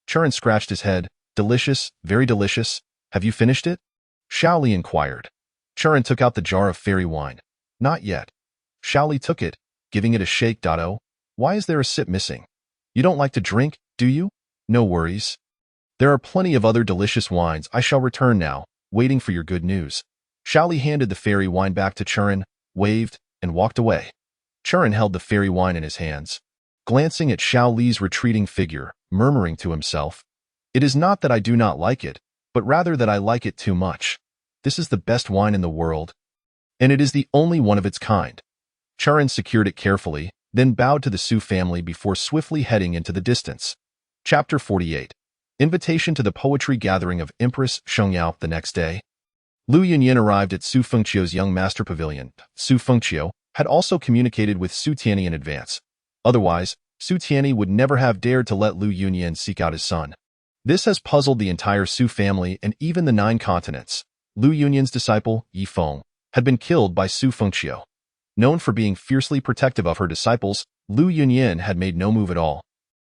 Churin scratched his head. Delicious, very delicious. Have you finished it? Shaoli inquired. Churin took out the jar of fairy wine. Not yet. Shaoli took it, giving it a shake. Oh, why is there a sip missing? You don't like to drink, do you? No worries. There are plenty of other delicious wines. I shall return now, waiting for your good news. Shaoli handed the fairy wine back to Churin, waved, and walked away. Churin held the fairy wine in his hands, glancing at Shaoli's retreating figure, murmuring to himself, "It is not that I do not like it, but rather that I like it too much. This is the best wine in the world, and it is the only one of its kind." Churin secured it carefully, then bowed to the Su family before swiftly heading into the distance. Chapter 48. Invitation to the poetry gathering of Empress Shengyao. The next day, Lu Yunyan arrived at Su Fengqiu's young master pavilion. Su Fengqiu had also communicated with Su Tianyi in advance. Otherwise, Su Tianyi would never have dared to let Lu Yunyan seek out his son. This has puzzled the entire Su family and even the 9 continents. Lu Yunyan's disciple, Yi Feng, had been killed by Su Fengqiu. Known for being fiercely protective of her disciples, Lu Yunyan had made no move at all,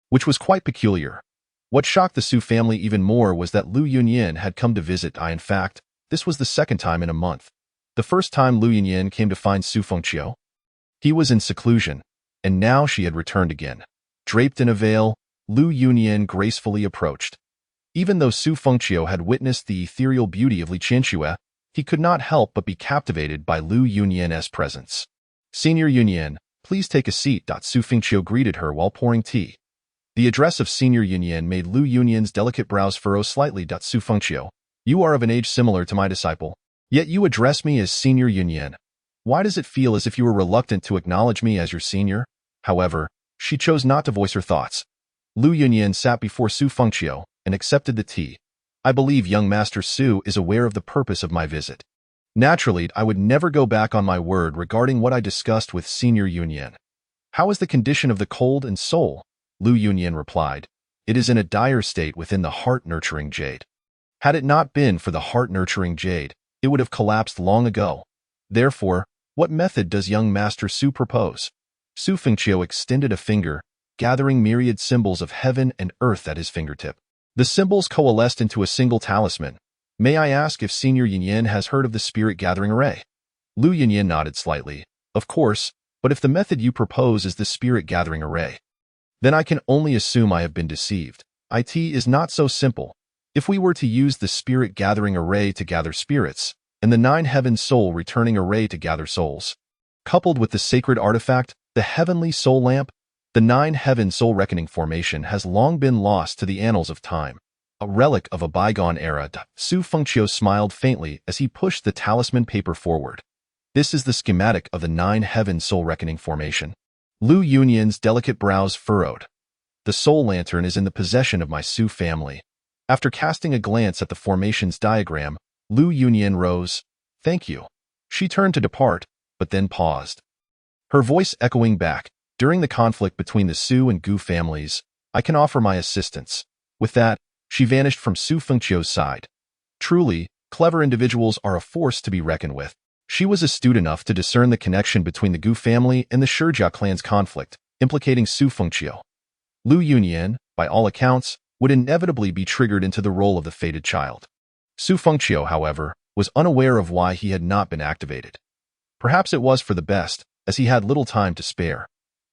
which was quite peculiar. What shocked the Su family even more was that Lu Yunyan had come to visit. In fact, this was the second time in a month. The first time Lu Yunyan came to find Su Fengqiu, he was in seclusion, and now she had returned again. Draped in a veil, Lu Yunyan gracefully approached. Even though Su Fengqiu had witnessed the ethereal beauty of Li Qianxue, he could not help but be captivated by Lu Yunyan's presence. "Senior Yunyan, please take a seat." Su Fengqiu greeted her while pouring tea. The address of Senior Yunyan made Lu Yunyan's delicate brows furrow slightly. "Su Fengqiu, you are of an age similar to my disciple, yet you address me as Senior Yunyan. Why does it feel as if you were reluctant to acknowledge me as your senior?" However, she chose not to voice her thoughts. Lu Yunyan sat before Su Fengqiu and accepted the tea. "I believe young Master Su is aware of the purpose of my visit. Naturally, I would never go back on my word regarding what I discussed with Senior Yunyan." "How is the condition of the cold and soul?" Lu Yunyan replied. "It is in a dire state within the heart-nurturing jade. Had it not been for the heart-nurturing jade, it would have collapsed long ago. Therefore, what method does young Master Su propose?" Su Fengqiu extended a finger, gathering myriad symbols of heaven and earth at his fingertip. The symbols coalesced into a single talisman. May I ask if Senior Yinyin has heard of the Spirit Gathering Array? Lu Yinyin nodded slightly. Of course, but if the method you propose is the Spirit Gathering Array, then I can only assume I have been deceived. It is not so simple. If we were to use the Spirit Gathering Array to gather spirits, and the 9 Heaven Soul Returning Array to gather souls, coupled with the sacred artifact, the Heavenly Soul Lamp, the 9 Heaven Soul Reckoning formation has long been lost to the annals of time. A relic of a bygone era. Su Fengqiu smiled faintly as he pushed the talisman paper forward. This is the schematic of the 9 Heaven Soul Reckoning formation. Lu Yunyin's delicate brows furrowed. The soul lantern is in the possession of my Su family. After casting a glance at the formation's diagram, Lu Yunyin rose. Thank you. She turned to depart, but then paused. Her voice echoing back, during the conflict between the Su and Gu families, I can offer my assistance. With that, she vanished from Su Fengqiu's side. Truly, clever individuals are a force to be reckoned with. She was astute enough to discern the connection between the Gu family and the Shijia clan's conflict, implicating Su Fengqiu. Lu Yunyin, by all accounts, would inevitably be triggered into the role of the fated child. Su Fengqiu, however, was unaware of why he had not been activated. Perhaps it was for the best, as he had little time to spare.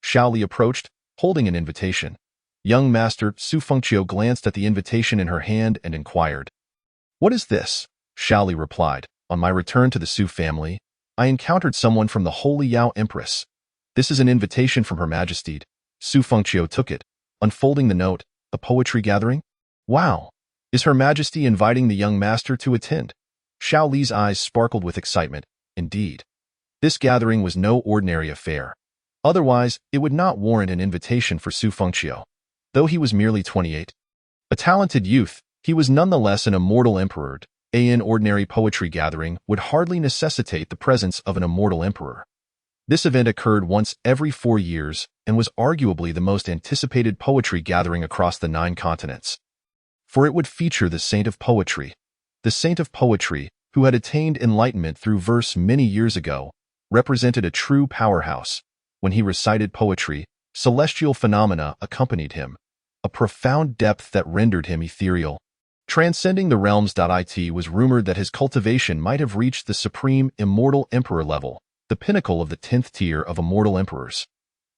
Shaoli approached, holding an invitation. Young Master Su Fengqiu glanced at the invitation in her hand and inquired. What is this? Shaoli replied. On my return to the Su family, I encountered someone from the Holy Yao Empress. This is an invitation from Her Majesty. Su Fengqiu took it, unfolding the note. A poetry gathering? Wow! Is Her Majesty inviting the young master to attend? Shaoli's eyes sparkled with excitement. Indeed. This gathering was no ordinary affair. Otherwise, it would not warrant an invitation for Su Fengqiu. Though he was merely 28, a talented youth, he was nonetheless an immortal emperor. An ordinary poetry gathering would hardly necessitate the presence of an immortal emperor. This event occurred once every 4 years and was arguably the most anticipated poetry gathering across the 9 continents. For it would feature the Saint of Poetry. The Saint of Poetry, who had attained enlightenment through verse many years ago, represented a true powerhouse. When he recited poetry, celestial phenomena accompanied him, a profound depth that rendered him ethereal. Transcending the realms. It was rumored that his cultivation might have reached the supreme immortal emperor level, the pinnacle of the 10th tier of immortal emperors.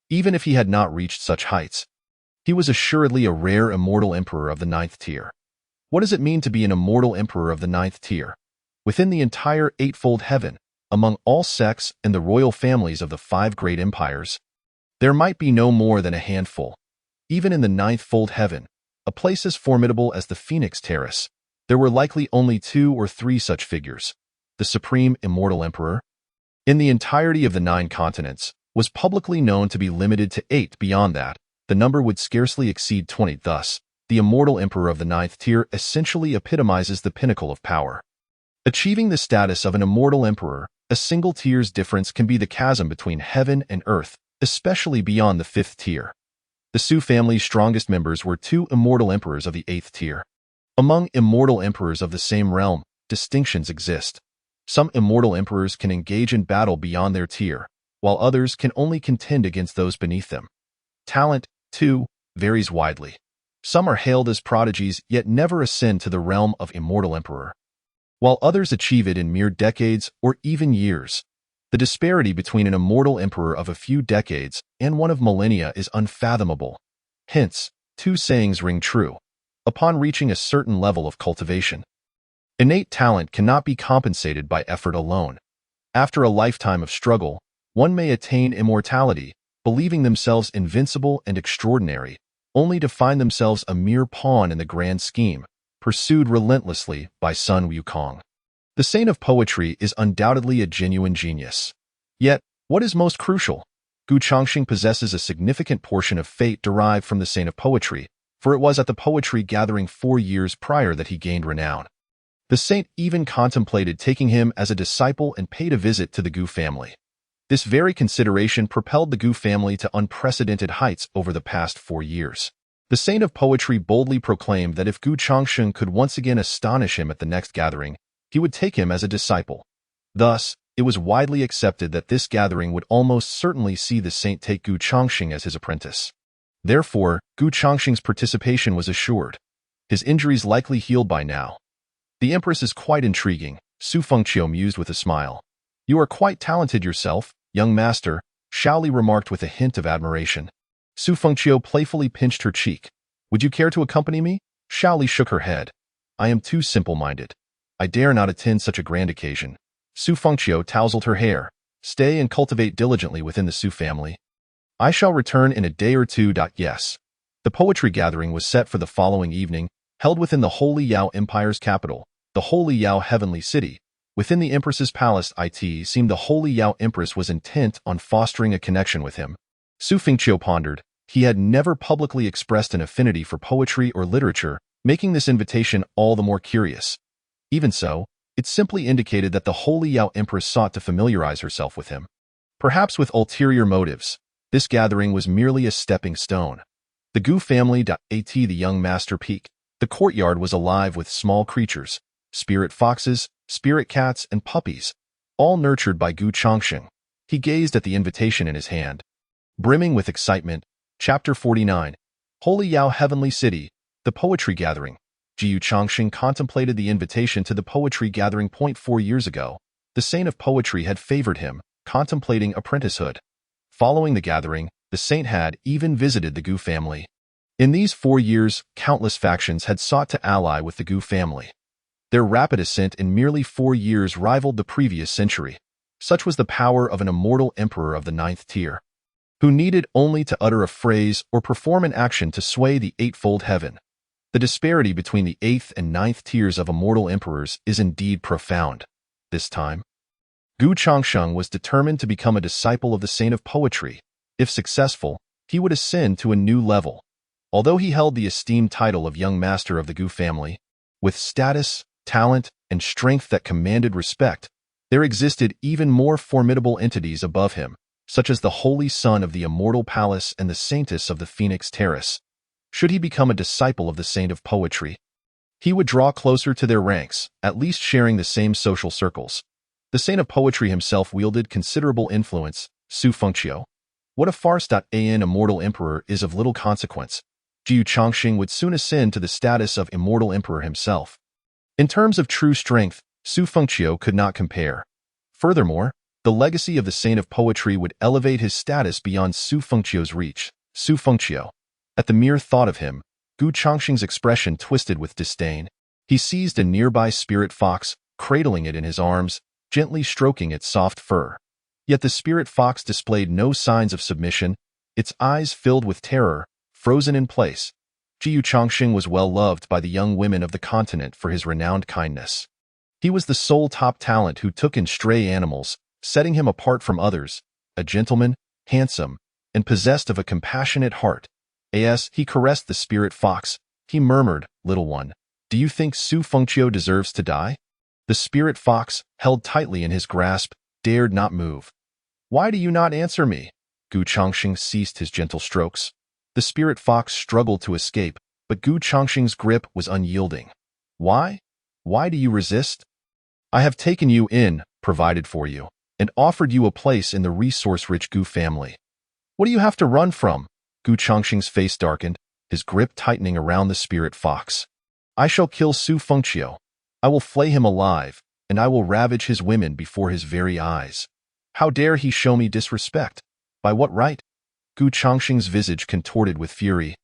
Even if he had not reached such heights, he was assuredly a rare immortal emperor of the 9th tier. What does it mean to be an immortal emperor of the 9th tier? Within the entire eightfold heaven, among all sects and the royal families of the 5 great empires, there might be no more than a handful. Even in the 9th fold heaven, a place as formidable as the Phoenix Terrace, there were likely only 2 or 3 such figures. The supreme immortal emperor, in the entirety of the 9 continents, was publicly known to be limited to 8. Beyond that, the number would scarcely exceed 20. Thus, the immortal emperor of the 9th tier essentially epitomizes the pinnacle of power. Achieving the status of an immortal emperor, a single tier's difference can be the chasm between heaven and earth, especially beyond the 5th tier. The Su family's strongest members were 2 immortal emperors of the 8th tier. Among immortal emperors of the same realm, distinctions exist. Some immortal emperors can engage in battle beyond their tier, while others can only contend against those beneath them. Talent, too, varies widely. Some are hailed as prodigies yet never ascend to the realm of immortal emperor, while others achieve it in mere decades or even years. The disparity between an immortal emperor of a few decades and one of millennia is unfathomable. Hence, 2 sayings ring true. Upon reaching a certain level of cultivation, innate talent cannot be compensated by effort alone. After a lifetime of struggle, one may attain immortality, believing themselves invincible and extraordinary, only to find themselves a mere pawn in the grand scheme, pursued relentlessly by Sun Wukong. The Saint of Poetry is undoubtedly a genuine genius. Yet, what is most crucial? Gu Chongqing possesses a significant portion of fate derived from the Saint of Poetry, for it was at the poetry gathering 4 years prior that he gained renown. The saint even contemplated taking him as a disciple and paid a visit to the Gu family. This very consideration propelled the Gu family to unprecedented heights over the past 4 years. The Saint of Poetry boldly proclaimed that if Gu Chongqing could once again astonish him at the next gathering, he would take him as a disciple. Thus, it was widely accepted that this gathering would almost certainly see the saint take Gu Chongqing as his apprentice. Therefore, Gu Chongqing's participation was assured. His injuries likely healed by now. The Empress is quite intriguing, Su Fengqiu mused with a smile. You are quite talented yourself, young master, Shaoli remarked with a hint of admiration. Su Fengqiu playfully pinched her cheek. Would you care to accompany me? Shaoli shook her head. I am too simple-minded. I dare not attend such a grand occasion. Su Fengqiu tousled her hair. Stay and cultivate diligently within the Su family. I shall return in a day or two. Yes. The poetry gathering was set for the following evening, held within the Holy Yao Empire's capital, the Holy Yao Heavenly City. Within the Empress's palace, it seemed the Holy Yao Empress was intent on fostering a connection with him. Su Fengqiu pondered. He had never publicly expressed an affinity for poetry or literature, making this invitation all the more curious. Even so, it simply indicated that the Holy Yao Empress sought to familiarize herself with him. Perhaps with ulterior motives, this gathering was merely a stepping stone. The Gu family. The young master peaked. The courtyard was alive with small creatures, spirit foxes, spirit cats, and puppies, all nurtured by Gu Changsheng. He gazed at the invitation in his hand. Brimming with excitement, Chapter 49, Holy Yao Heavenly City, the Poetry Gathering. Gu Changsheng contemplated the invitation to the poetry gathering. 4 years ago, the saint of poetry had favored him, contemplating apprenticehood. Following the gathering, the saint had even visited the Gu family. In these 4 years, countless factions had sought to ally with the Gu family. Their rapid ascent in merely 4 years rivaled the previous century. Such was the power of an immortal emperor of the 9th tier, who needed only to utter a phrase or perform an action to sway the eightfold heaven. The disparity between the 8th and 9th tiers of immortal emperors is indeed profound. This time, Gu Changsheng was determined to become a disciple of the saint of poetry. If successful, he would ascend to a new level. Although he held the esteemed title of young master of the Gu family, with status, talent, and strength that commanded respect, there existed even more formidable entities above him, such as the Holy Son of the Immortal Palace and the Saintess of the Phoenix Terrace. Should he become a disciple of the saint of poetry, he would draw closer to their ranks, at least sharing the same social circles. The saint of poetry himself wielded considerable influence. Su Fengqiu. What a farce! An immortal emperor is of little consequence. Gu Changsheng would soon ascend to the status of immortal emperor himself. In terms of true strength, Su Fengqiu could not compare. Furthermore, the legacy of the saint of poetry would elevate his status beyond Su Fengqiu's reach. Su Fengqiu. At the mere thought of him, Gu Changsheng's expression twisted with disdain. He seized a nearby spirit fox, cradling it in his arms, gently stroking its soft fur. Yet the spirit fox displayed no signs of submission, its eyes filled with terror, frozen in place. Gu Changsheng was well loved by the young women of the continent for his renowned kindness. He was the sole top talent who took in stray animals, setting him apart from others, a gentleman, handsome, and possessed of a compassionate heart. As he caressed the spirit fox, he murmured, "Little one, do you think Su Fengqiu deserves to die?" The spirit fox, held tightly in his grasp, dared not move. "Why do you not answer me?" Gu Changsheng ceased his gentle strokes. The spirit fox struggled to escape, but Gu Changsheng's grip was unyielding. "Why? Why do you resist? I have taken you in, provided for you, and offered you a place in the resource-rich Gu family. What do you have to run from?" Gu Changsheng's face darkened, his grip tightening around the spirit fox. "I shall kill Su Fengqiu. I will flay him alive, and I will ravage his women before his very eyes. How dare he show me disrespect? By what right?" Gu Changsheng's visage contorted with fury,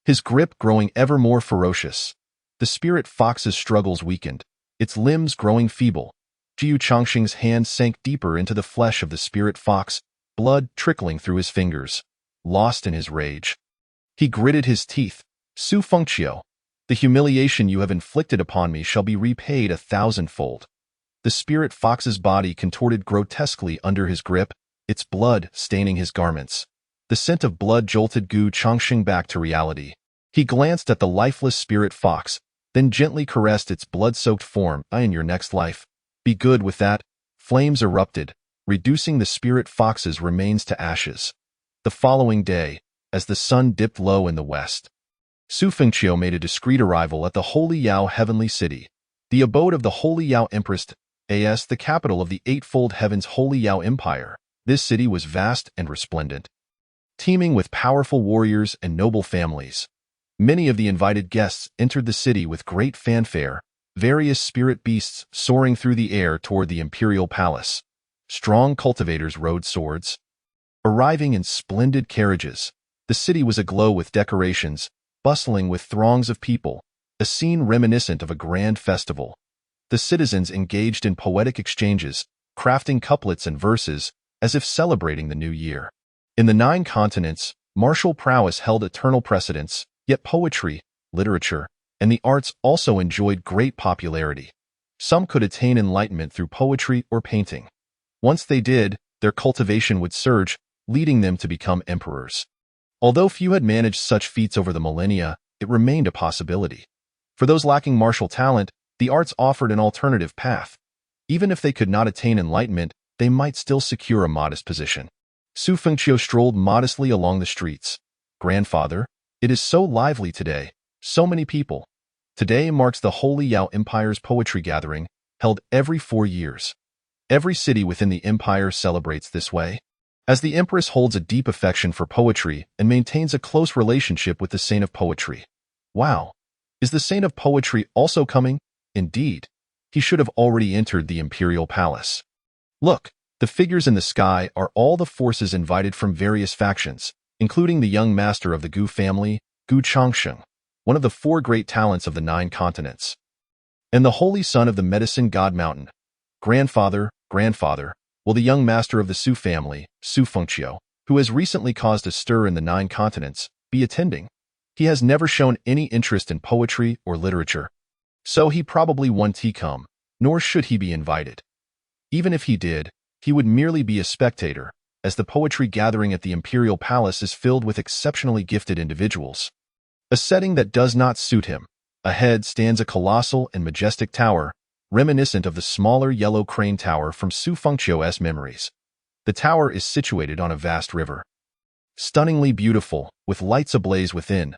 his grip growing ever more ferocious. The spirit fox's struggles weakened, its limbs growing feeble. Gu Changsheng's hand sank deeper into the flesh of the spirit fox, blood trickling through his fingers. Lost in his rage, he gritted his teeth. "Su Fengqiu, the humiliation you have inflicted upon me shall be repaid 1,000-fold." The spirit fox's body contorted grotesquely under his grip, its blood staining his garments. The scent of blood jolted Gu Changsheng back to reality. He glanced at the lifeless spirit fox, then gently caressed its blood-soaked form. "In your next life. Be good with that." Flames erupted, reducing the spirit fox's remains to ashes. The following day, as the sun dipped low in the west, Su Fengqiu made a discreet arrival at the Holy Yao Heavenly City, the abode of the Holy Yao Empress, the capital of the Eightfold Heavens Holy Yao Empire. This city was vast and resplendent, teeming with powerful warriors and noble families. Many of the invited guests entered the city with great fanfare, various spirit beasts soaring through the air toward the imperial palace. Strong cultivators rode swords. Arriving in splendid carriages, the city was aglow with decorations, bustling with throngs of people, a scene reminiscent of a grand festival. The citizens engaged in poetic exchanges, crafting couplets and verses, as if celebrating the new year. In the 9 continents, martial prowess held eternal precedence, yet poetry, literature, and the arts also enjoyed great popularity. Some could attain enlightenment through poetry or painting. Once they did, their cultivation would surge, leading them to become emperors. Although few had managed such feats over the millennia, it remained a possibility. For those lacking martial talent, the arts offered an alternative path. Even if they could not attain enlightenment, they might still secure a modest position. Su Fengqiu strolled modestly along the streets. "Grandfather, it is so lively today, so many people." Today marks the Holy Yao Empire's poetry gathering, held every 4 years. Every city within the empire celebrates this way, as the empress holds a deep affection for poetry and maintains a close relationship with the saint of poetry. Wow! Is the saint of poetry also coming? Indeed. He should have already entered the imperial palace. Look, the figures in the sky are all the forces invited from various factions, including the young master of the Gu family, Gu Changsheng, one of the 4 great talents of the 9 continents, and the holy son of the medicine god mountain. Grandfather, will the young master of the Su family, Su Fengqiu, who has recently caused a stir in the 9 continents, be attending? He has never shown any interest in poetry or literature, so he probably won't come, nor should he be invited. Even if he did, he would merely be a spectator, as the poetry gathering at the imperial palace is filled with exceptionally gifted individuals. A setting that does not suit him. Ahead stands a colossal and majestic tower, reminiscent of the smaller yellow crane tower from Su Fengqiu's memories. The tower is situated on a vast river. Stunningly beautiful, with lights ablaze within.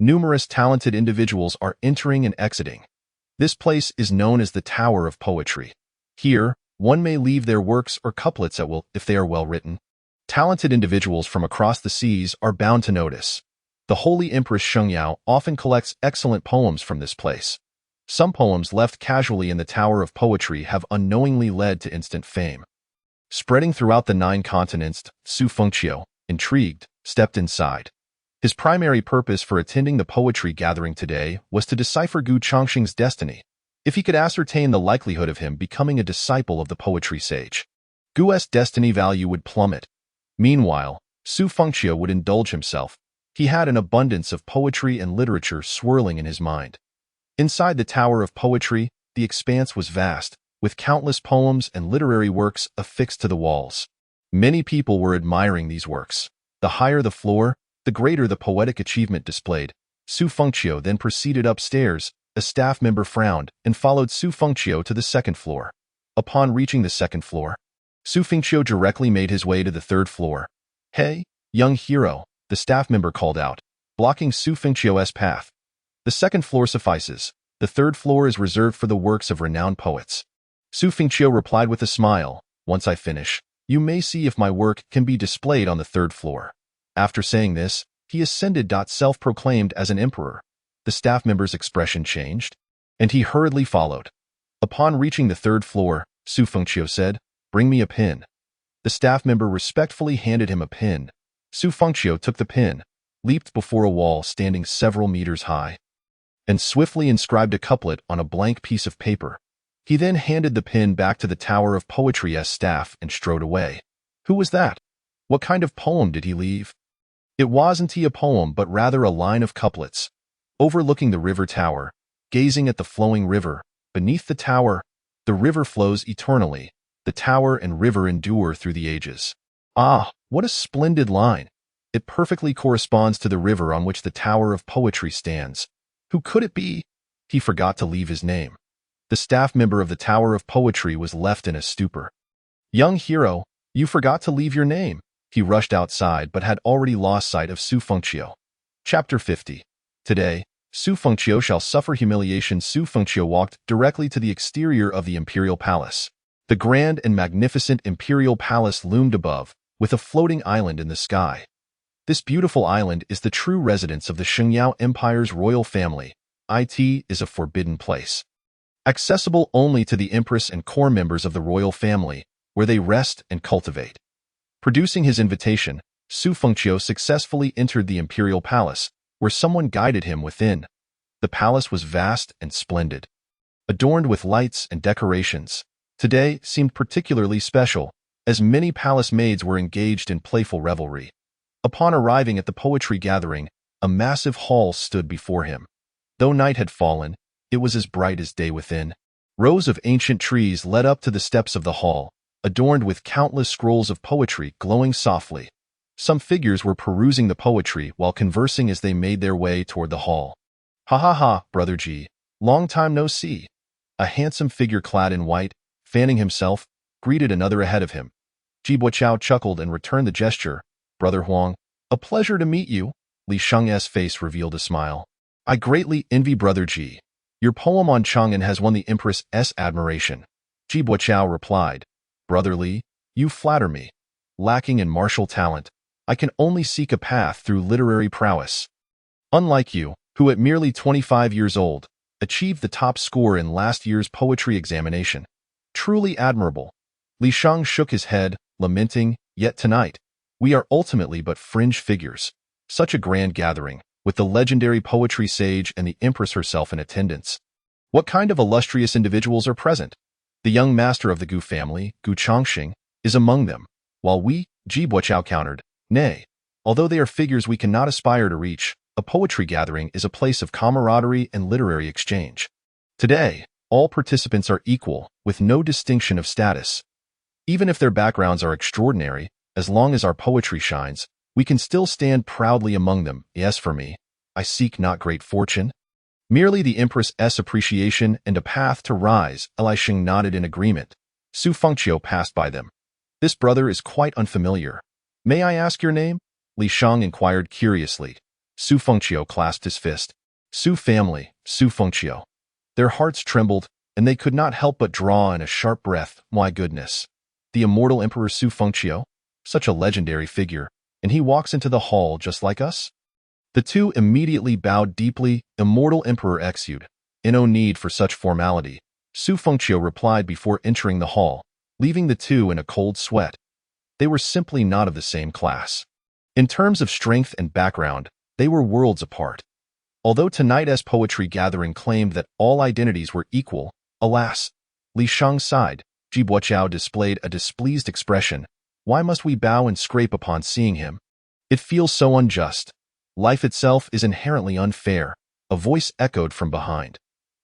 Numerous talented individuals are entering and exiting. This place is known as the Tower of Poetry. Here, one may leave their works or couplets at will if they are well written. Talented individuals from across the seas are bound to notice. The Holy Empress Shengyao often collects excellent poems from this place. Some poems left casually in the Tower of Poetry have unknowingly led to instant fame. Spreading throughout the 9 continents, Su Fengqiu, intrigued, stepped inside. His primary purpose for attending the poetry gathering today was to decipher Gu Changsheng's destiny, if he could ascertain the likelihood of him becoming a disciple of the poetry sage. Gu's destiny value would plummet. Meanwhile, Su Fengqiu would indulge himself. He had an abundance of poetry and literature swirling in his mind. Inside the Tower of Poetry, the expanse was vast, with countless poems and literary works affixed to the walls. Many people were admiring these works. The higher the floor, the greater the poetic achievement displayed. Su Fengqiu then proceeded upstairs. A staff member frowned and followed Su Fengqiu to the 2nd floor. Upon reaching the 2nd floor, Su Fengqiu directly made his way to the 3rd floor. "Hey, young hero," the staff member called out, blocking Su Fengqiu's path. "The 2nd floor suffices. The 3rd floor is reserved for the works of renowned poets." Su Fengqiu replied with a smile, "Once I finish, you may see if my work can be displayed on the 3rd floor." After saying this, he ascended. Self-proclaimed as an emperor. The staff member's expression changed, and he hurriedly followed. Upon reaching the 3rd floor, Su Fengqiu said, "Bring me a pen." The staff member respectfully handed him a pen. Su Fengqiu took the pen, leaped before a wall standing several meters high, and swiftly inscribed a couplet on a blank piece of paper. He then handed the pen back to the Tower of Poetry's staff and strode away. Who was that? What kind of poem did he leave? It wasn't a poem but rather a line of couplets. Overlooking the river tower, gazing at the flowing river, beneath the tower, the river flows eternally, the tower and river endure through the ages. Ah, what a splendid line! It perfectly corresponds to the river on which the Tower of Poetry stands. Who could it be? He forgot to leave his name. The staff member of the Tower of Poetry was left in a stupor. "Young hero, you forgot to leave your name." He rushed outside but had already lost sight of Su Fengqiu. Chapter 50. Today, Su Fengqiu shall suffer humiliation. Su Fengqiu walked directly to the exterior of the imperial palace. The grand and magnificent imperial palace loomed above, with a floating island in the sky. This beautiful island is the true residence of the Shengyao Empire's royal family. It is a forbidden place. accessible only to the empress and core members of the royal family, where they rest and cultivate. Producing his invitation, Su Fengqiu successfully entered the imperial palace, where someone guided him within. The palace was vast and splendid, adorned with lights and decorations. Today seemed particularly special, as many palace maids were engaged in playful revelry. Upon arriving at the poetry gathering, a massive hall stood before him. Though night had fallen, it was as bright as day within. Rows of ancient trees led up to the steps of the hall, adorned with countless scrolls of poetry glowing softly. Some figures were perusing the poetry while conversing as they made their way toward the hall. "Ha ha ha, Brother Ji, long time no see." A handsome figure clad in white, fanning himself, greeted another ahead of him. Ji Buochao chuckled and returned the gesture. "Brother Huang, a pleasure to meet you." Li Sheng's face revealed a smile. "I greatly envy Brother Ji. Your poem on Chang'an has won the Empress's admiration." Ji Buochao replied, "Brother Li, you flatter me. Lacking in martial talent, I can only seek a path through literary prowess. Unlike you, who at merely 25 years old, achieved the top score in last year's poetry examination. Truly admirable." Li Sheng shook his head, lamenting, "Yet tonight, we are ultimately but fringe figures. Such a grand gathering, with the legendary poetry sage and the empress herself in attendance. What kind of illustrious individuals are present? The young master of the Gu family, Gu Chongqing, is among them, while we, Ji Buochao countered, "Nay, although they are figures we cannot aspire to reach, a poetry gathering is a place of camaraderie and literary exchange. Today, all participants are equal, with no distinction of status. Even if their backgrounds are extraordinary, as long as our poetry shines, we can still stand proudly among them. Yes, for me, I seek not great fortune, merely the Empress's appreciation and a path to rise." Li Sheng nodded in agreement. Su Fengqiu passed by them. "This brother is quite unfamiliar. May I ask your name?" Li Sheng inquired curiously. Su Fengqiu clasped his fist. "Su family, Su Fengqiu." Their hearts trembled, and they could not help but draw in a sharp breath. My goodness. The immortal Emperor Su Fengqiu? Such a legendary figure, and he walks into the hall just like us? The two immediately bowed deeply. "Immortal Emperor exude. No need for such formality," Su Fengqiu replied before entering the hall, leaving the two in a cold sweat. They were simply not of the same class. In terms of strength and background, they were worlds apart. Although tonight's poetry gathering claimed that all identities were equal, alas, Li Sheng sighed. Ji Buochao displayed a displeased expression. "Why must we bow and scrape upon seeing him? It feels so unjust. Life itself is inherently unfair." A voice echoed from behind.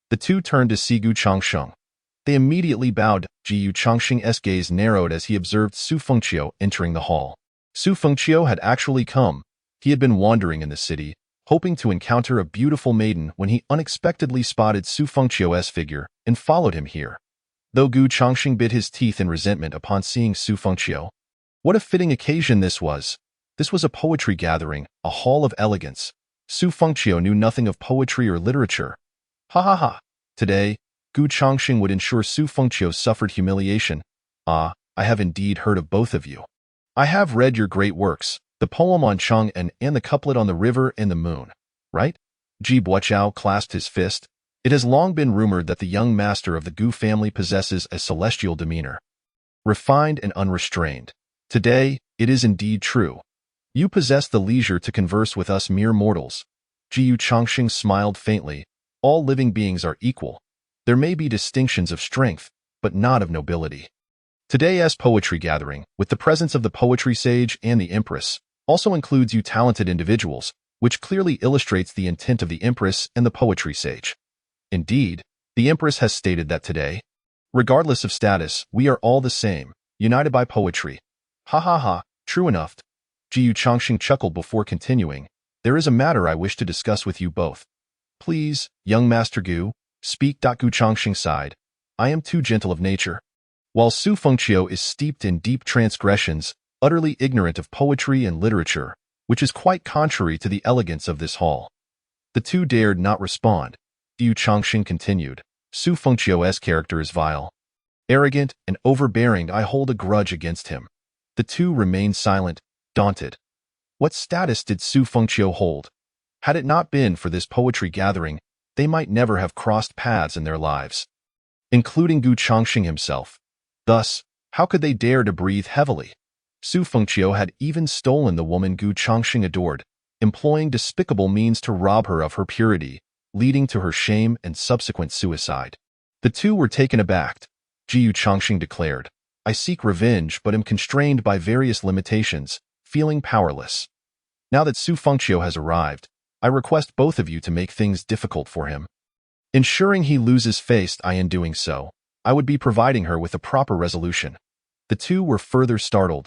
The two turned to see Gu Chongqing. They immediately bowed. Ji Chongqing's gaze narrowed as he observed Su Fengqiu entering the hall. Su Fengqiu had actually come. He had been wandering in the city, hoping to encounter a beautiful maiden when he unexpectedly spotted Su Fengqiu's figure and followed him here. Though Gu Chongqing bit his teeth in resentment upon seeing Su Fengqiu. What a fitting occasion this was. This was a poetry gathering, a hall of elegance. Su Fengqiu knew nothing of poetry or literature. Ha ha ha. Today, Gu Chongqing would ensure Su Fengqiu suffered humiliation. "Ah, I have indeed heard of both of you. I have read your great works, the poem on Chang'an and the couplet on the river and the moon, right?" Ji Buochao clasped his fist. It has long been rumored that the young master of the Gu family possesses a celestial demeanor, refined and unrestrained. Today, it is indeed true. You possess the leisure to converse with us mere mortals. Ji Chongqing smiled faintly. All living beings are equal. There may be distinctions of strength, but not of nobility. Today's poetry gathering, with the presence of the poetry sage and the empress, also includes you talented individuals, which clearly illustrates the intent of the empress and the poetry sage. Indeed, the empress has stated that today, regardless of status, we are all the same, united by poetry. Ha ha ha, true enough. Ji Chongqing chuckled before continuing. "There is a matter I wish to discuss with you both." "Please, young Master Gu, speak." Gu Chongqing sighed. "I am too gentle of nature." While Su Fengqiu is steeped in deep transgressions, utterly ignorant of poetry and literature, which is quite contrary to the elegance of this hall. The two dared not respond. Gu Chongqing continued. "Su Fengqiu's character is vile, arrogant, and overbearing. I hold a grudge against him." The two remained silent, daunted. What status did Su Fengqiu hold? Had it not been for this poetry gathering, they might never have crossed paths in their lives. including Gu Chongqing himself. Thus, how could they dare to breathe heavily? Su Fengqiu had even stolen the woman Gu Chongqing adored, employing despicable means to rob her of her purity, leading to her shame and subsequent suicide. The two were taken aback. Gu Chongqing declared, "I seek revenge but am constrained by various limitations, feeling powerless. Now that Su Fengqiu has arrived, I request both of you to make things difficult for him. Ensuring he loses face, in doing so, I would be providing her with a proper resolution." The two were further startled.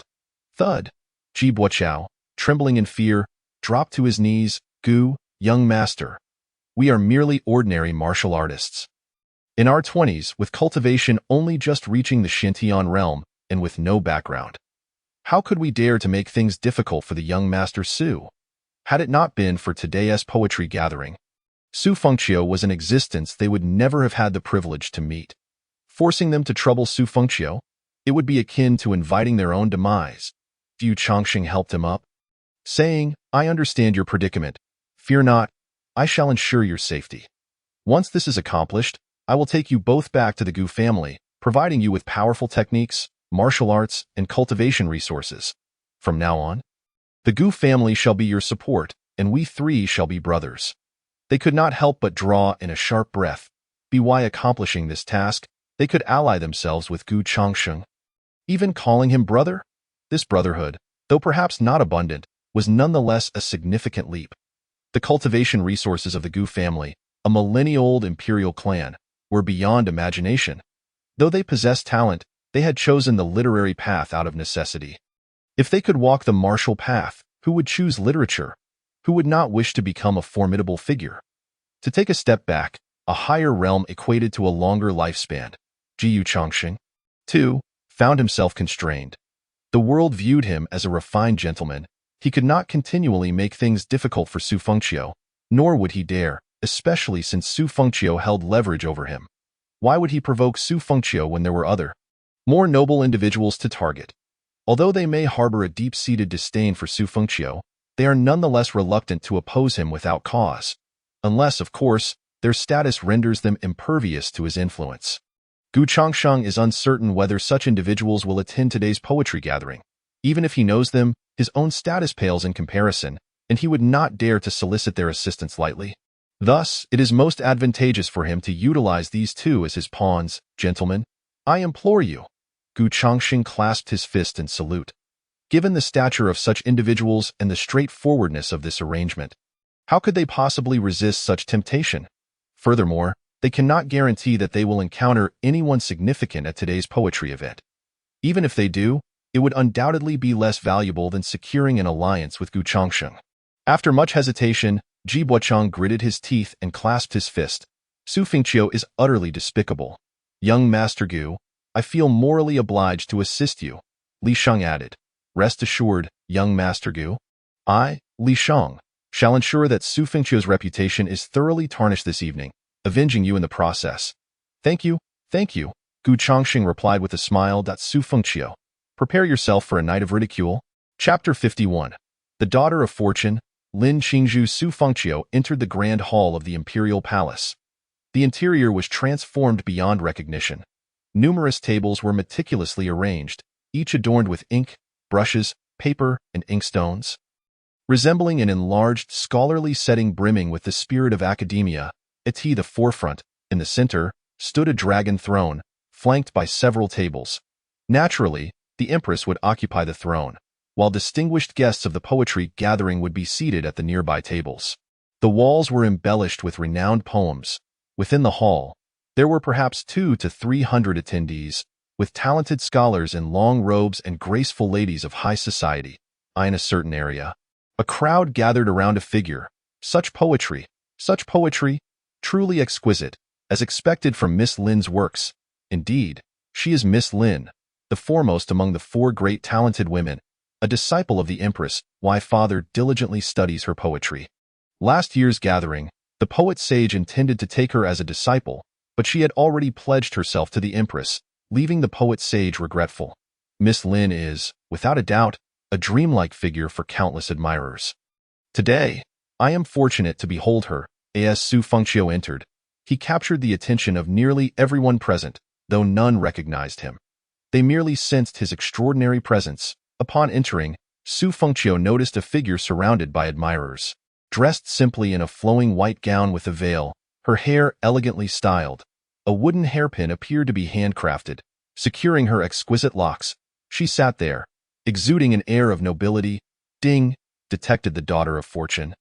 Thud. Ji Buochao, trembling in fear, dropped to his knees. "Gu, young master. We are merely ordinary martial artists. In our 20s, with cultivation only just reaching the Xintian realm and with no background. How could we dare to make things difficult for the young master Su? Had it not been for today's poetry gathering, Su Fengqiu was an existence they would never have had the privilege to meet. Forcing them to trouble Su Fengqiu, it would be akin to inviting their own demise. Gu Chongqing helped him up, saying, "I understand your predicament. Fear not, I shall ensure your safety. Once this is accomplished, I will take you both back to the Gu family, providing you with powerful techniques, martial arts, and cultivation resources. From now on, the Gu family shall be your support, and we three shall be brothers." They could not help but draw in a sharp breath. By accomplishing this task, they could ally themselves with Gu Chongqing. Even calling him brother? This brotherhood, though perhaps not abundant, was nonetheless a significant leap. The cultivation resources of the Gu family, a millennia-old imperial clan, were beyond imagination. Though they possessed talent, they had chosen the literary path out of necessity. If they could walk the martial path, who would choose literature? Who would not wish to become a formidable figure? To take a step back, a higher realm equated to a longer lifespan. Gu Chongqing, too, found himself constrained. The world viewed him as a refined gentleman. He could not continually make things difficult for Su Fengqiu, nor would he dare, especially since Su Fengqiu held leverage over him. Why would he provoke Su Fengqiu when there were other, more noble individuals to target? Although they may harbor a deep-seated disdain for Su Fengqiu, they are nonetheless reluctant to oppose him without cause, unless, of course, their status renders them impervious to his influence. Gu Chongqing is uncertain whether such individuals will attend today's poetry gathering. Even if he knows them, his own status pales in comparison, and he would not dare to solicit their assistance lightly. Thus, it is most advantageous for him to utilize these two as his pawns. "Gentlemen, I implore you." Gu Chongqing clasped his fist in salute. Given the stature of such individuals and the straightforwardness of this arrangement, how could they possibly resist such temptation? Furthermore, they cannot guarantee that they will encounter anyone significant at today's poetry event. Even if they do, it would undoubtedly be less valuable than securing an alliance with Gu Chongqing. After much hesitation, Ji Buochang gritted his teeth and clasped his fist. "Su Fengqiu is utterly despicable. Young Master Gu, I feel morally obliged to assist you," Li Sheng added. "Rest assured, young Master Gu, I, Li Sheng, shall ensure that Su Fengqiu's reputation is thoroughly tarnished this evening, avenging you in the process." Thank you, Gu Chongqing replied with a smile. "Su Fengqiu, prepare yourself for a night of ridicule." Chapter 51. The daughter of fortune, Lin Qingzhu. Su Fengqiu entered the grand hall of the imperial palace. The interior was transformed beyond recognition. Numerous tables were meticulously arranged, each adorned with ink, brushes, paper, and inkstones. Resembling an enlarged, scholarly setting brimming with the spirit of academia, at the forefront, in the center, stood a dragon throne, flanked by several tables. Naturally, the empress would occupy the throne, while distinguished guests of the poetry gathering would be seated at the nearby tables. The walls were embellished with renowned poems. Within the hall, there were perhaps 200 to 300 attendees, with talented scholars in long robes and graceful ladies of high society. In a certain area, a crowd gathered around a figure. Such poetry, truly exquisite, as expected from Miss Lin's works. Indeed, she is Miss Lin, the foremost among the 4 great talented women, a disciple of the Empress. Why father diligently studies her poetry. Last year's gathering, the poet sage intended to take her as a disciple, but she had already pledged herself to the Empress, leaving the poet sage regretful. Miss Lin is, without a doubt, a dreamlike figure for countless admirers. Today, I am fortunate to behold her. As Su Fengqiu entered, He captured the attention of nearly everyone present, though none recognized him. They merely sensed his extraordinary presence. Upon entering, Su Fengqiu noticed a figure surrounded by admirers. Dressed simply in a flowing white gown with a veil, her hair elegantly styled. A wooden hairpin appeared to be handcrafted, securing her exquisite locks. She sat there, exuding an air of nobility. Ding, detected the Daughter of Fortune.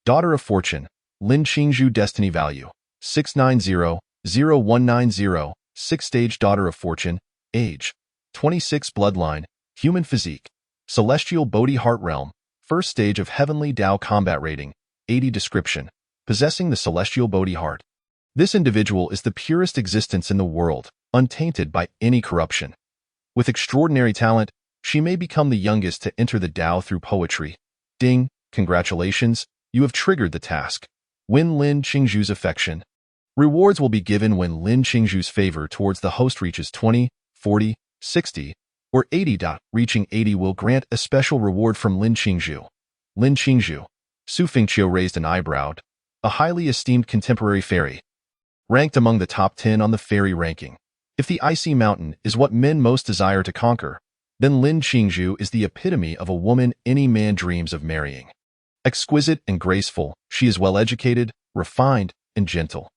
Daughter of Fortune, Lin Qingzhu Destiny Value, 690-0190, 6-stage Daughter of Fortune, Age, 26 Bloodline, Human Physique, Celestial Bodhi Heart Realm, First Stage of Heavenly Tao Combat Rating, 80 Description, Possessing the Celestial Bodhi Heart. This individual is the purest existence in the world, untainted by any corruption. With extraordinary talent, she may become the youngest to enter the Tao through poetry. Ding, congratulations, you have triggered the task. Win Lin Qingzhu's affection. Rewards will be given when Lin Qingzhu's favor towards the host reaches 20, 40, 60, or 80. Reaching 80 will grant a special reward from Lin Qingzhu. Lin Qingzhu. Su Fengqiu raised an eyebrow. A highly esteemed contemporary fairy. Ranked among the top 10 on the fairy ranking. If the icy mountain is what men most desire to conquer, then Lin Qingzhu is the epitome of a woman any man dreams of marrying. Exquisite and graceful, she is well-educated, refined, and gentle.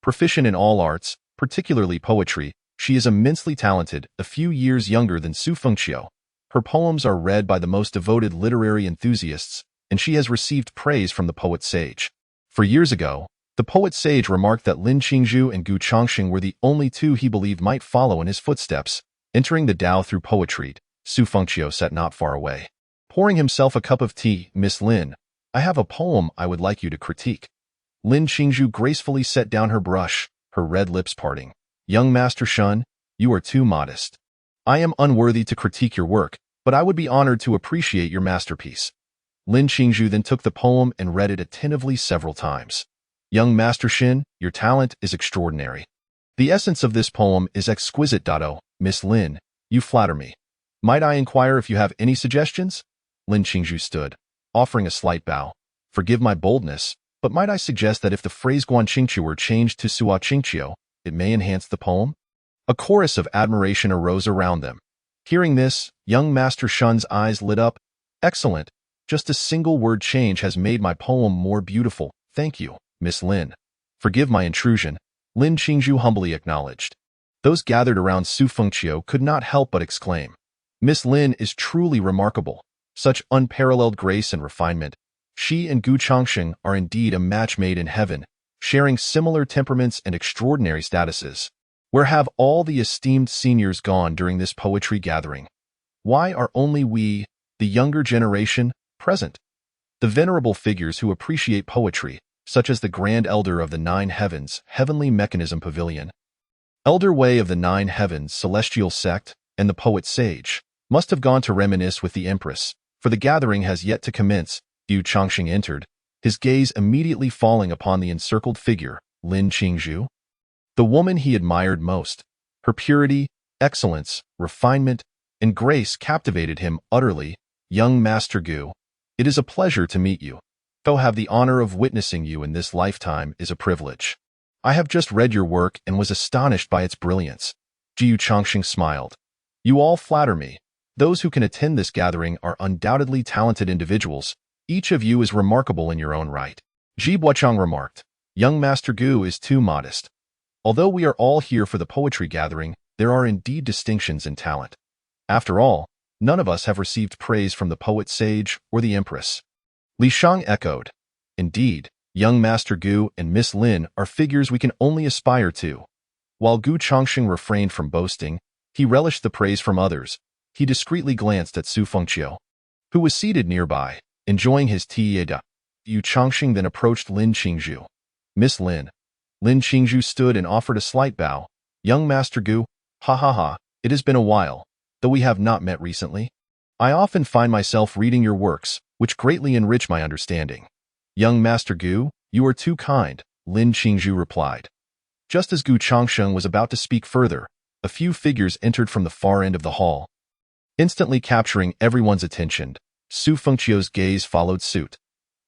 Proficient in all arts, particularly poetry, she is immensely talented, a few years younger than Su Fengqiu. Her poems are read by the most devoted literary enthusiasts, and she has received praise from the poet sage. For years ago, the poet sage remarked that Lin Qingzhu and Gu Chongqing were the only two he believed might follow in his footsteps. Entering the Tao through poetry, Su Fengqiu sat not far away. Pouring himself a cup of tea, Miss Lin, I have a poem I would like you to critique. Lin Qingzhu gracefully set down her brush, her red lips parting. Young Master Shun, you are too modest. I am unworthy to critique your work, but I would be honored to appreciate your masterpiece. Lin Qingzhu then took the poem and read it attentively several times. Young Master Shin, your talent is extraordinary. The essence of this poem is exquisite. Oh, Miss Lin, you flatter me. Might I inquire if you have any suggestions? Lin Qingzhu stood, offering a slight bow. Forgive my boldness, but might I suggest that if the phrase Guan Qingqiu were changed to Sua Qingqiu, it may enhance the poem? A chorus of admiration arose around them. Hearing this, young Master Shun's eyes lit up. Excellent. Just a single word change has made my poem more beautiful. Thank you, Miss Lin. Forgive my intrusion, Lin Qingzhu humbly acknowledged. Those gathered around Su Fengqiu could not help but exclaim. Miss Lin is truly remarkable. Such unparalleled grace and refinement. She and Gu Chongqing are indeed a match made in heaven, sharing similar temperaments and extraordinary statuses. Where have all the esteemed seniors gone during this poetry gathering? Why are only we, the younger generation, present? The venerable figures who appreciate poetry, such as the Grand Elder of the Nine Heavens, Heavenly Mechanism Pavilion, Elder Way of the Nine Heavens, Celestial Sect, and the Poet Sage, must have gone to reminisce with the Empress, for the gathering has yet to commence. Gu Chongqing entered, his gaze immediately falling upon the encircled figure, Lin Qingzhu. The woman he admired most. Her purity, excellence, refinement, and grace captivated him utterly. Young Master Gu, it is a pleasure to meet you. To have the honor of witnessing you in this lifetime is a privilege. I have just read your work and was astonished by its brilliance. Gu Chongqing smiled. You all flatter me. Those who can attend this gathering are undoubtedly talented individuals. Each of you is remarkable in your own right. Ji Buochang remarked. Young Master Gu is too modest. Although we are all here for the poetry gathering, there are indeed distinctions in talent. After all, none of us have received praise from the poet sage or the empress. Li Shang echoed. Indeed, young Master Gu and Miss Lin are figures we can only aspire to. While Gu Chongqing refrained from boasting, he relished the praise from others. He discreetly glanced at Su Fengqiu, who was seated nearby, enjoying his tea. Gu Chongqing then approached Lin Qingzhu. Miss Lin. Lin Qingzhu stood and offered a slight bow. Young Master Gu, ha ha ha, it has been a while, though we have not met recently. I often find myself reading your works, which greatly enrich my understanding. Young Master Gu, you are too kind, Lin Qingzhu replied. Just as Gu Chongqing was about to speak further, a few figures entered from the far end of the hall. Instantly capturing everyone's attention, Su Fengqiu's gaze followed suit.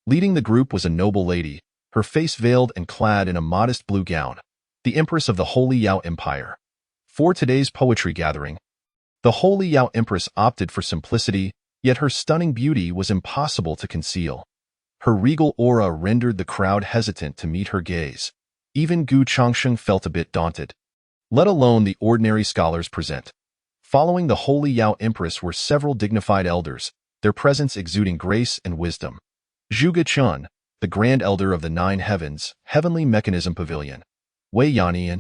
Leading the group was a noble lady, her face veiled and clad in a modest blue gown. the Empress of the Holy Yao Empire. For today's poetry gathering, the Holy Yao Empress opted for simplicity, yet her stunning beauty was impossible to conceal. Her regal aura rendered the crowd hesitant to meet her gaze. Even Gu Changsheng felt a bit daunted, let alone the ordinary scholars present. Following the Holy Yao Empress were several dignified elders, their presence exuding grace and wisdom. Zhuge Chun, the Grand Elder of the Nine Heavens, Heavenly Mechanism Pavilion. Wei Yannian,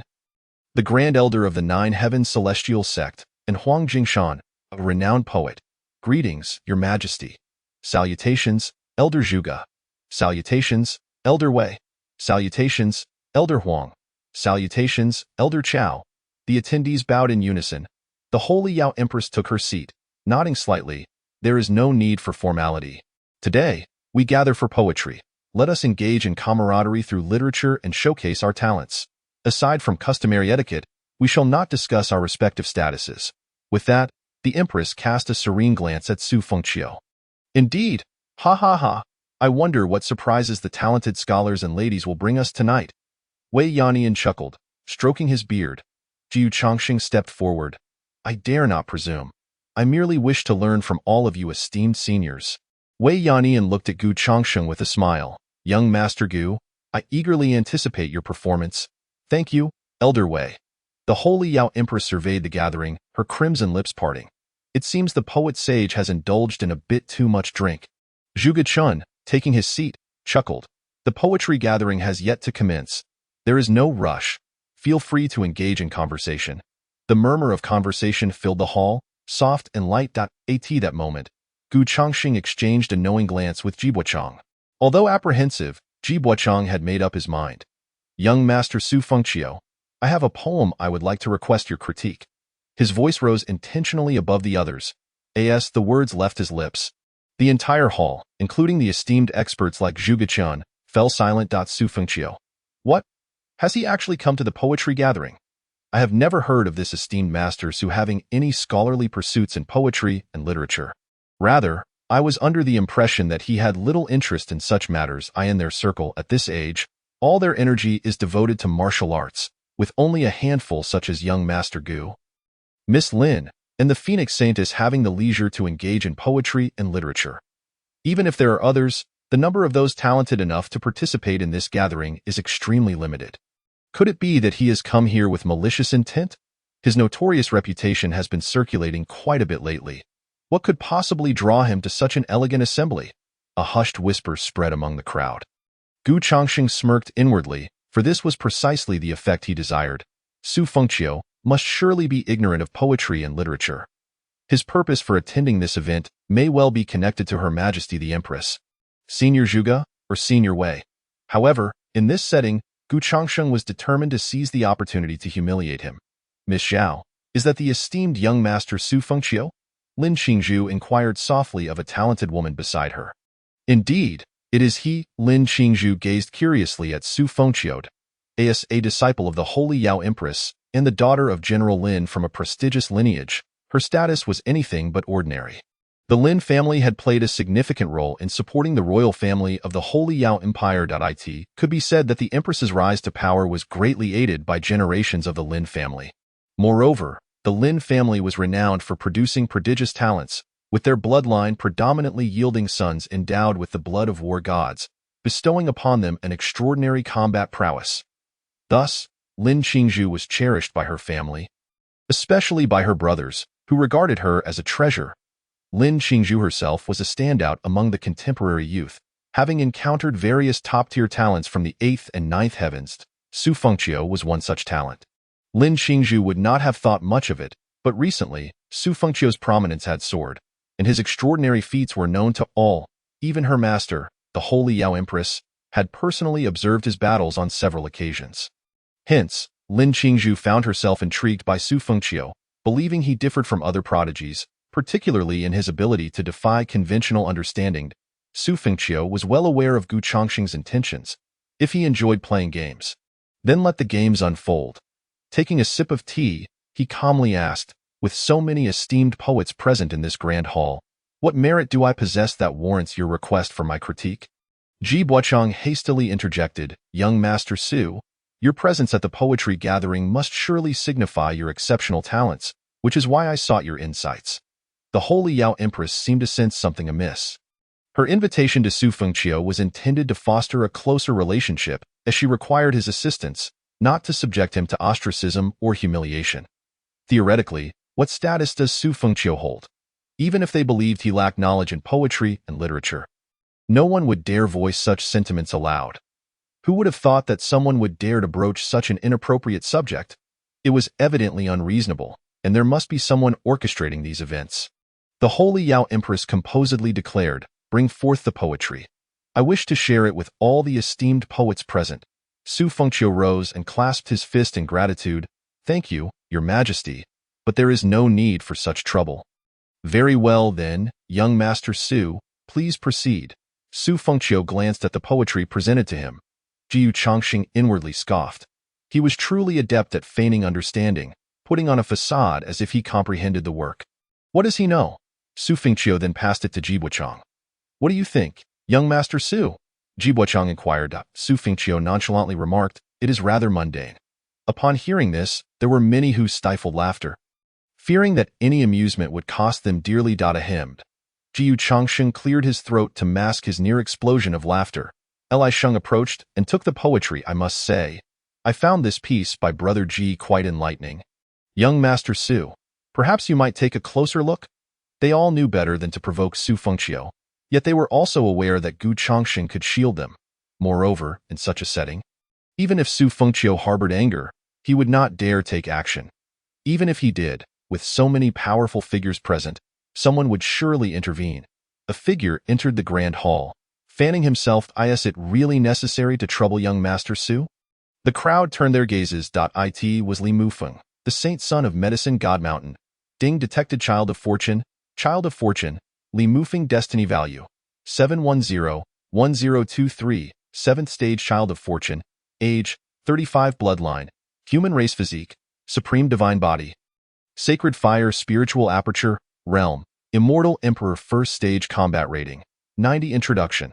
the Grand Elder of the Nine Heavens Celestial Sect, and Huang Jingshan, a renowned poet. Greetings, Your Majesty. Salutations, Elder Zhuge. Salutations, Elder Wei. Salutations, Elder Huang. Salutations, Elder Chao. The attendees bowed in unison. The Holy Yao Empress took her seat, nodding slightly. There is no need for formality. Today, we gather for poetry. Let us engage in camaraderie through literature and showcase our talents. Aside from customary etiquette, we shall not discuss our respective statuses. With that, the Empress cast a serene glance at Su Fengqiu. Indeed, ha ha ha, I wonder what surprises the talented scholars and ladies will bring us tonight. Wei Yannian chuckled, stroking his beard. Jiu Changxing stepped forward. I dare not presume. I merely wish to learn from all of you esteemed seniors. Wei Yannian looked at Gu Changsheng with a smile. Young Master Gu, I eagerly anticipate your performance. Thank you, Elder Wei. The Holy Yao Empress surveyed the gathering, her crimson lips parting. It seems the poet sage has indulged in a bit too much drink. Zhuge Chun, taking his seat, chuckled. The poetry gathering has yet to commence. There is no rush. Feel free to engage in conversation. The murmur of conversation filled the hall, soft and light. At that moment, Gu Changxing exchanged a knowing glance with Ji Buochang. Although apprehensive, Ji Buochang had made up his mind. Young Master Su Fengqiu, I have a poem I would like to request your critique. His voice rose intentionally above the others. As the words left his lips, the entire hall, including the esteemed experts like Zhuge Chun, fell silent. Su Fengqiu. What? Has he actually come to the poetry gathering? I have never heard of this esteemed master Su having any scholarly pursuits in poetry and literature. Rather, I was under the impression that he had little interest in such matters. In their circle at this age, all their energy is devoted to martial arts, with only a handful such as young Master Gu, Miss Lin, and the Phoenix Saintess having the leisure to engage in poetry and literature. Even if there are others, the number of those talented enough to participate in this gathering is extremely limited. Could it be that he has come here with malicious intent? His notorious reputation has been circulating quite a bit lately. What could possibly draw him to such an elegant assembly? A hushed whisper spread among the crowd. Gu Changxing smirked inwardly, for this was precisely the effect he desired. Su Fengqiu must surely be ignorant of poetry and literature. His purpose for attending this event may well be connected to Her Majesty the Empress. Senior Zhuge or Senior Wei. However, in this setting, Gu Changsheng was determined to seize the opportunity to humiliate him. Miss Zhao, is that the esteemed young master Su Fengqiu? Lin Qingzhu inquired softly of a talented woman beside her. Indeed, it is he. Lin Qingzhu gazed curiously at Su Fengqiu, a disciple of the Holy Yao Empress, and the daughter of General Lin from a prestigious lineage. Her status was anything but ordinary. The Lin family had played a significant role in supporting the royal family of the Holy Yao Empire. It could be said that the Empress's rise to power was greatly aided by generations of the Lin family. Moreover, the Lin family was renowned for producing prodigious talents, with their bloodline predominantly yielding sons endowed with the blood of war gods, bestowing upon them an extraordinary combat prowess. Thus, Lin Qingzhu was cherished by her family, especially by her brothers, who regarded her as a treasure. Lin Qingzhu herself was a standout among the contemporary youth, having encountered various top-tier talents from the 8th and 9th heavens. Su Fengqiu was one such talent. Lin Qingzhu would not have thought much of it, but recently, Su Fengqiu's prominence had soared, and his extraordinary feats were known to all. Even her master, the Holy Yao Empress, had personally observed his battles on several occasions. Hence, Lin Qingzhu found herself intrigued by Su Fengqiu, believing he differed from other prodigies, particularly in his ability to defy conventional understanding. Su Fengqiu was well aware of Gu Changxing's intentions. If he enjoyed playing games, then let the games unfold. Taking a sip of tea, he calmly asked, with so many esteemed poets present in this grand hall, what merit do I possess that warrants your request for my critique? Ji Buochang hastily interjected, young Master Su, Your presence at the poetry gathering must surely signify your exceptional talents, which is why I sought your insights. The Holy Yao Empress seemed to sense something amiss. Her invitation to Su Fengqiu was intended to foster a closer relationship, as she required his assistance, not to subject him to ostracism or humiliation. Theoretically, what status does Su Fengqiu hold? Even if they believed he lacked knowledge in poetry and literature, no one would dare voice such sentiments aloud. Who would have thought that someone would dare to broach such an inappropriate subject? It was evidently unreasonable, and there must be someone orchestrating these events. The Holy Yao Empress composedly declared, "Bring forth the poetry. I wish to share it with all the esteemed poets present." Su Fengqiu rose and clasped his fist in gratitude. "Thank you, Your Majesty, but there is no need for such trouble." "Very well then, young Master Su, please proceed." Su Fengqiu glanced at the poetry presented to him. Jiu Changxing inwardly scoffed. He was truly adept at feigning understanding, putting on a facade as if he comprehended the work. What does he know? Su Fengqiu then passed it to Jibuochang. "What do you think, young Master Su?" Jibuochang inquired. Su Fengqiu nonchalantly remarked, "It is rather mundane." Upon hearing this, there were many who stifled laughter. Fearing that any amusement would cost them dearly, hemmed. Jiu Changxing cleared his throat to mask his near explosion of laughter. Li Sheng approached and took the poetry. "I must say, I found this piece by Brother Ji quite enlightening. Young Master Su, perhaps you might take a closer look?" They all knew better than to provoke Su Fengqiu, yet they were also aware that Gu Changxing could shield them. Moreover, in such a setting, even if Su Fengqiu harbored anger, he would not dare take action. Even if he did, with so many powerful figures present, someone would surely intervene. A figure entered the grand hall, fanning himself. Is it really necessary to trouble young Master Su? The crowd turned their gazes. It was Li Mufeng, the saint son of Medicine God Mountain. Ding detected Child of Fortune. Li Mufeng destiny value. 710-1023, 7th stage Child of Fortune. Age, 35 bloodline. Human race physique. Supreme divine body. Sacred fire spiritual aperture. Realm. Immortal Emperor 1st stage combat rating. 90 introduction.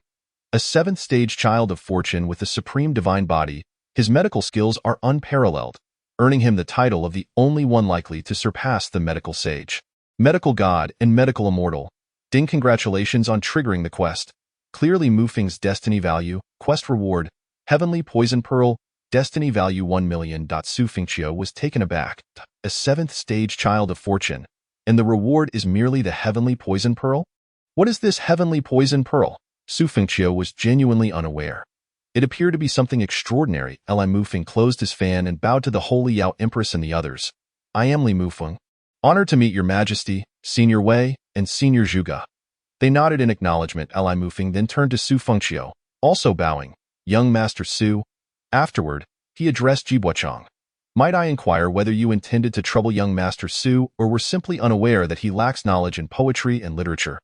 A 7th stage Child of Fortune with a supreme divine body, his medical skills are unparalleled, earning him the title of the only one likely to surpass the medical sage. Medical God and Medical Immortal. Ding congratulations on triggering the quest. Clearly Mufeng's destiny value, quest reward, Heavenly Poison Pearl, destiny value 1 million. Su Fengqiu was taken aback. A 7th stage Child of Fortune, and the reward is merely the Heavenly Poison Pearl? What is this Heavenly Poison Pearl? Su Fengqiu was genuinely unaware. It appeared to be something extraordinary. Li Mufeng closed his fan and bowed to the Holy Yao Empress and the others. "I am Li Mufeng. Honored to meet Your Majesty, Senior Wei, and Senior Zhuge." They nodded in acknowledgement. Li Mufeng then turned to Su Fengqiu, also bowing. "Young Master Su." Afterward, he addressed Jibuochang. "Might I inquire whether you intended to trouble young Master Su or were simply unaware that he lacks knowledge in poetry and literature?"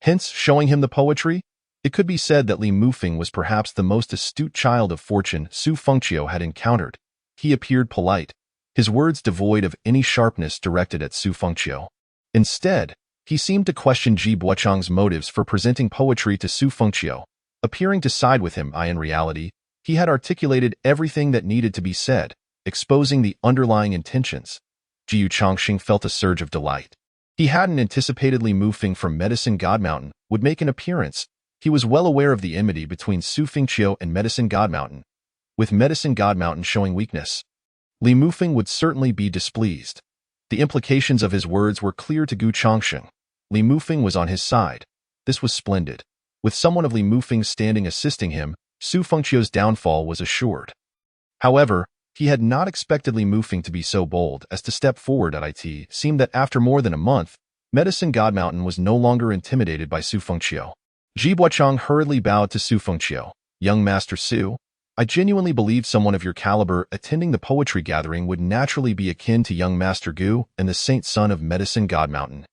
Hence, showing him the poetry, it could be said that Li Mufeng was perhaps the most astute Child of Fortune Su Fengqiu had encountered. He appeared polite, his words devoid of any sharpness directed at Su Fengqiu. Instead, he seemed to question Jibuochang's motives for presenting poetry to Su Fengqiu, appearing to side with him. In reality, he had articulated everything that needed to be said, exposing the underlying intentions. Jiu Changxing felt a surge of delight. He hadn't anticipated Li Mufeng from Medicine God Mountain would make an appearance. He was well aware of the enmity between Su Fengqiu and Medicine God Mountain. With Medicine God Mountain showing weakness, Li Mufeng would certainly be displeased. The implications of his words were clear to Gu Changxing. Li Mufeng was on his side. This was splendid. With someone of Li Mufeng's standing assisting him, Su Fengqiu's downfall was assured. However, he had not expected Li Mufeng to be so bold as to step forward. It seemed that after more than a month, Medicine God Mountain was no longer intimidated by Su Fengqiu. Jibuochang hurriedly bowed to Su Fengqiu. "Young Master Su, I genuinely believed someone of your caliber attending the poetry gathering would naturally be akin to young Master Gu and the saint son of Medicine God Mountain.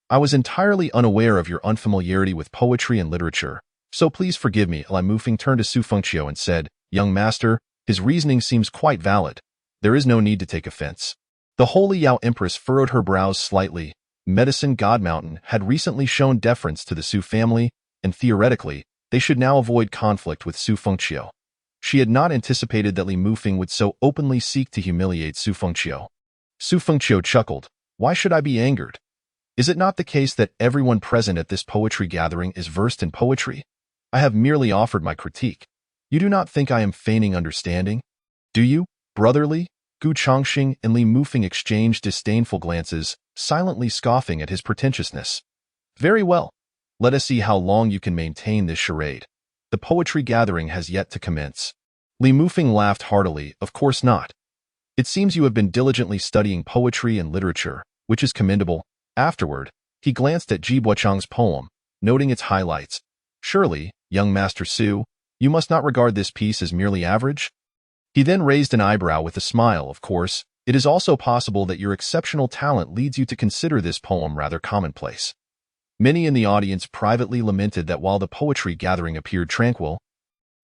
I was entirely unaware of your unfamiliarity with poetry and literature, so please forgive me." Li Mufeng turned to Su Fengqiu and said, "Young Master, his reasoning seems quite valid. There is no need to take offense." The Holy Yao Empress furrowed her brows slightly. Medicine God Mountain had recently shown deference to the Su family, and theoretically, they should now avoid conflict with Su Fengqiu. She had not anticipated that Li Mufeng would so openly seek to humiliate Su Fengqiu. Su Fengqiu chuckled. Why should I be angered? Is it not the case that everyone present at this poetry gathering is versed in poetry? I have merely offered my critique. You do not think I am feigning understanding? Do you, brotherly? Gu Chongqing and Li Mufeng exchanged disdainful glances, silently scoffing at his pretentiousness. Very well. Let us see how long you can maintain this charade. The poetry gathering has yet to commence. Li Mufeng laughed heartily. Of course not. It seems you have been diligently studying poetry and literature, which is commendable. Afterward, he glanced at Ji Buochang's poem, noting its highlights. Surely, young Master Su, you must not regard this piece as merely average? He then raised an eyebrow with a smile. Of course, it is also possible that your exceptional talent leads you to consider this poem rather commonplace. Many in the audience privately lamented that while the poetry gathering appeared tranquil,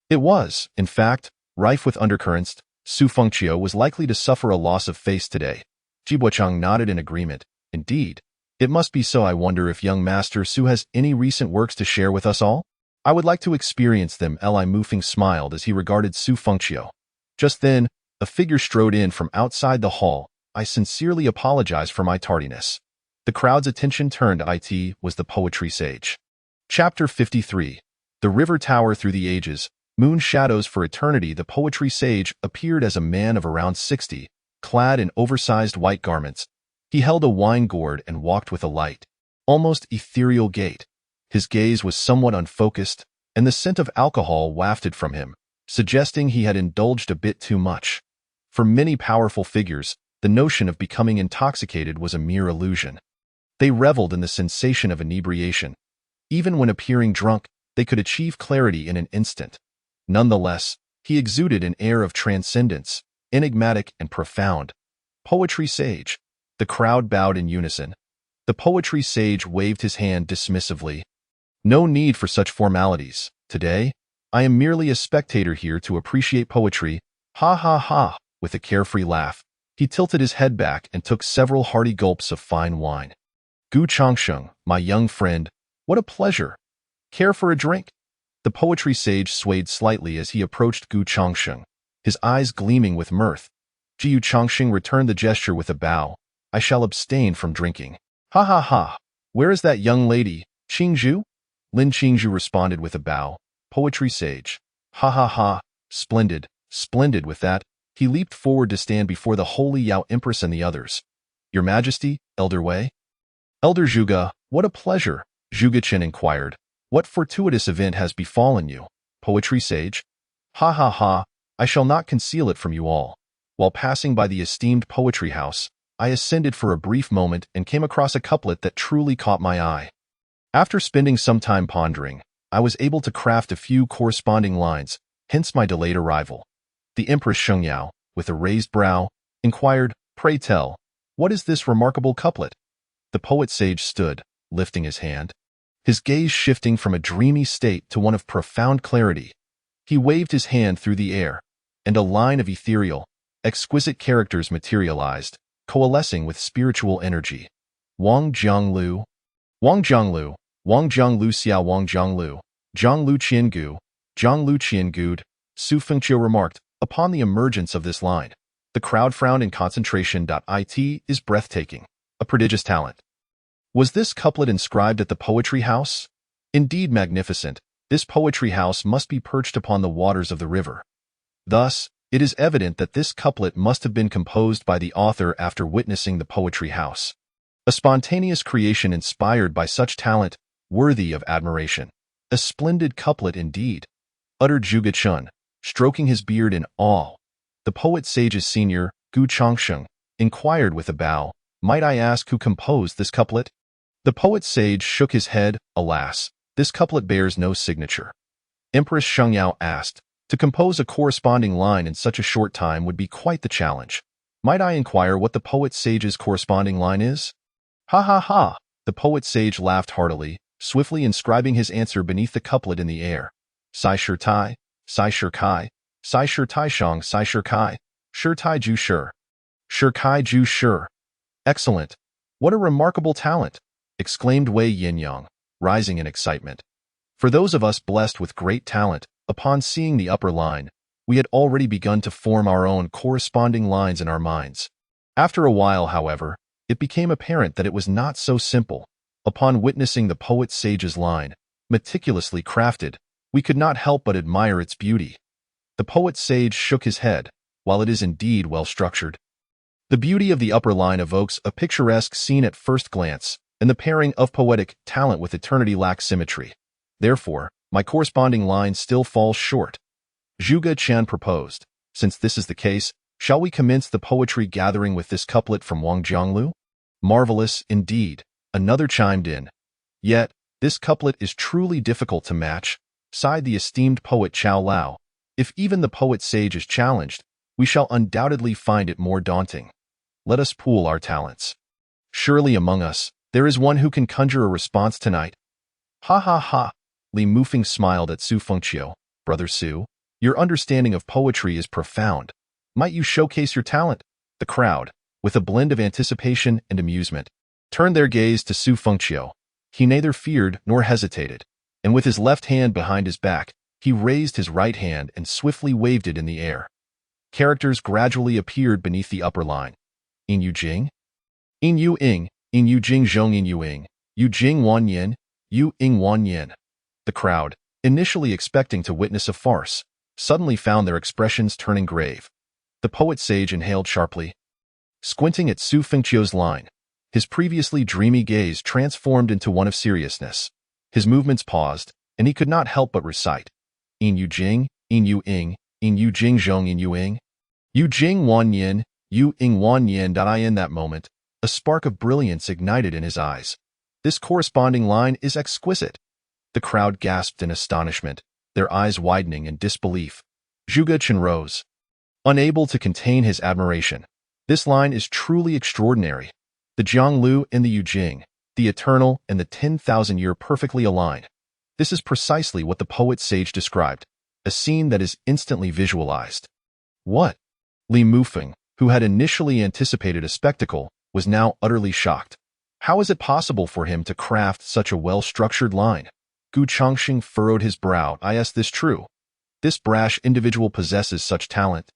it was, in fact, rife with undercurrents. Su Fengqiu was likely to suffer a loss of face today. Ji Buochang nodded in agreement. Indeed, it must be so. I wonder if young Master Su has any recent works to share with us all? I would like to experience them. Li Mufeng smiled as he regarded Su Fengqiu. Just then, a figure strode in from outside the hall. I sincerely apologize for my tardiness. The crowd's attention turned to it was the poetry sage. Chapter 53. The River Tower Through the Ages, Moon Shadows for Eternity. The poetry sage appeared as a man of around 60, clad in oversized white garments. He held a wine gourd and walked with a light, almost ethereal gait. His gaze was somewhat unfocused, and the scent of alcohol wafted from him, suggesting he had indulged a bit too much. For many powerful figures, the notion of becoming intoxicated was a mere illusion. They reveled in the sensation of inebriation. Even when appearing drunk, they could achieve clarity in an instant. Nonetheless, he exuded an air of transcendence, enigmatic and profound. Poetry sage. The crowd bowed in unison. The poetry sage waved his hand dismissively. No need for such formalities. Today, I am merely a spectator here to appreciate poetry. Ha ha ha. With a carefree laugh, he tilted his head back and took several hearty gulps of fine wine. Gu Chongqing, my young friend, what a pleasure. Care for a drink? The poetry sage swayed slightly as he approached Gu Chongqing, his eyes gleaming with mirth. Ji Chongqing returned the gesture with a bow. I shall abstain from drinking. Ha ha ha. Where is that young lady, Qingzhu? Lin Qingzhu responded with a bow. Poetry sage. Ha ha ha. Splendid, splendid. With that, he leaped forward to stand before the holy Yao Empress and the others. Your Majesty, Elder Wei? Elder Zhuge, what a pleasure, Zhuge Chen inquired. What fortuitous event has befallen you? Poetry sage. Ha ha ha. I shall not conceal it from you all. While passing by the esteemed poetry house, I ascended for a brief moment and came across a couplet that truly caught my eye. After spending some time pondering, I was able to craft a few corresponding lines, hence my delayed arrival. The Empress Shengyao, with a raised brow, inquired, Pray tell, what is this remarkable couplet? The poet sage stood, lifting his hand, his gaze shifting from a dreamy state to one of profound clarity. He waved his hand through the air, and a line of ethereal, exquisite characters materialized, coalescing with spiritual energy. Wang Jianglu, Wang Jianglu, Wang Jianglu Xiao Wang Jianglu, Jianglu Qiangu, Jianglu Qiangud, Su Fengqiu remarked. Upon the emergence of this line, the crowd frowned in concentration. It is breathtaking, a prodigious talent. Was this couplet inscribed at the poetry house? Indeed magnificent, this poetry house must be perched upon the waters of the river. Thus, it is evident that this couplet must have been composed by the author after witnessing the poetry house. A spontaneous creation inspired by such talent, worthy of admiration. A splendid couplet indeed, uttered Zhuge Chen, stroking his beard in awe. The poet sage's senior, Gu Chongqing, inquired with a bow, Might I ask who composed this couplet? The poet sage shook his head. Alas, this couplet bears no signature. Empress Shengyao asked, To compose a corresponding line in such a short time would be quite the challenge. Might I inquire what the poet sage's corresponding line is? Ha ha ha! The poet sage laughed heartily, swiftly inscribing his answer beneath the couplet in the air. Sai Shir Tai, Sai Shir Kai, Sai Shir Tai Shang Sai Shir Kai, Shir Tai Ju Shir. Shir Kai Ju Shir. Excellent. What a remarkable talent, exclaimed Wei Yinyang, rising in excitement. For those of us blessed with great talent, upon seeing the upper line, we had already begun to form our own corresponding lines in our minds. After a while, however, it became apparent that it was not so simple. Upon witnessing the poet-sage's line, meticulously crafted, we could not help but admire its beauty. The poet-sage shook his head, while it is indeed well-structured. The beauty of the upper line evokes a picturesque scene at first glance, and the pairing of poetic talent with eternity lacks symmetry. Therefore, my corresponding line still falls short. Zhuge Qian proposed, since this is the case, shall we commence the poetry gathering with this couplet from Wang Jianglu? Marvelous, indeed, another chimed in. Yet, this couplet is truly difficult to match, sighed the esteemed poet Chao Lao. If even the poet-sage is challenged, we shall undoubtedly find it more daunting. Let us pool our talents. Surely among us, there is one who can conjure a response tonight. Ha ha ha, Li Mufeng smiled at Su Fengqiu. Brother Su, your understanding of poetry is profound. Might you showcase your talent? The crowd, with a blend of anticipation and amusement, turned their gaze to Su Fengqiu. He neither feared nor hesitated, and with his left hand behind his back, he raised his right hand and swiftly waved it in the air. Characters gradually appeared beneath the upper line. In Yu Jing? In Yu Ing, in Yu Jing Zhong in Yu Ing, Yu Jing Wan Yin, Yu Ing Wan Yin. The crowd, initially expecting to witness a farce, suddenly found their expressions turning grave. The poet-sage inhaled sharply. Squinting at Su Fengqiu's line, his previously dreamy gaze transformed into one of seriousness. His movements paused, and he could not help but recite. In Yu Jing, in Yu Ing, in Yu Jing Zhong in Yu Ing, Yu Jing Wan Yin, Yu Ing Wan Yin. In that moment, a spark of brilliance ignited in his eyes. This corresponding line is exquisite. The crowd gasped in astonishment, their eyes widening in disbelief. Zhuge Qian rose, unable to contain his admiration. This line is truly extraordinary. The Jianglu and the Yu Jing, the eternal and the 10,000-year perfectly aligned. This is precisely what the poet-sage described, a scene that is instantly visualized. What? Li Mufeng, who had initially anticipated a spectacle, was now utterly shocked. How is it possible for him to craft such a well-structured line? Gu Chongqing furrowed his brow. Is this true? This brash individual possesses such talent.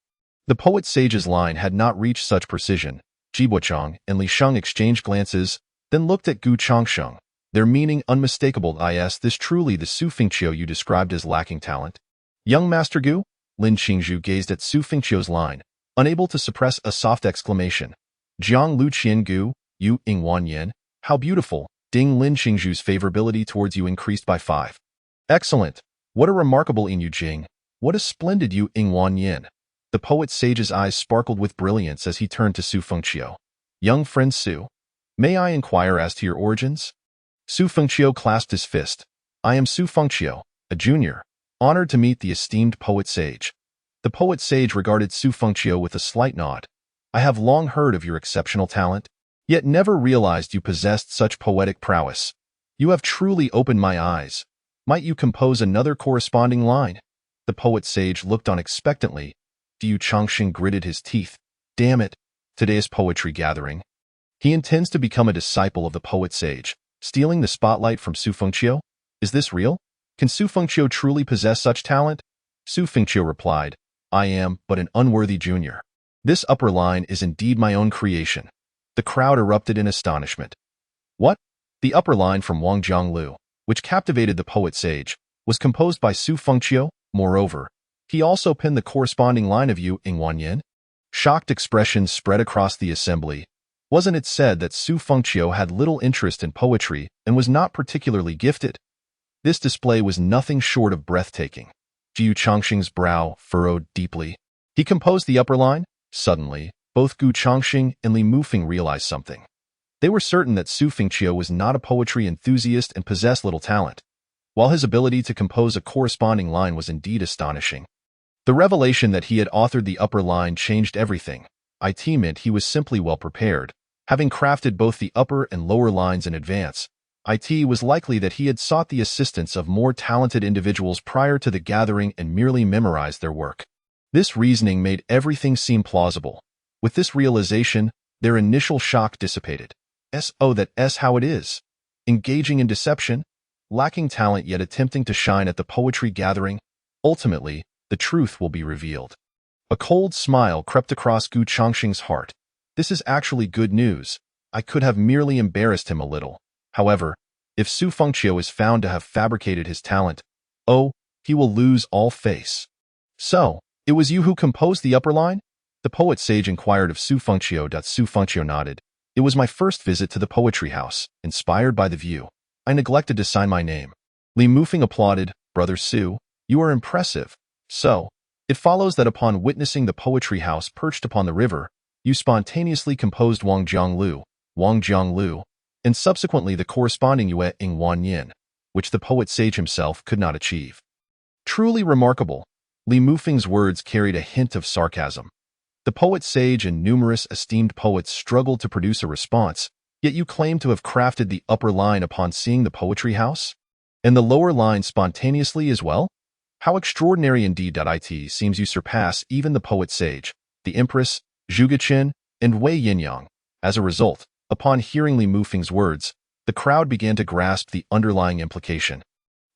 The poet-sage's line had not reached such precision. Jibochong and Li Sheng exchanged glances, then looked at Gu Chongqing, their meaning unmistakable. Is this truly the Su Fengqiu you described as lacking talent? Young Master Gu? Lin Qingzhu gazed at Su Fengqiu's line, unable to suppress a soft exclamation. Jiang Lu Qian Gu, Yu Ing Wan Yin, how beautiful! Ding Lin Qingzhu's favorability towards you increased by 5. Excellent! What a remarkable in Yu Jing! What a splendid Yu Ing Wan Yin! The poet-sage's eyes sparkled with brilliance as he turned to Su Fengqiu. Young friend Su, may I inquire as to your origins? Su Fengqiu clasped his fist. I am Su Fengqiu, a junior, honored to meet the esteemed poet-sage. The poet-sage regarded Su Fengqiu with a slight nod. I have long heard of your exceptional talent, yet never realized you possessed such poetic prowess. You have truly opened my eyes. Might you compose another corresponding line? The poet-sage looked on expectantly. Yu Chongqing gritted his teeth. Damn it, today's poetry gathering. He intends to become a disciple of the poet-sage, stealing the spotlight from Su Fengqiu? Is this real? Can Su Fengqiu truly possess such talent? Su Fengqiu replied, I am but an unworthy junior. This upper line is indeed my own creation. The crowd erupted in astonishment. What? The upper line from Wang Jianglu, which captivated the poet-sage, was composed by Su Fengqiu. Moreover, he also penned the corresponding line of Yu Ing Wan Yin. Shocked expressions spread across the assembly. Wasn't it said that Su Fengqiu had little interest in poetry and was not particularly gifted? This display was nothing short of breathtaking. Yu Chongqing's brow furrowed deeply. He composed the upper line. Suddenly, both Gu Chongqing and Li Mufeng realized something. They were certain that Su Fengqiu was not a poetry enthusiast and possessed little talent, while his ability to compose a corresponding line was indeed astonishing. The revelation that he had authored the upper line changed everything. It meant he was simply well prepared, having crafted both the upper and lower lines in advance. It was likely that he had sought the assistance of more talented individuals prior to the gathering and merely memorized their work. This reasoning made everything seem plausible. With this realization, their initial shock dissipated. That's how it is. Engaging in deception, lacking talent yet attempting to shine at the poetry gathering. Ultimately, the truth will be revealed. A cold smile crept across Gu Chongqing's heart. This is actually good news. I could have merely embarrassed him a little. However, if Su Fengqiu is found to have fabricated his talent, oh, he will lose all face. So, it was you who composed the upper line? The poet sage inquired of Su Fengqiu. Su Fengqiu nodded. It was my first visit to the poetry house, inspired by the view. I neglected to sign my name. Li Mufeng applauded. Brother Su, you are impressive. So, it follows that upon witnessing the poetry house perched upon the river, you spontaneously composed Wang Jianglu, and subsequently the corresponding Yue Ing Wan Yin, which the poet sage himself could not achieve. Truly remarkable. Li Mufeng's words carried a hint of sarcasm. The poet sage and numerous esteemed poets struggled to produce a response, yet you claim to have crafted the upper line upon seeing the poetry house? And the lower line spontaneously as well? How extraordinary indeed. It seems you surpass even the poet sage, the empress, Zhu Geqin, and Wei Yinyang. As a result, upon hearing Li Mufeng's words, the crowd began to grasp the underlying implication.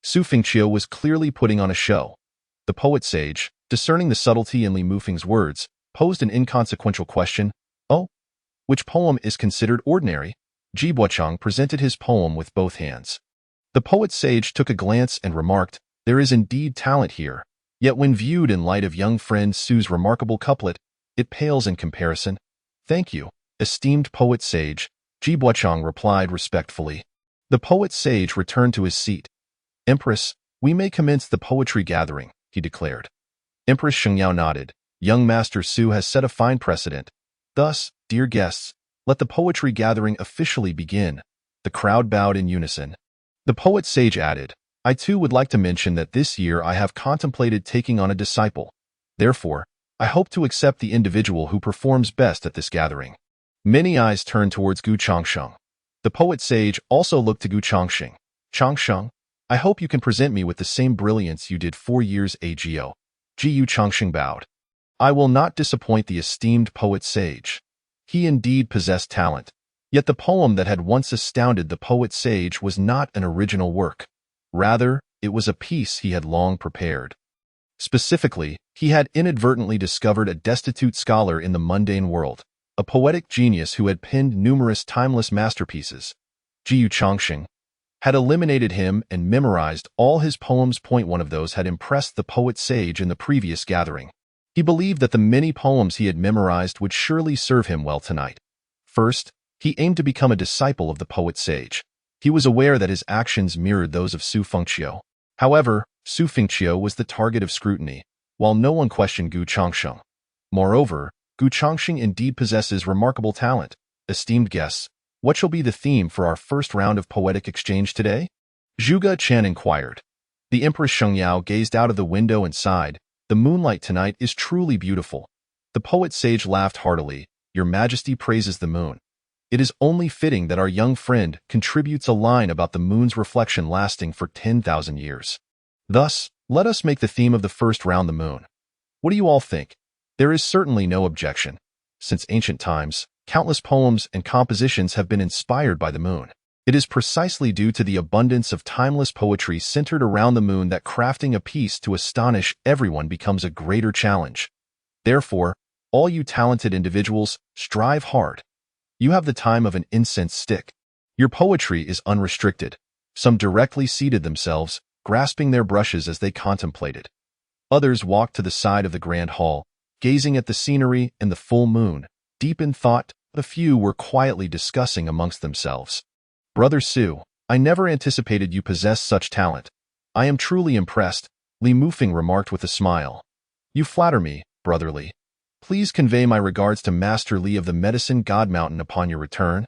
Su Fengqiu was clearly putting on a show. The poet sage, discerning the subtlety in Li Mufeng's words, posed an inconsequential question. Oh, which poem is considered ordinary? Ji Buochang presented his poem with both hands. The poet sage took a glance and remarked, there is indeed talent here, yet when viewed in light of young friend Su's remarkable couplet, it pales in comparison. Thank you, esteemed poet sage, Ji Buochang replied respectfully. The poet sage returned to his seat. Empress, we may commence the poetry gathering, he declared. Empress Shengyao nodded. Young Master Su has set a fine precedent. Thus, dear guests, let the poetry gathering officially begin. The crowd bowed in unison. The poet sage added, I too would like to mention that this year I have contemplated taking on a disciple. Therefore, I hope to accept the individual who performs best at this gathering. Many eyes turned towards Gu Chongqing. The poet sage also looked to Gu Chongqing. Chongqing, I hope you can present me with the same brilliance you did 4 years ago. Gu Chongqing bowed. I will not disappoint the esteemed poet sage. He indeed possessed talent. Yet the poem that had once astounded the poet sage was not an original work. Rather, it was a piece he had long prepared. Specifically, he had inadvertently discovered a destitute scholar in the mundane world, a poetic genius who had penned numerous timeless masterpieces. Gu Chongqing had eliminated him and memorized all his poems. One of those had impressed the poet sage in the previous gathering. He believed that the many poems he had memorized would surely serve him well tonight. First, he aimed to become a disciple of the poet sage. He was aware that his actions mirrored those of Su Fengqiu. However, Su Fengqiu was the target of scrutiny, while no one questioned Gu Chongqing. Moreover, Gu Chongqing indeed possesses remarkable talent. Esteemed guests, what shall be the theme for our first round of poetic exchange today? Zhu Geqin inquired. The Empress Shengyao gazed out of the window and sighed. The moonlight tonight is truly beautiful. The poet sage laughed heartily. Your Majesty praises the moon. It is only fitting that our young friend contributes a line about the moon's reflection lasting for 10,000 years. Thus, let us make the theme of the first round the moon. What do you all think? There is certainly no objection. Since ancient times, countless poems and compositions have been inspired by the moon. It is precisely due to the abundance of timeless poetry centered around the moon that crafting a piece to astonish everyone becomes a greater challenge. Therefore, all you talented individuals, strive hard. You have the time of an incense stick. Your poetry is unrestricted. Some directly seated themselves, grasping their brushes as they contemplated. Others walked to the side of the grand hall, gazing at the scenery and the full moon, deep in thought. A few were quietly discussing amongst themselves. Brother Su, I never anticipated you possessed such talent. I am truly impressed, Li Mufeng remarked with a smile. You flatter me, Brother Li. Please convey my regards to Master Li of the Medicine God Mountain upon your return.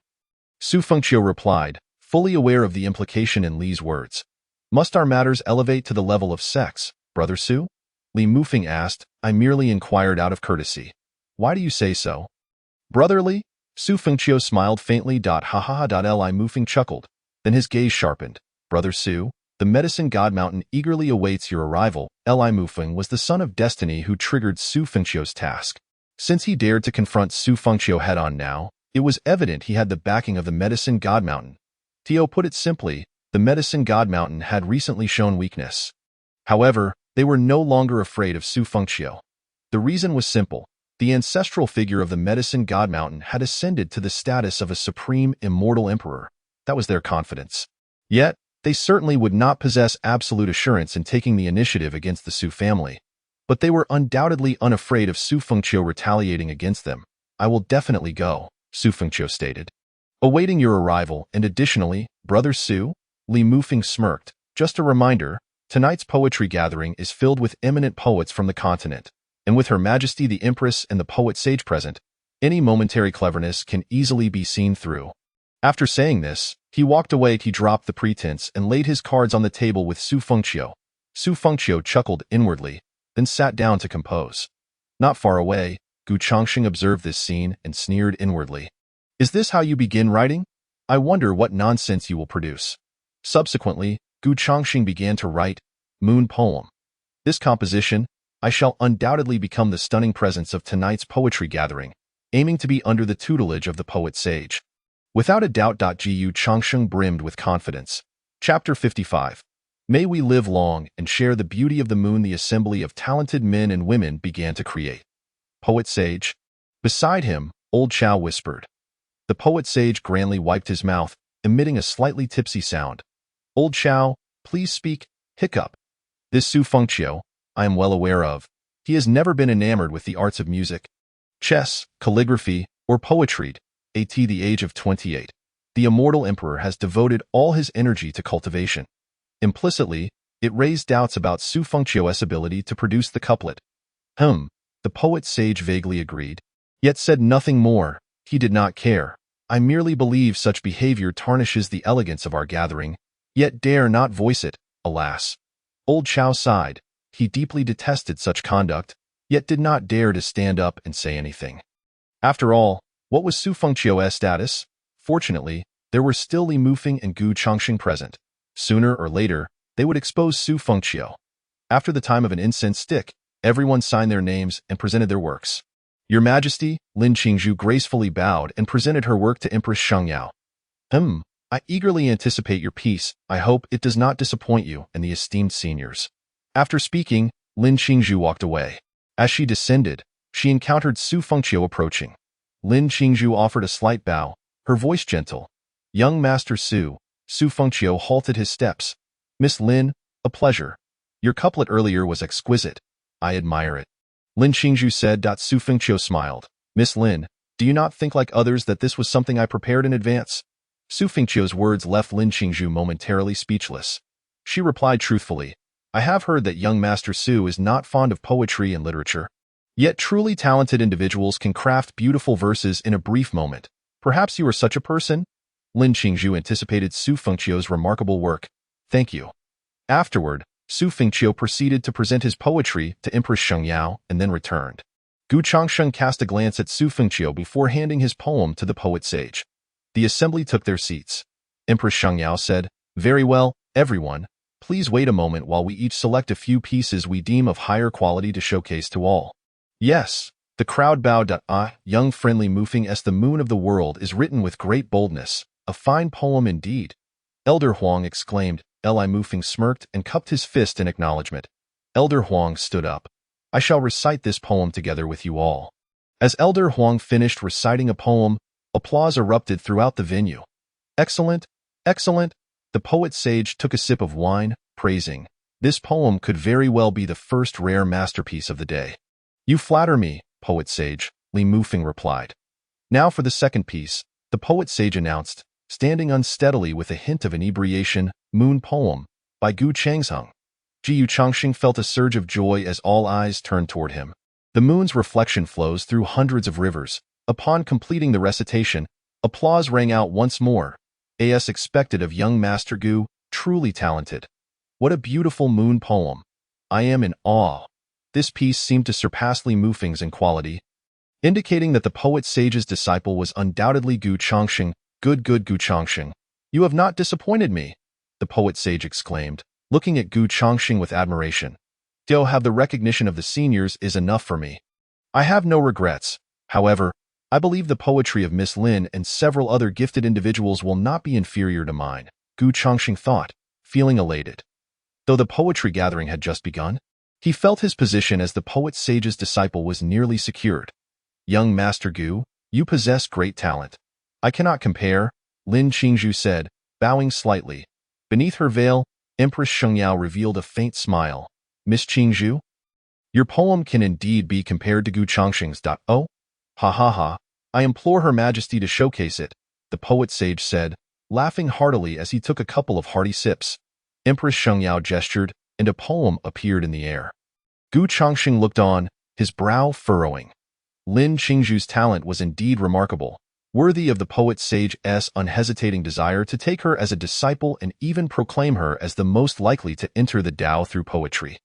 Su Fengqiu replied, fully aware of the implication in Li's words. Must our matters elevate to the level of sex, Brother Su? Li Mufeng asked. I merely inquired out of courtesy. Why do you say so? Brother Li? Su Fengqiu smiled faintly. Ha ha ha. Li Mufeng chuckled. Then his gaze sharpened. Brother Su, the Medicine God Mountain eagerly awaits your arrival. Li Mufeng was the son of destiny who triggered Su Fengqiu's task. Since he dared to confront Su Fengqiu head-on now, it was evident he had the backing of the Medicine God Mountain. Tio put it simply, the Medicine God Mountain had recently shown weakness. However, They were no longer afraid of Su Fengqiu. The reason was simple. The ancestral figure of the medicine god mountain had ascended to the status of a supreme, immortal emperor. That was their confidence. Yet, they certainly would not possess absolute assurance in taking the initiative against the Su family. But they were undoubtedly unafraid of Su Fengqiu retaliating against them. I will definitely go, Su Fengqiu stated. Awaiting your arrival, and additionally, Brother Su, Li Mufeng smirked. Just a reminder, tonight's poetry gathering is filled with eminent poets from the continent, and with Her Majesty the Empress and the poet sage present, any momentary cleverness can easily be seen through. After saying this, he walked away. He dropped the pretense and laid his cards on the table with Su Fengqiu. Su Fengqiu chuckled inwardly, then sat down to compose. Not far away, Gu Chongqing observed this scene and sneered inwardly. Is this how you begin writing? I wonder what nonsense you will produce. Subsequently, Gu Chongqing began to write Moon Poem. This composition, I shall undoubtedly become the stunning presence of tonight's poetry gathering, aiming to be under the tutelage of the poet sage. Without a doubt. Gu Chongqing brimmed with confidence. Chapter 55. May we live long and share the beauty of the moon. The assembly of talented men and women began to create. Poet sage. Beside him, old Chow whispered. The poet sage grandly wiped his mouth, emitting a slightly tipsy sound. Old Chow, please speak. Hiccup. This Su Fengqiu, I am well aware of. He has never been enamored with the arts of music, chess, calligraphy, or poetry. At the age of 28, the immortal emperor has devoted all his energy to cultivation. Implicitly, it raised doubts about Su Fengqiu's ability to produce the couplet. The poet sage vaguely agreed, yet said nothing more. He did not care. I merely believe such behavior tarnishes the elegance of our gathering, yet dare not voice it, alas. Old Chow sighed. He deeply detested such conduct, yet did not dare to stand up and say anything. After all, what was Su Fengqiu's status? Fortunately, there were still Li Mufeng and Gu Chongqing present. Sooner or later, they would expose Su Fengqiu. After the time of an incense stick, everyone signed their names and presented their works. Your Majesty, Lin Qingzhu gracefully bowed and presented her work to Empress Shengyao. I eagerly anticipate your piece. I hope it does not disappoint you and the esteemed seniors. After speaking, Lin Qingzhu walked away. As she descended, she encountered Su Fengqiu approaching. Lin Qingzhu offered a slight bow, her voice gentle. Young Master Su Fengqiu halted his steps. Miss Lin, a pleasure. Your couplet earlier was exquisite. I admire it. Lin Qingzhu said. Su Fengqiu smiled. Miss Lin, do you not think like others that this was something I prepared in advance? Su Fengqiu's words left Lin Qingzhu momentarily speechless. She replied truthfully. I have heard that young Master Su is not fond of poetry and literature. Yet truly talented individuals can craft beautiful verses in a brief moment. Perhaps you are such a person? Lin Qingzhu anticipated Su Fengqiu's remarkable work. Thank you. Afterward, Su Fengqiu proceeded to present his poetry to Empress Shengyao and then returned. Gu Chongqing cast a glance at Su Fengqiu before handing his poem to the poet sage. The assembly took their seats. Empress Shengyao said, Very well, everyone. Please wait a moment while we each select a few pieces we deem of higher quality to showcase to all. Yes, the crowd bowed. Young friendly Mufeng as the moon of the world is written with great boldness. A fine poem indeed. Elder Huang exclaimed. Li Mufeng smirked and cupped his fist in acknowledgement. Elder Huang stood up. I shall recite this poem together with you all. As Elder Huang finished reciting a poem, applause erupted throughout the venue. Excellent, excellent. The poet sage took a sip of wine, praising. This poem could very well be the first rare masterpiece of the day. You flatter me, poet sage, Li Mufeng replied. Now for the second piece, the poet sage announced, standing unsteadily with a hint of inebriation, Moon Poem, by Gu Changsheng. Gu Chongqing felt a surge of joy as all eyes turned toward him. The moon's reflection flows through hundreds of rivers. Upon completing the recitation, applause rang out once more. As expected of young Master Gu, truly talented. What a beautiful moon poem. I am in awe. This piece seemed to surpass Li Mufeng's in quality, indicating that the poet sage's disciple was undoubtedly Gu Chongqing. Good Gu Chongqing. You have not disappointed me, the poet sage exclaimed, looking at Gu Chongqing with admiration. To have the recognition of the seniors is enough for me. I have no regrets. However, I believe the poetry of Miss Lin and several other gifted individuals will not be inferior to mine, Gu Chongqing thought, feeling elated. Though the poetry gathering had just begun, He felt his position as the poet sage's disciple was nearly secured. Young Master Gu, you possess great talent. I cannot compare, Lin Qingzhu said, bowing slightly. Beneath her veil, Empress Shengyao revealed a faint smile. Miss Qingzhu? Your poem can indeed be compared to Gu Changxing's. Oh? Ha ha ha. I implore Her Majesty to showcase it, the poet sage said, laughing heartily as he took a couple of hearty sips. Empress Shengyao gestured, and a poem appeared in the air. Gu Changxing looked on, his brow furrowing. Lin Qingzhu's talent was indeed remarkable, worthy of the poet sage's unhesitating desire to take her as a disciple and even proclaim her as the most likely to enter the Tao through poetry.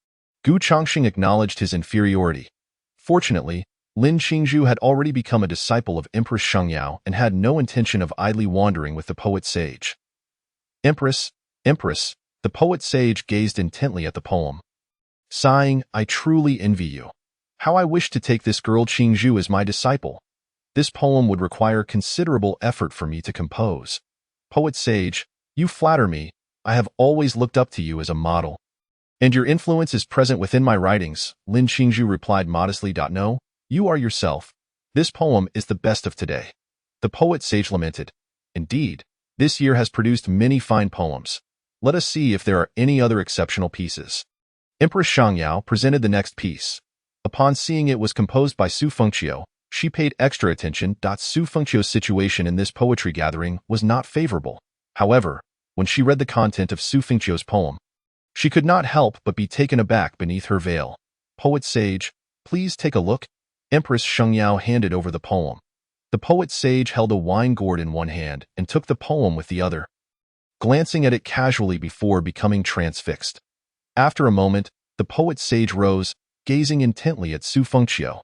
Gu Changxing acknowledged his inferiority. Fortunately, Lin Qingzhu had already become a disciple of Empress Shengyao and had no intention of idly wandering with the poet sage. Empress, the poet sage gazed intently at the poem. Sighing, I truly envy you. How I wish to take this girl Qingzhu as my disciple. This poem would require considerable effort for me to compose. Poet sage, you flatter me. I have always looked up to you as a model. And your influence is present within my writings, Lin Qingzhu replied modestly. No, you are yourself. This poem is the best of today. The poet sage lamented. Indeed, this year has produced many fine poems. Let us see if there are any other exceptional pieces. Empress Shengyao presented the next piece. Upon seeing it was composed by Su Fengqiu, she paid extra attention. Su Fengqiu's situation in this poetry gathering was not favorable. However, when she read the content of Su Fengqiu's poem, she could not help but be taken aback beneath her veil. Poet sage, please take a look. Empress Shengyao handed over the poem. The poet sage held a wine gourd in one hand and took the poem with the other, glancing at it casually before becoming transfixed. After a moment, the poet sage rose, gazing intently at Su Fengqiu.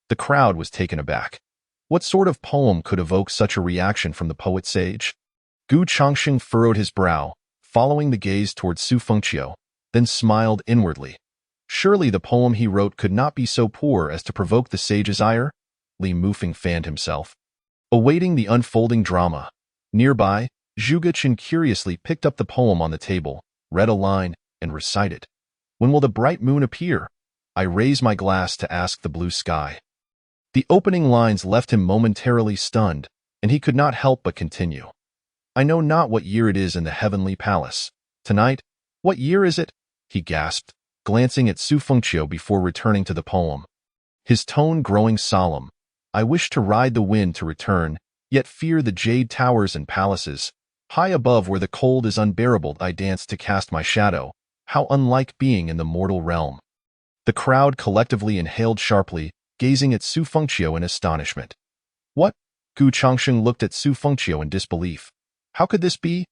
The crowd was taken aback. What sort of poem could evoke such a reaction from the poet sage? Gu Changxing furrowed his brow, following the gaze towards Su Fengqiu, then smiled inwardly. Surely the poem he wrote could not be so poor as to provoke the sage's ire? Li Mufeng fanned himself, awaiting the unfolding drama. Nearby, Zhuge Qin curiously picked up the poem on the table, read a line, and recited. When will the bright moon appear? I raise my glass to ask the blue sky. The opening lines left him momentarily stunned, and he could not help but continue. I know not what year it is in the heavenly palace. Tonight, what year is it? He gasped, glancing at Su Fengqiu before returning to the poem. His tone growing solemn. I wish to ride the wind to return, yet fear the jade towers and palaces. High above where the cold is unbearable I dance to cast my shadow. How unlike being in the mortal realm. The crowd collectively inhaled sharply, gazing at Su Fengqiu in astonishment. What? Gu Changxing looked at Su Fengqiu in disbelief. How could this be?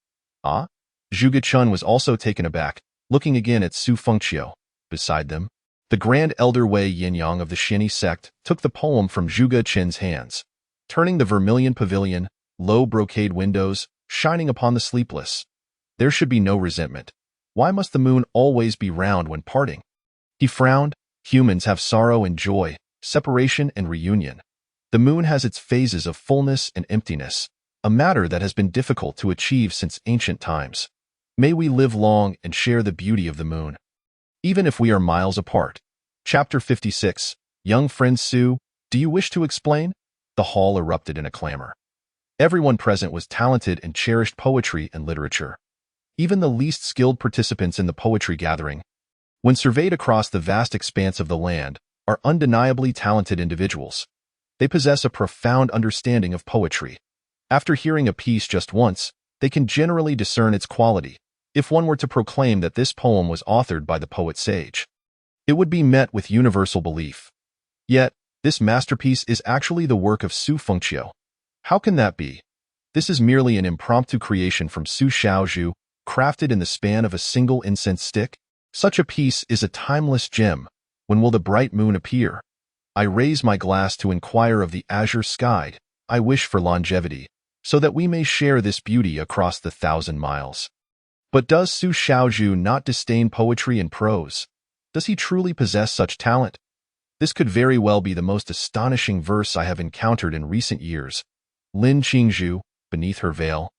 Ah? Zhuge Chun was also taken aback, looking again at Su Fengqiu. Beside them, the Grand Elder Wei Yinyang of the Xini sect took the poem from Zhuge Qin's hands. Turning the vermilion pavilion, low brocade windows, shining upon the sleepless. There should be no resentment. Why must the moon always be round when parting? He frowned. Humans have sorrow and joy, separation and reunion. The moon has its phases of fullness and emptiness, a matter that has been difficult to achieve since ancient times. May we live long and share the beauty of the moon, even if we are miles apart. Chapter 56. Young friend Su, do you wish to explain? The hall erupted in a clamor. Everyone present was talented and cherished poetry and literature. Even the least skilled participants in the poetry gathering, when surveyed across the vast expanse of the land, are undeniably talented individuals. They possess a profound understanding of poetry. After hearing a piece just once, they can generally discern its quality. If one were to proclaim that this poem was authored by the poet sage, it would be met with universal belief. Yet, this masterpiece is actually the work of Su Fengqiu. How can that be? This is merely an impromptu creation from Su Xiaozhu, crafted in the span of a single incense stick. Such a piece is a timeless gem. When will the bright moon appear? I raise my glass to inquire of the azure sky. I wish for longevity, so that we may share this beauty across the 1,000 miles. But does Su Xiaozhu not disdain poetry and prose? Does he truly possess such talent? This could very well be the most astonishing verse I have encountered in recent years. Lin Qingzhu, beneath her veil,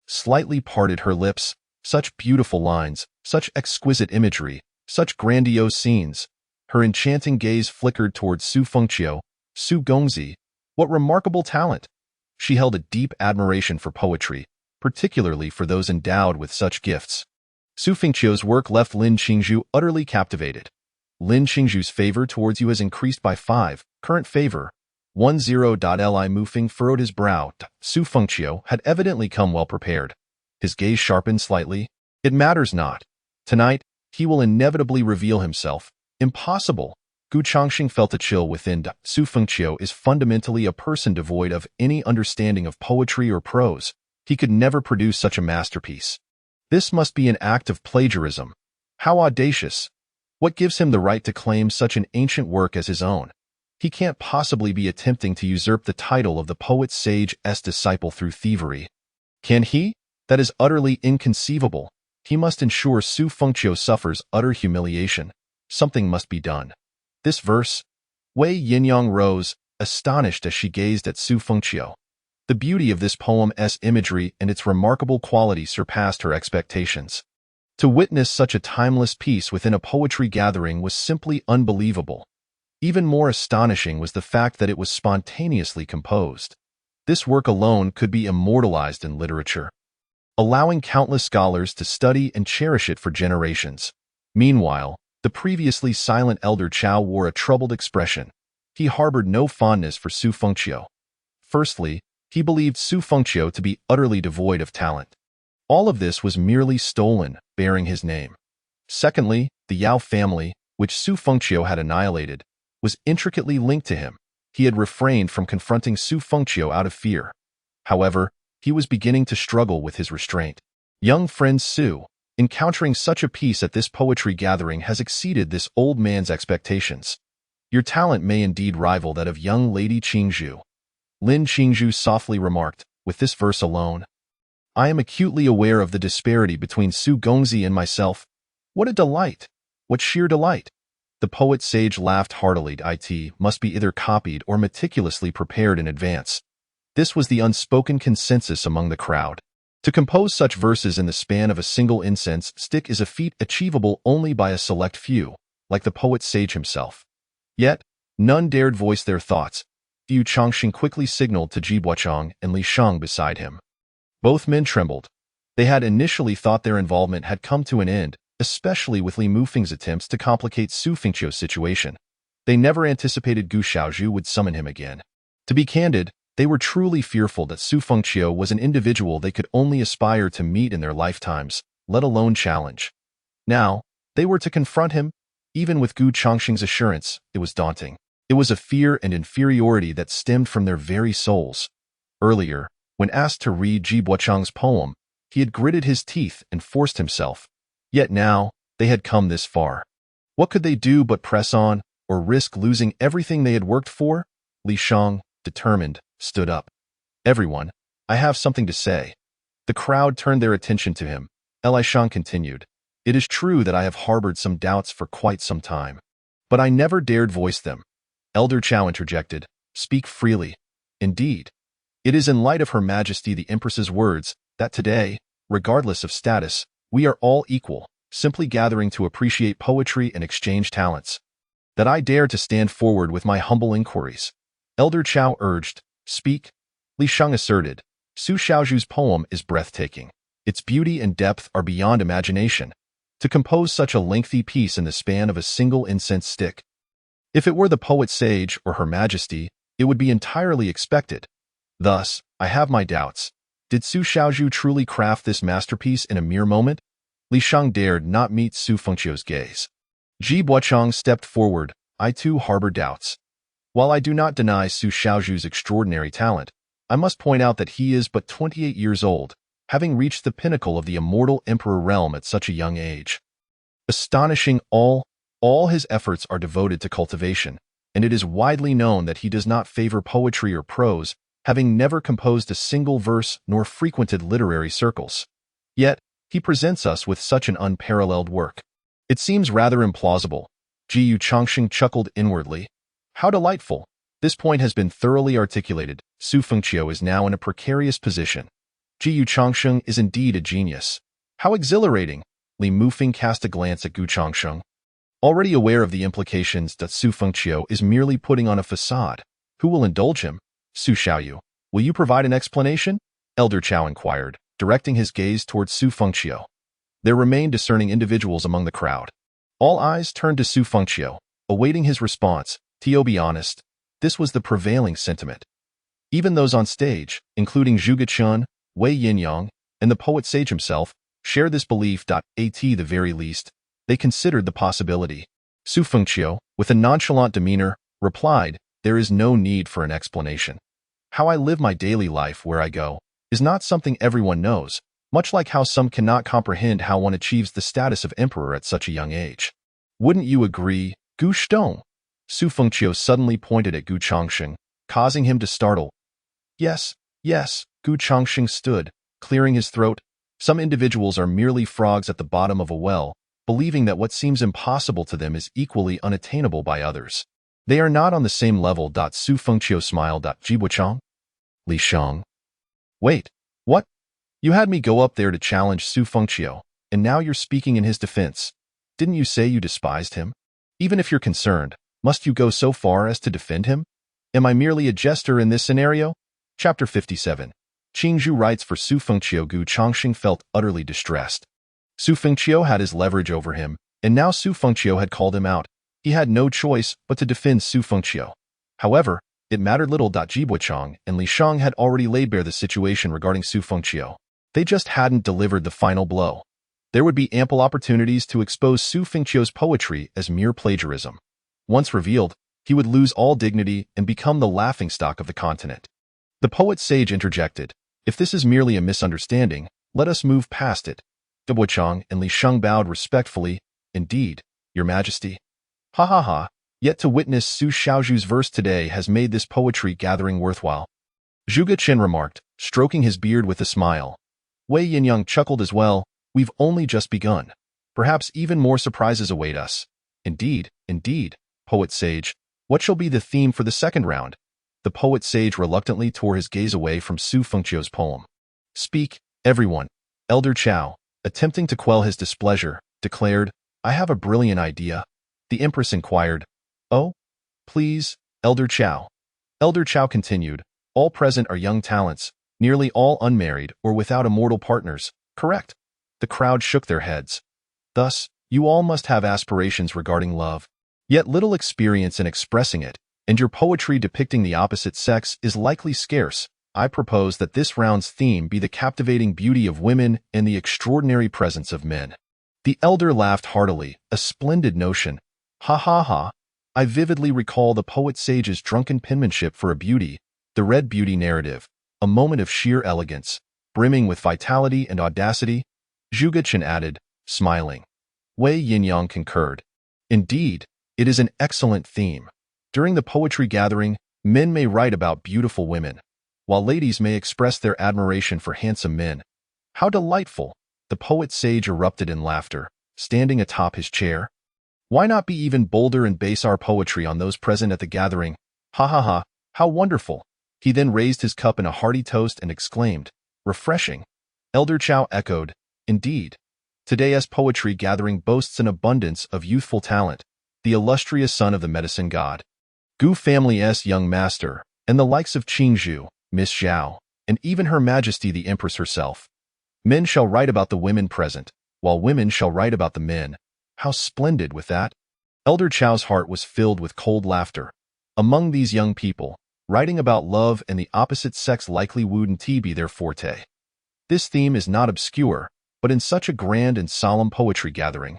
slightly parted her lips. Such beautiful lines, such exquisite imagery, such grandiose scenes. Her enchanting gaze flickered towards Su Fengqiu. Su Gongzi, what remarkable talent! She held a deep admiration for poetry, particularly for those endowed with such gifts. Su Fengqiu's work left Lin Qingzhu utterly captivated. Lin Qingzhu's favor towards you has increased by 5. Current favor. 10. Li Mufeng furrowed his brow. Su Fengqiu had evidently come well prepared. His gaze sharpened slightly. It matters not. Tonight, he will inevitably reveal himself. Impossible. Gu Changxing felt a chill within. Su Fengqiu is fundamentally a person devoid of any understanding of poetry or prose. He could never produce such a masterpiece. This must be an act of plagiarism. How audacious! What gives him the right to claim such an ancient work as his own? He can't possibly be attempting to usurp the title of the poet sage's disciple through thievery. Can he? That is utterly inconceivable. He must ensure Su Fengqiu suffers utter humiliation. Something must be done. This verse? Wei Yinyang rose, astonished as she gazed at Su Fengqiu. The beauty of this poem's imagery and its remarkable quality surpassed her expectations. To witness such a timeless piece within a poetry gathering was simply unbelievable. Even more astonishing was the fact that it was spontaneously composed. This work alone could be immortalized in literature, allowing countless scholars to study and cherish it for generations. Meanwhile, the previously silent Elder Chao wore a troubled expression. He harbored no fondness for Su Fengqiu. Firstly, he believed Su Fengqiu to be utterly devoid of talent. All of this was merely stolen, bearing his name. Secondly, the Yao family, which Su Fengqiu had annihilated, was intricately linked to him. He had refrained from confronting Su Fengqiu out of fear. However, he was beginning to struggle with his restraint. Young friend Su, encountering such a piece at this poetry gathering has exceeded this old man's expectations. Your talent may indeed rival that of young Lady Qingzhu. Lin Qingzhu softly remarked, with this verse alone. I am acutely aware of the disparity between Su Gongzi and myself. What a delight! What sheer delight! The poet sage laughed heartily. It must be either copied or meticulously prepared in advance. This was the unspoken consensus among the crowd. To compose such verses in the span of a single incense stick is a feat achievable only by a select few, like the poet sage himself. Yet, none dared voice their thoughts. Yu Changxing quickly signaled to Ji Buochang and Li Shang beside him. Both men trembled. They had initially thought their involvement had come to an end, especially with Li Mufeng's attempts to complicate Su Fengqiu's situation. They never anticipated Gu Xiaozhu would summon him again. To be candid, they were truly fearful that Su Fengqiu was an individual they could only aspire to meet in their lifetimes, let alone challenge. Now, they were to confront him. Even with Gu Changxing's assurance, it was daunting. It was a fear and inferiority that stemmed from their very souls. Earlier, when asked to read Ji Buochang's poem, he had gritted his teeth and forced himself. Yet now, they had come this far. What could they do but press on, or risk losing everything they had worked for? Li Shang, determined, stood up. Everyone, I have something to say. The crowd turned their attention to him. Li Shang continued. It is true that I have harbored some doubts for quite some time, but I never dared voice them. Elder Chao interjected. Speak freely. Indeed. It is in light of Her Majesty the Empress's words that today, regardless of status, we are all equal, simply gathering to appreciate poetry and exchange talents, that I dare to stand forward with my humble inquiries. Elder Chao urged. Speak. Li Shang asserted. Su Xiaozhu's poem is breathtaking. Its beauty and depth are beyond imagination. To compose such a lengthy piece in the span of a single incense stick. If it were the poet sage or Her Majesty, it would be entirely expected. Thus, I have my doubts. Did Su Xiaozhu truly craft this masterpiece in a mere moment? Li Shang dared not meet Su Fengqiu's gaze. Ji Buochang stepped forward. I too harbor doubts. While I do not deny Su Xiaozhu's extraordinary talent, I must point out that he is but 28 years old, having reached the pinnacle of the immortal emperor realm at such a young age. Astonishing, all his efforts are devoted to cultivation, and it is widely known that he does not favor poetry or prose, having never composed a single verse nor frequented literary circles. Yet, he presents us with such an unparalleled work. It seems rather implausible. Ji Changxing chuckled inwardly. How delightful! This point has been thoroughly articulated. Su Fengqiu is now in a precarious position. Ji Changxing is indeed a genius. How exhilarating! Li Mufeng cast a glance at Gu Changxing. Already aware of the implications that Su Fengqiu is merely putting on a facade, who will indulge him? Su Xiaoyu, will you provide an explanation? Elder Chao inquired, directing his gaze towards Su Fengqiu. There remained discerning individuals among the crowd. All eyes turned to Su Fengqiu, awaiting his response. To be honest, this was the prevailing sentiment. Even those on stage, including Zhuge Chun, Wei Yinyang, and the poet sage himself, shared this belief. At the very least, they considered the possibility. Su Fengqiu, with a nonchalant demeanor, replied, "There is no need for an explanation. How I live my daily life where I go is not something everyone knows, much like how some cannot comprehend how one achieves the status of emperor at such a young age. Wouldn't you agree, Gu Shtong?" Su Fengqiu suddenly pointed at Gu Chongsheng, causing him to startle. Yes, Gu Chongsheng stood, clearing his throat. Some individuals are merely frogs at the bottom of a well, believing that what seems impossible to them is equally unattainable by others. They are not on the same level. Su Fengqiu smiled. Jibuchang? Li Shang. Wait, what? You had me go up there to challenge Su Fengqiu, and now you're speaking in his defense. Didn't you say you despised him? Even if you're concerned, must you go so far as to defend him? Am I merely a jester in this scenario? Chapter 57. Qingzhu writes for Su Fengqiu. Gu Chongsheng felt utterly distressed. Su Fengqiu had his leverage over him, and now Su Fengqiu had called him out. He had no choice but to defend Su Fengqiu. However, it mattered little. Jibuchang and Li Shang had already laid bare the situation regarding Su Fengqiu. They just hadn't delivered the final blow. There would be ample opportunities to expose Su Fengqiu's poetry as mere plagiarism. Once revealed, he would lose all dignity and become the laughingstock of the continent. The poet sage interjected, "If this is merely a misunderstanding, let us move past it." Jibuchang and Li Shang bowed respectfully. "Indeed, Your Majesty." Ha ha ha, yet to witness Su Xiaoju's verse today has made this poetry gathering worthwhile. Zhuge Chen remarked, stroking his beard with a smile. Wei Yinyang chuckled as well. We've only just begun. Perhaps even more surprises await us. Indeed, poet sage. What shall be the theme for the second round? The poet sage reluctantly tore his gaze away from Su Fengqiu's poem. Speak, everyone. Elder Chao, attempting to quell his displeasure, declared, I have a brilliant idea. The Empress inquired, Oh? Please, Elder Chao. Elder Chao continued, all present are young talents, nearly all unmarried or without immortal partners, correct? The crowd shook their heads. Thus, you all must have aspirations regarding love, yet little experience in expressing it, and your poetry depicting the opposite sex is likely scarce. I propose that this round's theme be the captivating beauty of women and the extraordinary presence of men. The elder laughed heartily, a splendid notion. Ha ha ha. I vividly recall the poet sage's drunken penmanship for a beauty, the Red Beauty narrative, a moment of sheer elegance, brimming with vitality and audacity. Zhuge Chen added, smiling. Wei Yinyang concurred. Indeed, it is an excellent theme. During the poetry gathering, men may write about beautiful women, while ladies may express their admiration for handsome men. How delightful! The poet sage erupted in laughter, standing atop his chair. Why not be even bolder and base our poetry on those present at the gathering? Ha ha ha, how wonderful! He then raised his cup in a hearty toast and exclaimed, refreshing. Elder Chao echoed, indeed. Today's poetry gathering boasts an abundance of youthful talent, the illustrious son of the medicine god, Gu family's young master, and the likes of Qingzhu, Miss Zhao, and even Her Majesty the Empress herself. Men shall write about the women present, while women shall write about the men. How splendid with that! Elder Chao's heart was filled with cold laughter. Among these young people, writing about love and the opposite sex likely wouldn't be their forte. This theme is not obscure, but in such a grand and solemn poetry gathering,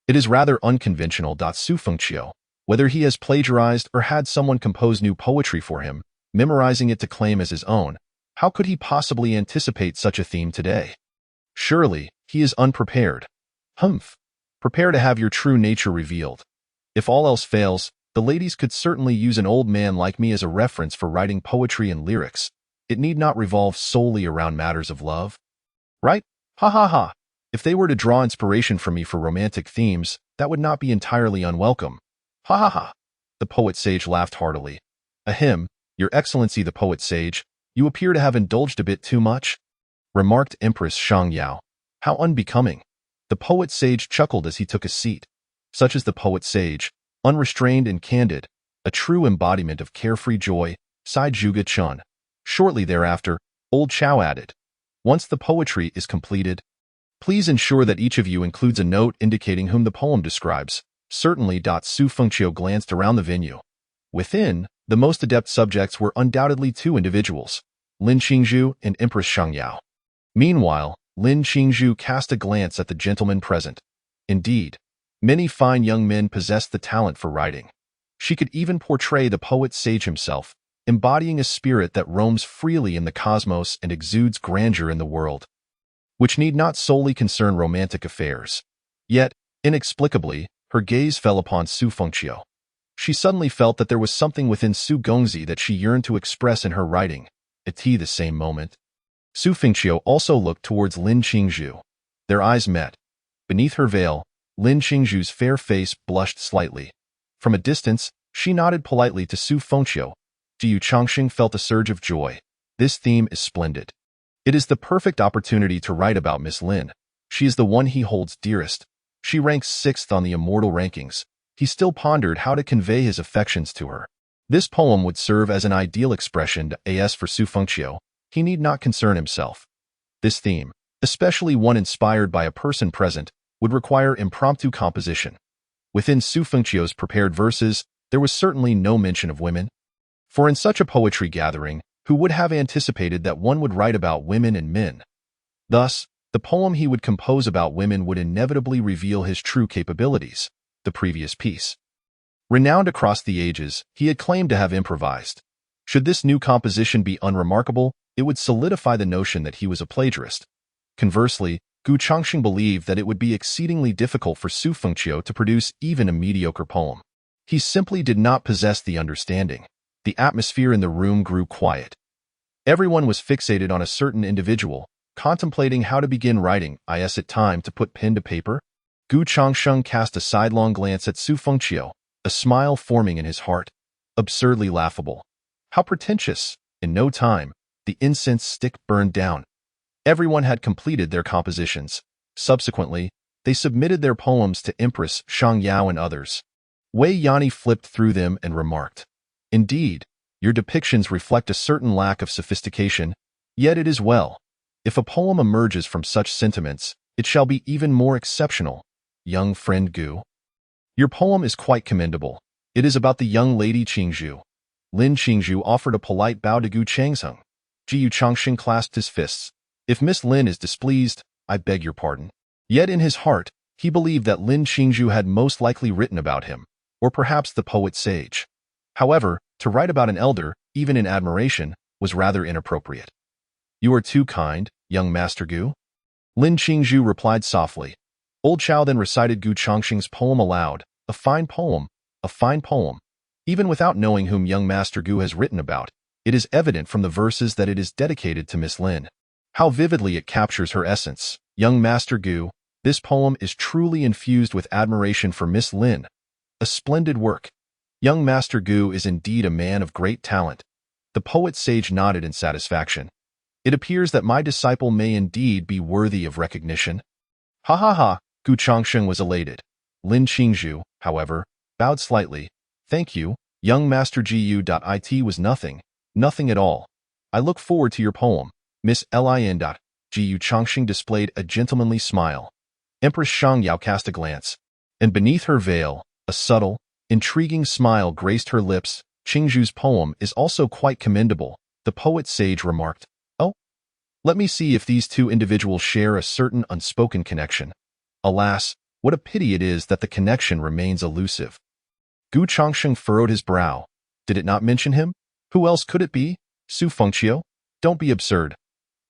it is rather unconventional. Su Fengqiu, whether he has plagiarized or had someone compose new poetry for him, memorizing it to claim as his own, how could he possibly anticipate such a theme today? Surely, he is unprepared. Humph. Prepare to have your true nature revealed. If all else fails, the ladies could certainly use an old man like me as a reference for writing poetry and lyrics. It need not revolve solely around matters of love. Right? Ha ha ha. If they were to draw inspiration from me for romantic themes, that would not be entirely unwelcome. Ha ha ha. The poet sage laughed heartily. Ahem, Your Excellency the poet sage, you appear to have indulged a bit too much, remarked Empress Shang Yao. How unbecoming. The poet sage chuckled as he took a seat. such as the poet sage, unrestrained and candid, a true embodiment of carefree joy, sighed Zhuge Chun. Shortly thereafter, Old Chow added, once the poetry is completed, please ensure that each of you includes a note indicating whom the poem describes. Certainly. Su Fengqiu glanced around the venue. Within, the most adept subjects were undoubtedly two individuals, Lin Qingzhu and Empress Shangyao. Meanwhile, Lin Qingzhu cast a glance at the gentlemen present. Indeed, many fine young men possessed the talent for writing. She could even portray the poet sage himself, embodying a spirit that roams freely in the cosmos and exudes grandeur in the world, which need not solely concern romantic affairs. Yet, inexplicably, her gaze fell upon Su Fengqiu. She suddenly felt that there was something within Su Gongzi that she yearned to express in her writing. At the same moment, Su Fengqiu also looked towards Lin Qingzhu. Their eyes met. Beneath her veil, Lin Qingzhu's fair face blushed slightly. From a distance, she nodded politely to Su Fengqiu. Jiyu Changxing felt a surge of joy. This theme is splendid. It is the perfect opportunity to write about Miss Lin. She is the one he holds dearest. She ranks 6th on the immortal rankings. He still pondered how to convey his affections to her. This poem would serve as an ideal expression as for Su Fengqiu. He need not concern himself. This theme, especially one inspired by a person present, would require impromptu composition. Within Su Fengqiu's prepared verses, there was certainly no mention of women. For in such a poetry gathering, who would have anticipated that one would write about women and men? Thus, the poem he would compose about women would inevitably reveal his true capabilities. The previous piece, renowned across the ages, he had claimed to have improvised. Should this new composition be unremarkable, it would solidify the notion that he was a plagiarist. Conversely, Gu Changxing believed that it would be exceedingly difficult for Su Fengqiu to produce even a mediocre poem. He simply did not possess the understanding. The atmosphere in the room grew quiet. Everyone was fixated on a certain individual, contemplating how to begin writing. Is it time to put pen to paper? Gu Changxing cast a sidelong glance at Su Fengqiu, a smile forming in his heart. Absurdly laughable. How pretentious! In no time, the incense stick burned down. Everyone had completed their compositions. Subsequently, they submitted their poems to Empress Shangyao and others. Wei Yani flipped through them and remarked, indeed, your depictions reflect a certain lack of sophistication, yet it is well. If a poem emerges from such sentiments, it shall be even more exceptional. Young friend Gu, your poem is quite commendable. It is about the young lady Qingzhu. Lin Qingzhu offered a polite bow to Gu Changxing. Jiyu Changxing clasped his fists. If Miss Lin is displeased, I beg your pardon. Yet in his heart, he believed that Lin Qingzhu had most likely written about him, or perhaps the poet sage. However, to write about an elder, even in admiration, was rather inappropriate. You are too kind, young Master Gu. Lin Qingzhu replied softly. Old Chow then recited Gu Changxing's poem aloud. A fine poem, a fine poem. Even without knowing whom young Master Gu has written about, it is evident from the verses that it is dedicated to Miss Lin. How vividly it captures her essence. Young Master Gu, this poem is truly infused with admiration for Miss Lin. A splendid work. Young Master Gu is indeed a man of great talent. The poet sage nodded in satisfaction. It appears that my disciple may indeed be worthy of recognition. Ha ha ha, Gu Changxing was elated. Lin Qingzhu, however, bowed slightly. Thank you, young Master Gu.it was nothing at all. I look forward to your poem, Miss Lin. Jiyu Changxing displayed a gentlemanly smile. Empress Shangyao cast a glance, and beneath her veil, a subtle, intriguing smile graced her lips. Qingzhu's poem is also quite commendable, the poet sage remarked. Oh, let me see if these two individuals share a certain unspoken connection. Alas, what a pity it is that the connection remains elusive. Gu Changxing furrowed his brow. Did it not mention him? Who else could it be? Su Fengqiu? Don't be absurd.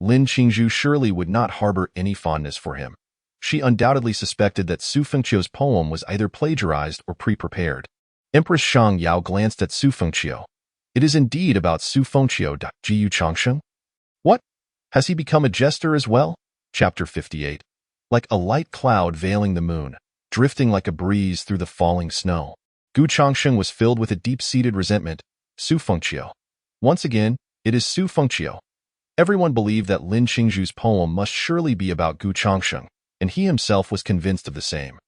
Lin Qingzhu surely would not harbor any fondness for him. She undoubtedly suspected that Su Fengqiu's poem was either plagiarized or pre-prepared. Empress Shangyao glanced at Su Fengqiu. It is indeed about Su Fengqiu. Jiyu Changxing? What? Has he become a jester as well? Chapter 58. Like a light cloud veiling the moon, drifting like a breeze through the falling snow. Gu Changxing was filled with a deep-seated resentment. Su Fengqiu. Once again, it is Su Fengqiu. Everyone believed that Lin Qingzhu's poem must surely be about Gu Changxing, and he himself was convinced of the same.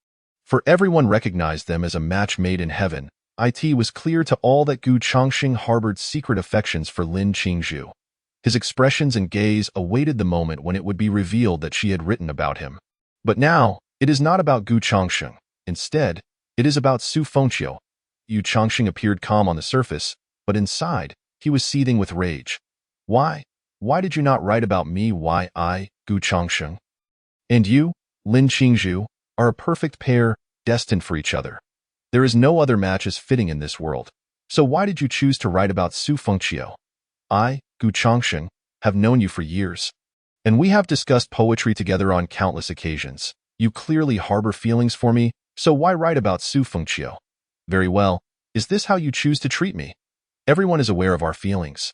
For everyone recognized them as a match made in heaven. It was clear to all that Gu Changxing harbored secret affections for Lin Qingzhu. His expressions and gaze awaited the moment when it would be revealed that she had written about him. But now, it is not about Gu Changxing. Instead, it is about Su Fengqiu. Gu Changxing appeared calm on the surface, but inside, he was seething with rage. Why? Why did you not write about me? Why I, Gu Changxing, and you, Lin Qingzhu, are a perfect pair, destined for each other. There is no other match as fitting in this world. So why did you choose to write about Su Fengqiu? I, Gu Changxing, have known you for years. And we have discussed poetry together on countless occasions. You clearly harbor feelings for me, so why write about Su Fengqiu? Very well. Is this how you choose to treat me? Everyone is aware of our feelings.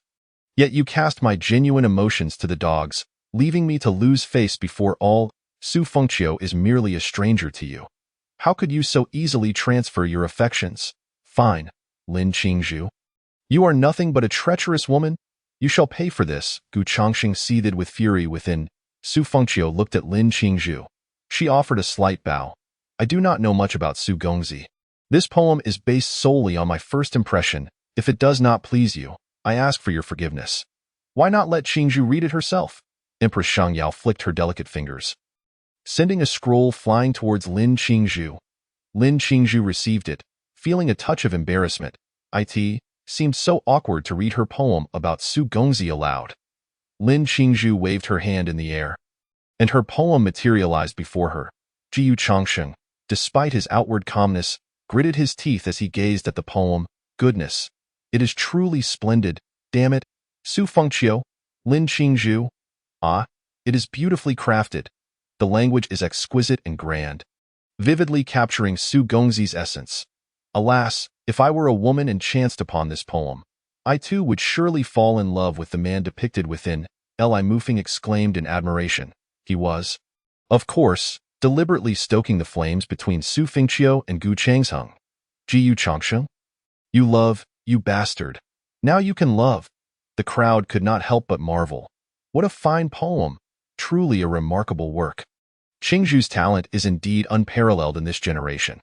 Yet you cast my genuine emotions to the dogs, leaving me to lose face before all. Su Fengqiu is merely a stranger to you. How could you so easily transfer your affections? Fine, Lin Qingzhu. You are nothing but a treacherous woman. You shall pay for this. Gu Changxing seethed with fury within. Su Fengqiu looked at Lin Qingzhu. She offered a slight bow. I do not know much about Su Gongzi. This poem is based solely on my first impression. If it does not please you, I ask for your forgiveness. Why not let Qingzhu read it herself? Empress Shangyao flicked her delicate fingers, sending a scroll flying towards Lin Qingzhu. Lin Qingzhu received it, feeling a touch of embarrassment. It seemed so awkward to read her poem about Su Gongzi aloud. Lin Qingzhu waved her hand in the air, and her poem materialized before her. Gu Changxing, despite his outward calmness, gritted his teeth as he gazed at the poem. Goodness, it is truly splendid. Damn it, Su Fengqiu, Lin Qingzhu. Ah, it is beautifully crafted. The language is exquisite and grand, vividly capturing Su Gongzi's essence. Alas, if I were a woman and chanced upon this poem, I too would surely fall in love with the man depicted within. Li Mufeng exclaimed in admiration. He was, of course, deliberately stoking the flames between Su Fengqiu and Gu Changxing. Gu Changxing? You love, you bastard. Now you can love. The crowd could not help but marvel. What a fine poem. Truly a remarkable work. Qingzhu's talent is indeed unparalleled in this generation.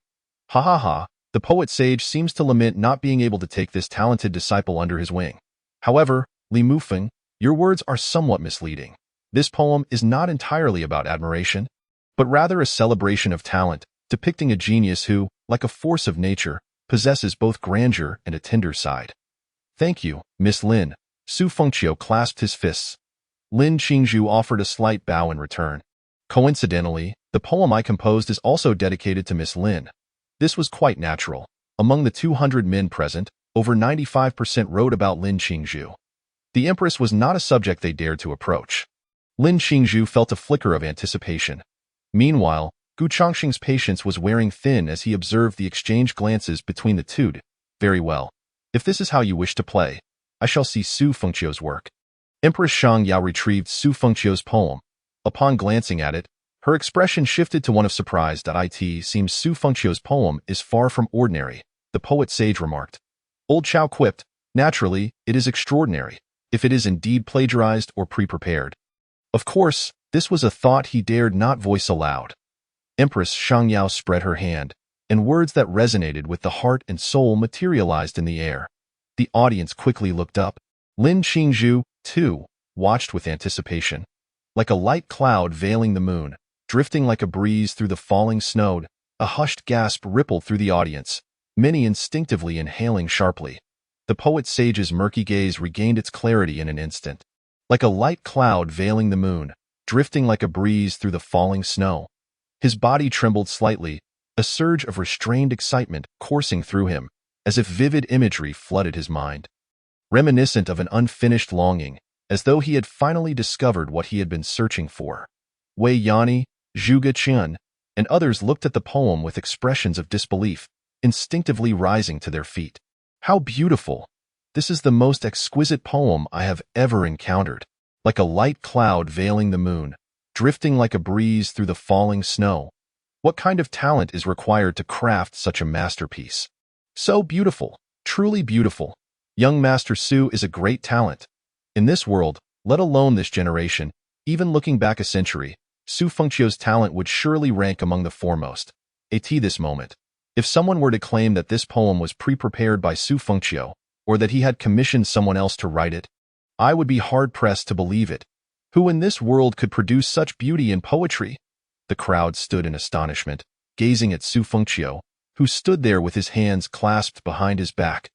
Ha ha ha, the poet sage seems to lament not being able to take this talented disciple under his wing. However, Li Mufeng, your words are somewhat misleading. This poem is not entirely about admiration, but rather a celebration of talent, depicting a genius who, like a force of nature, possesses both grandeur and a tender side. Thank you, Miss Lin. Su Fengqiu clasped his fists. Lin Qingzhu offered a slight bow in return. Coincidentally, the poem I composed is also dedicated to Miss Lin. This was quite natural. Among the 200 men present, over 95% wrote about Lin Qingzhu. The empress was not a subject they dared to approach. Lin Qingzhu felt a flicker of anticipation. Meanwhile, Gu Changxing's patience was wearing thin as he observed the exchanged glances between the two. Very well. If this is how you wish to play, I shall see Su Fengqiu's work. Empress Shangyao retrieved Su Fengqiu's poem. Upon glancing at it, her expression shifted to one of surprise. It seems Su Fengqiu's poem is far from ordinary, the poet sage remarked. Old Chow quipped, naturally, it is extraordinary, if it is indeed plagiarized or pre-prepared. Of course, this was a thought he dared not voice aloud. Empress Shangyao spread her hand, and words that resonated with the heart and soul materialized in the air. The audience quickly looked up. Lin Qingzhu, too, watched with anticipation. Like a light cloud veiling the moon, drifting like a breeze through the falling snow, a hushed gasp rippled through the audience, many instinctively inhaling sharply. The poet sage's murky gaze regained its clarity in an instant. Like a light cloud veiling the moon, drifting like a breeze through the falling snow. His body trembled slightly, a surge of restrained excitement coursing through him, as if vivid imagery flooded his mind. Reminiscent of an unfinished longing, as though he had finally discovered what he had been searching for. Wei Yanni, Zhuge Qian, and others looked at the poem with expressions of disbelief, instinctively rising to their feet. How beautiful! This is the most exquisite poem I have ever encountered. Like a light cloud veiling the moon, drifting like a breeze through the falling snow. What kind of talent is required to craft such a masterpiece? So beautiful, truly beautiful. Young Master Su is a great talent. In this world, let alone this generation, even looking back a century, Su Fengqiu's talent would surely rank among the foremost. At this moment. If someone were to claim that this poem was pre-prepared by Su Fengqiu, or that he had commissioned someone else to write it, I would be hard-pressed to believe it. Who in this world could produce such beauty in poetry? The crowd stood in astonishment, gazing at Su Fengqiu, who stood there with his hands clasped behind his back.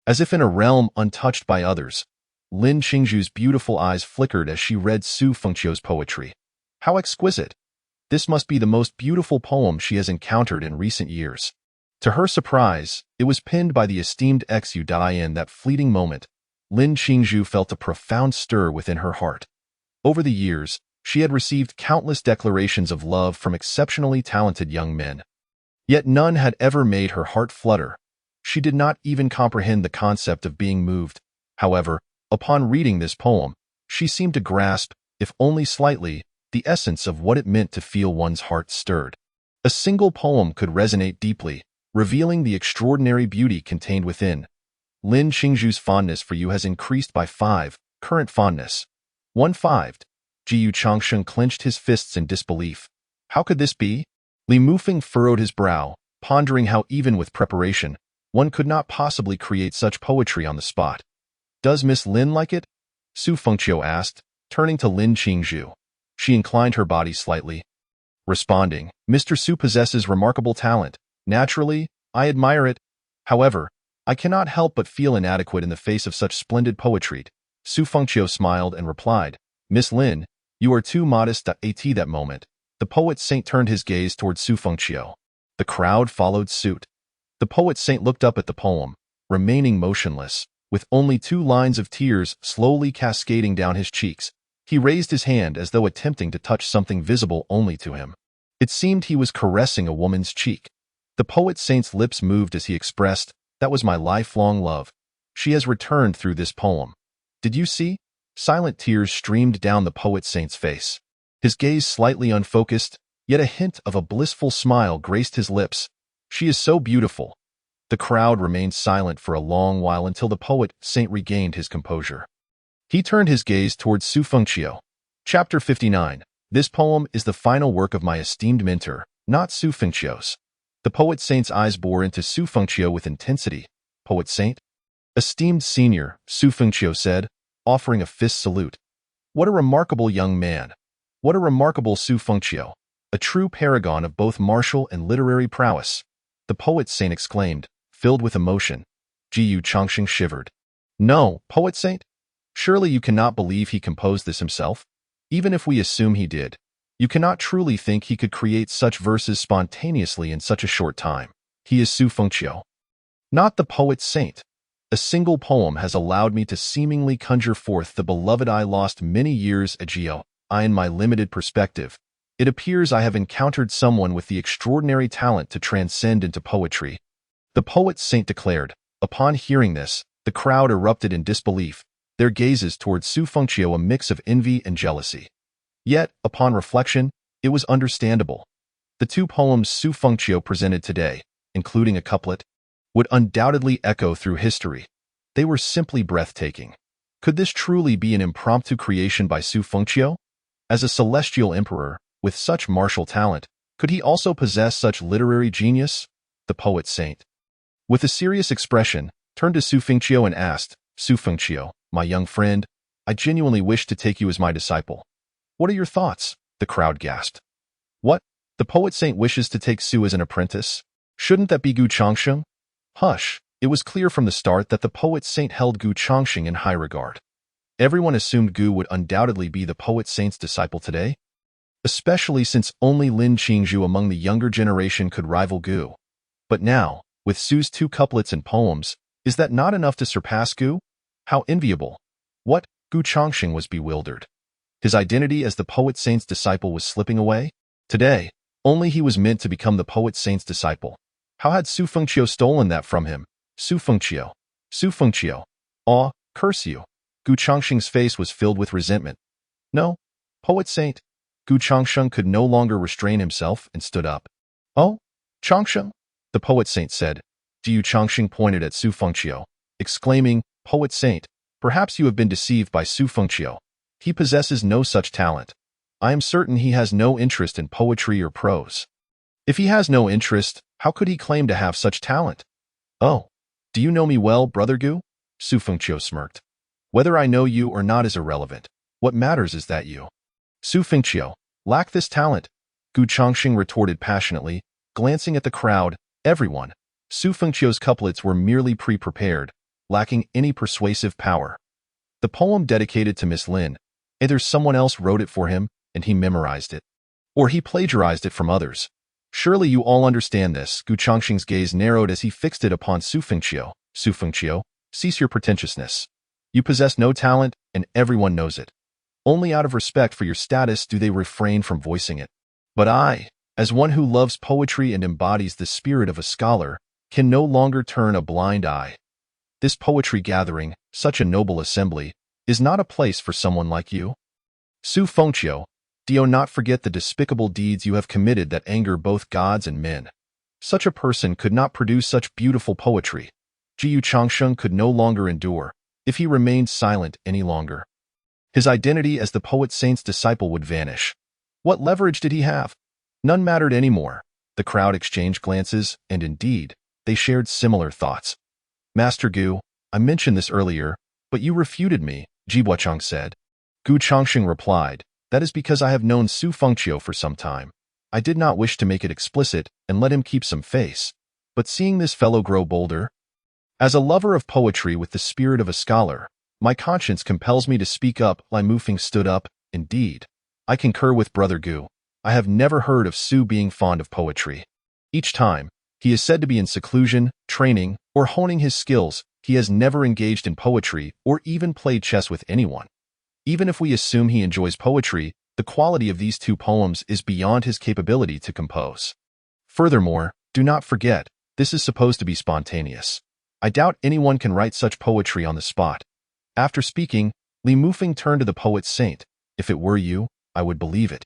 As if in a realm untouched by others, Lin Qingzhu's beautiful eyes flickered as she read Su Fengqiu's poetry. How exquisite! This must be the most beautiful poem she has encountered in recent years. To her surprise, it was penned by the esteemed Xu Dai. In that fleeting moment, Lin Qingzhu felt a profound stir within her heart. Over the years, she had received countless declarations of love from exceptionally talented young men. Yet none had ever made her heart flutter. She did not even comprehend the concept of being moved. However, upon reading this poem, she seemed to grasp, if only slightly, the essence of what it meant to feel one's heart stirred. A single poem could resonate deeply, revealing the extraordinary beauty contained within. Lin Qingzhu's fondness for you has increased by 5, current fondness. 1-5. Jiyu Changsheng clenched his fists in disbelief. How could this be? Li Mufeng furrowed his brow, pondering how even with preparation, one could not possibly create such poetry on the spot. Does Miss Lin like it? Su Fengqiu asked, turning to Lin Qingzhu. She inclined her body slightly, responding, Mr. Su possesses remarkable talent. Naturally, I admire it. However, I cannot help but feel inadequate in the face of such splendid poetry. Su Fengqiu smiled and replied, Miss Lin, you are too modest. At that moment, the poet saint turned his gaze toward Su Fengqiu. The crowd followed suit. The poet saint looked up at the poem, remaining motionless, with only 2 lines of tears slowly cascading down his cheeks. He raised his hand as though attempting to touch something visible only to him. It seemed he was caressing a woman's cheek. The poet saint's lips moved as he expressed, that was my lifelong love. She has returned through this poem. Did you see? Silent tears streamed down the poet saint's face. His gaze slightly unfocused, yet a hint of a blissful smile graced his lips. She is so beautiful. The crowd remained silent for a long while until the poet saint regained his composure. He turned his gaze towards Su Fengqiu. Chapter 59. This poem is the final work of my esteemed mentor, not Su Fengqiu's. The poet saint's eyes bore into Su Fengqiu with intensity. Poet saint? Esteemed senior, Su Fengqiu said, offering a fist salute. What a remarkable young man. What a remarkable Su Fengqiu. A true paragon of both martial and literary prowess. The poet saint exclaimed, filled with emotion. Jiyu Changsheng shivered. No, poet saint? Surely you cannot believe he composed this himself? Even if we assume he did, you cannot truly think he could create such verses spontaneously in such a short time. He is Su Fengqiu. Not the poet saint. A single poem has allowed me to seemingly conjure forth the beloved I lost many years ago. In my limited perspective, it appears I have encountered someone with the extraordinary talent to transcend into poetry. The poet saint declared. Upon hearing this, the crowd erupted in disbelief, their gazes towards Su Fengqiu a mix of envy and jealousy. Yet, upon reflection, it was understandable. The 2 poems Su Fengqiu presented today, including a couplet, would undoubtedly echo through history. They were simply breathtaking. Could this truly be an impromptu creation by Su Fengqiu? As a celestial emperor, with such martial talent, could he also possess such literary genius? The poet saint, with a serious expression, turned to Su Fengqiu and asked, Su Fengqiu, my young friend, I genuinely wish to take you as my disciple. What are your thoughts? The crowd gasped. What? The poet saint wishes to take Su as an apprentice? Shouldn't that be Gu Changsheng? Hush, it was clear from the start that the poet saint held Gu Changsheng in high regard. Everyone assumed Gu would undoubtedly be the poet saint's disciple today, especially since only Lin Qingzhu among the younger generation could rival Gu. But now, with Su's 2 couplets and poems, is that not enough to surpass Gu? How enviable! What? Gu Changsheng was bewildered. His identity as the poet saint's disciple was slipping away? Today, only he was meant to become the poet saint's disciple. How had Su Fengqiu stolen that from him? Su Fengqiu. Su Fengqiu. Ah, curse you. Gu Changsheng's face was filled with resentment. No, poet saint. Gu Changsheng could no longer restrain himself and stood up. Oh, Changsheng? The poet saint said. Jiyu Changsheng pointed at Su Fengqiu, exclaiming, Poet saint, perhaps you have been deceived by Su Fengqiu. He possesses no such talent. I am certain he has no interest in poetry or prose. If he has no interest, how could he claim to have such talent? Oh, do you know me well, Brother Gu? Su Fengqiu smirked. Whether I know you or not is irrelevant. What matters is that you, Su Fengqiu, lack this talent, Gu Chongqing retorted passionately, glancing at the crowd. Everyone. Su Fengqiu's couplets were merely pre-prepared, lacking any persuasive power. The poem dedicated to Miss Lin, either someone else wrote it for him and he memorized it, or he plagiarized it from others. Surely you all understand this. Gu Chongqing's gaze narrowed as he fixed it upon Su Fengqiu. Su Fengqiu, cease your pretentiousness. You possess no talent, and everyone knows it. Only out of respect for your status do they refrain from voicing it. But I, as one who loves poetry and embodies the spirit of a scholar, can no longer turn a blind eye. This poetry gathering, such a noble assembly, is not a place for someone like you. Su Fengqiu, do you not forget the despicable deeds you have committed that anger both gods and men? Such a person could not produce such beautiful poetry. Gu Chongqing could no longer endure, if he remained silent any longer. His identity as the poet saint's disciple would vanish. What leverage did he have? None mattered anymore. The crowd exchanged glances, and indeed, they shared similar thoughts. Master Gu, I mentioned this earlier, but you refuted me, Ji Buochang said. Gu Chongqing replied, that is because I have known Su Fengqiu for some time. I did not wish to make it explicit and let him keep some face. But seeing this fellow grow bolder, as a lover of poetry with the spirit of a scholar, my conscience compels me to speak up. Li Mufeng stood up. Indeed, I concur with Brother Gu. I have never heard of Su being fond of poetry. Each time, he is said to be in seclusion, training, or honing his skills, he has never engaged in poetry or even played chess with anyone. Even if we assume he enjoys poetry, the quality of these two poems is beyond his capability to compose. Furthermore, do not forget, this is supposed to be spontaneous. I doubt anyone can write such poetry on the spot. After speaking, Li Mufeng turned to the poet saint. If it were you, I would believe it.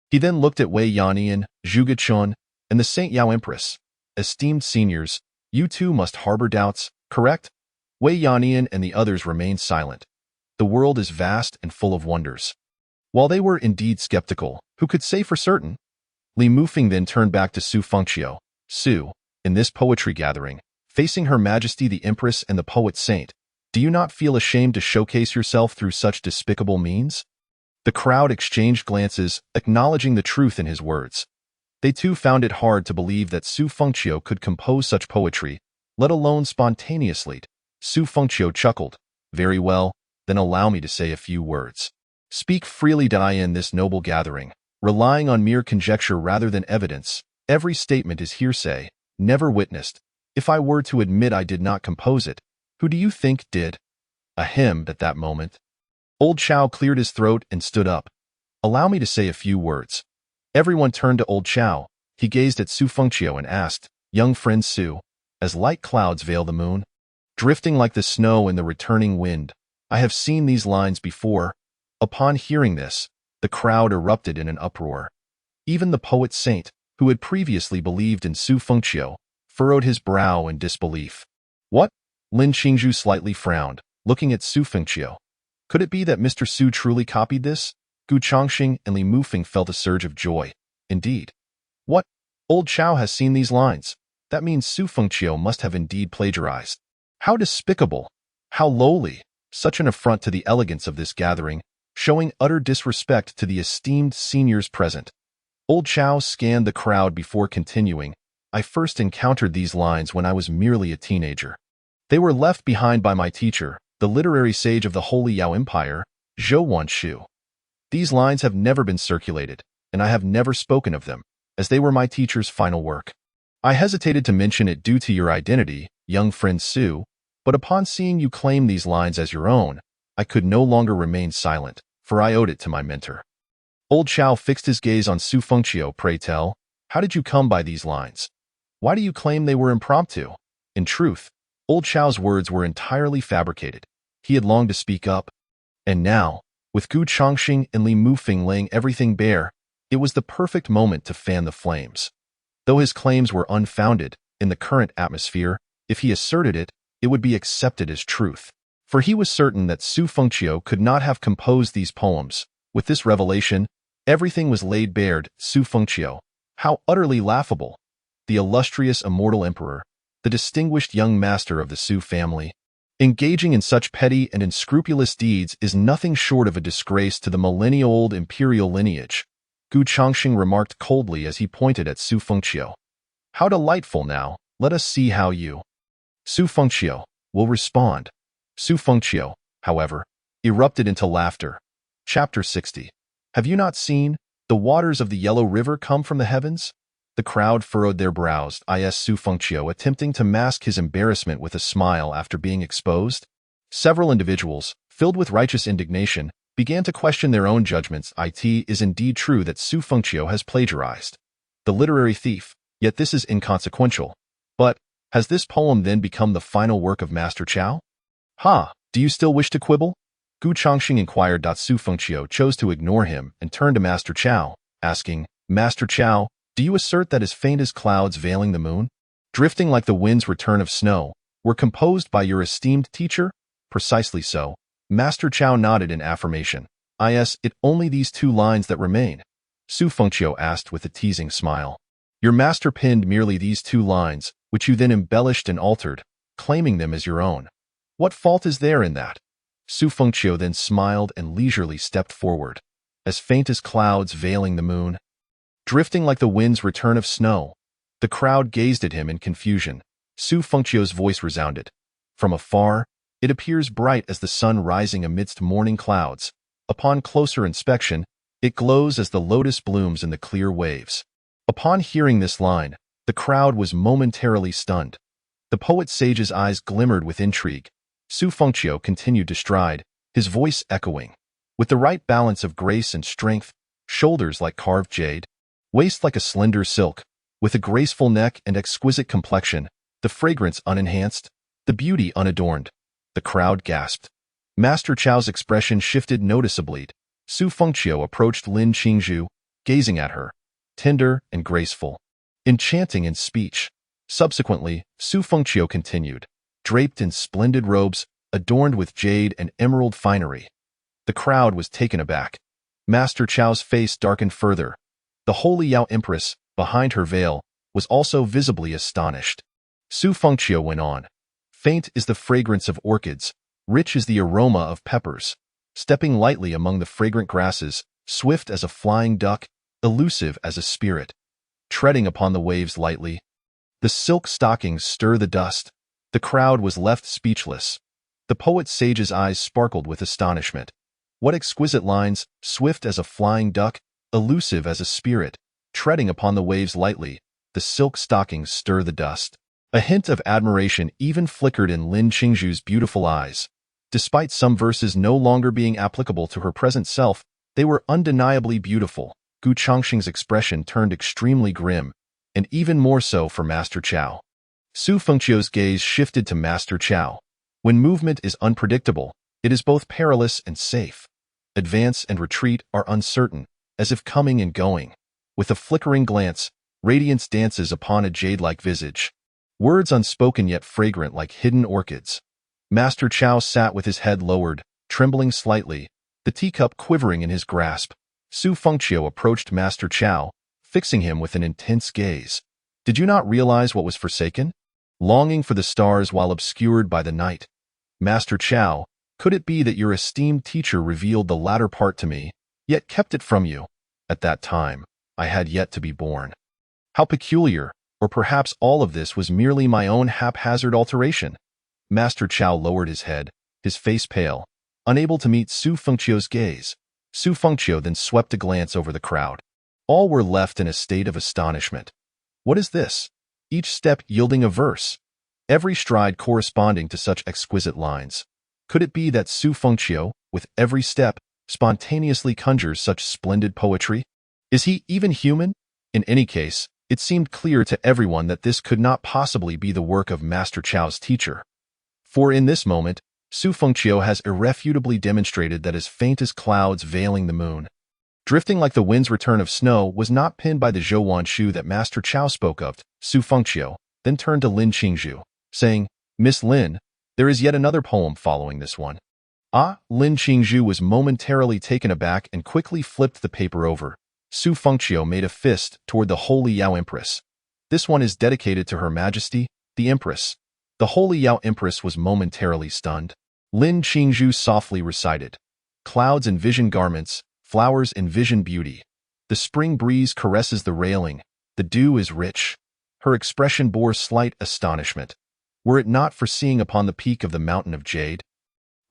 He then looked at Wei Yannian, Zhu Gechun, and the Saint Yao Empress. Esteemed seniors, you too must harbor doubts, correct? Wei Yannian and the others remained silent. The world is vast and full of wonders. While they were indeed skeptical, who could say for certain? Li Mufeng then turned back to Su Fengqiu. Su, in this poetry gathering, facing Her Majesty the Empress and the poet saint, do you not feel ashamed to showcase yourself through such despicable means? The crowd exchanged glances, acknowledging the truth in his words. They too found it hard to believe that Su Fengqiu could compose such poetry, let alone spontaneously. Su Fengqiu chuckled. Very well, then allow me to say a few words. Speak freely, Dai, in this noble gathering, relying on mere conjecture rather than evidence. Every statement is hearsay, never witnessed. If I were to admit I did not compose it, who do you think did? Ahem, at that moment. Old Chow cleared his throat and stood up. Allow me to say a few words. Everyone turned to Old Chow. He gazed at Su Fengqiu and asked, young friend Su, as light clouds veil the moon, drifting like the snow in the returning wind, I have seen these lines before. Upon hearing this, the crowd erupted in an uproar. Even the poet saint, who had previously believed in Su Fengqiu, furrowed his brow in disbelief. What? Lin Qingzhu slightly frowned, looking at Su Fengqiu. Could it be that Mr. Su truly copied this? Gu Chongqing and Li Mufeng felt a surge of joy. Indeed. What? Old Chow has seen these lines. That means Su Fengqiu must have indeed plagiarized. How despicable! How lowly! Such an affront to the elegance of this gathering, showing utter disrespect to the esteemed seniors present. Old Chow scanned the crowd before continuing. I first encountered these lines when I was merely a teenager. They were left behind by my teacher, the literary sage of the Holy Yao Empire, Zhou Wanshu. These lines have never been circulated, and I have never spoken of them, as they were my teacher's final work. I hesitated to mention it due to your identity, young friend Su, but upon seeing you claim these lines as your own, I could no longer remain silent, for I owed it to my mentor. Old Chow fixed his gaze on Su Fengqiu. Pray tell, how did you come by these lines? Why do you claim they were impromptu? In truth, Old Chow's words were entirely fabricated. He had longed to speak up. And now, with Gu Chongqing and Li Mufeng laying everything bare, it was the perfect moment to fan the flames. Though his claims were unfounded, in the current atmosphere, if he asserted it, it would be accepted as truth. For he was certain that Su Fengqiu could not have composed these poems. With this revelation, everything was laid bare. Su Fengqiu, How utterly laughable! The illustrious immortal emperor, the distinguished young master of the Su family, engaging in such petty and unscrupulous deeds is nothing short of a disgrace to the millennia-old imperial lineage, Gu Chongqing remarked coldly as he pointed at Su Fengqiu. How delightful now, let us see how you. Su Fengqiu will respond. Su Fengqiu, however, erupted into laughter. Chapter 60. Have you not seen the waters of the Yellow River come from the heavens? The crowd furrowed their brows, Su Fengqiu attempting to mask his embarrassment with a smile after being exposed. Several individuals, filled with righteous indignation, began to question their own judgments. It is indeed true that Su Fengqiu has plagiarized. The literary thief, yet this is inconsequential. But, has this poem then become the final work of Master Chao? Do you still wish to quibble? Gu Chongqing inquired. Su Fengqiu chose to ignore him and turned to Master Chao, asking, Master Chao, do you assert that as faint as clouds veiling the moon, drifting like the wind's return of snow, were composed by your esteemed teacher? Precisely so. Master Chao nodded in affirmation. It only these two lines that remain? Su Fengqiu asked with a teasing smile. Your master penned merely these two lines, which you then embellished and altered, claiming them as your own. What fault is there in that? Su Fengqiu then smiled and leisurely stepped forward. As faint as clouds veiling the moon, drifting like the wind's return of snow. The crowd gazed at him in confusion. Su Fengqiu's voice resounded. From afar, it appears bright as the sun rising amidst morning clouds. Upon closer inspection, it glows as the lotus blooms in the clear waves. Upon hearing this line, the crowd was momentarily stunned. The poet-sage's eyes glimmered with intrigue. Su Fengqiu continued to stride, his voice echoing. With the right balance of grace and strength, shoulders like carved jade, waist like a slender silk, with a graceful neck and exquisite complexion, the fragrance unenhanced, the beauty unadorned. The crowd gasped. Master Chao's expression shifted noticeably. Su Fengqiu approached Lin Qingzhu, gazing at her, tender and graceful, enchanting in speech. Subsequently, Su Fengqiu continued, draped in splendid robes, adorned with jade and emerald finery. The crowd was taken aback. Master Chao's face darkened further. The holy Yao Empress, behind her veil, was also visibly astonished. Su Fengqiu went on. Faint is the fragrance of orchids, rich is the aroma of peppers. Stepping lightly among the fragrant grasses, swift as a flying duck, elusive as a spirit. Treading upon the waves lightly, the silk stockings stir the dust. The crowd was left speechless. The poet-sage's eyes sparkled with astonishment. What exquisite lines, swift as a flying duck, elusive as a spirit, treading upon the waves lightly, the silk stockings stir the dust. A hint of admiration even flickered in Lin Qingzhu's beautiful eyes. Despite some verses no longer being applicable to her present self, they were undeniably beautiful. Gu Chongqing's expression turned extremely grim, and even more so for Master Chao. Su Fengqiu's gaze shifted to Master Chao. When movement is unpredictable, it is both perilous and safe. Advance and retreat are uncertain, as if coming and going. With a flickering glance, radiance dances upon a jade-like visage. Words unspoken yet fragrant like hidden orchids. Master Chao sat with his head lowered, trembling slightly, the teacup quivering in his grasp. Su Fengqiu approached Master Chao, fixing him with an intense gaze. Did you not realize what was forsaken? Longing for the stars while obscured by the night. Master Chao, could it be that your esteemed teacher revealed the latter part to me, yet kept it from you? At that time, I had yet to be born. How peculiar, or perhaps all of this was merely my own haphazard alteration. Master Chao lowered his head, his face pale, unable to meet Su Fengqiu's gaze. Su Fengqiu then swept a glance over the crowd. All were left in a state of astonishment. What is this? Each step yielding a verse, every stride corresponding to such exquisite lines. Could it be that Su Fengqiu, with every step, spontaneously conjures such splendid poetry? Is he even human? In any case, it seemed clear to everyone that this could not possibly be the work of Master Chao's teacher. For in this moment, Su Fengqiu has irrefutably demonstrated that as faint as clouds veiling the moon, drifting like the wind's return of snow, was not penned by the Zhou Shu that Master Chao spoke of. Su Fengqiu then turned to Lin Qingzhu, saying, Miss Lin, there is yet another poem following this one. Lin Qingzhu was momentarily taken aback and quickly flipped the paper over. Su Fengqiu made a fist toward the Holy Yao Empress. This one is dedicated to Her Majesty, the Empress. The Holy Yao Empress was momentarily stunned. Lin Qingzhu softly recited, "Clouds envision garments, flowers envision beauty. The spring breeze caresses the railing, the dew is rich." Her expression bore slight astonishment. Were it not for seeing upon the peak of the mountain of jade?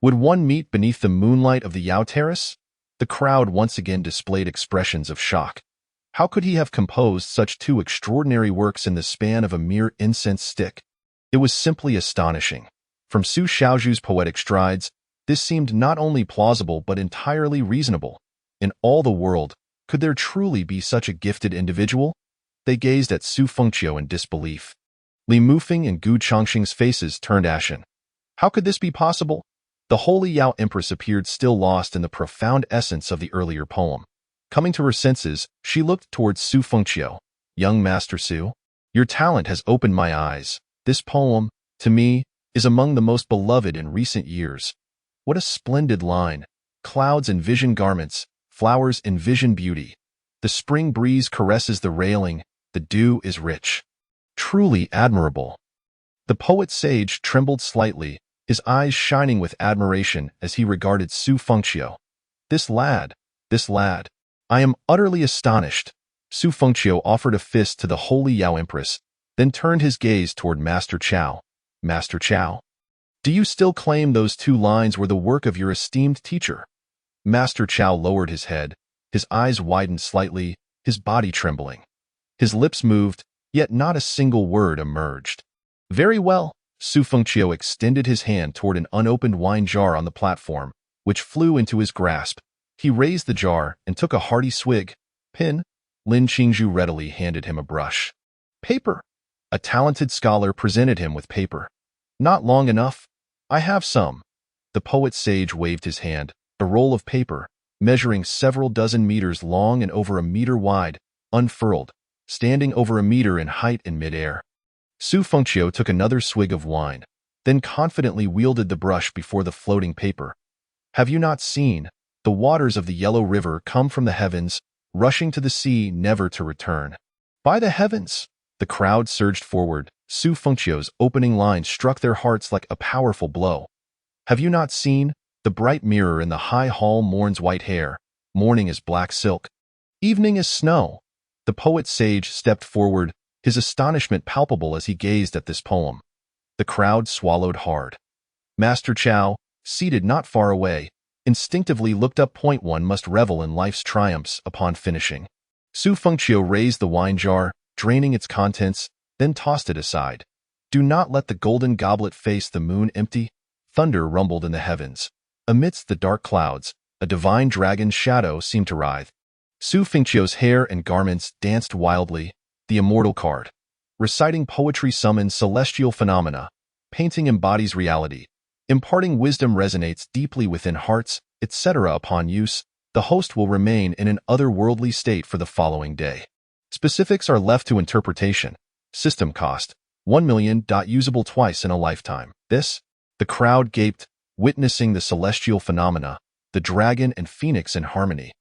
Would one meet beneath the moonlight of the Yao Terrace? The crowd once again displayed expressions of shock. How could he have composed such two extraordinary works in the span of a mere incense stick? It was simply astonishing. From Su Shaozhu's poetic strides, this seemed not only plausible but entirely reasonable. In all the world, could there truly be such a gifted individual? They gazed at Su Fengqiu in disbelief. Li Mufeng and Gu Chongqing's faces turned ashen. How could this be possible? The Holy Yao Empress appeared still lost in the profound essence of the earlier poem. Coming to her senses, she looked towards Su Fengqiu. "Young Master Su, your talent has opened my eyes. This poem, to me, is among the most beloved in recent years. What a splendid line. Clouds envision garments, flowers envision beauty. The spring breeze caresses the railing, the dew is rich. Truly admirable." The poet sage trembled slightly, his eyes shining with admiration as he regarded Su Fengqiu. This lad, I am utterly astonished." Su Fengqiu offered a fist to the Holy Yao Empress, then turned his gaze toward Master Chao. "Master Chao, do you still claim those two lines were the work of your esteemed teacher?" Master Chao lowered his head, his eyes widened slightly, his body trembling. His lips moved, yet not a single word emerged. "Very well." Su Fengqiu extended his hand toward an unopened wine jar on the platform, which flew into his grasp. He raised the jar and took a hearty swig. "Pen?" Lin Qingzhu readily handed him a brush. "Paper." A talented scholar presented him with paper. "Not long enough. I have some." The poet sage waved his hand, a roll of paper, measuring several dozen meters long and over a meter wide, unfurled, standing over a meter in height in midair. Su Fengqiu took another swig of wine, then confidently wielded the brush before the floating paper. "Have you not seen? The waters of the Yellow River come from the heavens, rushing to the sea, never to return." "By the heavens!" The crowd surged forward. Su Fengqiu's opening line struck their hearts like a powerful blow. "Have you not seen? The bright mirror in the high hall mourns white hair. Morning is black silk. Evening is snow." The poet sage stepped forward, his astonishment palpable as he gazed at this poem. The crowd swallowed hard. Master Chao, seated not far away, instinctively looked up. One must revel in life's triumphs upon finishing. Su Fengqiu raised the wine jar, draining its contents, then tossed it aside. "Do not let the golden goblet face the moon empty." Thunder rumbled in the heavens. Amidst the dark clouds, a divine dragon's shadow seemed to writhe. Su Fengqiu's hair and garments danced wildly. The immortal card. Reciting poetry summons celestial phenomena. Painting embodies reality. Imparting wisdom resonates deeply within hearts, etc. Upon use, the host will remain in an otherworldly state for the following day. Specifics are left to interpretation. System cost, 1 million. Usable twice in a lifetime. The crowd gaped, witnessing the celestial phenomena, the dragon and phoenix in harmony.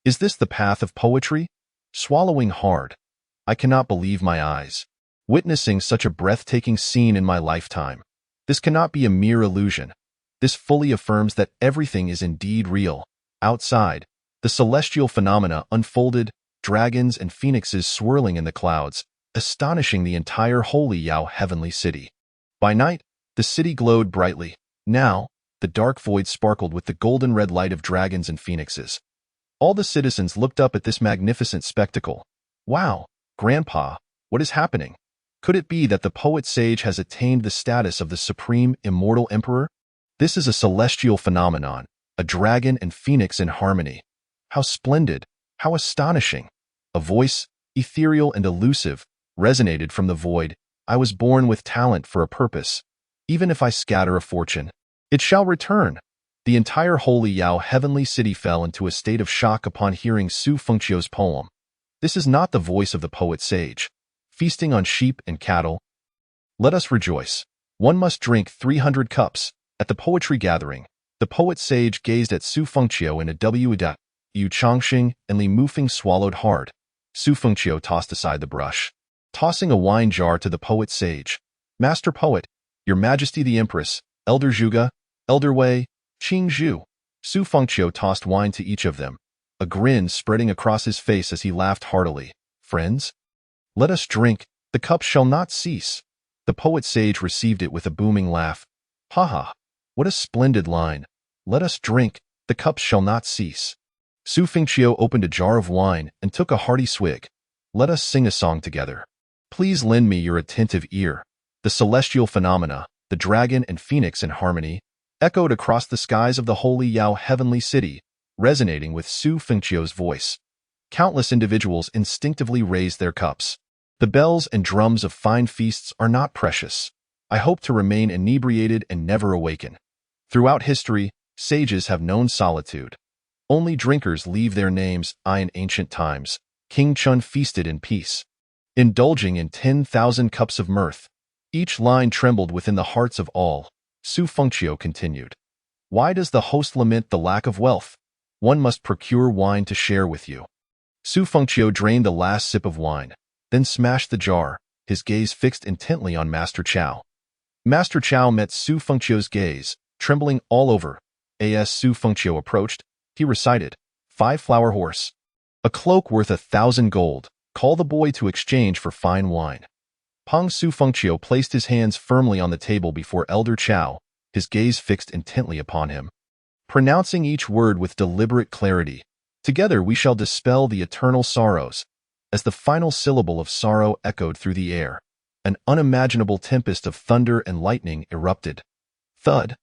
Is this the path of poetry? Swallowing hard. I cannot believe my eyes. Witnessing such a breathtaking scene in my lifetime. This cannot be a mere illusion. This fully affirms that everything is indeed real. Outside, the celestial phenomena unfolded, dragons and phoenixes swirling in the clouds, astonishing the entire Holy Yao heavenly city. By night, the city glowed brightly. Now, the dark void sparkled with the golden red light of dragons and phoenixes. All the citizens looked up at this magnificent spectacle. "Wow, Grandpa, what is happening? Could it be that the poet sage has attained the status of the supreme immortal emperor? This is a celestial phenomenon, a dragon and phoenix in harmony. How splendid, how astonishing!" A voice, ethereal and elusive, resonated from the void. "I was born with talent for a purpose. Even if I scatter a fortune, it shall return." The entire Holy Yao heavenly city fell into a state of shock upon hearing Su Fengqiu's poem. This is not the voice of the poet sage, feasting on sheep and cattle. Let us rejoice. One must drink 300 cups. At the poetry gathering, the poet sage gazed at Su Fengqiu in a Yu Chongxing and Li Mufeng swallowed hard. Su Fengqiu tossed aside the brush, tossing a wine jar to the poet sage. Master Poet, Your Majesty the Empress, Elder Zhuge, Elder Wei, Qing Zhu. Su Fengqiu tossed wine to each of them, a grin spreading across his face as he laughed heartily. Friends, let us drink, the cup shall not cease. The poet sage received it with a booming laugh. Ha ha, what a splendid line. Let us drink, the cup shall not cease. Su Fengqiu opened a jar of wine and took a hearty swig. Let us sing a song together. Please lend me your attentive ear. The celestial phenomena, the dragon and phoenix in harmony, echoed across the skies of the holy Yao heavenly city, resonating with Su Fengqiu's voice. Countless individuals instinctively raised their cups. The bells and drums of fine feasts are not precious. I hope to remain inebriated and never awaken. Throughout history, sages have known solitude. Only drinkers leave their names. In ancient times, King Chun feasted in peace, indulging in 10,000 cups of mirth. Each line trembled within the hearts of all. Su Fengqiu continued. Why does the host lament the lack of wealth? One must procure wine to share with you. Su Fengqiu drained the last sip of wine, then smashed the jar, his gaze fixed intently on Master Chow. Master Chow met Su Fengqiu's gaze, trembling all over. As Su Fengqiu approached, he recited, 5 flower horse. A cloak worth 1,000 gold. Call the boy to exchange for fine wine. Su Fengqiu placed his hands firmly on the table before Elder Chow, his gaze fixed intently upon him, pronouncing each word with deliberate clarity. Together we shall dispel the eternal sorrows. As the final syllable of sorrow echoed through the air, an unimaginable tempest of thunder and lightning erupted. Thud!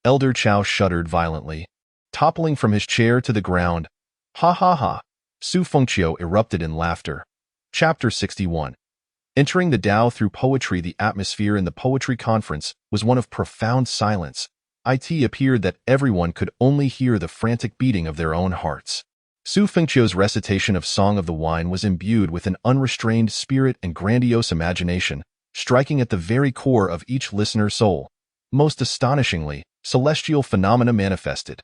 Elder Chow shuddered violently, toppling from his chair to the ground. Ha ha ha! Su Fengqiu erupted in laughter. Chapter 61. Entering the Tao through poetry. The atmosphere in the poetry conference was one of profound silence. It appeared that everyone could only hear the frantic beating of their own hearts. Su Fengqiu's recitation of Song of the Wine was imbued with an unrestrained spirit and grandiose imagination, striking at the very core of each listener's soul. Most astonishingly, celestial phenomena manifested.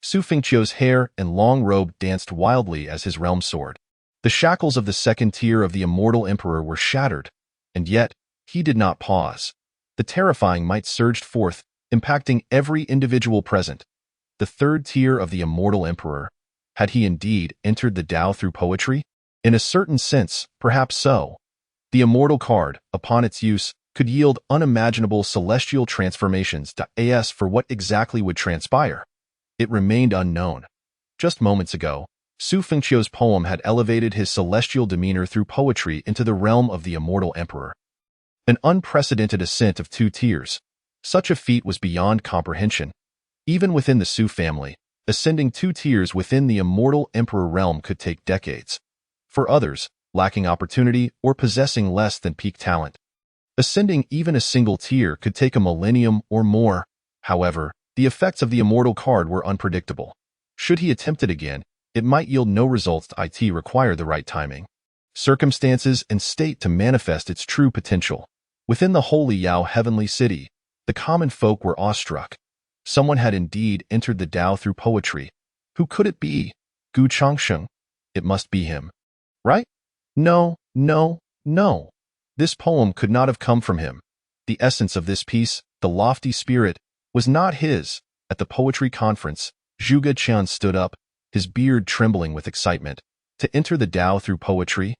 Su Fengqiu's hair and long robe danced wildly as his realm soared. The shackles of the second tier of the immortal emperor were shattered, and yet he did not pause. The terrifying might surged forth, impacting every individual present. The third tier of the immortal emperor. Had he indeed entered the Tao through poetry? In a certain sense, perhaps so. The immortal card, upon its use, could yield unimaginable celestial transformations. As for what exactly would transpire, it remained unknown. Just moments ago, Su Fengqiu's poem had elevated his celestial demeanor through poetry into the realm of the immortal emperor. An unprecedented ascent of 2 tiers. Such a feat was beyond comprehension. Even within the Su family, ascending 2 tiers within the immortal emperor realm could take decades. For others, lacking opportunity or possessing less than peak talent, ascending even a single tier could take a millennium or more. However, the effects of the immortal card were unpredictable. Should he attempt it again, it might yield no results. It required the right timing, circumstances, and state to manifest its true potential. Within the holy Yao heavenly city, the common folk were awestruck. Someone had indeed entered the Tao through poetry. Who could it be? Gu Chongsheng. It must be him. Right? No, no, no. This poem could not have come from him. The essence of this piece, the lofty spirit, was not his. At the poetry conference, Zhuge Qian stood up, his beard trembling with excitement. To enter the Tao through poetry?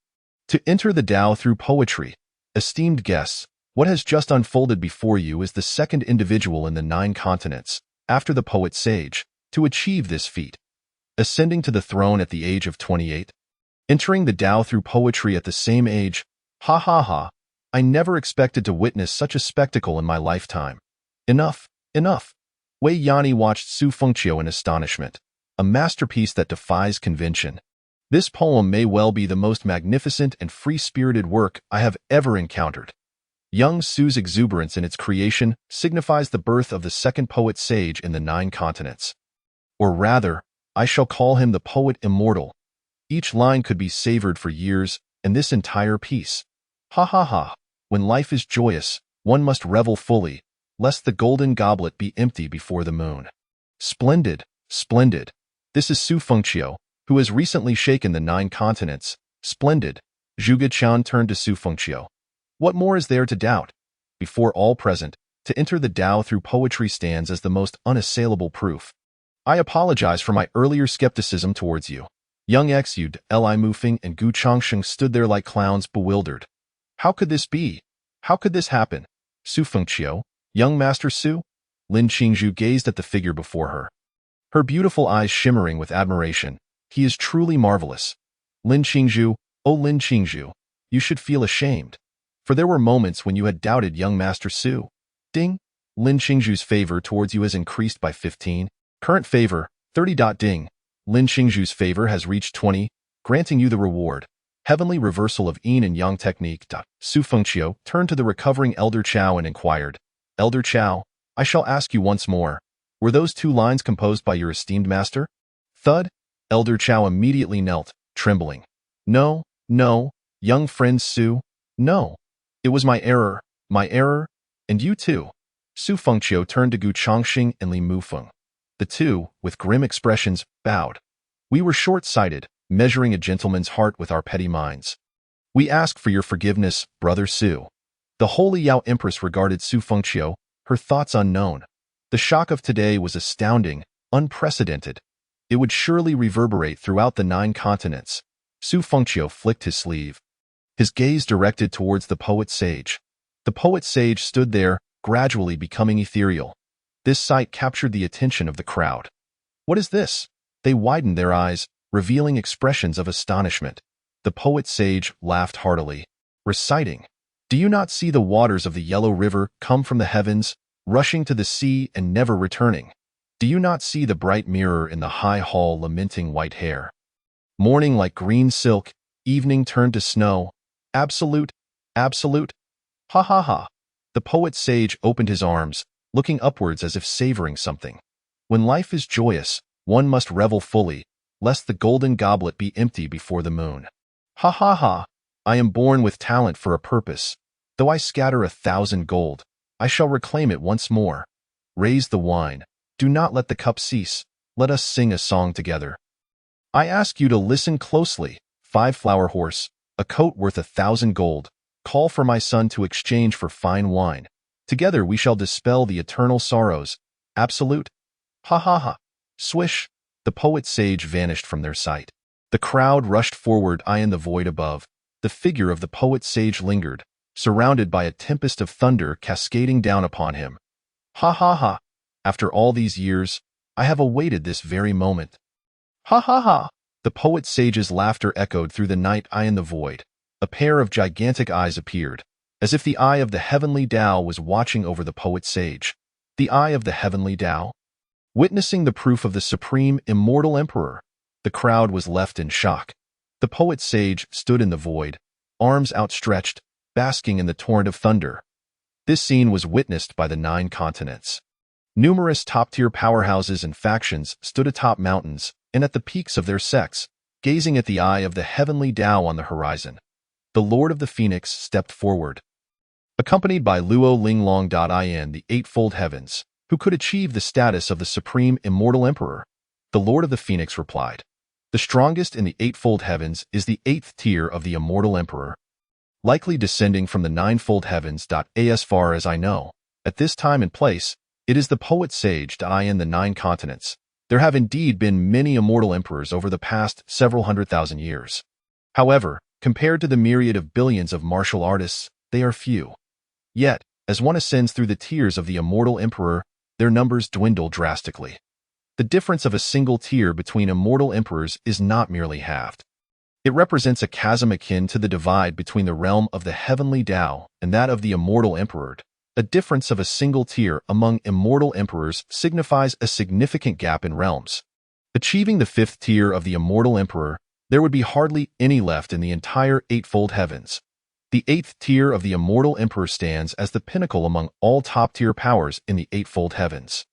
To enter the Tao through poetry. Esteemed guests, what has just unfolded before you is the second individual in the 9 continents, after the poet sage, to achieve this feat. Ascending to the throne at the age of 28. Entering the Tao through poetry at the same age. Ha ha ha. I never expected to witness such a spectacle in my lifetime. Enough, enough. Wei Yanni watched Su Fengqiu in astonishment. A masterpiece that defies convention. This poem may well be the most magnificent and free-spirited work I have ever encountered. Young Su's exuberance in its creation signifies the birth of the second poet sage in the 9 continents. Or rather, I shall call him the poet immortal. Each line could be savored for years, and this entire piece. Ha ha ha. When life is joyous, one must revel fully, lest the golden goblet be empty before the moon. Splendid, splendid. This is Su Fengqiu, who has recently shaken the 9 continents. Splendid. Zhuge Qian turned to Su Fengqiu. What more is there to doubt? Before all present, to enter the Tao through poetry stands as the most unassailable proof. I apologize for my earlier skepticism towards you. Young Xu, Li Mufeng, and Gu Changsheng stood there like clowns, bewildered. How could this be? How could this happen? Su Fengqiu, young Master Su? Lin Qingzhu gazed at the figure before her, her beautiful eyes shimmering with admiration. He is truly marvelous. Lin Qingzhu, oh Lin Qingzhu, you should feel ashamed. For there were moments when you had doubted young Master Su. Ding. Lin Qingzhu's favor towards you has increased by 15. Current favor, 30. Ding. Lin Qingzhu's favor has reached 20, granting you the reward. Heavenly reversal of yin and yang technique. Su Fengqiu turned to the recovering Elder Chao and inquired, Elder Chao, I shall ask you once more. Were those 2 lines composed by your esteemed master? Thud. Elder Chao immediately knelt, trembling. No, no, young friend Su, no. It was my error, and you too. Su Fengqiu turned to Gu Changxing and Li Mufeng. The two, with grim expressions, bowed. We were short-sighted, measuring a gentleman's heart with our petty minds. We ask for your forgiveness, Brother Su. The Holy Yao Empress regarded Su Fengqiu, her thoughts unknown. The shock of today was astounding, unprecedented. It would surely reverberate throughout the 9 continents. Su Fengqiu flicked his sleeve, his gaze directed towards the poet sage. The poet sage stood there, gradually becoming ethereal. This sight captured the attention of the crowd. What is this? They widened their eyes, revealing expressions of astonishment. The poet sage laughed heartily, reciting, Do you not see the waters of the yellow river come from the heavens, rushing to the sea and never returning? Do you not see the bright mirror in the high hall lamenting white hair? Morning like green silk, evening turned to snow. Absolute, absolute. Ha ha ha. The poet sage opened his arms, looking upwards as if savoring something. When life is joyous, one must revel fully, lest the golden goblet be empty before the moon. Ha ha ha. I am born with talent for a purpose. Though I scatter 1,000 gold, I shall reclaim it once more. Raise the wine. Do not let the cup cease. Let us sing a song together. I ask you to listen closely. 5 flower horse, a coat worth 1,000 gold. Call for my son to exchange for fine wine. Together we shall dispel the eternal sorrows. Absolute. Ha ha ha. Swish. The poet sage vanished from their sight. The crowd rushed forward, eye in the void above. The figure of the poet sage lingered, surrounded by a tempest of thunder cascading down upon him. Ha ha ha. After all these years, I have awaited this very moment. Ha ha ha. The poet sage's laughter echoed through the night, eye in the void. A pair of gigantic eyes appeared, as if the eye of the heavenly Tao was watching over the poet sage. The eye of the heavenly Tao? Witnessing the proof of the supreme, immortal emperor, the crowd was left in shock. The poet sage stood in the void, arms outstretched, basking in the torrent of thunder. This scene was witnessed by the 9 continents. Numerous top-tier powerhouses and factions stood atop mountains and at the peaks of their sects, gazing at the eye of the heavenly Tao on the horizon. The Lord of the Phoenix stepped forward, accompanied by Luo Linglong.in, the Eightfold Heavens, who could achieve the status of the supreme immortal emperor. The Lord of the Phoenix replied, The strongest in the Eightfold Heavens is the 8th tier of the immortal emperor, likely descending from the Ninefold Heavens. As far as I know, at this time and place, it is the poet sage in the 9 continents. There have indeed been many immortal emperors over the past several 100,000 years. However, compared to the myriad of billions of martial artists, they are few. Yet, as one ascends through the tiers of the immortal emperor, their numbers dwindle drastically. The difference of a single tier between immortal emperors is not merely halved. It represents a chasm akin to the divide between the realm of the heavenly Tao and that of the immortal emperor. A difference of a single tier among immortal emperors signifies a significant gap in realms. Achieving the 5th tier of the immortal emperor, there would be hardly any left in the entire Eightfold Heavens. The 8th tier of the immortal emperor stands as the pinnacle among all top-tier powers in the Eightfold Heavens.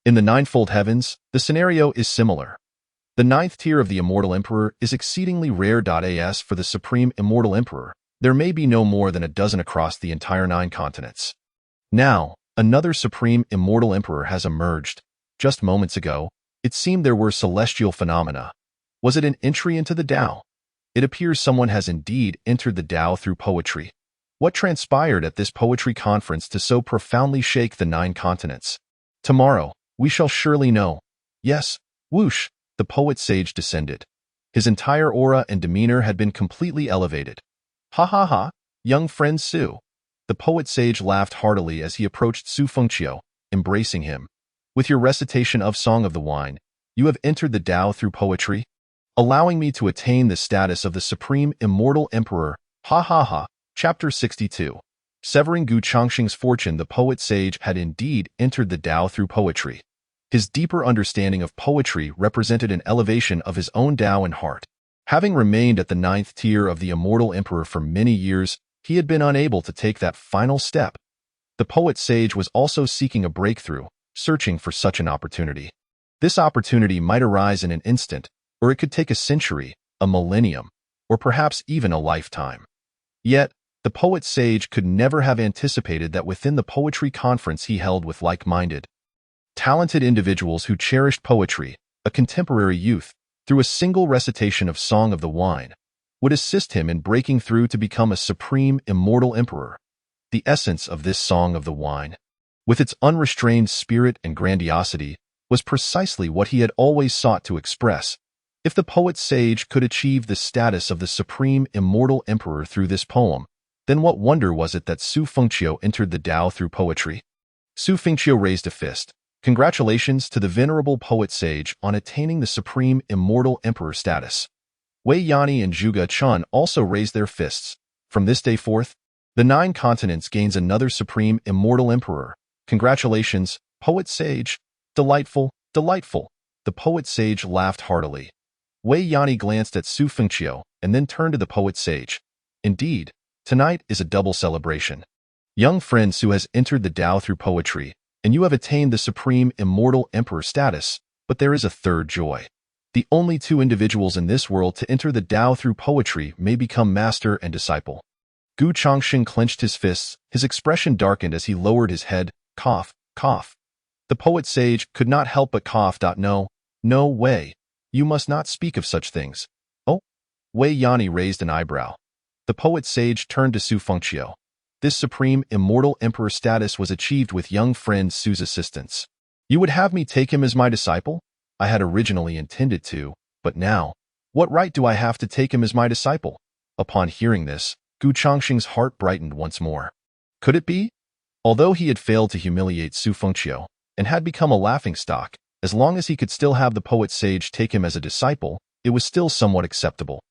In the Ninefold Heavens, the scenario is similar. The 9th tier of the immortal emperor is exceedingly rare. As for the supreme immortal emperor, there may be no more than a dozen across the entire 9 continents. Now, another supreme immortal emperor has emerged. Just moments ago, it seemed there were celestial phenomena. Was it an entry into the Tao? It appears someone has indeed entered the Tao through poetry. What transpired at this poetry conference to so profoundly shake the 9 continents? Tomorrow, we shall surely know. Yes, whoosh, the poet sage descended. His entire aura and demeanor had been completely elevated. Ha ha ha, young friend Su. The poet sage laughed heartily as he approached Su Fengqiu, embracing him. With your recitation of Song of the Wine, you have entered the Tao through poetry, allowing me to attain the status of the supreme immortal emperor. Ha ha ha. Chapter 62. Severing Gu Changxing's fortune. The poet sage had indeed entered the Tao through poetry. His deeper understanding of poetry represented an elevation of his own Tao and heart. Having remained at the 9th tier of the immortal emperor for many years, he had been unable to take that final step. The poet sage was also seeking a breakthrough, searching for such an opportunity. This opportunity might arise in an instant, or it could take a century, a millennium, or perhaps even a lifetime. Yet, the poet sage could never have anticipated that within the poetry conference he held with like-minded, talented individuals who cherished poetry, a contemporary youth, through a single recitation of Song of the Wine, would assist him in breaking through to become a supreme immortal emperor. The essence of this Song of the Wine, with its unrestrained spirit and grandiosity, was precisely what he had always sought to express. If the poet sage could achieve the status of the supreme immortal emperor through this poem, then what wonder was it that Su Fengqiu entered the Tao through poetry? Su Fengqiu raised a fist. Congratulations to the venerable poet sage on attaining the supreme immortal emperor status. Wei Yani and Zhuge Chun also raised their fists. From this day forth, the 9 continents gains another supreme immortal emperor. Congratulations, poet sage. Delightful, delightful. The poet sage laughed heartily. Wei Yani glanced at Su Fengqiu and then turned to the poet sage. Indeed, tonight is a double celebration. Young friend Su has entered the Tao through poetry, and you have attained the supreme immortal emperor status, but there is a third joy. The only 2 individuals in this world to enter the Tao through poetry may become master and disciple. Gu Changxing clenched his fists, his expression darkened as he lowered his head. Cough, cough. The poet sage could not help but cough. No, no way. You must not speak of such things. Oh? Wei Yani raised an eyebrow. The poet sage turned to Su Fengqiu. This supreme immortal emperor status was achieved with young friend Su's assistance. You would have me take him as my disciple? I had originally intended to, but now, what right do I have to take him as my disciple? Upon hearing this, Gu Changxing's heart brightened once more. Could it be? Although he had failed to humiliate Su Fengqiu and had become a laughingstock, as long as he could still have the poet sage take him as a disciple, it was still somewhat acceptable.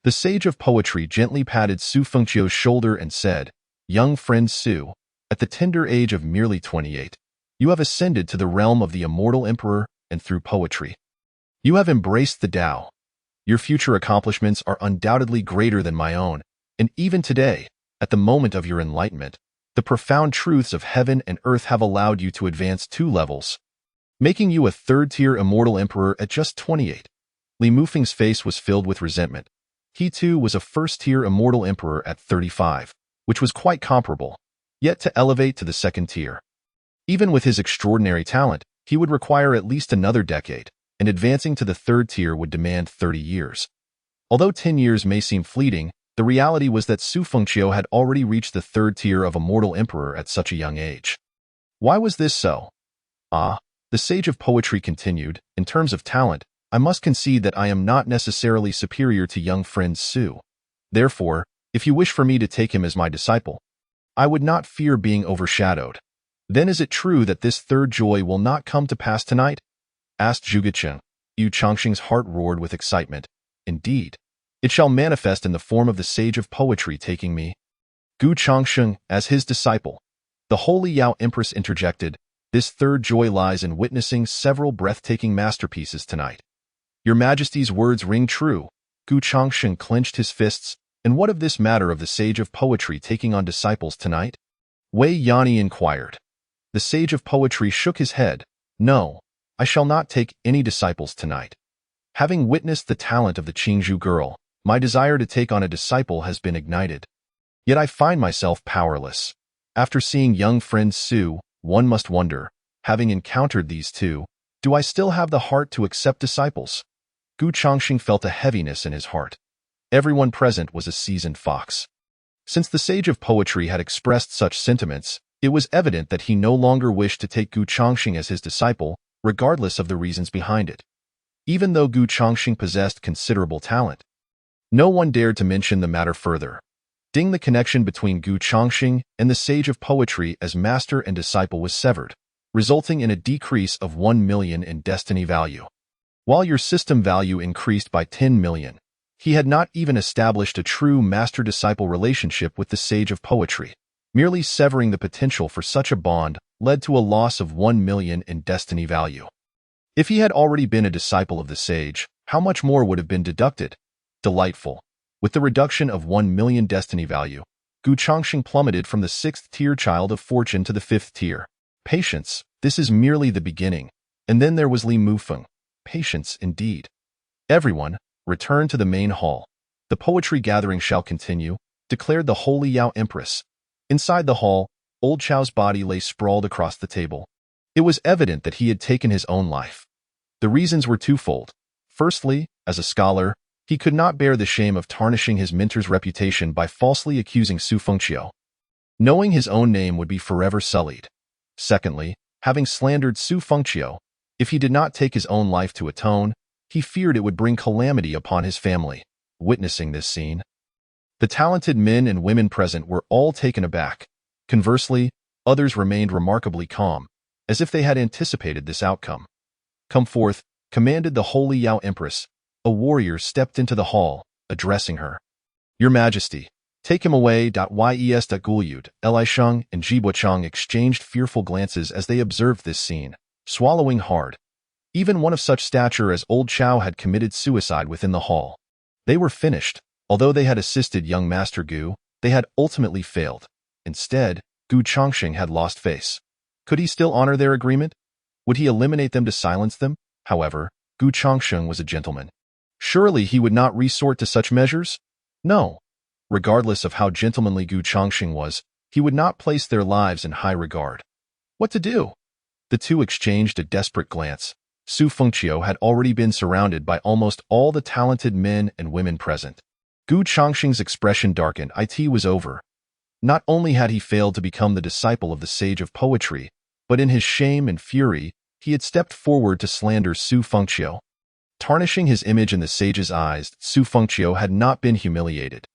The sage of poetry gently patted Su Fengqiu's shoulder and said, Young friend Su, at the tender age of merely 28, you have ascended to the realm of the immortal emperor, and through poetry, you have embraced the Tao. Your future accomplishments are undoubtedly greater than my own, and even today, at the moment of your enlightenment, the profound truths of heaven and earth have allowed you to advance 2 levels, making you a 3rd-tier immortal emperor at just 28. Li Mufeng's face was filled with resentment. He too was a 1st-tier immortal emperor at 35, which was quite comparable, yet to elevate to the 2nd tier. Even with his extraordinary talent, he would require at least another decade, and advancing to the 3rd tier would demand 30 years. Although 10 years may seem fleeting, the reality was that Su Fengqiu had already reached the 3rd tier of immortal emperor at such a young age. Why was this so? The sage of poetry continued, in terms of talent, I must concede that I am not necessarily superior to young friend Su. Therefore, if you wish for me to take him as my disciple, I would not fear being overshadowed. Then is it true that this 3rd joy will not come to pass tonight? Asked Zhuge Cheng. Yu Changxing's heart roared with excitement. Indeed, it shall manifest in the form of the sage of poetry taking me, Gu Changxing, as his disciple. The holy Yao Empress interjected, This 3rd joy lies in witnessing several breathtaking masterpieces tonight. Your Majesty's words ring true. Gu Changxing clenched his fists. And what of this matter of the sage of poetry taking on disciples tonight? Wei Yani inquired. The sage of poetry shook his head. No, I shall not take any disciples tonight. Having witnessed the talent of the Qingzhou girl, my desire to take on a disciple has been ignited. Yet I find myself powerless. After seeing young friend Su, one must wonder, having encountered these 2, do I still have the heart to accept disciples? Gu Chongqing felt a heaviness in his heart. Everyone present was a seasoned fox. Since the sage of poetry had expressed such sentiments, it was evident that he no longer wished to take Gu Chongqing as his disciple, regardless of the reasons behind it. Even though Gu Chongqing possessed considerable talent, no one dared to mention the matter further. The connection between Gu Chongqing and the sage of poetry as master and disciple was severed, resulting in a decrease of 1 million in destiny value. While your system value increased by 10 million, he had not even established a true master-disciple relationship with the sage of poetry. Merely severing the potential for such a bond led to a loss of 1 million in destiny value. If he had already been a disciple of the sage, how much more would have been deducted? Delightful. With the reduction of 1 million destiny value, Gu Chongqing plummeted from the 6th-tier child of fortune to the 5th tier. Patience, this is merely the beginning. And then there was Li Mufeng. Patience indeed. Everyone, return to the main hall. The poetry gathering shall continue, declared the Holy Yao Empress. Inside the hall, old Chao's body lay sprawled across the table. It was evident that he had taken his own life. The reasons were twofold. Firstly, as a scholar, he could not bear the shame of tarnishing his mentor's reputation by falsely accusing Su Fengqiu. Knowing his own name would be forever sullied. Secondly, having slandered Su Fengqiu, if he did not take his own life to atone, he feared it would bring calamity upon his family. Witnessing this scene, the talented men and women present were all taken aback. Conversely, others remained remarkably calm, as if they had anticipated this outcome. Come forth, commanded the Holy Yao Empress. A warrior stepped into the hall, addressing her. Your Majesty, take him away. Yes. Gulyud, Elisheng, and Jibuchang exchanged fearful glances as they observed this scene, swallowing hard. Even one of such stature as old Chao had committed suicide within the hall. They were finished. Although they had assisted young Master Gu, they had ultimately failed. Instead, Gu Chongqing had lost face. Could he still honor their agreement? Would he eliminate them to silence them? However, Gu Chongqing was a gentleman. Surely he would not resort to such measures? No. Regardless of how gentlemanly Gu Chongqing was, he would not place their lives in high regard. What to do? The two exchanged a desperate glance. Su Fengqiu had already been surrounded by almost all the talented men and women present. Gu Chongqing's expression darkened. It was over. Not only had he failed to become the disciple of the sage of poetry, but in his shame and fury, he had stepped forward to slander Su Fengqiu. Tarnishing his image in the sage's eyes, Su Fengqiu had not been humiliated.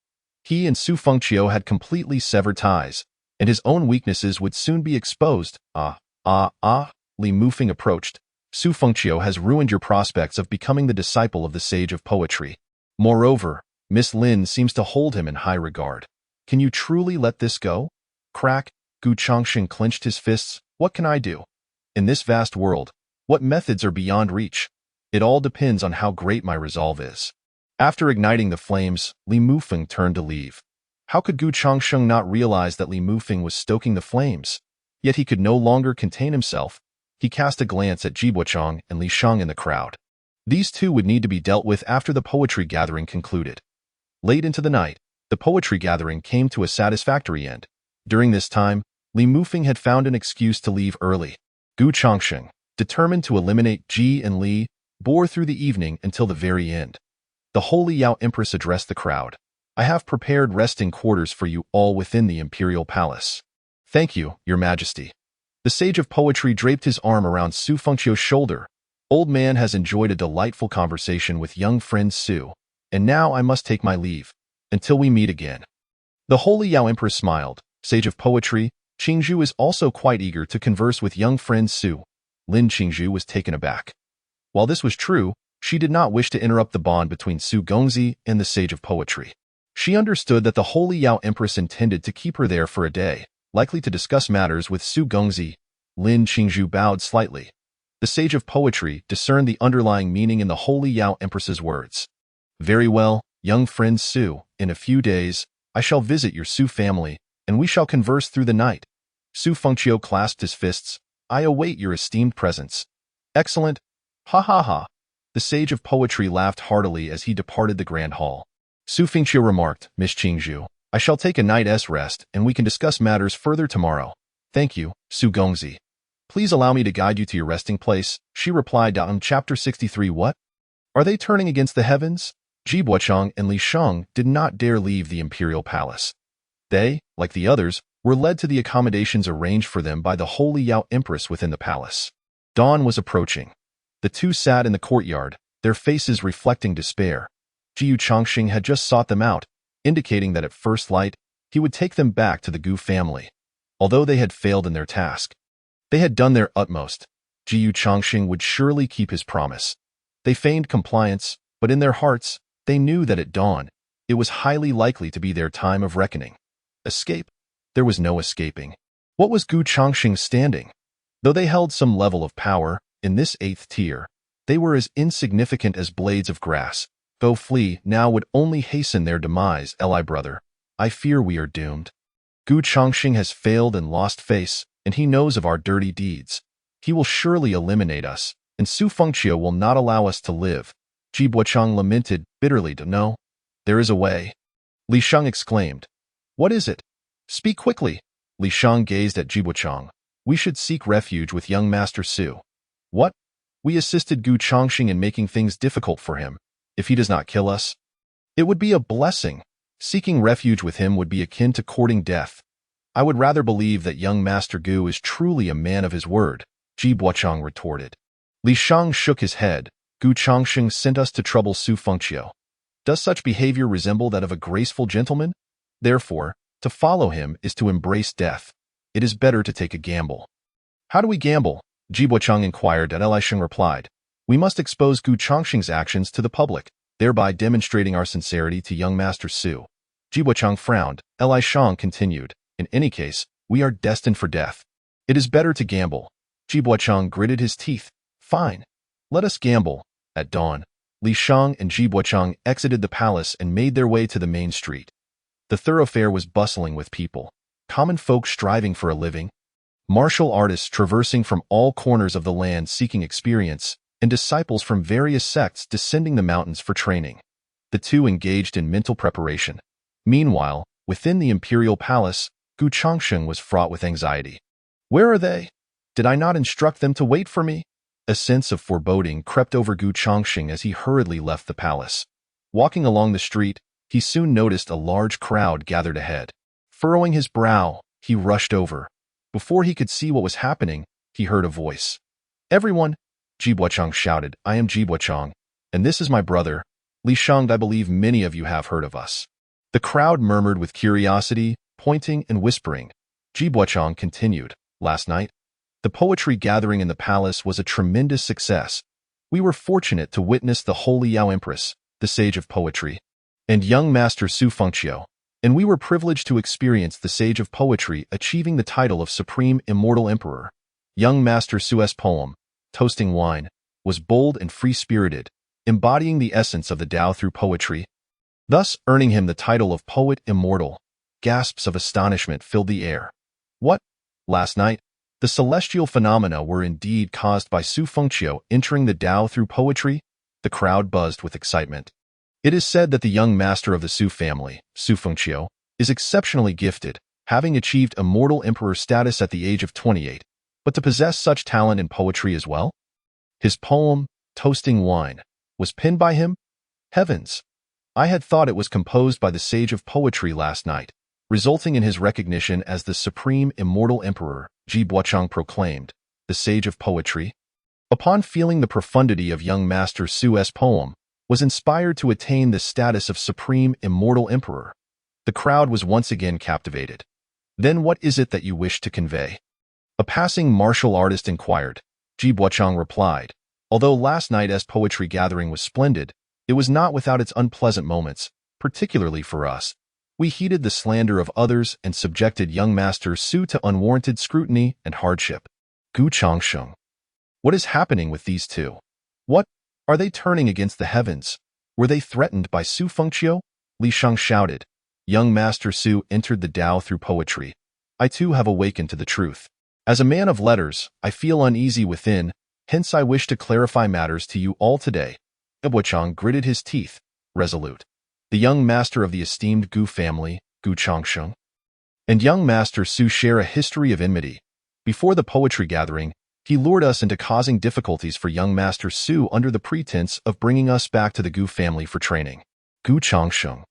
He and Su Fengqiu had completely severed ties, and his own weaknesses would soon be exposed. Li Mufeng approached. Su Fengqiu has ruined your prospects of becoming the disciple of the sage of poetry. Moreover, Miss Lin seems to hold him in high regard. Can you truly let this go? Crack, Gu Chongqing clenched his fists. What can I do? In this vast world, what methods are beyond reach? It all depends on how great my resolve is. After igniting the flames, Li Mufeng turned to leave. How could Gu Chongqing not realize that Li Mufeng was stoking the flames? Yet he could no longer contain himself. He cast a glance at Jibuchang and Li Shang in the crowd. These two would need to be dealt with after the poetry gathering concluded. Late into the night, the poetry gathering came to a satisfactory end. During this time, Li Mufeng had found an excuse to leave early. Gu Chongqing, determined to eliminate Ji and Li, bore through the evening until the very end. The Holy Yao Empress addressed the crowd. I have prepared resting quarters for you all within the imperial palace. Thank you, Your Majesty. The sage of poetry draped his arm around Su Fengqiu's shoulder. Old man has enjoyed a delightful conversation with young friend Su, and now I must take my leave. Until we meet again. The Holy Yao Empress smiled. Sage of poetry, Qingzhu is also quite eager to converse with young friend Su. Lin Qingzhu was taken aback. While this was true, she did not wish to interrupt the bond between Su Gongzi and the sage of poetry. She understood that the Holy Yao Empress intended to keep her there for a day, likely to discuss matters with Su Gongzi. Lin Qingzhu bowed slightly. The sage of poetry discerned the underlying meaning in the Holy Yao Empress's words. Very well, young friend Su, in a few days, I shall visit your Su family, and we shall converse through the night. Su Fengqiu clasped his fists. I await your esteemed presence. Excellent. Ha ha ha. The sage of poetry laughed heartily as he departed the grand hall. Su Fengqiu remarked, Miss Qingzhu, I shall take a night's rest and we can discuss matters further tomorrow. Thank you, Su Gongzi. Please allow me to guide you to your resting place, she replied. Chapter 63 What? Are they turning against the heavens? Ji Buochang and Li Shang did not dare leave the imperial palace. They, like the others, were led to the accommodations arranged for them by the Holy Yao Empress within the palace. Dawn was approaching. The two sat in the courtyard, their faces reflecting despair. Jiu Changxing had just sought them out, indicating that at first light, he would take them back to the Gu family. Although they had failed in their task, they had done their utmost. Jiu Changxing would surely keep his promise. They feigned compliance, but in their hearts, they knew that at dawn, it was highly likely to be their time of reckoning. Escape? There was no escaping. What was Gu Changxing's standing? Though they held some level of power, in this 8th tier, they were as insignificant as blades of grass. Go flee now would only hasten their demise. Li brother, I fear we are doomed. Gu Changxing has failed and lost face, and he knows of our dirty deeds. He will surely eliminate us, and Su Fengqiu will not allow us to live. Ji Buochang lamented bitterly. No, there is a way. Li Shang exclaimed. What is it? Speak quickly. Li Shang gazed at Ji Buochang. We should seek refuge with young Master Su. What? We assisted Gu Changxing in making things difficult for him. If he does not kill us, it would be a blessing. Seeking refuge with him would be akin to courting death. I would rather believe that young Master Gu is truly a man of his word, Ji Buochang retorted. Li Shang shook his head. Gu Changxing sent us to trouble Su Fengqiu. Does such behavior resemble that of a graceful gentleman? Therefore, to follow him is to embrace death. It is better to take a gamble. How do we gamble? Ji Buochang inquired, and Li Shang replied. We must expose Gu Changxing's actions to the public, thereby demonstrating our sincerity to young Master Su. Ji Buochang frowned. Li Shang continued. In any case, we are destined for death. It is better to gamble. Ji Buochang gritted his teeth. Fine. Let us gamble. At dawn, Li Shang and Ji Buochang exited the palace and made their way to the main street. The thoroughfare was bustling with people, common folk striving for a living, martial artists traversing from all corners of the land seeking experience, and disciples from various sects descending the mountains for training. The two engaged in mental preparation. Meanwhile, within the imperial palace, Gu Changxing was fraught with anxiety. Where are they? Did I not instruct them to wait for me? A sense of foreboding crept over Gu Changxing as he hurriedly left the palace. Walking along the street, he soon noticed a large crowd gathered ahead. Furrowing his brow, he rushed over. Before he could see what was happening, he heard a voice. Everyone, Ji Buochang shouted, I am Ji Buochang, and this is my brother, Li Shang. I believe many of you have heard of us. The crowd murmured with curiosity, pointing and whispering. Ji Buochang continued, last night, the poetry gathering in the palace was a tremendous success. We were fortunate to witness the Holy Yao Empress, the sage of poetry, and young Master Su Fengqiu, and we were privileged to experience the sage of poetry achieving the title of Supreme Immortal Emperor. Young Master Su's poem, Toasting Wine, was bold and free-spirited, embodying the essence of the Tao through poetry, thus earning him the title of Poet Immortal. Gasps of astonishment filled the air. What? Last night, the celestial phenomena were indeed caused by Su Fengqiu entering the Tao through poetry? The crowd buzzed with excitement. It is said that the young master of the Su family, Su Fengqiu, is exceptionally gifted, having achieved immortal emperor status at the age of 28, but to possess such talent in poetry as well? His poem, Toasting Wine, was penned by him? Heavens! I had thought it was composed by the sage of poetry last night, resulting in his recognition as the Supreme Immortal Emperor, Ji Buochang proclaimed, the sage of poetry. Upon feeling the profundity of young Master Su's poem, was inspired to attain the status of Supreme Immortal Emperor. The crowd was once again captivated. Then what is it that you wish to convey? A passing martial artist inquired. Ji Buochang replied, although last night's poetry gathering was splendid, it was not without its unpleasant moments, particularly for us. We heeded the slander of others and subjected young Master Su to unwarranted scrutiny and hardship. Gu Changxing. What is happening with these two? What? Are they turning against the heavens? Were they threatened by Su Fengqiu? Li Shang shouted. Young Master Su entered the Tao through poetry. I too have awakened to the truth. As a man of letters, I feel uneasy within, hence I wish to clarify matters to you all today. Buochang gritted his teeth, resolute. The young master of the esteemed Gu family, Gu Changxing, and young Master Su share a history of enmity. Before the poetry gathering, He lured us into causing difficulties for young Master Su under the pretense of bringing us back to the Gu family for training. Gu Changsheng.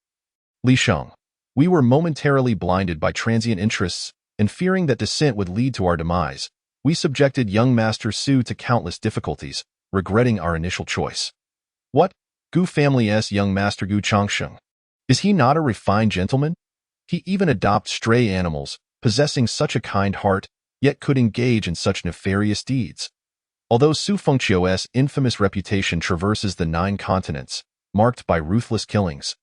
Li Sheng. We were momentarily blinded by transient interests, and fearing that dissent would lead to our demise, we subjected young Master Su to countless difficulties, regretting our initial choice. What? Gu family's young Master Gu Changsheng. Is he not a refined gentleman? He even adopts stray animals, possessing such a kind heart, yet could engage in such nefarious deeds. Although Su Fengqiu's infamous reputation traverses the 9 continents, marked by ruthless killings,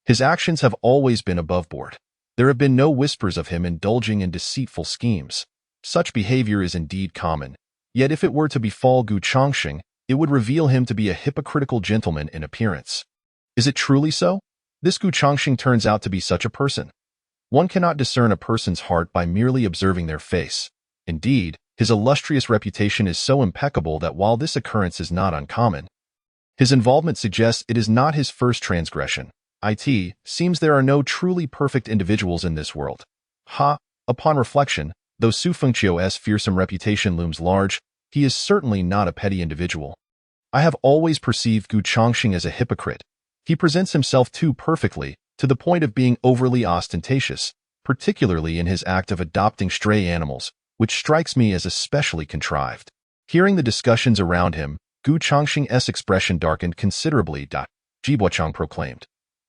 his actions have always been above board. There have been no whispers of him indulging in deceitful schemes. Such behavior is indeed common, yet if it were to befall Gu Changsheng, it would reveal him to be a hypocritical gentleman in appearance. Is it truly so? This Gu Changsheng turns out to be such a person. One cannot discern a person's heart by merely observing their face. Indeed, his illustrious reputation is so impeccable that while this occurrence is not uncommon, his involvement suggests it is not his first transgression. It seems there are no truly perfect individuals in this world. Upon reflection, though Su Fengqiu's fearsome reputation looms large, he is certainly not a petty individual. I have always perceived Gu Changsheng as a hypocrite. He presents himself too perfectly, to the point of being overly ostentatious, particularly in his act of adopting stray animals, which strikes me as especially contrived. Hearing the discussions around him, Gu Changsheng's expression darkened considerably. Jibochang proclaimed,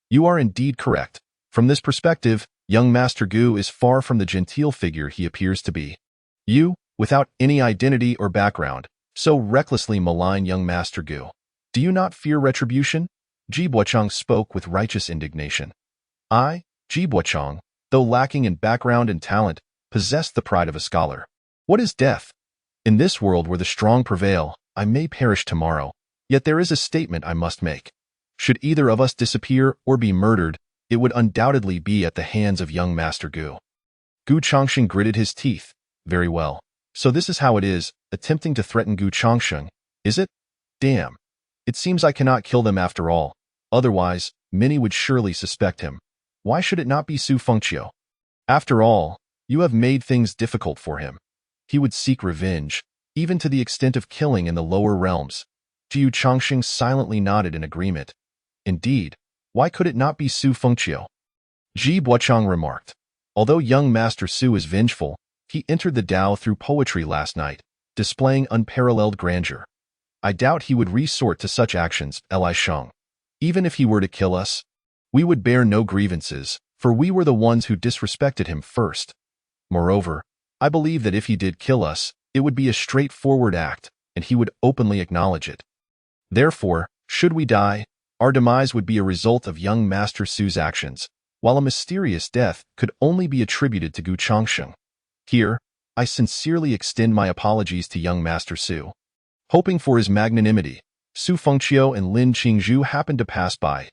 "You are indeed correct. From this perspective, young Master Gu is far from the genteel figure he appears to be. You, without any identity or background, so recklessly malign young Master Gu. Do you not fear retribution?" Jibochang spoke with righteous indignation. I, Jibochang, though lacking in background and talent, possessed the pride of a scholar. What is death? In this world where the strong prevail, I may perish tomorrow, yet there is a statement I must make. Should either of us disappear or be murdered, it would undoubtedly be at the hands of young Master Gu. Gu Changsheng gritted his teeth. Very well. So this is how it is, attempting to threaten Gu Changsheng, is it? Damn. It seems I cannot kill them after all. Otherwise, many would surely suspect him. Why should it not be Su Fengqiu? After all, you have made things difficult for him. He would seek revenge, even to the extent of killing in the lower realms. Gu Changsheng silently nodded in agreement. Indeed, why could it not be Su Fengqiu? Jibochang remarked. Although young Master Su is vengeful, he entered the Tao through poetry last night, displaying unparalleled grandeur. I doubt he would resort to such actions, Li Sheng. Even if he were to kill us, we would bear no grievances, for we were the ones who disrespected him first. Moreover, I believe that if he did kill us, it would be a straightforward act, and he would openly acknowledge it. Therefore, should we die, our demise would be a result of young Master Su's actions, while a mysterious death could only be attributed to Gu Changsheng. Here, I sincerely extend my apologies to young Master Su. Hoping for his magnanimity, Su Fengqiu and Lin Qingzhu happened to pass by.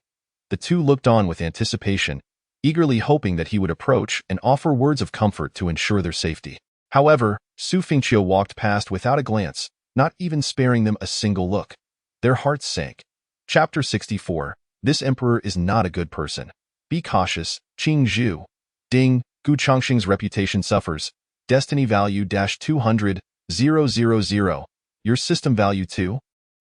The two looked on with anticipation, eagerly hoping that he would approach and offer words of comfort to ensure their safety. However, Su Fengqiu walked past without a glance, not even sparing them a single look. Their hearts sank. Chapter 64. This emperor is not a good person. Be cautious, Qingzhu. Ding, Gu Changsheng's reputation suffers. Destiny value -200, 000. Your system value 2?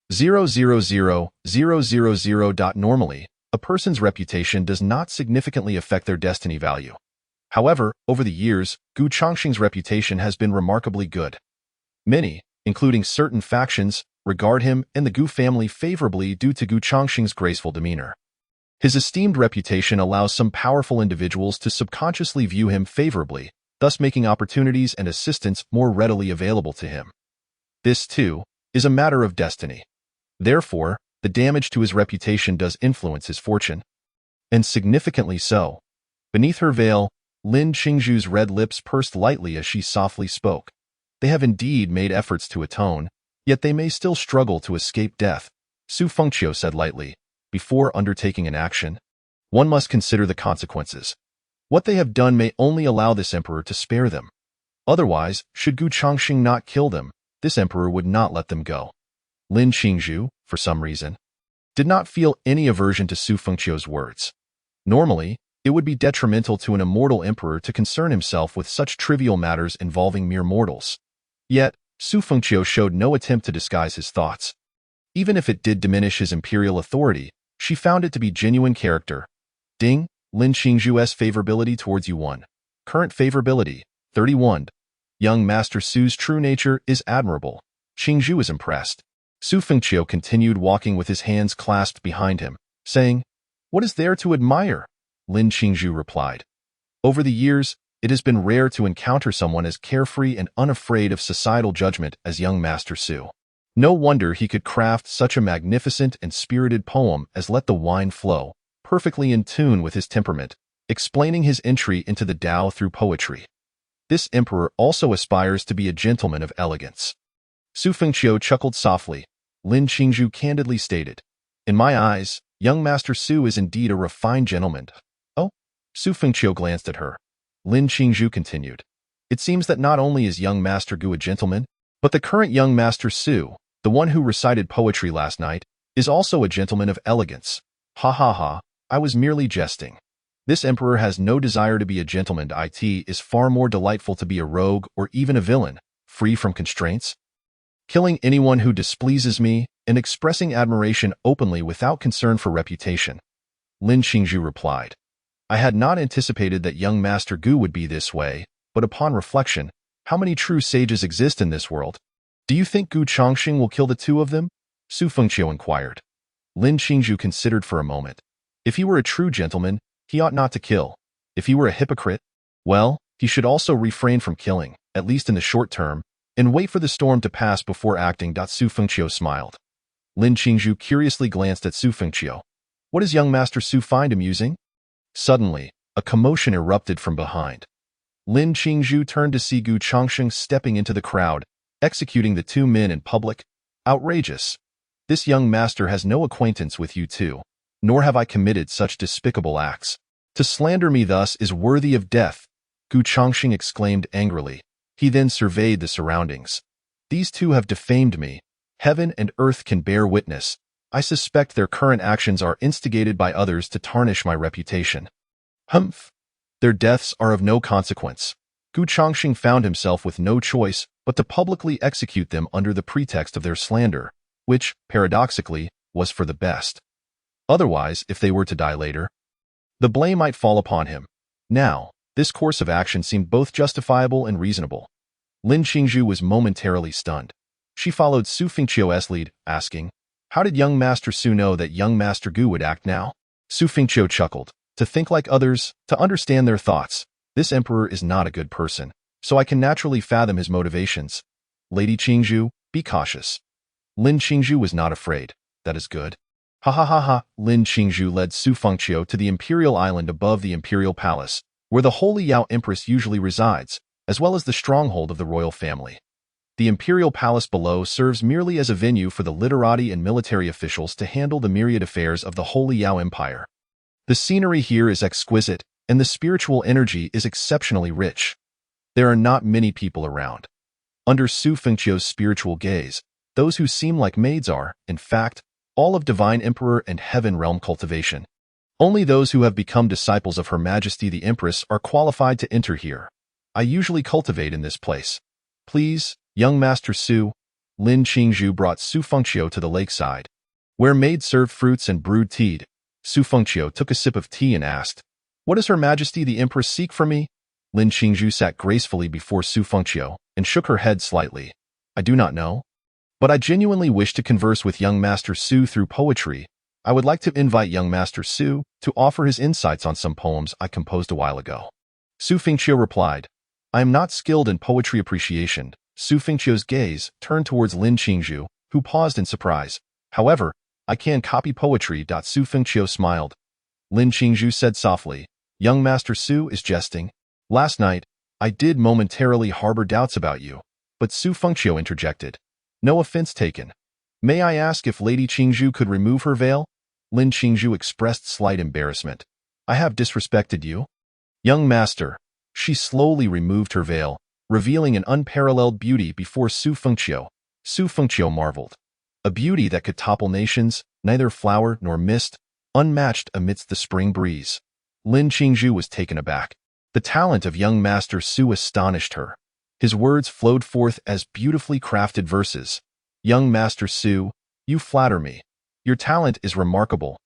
000,000. Normally, a person's reputation does not significantly affect their destiny value. However, over the years, Gu Changsheng's reputation has been remarkably good. Many, including certain factions, regard him and the Gu family favorably due to Gu Changsheng's graceful demeanor. His esteemed reputation allows some powerful individuals to subconsciously view him favorably, thus making opportunities and assistance more readily available to him. This, too, is a matter of destiny. Therefore, the damage to his reputation does influence his fortune. And significantly so. Beneath her veil, Lin Qingzhu's red lips pursed lightly as she softly spoke. They have indeed made efforts to atone, yet they may still struggle to escape death, Su Fengqiu said lightly. Before undertaking an action, one must consider the consequences. What they have done may only allow this emperor to spare them. Otherwise, should Gu Changsheng not kill them, this emperor would not let them go. Lin Qingzhu, for some reason, did not feel any aversion to Su Fengqiu's words. Normally, it would be detrimental to an immortal emperor to concern himself with such trivial matters involving mere mortals. Yet, Su Fengqiu showed no attempt to disguise his thoughts. Even if it did diminish his imperial authority, she found it to be genuine character. Ding, Lin Qingzhu's favorability towards you 1. Current favorability, 31. Young Master Su's true nature is admirable. Qingzhu is impressed. Su Fengqiu continued walking with his hands clasped behind him, saying, "What is there to admire?" Lin Qingzhu replied. Over the years, it has been rare to encounter someone as carefree and unafraid of societal judgment as young Master Su. No wonder he could craft such a magnificent and spirited poem as Let the Wine Flow, perfectly in tune with his temperament, explaining his entry into the Tao through poetry. This emperor also aspires to be a gentleman of elegance. Su Fengqiu chuckled softly. Lin Qingzhu candidly stated, "In my eyes, young Master Su is indeed a refined gentleman." Oh? Su Fengqiu glanced at her. Lin Qingzhu continued, "It seems that not only is young Master Gu a gentleman, but the current young Master Su, the one who recited poetry last night, is also a gentleman of elegance. Ha ha ha, I was merely jesting. This emperor has no desire to be a gentleman. It is far more delightful to be a rogue or even a villain, free from constraints. Killing anyone who displeases me and expressing admiration openly without concern for reputation." Lin Qingzhu replied, "I had not anticipated that young Master Gu would be this way, but upon reflection, how many true sages exist in this world? Do you think Gu Chongqing will kill the two of them?" Su Fengqiu inquired. Lin Qingzhu considered for a moment. If he were a true gentleman, he ought not to kill. If he were a hypocrite, well, he should also refrain from killing, at least in the short term, and wait for the storm to pass before acting. Su Fengqiu smiled. Lin Qingzhu curiously glanced at Su Fengqiu. What does young Master Su find amusing? Suddenly, a commotion erupted from behind. Lin Qingzhu turned to see Gu Chongqing stepping into the crowd, executing the two men in public. Outrageous. This young master has no acquaintance with you two, nor have I committed such despicable acts. To slander me thus is worthy of death, Gu Chongqing exclaimed angrily. He then surveyed the surroundings. These two have defamed me. Heaven and earth can bear witness. I suspect their current actions are instigated by others to tarnish my reputation. Humph. Their deaths are of no consequence. Gu Chongqing found himself with no choice but to publicly execute them under the pretext of their slander, which, paradoxically, was for the best. Otherwise, if they were to die later, the blame might fall upon him. Now, this course of action seemed both justifiable and reasonable. Lin Qingzhu was momentarily stunned. She followed Su Fengqiu's lead, asking, "How did young Master Su know that young Master Gu would act now?" Su Fengqiu chuckled. "To think like others, to understand their thoughts. This emperor is not a good person, so I can naturally fathom his motivations. Lady Qingzhu, be cautious." Lin Qingzhu was not afraid. That is good. Ha ha ha ha. Lin Qingzhu led Su Fengqiu to the imperial island above the imperial palace, where the Holy Yao Empress usually resides, as well as the stronghold of the royal family. The imperial palace below serves merely as a venue for the literati and military officials to handle the myriad affairs of the Holy Yao Empire. The scenery here is exquisite, and the spiritual energy is exceptionally rich. There are not many people around. Under Su Fengqiu's spiritual gaze, those who seem like maids are, in fact, all of divine emperor and heaven realm cultivation. Only those who have become disciples of Her Majesty the Empress are qualified to enter here. I usually cultivate in this place. Please, young Master Su. Lin Qingzhu brought Su Fengqiu to the lakeside, where maids served fruits and brewed tea. Su Fengqiu took a sip of tea and asked, "What does Her Majesty the Empress seek from me?" Lin Qingzhu sat gracefully before Su Fengqiu and shook her head slightly. "I do not know. But I genuinely wish to converse with young Master Su through poetry. I would like to invite young Master Su to offer his insights on some poems I composed a while ago." Su Fengqiu replied, "I am not skilled in poetry appreciation." Su Fengqiu's gaze turned towards Lin Qingzhu, who paused in surprise. "However, I can copy poetry." Su Fengqiu smiled. Lin Qingzhu said softly, "Young Master Su is jesting. Last night, I did momentarily harbor doubts about you." But Su Fengqiu interjected, "No offense taken. May I ask if Lady Qingzhu could remove her veil?" Lin Qingzhu expressed slight embarrassment. "I have disrespected you?" "Young master." She slowly removed her veil, revealing an unparalleled beauty before Su Fengqiu. Su Fengqiu marveled. A beauty that could topple nations, neither flower nor mist, unmatched amidst the spring breeze. Lin Qingzhu was taken aback. The talent of young Master Su astonished her. His words flowed forth as beautifully crafted verses. Young Master Su, you flatter me. Your talent is remarkable.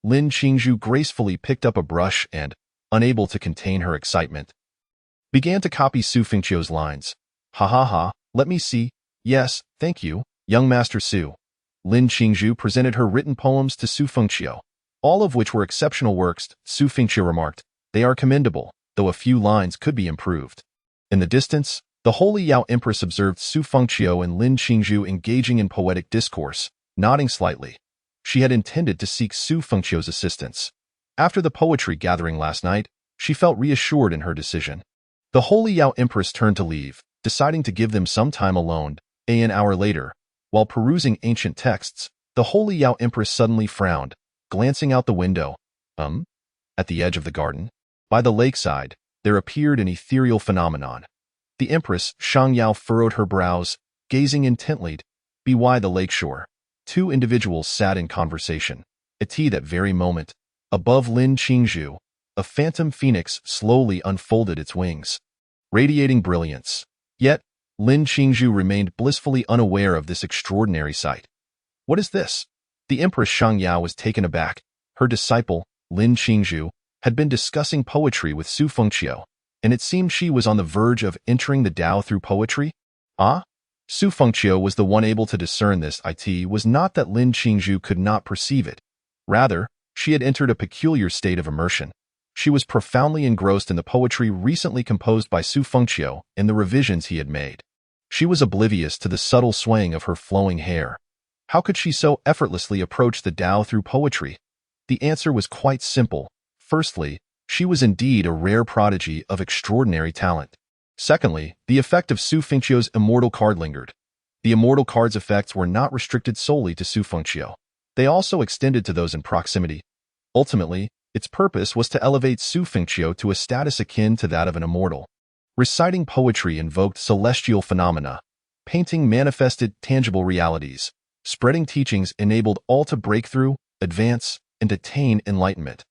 Lin Qingzhu gracefully picked up a brush and, unable to contain her excitement, began to copy Su Fengqiu's lines. Ha ha ha, let me see. Yes, thank you, young Master Su. Lin Qingzhu presented her written poems to Su Fengqiu, all of which were exceptional works. Su Fengqiu remarked, they are commendable, though a few lines could be improved. In the distance, the Holy Yao Empress observed Su Fengqiu and Lin Qingzhu engaging in poetic discourse, nodding slightly. She had intended to seek Su Fengqiu's assistance. After the poetry gathering last night, she felt reassured in her decision. The Holy Yao Empress turned to leave, deciding to give them some time alone. An hour later, while perusing ancient texts, the Holy Yao Empress suddenly frowned, glancing out the window. At the edge of the garden, by the lakeside, there appeared an ethereal phenomenon. The Empress, Shang Yao, furrowed her brows, gazing intently by the lakeshore. Two individuals sat in conversation. At that very moment, above Lin Qingzhu, a phantom phoenix slowly unfolded its wings, radiating brilliance. Yet, Lin Qingzhu remained blissfully unaware of this extraordinary sight. What is this? The Empress Shang Yao was taken aback. Her disciple, Lin Qingzhu, had been discussing poetry with Su Fengqiu, and it seemed she was on the verge of entering the Tao through poetry. Su Fengqiu was the one able to discern this. It was not that Lin Qingzhu could not perceive it. Rather, she had entered a peculiar state of immersion. She was profoundly engrossed in the poetry recently composed by Su Fengqiu and the revisions he had made. She was oblivious to the subtle swaying of her flowing hair. How could she so effortlessly approach the Tao through poetry? The answer was quite simple. Firstly, she was indeed a rare prodigy of extraordinary talent. Secondly, the effect of Su Fengqiu's immortal card lingered. The immortal card's effects were not restricted solely to Su Fengqiu. They also extended to those in proximity. Ultimately, its purpose was to elevate Su Fengqiu to a status akin to that of an immortal. Reciting poetry invoked celestial phenomena. Painting manifested tangible realities. Spreading teachings enabled all to break through, advance, and attain enlightenment.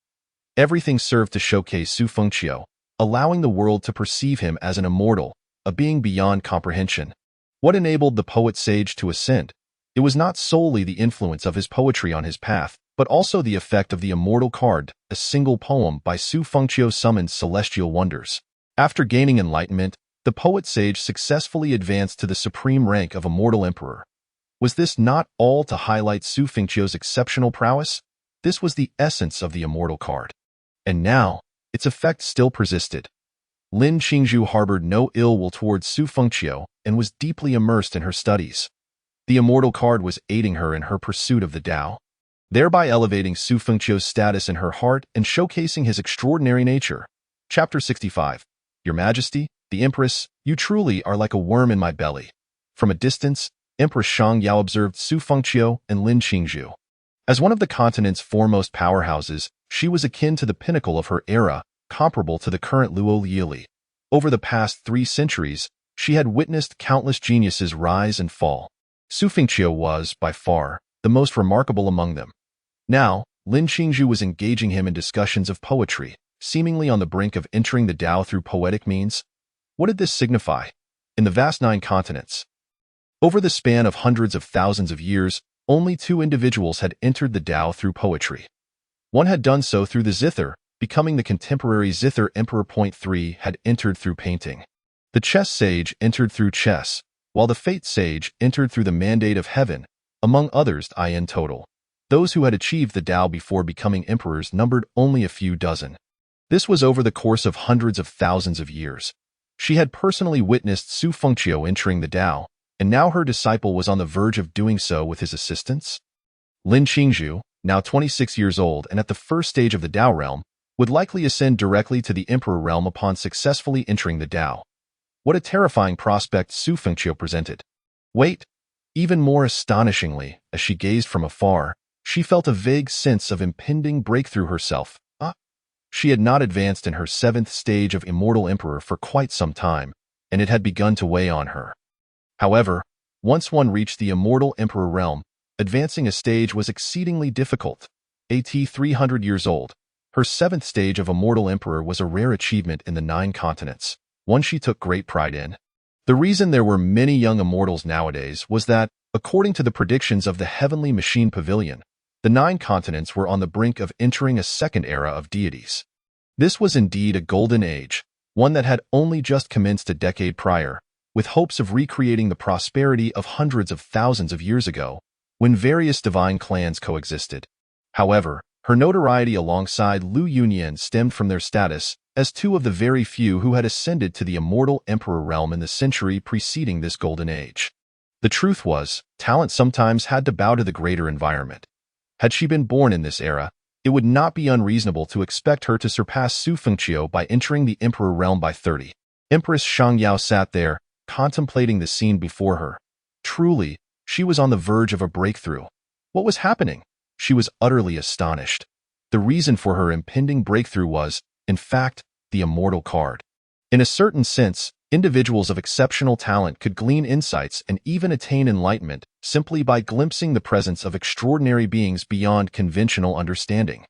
Everything served to showcase Su Fengqiu, allowing the world to perceive him as an immortal, a being beyond comprehension. What enabled the poet-sage to ascend? It was not solely the influence of his poetry on his path, but also the effect of the immortal card. A single poem by Su Fengqiu summoned celestial wonders. After gaining enlightenment, the poet-sage successfully advanced to the supreme rank of immortal emperor. Was this not all to highlight Su Fengqiu's exceptional prowess? This was the essence of the immortal card. And now, its effect still persisted. Lin Qingzhu harbored no ill will towards Su Fengqiu and was deeply immersed in her studies. The immortal card was aiding her in her pursuit of the Tao, thereby elevating Su Fengqiu's status in her heart and showcasing his extraordinary nature. Chapter 65. Your Majesty, the Empress, you truly are like a worm in my belly. From a distance, Empress Shang Yao observed Su Fengqiu and Lin Qingzhu. As one of the continent's foremost powerhouses, she was akin to the pinnacle of her era, comparable to the current Luo Yili. Over the past 3 centuries, she had witnessed countless geniuses rise and fall. Su Fengqiu was, by far, the most remarkable among them. Now, Lin Qingzhu was engaging him in discussions of poetry, seemingly on the brink of entering the Tao through poetic means. What did this signify? In the vast 9 continents, over the span of hundreds of thousands of years, only 2 individuals had entered the Tao through poetry. One had done so through the zither, becoming the contemporary zither emperor. 3 had entered through painting. The chess sage entered through chess, while the fate sage entered through the mandate of heaven, among others. In total, those who had achieved the Tao before becoming emperors numbered only a few dozen. This was over the course of hundreds of thousands of years. She had personally witnessed Su Fengqiu entering the Tao, and now her disciple was on the verge of doing so with his assistance. Lin Qingzhu, now 26 years old and at the first stage of the Tao realm, would likely ascend directly to the emperor realm upon successfully entering the Tao. What a terrifying prospect Su Fengqiu presented. Wait! Even more astonishingly, as she gazed from afar, she felt a vague sense of impending breakthrough herself. She had not advanced in her 7th stage of immortal emperor for quite some time, and it had begun to weigh on her. However, once one reached the immortal emperor realm, advancing a stage was exceedingly difficult. 300 years old, her 7th stage of immortal emperor was a rare achievement in the 9 continents, one she took great pride in. The reason there were many young immortals nowadays was that, according to the predictions of the Heavenly Machine Pavilion, the 9 continents were on the brink of entering a second era of deities. This was indeed a golden age, one that had only just commenced a decade prior, with hopes of recreating the prosperity of hundreds of thousands of years ago, when various divine clans coexisted. However, her notoriety alongside Lu Yunyan stemmed from their status as 2 of the very few who had ascended to the immortal emperor realm in the century preceding this golden age. The truth was, talent sometimes had to bow to the greater environment. Had she been born in this era, it would not be unreasonable to expect her to surpass Su Fengqiu by entering the emperor realm by 30. Empress Xiangyao sat there, contemplating the scene before her. Truly, she was on the verge of a breakthrough. What was happening? She was utterly astonished. The reason for her impending breakthrough was, in fact, the immortal card. In a certain sense, individuals of exceptional talent could glean insights and even attain enlightenment simply by glimpsing the presence of extraordinary beings beyond conventional understanding.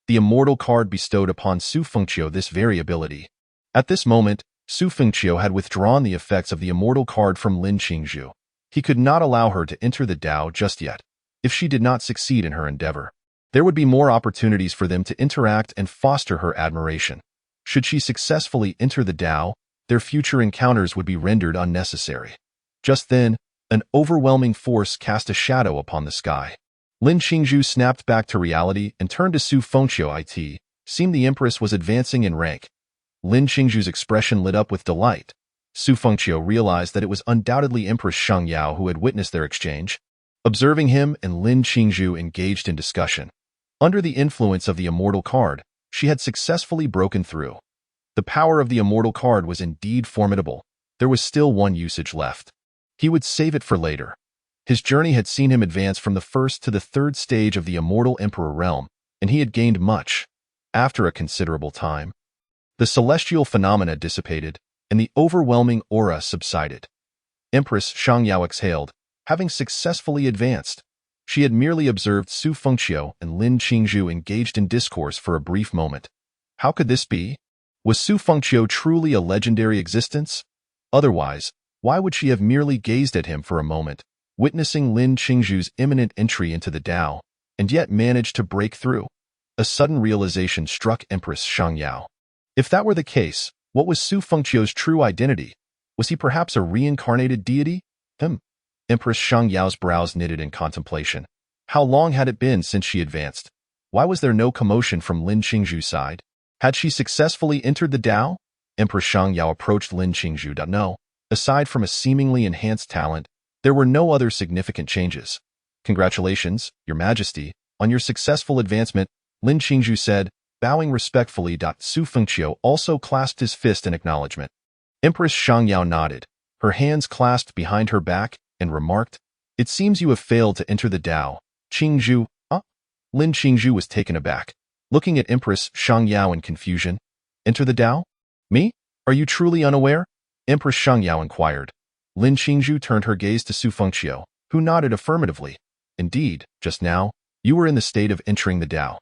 The immortal card bestowed upon Su Fengqiu this very ability. At this moment, Su Fengqiu had withdrawn the effects of the immortal card from Lin Qingzhu. He could not allow her to enter the Tao just yet. If she did not succeed in her endeavor, there would be more opportunities for them to interact and foster her admiration. Should she successfully enter the Tao, their future encounters would be rendered unnecessary. Just then, an overwhelming force cast a shadow upon the sky. Lin Qingzhu snapped back to reality and turned to Su Fengqiu. It seemed the Empress was advancing in rank. Lin Qingzhu's expression lit up with delight. Su Fengqiu realized that it was undoubtedly Empress Xiangyao who had witnessed their exchange. Observing him and Lin Qingzhu engaged in discussion. Under the influence of the immortal card, she had successfully broken through. The power of the immortal card was indeed formidable. There was still one usage left. He would save it for later. His journey had seen him advance from the first to the 3rd stage of the immortal emperor realm, and he had gained much. After a considerable time, the celestial phenomena dissipated, and the overwhelming aura subsided. Empress Xiangyao exhaled, having successfully advanced. She had merely observed Su Fengqiu and Lin Qingzhu engaged in discourse for a brief moment. How could this be? Was Su Fengqiu truly a legendary existence? Otherwise, why would she have merely gazed at him for a moment, witnessing Lin Qingzhu's imminent entry into the Tao, and yet managed to break through? A sudden realization struck Empress Xiangyao. If that were the case, what was Su Fengqiu's true identity? Was he perhaps a reincarnated deity? Empress Xiangyao's brows knitted in contemplation. How long had it been since she advanced? Why was there no commotion from Lin Qingzhu's side? Had she successfully entered the Tao? Empress Xiangyao approached Lin Qingzhu. No. Aside from a seemingly enhanced talent, there were no other significant changes. Congratulations, Your Majesty, on your successful advancement, Lin Qingzhu said, bowing respectfully. Su Fengqiu also clasped his fist in acknowledgement. Empress Xiangyao nodded, her hands clasped behind her back, and remarked, "It seems you have failed to enter the Tao, Qingzhu." Lin Qingzhu was taken aback, looking at Empress Xiangyao in confusion. Enter the Tao? Me? Are you truly unaware? Empress Xiangyao inquired. Lin Qingzhu turned her gaze to Su Fengqiu, who nodded affirmatively. Indeed, just now, you were in the state of entering the Tao.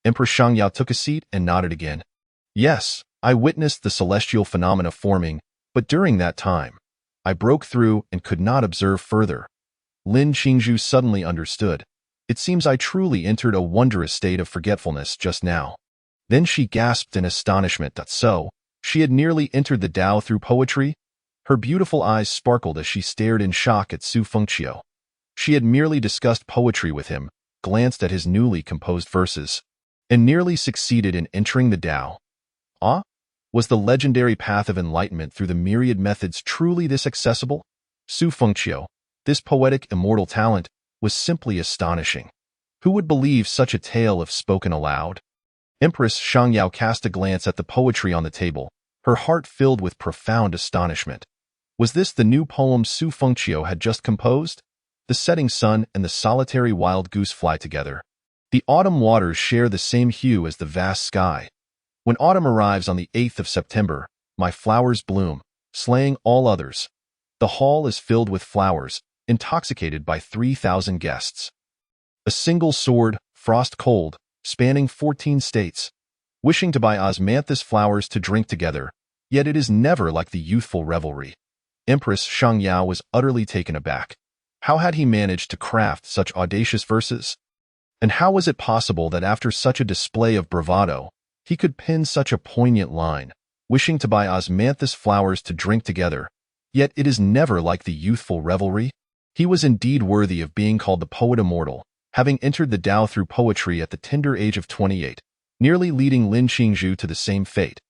Empress Xiangyao took a seat and nodded again. Yes, I witnessed the celestial phenomena forming, but during that time, I broke through and could not observe further. Lin Qingzhu suddenly understood. It seems I truly entered a wondrous state of forgetfulness just now. Then she gasped in astonishment. So, she had nearly entered the Tao through poetry? Her beautiful eyes sparkled as she stared in shock at Su Fengqiu. She had merely discussed poetry with him, glanced at his newly composed verses, and nearly succeeded in entering the Tao. Was the legendary path of enlightenment through the myriad methods truly this accessible? Su Fengqiu, this poetic immortal talent, was simply astonishing. Who would believe such a tale if spoken aloud? Empress Xiangyao cast a glance at the poetry on the table, her heart filled with profound astonishment. Was this the new poem Su Fengqiu had just composed? The setting sun and the solitary wild goose fly together. The autumn waters share the same hue as the vast sky. When autumn arrives on the 8th of September, my flowers bloom, slaying all others. The hall is filled with flowers, intoxicated by 3,000 guests. A single sword, frost cold, spanning 14 states, wishing to buy osmanthus flowers to drink together, yet it is never like the youthful revelry. Empress Xiangyao was utterly taken aback. How had he managed to craft such audacious verses? And how was it possible that after such a display of bravado, he could pen such a poignant line, wishing to buy osmanthus flowers to drink together? Yet it is never like the youthful revelry. He was indeed worthy of being called the poet immortal, having entered the Tao through poetry at the tender age of 28, nearly leading Lin Qingzhu to the same fate.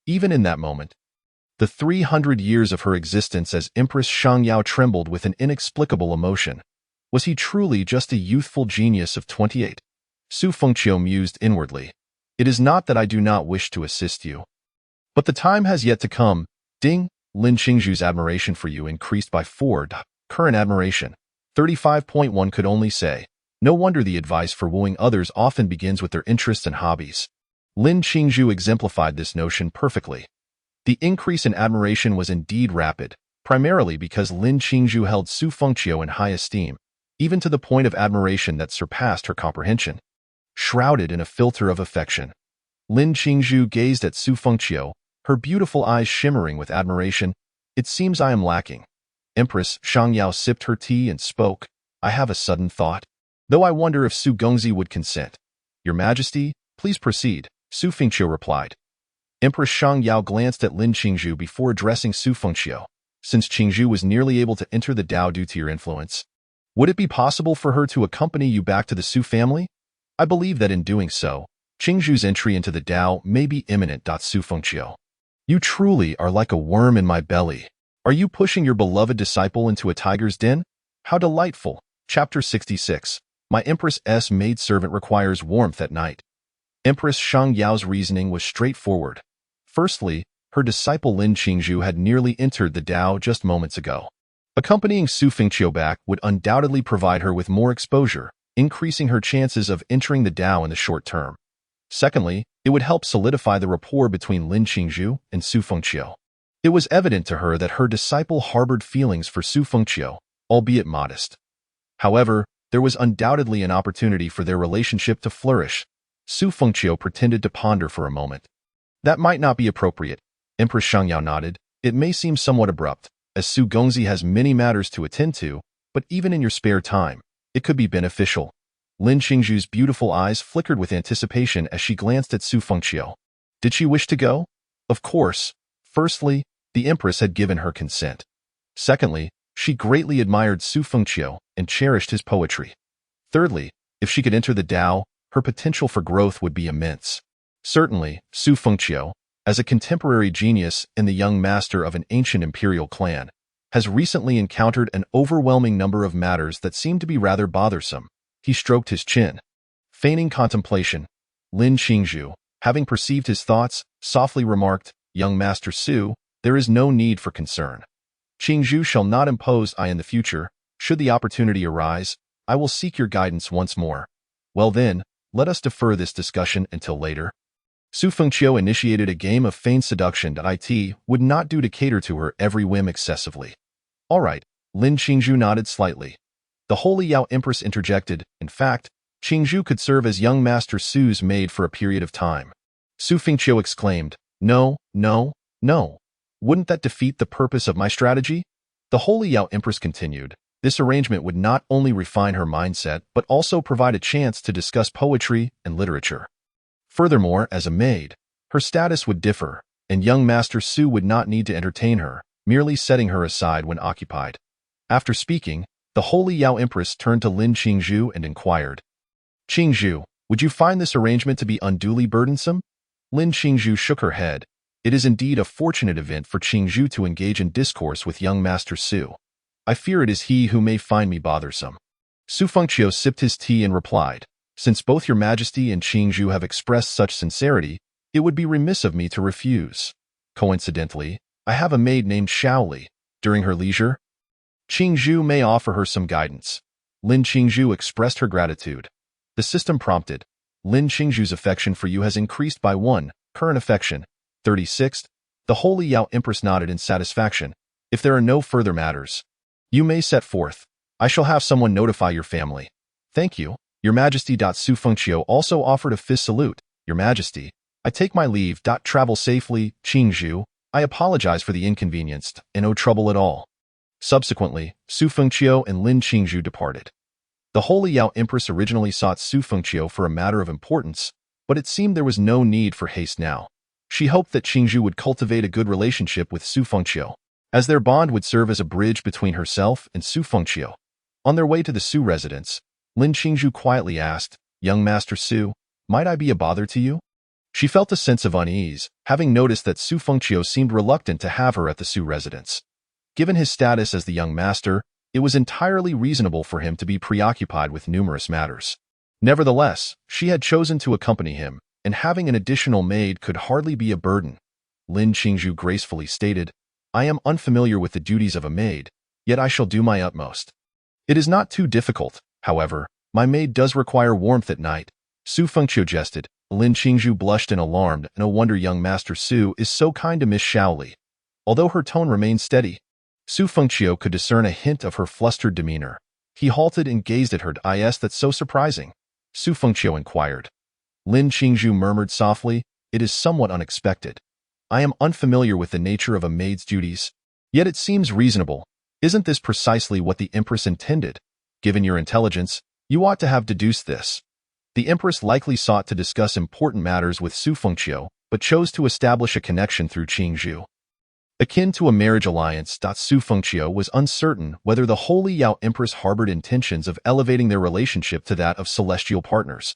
Even in that moment, the 300 years of her existence as Empress Xiangyao trembled with an inexplicable emotion. Was he truly just a youthful genius of 28? Su Fengqiu mused inwardly. It is not that I do not wish to assist you, but the time has yet to come. Ding! Lin Qingzhu's admiration for you increased by 4. Current admiration. 35.1 could only say. No wonder the advice for wooing others often begins with their interests and hobbies. Lin Qingzhu exemplified this notion perfectly. The increase in admiration was indeed rapid, primarily because Lin Qingzhu held Su Fengqiu in high esteem, even to the point of admiration that surpassed her comprehension. Shrouded in a filter of affection, Lin Qingzhu gazed at Su Fengqiu, her beautiful eyes shimmering with admiration. It seems I am lacking. Empress Xiangyao sipped her tea and spoke. I have a sudden thought. Though I wonder if Su Gongzi would consent. Your Majesty, please proceed, Su Fengqiu replied. Empress Xiangyao glanced at Lin Qingzhu before addressing Su Fengqiu. Since Qingzhu was nearly able to enter the Tao due to your influence, would it be possible for her to accompany you back to the Su family? I believe that in doing so, Qingzhu's entry into the Tao may be imminent. Su Fengqiu. You truly are like a worm in my belly. Are you pushing your beloved disciple into a tiger's den? How delightful. Chapter 66. My Empress's maidservant requires warmth at night. Empress Xiangyao's reasoning was straightforward. Firstly, her disciple Lin Qingzhu had nearly entered the Tao just moments ago. Accompanying Su Fengqiu back would undoubtedly provide her with more exposure, increasing her chances of entering the Tao in the short term. Secondly, it would help solidify the rapport between Lin Qingzhu and Su Fengqiu. It was evident to her that her disciple harbored feelings for Su Fengqiu, albeit modest. However, there was undoubtedly an opportunity for their relationship to flourish. Su Fengqiu pretended to ponder for a moment. That might not be appropriate. Empress Xiangyao nodded. It may seem somewhat abrupt, as Su Gongzi has many matters to attend to, but even in your spare time, it could be beneficial. Lin Qingzhu's beautiful eyes flickered with anticipation as she glanced at Su Fengqiu. Did she wish to go? Of course. Firstly, the Empress had given her consent. Secondly, she greatly admired Su Fengqiu and cherished his poetry. Thirdly, if she could enter the Tao, her potential for growth would be immense. Certainly, Su Fengqiu, as a contemporary genius and the young master of an ancient imperial clan, has recently encountered an overwhelming number of matters that seem to be rather bothersome. He stroked his chin. Feigning contemplation, Lin Qingzhu, having perceived his thoughts, softly remarked, Young Master Su, there is no need for concern. Qingzhu shall not impose I in the future. Should the opportunity arise, I will seek your guidance once more. Well then, let us defer this discussion until later. Su Fengqiu initiated a game of feigned seduction that it would not do to cater to her every whim excessively. All right, Lin Qingzhu nodded slightly. The Holy Yao Empress interjected. In fact, Qingzhu could serve as young Master Su's maid for a period of time. Su Fengqiu exclaimed, No, no, no. Wouldn't that defeat the purpose of my strategy? The Holy Yao Empress continued. This arrangement would not only refine her mindset, but also provide a chance to discuss poetry and literature. Furthermore, as a maid, her status would differ, and young Master Su would not need to entertain her, merely setting her aside when occupied. After speaking, the Holy Yao Empress turned to Lin Qingzhu and inquired, Qingzhu, would you find this arrangement to be unduly burdensome? Lin Qingzhu shook her head. It is indeed a fortunate event for Qingzhu to engage in discourse with young Master Su. I fear it is he who may find me bothersome. Su Fengqiu sipped his tea and replied, Since both your Majesty and Qingzhu have expressed such sincerity, it would be remiss of me to refuse. Coincidentally, I have a maid named Shaoli. During her leisure, Qingzhu may offer her some guidance. Lin Qingzhu expressed her gratitude. The system prompted. Lin Qingzhu's affection for you has increased by 1. Current affection. 36. The Holy Yao Empress nodded in satisfaction. If there are no further matters, you may set forth. I shall have someone notify your family. Thank you, Your Majesty. Su Fengqiu also offered a fist salute. Your Majesty, I take my leave. Travel safely, Qingzhu. I apologize for the inconvenience, and no trouble at all. Subsequently, Su Fengqiu and Lin Qingzhu departed. The Holy Yao Empress originally sought Su Fengqiu for a matter of importance, but it seemed there was no need for haste now. She hoped that Qingzhu would cultivate a good relationship with Su Fengqiu, as their bond would serve as a bridge between herself and Su Fengqiu. On their way to the Su residence, Lin Qingzhu quietly asked, "Young Master Su, might I be a bother to you?" She felt a sense of unease, having noticed that Su Fengqiu seemed reluctant to have her at the Su residence. Given his status as the young master, it was entirely reasonable for him to be preoccupied with numerous matters. Nevertheless, she had chosen to accompany him, and having an additional maid could hardly be a burden. Lin Qingzhu gracefully stated, "I am unfamiliar with the duties of a maid, yet I shall do my utmost. It is not too difficult, however. My maid does require warmth at night." Su Fengqiu jested. Lin Qingzhu blushed and alarmed. "No wonder young Master Su is so kind to Miss Shaoli." Although her tone remained steady, Su Fengqiu could discern a hint of her flustered demeanor. He halted and gazed at her. "Is that so surprising?" Su Fengqiu inquired. Lin Qingzhu murmured softly, "It is somewhat unexpected. I am unfamiliar with the nature of a maid's duties. Yet it seems reasonable. Isn't this precisely what the Empress intended? Given your intelligence, you ought to have deduced this." The Empress likely sought to discuss important matters with Su Fengqiu, but chose to establish a connection through Qingzhu. Akin to a marriage alliance, Su Fengqiu was uncertain whether the Holy Yao Empress harbored intentions of elevating their relationship to that of celestial partners.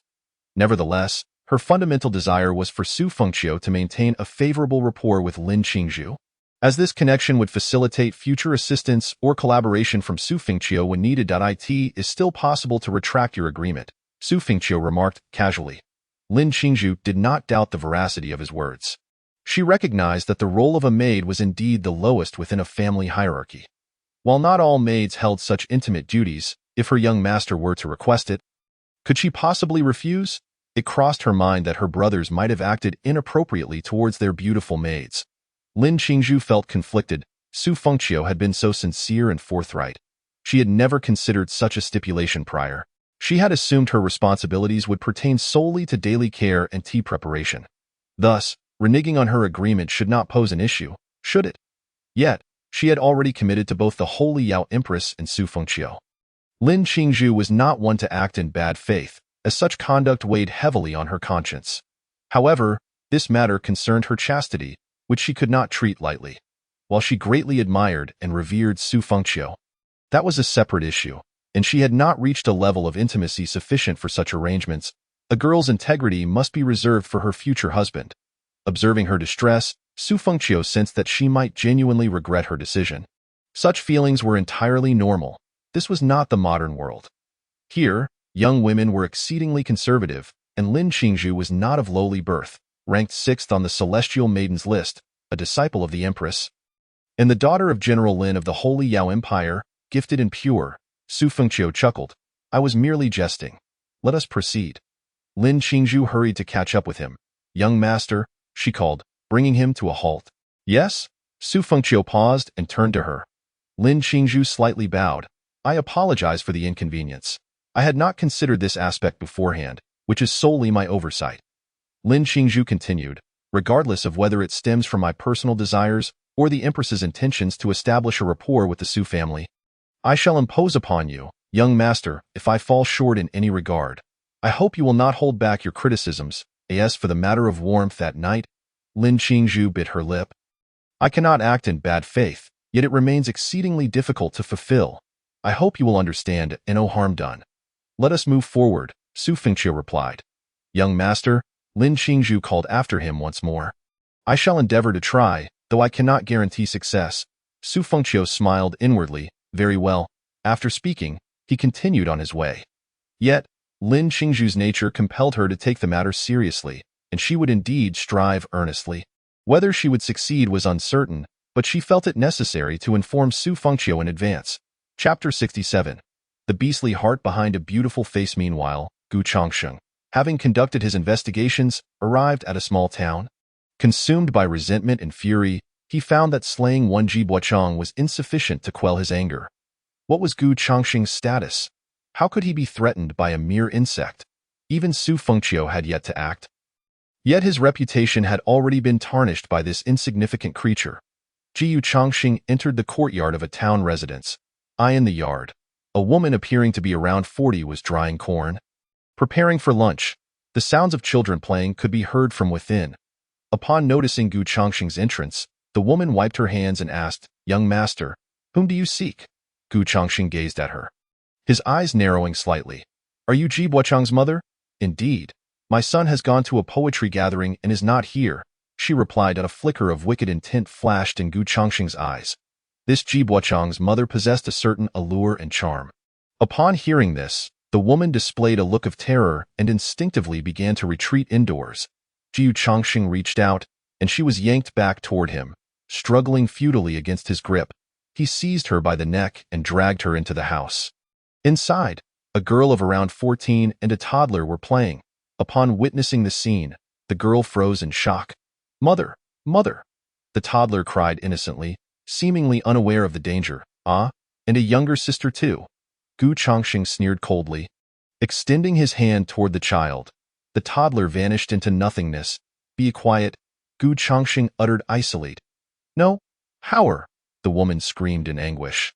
Nevertheless, her fundamental desire was for Su Fengqiu to maintain a favorable rapport with Lin Qingzhu, as this connection would facilitate future assistance or collaboration from Su Fengqiu when needed. It is still possible to retract your agreement, Su Fengqiu remarked casually. Lin Qingzhu did not doubt the veracity of his words. She recognized that the role of a maid was indeed the lowest within a family hierarchy. While not all maids held such intimate duties, if her young master were to request it, could she possibly refuse? It crossed her mind that her brothers might have acted inappropriately towards their beautiful maids. Lin Qingzhu felt conflicted. Su Fengqiu had been so sincere and forthright. She had never considered such a stipulation prior. She had assumed her responsibilities would pertain solely to daily care and tea preparation. Thus, reneging on her agreement should not pose an issue, should it? Yet, she had already committed to both the Holy Yao Empress and Su Fengqiu. Lin Qingzhu was not one to act in bad faith, as such conduct weighed heavily on her conscience. However, this matter concerned her chastity, which she could not treat lightly. While she greatly admired and revered Su Fengqiu, that was a separate issue, and she had not reached a level of intimacy sufficient for such arrangements. A girl's integrity must be reserved for her future husband. Observing her distress, Su Fengqiu sensed that she might genuinely regret her decision. Such feelings were entirely normal. This was not the modern world. Here, young women were exceedingly conservative, and Lin Qingzhu was not of lowly birth, ranked 6th on the celestial maidens list, a disciple of the Empress, and the daughter of General Lin of the Holy Yao Empire, gifted and pure. Su Fengqiu chuckled. "I was merely jesting. Let us proceed." Lin Qingzhu hurried to catch up with him. "Young master," she called, bringing him to a halt. "Yes?" Su Fengqiu paused and turned to her. Lin Qingzhu slightly bowed. "I apologize for the inconvenience. I had not considered this aspect beforehand, which is solely my oversight." Lin Qingzhu continued, "Regardless of whether it stems from my personal desires or the Empress's intentions to establish a rapport with the Su family, I shall impose upon you, young master, if I fall short in any regard. I hope you will not hold back your criticisms. As for the matter of warmth at night," Lin Qingzhu bit her lip. "I cannot act in bad faith, yet it remains exceedingly difficult to fulfill. I hope you will understand, and no harm done." "Let us move forward," Su Fengqiu replied. "Young master," Lin Qingzhu called after him once more. "I shall endeavor to try, though I cannot guarantee success." Su Fengqiu smiled inwardly. "Very well." After speaking, he continued on his way. Yet, Lin Qingzhu's nature compelled her to take the matter seriously, and she would indeed strive earnestly. Whether she would succeed was uncertain, but she felt it necessary to inform Su Fengqiu in advance. Chapter 67. The beastly heart behind a beautiful face. Meanwhile, Gu Changsheng, having conducted his investigations, arrived at a small town. Consumed by resentment and fury, he found that slaying one Ji Buochang was insufficient to quell his anger. What was Gu Changsheng's status? How could he be threatened by a mere insect? Even Su Fengqiu had yet to act. Yet his reputation had already been tarnished by this insignificant creature. Jiu Chongxing entered the courtyard of a town residence. In the yard, a woman appearing to be around 40 was drying corn. Preparing for lunch, the sounds of children playing could be heard from within. Upon noticing Gu Chongxing's entrance, the woman wiped her hands and asked, "Young master, whom do you seek?" Gu Chongxing gazed at her, his eyes narrowing slightly. "Are you Ji Buochang's mother?" "Indeed. My son has gone to a poetry gathering and is not here," she replied, and a flicker of wicked intent flashed in Gu Chongxing's eyes. This Ji Buochang's mother possessed a certain allure and charm. Upon hearing this, the woman displayed a look of terror and instinctively began to retreat indoors. Jiu Chongxing reached out, and she was yanked back toward him, struggling futilely against his grip. He seized her by the neck and dragged her into the house. Inside, a girl of around 14 and a toddler were playing. Upon witnessing the scene, the girl froze in shock. "Mother! Mother!" the toddler cried innocently, seemingly unaware of the danger. "Ah, and a younger sister too." Gu Chongxing sneered coldly. Extending his hand toward the child, the toddler vanished into nothingness. "Be quiet," Gu Chongxing uttered isolate. "No, Howard!" the woman screamed in anguish.